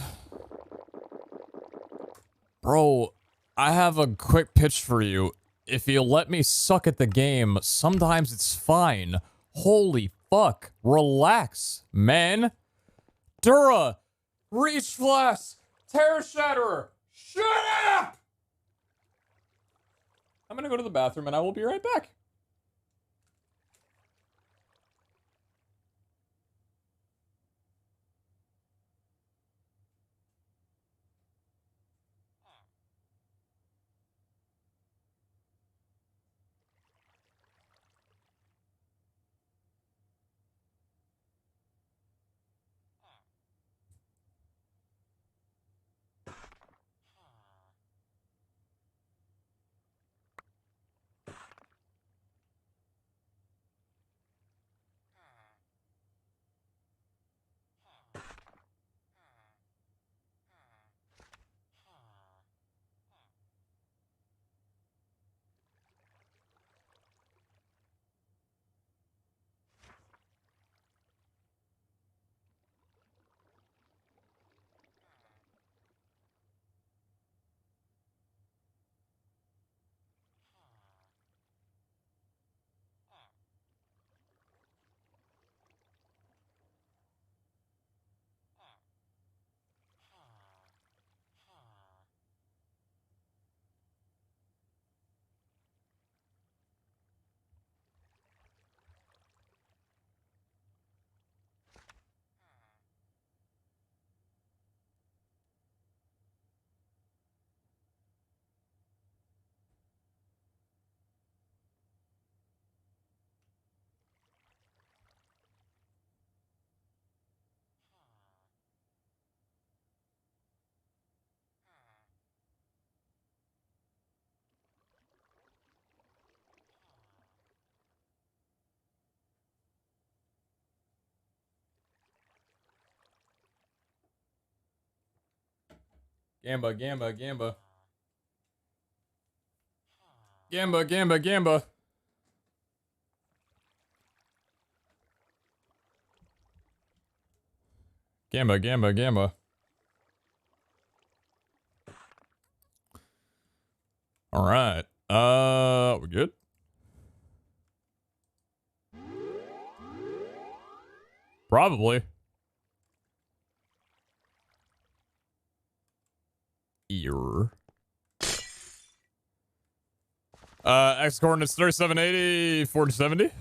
Bro, I have a quick pitch for you. If you let me suck at the game, sometimes it's fine. Holy fuck. Relax, man. Dura! Reach Flask! Terror Shatterer! Shut up! I'm gonna go to the bathroom and I will be right back. Gamba, gamba, gamba. Gamba, gamba, gamba. Gamba, gamba, gamba. All right. We good? Probably. Ear. X coordinates 3780, 4070.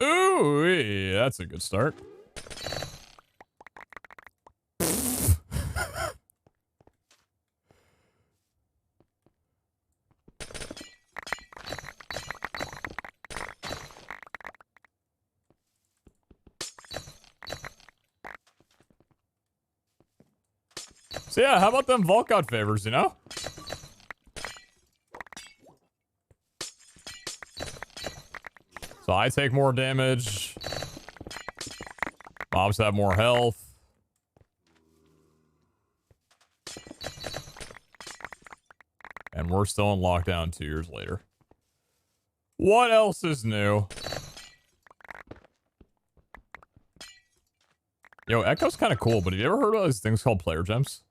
Ooh, that's a good start. So yeah, how about them Volkot favors, you know? So I take more damage. Mobs have more health. And we're still in lockdown 2 years later. What else is new? Yo, Echo's kind of cool, but have you ever heard of those things called player gems?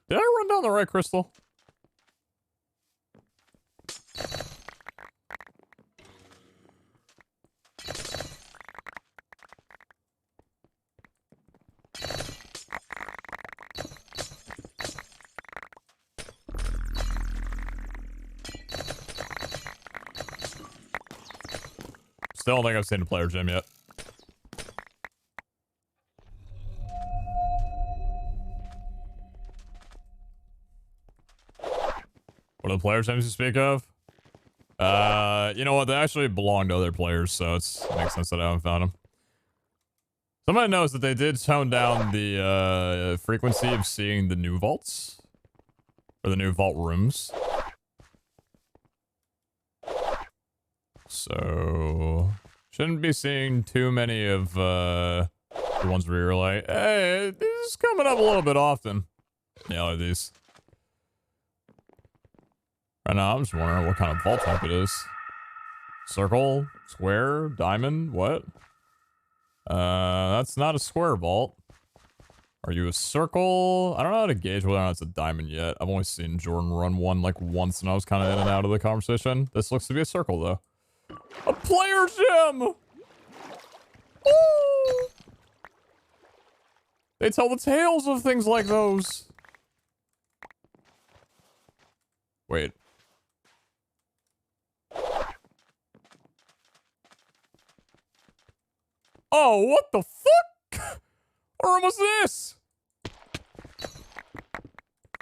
Did I run down the right crystal? Still don't think I've seen a player gem yet. What are the player gems you speak of? You know what? They actually belong to other players, so it makes sense that I haven't found them. Somebody knows that they did tone down the frequency of seeing the new vaults. Or the new vault rooms. So shouldn't be seeing too many of the ones where you're like, hey, this is coming up a little bit often. Yeah, like these. Right now, I'm just wondering what kind of vault type it is. Circle, square, diamond, what? That's not a square vault. Are you a circle? I don't know how to gauge whether or not it's a diamond yet. I've only seen Jordan run one like once and I was kind of in and out of the conversation. This looks to be a circle though. A player gem! Ooh! They tell the tales of things like those. Wait. Oh, what the fuck? What room was this?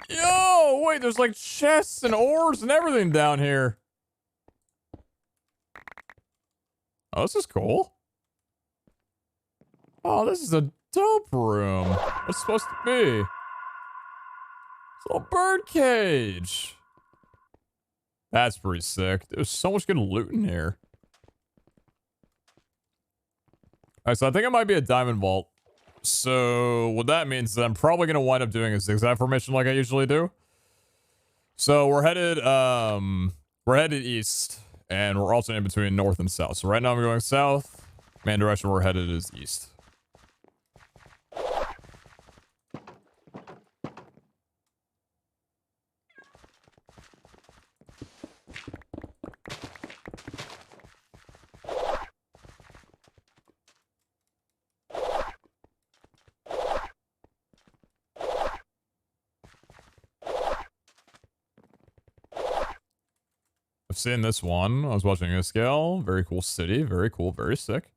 Yo, wait, there's like chests and ores and everything down here. Oh, this is cool. Oh, this is a dope room. What's it supposed to be? It's a little bird cage. That's pretty sick. There's so much good loot in here. Alright, so I think it might be a diamond vault. So what that means is that I'm probably going to wind up doing a zigzag formation like I usually do. So we're headed east, and we're also in between north and south. So right now I'm going south. Main direction we're headed is east. I've seen this one. I was watching a scale. Very cool city. Very cool. Very sick.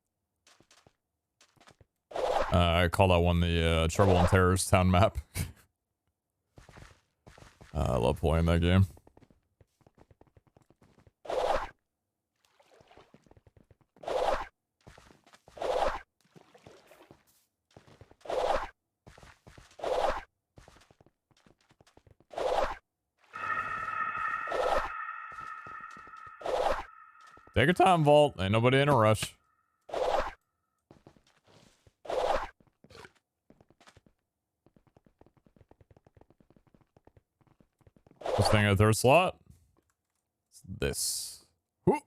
I call that one the Trouble and Terrors town map. I love playing that game. Take your time, Vault. Ain't nobody in a rush. This thing at third slot. It's this. Whoo.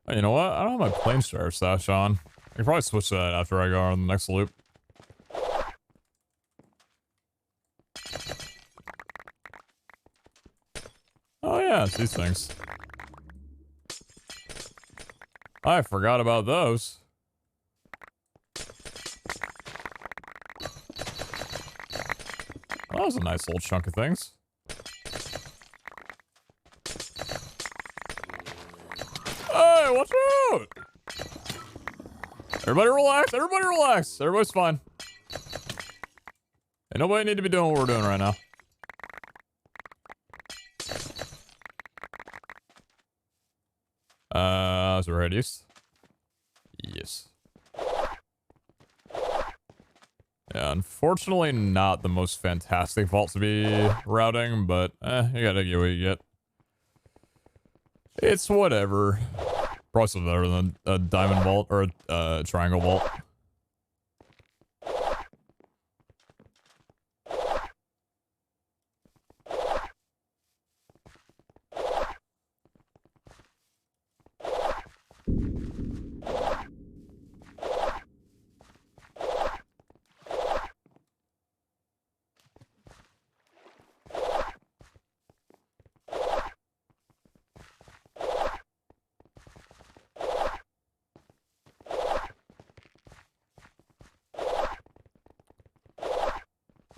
Oh, you know what? I don't have my plane starter stash on. I can probably switch that after I go on the next loop. Oh yeah, it's these things. I forgot about those. That was a nice little chunk of things. Hey, watch out! Everybody relax, everybody relax. Everybody's fine. Ain't nobody need to be doing what we're doing right now. So we're headed east? Yes. Yeah, unfortunately not the most fantastic vault to be routing, but you gotta get what you get. It's whatever. Probably still better than a diamond vault or a triangle vault.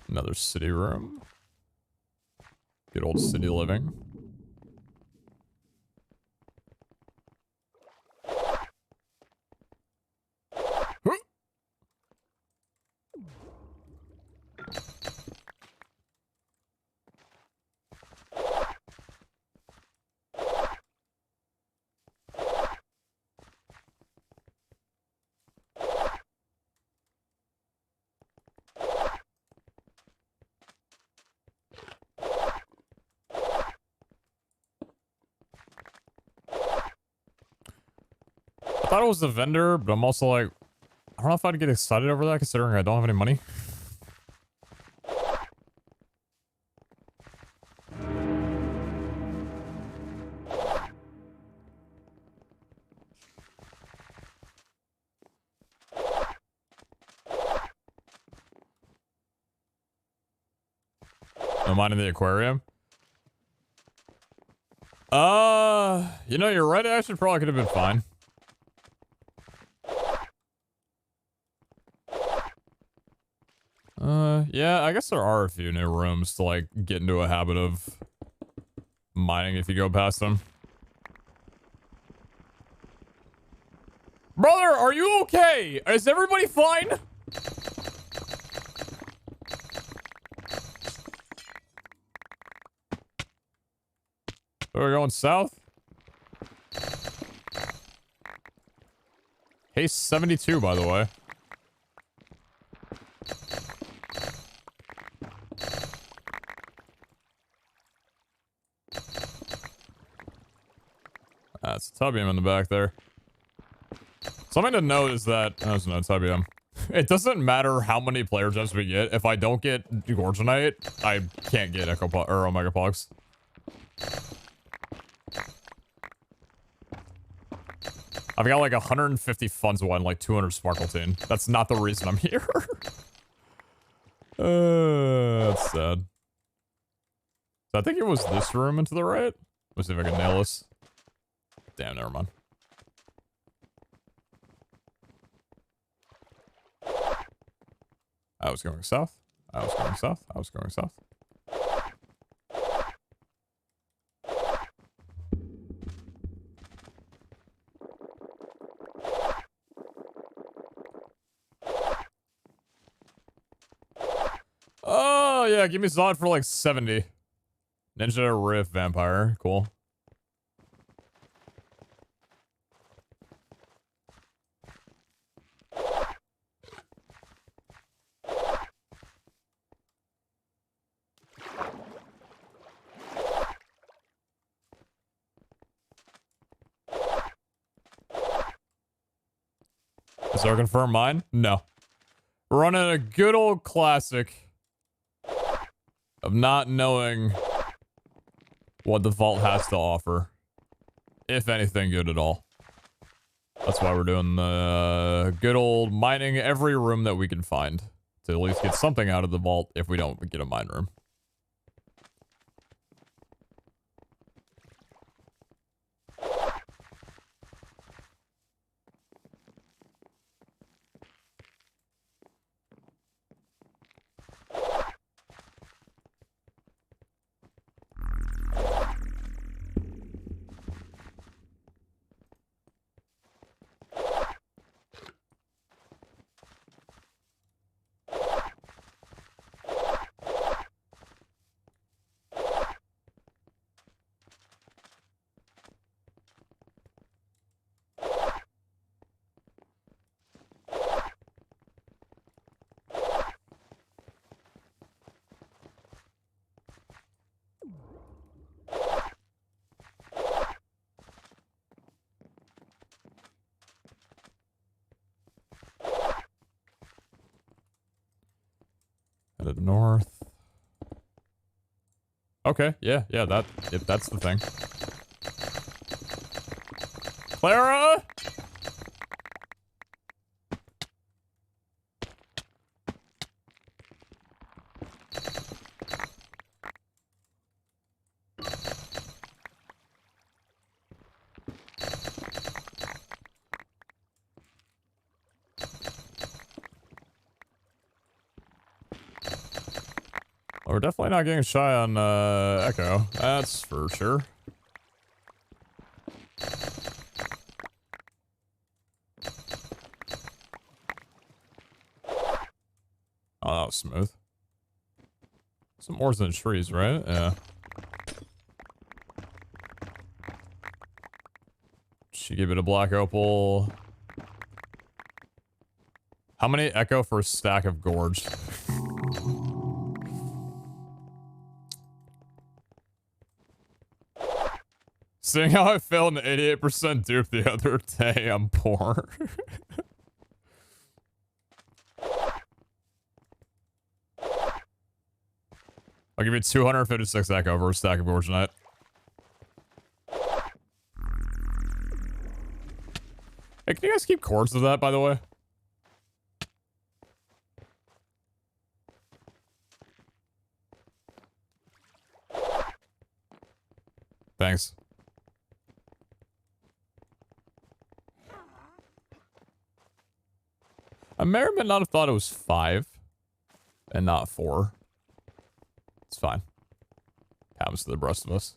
Another city room. Good old city living. I thought it was the vendor, but I'm also like, I don't know if I'd get excited over that considering I don't have any money. No mind in the aquarium. You know, you're right. Actually, probably could have been fine. Yeah, I guess there are a few new rooms to, like, get into a habit of mining if you go past them. Brother, are you okay? Is everybody fine? We're going south? Hey, 72, by the way. That's a Tubium in the back there. Something to note is that... Oh, there's no Tubium. It doesn't matter how many player gems we get. If I don't get Gorgonite, I can't get Echo or Omega Pogs. I've got like 150 Funzwa and like 200 Sparkletine. That's not the reason I'm here. That's sad. So I think it was this room and to the right. Let's see if I can nail this. Damn, never mind. I was going south. I was going south. I was going south. Oh, yeah. Give me Zod for like 70. Ninja Rift Vampire. Cool. So confirm mine? No. We're running a good old classic of not knowing what the vault has to offer. If anything good at all. That's why we're doing the good old mining every room that we can find. To at least get something out of the vault if we don't get a mine room. Headed north. Okay, yeah, that's the thing. Clara! We're definitely not getting shy on Echo. That's for sure. Oh, that was smooth. Some ores in the trees, right? Yeah. She give it a black opal. How many Echo for a stack of Gorge? Seeing how I failed an 88% dupe the other day, I'm poor. I'll give you 256 Echo for a stack of Gorge tonight. Hey, can you guys keep cords of that, by the way? Thanks. I may or may not have thought it was 5 and not 4. It's fine. Happens to the rest of us.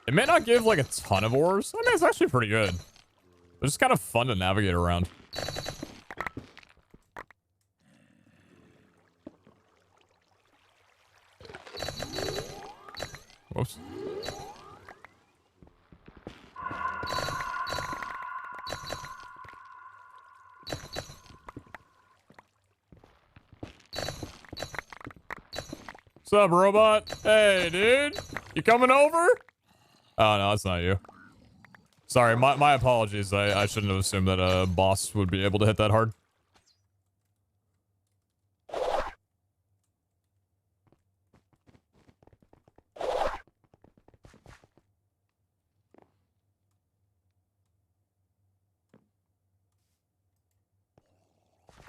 It may not give like a ton of ores. I mean, it's actually pretty good. But it's kind of fun to navigate around. Whoops. What's up, robot? Hey, dude. You coming over? Oh, no, that's not you. Sorry, my apologies. I shouldn't have assumed that a boss would be able to hit that hard.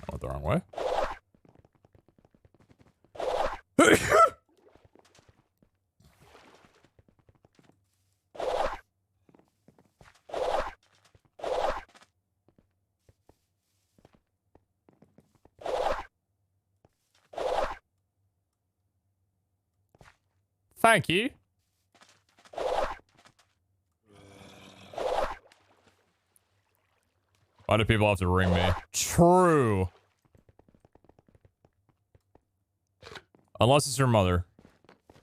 I went the wrong way. Thank you. Why do people have to ring me? True. Unless it's your mother,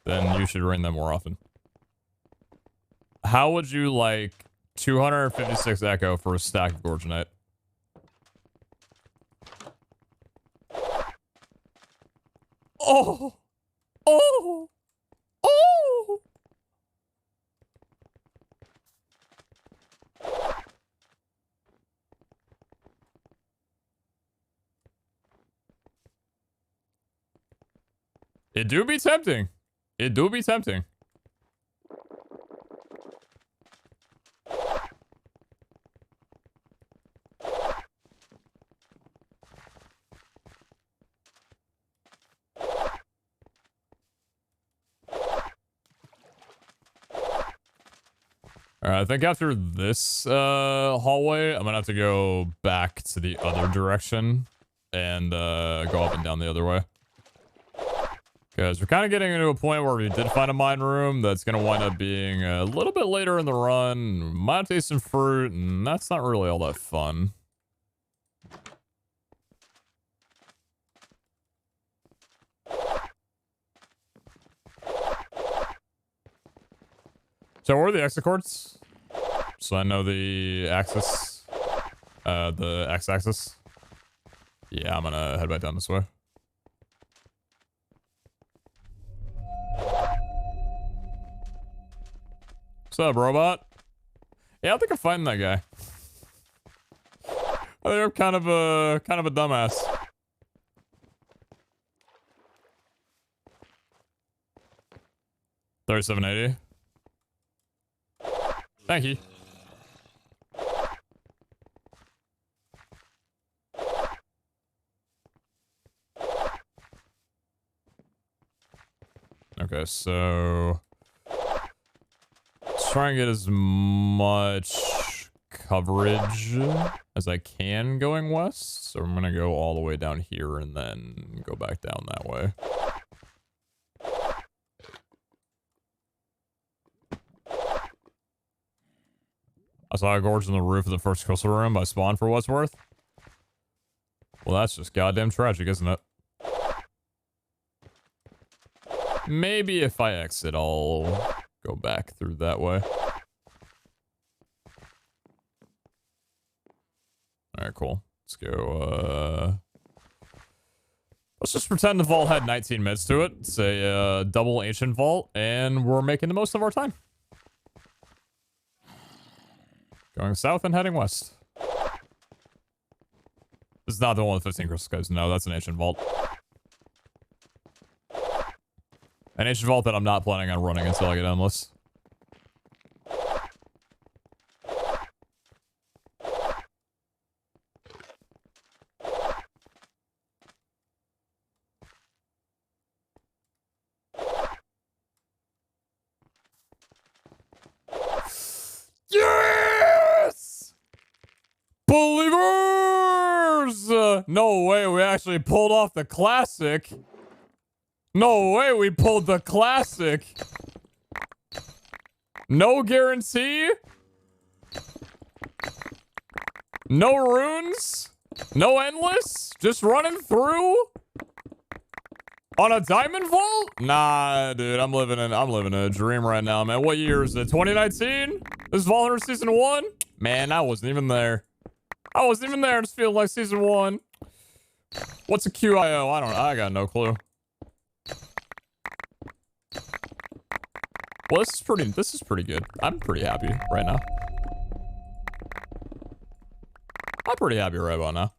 then you should ring them more often. How would you like 256 echo for a stack of Gorgonite? Oh! Oh! Oh! It do be tempting. It do be tempting. Alright, I think after this hallway, I'm gonna have to go back to the other direction and go up and down the other way. Because we're kind of getting into a point where we did find a mine room that's gonna wind up being a little bit later in the run. Might taste some fruit, and that's not really all that fun. So where are the exit cords? So I know the axis. The x-axis. Yeah, I'm gonna head back down this way. What's up, robot? Yeah, I don't think I'm fighting that guy. I think I'm kind of a dumbass. $37.80. Thank you. Okay, so let's try and get as much coverage as I can going west. So I'm gonna go all the way down here and then go back down that way. I saw a gorge on the roof of the first crystal room by spawn for what's worth. Well, that's just goddamn tragic, isn't it? Maybe if I exit, I'll go back through that way. Alright, cool. Let's go, let's just pretend the vault had 19 meds to it. It's a, double ancient vault, and we're making the most of our time. Going south and heading west. This is not the one with 15 crystal skies. No, that's an ancient vault. An ancient vault that I'm not planning on running until I get endless. Yes! Believers! No way, we actually pulled off the classic. No way we pulled the classic. No guarantee. No runes. No endless. Just running through on a diamond vault? Nah, dude, I'm living in a dream right now, man. What year is it? 2019? This is Vault Hunter Season 1? Man, I wasn't even there. I wasn't even there. It just feels like Season 1. What's a QIO? I got no clue. Well, this is pretty good. I'm pretty happy right now. I'm pretty happy right about now.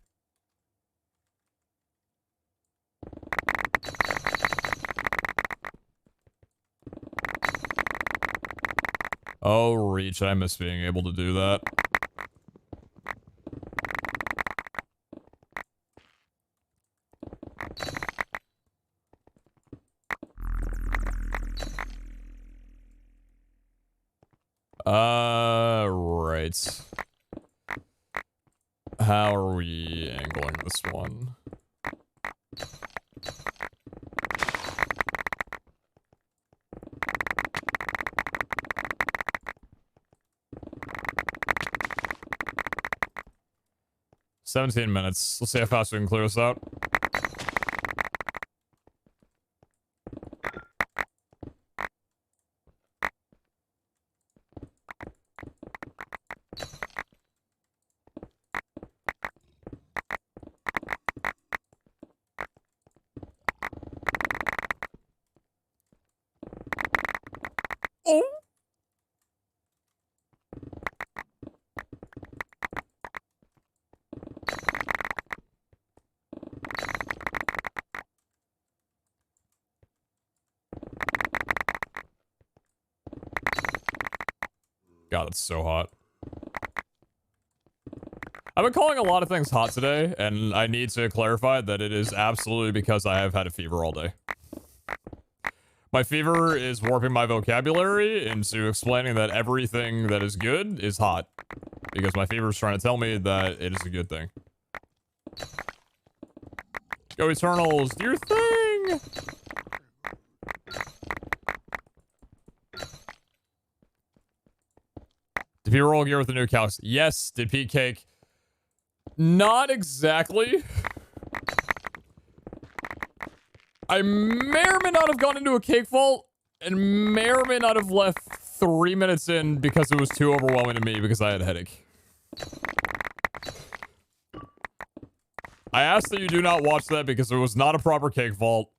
Oh, reach. I miss being able to do that. Right. How are we angling this one? 17 minutes. Let's see how fast we can clear this out. Oh. God, it's so hot. I've been calling a lot of things hot today, and I need to clarify that it is absolutely because I have had a fever all day. My fever is warping my vocabulary into explaining that everything that is good is hot. Because my fever is trying to tell me that it is a good thing. Go Eternals, do your thing! Did Pete roll gear with the new cows? Yes. Did Pete cake? Not exactly. I may or may not have gone into a cake vault and may or may not have left 3 minutes in because it was too overwhelming to me because I had a headache. I asked that you do not watch that because it was not a proper cake vault.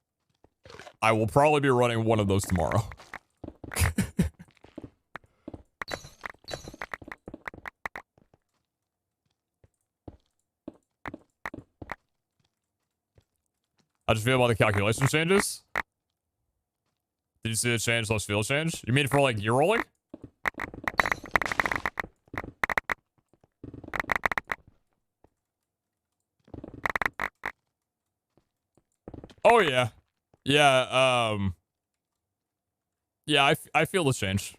I will probably be running one of those tomorrow. How'd you feel about the calculation changes? Did you see the change / field change? You mean for like gear rolling? Oh yeah. Yeah, yeah, I feel the change.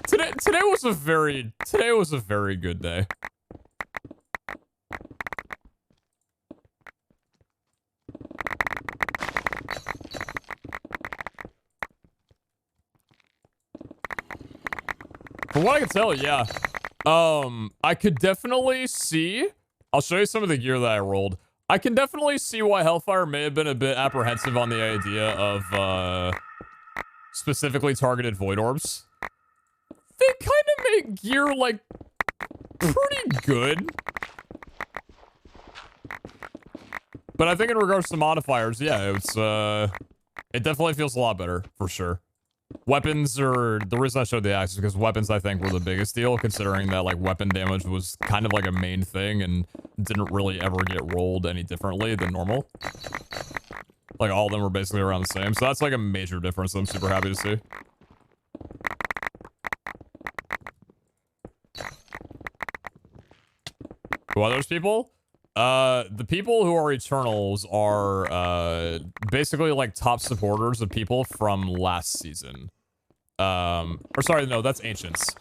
Today was a very good day. From what I can tell, yeah. I could definitely see... I'll show you some of the gear that I rolled. I can definitely see why Hellfire may have been a bit apprehensive on the idea of, specifically targeted Void Orbs. They kind of make gear, like, pretty good. But I think in regards to modifiers, yeah, it's, it definitely feels a lot better, for sure. Weapons are... The reason I showed the axe is because weapons, I think, were the biggest deal, considering that, like, weapon damage was kind of like a main thing and didn't really ever get rolled any differently than normal. Like, all of them were basically around the same. So that's, like, a major difference that I'm super happy to see. Who are those people? The people who are Eternals are, basically, like, top supporters of people from last season. Or sorry, no, that's Ancients.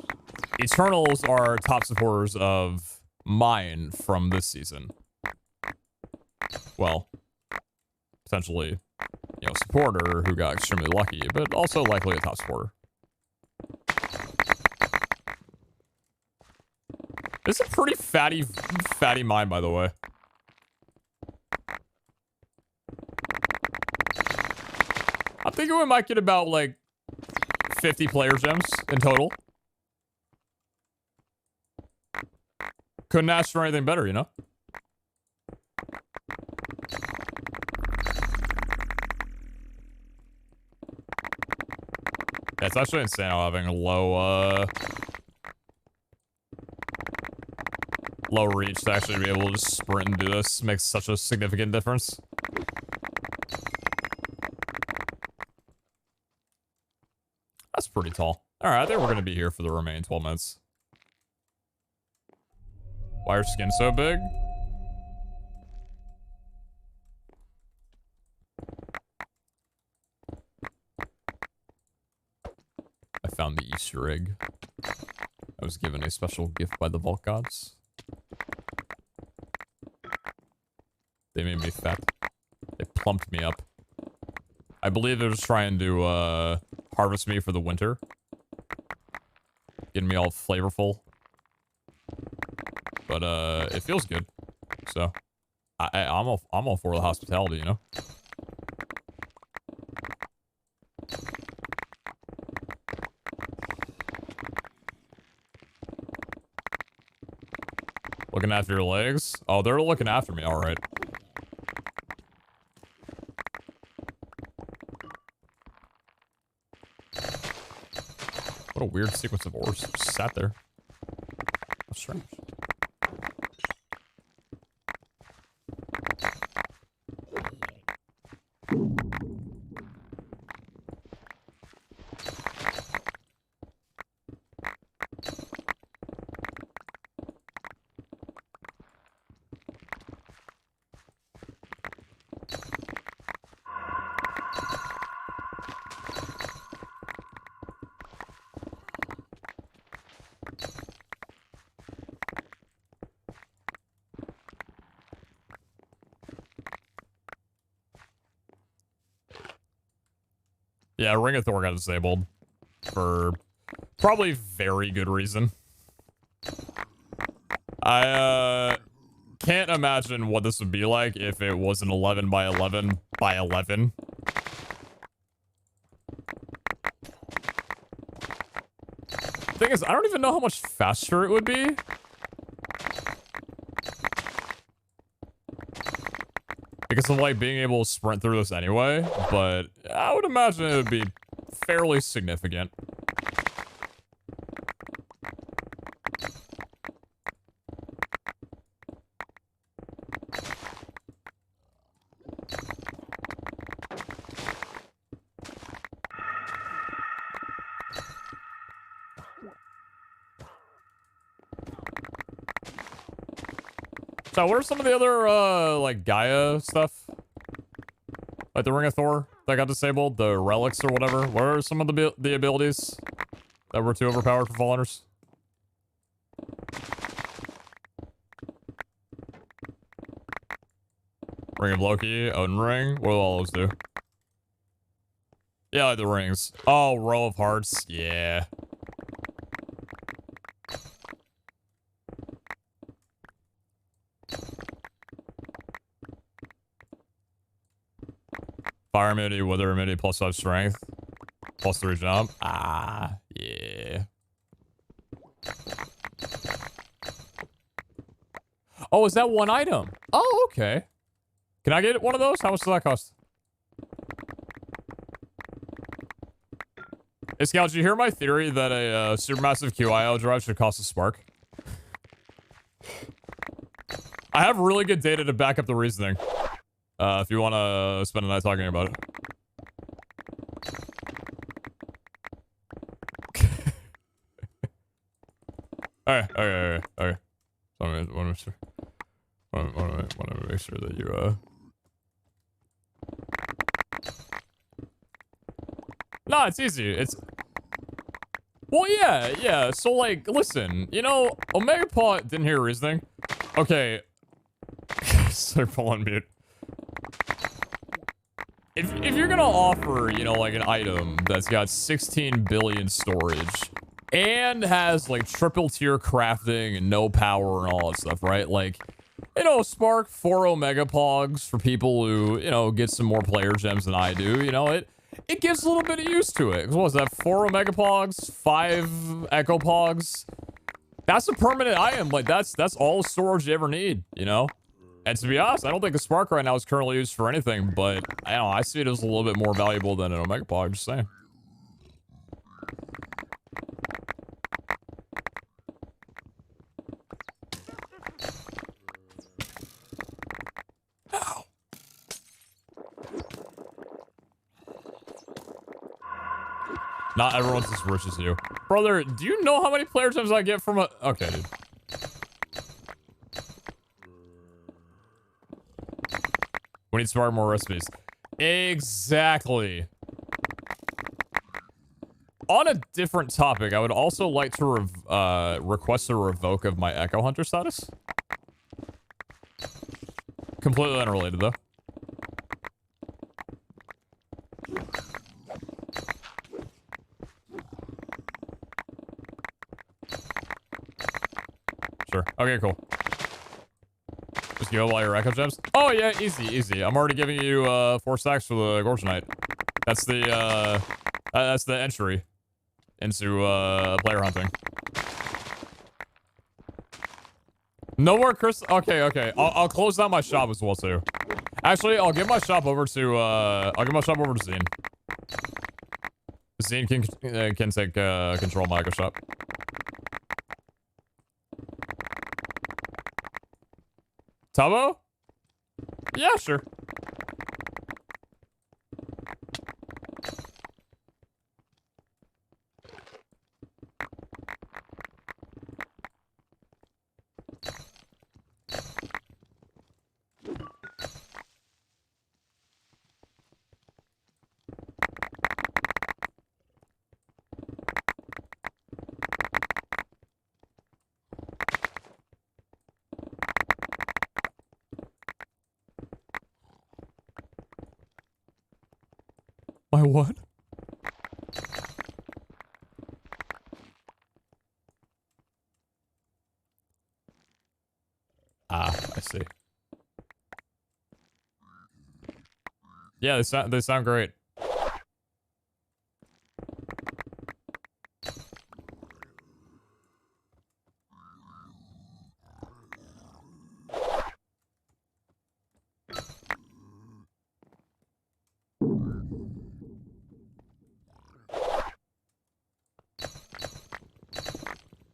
Eternals are top supporters of mine from this season. Well, potentially, you know, supporter who got extremely lucky, but also likely a top supporter. It's a pretty fatty mine, by the way. I'm thinking we might get about, like, 50 player gems in total. Couldn't ask for anything better, you know? Yeah, it's actually insane how having a low reach to actually be able to just sprint and do this makes such a significant difference. That's pretty tall. Alright, I think we're gonna be here for the remaining 12 minutes. Why are your skin so big? I found the Easter egg. I was given a special gift by the Vault Gods. They made me fat. They plumped me up. I believe they're just trying to, harvest me for the winter. Getting me all flavorful. but it feels good. So I'm all for the hospitality, you know. Looking after your legs? Oh, they're looking after me, all right. What a weird sequence of ores just sat there. How strange. Yeah, Ring of Thor got disabled for probably very good reason. I can't imagine what this would be like if it was an 11 by 11 by 11. Thing is, I don't even know how much faster it would be. Because of like being able to sprint through this anyway, but I would imagine it would be fairly significant. So what are some of the other, like, Gaia stuff? Like the Ring of Thor that got disabled? The relics or whatever? What are some of the abilities that were too overpowered for Falleners? Ring of Loki, Odin Ring? What do all those do? Yeah, like the rings. Oh, Row of Hearts. Yeah. Fire immunity, weather immunity, +5 strength, +3 jump. Ah, yeah. Oh, is that one item? Oh, okay. Can I get one of those? How much does that cost? Hey, Scout, did you hear my theory that a supermassive QIO drive should cost a spark? I have really good data to back up the reasoning. If you want to spend a night talking about it. Alright. So I want to make sure that you, No, it's easy. It's... Well, yeah. So, like, listen. You know, Omega Paw didn't hear reasoning. Okay. Sorry, Paul on mute. If you're gonna offer, you know, like an item that's got 16 billion storage and has like triple tier crafting and no power and all that stuff, right? Like, you know, Spark 4 Omega Pogs for people who, you know, get some more player gems than I do, you know, it gives a little bit of use to it. What was that? 4 Omega Pogs, 5 Echo Pogs. That's a permanent item. Like, that's all the storage you ever need, you know? And to be honest, I don't think a Spark right now is currently used for anything, but I don't know, I see it as a little bit more valuable than an Omega Pog, just saying. Ow. Not everyone's as rich as you. Brother, do you know how many player gems I get from a... Okay, dude. We need to spark more recipes. Exactly. On a different topic, I would also like to request a revoke of my Echo Hunter status. Completely unrelated, though. Sure. Okay, cool. you all your echo gems? Oh yeah, easy, easy. I'm already giving you 4 stacks for the Gorgonite. That's the entry into player hunting. No more Chris. Okay. I'll close down my shop as well too. Actually, I'll give my shop over to Zine. Zine can take control of my echo shop. Tabo? Yeah, sure. My what? Ah, I see. Yeah, they sound great.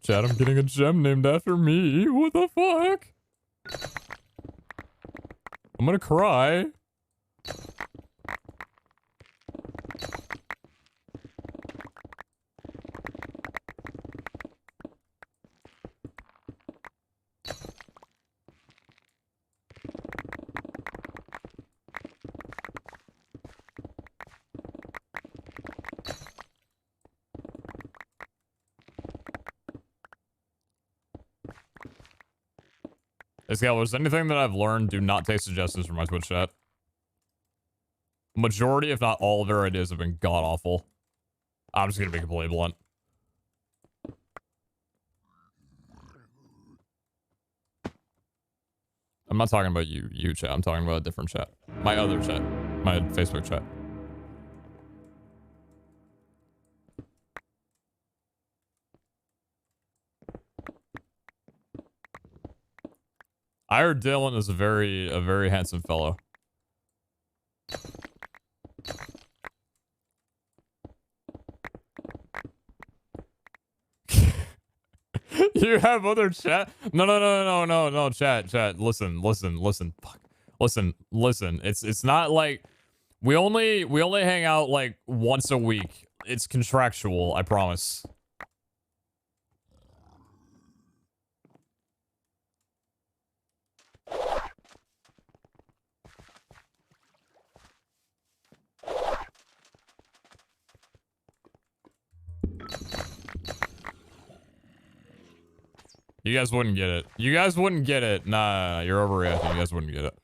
Chad, I'm getting a gem named after me. What the fuck? I'm gonna cry. Is anything that I've learned, do not take suggestions from my Twitch chat. Majority, if not all of their ideas have been god-awful. I'm just gonna be completely blunt. I'm not talking about you chat. I'm talking about a different chat. My other chat. My Facebook chat. I heard Dylan is a very handsome fellow. You have other chat? No, chat. Listen. Fuck. Listen. It's not like we only hang out like once a week. It's contractual, I promise. You guys wouldn't get it. You guys wouldn't get it. Nah, you're overreacting. You guys wouldn't get it.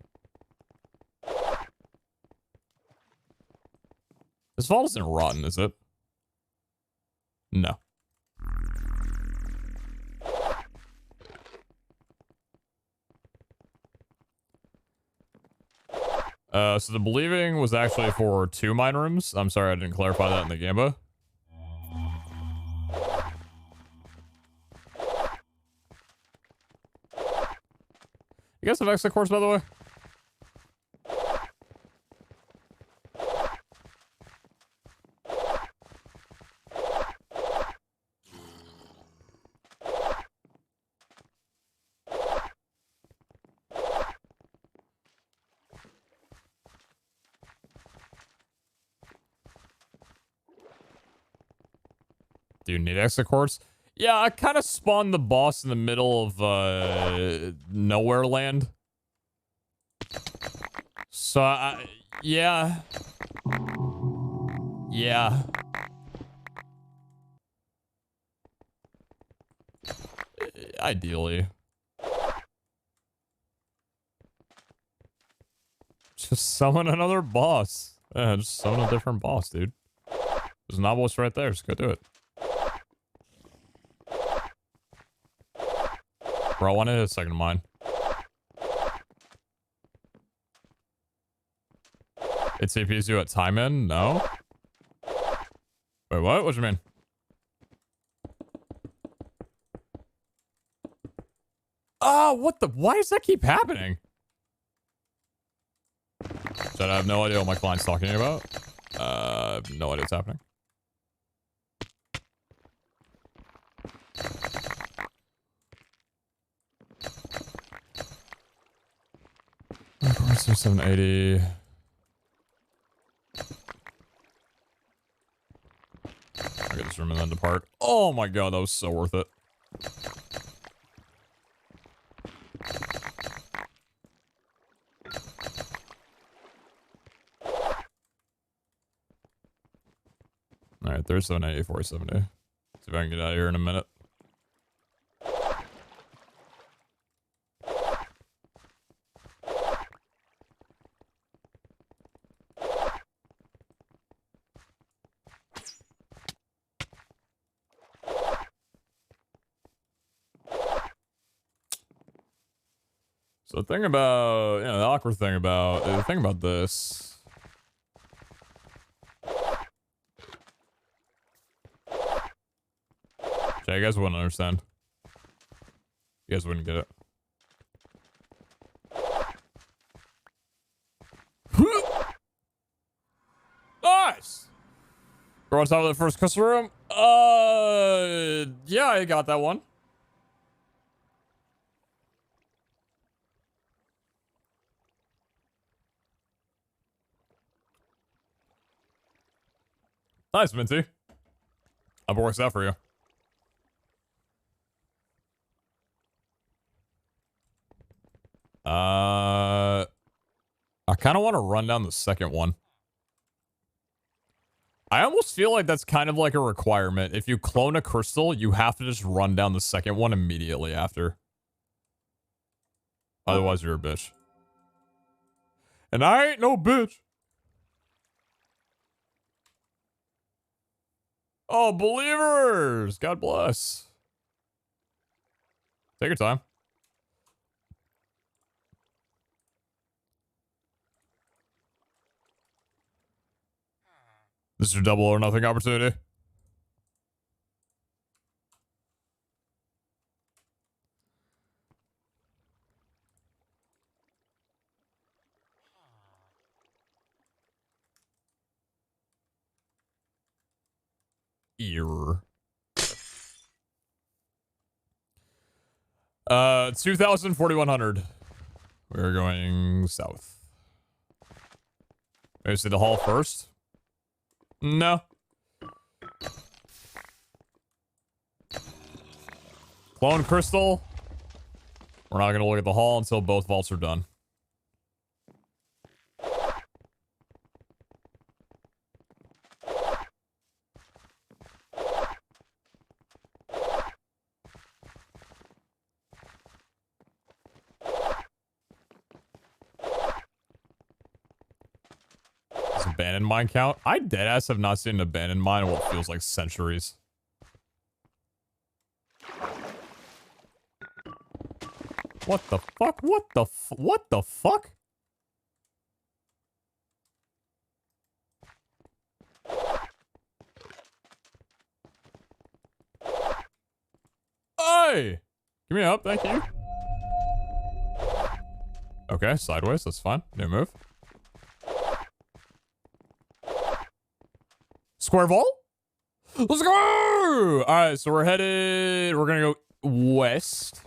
This vault isn't rotten, is it? No. So the believing was actually for 2 mine rooms. I'm sorry I didn't clarify that in the Gamba. You guys have exit cores, by the way? Do you need exit cores? Yeah, I kind of spawned the boss in the middle of nowhere land. So yeah. Ideally. Just summon another boss. Yeah, just summon a different boss, dude. There's an obelisk right there. Just go do it. Bro, I want to hit a second of mine. It CPs you at time in? No. Wait, what? What do you mean? Oh, what the? Why does that keep happening? So I have no idea what my client's talking about. No idea what's happening. Of course, there's 780. I get this room and then depart. Oh my god, that was so worth it. Alright, there's 780, 470. See if I can get out of here in a minute. So the thing about, the awkward thing about, the thing about this. Okay, you guys wouldn't understand. You guys wouldn't get it. Nice! We're on top of the first customer room. Yeah, I got that one. Nice, Minty. Hope it works out for you. I kind of want to run down the second one. I almost feel like that's kind of like a requirement. If you clone a crystal, you have to just run down the second one immediately after. Otherwise, you're a bitch. And I ain't no bitch. Oh, believers! God bless. Take your time. This is your double or nothing opportunity. Ear. 2,000, 4,100. We're going south. Maybe see the hall first? No. Clone crystal. We're not gonna look at the hall until both vaults are done. Abandoned mine count? I deadass have not seen an abandoned mine in what feels like centuries. What the fuck? What the fuck? Hey! Give me up, thank you. Okay, sideways, that's fine. New move. Square vault? Let's go! Alright, so we're gonna go west.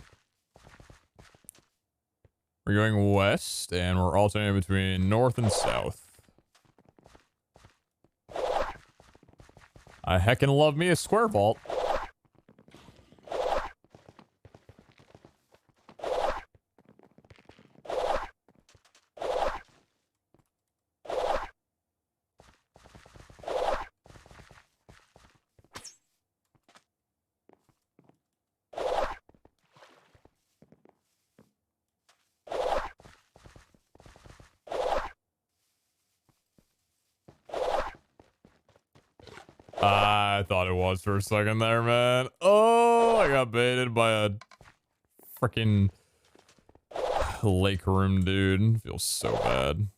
We're going west, and we're alternating between north and south. I heckin' love me a square vault. I thought it was for a second there, man. Oh, I got baited by a freaking lake room dude. Feels so bad.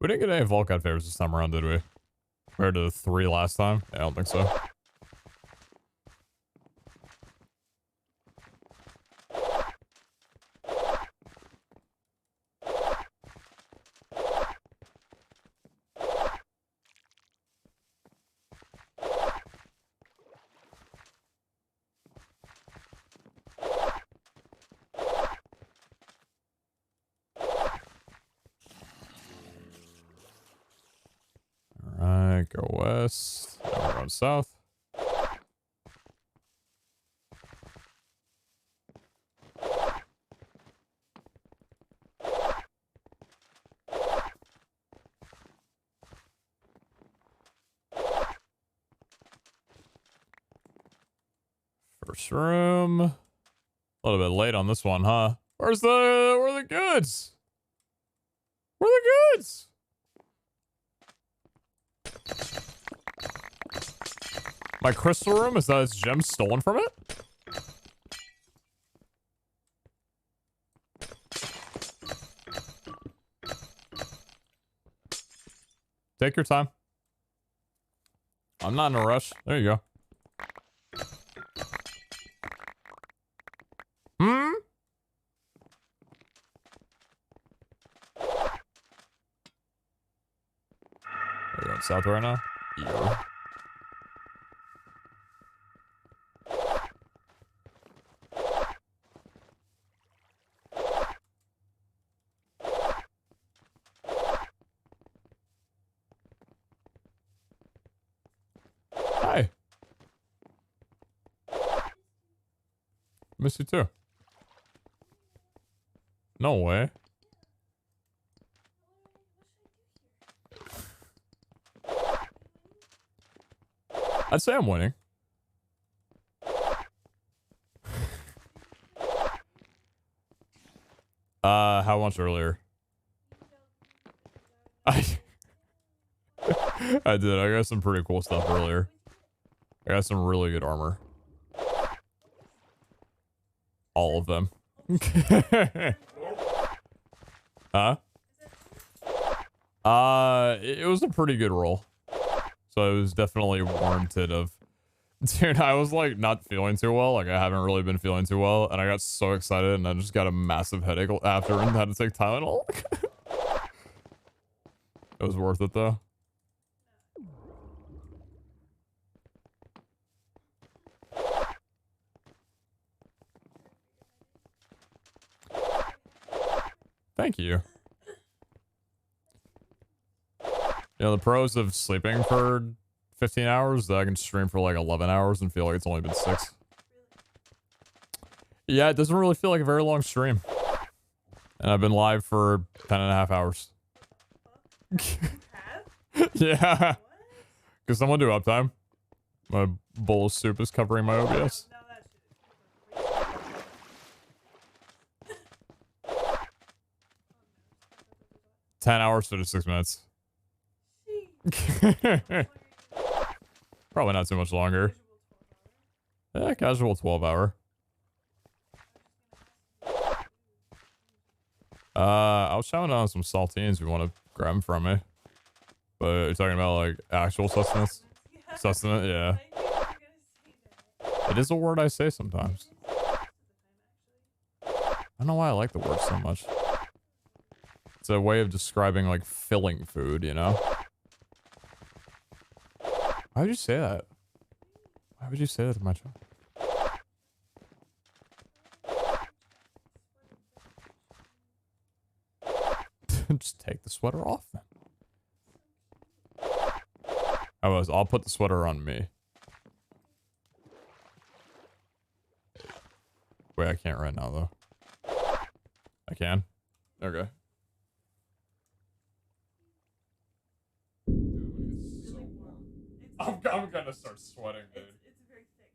We didn't get any Volcat favors this time around, did we? Compared to the 3 last time? Yeah, I don't think so. Alright, go west. Now we're going south. First room. A little bit late on this one, huh? Where are the goods? Where are the goods? My crystal room, is that its gem stolen from it? Take your time. I'm not in a rush. There you go. Hmm? Are you going south right now? Yeah. Hi. Miss you too. No way. I'd say I'm winning. How much earlier? I did. I got some pretty cool stuff earlier. I got some really good armor. All of them. Huh? It was a pretty good roll. So it was definitely warranted of... Dude, I was like not feeling too well. Like I haven't really been feeling too well. And I got so excited and I just got a massive headache after and had to take Tylenol. It was worth it though. Thank you. You know, the pros of sleeping for 15 hours, that I can stream for like 11 hours and feel like it's only been 6. Yeah, it doesn't really feel like a very long stream. And I've been live for 10.5 hours. Yeah. Because someone do uptime. My bowl of soup is covering my OBS. $10 hours, 56 minutes. Probably not too much longer. Yeah, casual 12-hour. I was showing on some saltines. You want to grab them from me? But you're talking about like actual sustenance? Sustenance, yeah. It is a word I say sometimes. I don't know why I like the word so much. It's a way of describing like filling food, you know? Why would you say that? Why would you say that to my child? Just take the sweater off then. I'll put the sweater on me. Wait, I can't right now though. I can? Okay. I'm gonna start sweating, dude. It's very thick.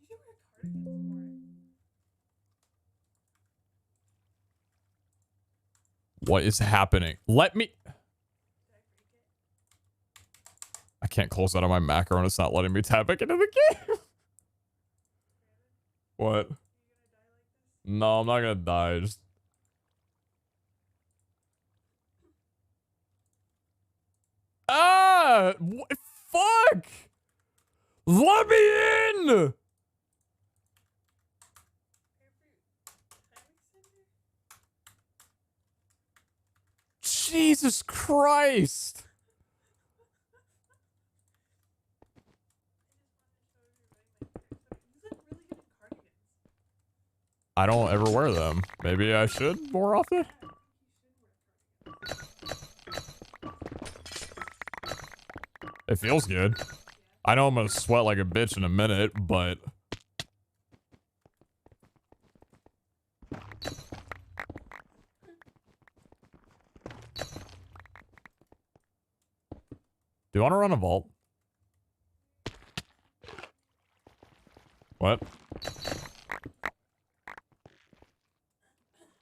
You look crazy. You should wear cardigans more. What is happening? Let me... I can't close out of my macro and it's not letting me tap back into the game. What? No, I'm not gonna die. Just... Ah! What? Fuck! Let me in! Jesus Christ! I don't ever wear them. Maybe I should more often? It feels good. I know I'm gonna sweat like a bitch in a minute, but... Do you want to run a vault? What?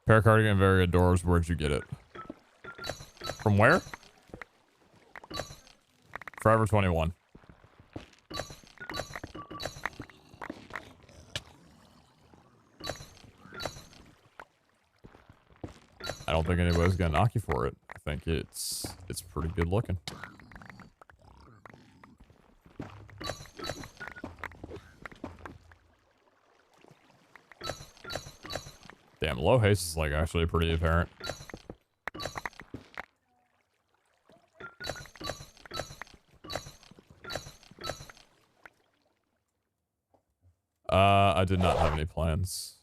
Pair cardigan, very adores. Where'd you get it? From where? Forever 21. I don't think anybody's gonna knock you for it. I think it's pretty good looking. Damn, low haste is like actually pretty apparent. I did not have any plans.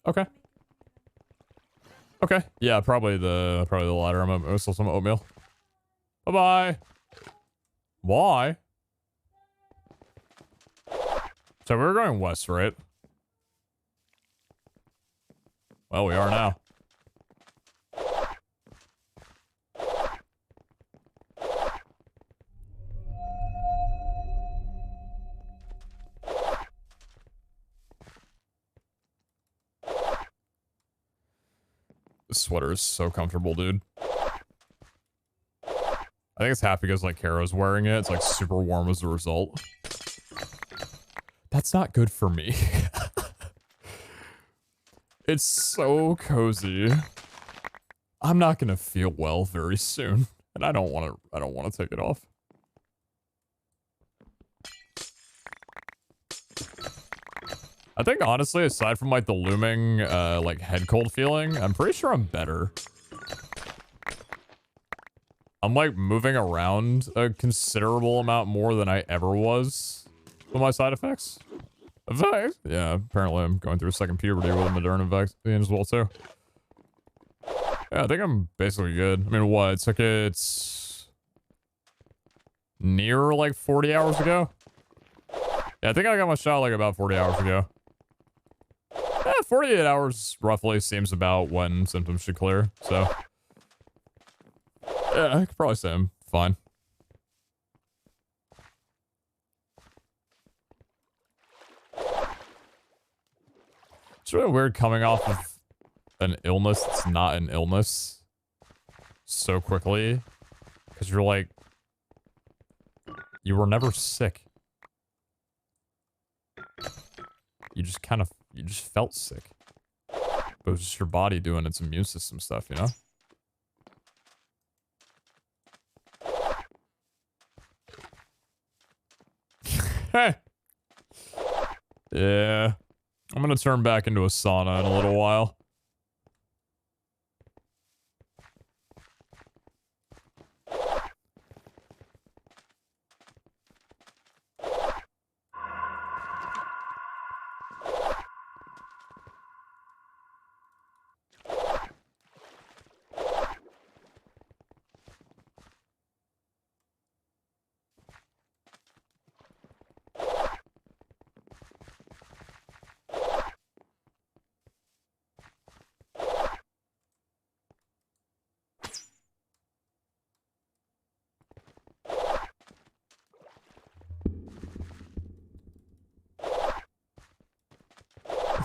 Okay. Okay. Yeah, probably the latter. I'm gonna still some oatmeal. Bye-bye. Why? So we're going west, right? Well, we are now. This sweater is so comfortable, dude. I think it's half because, like, Kara's wearing it. It's, like, super warm as a result. That's not good for me. It's so cozy. I'm not gonna feel well very soon. And I don't wanna take it off. I think, honestly, aside from, like, the looming, like, head cold feeling, I'm pretty sure I'm better. I'm, like, moving around a considerable amount more than I ever was with my side effects. Yeah, apparently I'm going through a second puberty with a Moderna vaccine as well, too. Yeah, I think I'm basically good. I mean, what? It's near, like, 40 hours ago? Yeah, I think I got my shot, like, about 40 hours ago. Yeah, 48 hours, roughly, seems about when symptoms should clear, so... Yeah, I could probably say I'm fine. It's really weird coming off of an illness that's not an illness so quickly. Because you're like... You were never sick. You just kind of... You just felt sick. But it was just your body doing its immune system stuff, you know? Yeah. I'm gonna turn back into a sauna in a little while.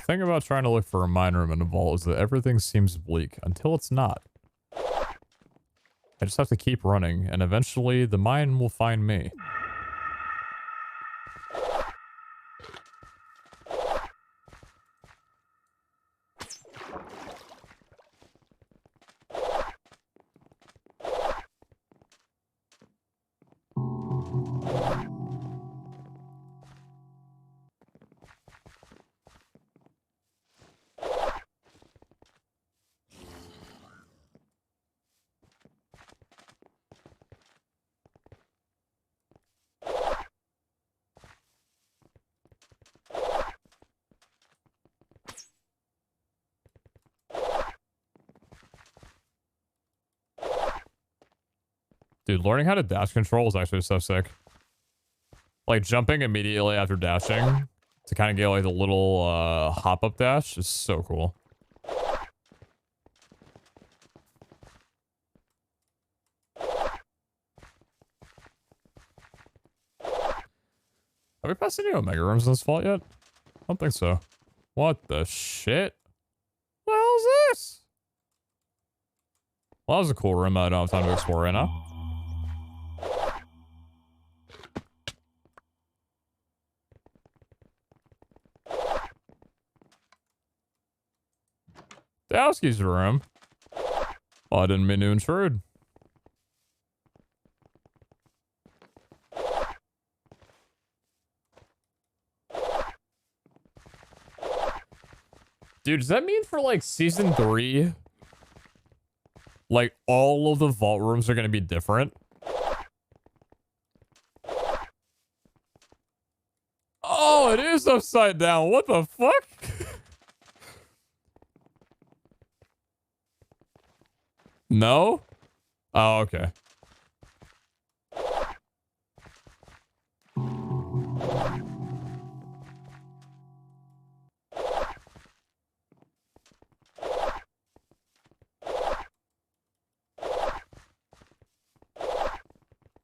thing about trying to look for a mine room in a vault is that everything seems bleak until it's not. I just have to keep running, and eventually the mine will find me. Dude, learning how to dash control is actually so sick. Like, jumping immediately after dashing to kind of get, like, the little, hop-up dash is so cool. Have we passed any Omega rooms in this vault yet? I don't think so. What the shit? What the hell is this? Well, that was a cool room that I don't have time to explore right now. Dowski's room. Oh, I didn't mean to intrude. Dude, does that mean for like season 3, like all of the vault rooms are going to be different? Oh, it is upside down. What the fuck? No? Oh, okay.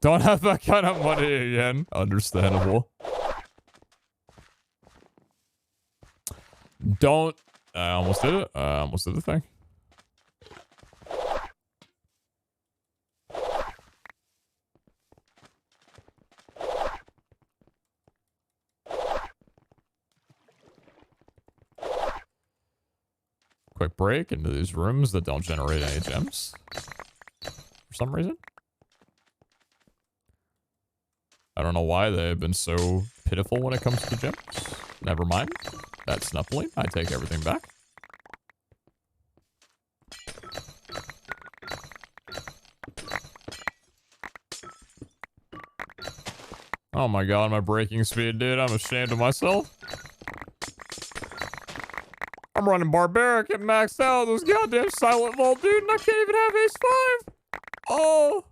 Don't have that kind of money again. Understandable. Don't. I almost did it. I almost did the thing. Quick break into these rooms that don't generate any gems. For some reason. I don't know why they've been so pitiful when it comes to gems. Never mind. That's snuffling. I take everything back. Oh my god, my braking speed, dude. I'm ashamed of myself. I'm running barbaric at max out. Those goddamn silent vault, dude, and I can't even have ace 5. Oh.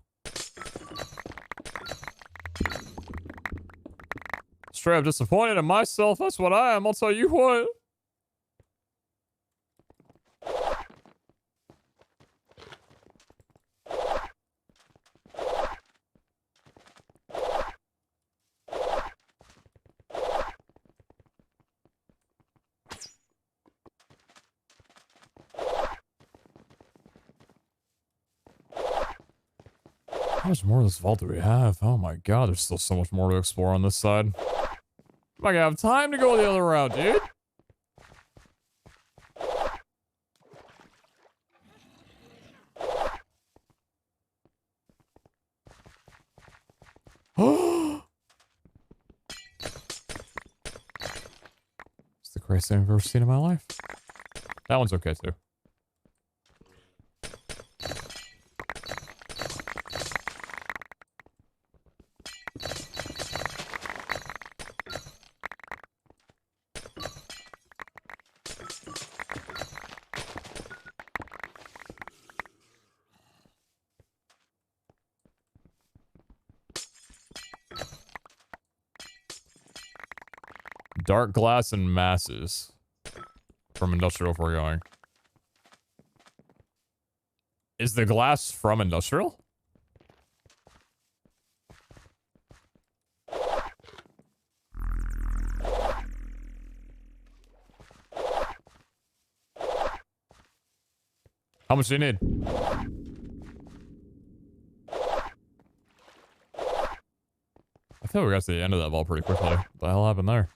Straight up disappointed in myself. That's what I am. I'll tell you what. How much more of this vault do we have? Oh my god, there's still so much more to explore on this side. Am I gonna have time to go the other route, dude? It's the craziest thing I've ever seen in my life. That one's okay too. Dark glass and masses from industrial foregoing. Is the glass from industrial? How much do you need? I feel we got to the end of that vault pretty quickly. What the hell happened there?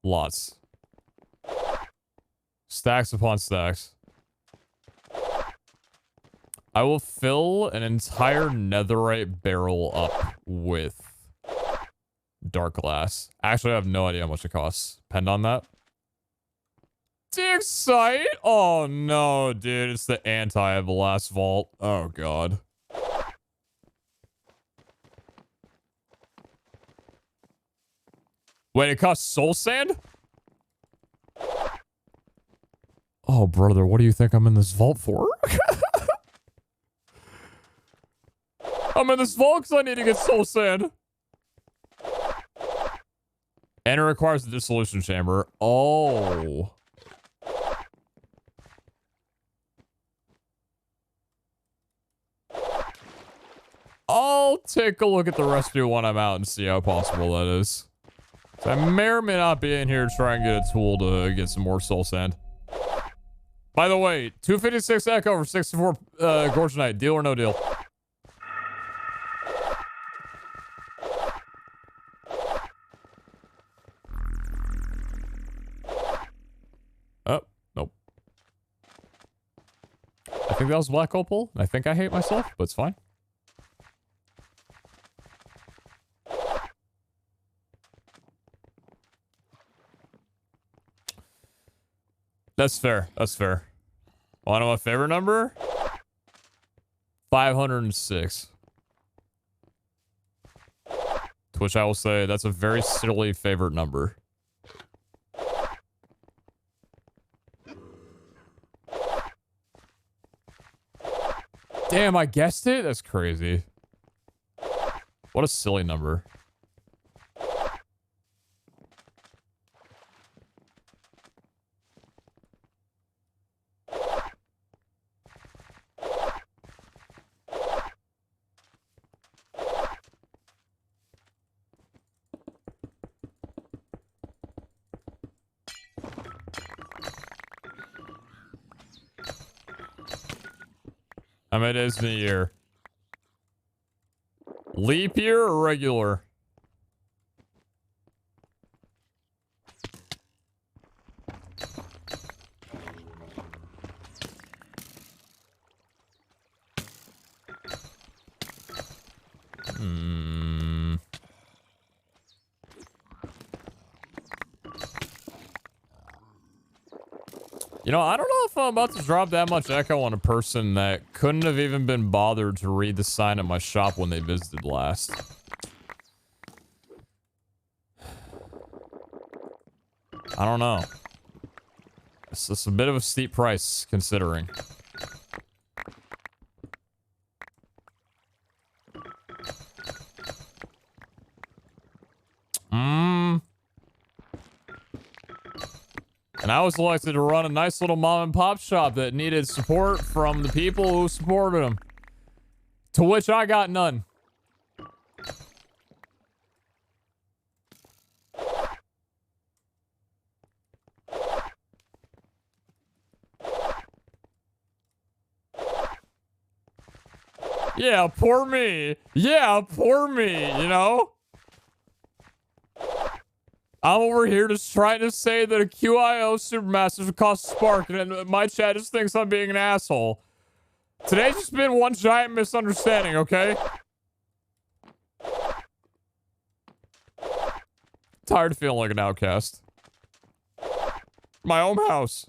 Lots. Stacks upon stacks. I will fill an entire netherite barrel up with dark glass. Actually, I have no idea how much it costs. Depend on that. Dig site? Oh no, dude. It's the anti of the last vault. Oh god. Wait, it costs soul sand? Oh, brother, what do you think I'm in this vault for? I'm in this vault because I need to get soul sand. And it requires a dissolution chamber. Oh. I'll take a look at the recipe when I'm out and see how possible that is. So I may or may not be in here to try and get a tool to get some more soul sand. By the way, 256 Echo over 64 Gorgonite. Deal or no deal? Oh, nope. I think that was Black Opal. I think I hate myself, but it's fine. That's fair. That's fair. Want to know my favorite number? 506. To which I will say that's a very silly favorite number. Damn, I guessed it? That's crazy. What a silly number. How many days in a year? Leap year or regular? You know, I don't know if I'm about to drop that much echo on a person that couldn't have even been bothered to read the sign at my shop when they visited last. I don't know. It's a bit of a steep price, considering. And I was elected to run a nice little mom and pop shop that needed support from the people who supported them. To which I got none. Yeah, poor me. Yeah, poor me, you know? I'm over here just trying to say that a QIO Supermasters would cost a spark, and my chat just thinks I'm being an asshole. Today's just been one giant misunderstanding, okay? Tired of feeling like an outcast. My own house.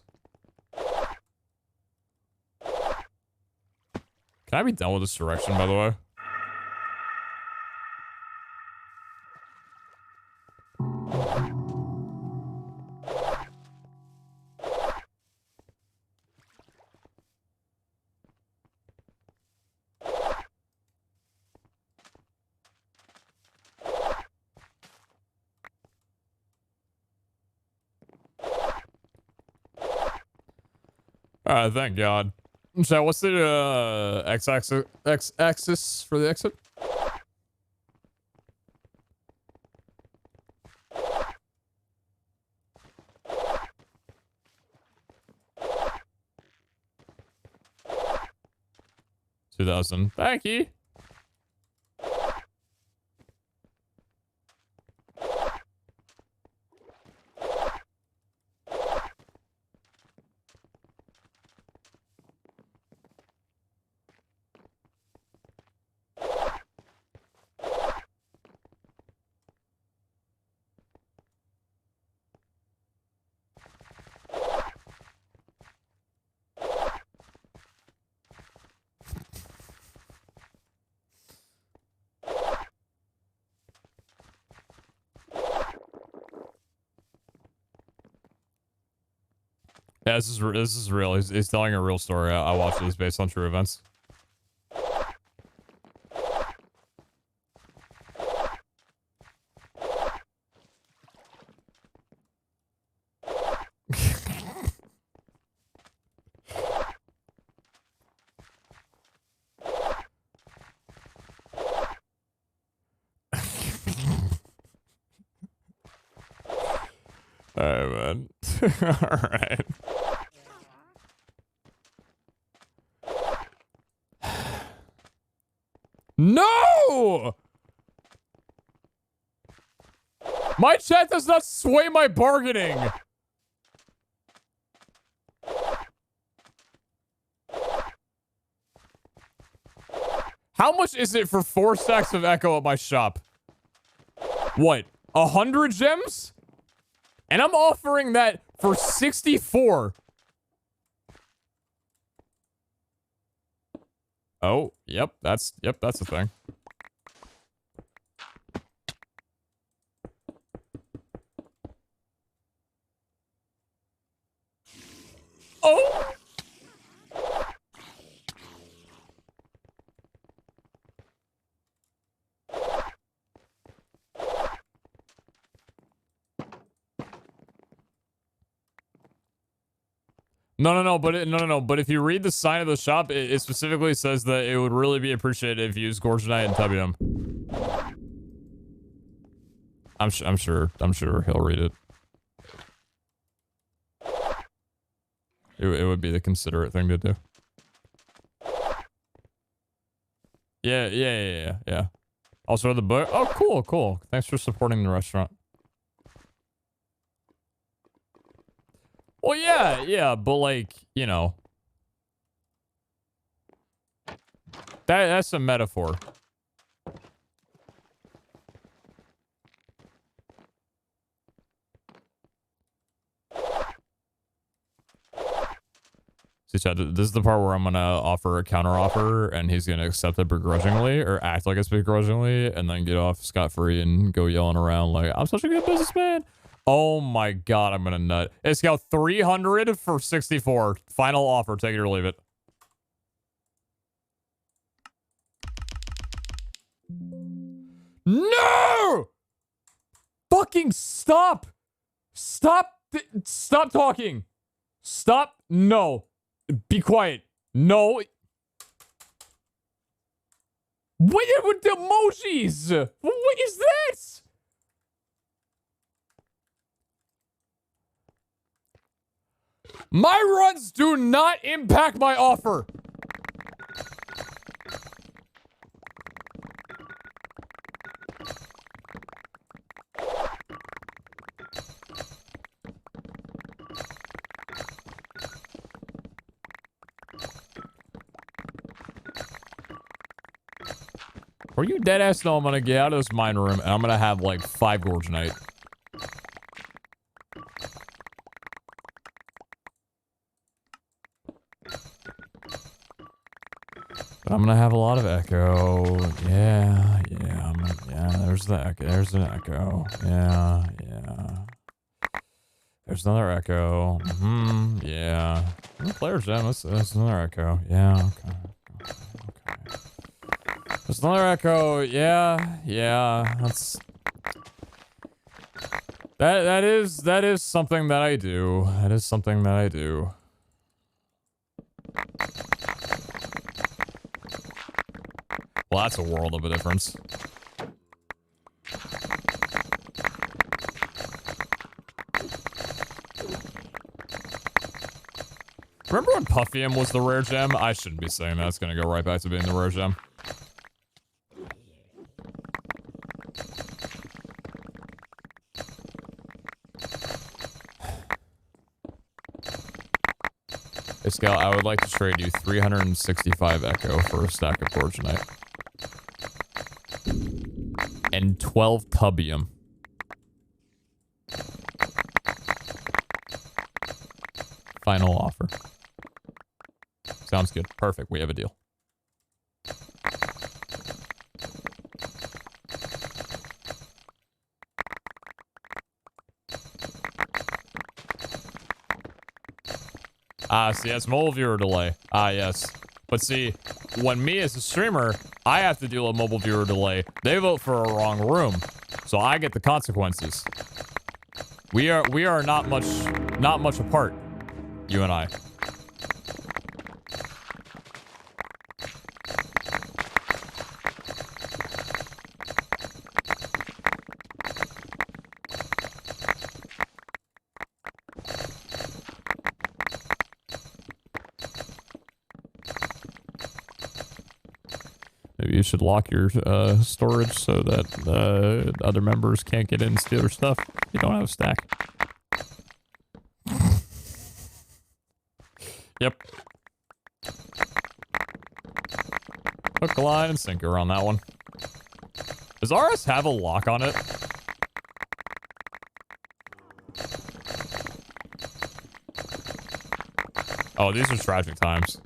Can I be done with this direction, by the way? Alright, thank God. So what's the x-axis for the exit? 2,000. Thank you. Yeah, this is real. He's telling a real story. I watched this based on true events. Alright, man. Alright. No! My chat does not sway my bargaining. How much is it for 4 stacks of Echo at my shop? What? 100 gems? And I'm offering that for 64. Oh, yep, that's the thing. Oh! No, but if you read the sign of the shop, it specifically says that it would really be appreciated if you use Gorgonite and Tubium. I'm sure he'll read it. It would be the considerate thing to do. Yeah. Also the book. Oh, cool. Thanks for supporting the restaurant. Well, yeah, but like, you know, that's a metaphor. See, Chad, this is the part where I'm gonna offer a counteroffer, and he's gonna accept it begrudgingly, or act like it's begrudgingly, and then get off scot-free and go yelling around like, I'm such a good businessman. Oh my god, I'm gonna nut. It's got 300 for 64. Final offer, take it or leave it. No! Fucking stop! Stop talking! Stop! No. Be quiet. No. What with the emojis? What is this? My runs do not impact my offer. Are you dead ass? No, I'm gonna get out of this mine room and I'm gonna have like 5 Gorgonite. But I'm gonna have a lot of Echo. Yeah. There's the Echo. There's an Echo. Yeah. There's another Echo. Yeah. Player gem. That's another Echo. Yeah. Okay. There's another Echo. Yeah. That is something that I do. That is something that I do. Well, that's a world of a difference. Remember when Puffium was the rare gem? I shouldn't be saying that. It's gonna go right back to being the rare gem. Hey, Scout, I would like to trade you 365 Echo for a stack of Gorgonite. And 12 Tubium. Final offer. Sounds good. Perfect. We have a deal. See, that's mobile viewer delay. Yes. But see, when me as a streamer, I have to deal with mobile viewer delay. They vote for a wrong room, so I get the consequences. We are not much apart, you and I. Maybe you should lock your storage so that other members can't get in and steal your stuff. You don't have a stack. Yep. Hook, line, and sinker on that one. Does RS have a lock on it? Oh, these are tragic times.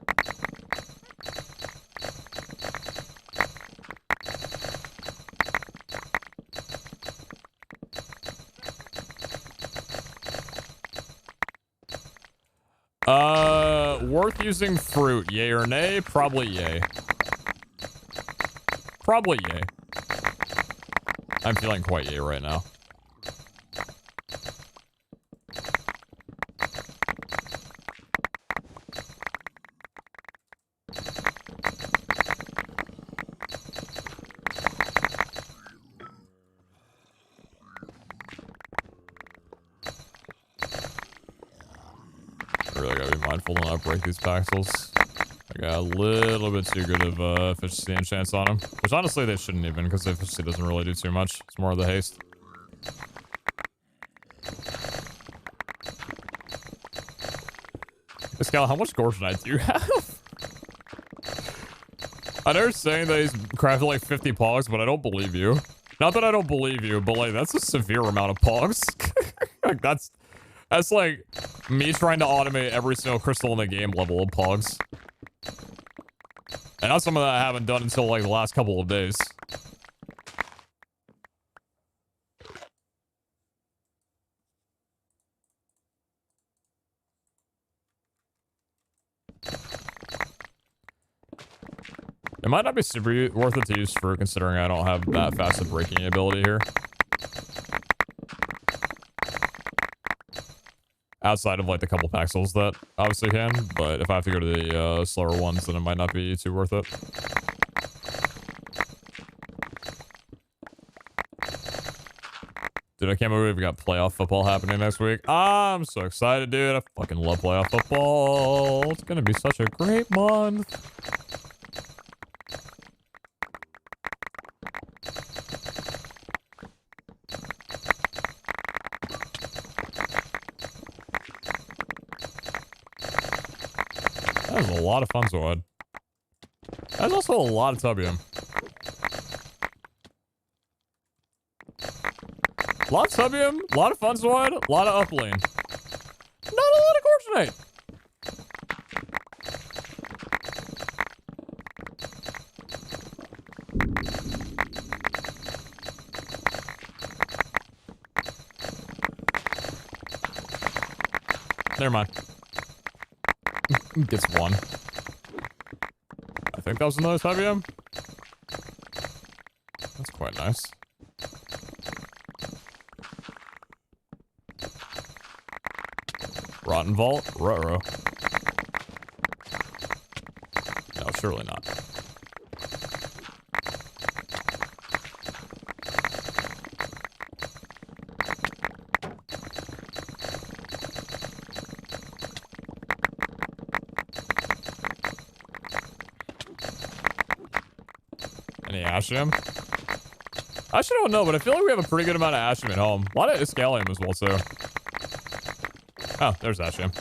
Worth using fruit, yay or nay? Probably yay. Probably yay. I'm feeling quite yay right now. Mindful to not break these paxels. I got a little bit too good of efficiency and chance on them. Which honestly they shouldn't even, because the efficiency doesn't really do too much. It's more of the haste. Hey, Scal, how much Gorgonite do you have? I know you're saying that he's crafted like 50 pogs, but I don't believe you. Not that I don't believe you, but like that's a severe amount of pogs. Like that's like me trying to automate every single crystal in the game level of pogs. And that's something that I haven't done until like the last couple of days. It might not be super worth it to use fruit considering I don't have that fast a breaking ability here. Outside of like the couple paxels that obviously can, but if I have to go to the slower ones, then it might not be too worth it. Dude, I can't believe we got playoff football happening next week. I'm so excited, dude. I fucking love playoff football. It's gonna be such a great month. That was a lot of fun, Zoid. That's also a lot of Tubium. A lot of Tubium, a lot of fun, Zoid, a lot of uplane. Not a lot of Gorgonite. Never mind. Gets one. I think that was another Tubium. That's quite nice. Rotten Vault? Ruh-roh. No, surely not. Ashium? I actually don't know, but I feel like we have a pretty good amount of Ashium at home. A lot of Iscalium as well, too. Oh, there's Ashium.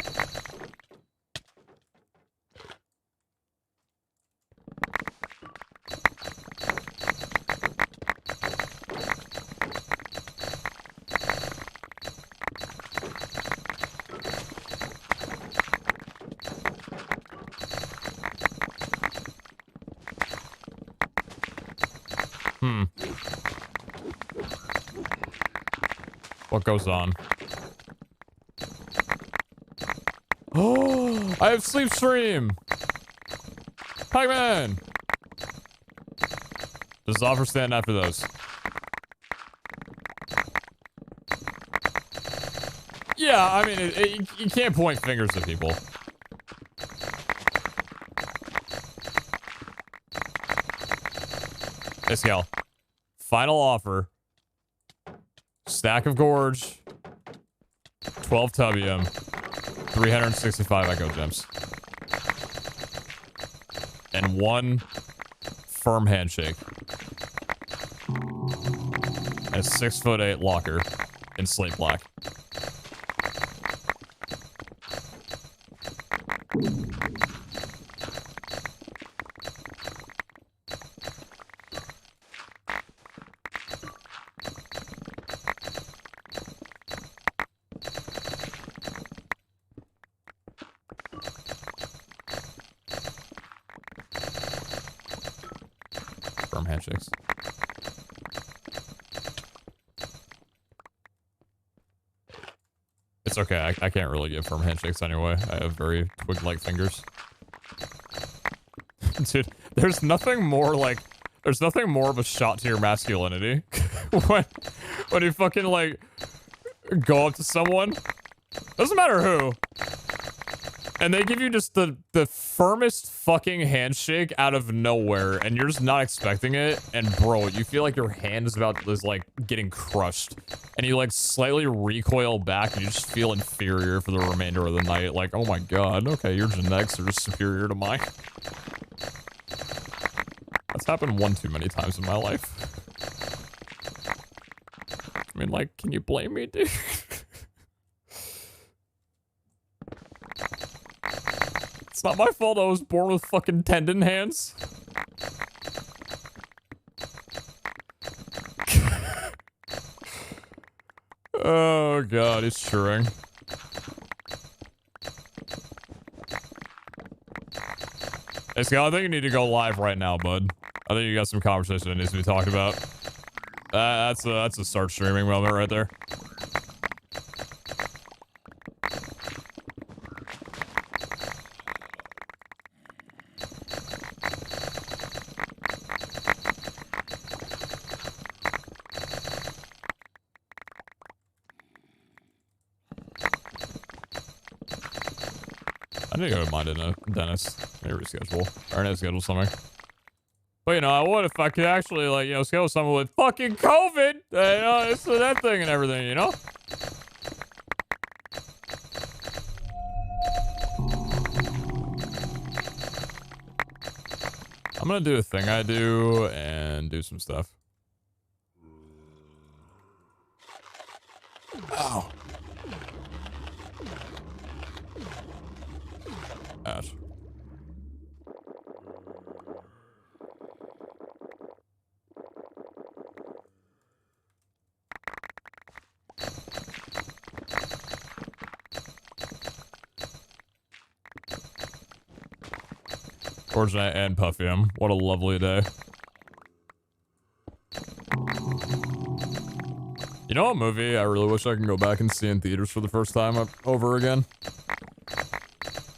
What goes on? Oh, I have sleep stream. Pac-Man. Does offer stand after those? Yeah, I mean, you can't point fingers at people. Hey, Scale. Final offer. Stack of Gorge. 12 Tubium. 365 Echo Gems. And 1 firm handshake. And a 6'8" locker in slate black. Firm handshakes. It's okay, I can't really give firm handshakes anyway. I have very twig-like fingers. Dude, there's nothing more like... There's nothing more of a shot to your masculinity. when you fucking, like, go up to someone. Doesn't matter who. And they give you just the firmest fucking handshake out of nowhere, and you're just not expecting it, and bro, you feel like your hand is like getting crushed, and you like slightly recoil back, and you just feel inferior for the remainder of the night. Like, oh my god, okay, your genetics are just superior to mine. That's happened one too many times in my life. I mean, like, can you blame me, dude? It's not my fault I was born with fucking tendon hands. Oh god, he's chewing. Hey Scott, I think you need to go live right now, bud. I think you got some conversation that needs to be talked about. That's a start streaming moment right there. I need to go to my dentist. Maybe reschedule. Or I need to schedule something. But, you know, I would if I could actually, like, you know, schedule someone with fucking COVID. You know, it's that thing and everything, you know? I'm gonna do a thing I do and do some stuff. Ow. Ouch. Fortunate and Puffium. What a lovely day. You know what movie I really wish I could go back and see in theaters for the first time over again?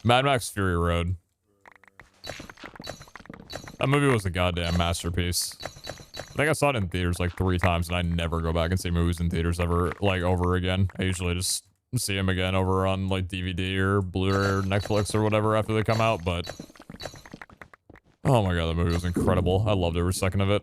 Mad Max Fury Road. That movie was a goddamn masterpiece. I think I saw it in theaters like 3 times, and I never go back and see movies in theaters ever, like, over again. I usually just see them again over on, like, DVD or Blu-ray or Netflix or whatever after they come out, but... Oh my god, that movie was incredible. I loved every second of it.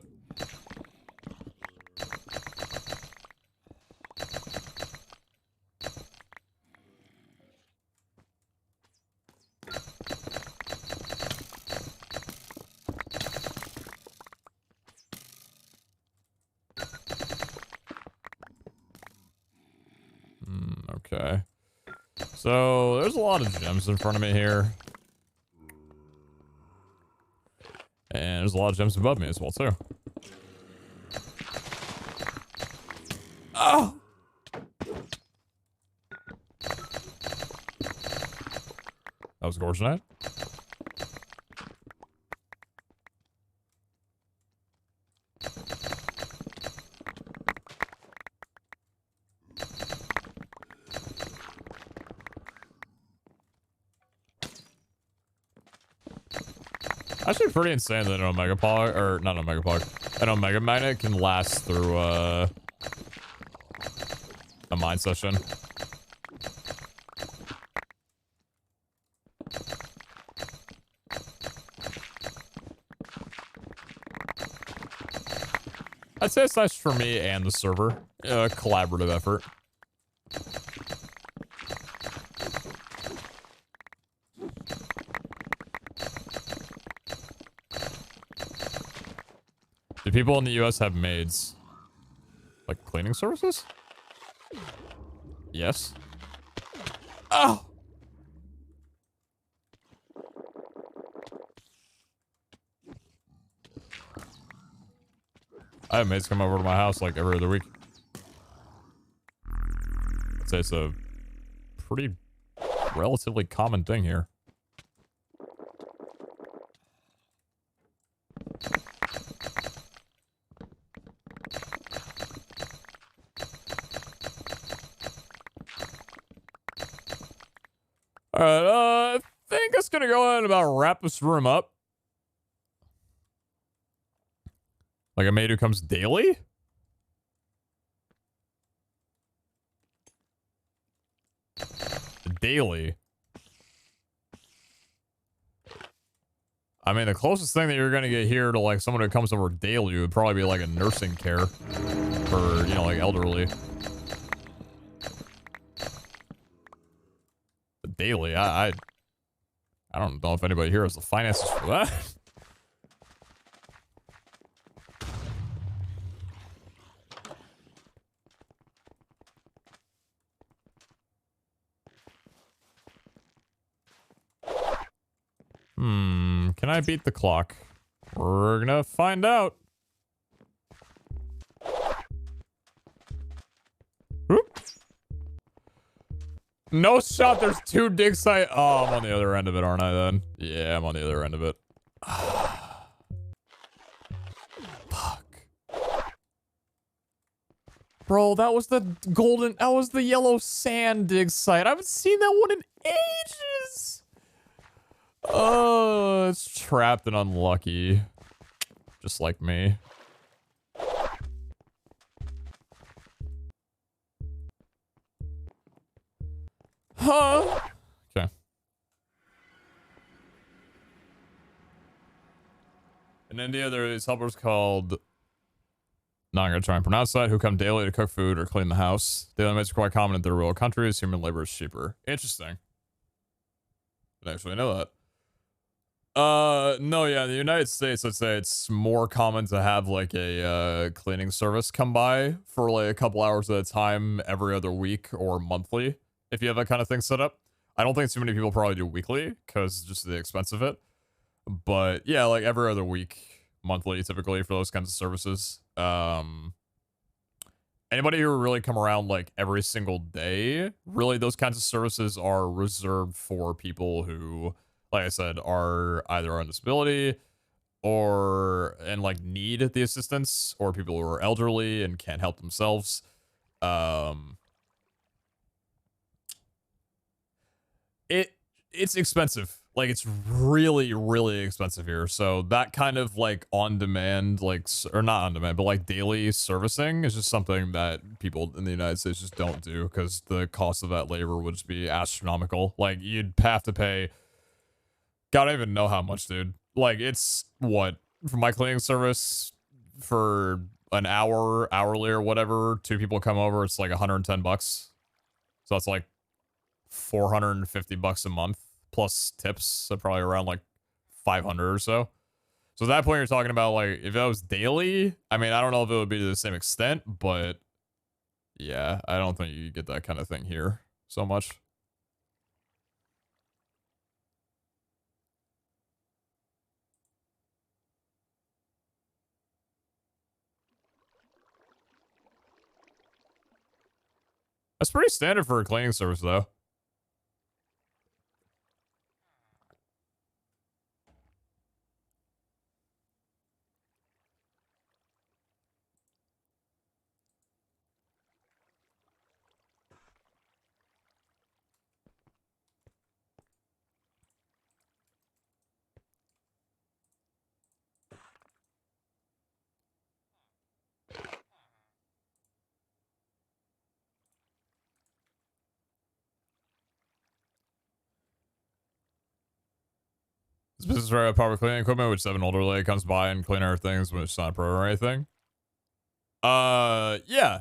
Okay. So there's a lot of gems in front of me here. And there's a lot of gems above me as well, too. Oh! That was Gorgonite. Actually pretty insane that an Omega Pog, or not an Omega Pog, an Omega Magnet can last through a mine session. I'd say it's nice for me and the server. A collaborative effort. Do people in the US have maids? Like cleaning services? Yes. Oh! I have maids come over to my house like every other week. I'd say it's a pretty relatively common thing here. Alright, I think it's gonna go ahead and about wrap this room up. Like a maid who comes daily? Daily. I mean, the closest thing that you're gonna get here to like someone who comes over daily would probably be like a nursing care for, you know, like elderly. But daily, I don't know if anybody here has the finances for that. Can I beat the clock? We're gonna find out. Whoop. No shot, there's 2 dig site. Oh, I'm on the other end of it, aren't I then? Yeah, I'm on the other end of it. Fuck. Bro, that was the yellow sand dig site. I haven't seen that one in ages. Oh, it's trapped and unlucky. Just like me. Huh? Okay. In India, there are these helpers called... Not gonna try and pronounce that, who come daily to cook food or clean the house. Daily mates are quite common in third world countries. Human labor is cheaper. Interesting. I didn't actually know that. No, yeah, in the United States, I'd say it's more common to have like a cleaning service come by for like a couple hours at a time every other week or monthly, if you have that kind of thing set up. I don't think too many people probably do weekly because just the expense of it. But yeah, like every other week, monthly, typically for those kinds of services. Anybody who really come around like every single day, really those kinds of services are reserved for people who, like I said, are either on disability and like need the assistance, or people who are elderly and can't help themselves. It's expensive. Like it's really, really expensive here. So that kind of like on demand, like, or not on demand, but like daily servicing is just something that people in the United States just don't do because the cost of that labor would just be astronomical. Like you'd have to pay, God, I don't even know how much, dude. Like it's what, for my cleaning service for an hour, hourly or whatever, 2 people come over, it's like $110. So that's like $450 a month. Plus tips, so probably around like 500 or so. So at that point, you're talking about like, if that was daily, I mean, I don't know if it would be to the same extent, but yeah, I don't think you get that kind of thing here. so much. That's pretty standard for a cleaning service, though. This business is right power cleaning equipment, which 7 older lady comes by and clean her things when it's not pro or anything. Yeah,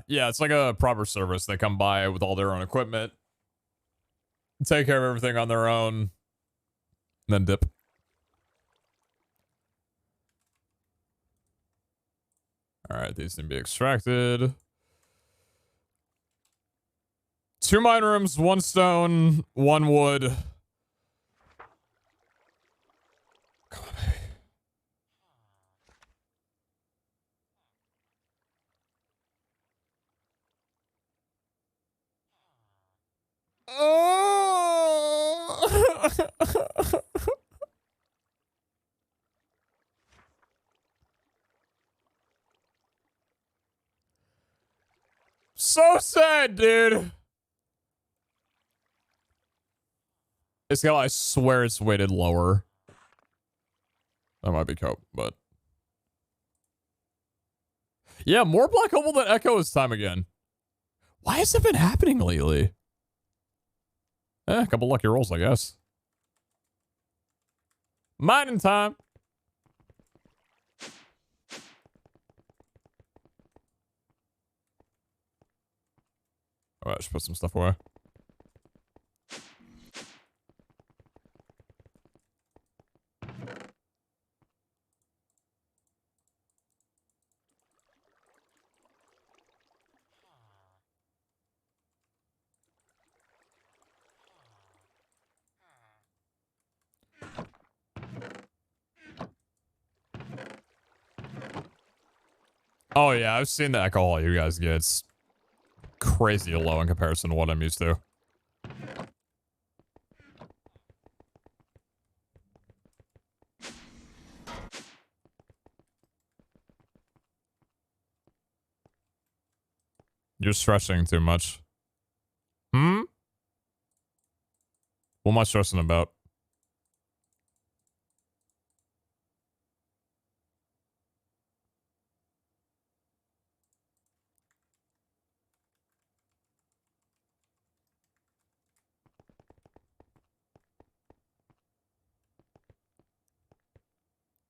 it's like a proper service. They come by with all their own equipment, take care of everything on their own, and then dip. All right, these need to be extracted. 2 mine rooms, 1 stone, 1 wood. Come on, baby. Oh! So sad, dude. It's got, I swear it's weighted lower. That might be cope, but. Yeah, more Black Opal than Echo this time again. Why has it been happening lately? A couple lucky rolls, I guess. Mining time. Alright, I should put some stuff away. Oh yeah, I've seen the alcohol you guys get. It's crazy low in comparison to what I'm used to. You're stressing too much. Hmm? What am I stressing about?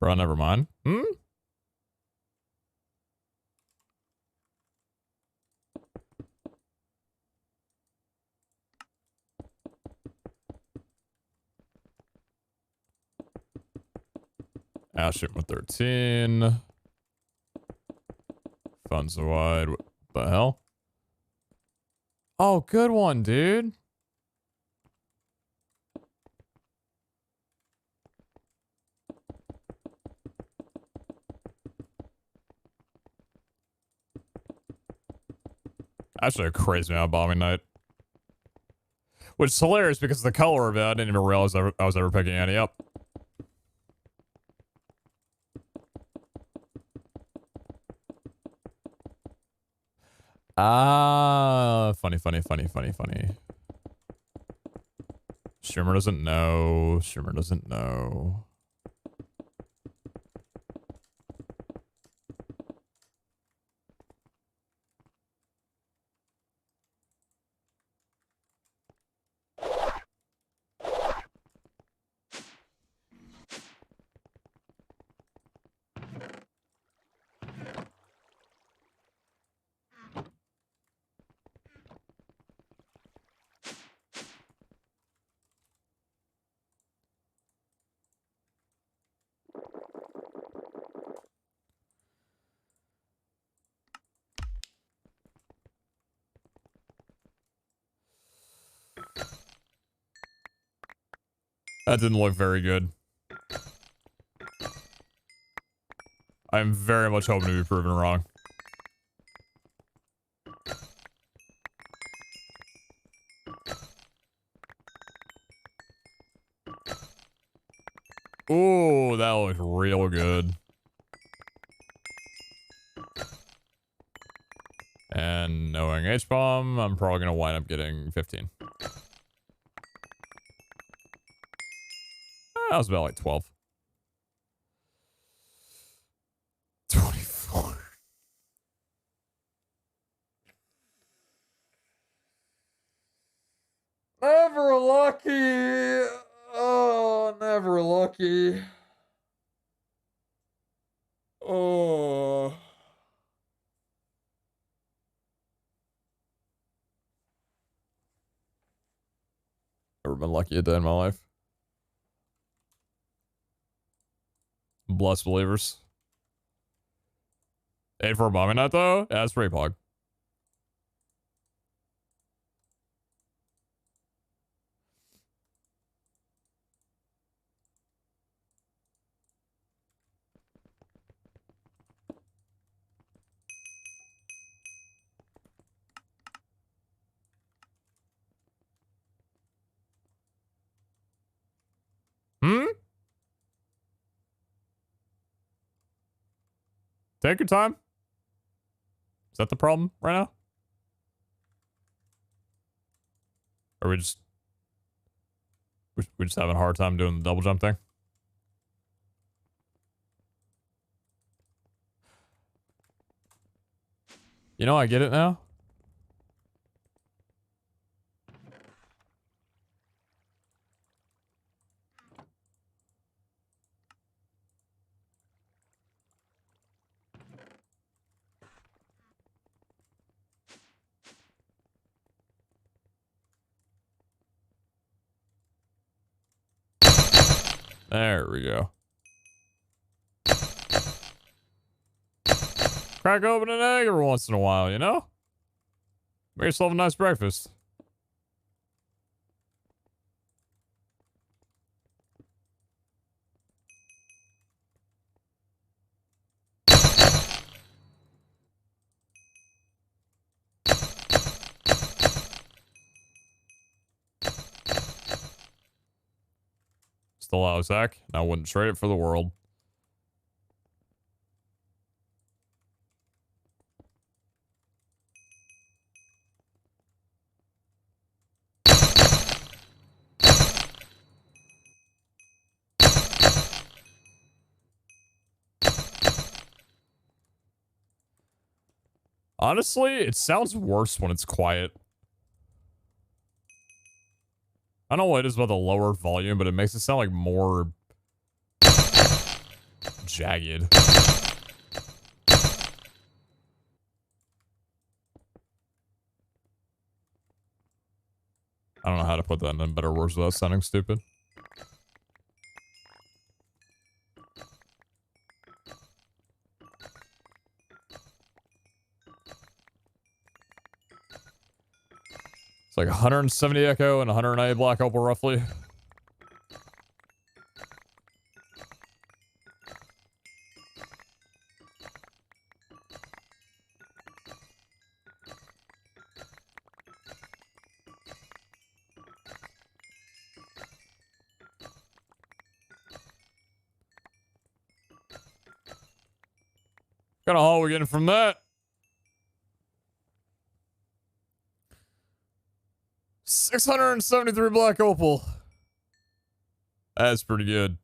Bro, never mind. Hmm? Ash with 13. Funds wide. What the hell? Oh, good one, dude. Actually, a crazy amount of bombing night. Which is hilarious because the color of it, I didn't even realize I was ever picking any up. Ah, funny. Streamer doesn't know. Streamer doesn't know. That didn't look very good. I'm very much hoping to be proven wrong. Ooh, that looks real good. And knowing H-bomb, I'm probably going to wind up getting 15. That was about like 12. 24. Never lucky. Oh, never lucky. Oh. Never been lucky a day in my life. Blessed believers. 8 for a bombing nut though? Yeah, that's pretty pog. Hmm? Take your time. Is that the problem right now? Or we just having a hard time doing the double jump thing? You know, I get it now. There we go. Crack open an egg every once in a while, you know? Make yourself a nice breakfast. Still out, Zach. I wouldn't trade it for the world. Honestly, it sounds worse when it's quiet. I don't know what it is about the lower volume, but it makes it sound like more jagged. I don't know how to put that in better words without sounding stupid. It's like 170 echo and 190 black opal roughly. What kind of haul we getting from that? 673 black opal. That's pretty good.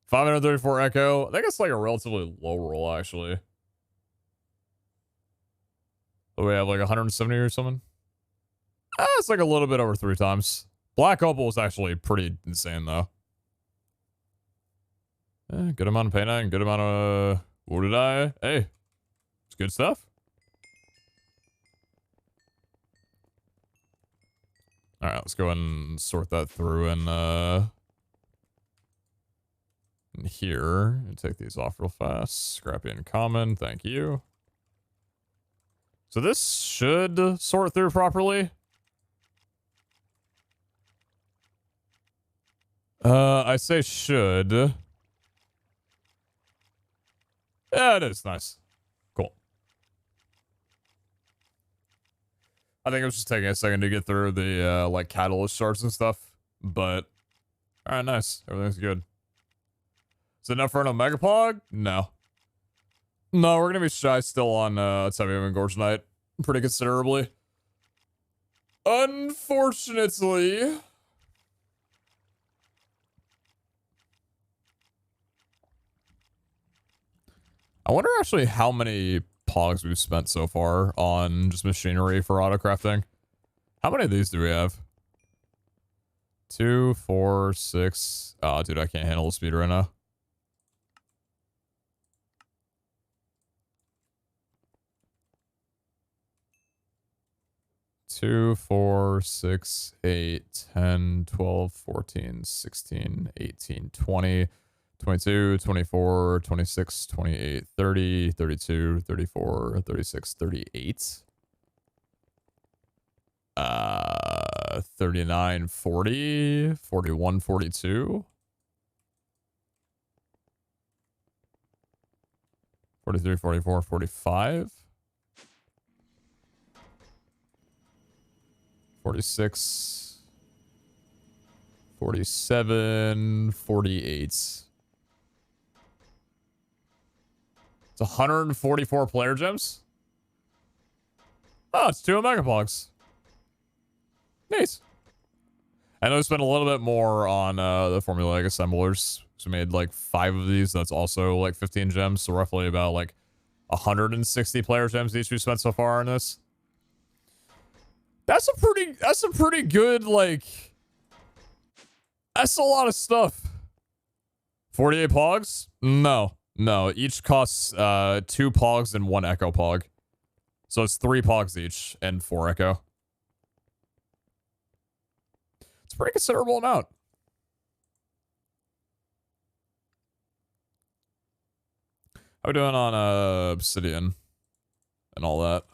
534 echo. I think it's like a relatively low roll, actually. Oh, we have like 170 or something. It's like a little bit over 3 times. Black opal was actually pretty insane, though. Good amount of paint and good amount of... What did I... Hey. It's good stuff. Alright, let's go ahead and sort that through in here. And take these off real fast. Scrappy and common. Thank you. So this should sort through properly. I say should. Yeah, it is nice. Cool. I think it was just taking a second to get through the, like, catalyst charts and stuff. But, alright, nice. Everything's good. Is it enough for an Omega Pog? No. No, we're gonna be shy still on, Tiberium and Gorge Knight. Pretty considerably. Unfortunately. I wonder actually how many pogs we've spent so far on just machinery for autocrafting. How many of these do we have? 2, 4, 6. Oh, dude, I can't handle the speed right now. Two, 4, 6, 8, 10, 12, 14, 16, 18, 20, 22, 24, 26, 28, 30, 32, 34, 36, 38. 39, 40, 41, 42. 43, 44, 45. 46, 47, 48. It's 144 player gems. Oh, it's 2 Omega Pogs. Nice. I know we spent a little bit more on the formulaic assemblers. So we made like 5 of these. That's also like 15 gems. So roughly about like 160 player gems each we spent so far on this. That's a pretty good, like, that's a lot of stuff. 48 pogs? No. Each costs 2 pogs and 1 echo pog. So it's 3 pogs each and 4 echo. It's a pretty considerable amount. How are we doing on obsidian and all that?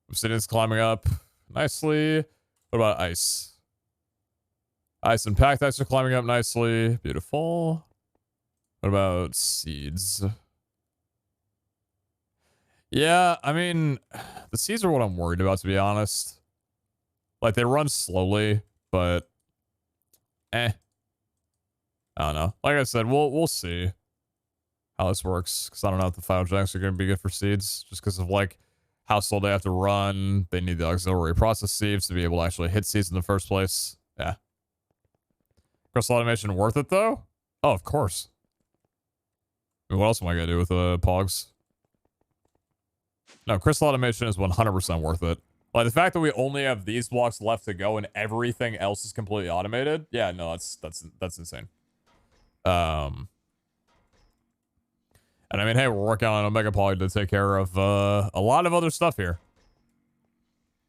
Obsidian's climbing up nicely. What about ice? Ice and packed ice are climbing up nicely. Beautiful. What about seeds? Yeah, I mean, the seeds are what I'm worried about, to be honest. Like, they run slowly, but I don't know. Like I said, we'll see how this works, because I don't know if the File Jacks are going to be good for seeds, just because of, like, how slow they have to run. They need the auxiliary process sieves to be able to actually hit seeds in the first place. Yeah. Crystal automation worth it, though? Oh, of course. I mean, what else am I going to do with pogs? No, crystal automation is 100% worth it. Like, the fact that we only have these blocks left to go and everything else is completely automated. Yeah, no, that's insane. And I mean, hey, we're working on Omega Poly to take care of a lot of other stuff here.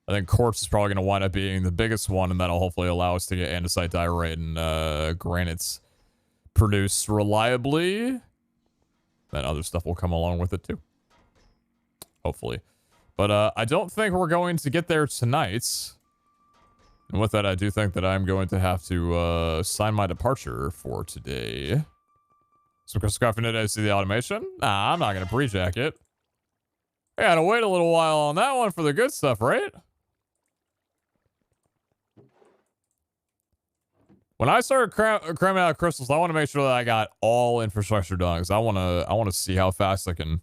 I think quartz is probably going to wind up being the biggest one, and that'll hopefully allow us to get andesite, diorite, and granites produced reliably. Then other stuff will come along with it too. Hopefully. But I don't think we're going to get there tonight. And with that, I do think that I'm going to have to sign my departure for today. So, Scuffing it, I see the automation. Nah, I'm not going to pre-jack it. I gotta wait a little while on that one for the good stuff, right? When I started cramming out crystals, I want to make sure that I got all infrastructure done, because I want to see how fast I can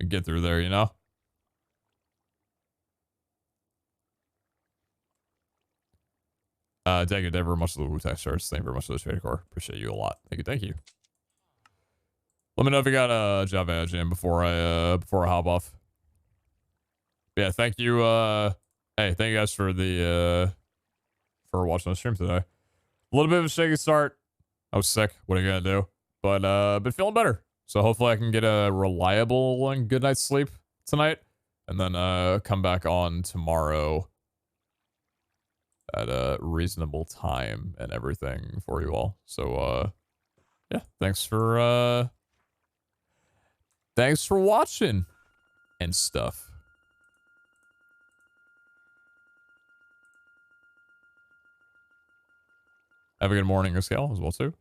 get through there, you know? Thank you very much for the Wu-Tang shirts. Thank you very much for the trade core. Appreciate you a lot. Thank you. Let me know if you got a Java jam before I hop off. Yeah, thank you. Hey, thank you guys for the for watching the stream today. A little bit of a shaky start. I was sick. What are you gonna do? But been feeling better. So hopefully I can get a reliable and good night's sleep tonight, and then come back on tomorrow at a reasonable time and everything for you all. So yeah, thanks for watching and stuff. Have a good morning, Scale, as well, too.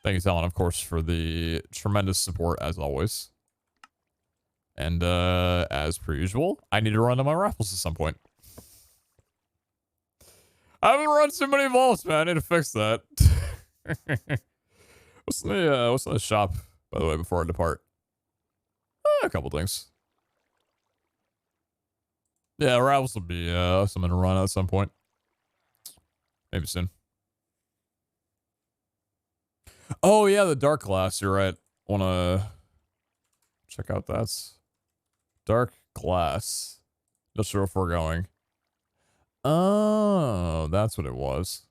Thank you, Talon, of course, for the tremendous support, as always. And, as per usual, I need to run to my raffles at some point. I haven't run too many vaults, man. I need to fix that. what's in the shop, by the way, before I depart? A couple things. Yeah, raffles will be something to run at some point. Maybe soon. Oh yeah, the dark glass. You're right. Wanna check out that dark glass? Not sure if we're going. Oh, that's what it was.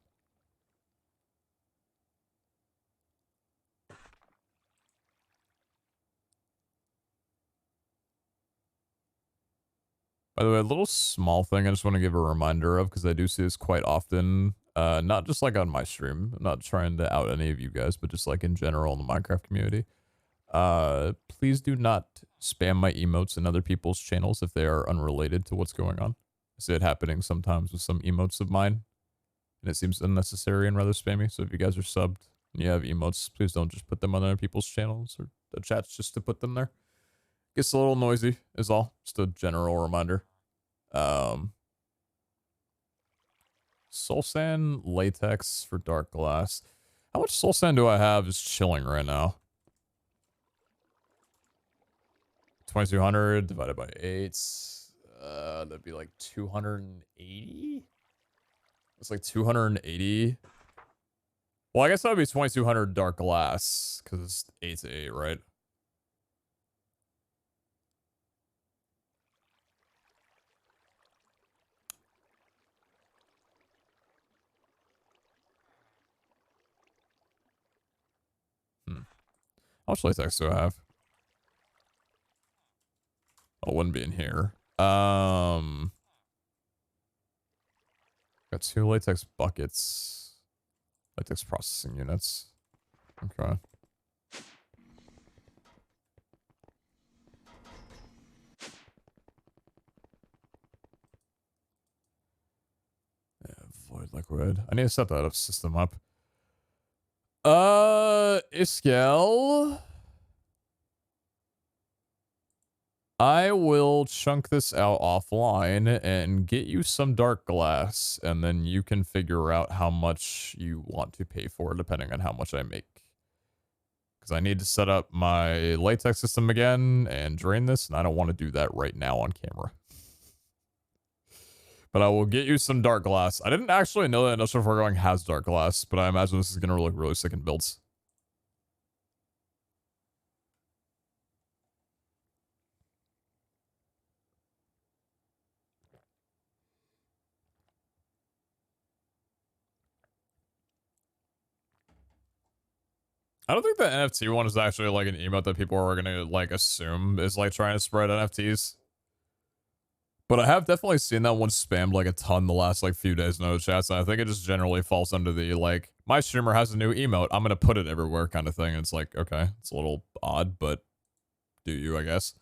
By the way, a little small thing I just want to give a reminder of, because I do see this quite often, not just like on my stream. I'm not trying to out any of you guys, but just like in general in the Minecraft community. Please do not spam my emotes in other people's channels if they are unrelated to what's going on. I see it happening sometimes with some emotes of mine, and it seems unnecessary and rather spammy. So if you guys are subbed and you have emotes, please don't just put them on other people's channels or the chats just to put them there. Gets a little noisy is all. Just a general reminder. Soul sand latex for dark glass. How much soul sand do I have just chilling right now? 2200 divided by 8. That'd be like 280. It's like 280. Well, I guess that would be 2200 dark glass because it's 8 to 8, right? How much latex do I have? Oh, it wouldn't be in here. Got 2 latex buckets. Latex processing units. Okay. Yeah, void liquid. I need to set that up system up. Iskel. I will chunk this out offline and get you some dark glass, and then you can figure out how much you want to pay for depending on how much I make. Because I need to set up my latex system again and drain this, and I don't want to do that right now on camera. But I will get you some dark glass. I didn't actually know that Industrial Foregoing has dark glass, but I imagine this is going to look really sick in builds. I don't think the NFT one is actually like an emote that people are gonna like assume is like trying to spread NFTs. But I have definitely seen that one spammed like a ton the last like few days in those chats, and I think it just generally falls under the like, my streamer has a new emote, I'm gonna put it everywhere kind of thing. And it's like, okay, it's a little odd, but do you, I guess.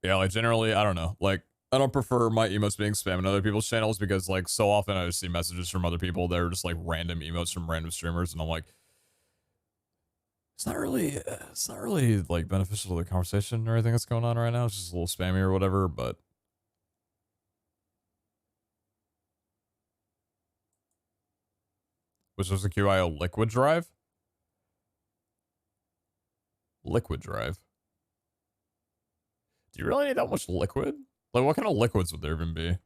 Yeah, like generally, I don't know. Like, I don't prefer my emotes being spammed in other people's channels because like so often I just see messages from other people that are just like random emotes from random streamers, and I'm like, it's not really like beneficial to the conversation or anything that's going on right now. It's just a little spammy or whatever, but which was the QIO liquid drive? Liquid drive. Do you really need that much liquid? Like, what kind of liquids would there even be?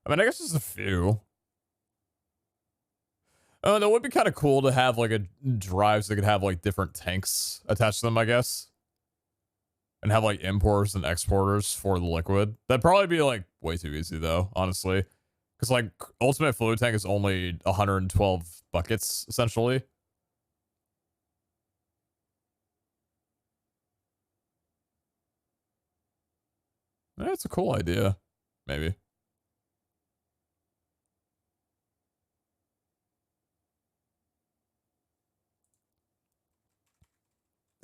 I mean, I guess just a few. Oh, that would be kind of cool to have like a drives that could have like different tanks attached to them, I guess. And have like importers and exporters for the liquid. That'd probably be like way too easy though, honestly. Because like ultimate fluid tank is only 112 buckets, essentially. It's a cool idea. Maybe.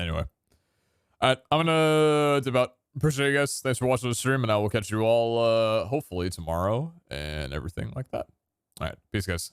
Anyway. Alright, I'm gonna dip out. Appreciate you guys. Thanks for watching the stream, and I will catch you all hopefully tomorrow and everything like that. All right. Peace, guys.